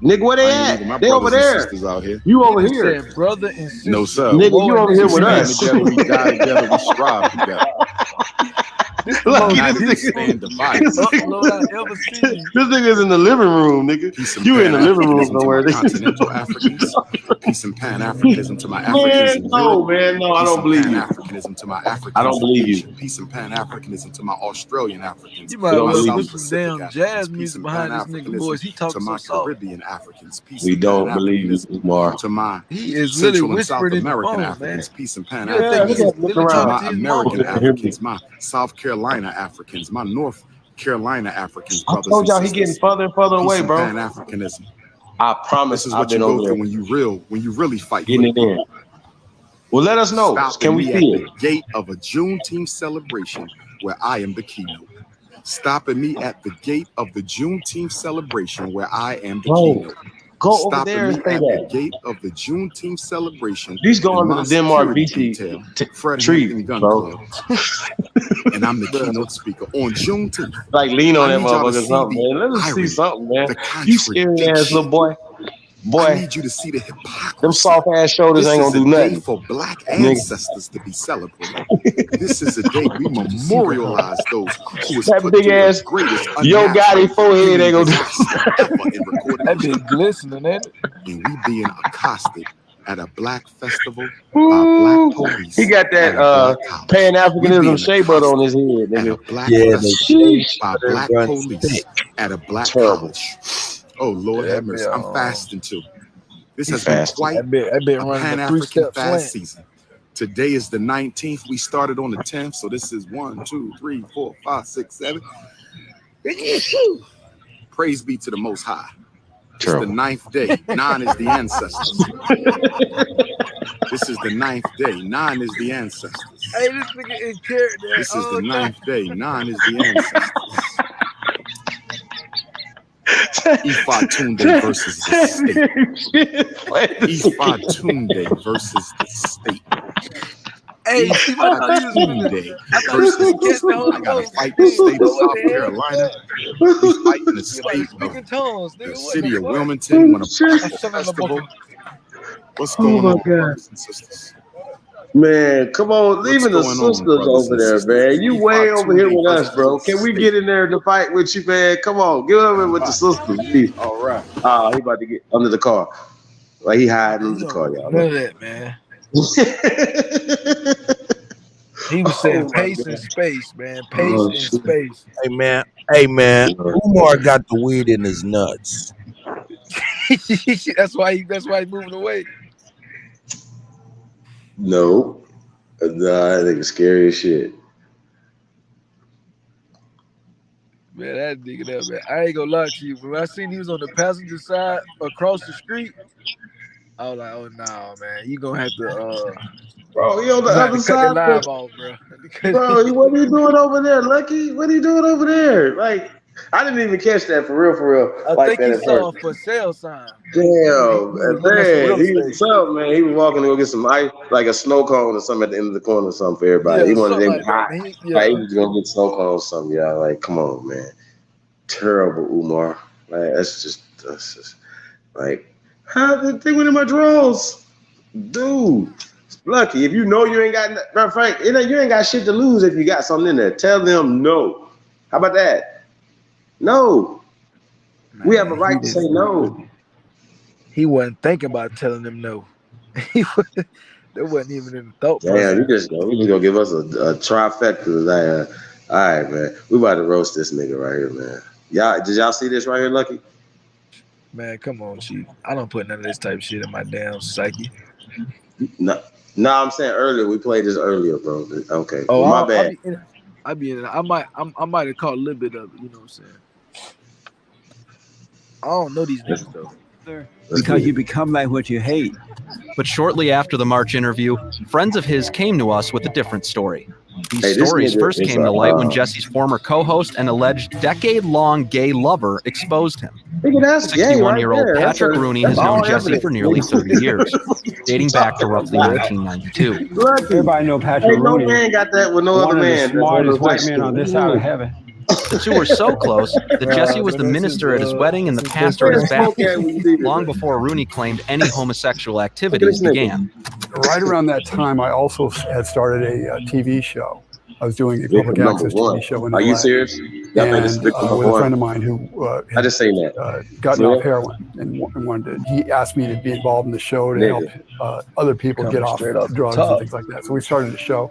E: Nigga, where
I: I
E: they
I: ain't leaving my
E: at? They over
I: brothers and
E: there.
I: sisters out here.
E: You over
U: He
E: here.
U: said brother and sister.
I: No, sir.
E: Nigga, you over here
I: We
E: with
I: stand
E: us.
I: together, we die together, we strive together.
E: Look
I: Not
E: at
I: even
E: this nigga.
I: stand divided.
U: Upload I ever seen.
E: This nigga's in the living room, nigga.
I: Peace and
E: You in the living room
I: Pan-Africanism to
E: somewhere.
I: my continental Africans. Peace and Pan-Africanism to my Africans
E: Man,
I: in
E: no,
I: Europe.
E: man, no, I
I: Peace
E: don't
I: and
E: believe you.
I: Pan-Africanism to my Africans
E: I don't
I: in
E: believe you.
I: Asia. Peace and Pan-Africanism to my Australian Africans.
U: You
I: To
U: might
E: We don't
I: my
U: well
E: believe
U: put
I: South
E: you.
U: some
I: Pacific
U: damn
I: Africans.
U: jazz
I: Peace
U: music
I: and
U: behind this nigga voice. He
I: Pan-Africanism to
U: talking
I: my
U: so soft.
I: Caribbean Africans. Peace
E: We
I: and
E: don't believe you,
I: Pan-Africanism
E: Umar.
I: to my
U: He is
I: Central
U: literally
I: and South
U: whispering in the
I: American
U: phone, man.
I: Africans. Peace and
U: You would
E: Yeah,
U: think
I: Pan-Africanism
U: he is
E: look
U: really
I: to
E: around.
U: talking
I: my
U: to his
I: American
U: mama.
I: Africans, my South Carolina Africans, my North Carolina Africans,
E: I
I: brothers
E: told
I: and
E: y'all he getting
I: sisters.
E: further and further
I: Peace
E: away,
I: and
E: bro.
I: Pan-Africanism.
E: I
I: This
E: promise
I: is
E: I've
I: what you
E: been
I: go
E: over there
I: through when you really fight for
E: getting
I: the
E: it
I: people.
E: in. Well, let us know.
I: Stopping
E: Can we
I: me at
E: see
I: the
E: it?
I: gate of a Juneteenth celebration where I am the keynote. Stopping me at the gate of the Juneteenth celebration where I am the
E: Bro,
I: keynote.
E: go over
I: Stopping
E: there
I: me
E: and say
I: at the
E: that.
I: gate of the Juneteenth celebration
E: He's
I: in
E: going to
I: my
E: the Denmark
I: security
E: BC
I: detail, Fred
E: tree,
I: Hampton Gun
E: bro.
I: Club, and I'm the keynote speaker on Juneteenth.
E: Like, lean on
I: I
E: that
I: need y'all to
E: motherfucker or
I: see
E: something,
I: the
E: man. Let us see
I: irony,
E: something, man.
I: the
E: You scary ass
I: contradiction.
E: little boy.
I: I
E: Boy,
I: need you to see the
E: them
I: hypocrisy.
E: soft ass shoulders
I: This
E: ain't
I: is
E: gonna
I: a
E: do
I: day
E: nothing.
I: for black
E: Nigga.
I: ancestors to be celebrated. This is a day we memorialize those who was
E: That
I: put
E: big
I: through
E: ass
I: the greatest
E: Yo Gotti
I: unnatural
E: forehead
I: human
E: ain't gonna do
I: disaster ever in recorded
U: That been
I: history.
U: glistening, ain't it?
I: And we being accosted at a black festival by black
E: Ooh.
I: police
E: He got
I: at
E: that
I: a black college. We
E: Pan-Africanism
I: being
E: shea butter on
I: accosted
E: his head,
I: at a
E: nigga.
I: black
A: yeah,
I: festival
A: they
I: by black
A: gun
I: police
A: stick.
I: at a black
E: Terrible.
I: college. Oh Lord
U: Yeah,
I: have mercy. I'm fasting too. This
E: He
I: has been
E: fasting.
I: quite
U: that been
I: a
U: running a
I: Pan-African
U: 3-step
I: fast
U: slant.
I: season. Today is the 19th. We started on the 10th, so this is 1, 2, 3, 4, 5, 6, 7. Praise be to the Most High. It's the
E: Terrible.
I: 9th day. 9 is the ancestors. This is the 9th day. 9 is the ancestors.
U: Hey, this nigga in character.
I: This is the
U: Oh,
I: 9th day. 9 is the ancestors. Ifa Tunde versus the state. Ifa Tunde versus the state.
U: Hey, see, I thought you was finna.
I: Tunde
U: I thought you was
I: versus
U: finna catch the Holy
I: I gotta
U: Ghost.
I: fight the state of
U: What
I: South
U: the hell?
I: Carolina. We fight in the
U: You
I: state
U: like
I: of
U: speaking tongues,
I: the
U: nigga. What
I: city
U: the
I: of
U: fuck?
I: Wilmington when a
U: I
I: black
U: said on the
I: festival.
U: book.
I: What's
E: Oh
I: going
E: my
I: on,
E: God.
I: brothers and sisters?
C: Man, come on, leaving the sisters over there, man. You way over here with us, bro. Can we get in there to fight with you, man? Come on, get over with the sisters, please.
U: All right.
C: Oh, he about to get under the car. Like he hiding under the car, y'all.
U: None of that, man. He was saying pace and space, man. Pace and space.
A: Hey man, Umar got the weed in his nuts.
U: That's why he's moving away.
C: No, I think it's scary as shit.
U: Man, that nigga up, man. I ain't gonna lie to you. When I seen he was on the passenger side across the street, I was like, oh no, man, you gonna have to
C: bro, he on the other side.
U: Cut the live off, bro.
C: Bro, what are you doing over there, Lucky? What are you doing over there? Like, I didn't even catch that for real.
U: I
C: like
U: think
C: that
U: he saw a for sale sign.
C: Damn, man, he was walking to go get some ice, like a snow cone or something at the end of the corner or something for everybody. He wanted them hot. He was gonna get snow cone or something, y'all. Like, come on, man. Terrible, Umar. Like, that's just like, how did they went in my drawers? Dude, Lucky, if you know you ain't got, bro, Frank, you ain't got shit to lose if you got something in there. Tell them no. How about that? No. Man, we have a right to say no.
U: He wasn't thinking about telling them no. That wasn't even in the thought process.
C: Damn, you just gonna give us a trifecta. All right, man. We about to roast this nigga right here, man. Did y'all see this right here, Lucky?
U: Man, come on, Chief. I don't put none of this type of shit in my damn psyche.
C: No, I'm saying earlier. We played this earlier, bro. Okay.
U: Oh,
C: my bad.
U: I might have caught a little bit of it. You know what I'm saying? I don't know these niggas though.
O: Because you become like what you hate.
S: But shortly after the March interview, friends of his came to us with a different story. These stories first came to light when Jesse's former co-host and alleged decade-long gay lover exposed him. 61-year-old Patrick Rooney has known Jesse for nearly 30 years, dating back to roughly 1992.
O: Everybody know Patrick Rooney.
C: No man got that with no other man.
O: One of the smartest white men on this side of heaven.
S: The two were so close that Jesse was the minister at his wedding and the pastor at his baptism, long before Rooney claimed any homosexual activities began.
W: Right around that time, I also had started a TV show. I was doing a public access TV show in LA.
C: Are you serious?
W: And, with a friend of mine who
C: I just say that
W: gotten off heroin and wanted to, he asked me to be involved in the show to help other people get off drugs and things like that. So we started the show,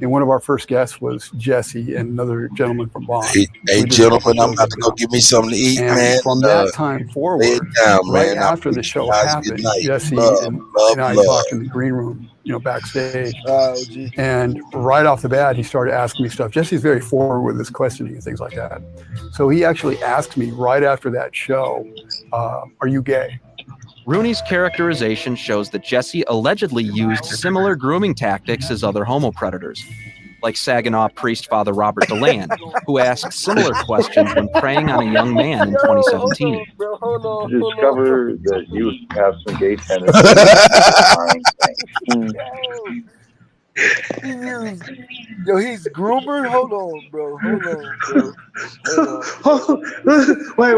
W: and one of our first guests was Jesse and another gentleman from Bond.
A: Hey gentlemen, I'm about to go get me something to eat,
W: and
A: man.
W: From that time forward, right after the show happened, Jesse and I talked in the green room, backstage. And right off the bat, he started asking me stuff. Jesse's very forward with his questioning and things like that. So he actually asked me right after that show, are you gay?
S: Rooney's characterization shows that Jesse allegedly used similar grooming tactics as other homo predators, like Saginaw priest Father Robert DeLand, who asked similar questions when preying on a young man in 2017.
X: To discover that you have some gay tendencies.
U: He's groomer? Hold on, bro.
C: Wait.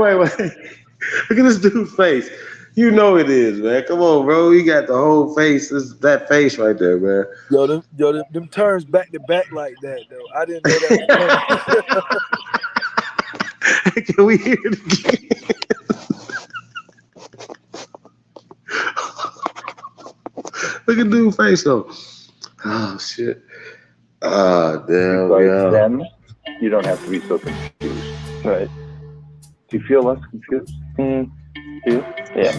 C: Look at this dude's face. You know it is, man. Come on, bro. You got the whole face. That face right there, man.
U: Them turns back to back like that, though. I didn't know that.
C: Can we hear it again? Look at dude's face, though. Oh, shit. Damn,
X: Then you don't have to be so confused, right? Do you feel less confused? Yeah.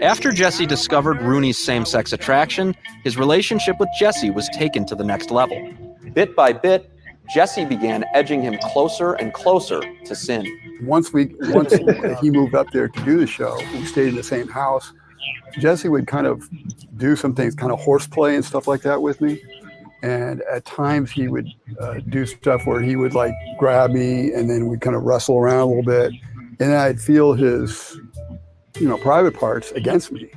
S: After Jesse discovered Rooney's same-sex attraction, his relationship with Jesse was taken to the next level. Bit by bit, Jesse began edging him closer and closer to sin.
W: Once he moved up there to do the show, we stayed in the same house. Jesse would kind of do some things, kind of horseplay and stuff like that with me. And at times he would do stuff where he would like grab me and then we'd kind of wrestle around a little bit. And I'd feel his, private parts against me.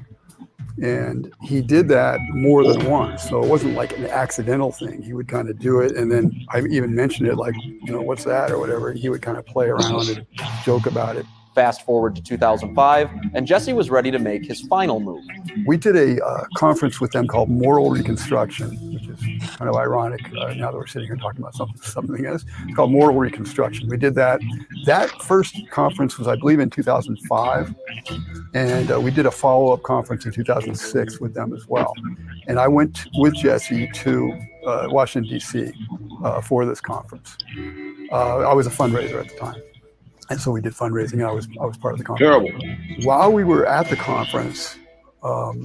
W: And he did that more than once. So it wasn't like an accidental thing. He would kind of do it. And then I even mentioned it like, what's that or whatever. He would kind of play around and joke about it.
S: Fast forward to 2005, and Jesse was ready to make his final move.
W: We did a conference with them called Moral Reconstruction, which is kind of ironic now that we're sitting here talking about something else. It's called Moral Reconstruction. We did that. That first conference was, I believe, in 2005, and we did a follow-up conference in 2006 with them as well. And I went with Jesse to Washington, D.C. For this conference. I was a fundraiser at the time. And so we did fundraising, and I was part of the conference.
C: Terrible.
W: While we were at the conference,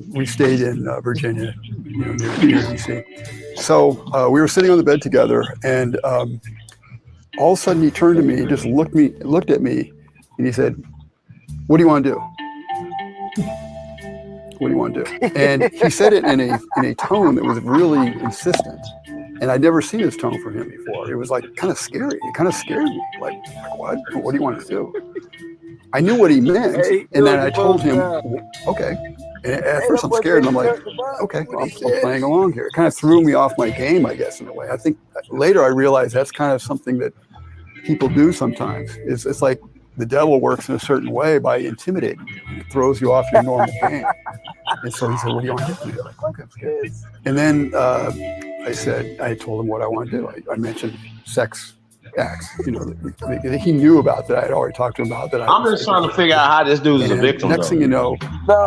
W: we stayed in Virginia, near DC. So we were sitting on the bed together, and all of a sudden he turned to me, just looked at me, and he said, "What do you want to do? What do you want to do?" And he said it in a tone that was really insistent. And I'd never seen this tone from him before. It was like kind of scary. It kind of scared me. Like what? What do you want to do? I knew what he meant, and then I told him, okay. And at first I'm scared, and I'm like, okay, I'm playing along here. It kind of threw me off my game, I guess, in a way. I think later I realized that's kind of something that people do sometimes. It's like the devil works in a certain way by intimidating you. It throws you off your normal game. And so he said, "What do you want to do?" Like, okay. And then I told him what I want to do. I mentioned sex acts, he knew about that. I had already talked to him about that.
C: I'm just trying to figure out how this dude is a victim.
W: Next thing you know,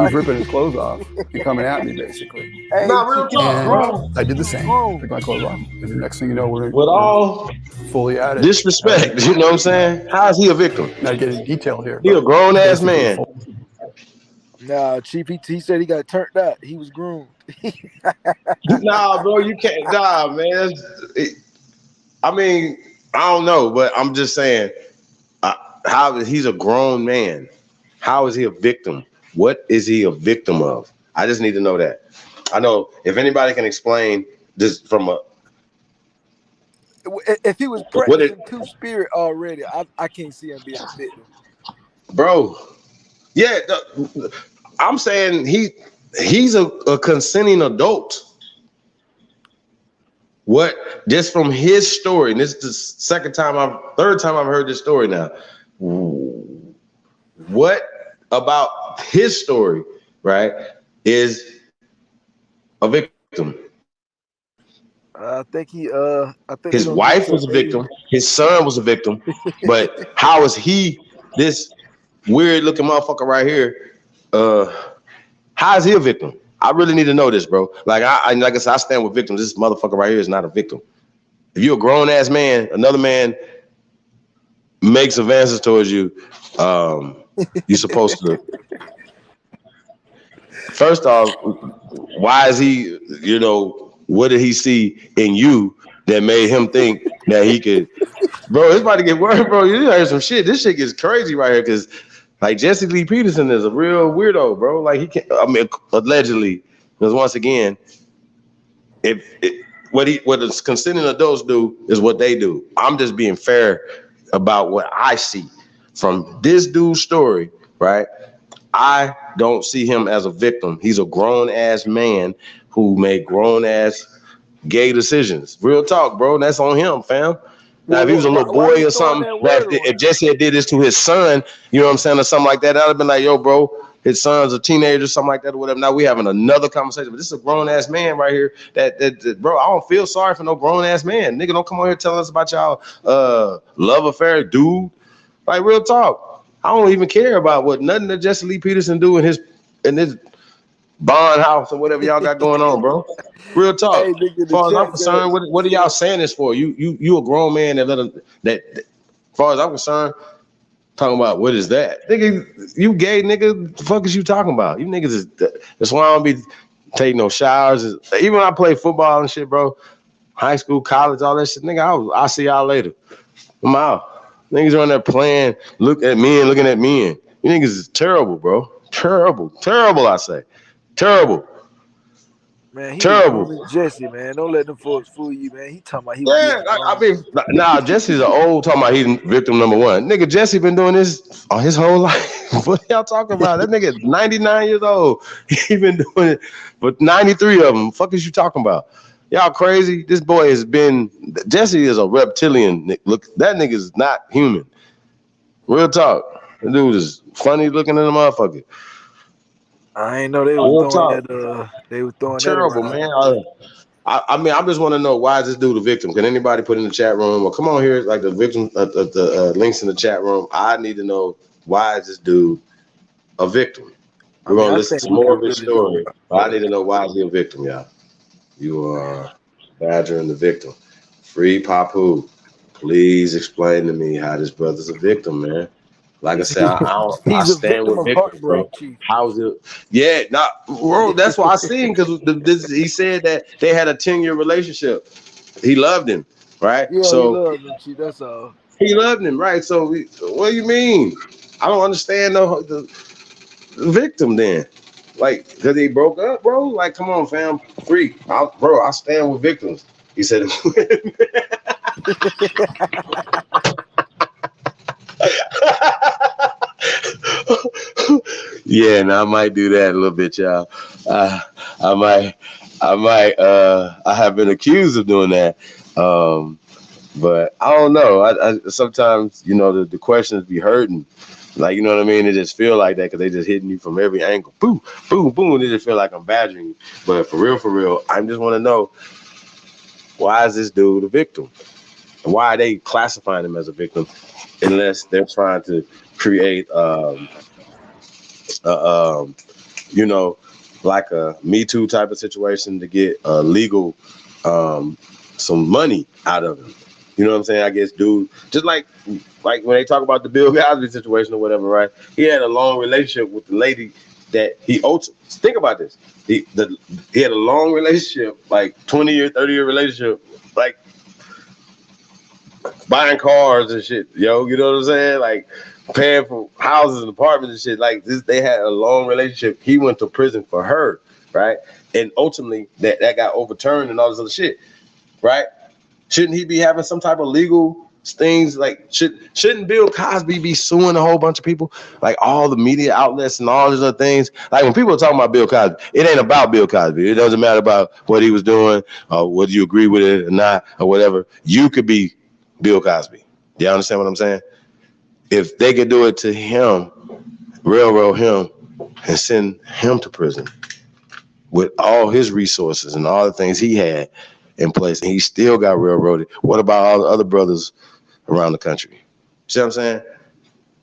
W: he's ripping his clothes off and coming at me, basically.
C: Real talk, bro.
W: I did the same. Took my clothes off. And the next thing you know, we're
C: all
W: fully at it.
C: Disrespect, you know what I'm saying? How is he a victim?
W: Not getting detailed here.
C: He a grown ass man.
U: Nah, Chief, he said he got turned out. He was groomed.
C: Nah, bro, you can't. Nah, man. I mean, I don't know, but I'm just saying, how he's a grown man. How is he a victim? What is he a victim of? I just need to know that. I know if anybody can explain this from a.
U: If he was practicing two-spirit already, I can't see him being a victim.
C: Bro, yeah, I'm saying he's a consenting adult. What, just from his story, and this is the third time I've heard this story now. What about his story, right, is a victim?
U: I think
C: his wife was a victim. His son was a victim. But how is he, this weird looking motherfucker right here, how is he a victim? I really need to know this, bro. Like I said, I stand with victims. This motherfucker right here is not a victim. If you're a grown ass man, another man makes advances towards you, you're supposed to. First off, why is he? What did he see in you that made him think that he could? Bro, it's about to get worse, bro. You heard some shit. This shit gets crazy right here because. Like Jesse Lee Peterson is a real weirdo, bro. Like he can't. I mean, allegedly, because once again, what the consenting adults do is what they do. I'm just being fair about what I see from this dude's story, right? I don't see him as a victim. He's a grown ass man who made grown ass gay decisions. Real talk, bro. That's on him, fam. Now, if he was a little boy or something, if Jesse had did this to his son, you know what I'm saying, or something like that, I'd have been like, yo, bro, his son's a teenager, something like that, or whatever. Now we having another conversation, but this is a grown ass man right here. That bro, I don't feel sorry for no grown ass man. Nigga, don't come on here telling us about y'all love affair, dude. Like real talk, I don't even care about what nothing that Jesse Lee Peterson do in his bond house or whatever y'all got going on, bro. Real talk. Hey, as far as I'm concerned, what are y'all saying this for? You a grown man that as far as I'm concerned, talking about what is that? Nigga, you gay nigga, the fuck is you talking about? You niggas is, that's why I don't be taking no showers. Even when I play football and shit, bro, high school, college, all that shit, nigga, I'll see y'all later. I'm out. Niggas are on there playing, looking at me. You niggas is terrible, bro. Terrible, I say. Terrible.
U: Man, he
C: terrible.
U: Jesse, man. Don't let them folks fool you, man. He talking about he
C: was Jesse's an old talking about he's victim number one. Nigga, Jesse been doing this his whole life. What y'all talking about? That nigga is 99 years old. He been doing it for 93 of them. Fuck is you talking about? Y'all crazy? This boy Jesse is a reptilian. Look, that nigga is not human. Real talk. The dude is funny looking in the motherfucker.
U: I ain't know they was
C: Real
U: throwing
C: talk.
U: that. They was throwing
C: Terrible,
U: that around.
C: man. I mean, I just want to know, why is this dude a victim? Can anybody put in the chat room, or come on here, like the victim, the links in the chat room? I need to know, why is this dude a victim? We're gonna
U: I
C: listen
U: think
C: to
U: we
C: more
U: can
C: of his
U: really do
C: story. I need to know, why is he a victim, y'all? You are badgering the victim. Free Papu, please explain to me how this brother's a victim, man. Like I said, I
U: He's a
C: stand
U: victim
C: with
U: of
C: victims,
U: heartbreak,
C: bro.
U: Chief.
C: How's it? Yeah, bro. That's why I seen, because he said that they had a 10-year relationship. He loved him, right?
U: Yeah, he
C: So
U: loved him, Chief. That's all.
C: he loved him, right? So what do you mean? I don't understand the victim then. Like, because they broke up, bro. Like, come on, fam. Free, bro. I stand with victims. He said. Yeah, and I might do that a little bit, y'all. I might. I have been accused of doing that, but I don't know. I sometimes, the questions be hurting, like, you know what I mean. It just feel like that because they just hitting you from every angle. Boom, boom, boom. They just feel like I'm badgering you. But for real, I just want to know, why is this dude a victim? Why are they classifying him as a victim, unless they're trying to create like a Me Too type of situation to get legal some money out of him. You know what I'm saying? I guess, dude, just like when they talk about the Bill Cosby situation or whatever, right? He had a long relationship with the lady that he owed to. Think about this. He had a long relationship, like 20-year, 30-year relationship, like buying cars and shit, yo. You know what I'm saying? Like paying for houses and apartments and shit. Like this, they had a long relationship. He went to prison for her, right? And ultimately, that got overturned and all this other shit, right? Shouldn't he be having some type of legal things? Like, shouldn't Bill Cosby be suing a whole bunch of people, like all the media outlets and all these other things? Like, when people are talking about Bill Cosby, it ain't about Bill Cosby. It doesn't matter about what he was doing or whether you agree with it or not or whatever. You could be Bill Cosby. Y'all understand what I'm saying? If they could do it to him, railroad him, and send him to prison with all his resources and all the things he had in place, and he still got railroaded, what about all the other brothers around the country? See what I'm saying?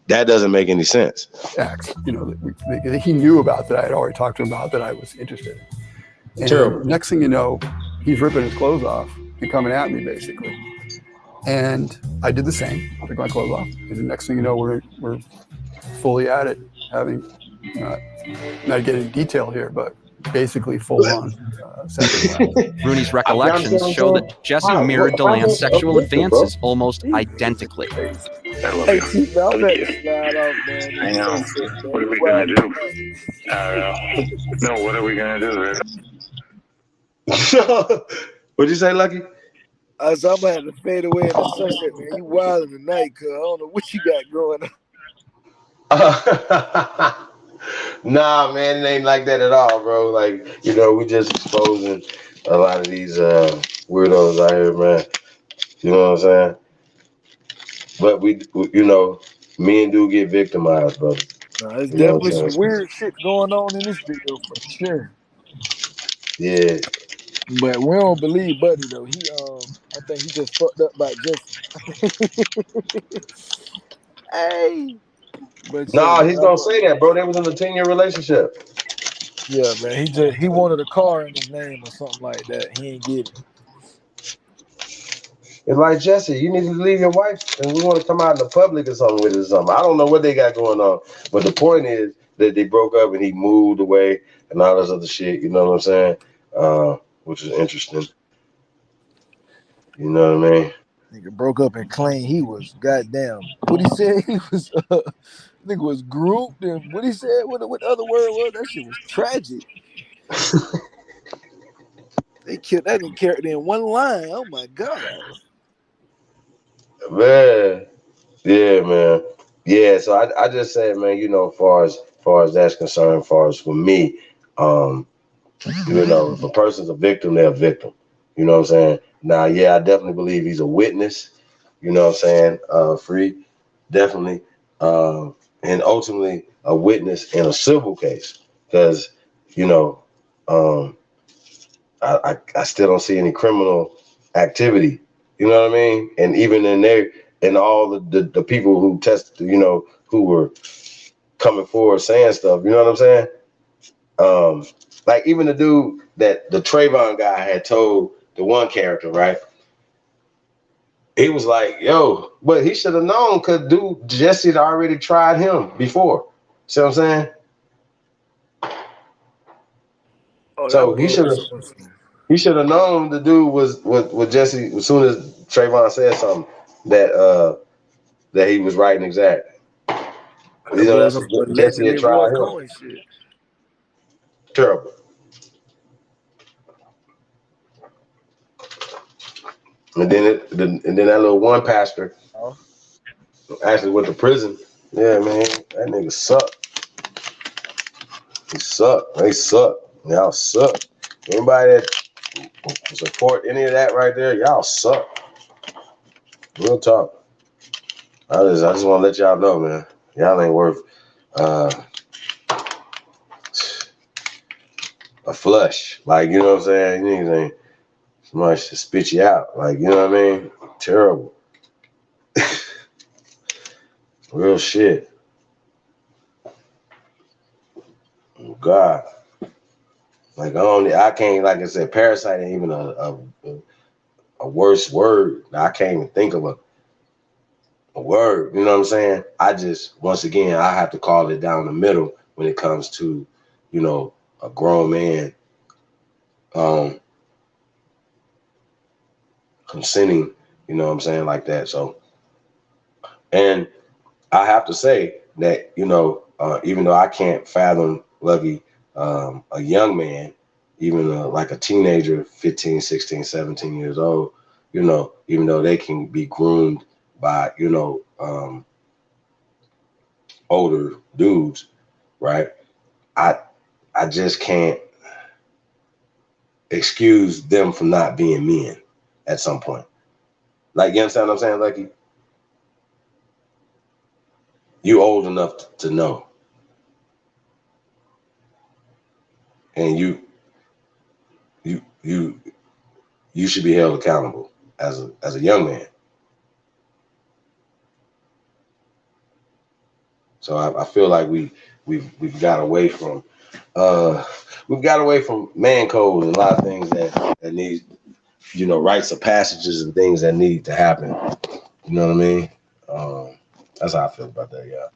C: That doesn't make any sense.
W: Acts, that he knew about, that I had already talked to him about, that I was interested in. And
C: Terrible.
W: Next thing you know, he's ripping his clothes off and coming at me, basically. And I did the same. I took my clothes off. And the next thing you know, we're fully at it, having, not getting detail here, but basically full on sexual.
S: Rooney's recollections show that Jesse mirrored DeLance's sexual advances almost identically.
U: Hey, Chief, I'm about to slide off, man.
X: I know. What are we gonna do? I don't know. No, what are we gonna do?
C: What'd you say, Lucky?
U: I'm gonna have to fade away in the sunset, man. You wilding tonight, cuz I don't know what you got going on.
C: Nah, man, it ain't like that at all, bro. Like, we just exposing a lot of these weirdos out here, man. You know what I'm saying? But we men do get victimized, bro.
U: Nah, there's
C: You know what
U: definitely
C: I'm
U: some
C: saying?
U: weird shit going on in this video for sure.
C: Yeah.
U: But we don't believe Buddy though. I think he just fucked up by Jesse. Hey. But yeah,
C: Nah,
U: man.
C: he's gonna say that, bro. They was in a 10-year relationship.
U: Yeah, man. He wanted a car in his name or something like that. He ain't get it.
C: It's like, Jesse, you need to leave your wife and we want to come out in the public or something with it or something. I don't know what they got going on. But the point is that they broke up and he moved away and all this other shit, you know what I'm saying? Which is interesting. You know what I mean?
U: Nigga broke up and claimed he was goddamn. What he said, he was nigga was grouped, and what he said, what the other word was, that shit was tragic. They killed that nigga character in one line. Oh my god.
C: Man. Yeah, man. Yeah, so I just said, man, far as that's concerned, far as for me, if a person's a victim, they're a victim. You know what I'm saying? Now, yeah, I definitely believe he's a witness. You know what I'm saying? Free, definitely.
P: and ultimately a witness in a civil case, because I still don't see any criminal activity. You know what I mean? And even in there, and all the people who tested, who were coming forward saying stuff. You know what I'm saying? Like even the dude that the Trayvon guy had told the one character, right? He was like, yo, but he should have known because dude, Jesse had already tried him before. See what I'm saying?
U: Oh, that
P: So
U: was
P: he should have known the dude was Jesse as soon as Trayvon said something that he was right and exact.
U: that boy was
P: That's
U: on
P: what
U: some
P: Jesse had
U: legendary Roy
P: tried him.
U: Cohen shit.
P: Terrible. And then that little one pastor actually went to prison. Yeah, man, that nigga sucked. He sucked. They suck. Y'all suck. Anybody that support any of that right there, y'all suck. Real talk. I just want to let y'all know, man. Y'all ain't worth a flush. Like, you know what I'm saying? You ain't much to spit you out. Like, you know what I mean? Terrible. Real shit. Oh, God. Like, I can't, like I said, parasite ain't even a worse word. I can't even think of a word. You know what I'm saying? I just, once again, I have to call it down the middle when it comes to, a grown man consenting, you know what I'm saying, like that. So, and I have to say that, even though I can't fathom, Lucky, a young man, even like a teenager, 15, 16, 17 years old, even though they can be groomed by, older dudes, right? I just can't excuse them from not being men at some point. Like, you understand what I'm saying, Lucky? You old enough to know. And you should be held accountable as a young man. So I feel like we've got away from man code and a lot of things that need, rites of passages and things that need to happen. You know what I mean? That's how I feel about that, yeah.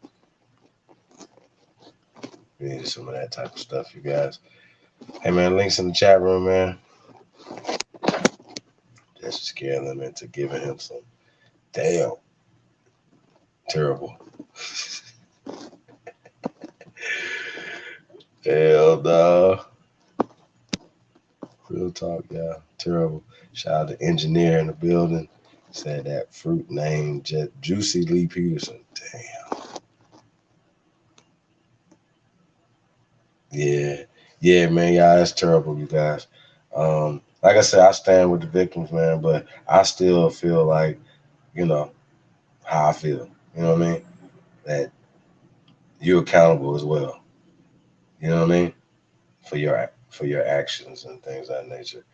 P: We need some of that type of stuff, you guys. Hey man, links in the chat room, man. Just scaring them into giving him some damn terrible. Hell no. Real talk, yeah. Terrible. Shout out to engineer in the building. Said that fruit name, Juicy Lee Peterson. Damn. Yeah, man. Yeah, that's terrible, you guys. Like I said, I stand with the victims, man, but I still feel like, how I feel. You know what I mean? That you're accountable as well. You know what I mean? For your actions and things of that nature.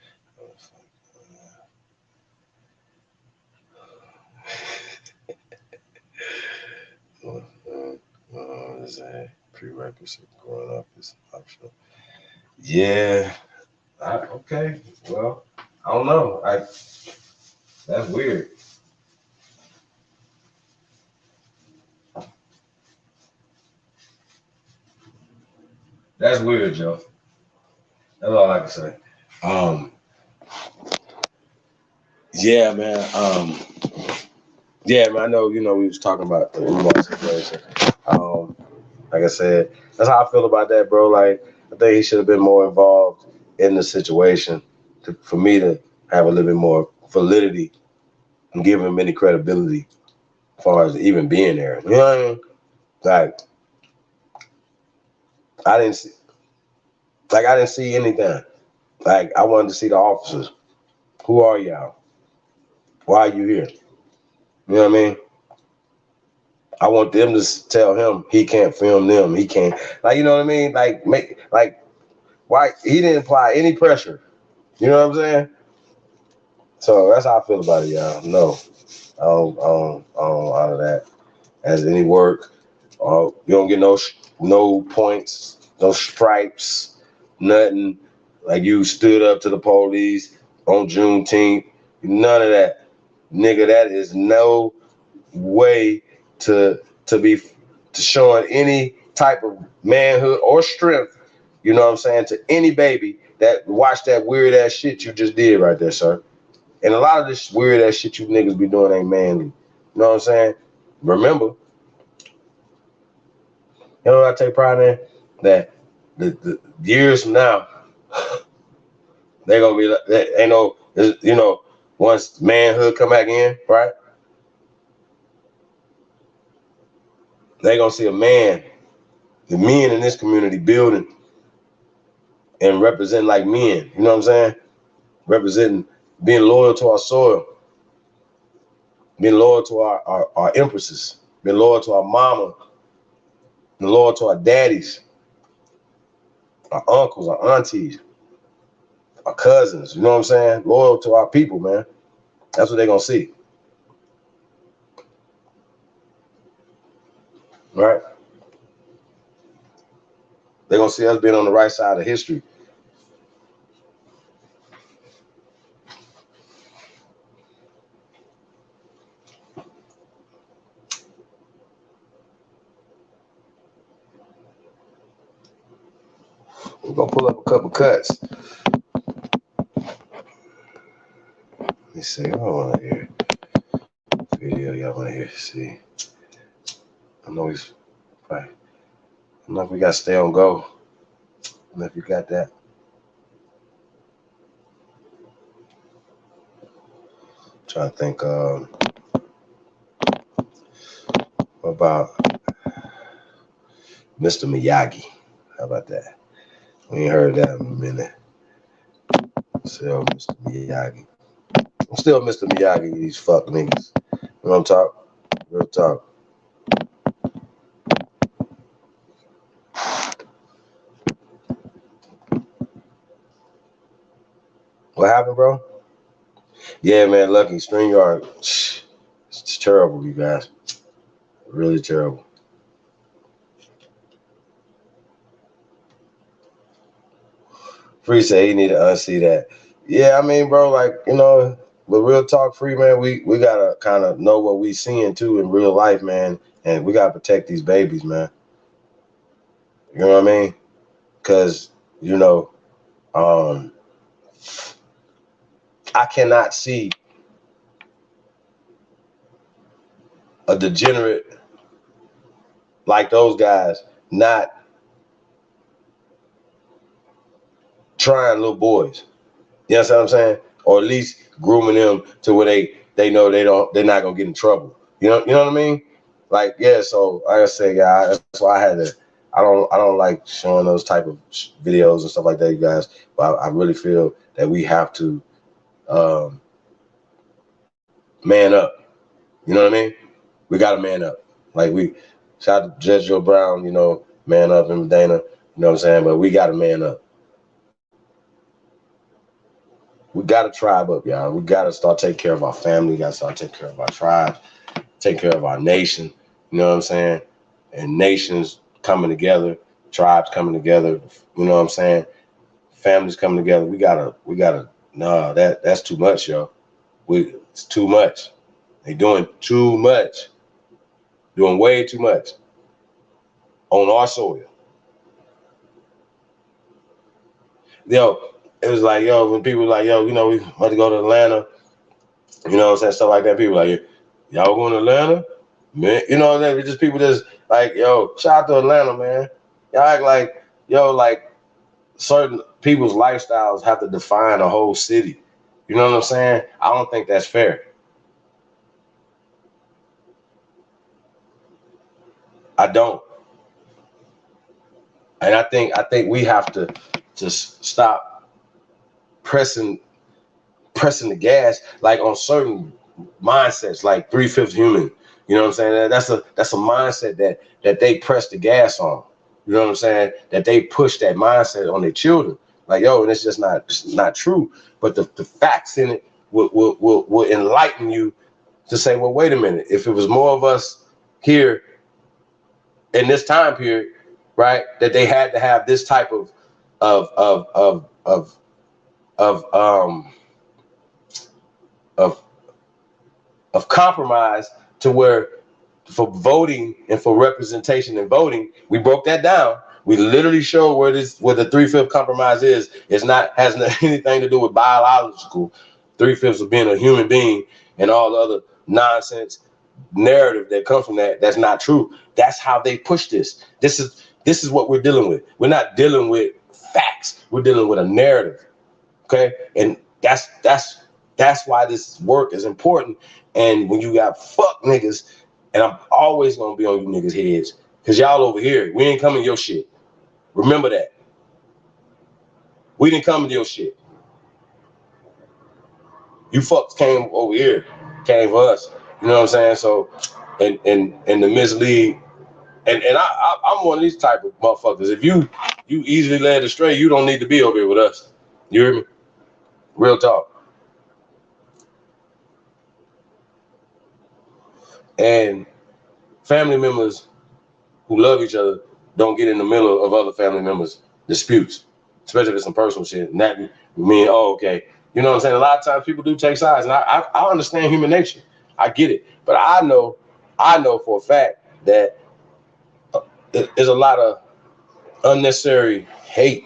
P: Is a prerequisite. Growing up is optional. Yeah. Okay. Well, I don't know. That's weird. That's weird, Joe. That's all I can say. Yeah, man. Yeah, man. I know. We was talking about the Umar situation. Like I said, that's how I feel about that, bro. Like, I think he should have been more involved in the situation for me to have a little bit more validity and give him any credibility as far as even being there. You know what I mean? Like, I didn't see anything. Like, I wanted to see the officers. Who are y'all? Why are you here? You know what I mean? I want them to tell him he can't film them. He can't, like, you know what I mean? Like, make, like, why he didn't apply any pressure. You know what I'm saying? So that's how I feel about it, y'all. No, I don't out of that as any work. You don't get no points, no stripes, nothing. Like you stood up to the police on Juneteenth. None of that, nigga. That is no way to showing any type of manhood or strength. You know what I'm saying, to any baby that watched that weird ass shit you just did right there, sir. And a lot of this weird ass shit you niggas be doing ain't manly. You know what I'm saying? Remember, you know what I take pride in? That the years from now, they gonna be like, ain't no, you know, once manhood come back in, right? They gonna see a man, the men in this community building and representing like men. You know what I'm saying? Representing, being loyal to our soil, being loyal to our empresses, being loyal to our mama, being loyal to our daddies, our uncles, our aunties, our cousins. You know what I'm saying? Loyal to our people, man. That's what they're gonna see. Right? They're gonna see us being on the right side of history. We're gonna pull up a couple cuts. Let me see. I wanna hear video. Y'all wanna hear? See. I know he's right. I don't know if we got to stay on go. I don't know if you got that. Trying to think. What about Mr. Miyagi? How about that? We ain't heard that in a minute. Still Mr. Miyagi. I'm still Mr. Miyagi, these fuck niggas. You know what I'm talking? Real talk. What happened, bro? Yeah, man, lucky StreamYard. It's terrible, you guys. Really terrible. Free say he need to unsee that. Yeah, I mean, bro, like, you know, but real talk, Free, man, we gotta kind of know what we seeing too in real life, man, and we gotta protect these babies, man. You know what I mean? Because, you know, I cannot see a degenerate like those guys not trying little boys. You know what I'm saying? Or at least grooming them to where they know they're not gonna get in trouble. You know what I mean? Like, yeah, so like I say, guys, that's why I had to. I don't like showing those type of videos and stuff like that, you guys. But I really feel that we have to man up. You know what I mean? We gotta man up. Like, we shout out to Judge Joe Brown, you know, man up, and Dana, you know what I'm saying? But we gotta man up. We gotta tribe up, y'all. We gotta start taking care of our family. We gotta start taking care of our tribe, take care of our nation. You know what I'm saying? And nations coming together, tribes coming together. You know what I'm saying? Families coming together. We gotta. Nah, that's too much, yo. It's too much. They doing too much. Doing way too much on our soil. Yo, it was like, yo, when people were like, yo, you know, we about to go to Atlanta, you know what I'm saying, stuff like that. People like, y'all going to Atlanta? Man, you know what I'm saying? Just people just like, yo, shout out to Atlanta, man. Y'all act like, yo, like certain people's lifestyles have to define a whole city. You know what I'm saying? I don't think that's fair. I don't. And I think we have to just stop pressing the gas, like on certain mindsets, like 3/5 human. You know what I'm saying? That's a mindset that they press the gas on. You know what I'm saying? That they push that mindset on their children. Like, yo, and it's just not true. But the facts in it will enlighten you to say, well, wait a minute. If it was more of us here in this time period, right, that they had to have this type of compromise to where for voting and for representation and voting, we broke that down. We literally showed where the 3/5 compromise is. Has anything to do with biological 3/5 of being a human being and all the other nonsense narrative that comes from that. That's not true. That's how they push this. This is what we're dealing with. We're not dealing with facts. We're dealing with a narrative. Okay, and that's why this work is important. And when you got fuck niggas, and I'm always gonna be on you niggas' heads, cause y'all over here, we ain't coming to your shit. Remember that. We didn't come to your shit. You fucks came over here, came for us. You know what I'm saying? So, and the mislead, and I'm one of these type of motherfuckers. If you easily led astray, you don't need to be over here with us. You hear me? Real talk. And family members who love each other don't get in the middle of other family members' disputes, especially if it's some personal shit. And that mean, oh, okay. You know what I'm saying? A lot of times people do take sides, and I understand human nature. I get it. But I know for a fact that there's a lot of unnecessary hate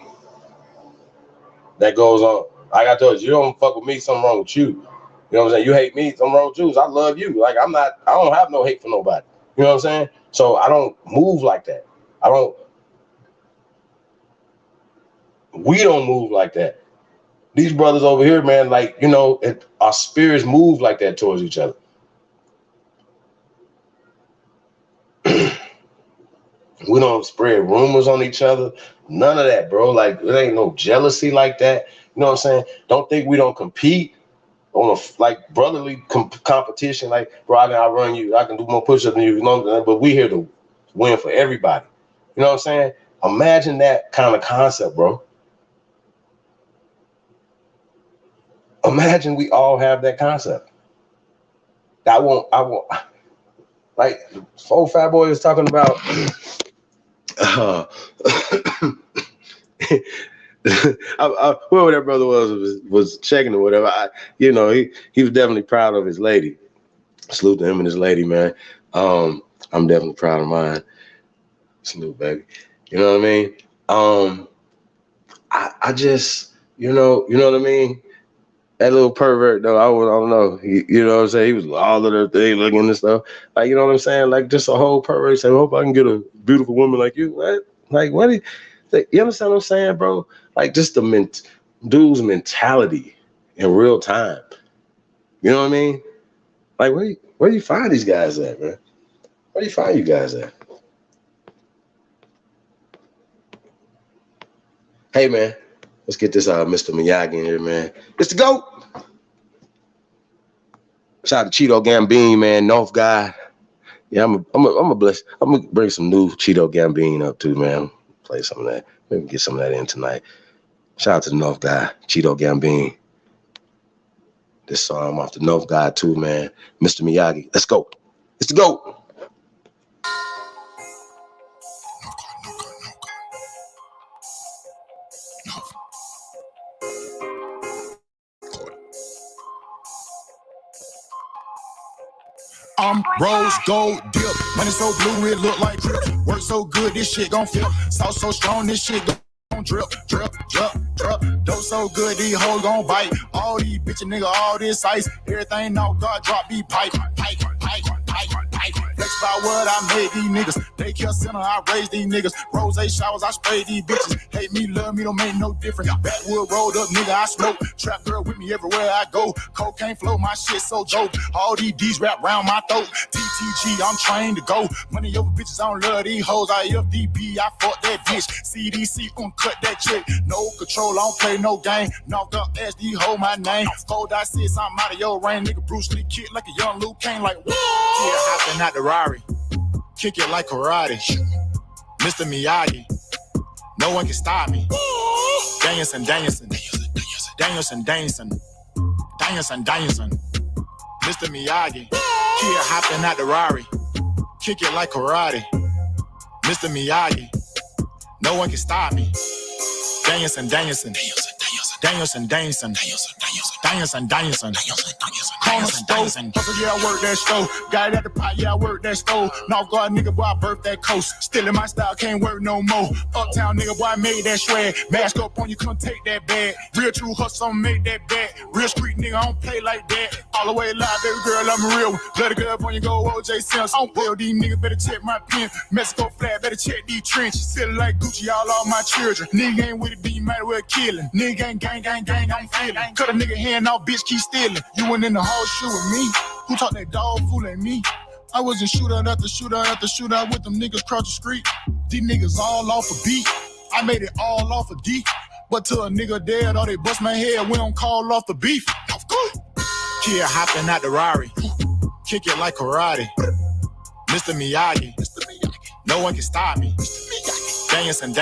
P: that goes on. Like I told you don't fuck with me, something wrong with you. You know what I'm saying? You hate me, something wrong with you. I love you. Like I don't have no hate for nobody. You know what I'm saying? So I don't move like that. We don't move like that. These brothers over here, man, like, you know, our spirits move like that towards each other. We don't spread rumors on each other. None of that, bro. Like, there ain't no jealousy like that. You know what I'm saying? Don't think we don't compete on a brotherly competition. Like, bro, I can outrun you. I can do more push-ups than you. You know, but we here to win for everybody. You know what I'm saying? Imagine that kind of concept, bro. Imagine we all have that concept. I won't. Like, old fat boy was talking about. Whoever that brother was checking or whatever. He was definitely proud of his lady. Salute to him and his lady, man. I'm definitely proud of mine. Salute, baby. You know what I mean? I just, you know what I mean? That little pervert though, I don't know. You know what I'm saying? He was all of the thing looking and stuff. Like, you know what I'm saying? Like, just a whole pervert saying, I hope I can get a beautiful woman like you. What? Like, what? You understand what I'm saying, bro? Like, just the dude's mentality in real time. You know what I mean? Like, where do you find these guys at, man? Where do you find you guys at? Hey, man, let's get this Mr. Miyagi in here, man. It's the GOAT. Shout out to Cheeto Gambino, man, North guy. Yeah, I'm gonna bring some new Cheeto Gambino up too, man. Play some of that. Maybe get some of that in tonight. Shout out to the North guy, Cheeto Gambino. This song off the North guy too, man. Mr. Miyagi. Let's go. It's the GOAT.
B: I'm rose gold dip, money so blue it look like drip. Work so good this shit gon' flip. Sauce so strong this shit gon' drip, drip, drip, drip. Dope so good these hoes gon' bite. All these bitches nigga, all this ice. Everything out God drop be pipe, pipe, pipe, pipe, pipe. Flex by what I made these niggas. Daycare center I raised these niggas. Rose showers I spray these bitches. Hate me, love me, don't make no difference. Backwood rolled up nigga I smoke. Trap girl with me everywhere I go. Cocaine flow my shit so dope. All these D's wrap round my throat. TT TG, I'm trained to go. Money over bitches, I don't love these hoes. I FDB, I fuck that bitch. CDC, cut that trick. No control, I don't play no game. Knock up SD, hold my name. 4.6, I'm out of your range. Nigga Bruce Lee kick like a young Luke Kane. Like, what? Yeah, hopping out the Rari. Kick it like karate. Mr. Miyagi. No one can stop me. Danielson. Mr. Miyagi. Kid hopping out the Rari. Kick it like karate. Mr. Miyagi. No one can stop me. Danielson. Corner stove, hustle, yeah, I work that stove. Got it at the pot, yeah, I work that stove. North Guard nigga, boy, I birthed that coast. Still in my style, can't work no more. Uptown nigga, boy, I made that shred. Mask up on you, couldn't take that bag. Real true hustle, I'ma make that back. Real street nigga, I don't play like that. All the way live, baby girl, I'm a real one. Let it go up on you, go OJ Sims. I don't play with these niggas, better check my pen. Mexico flat, better check these trenches. Still like Gucci, all my children. Nigga ain't with it, then you might as well kill him. Nigga ain't gang, I'm feeling. Cut a nigga hand off, bitch, keep stealing. You went in the whole shoe with me. Who taught that dog fooling me? I was in shootout after shootout with them niggas across the street. These niggas all off a beat. I made it all off a D. But till a nigga dead or they bust my head, we don't call off the beef. Kid hopping out the Rari. Kick it like karate. Mr. Miyagi. No one can stop me. Danielson.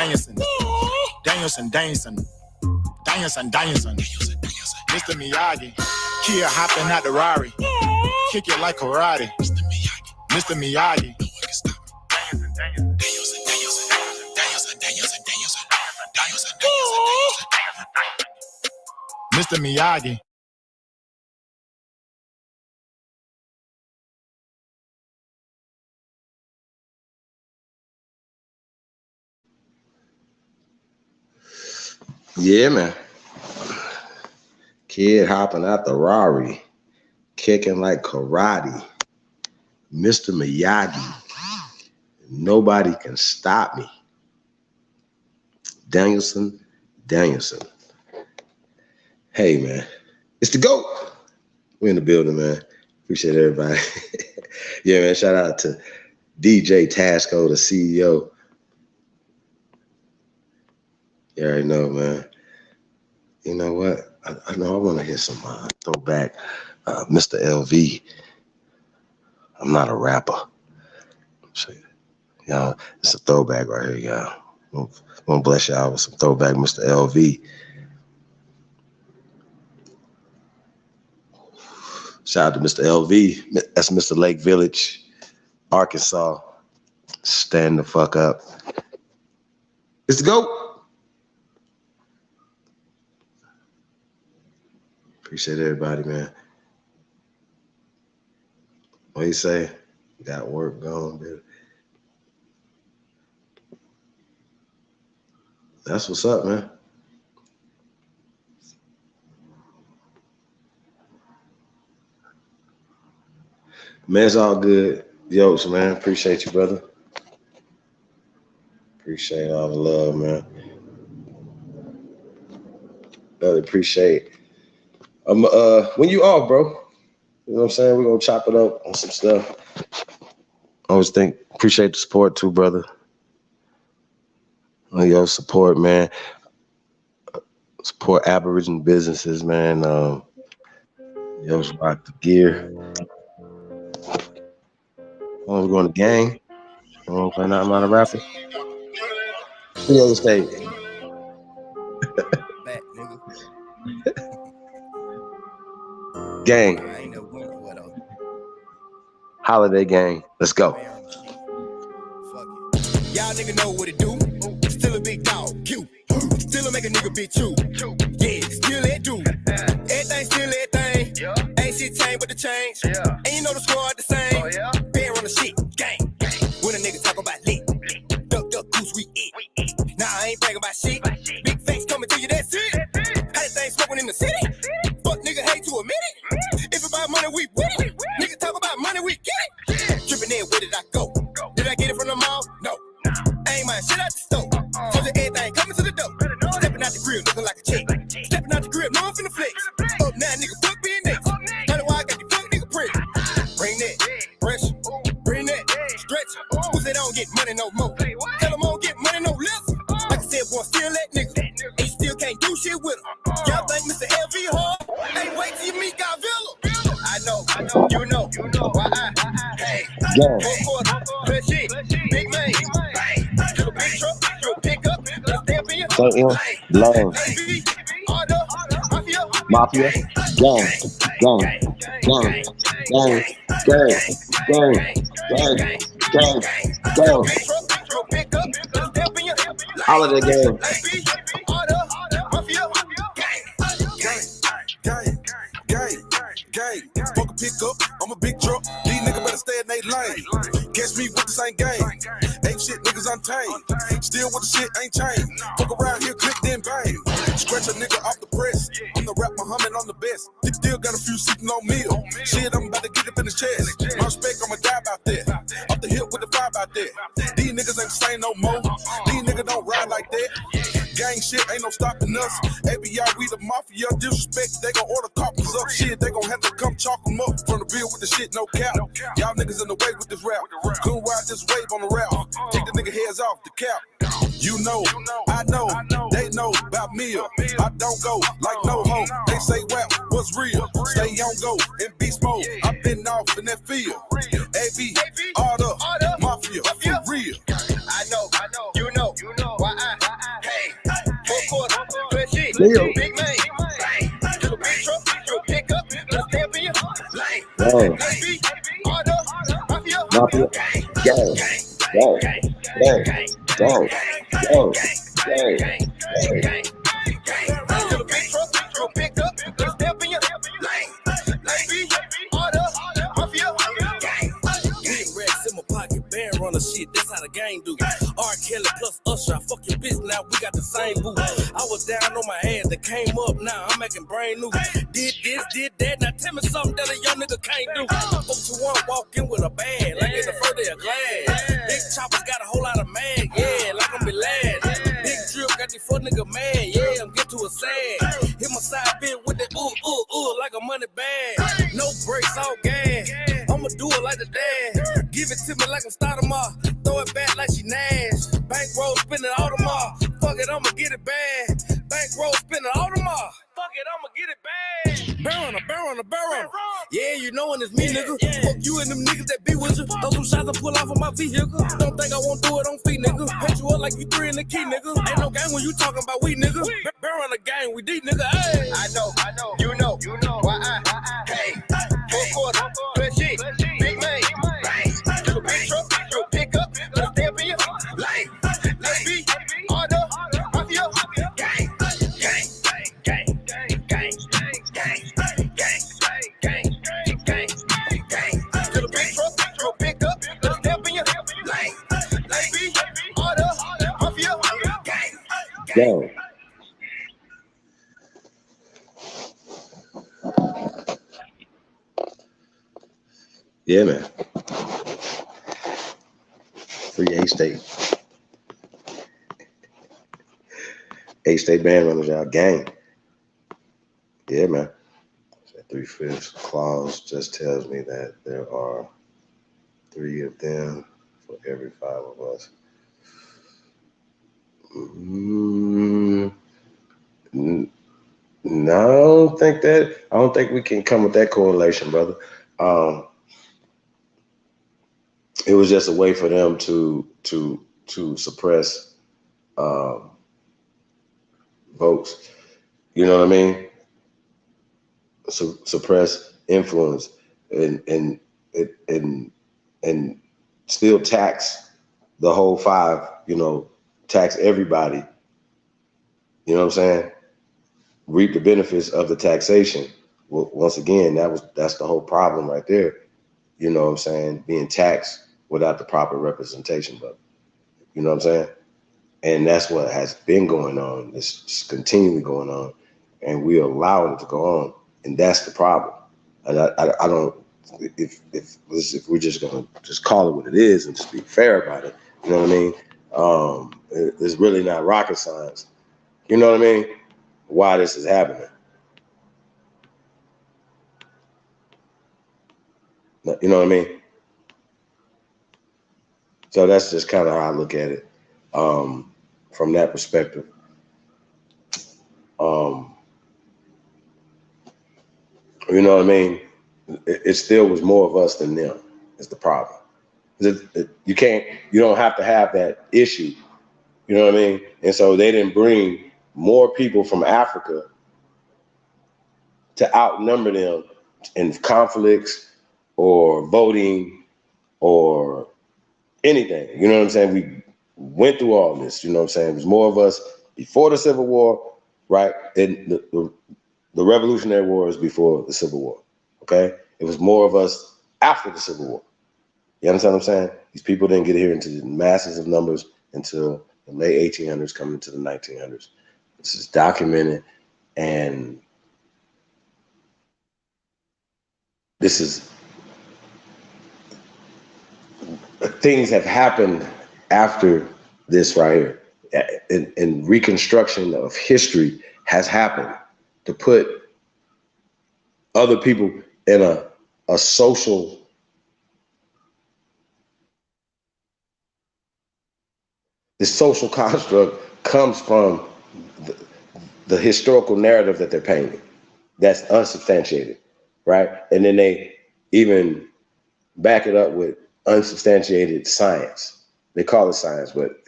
B: Mr. Miyagi. Kid hopping out the Rari. Kick it like karate. Mr. Miyagi. No one can stop me. Mr. Miyagi.
P: Yeah, man. Kid hopping out the Rari, kicking like karate. Mr. Miyagi. Nobody can stop me. Danielson. Hey, man. It's the GOAT. We're in the building, man. Appreciate everybody. Yeah, man. Shout out to DJ Tasco, the CEO. You already know, man. You know what? I know I want to hear some throwback Mr. LV. I'm not a rapper. So, y'all, it's a throwback right here, y'all. I'm gonna bless y'all with some throwback Mr. LV. Shout out to Mr. LV. That's Mr. Lake Village, Arkansas. Stand the fuck up. It's the GOAT. Appreciate everybody, man. What you say? Got work going, baby. That's what's up, man. Man, it's all good. Yo, man, appreciate you, brother. Appreciate all the love, man. Really appreciate. When you off, bro? You know what I'm saying? We're gonna chop it up on some stuff. I always appreciate the support too, brother. Yo, support, man. Support Aboriginal businesses, man. Yo, rock the gear. We're going to gang. I'm not a rapper. We always say. Gang. Holiday gang. Let's go.
J: Y'all nigga know what it do. Still a big dog. Cute. Still a make a nigga big chew. Yeah, still it do. Everything still everything. Ain't shit changed but the change. And you know the squad the same. Bear on the shit. Gang. When a nigga talk about lit. Duck, goose, we eat. Nah, I ain't bragging about shit. Big face coming to you, that's it. How this thing smoking in the city? Fuck nigga hate to admit it. If it's about money, we with it. Nigga talk about money, we get it. Dripping in, where did I go? Did I get it from the mall? No. I ain't mind shit out the store. Told you everything coming to the door. Stepping out the grill, looking like a chick. Stepping out the grill, no I'm finna flex. Up now, nigga, fuck being next. Tell me why I got the fuck nigga press. Bring that, pressure.
P: Gang. Lane. Mafia. Gang. Gang. Gang. Gang. Gang. Gang. Gang. Gang. Gang. All of the gang.
B: Gang, fuck a pickup, I'm a big truck. These niggas better stay in they lane. Catch me with the same game. Ain't shit, niggas untamed. Still with the shit, ain't changed. Fuck around here, click then bang. Scratch a nigga off the press. I'm the rap Muhammad, I'm the best. Still got a few sitting on meal. Shit, I'm about to get up in the chest. My respect, I'ma die about that. Off the hip with the vibe out there. These niggas ain't the same no more. These niggas don't ride like that. Gang shit ain't no stopping us. ABI, we the mafia. Disrespect, they gon' order copies up. Shit, they gon' have to come chalk them up. From the bill with the shit, no cap. Y'all niggas in the way with this rap. Couldn't ride this wave on the route. Take the nigga heads off the cap. You know, I know, they know about me. I don't go like no hoe. They say rap was real. Stay on go in beast mode. I been off in that field. AB, all the mafia, for real.
J: I know, you know, why hey,
P: Leo.
J: big man, to the big truck, your pickup, let's step in your lane.
P: Mafia. Gang. Gang. Gang. Gang. Gang. Gang. Gang.
J: To the big truck, your pickup, let's step in your lane. Mafia.
D: Big racks in my pocket, band runner shit, that's how the game do. R. Kelly plus Usher, I fuck your bitch, now we got the same boo. I was down on my ass, that came up, now I'm making brand new. Did this, did that, now tell me something that a young nigga can't do. Folks who want walk in with a bag, like in the first day of glass. Big choppers got a whole lot of mag, yeah, like I'm be lad. Big drip got the fuck nigga mad, yeah, I'm get to a sad. Hit my side bit with that like a money bag. No brakes, all gas, I'ma do it like the dad. Give it to me like I'm starting off, throw it back like she Nash. Bankroll spending all the more, fuck it, I'ma get it bad. Bankroll spending all the more, fuck it, I'ma get it bad. Barrel on a barrel. Yeah, you knowin' it's me, nigga. Fuck you and them niggas that be with you. Throw some shots and pull off of my vehicle. Don't think I won't do it on feet, nigga. Hit you up like you 3 in the key, nigga. Ain't no gang when you talking about we, nigga. Barrel on the gang, we deep, nigga. Hey.
J: I know, you know, why hey, full quarter, good shit, big man, to the big truck, your pickup, let's step in your lane. Let's be all the mafia, gang, gang, gang, gang, gang, gang, gang, gang, gang, to the big truck, your pickup, let's step in your lane. Let's be all the mafia, gang,
P: Gang. Yeah, man. Free A-State. A-State band runners out. Gang. Yeah, man. That 3/5 clause just tells me that there are 3 of them for every 5 of us. No, I don't think we can come with that correlation, brother. It was just a way for them to suppress votes. You know what I mean? Suppress influence and still tax the whole 5. You know, tax everybody. You know what I'm saying? Reap the benefits of the taxation. Well, once again, that's the whole problem right there. You know what I'm saying? Being taxed without the proper representation, but you know what I'm saying? And that's what has been going on. It's continually going on, and we allow it to go on, and that's the problem. And I don't. If we're just gonna just call it what it is and just be fair about it, you know what I mean? It's really not rocket science. You know what I mean? Why this is happening? You know what I mean? So that's just kind of how I look at it from that perspective. You know what I mean? it still was more of us than them. Is the problem. You don't have to have that issue. You know what I mean? And so they didn't bring more people from Africa to outnumber them in conflicts or voting or anything. You know what I'm saying? We went through all this. You know what I'm saying? It was more of us before the Civil War, right? And the Revolutionary War is before the Civil War. Okay? It was more of us after the Civil War. You understand what I'm saying? These people didn't get here into the masses of numbers until the late 1800s, coming into the 1900s. This is documented, and this is things have happened after this right here. And reconstruction of history has happened to put other people in a social. This social construct comes from the historical narrative that they're painting. That's unsubstantiated, right? And then they even back it up with unsubstantiated science. They call it science, but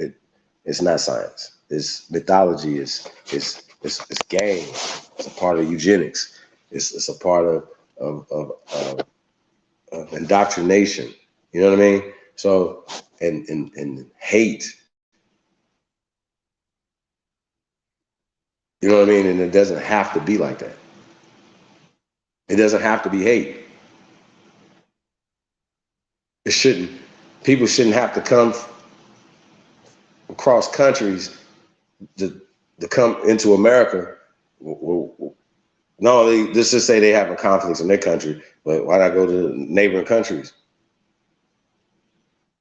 P: it's not science. It's mythology. It's game. It's a part of eugenics. It's a part of indoctrination. You know what I mean? So and hate. You know what I mean? And it doesn't have to be like that. It doesn't have to be hate. It shouldn't. People shouldn't have to come across countries to come into America. No, they just say they have conflicts in their country, but why not go to neighboring countries?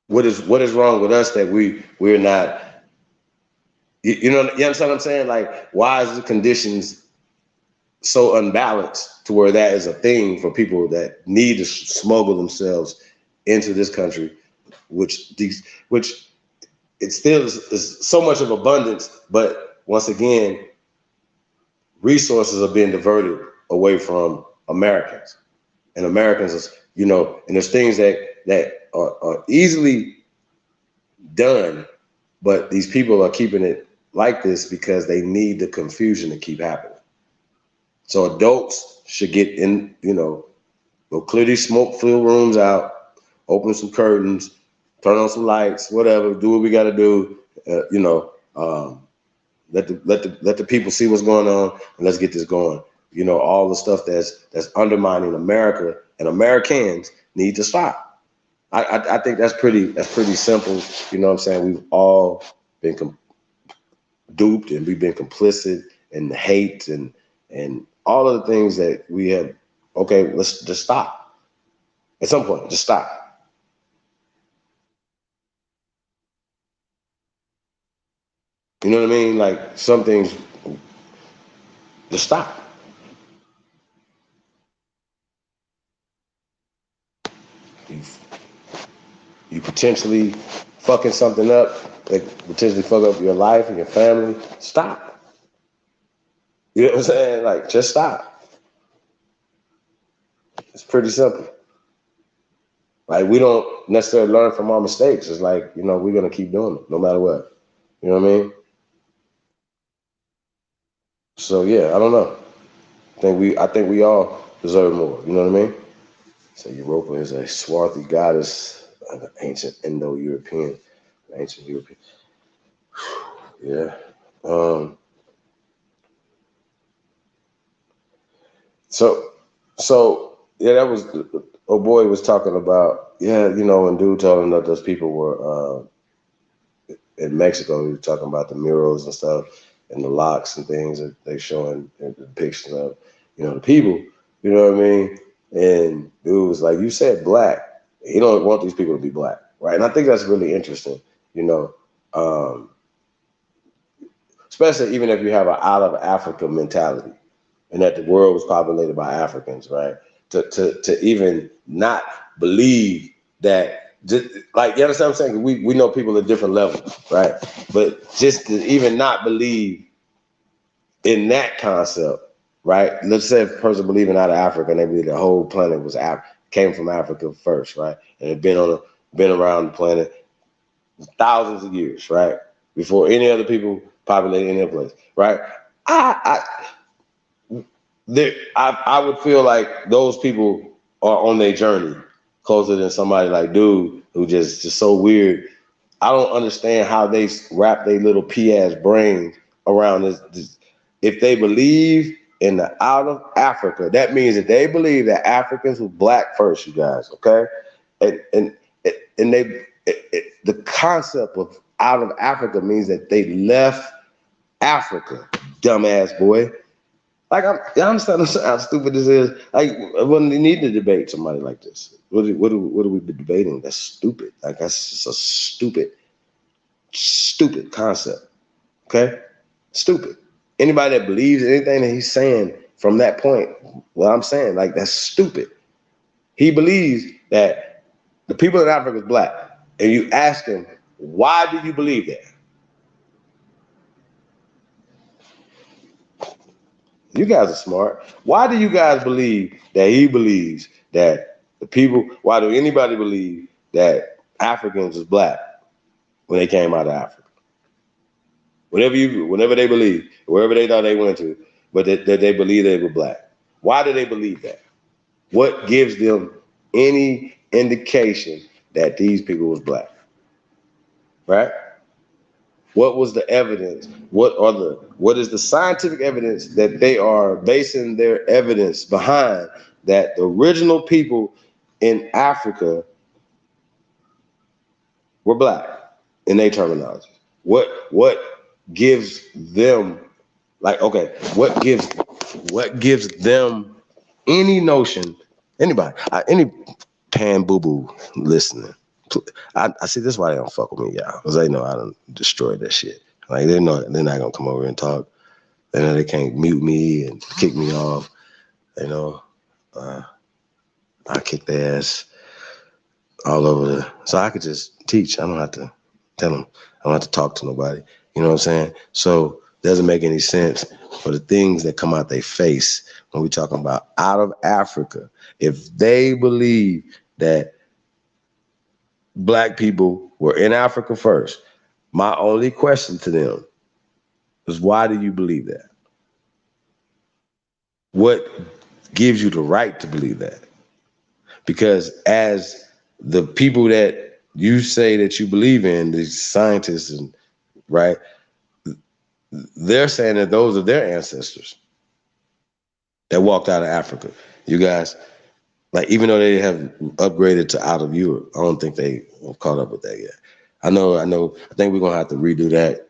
P: What is wrong with us that we're not? You understand what I'm saying? Like, why is the conditions so unbalanced to where that is a thing for people that need to smuggle themselves into this country, which it still is so much of abundance, but once again, resources are being diverted away from Americans, and Americans, and there's things that are easily done, but these people are keeping it like this because they need the confusion to keep happening. So adults should get in, go clear these smoke-filled rooms out, open some curtains, turn on some lights, whatever, do what we got to do, let the people see what's going on, and let's get this going. All the stuff that's undermining America and Americans need to stop. I think that's pretty simple. You know what I'm saying? We've all been duped, and we've been complicit in hate and all of the things that we have. Okay, let's just stop. At some point, just stop. You know what I mean? Like, some things, just stop. You potentially fucking something up that potentially fuck up your life and your family. Stop. You know what I'm saying? Like, just stop. It's pretty simple. Like, we don't necessarily learn from our mistakes. It's like, we're gonna keep doing it no matter what. You know what I mean? So yeah, I don't know. I think we all deserve more. You know what I mean? So Europa is a swarthy goddess of the ancient Indo-European, ancient European. Yeah. So yeah, that was a boy was talking about. Yeah, when dude told him that those people were in Mexico. He was talking about the murals and stuff and the locks and things that they showing the depiction of, the people. You know what I mean? And dude was like, "You said black. You don't want these people to be black, right?" And I think that's really interesting. Especially even if you have an out of Africa mentality, and that the world was populated by Africans, right? To even not believe that, just like, you understand what I'm saying? We know people at different levels, right? But just to even not believe in that concept, right? Let's say if a person believing out of Africa and they believe the whole planet was came from Africa first, right? And it been around the planet thousands of years, right? Before any other people populated any other place, right? I would feel like those people are on their journey closer than somebody like dude who just so weird. I don't understand how they wrap their little pea-ass brain around this. If they believe in the out of Africa, that means that they believe that Africans were black first, you guys, okay? And the concept of out of Africa means that they left Africa, dumbass boy. Like, I understand how stupid this is. Like, I wouldn't need to debate somebody like this. What are we debating? That's stupid. Like, that's just a stupid concept. Okay? Stupid. Anybody that believes anything that he's saying from that point, well, I'm saying, like, that's stupid. He believes that the people in Africa is black. And you ask him, why do you believe that? You guys are smart. Why do you guys believe that he believes that the people, why do anybody believe that Africans is black when they came out of Africa? Whenever they believe, wherever they thought they went to, but that they believe they were black. Why do they believe that? What gives them any indication that these people was black? Right? What was the evidence? What is the scientific evidence that they are basing their evidence behind that the original people in Africa were black in their terminology? What gives them, like, okay, what gives them any notion, anybody, any pan boo-boo listening? I see this is why they don't fuck with me, y'all, because they know I done destroyed that shit. Like, they know they're not gonna come over and talk. They know they can't mute me and kick me off. You know, I kick their ass all over so I could just teach. I don't have to tell them. I don't have to talk to nobody. You know what I'm saying? So it doesn't make any sense for the things that come out their face when we're talking about out of Africa. If they believe that black people were in Africa first, my only question to them is, why do you believe that? What gives you the right to believe that? Because as the people that you say that you believe in, these scientists, and right, they're saying that those are their ancestors that walked out of Africa. You guys, like, even though they have upgraded to out of Europe, I don't think they have caught up with that yet. I think we're gonna have to redo that.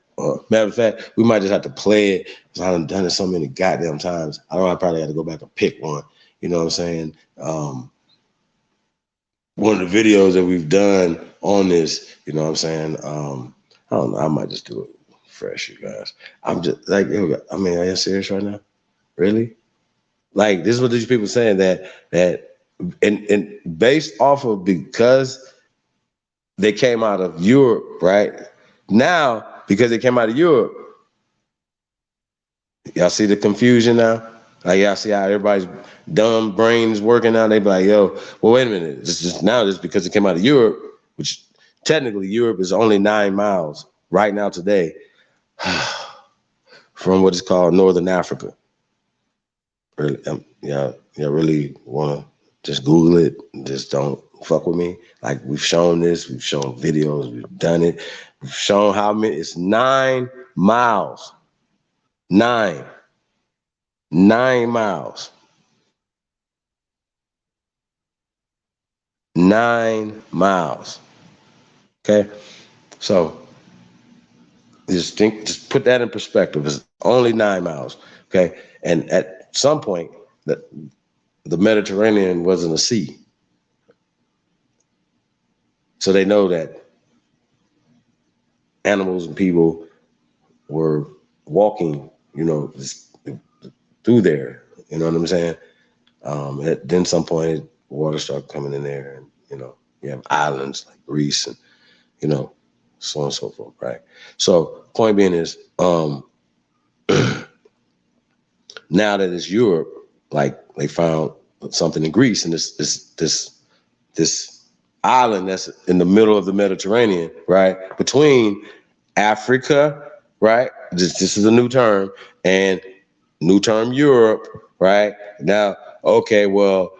P: Matter of fact, we might just have to play it, because I've done it so many goddamn times. I probably have to go back and pick one. You know what I'm saying? One of the videos that we've done on this, you know what I'm saying? I don't know, I might just do it fresh, you guys. I'm just like, I mean, are you serious right now? Really? Like, this is what these people saying that and based off of, because they came out of Europe, right? Now, because they came out of Europe, y'all see the confusion now? Like, y'all see how everybody's dumb brains working now? They be like, yo, well, wait a minute. Just because it came out of Europe, which technically Europe is only 9 miles right now today from what is called Northern Africa. Really, y'all really want to just Google it? Just don't fuck with me. Like, we've shown this, we've shown videos, we've done it. We've shown how many, it's 9 miles. 9 miles. 9 miles. Okay? So just put that in perspective. It's only 9 miles. Okay? And at some point, the Mediterranean wasn't a sea. So they know that animals and people were walking, through there. You know what I'm saying? Then some point, water started coming in there, and you have islands like Greece, and so on and so forth, right? So point being is,
C: now that it's Europe, like they found something in Greece, and this island that's in the middle of the Mediterranean, right? Between Africa, right? This is a new term, and new term Europe, right? Now, okay, well,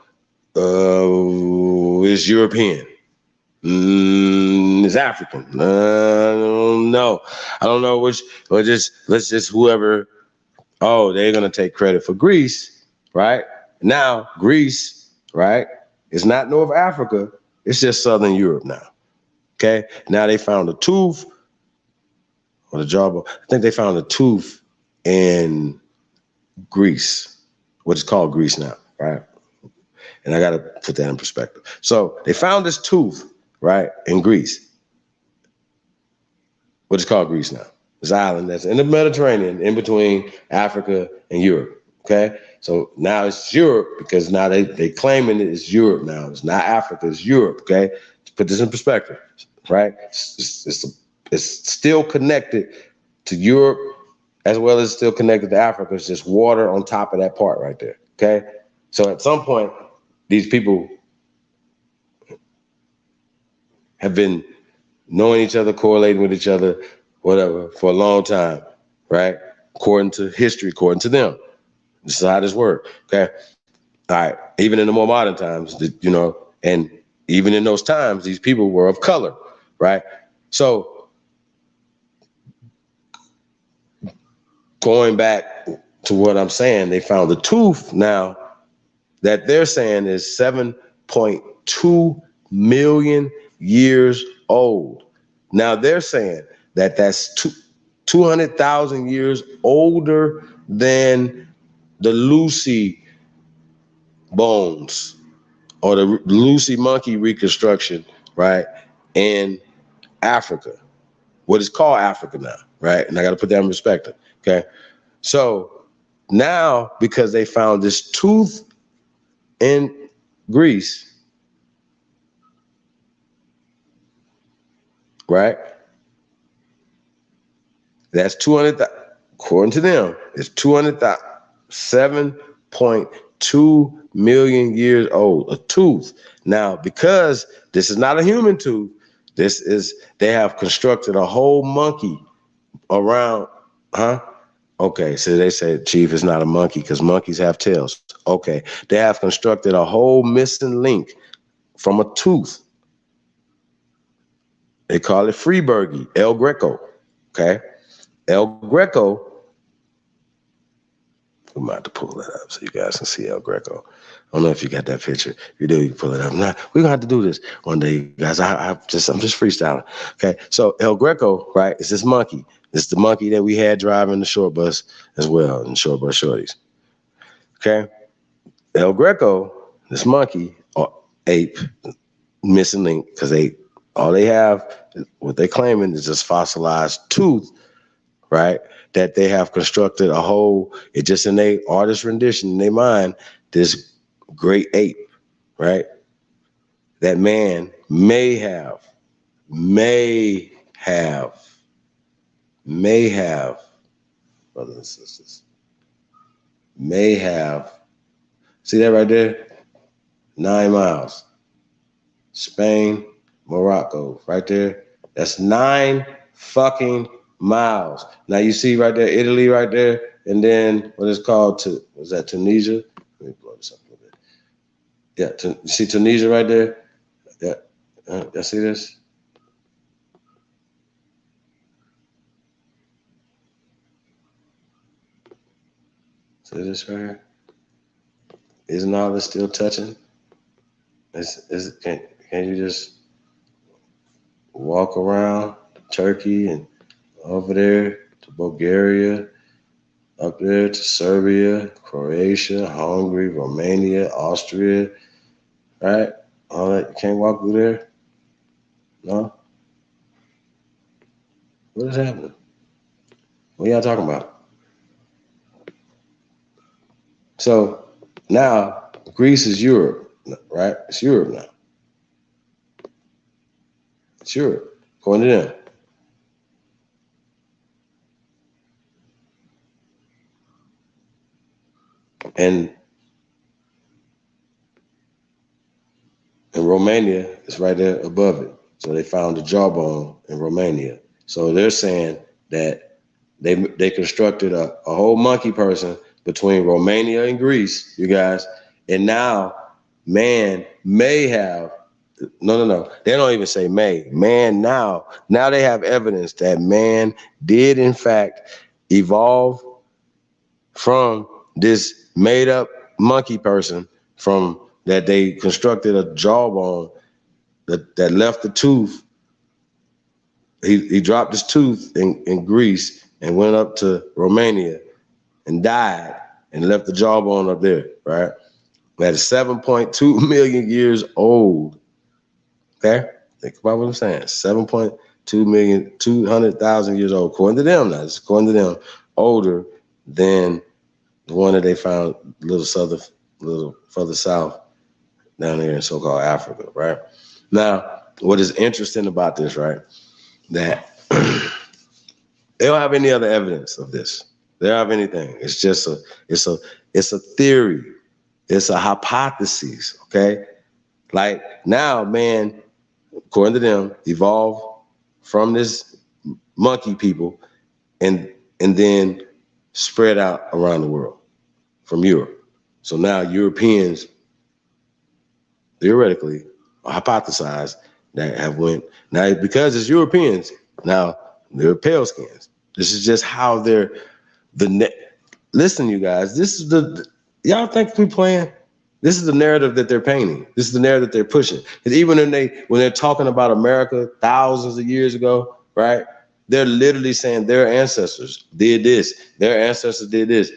C: it's European. It's African. No, I don't know which, or let's just whoever. Oh, they're gonna take credit for Greece, right? Now, Greece, right? It's not North Africa, it's just Southern Europe now. Okay. Now they found a tooth or the jawbone. I think they found a tooth in Greece, what is called Greece now, right? And I gotta put that in perspective. So they found this tooth, right, in Greece. What is called Greece now? This island that's in the Mediterranean, in between Africa and Europe. Okay, so now it's Europe because now they claiming it is Europe now. It's not Africa, it's Europe. Okay, to put this in perspective, right? It's still connected to Europe as well as still connected to Africa. It's just water on top of that part right there. Okay, so at some point, these people have been knowing each other, correlating with each other, whatever, for a long time, right? According to history, according to them. This is how this works, okay? All right, even in the more modern times, you know, and even in those times, these people were of color, right? So going back to what I'm saying, they found the tooth now that they're saying is 7.2 million years old. Now they're saying that that's 200,000 years older than the Lucy bones or the Lucy monkey reconstruction, right, in Africa, what is called Africa now, right? And I got to put that in perspective, okay? So now, because they found this tooth in Greece, right, that's 200,000, according to them, it's 200,000, 7.2 million years old, a tooth. Now, because this is not a human tooth, they have constructed a whole monkey around, huh? Okay, so they said, Chief, it's not a monkey because monkeys have tails. Okay, they have constructed a whole missing link from a tooth. They call it Freeburgie, El Greco, okay? El Greco, I'm about to pull that up so you guys can see El Greco. I don't know if you got that picture. If you do, you can pull it up. Nah, we're gonna have to do this one day, guys. I'm just freestyling. Okay, so El Greco, right, is this monkey. It's the monkey that we had driving the short bus as well, and short bus shorties. Okay, El Greco, this monkey or ape, missing link, because all they have, what they're claiming is this fossilized tooth, right? That they have constructed a whole, it just in their artist rendition in their mind, this great ape, right? That man may have, brothers and sisters, may have, see that right there? 9 miles. Spain, Morocco, right there. That's 9 fucking miles. Now you see right there, Italy right there, and then what is called, was that Tunisia? Let me blow this up a little bit. Yeah, you see Tunisia right there? Yeah, y'all see this? See this right here? Isn't all this still touching? Can you just walk around Turkey and over there to Bulgaria, up there to Serbia, Croatia, Hungary, Romania, Austria, right? All that, you can't walk through there? No? What is happening? What y'all talking about? So now Greece is Europe, right? It's Europe now. It's Europe, according to them. And Romania is right there above it. So they found the jawbone in Romania. So they're saying that they constructed a whole monkey person between Romania and Greece, you guys, and now man may have no. They don't even say may. Man now they have evidence that man did in fact evolve from this made up monkey person from that they constructed a jawbone that left the tooth. He dropped his tooth in Greece and went up to Romania and died and left the jawbone up there, right? That is 7.2 million years old. Okay? Think about what I'm saying. 7.2 million, 200,000 years old. According to them, now, it's according to them, older than the one that they found a little further south down there in so-called Africa, right? Now, what is interesting about this, right? That they don't have any other evidence of this. They don't have anything. It's just it's a theory. It's a hypothesis, okay? Like now, man, according to them, evolved from this monkey people and then spread out around the world from Europe. So now Europeans theoretically hypothesized that have went now because it's Europeans. Now they're pale skins. This is just how they're listen, you guys. This is y'all think we playing? This is the narrative that they're painting. This is the narrative that they're pushing. And even when they're talking about America thousands of years ago, right? They're literally saying their ancestors did this. Their ancestors did this.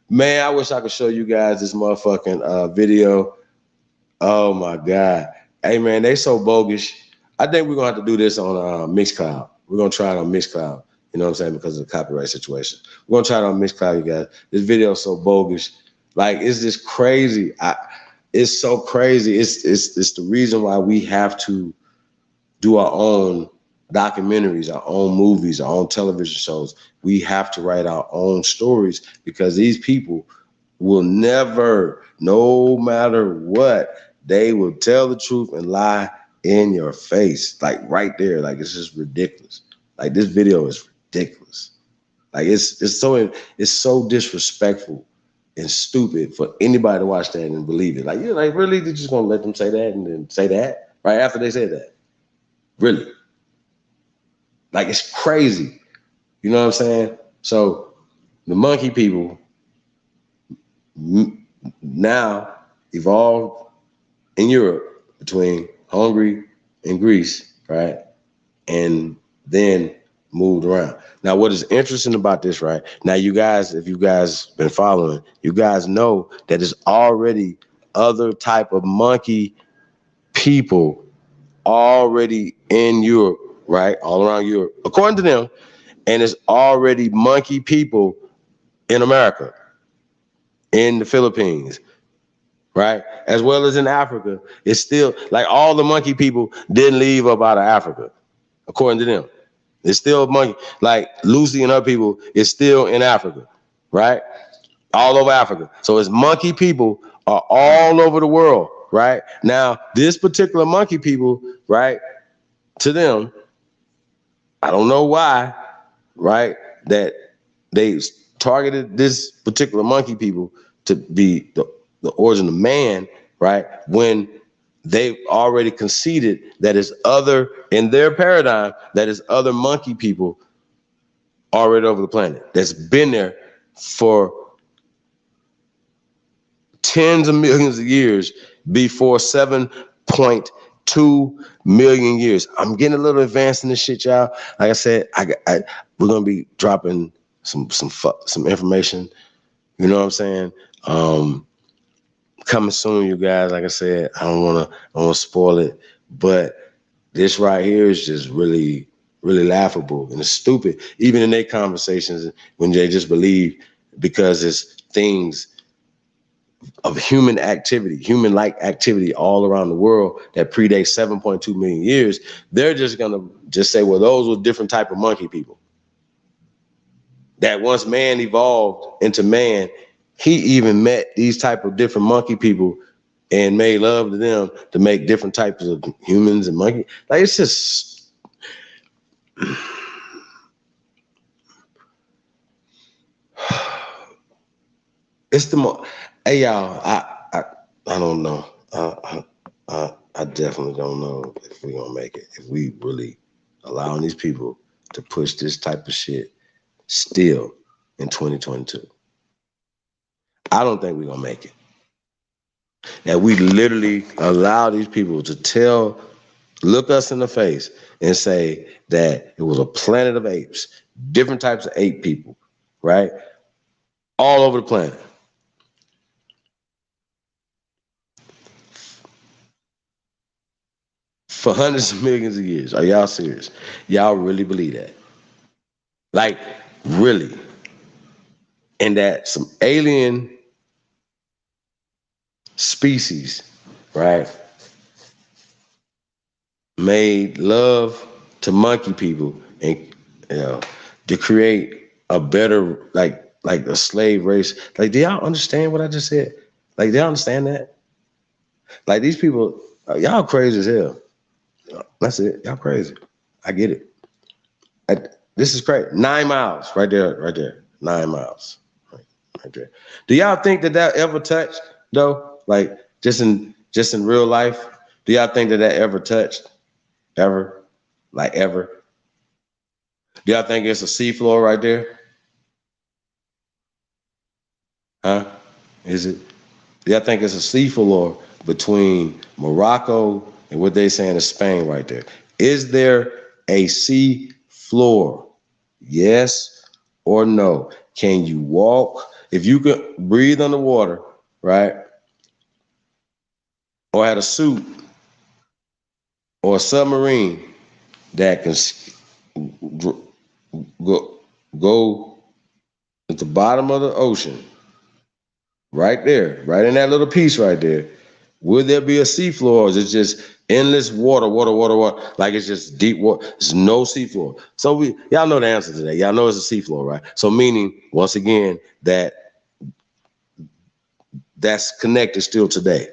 C: Man, I wish I could show you guys this motherfucking video. Oh my God. Hey man, they so bogus. I think we're gonna have to do this on Mixcloud. We're gonna try it on Mixcloud. You know what I'm saying? Because of the copyright situation. We're gonna try it on Mixcloud, you guys. This video is so bogus. Like it's just crazy. It's so crazy. It's the reason why we have to do our own documentaries, our own movies, our own television shows. We have to write our own stories because these people will never, no matter what, they will tell the truth and lie in your face, like right there. Like it's just ridiculous. Like this video is ridiculous. Like it's so disrespectful and stupid for anybody to watch that and believe it. Like you're like, really? They're just gonna let them say that and then say that right after they say that? Really? Like it's crazy. You know what I'm saying? So the monkey people now evolved in Europe between Hungary and Greece, right? And then moved around. Now, what is interesting about this, right? Now, you guys, if you guys been following, you guys know that there's already other type of monkey people already in Europe, right? All around Europe, according to them. And it's already monkey people in America, in the Philippines, right? As well as in Africa. It's still like all the monkey people didn't leave up out of Africa, according to them. It's still monkey, like Lucy and her people is still in Africa, right? All over Africa. So it's monkey people are all over the world, right? Now, this particular monkey people, right, to them, I don't know why, right, that they targeted this particular monkey people to be the origin of man, right, when they've already conceded that is other, in their paradigm, that is other monkey people already over the planet that's been there for tens of millions of years before 7.2 million years. I'm getting a little advanced in this shit, y'all. Like I said, we're gonna be dropping some information. You know what I'm saying? Coming soon, you guys. Like I said, I don't wanna spoil it, but this right here is just really, really laughable and it's stupid. Even in their conversations, when they just believe because it's things of human activity, human-like activity all around the world that predates 7.2 million years, they're just gonna just say, well, those were different type of monkey people. That once man evolved into man, he even met these type of different monkey people and made love to them to make different types of humans and monkey. Like, it's just, it's the more. Hey y'all, I don't know. I definitely don't know if we're gonna make it. If we really allowing these people to push this type of shit still in 2022. I don't think we're gonna make it. That we literally allow these people to look us in the face and say that it was a planet of apes, different types of ape people, right? All over the planet. For hundreds of millions of years. Are y'all serious? Y'all really believe that? Like, really? And that some alien species, right, made love to monkey people and, to create a better, like a slave race. Like, do y'all understand what I just said? Like, do y'all understand that? Like, these people, y'all crazy as hell. That's it. Y'all crazy. I get it. This is crazy. 9 miles right there. 9 miles right there. Do y'all think that ever touched though? Like, just in real life, do y'all think that ever touched? Ever? Like, ever? Do y'all think it's a seafloor right there? Huh? Is it? Do y'all think it's a seafloor between Morocco and what they saying is Spain right there? Is there a sea floor? Yes or no? Can you walk? If you could breathe underwater, right? Or had a suit or a submarine that can go at the bottom of the ocean, right there, right in that little piece right there, would there be a seafloor, or is it just endless water? Like, it's just deep water. There's no seafloor. So y'all know the answer to that. Y'all know it's a seafloor, right? So meaning, once again, that's connected still today.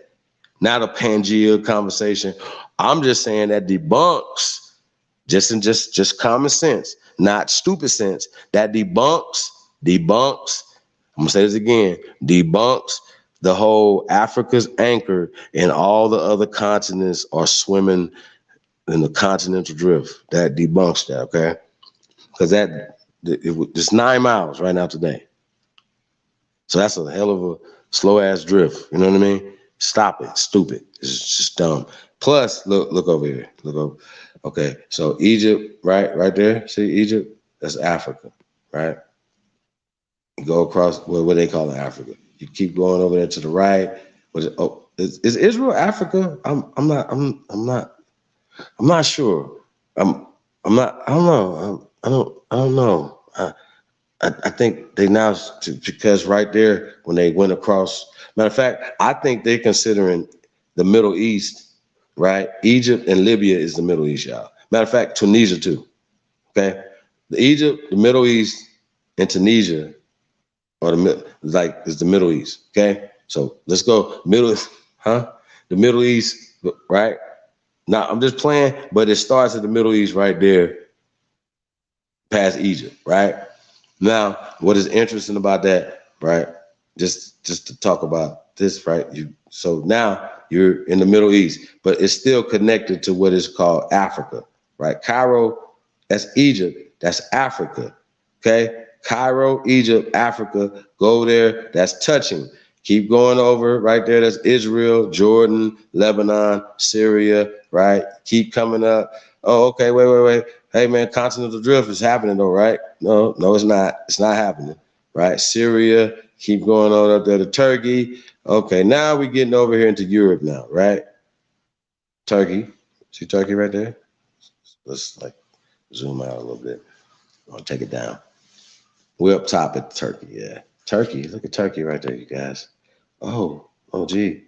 C: Not a Pangea conversation. I'm just saying that debunks, just common sense, not stupid sense, that debunks, I'm gonna say this again, debunks the whole Africa's anchor and all the other continents are swimming in the continental drift. That debunks that, okay? Because it's 9 miles right now today. So that's a hell of a slow ass drift. You know what I mean? Stop it. Stupid. It's just dumb. Plus, look over here. Look over. Okay, so Egypt, right there. See Egypt? That's Africa, right? You go across what they call it, Africa. You keep going over there to the right. Is Israel Africa? I'm not sure. I don't know. I don't know. I think they now, because right there when they went across. Matter of fact, I think they're considering the Middle East, right? Egypt and Libya is the Middle East, y'all. Matter of fact, Tunisia too. Okay, Egypt, the Middle East, and Tunisia is the Middle East. Okay, so let's go the Middle East, right? Now I'm just playing, but it starts at the Middle East right there, past Egypt, right? Now, what is interesting about that, right? Just to talk about this, right? So now you're in the Middle East, but it's still connected to what is called Africa, right? Cairo, that's Egypt, that's Africa, okay? Cairo, Egypt, Africa, go there, that's touching. Keep going over right there, that's Israel, Jordan, Lebanon, Syria, right? Keep coming up. Oh, okay, wait. Hey man, continental drift is happening though, right? No, it's not. It's not happening, right? Syria, keep going on up there to Turkey. Okay, now we're getting over here into Europe now, right? Turkey, see Turkey right there? Let's like zoom out a little bit. I'll take it down. We're up top at Turkey, yeah. Turkey, look at Turkey right there, you guys. Oh gee.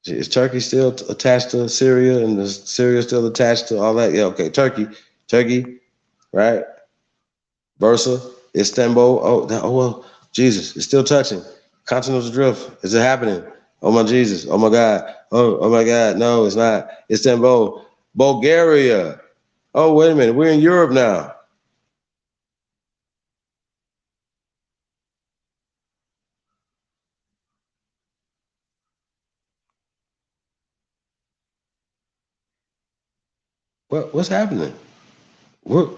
C: Is Turkey still attached to Syria, and is Syria still attached to all that? Yeah, okay, Turkey, right? Bursa, Istanbul. Oh well, Jesus, it's still touching. Continental drift. Is it happening? Oh my Jesus. Oh my God. Oh my God. No, it's not. Istanbul. Bulgaria. Oh, wait a minute. We're in Europe now. What's happening? What,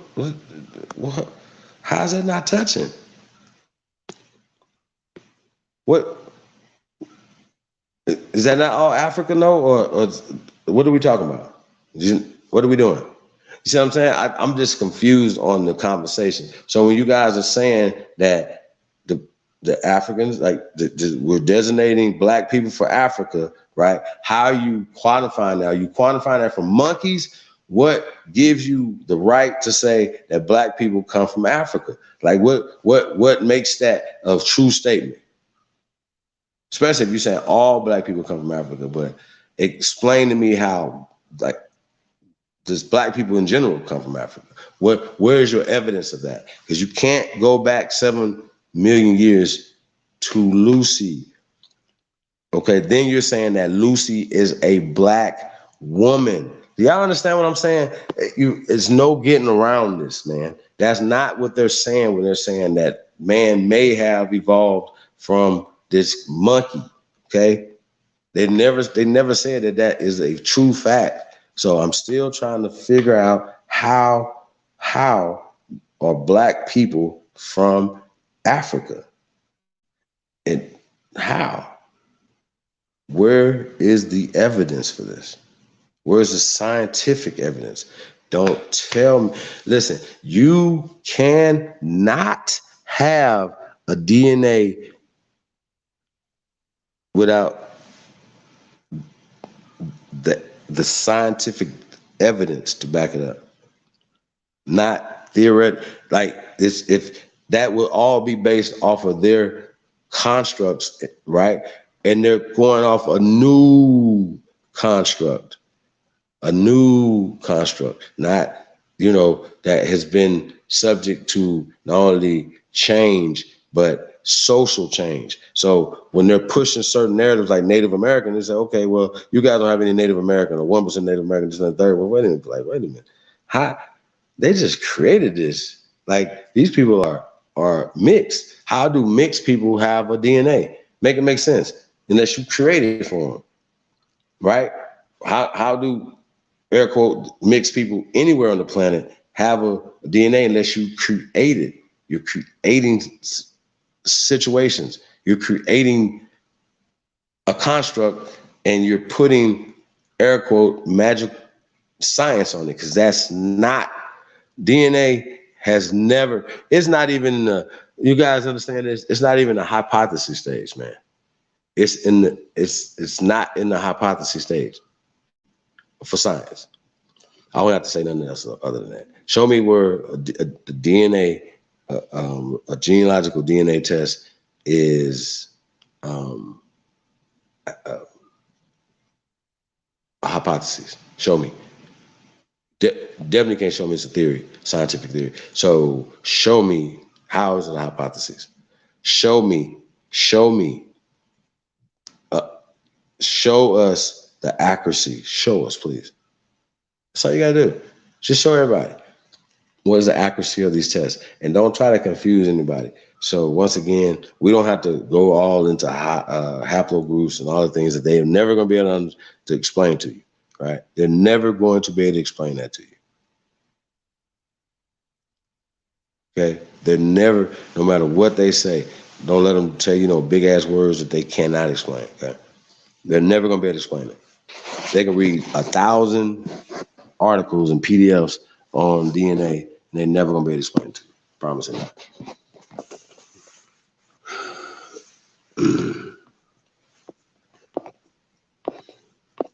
C: how is that not touching? What is that not all Africa? No, or what are we talking about? What are we doing? You see what I'm saying? I'm just confused on the conversation. So when you guys are saying that the Africans, like we're designating black people for Africa, right? How are you quantifying that? Are you quantifying that from monkeys? What gives you the right to say that black people come from Africa? Like what makes that a true statement? Especially if you're saying all black people come from Africa, but explain to me how, like, does black people in general come from Africa? Where is your evidence of that? Because you can't go back 7 million years to Lucy. Okay, then you're saying that Lucy is a black woman. Do y'all understand what I'm saying? It's no getting around this, man. That's not what they're saying when they're saying that man may have evolved from this monkey. Okay, they never said that is a true fact. So I'm still trying to figure out how are black people from Africa, and how? Where is the evidence for this? Where's the scientific evidence? Don't tell me. Listen, you cannot have a DNA without the scientific evidence to back it up. Not theoretical. Like this, if that will all be based off of their constructs, right? And they're going off a new construct, not, that has been subject to not only change, but social change. So when they're pushing certain narratives like Native American, they say, okay, well, you guys don't have any Native American or 1% Native American, this and the third. Well, wait a minute. How they just created this? Like, these people are mixed. How do mixed people have a DNA? Make it make sense unless you create it for them, right? How do air quote mixed people anywhere on the planet have a DNA unless you create it? You're creating situations. You're creating a construct, and you're putting air quote magic science on it, because that's not DNA. Has never. It's not even you guys understand this? It's not even a hypothesis stage, man. It's not in the hypothesis stage for science. I don't have to say nothing else other than that. Show me where a DNA, a genealogical DNA test is a hypothesis. Show me. Definitely can't show me it's a theory, scientific theory. So show me, how is it a hypothesis? Show me. Show us the accuracy. Show us, please. That's all you gotta do. Just show everybody what is the accuracy of these tests, and don't try to confuse anybody. So once again, we don't have to go all into haplogroups and all the things that they're never going to be able to explain to you, right? They're never going to be able to explain that to you. Okay? They're never, no matter what they say, don't let them tell you big ass words that they cannot explain. Okay? They're never going to be able to explain it. They can read 1,000 articles and PDFs on DNA, and they're never going to be able to explain it to you. Promise it not.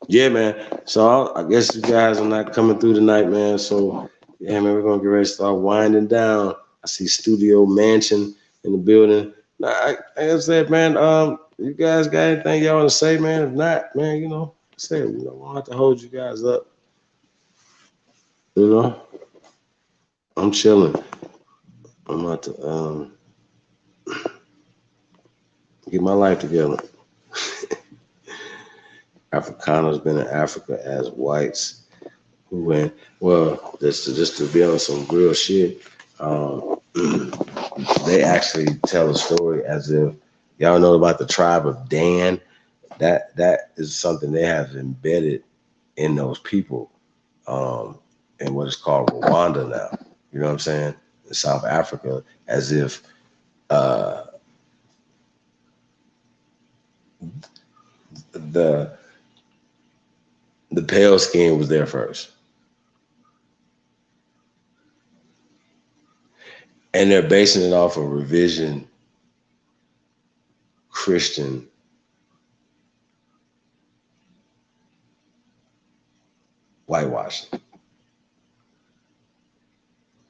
C: Yeah, man. So I guess you guys are not coming through tonight, man. So yeah, man, we're gonna get ready to start winding down. I see Studio Mansion in the building. Like I said, man, you guys got anything y'all want to say, man? If not, man, I said, we don't have to hold you guys up. I'm chilling. I'm about to get my life together. Afrikaners been in Africa as whites who went, well, just to be on some real shit, they actually tell a story as if, y'all know about the tribe of Dan. That is something they have embedded in those people, in what is called Rwanda now. You know what I'm saying? In South Africa, as if the pale skin was there first. And they're basing it off of revision Christian whitewashing.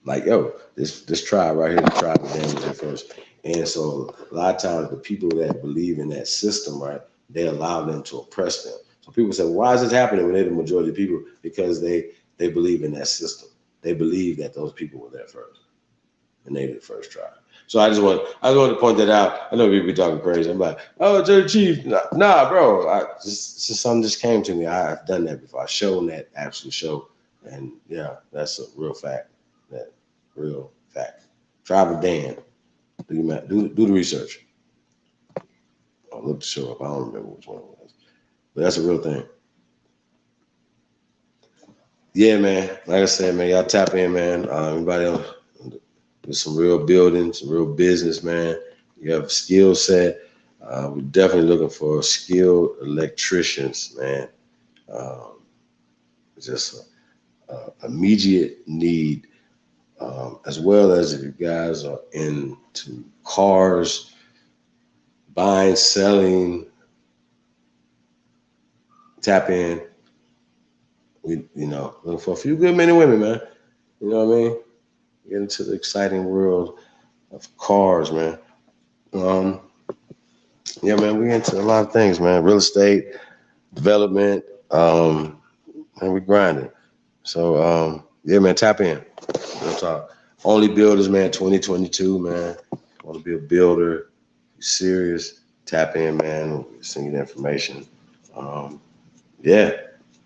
C: Like, yo, this tribe right here, the tribe of Dan was there first. And so a lot of times the people that believe in that system, right, they allow them to oppress them. So people say, why is this happening when they're the majority of people? Because they believe in that system. They believe that those people were there first. And they were the first tribe. So I just want to point that out. I know people be talking crazy. I'm like, oh, Judge Chief. Nah, bro. Something just came to me. I've done that before. I've shown that absolute show. And yeah, that's a real fact. That real fact. Tribe of Dan. Do the research. I'll look the show up. I don't remember which one it was. But that's a real thing. Yeah, man. Like I said, man, y'all tap in, man. Anybody else? There's some real building, some real business, man. You have a skill set. We're definitely looking for skilled electricians, man. Just immediate need, as well as if you guys are into cars, buying, selling, tap in. We, looking for a few good men and women, man. You know what I mean? Get into the exciting world of cars, man. Yeah, man, we into a lot of things, man. Real estate, development, and we grinding. So, yeah, man, tap in. Real talk. Only Builders, man, 2022, man. Want to be a builder? You serious? Tap in, man. We'll send you the information. Yeah,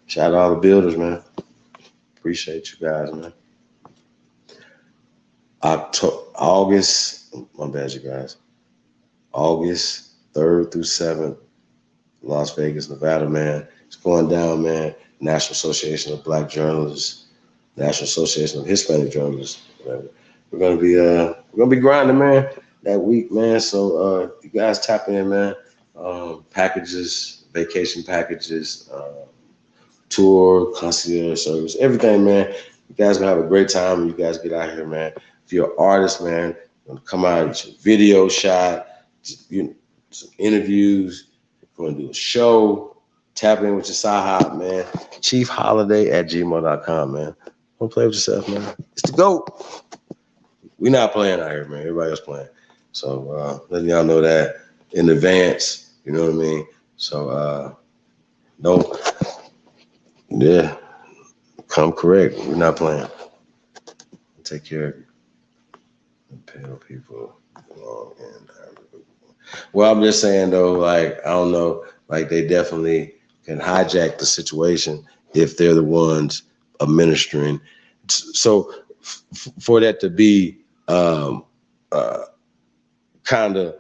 C: shout out all the builders, man. Appreciate you guys, man. August, my bad, you guys. August 3rd through 7th, Las Vegas, Nevada, man. It's going down, man. National Association of Black Journalists, National Association of Hispanic Journalists. Whatever. We're gonna be grinding, man, that week, man. So you guys tap in, man. Packages, vacation packages, tour, concierge service, everything, man. You guys gonna have a great time when you guys get out here, man. If you're an artist, man, gonna come out with your video shot, some interviews, gonna do a show, tap in with your side man. chiefholiday@gmail.com, man. Don't play with yourself, man. It's the GOAT. We're not playing out here, man. Everybody else playing. So letting y'all know that in advance, you know what I mean? So come correct. We're not playing. Take care of you. Pale people belong in Africa. Well, I'm just saying though, like, I don't know, like they definitely can hijack the situation if they're the ones administering. So for that to be kind of,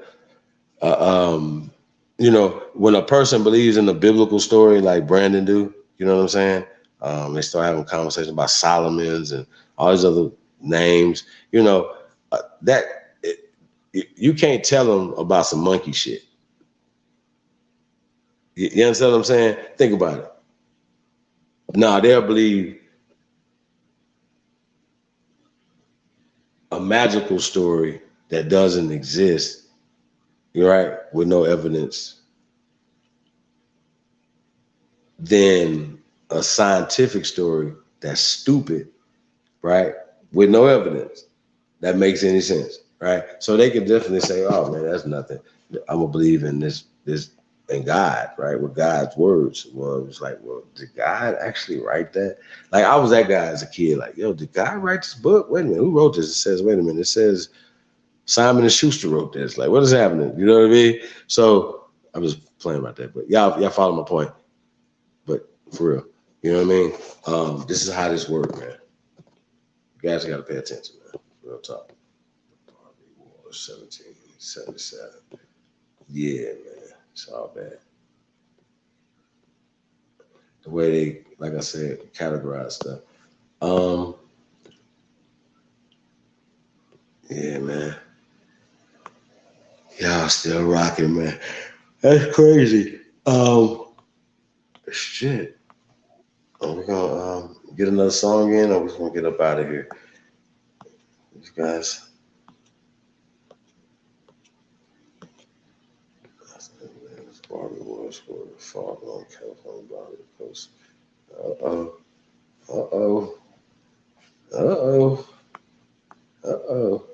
C: when a person believes in the biblical story like Brandon do, you know what I'm saying? They start having conversations about Solomon's and all these other names, you can't tell them about some monkey shit. You understand what I'm saying? Think about it. No, they'll believe a magical story that doesn't exist, right, with no evidence, than a scientific story that's stupid, right, with no evidence that makes any sense, right? So they can definitely say, oh, man, that's nothing. I'm going to believe in this in God, right, with God's words. Well, it was like, well, did God actually write that? Like, I was that guy as a kid, like, yo, did God write this book? Wait a minute, who wrote this? It says, wait a minute, it says Simon & Schuster wrote this. Like, what is happening? You know what I mean? So I'm just playing about that. But y'all follow my point. But for real, you know what I mean? This is how this works, man. You guys got to pay attention, man. Real talk. 1777. Yeah, man. It's all bad. The way they, like I said, categorize stuff. Yeah, man. Y'all still rocking, man. That's crazy. Shit. Are we gonna get another song in, or we just gonna get up out of here? These guys. Barbie was for the far on California Barbie Coast. Uh-oh. Uh-oh. Uh-oh. Uh-oh.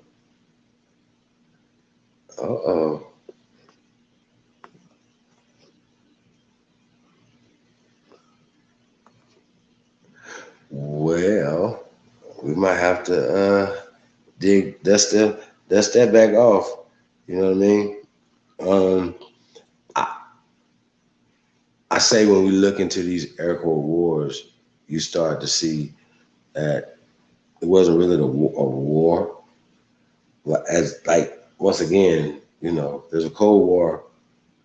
C: Uh-oh. Well, we might have to dust that back off. You know what I mean? I say when we look into these air quote wars, you start to see that it wasn't really a war. As like once again, you know, there's a Cold War,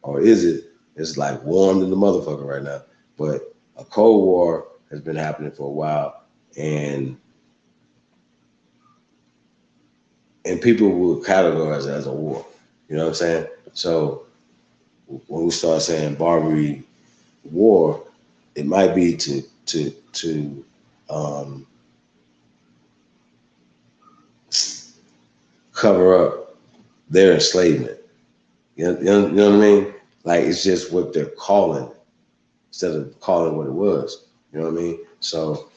C: or is it? It's like warm in the motherfucker right now. But a Cold War has been happening for a while, and people will categorize it as a war. You know what I'm saying? So when we start saying Barbary war, it might be to cover up their enslavement. You know what I mean? Like, it's just what they're calling instead of calling what it was. You know what I mean? So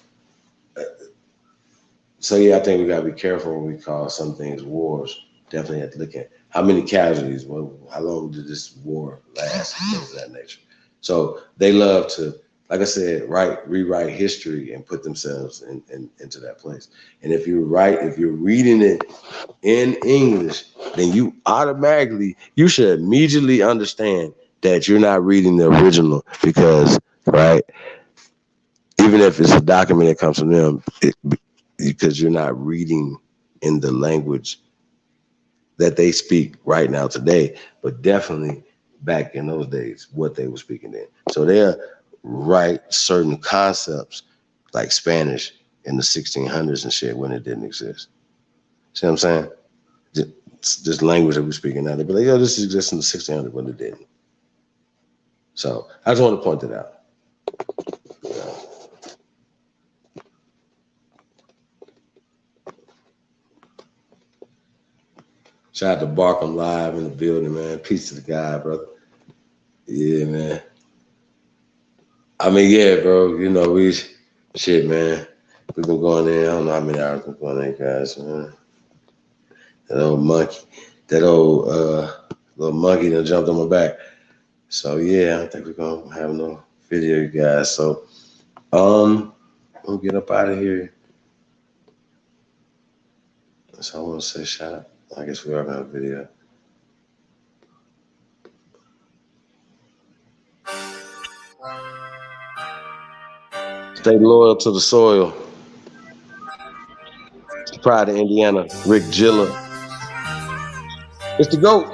C: yeah, I think we gotta be careful when we call some things wars. Definitely have to look at how many casualties. Well, how long did this war last? Things of that nature. So they love to, like I said, rewrite history and put themselves into that place. And if you're reading it in English, then you should immediately understand that you're not reading the original, because, right, even if it's a document that comes from them, because you're not reading in the language that they speak right now today, but definitely back in those days, what they were speaking in. So they'll write certain concepts like Spanish in the 1600s and shit when it didn't exist. See what I'm saying? This language that we're speaking now, they'll be like, yo, this exists in the 1600s when it didn't. So I just want to point that out. Shout out to Barkham Live in the building, man. Peace to the guy, brother. Yeah, man. I mean, yeah, bro. You know, shit, man. We've been going in. I don't know how many hours we've been going in, guys, man. That old monkey, little monkey that jumped on my back. So yeah, I don't think we're gonna have no video, you guys. So we'll get up out of here. So I want to say shout out. I guess we are gonna have a video. Stay loyal to the soil. Pride of Indiana, Rick Gilla. It's the GOAT.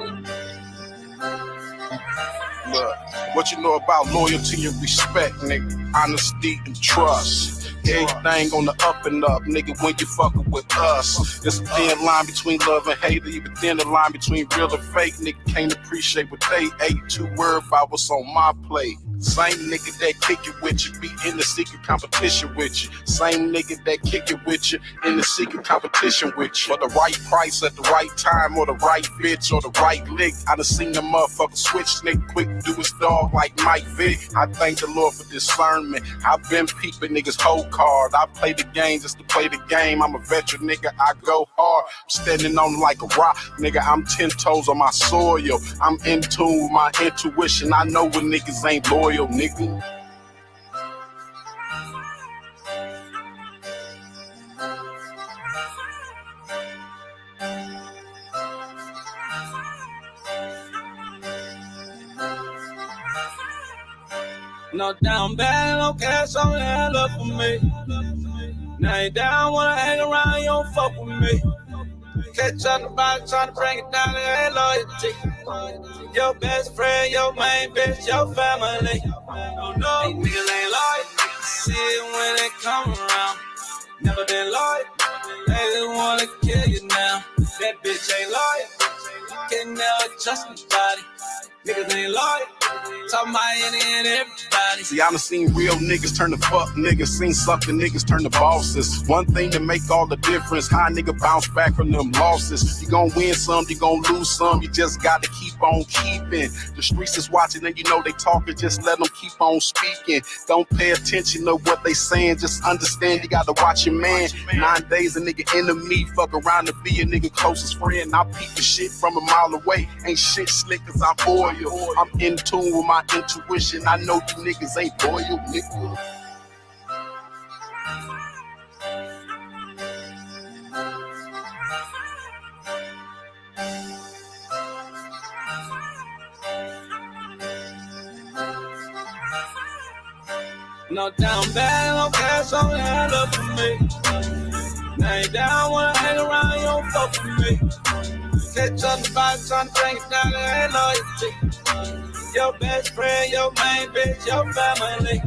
B: Look, what you know about loyalty and respect, nigga? Honesty and trust. Everything on the up and up, nigga, when you fucking with us. There's a thin line between love and hate, even thin the line between real and fake. Nigga can't appreciate what they ate, too worried about what's on my plate. Same nigga that kick it with you, be in the secret competition with you. Same nigga that kick it with you, in the secret competition with you. For the right price at the right time, or the right bitch, or the right lick. I done seen the motherfucker switch, nigga, quick do his dog like Mike Vick. I thank the Lord for discernment. I've been peeping niggas whole card. I play the game just to play the game. I'm a veteran, nigga, I go hard. I'm standing on like a rock, nigga, I'm 10 toes on my soil. I'm in tune with my intuition. I know when niggas ain't loyal, nigga.
D: No down bad, no cash on the hand up for me. Now you down, wanna hang around, you don't fuck with me. Catch on the bottom, tryna bring it down to that loyalty. Your best friend, your main bitch, your family. Oh no, these niggas ain't loyal. See it when they come around. Never been loyal. They just wanna kill you now. That bitch ain't loyal. Can never trust nobody. Niggas ain't loyal. Talking about any and everybody.
L: See, I done seen real niggas turn to fuck niggas, seen sucking niggas turn to bosses. One thing to make all the difference, how a nigga bounce back from them losses. You gon' win some, you gon' lose some, you just gotta keep on keeping. The streets is watching and you know they talking, just let them keep on speaking. Don't pay attention to what they saying, just understand you gotta watch your man. 9 days a nigga enemy, fuck around to be a nigga closest friend. I peep the shit from a mile away, ain't shit slick cause I'm loyal. I'm in tune with my intuition, I know you niggas ain't loyal, nigga.
D: No down bad, no cash on the hand up for me. Now you down, wanna hang around, you don't fuck with me. Catch on the bottom, tryna bring it down to that loyalty. Your best friend, your main bitch, your family.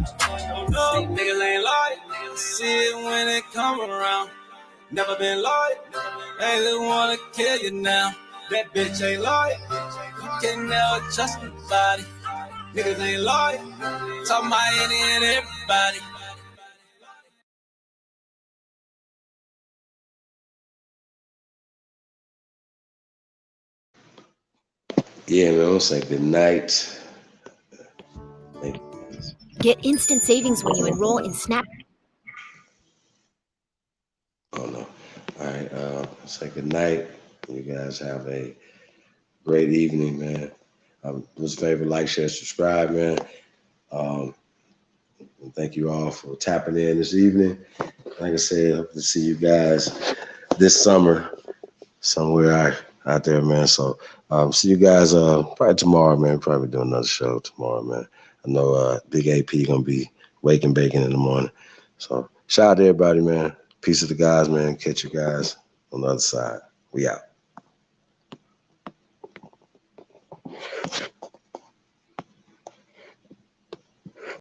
D: Oh no, these niggas ain't loyal. See it when they come around. Never been loyal. They just wanna kill you now. That bitch ain't loyal. You can never trust nobody. Niggas ain't loyal. Talking about any and everybody.
C: Yeah, man, I'll say good night.
M: Get instant savings when you enroll in Snap.
C: Oh no. All right, say good night. You guys have a great evening, man. Do us a favor, like, share, subscribe, man. And thank you all for tapping in this evening. Like I said, hope to see you guys this summer somewhere out there, man. So see you guys probably tomorrow, man. Probably doing another show tomorrow, man. I know Big AP gonna be waking bacon in the morning. So shout out to everybody, man. Peace to the guys, man. Catch you guys on the other side. We out.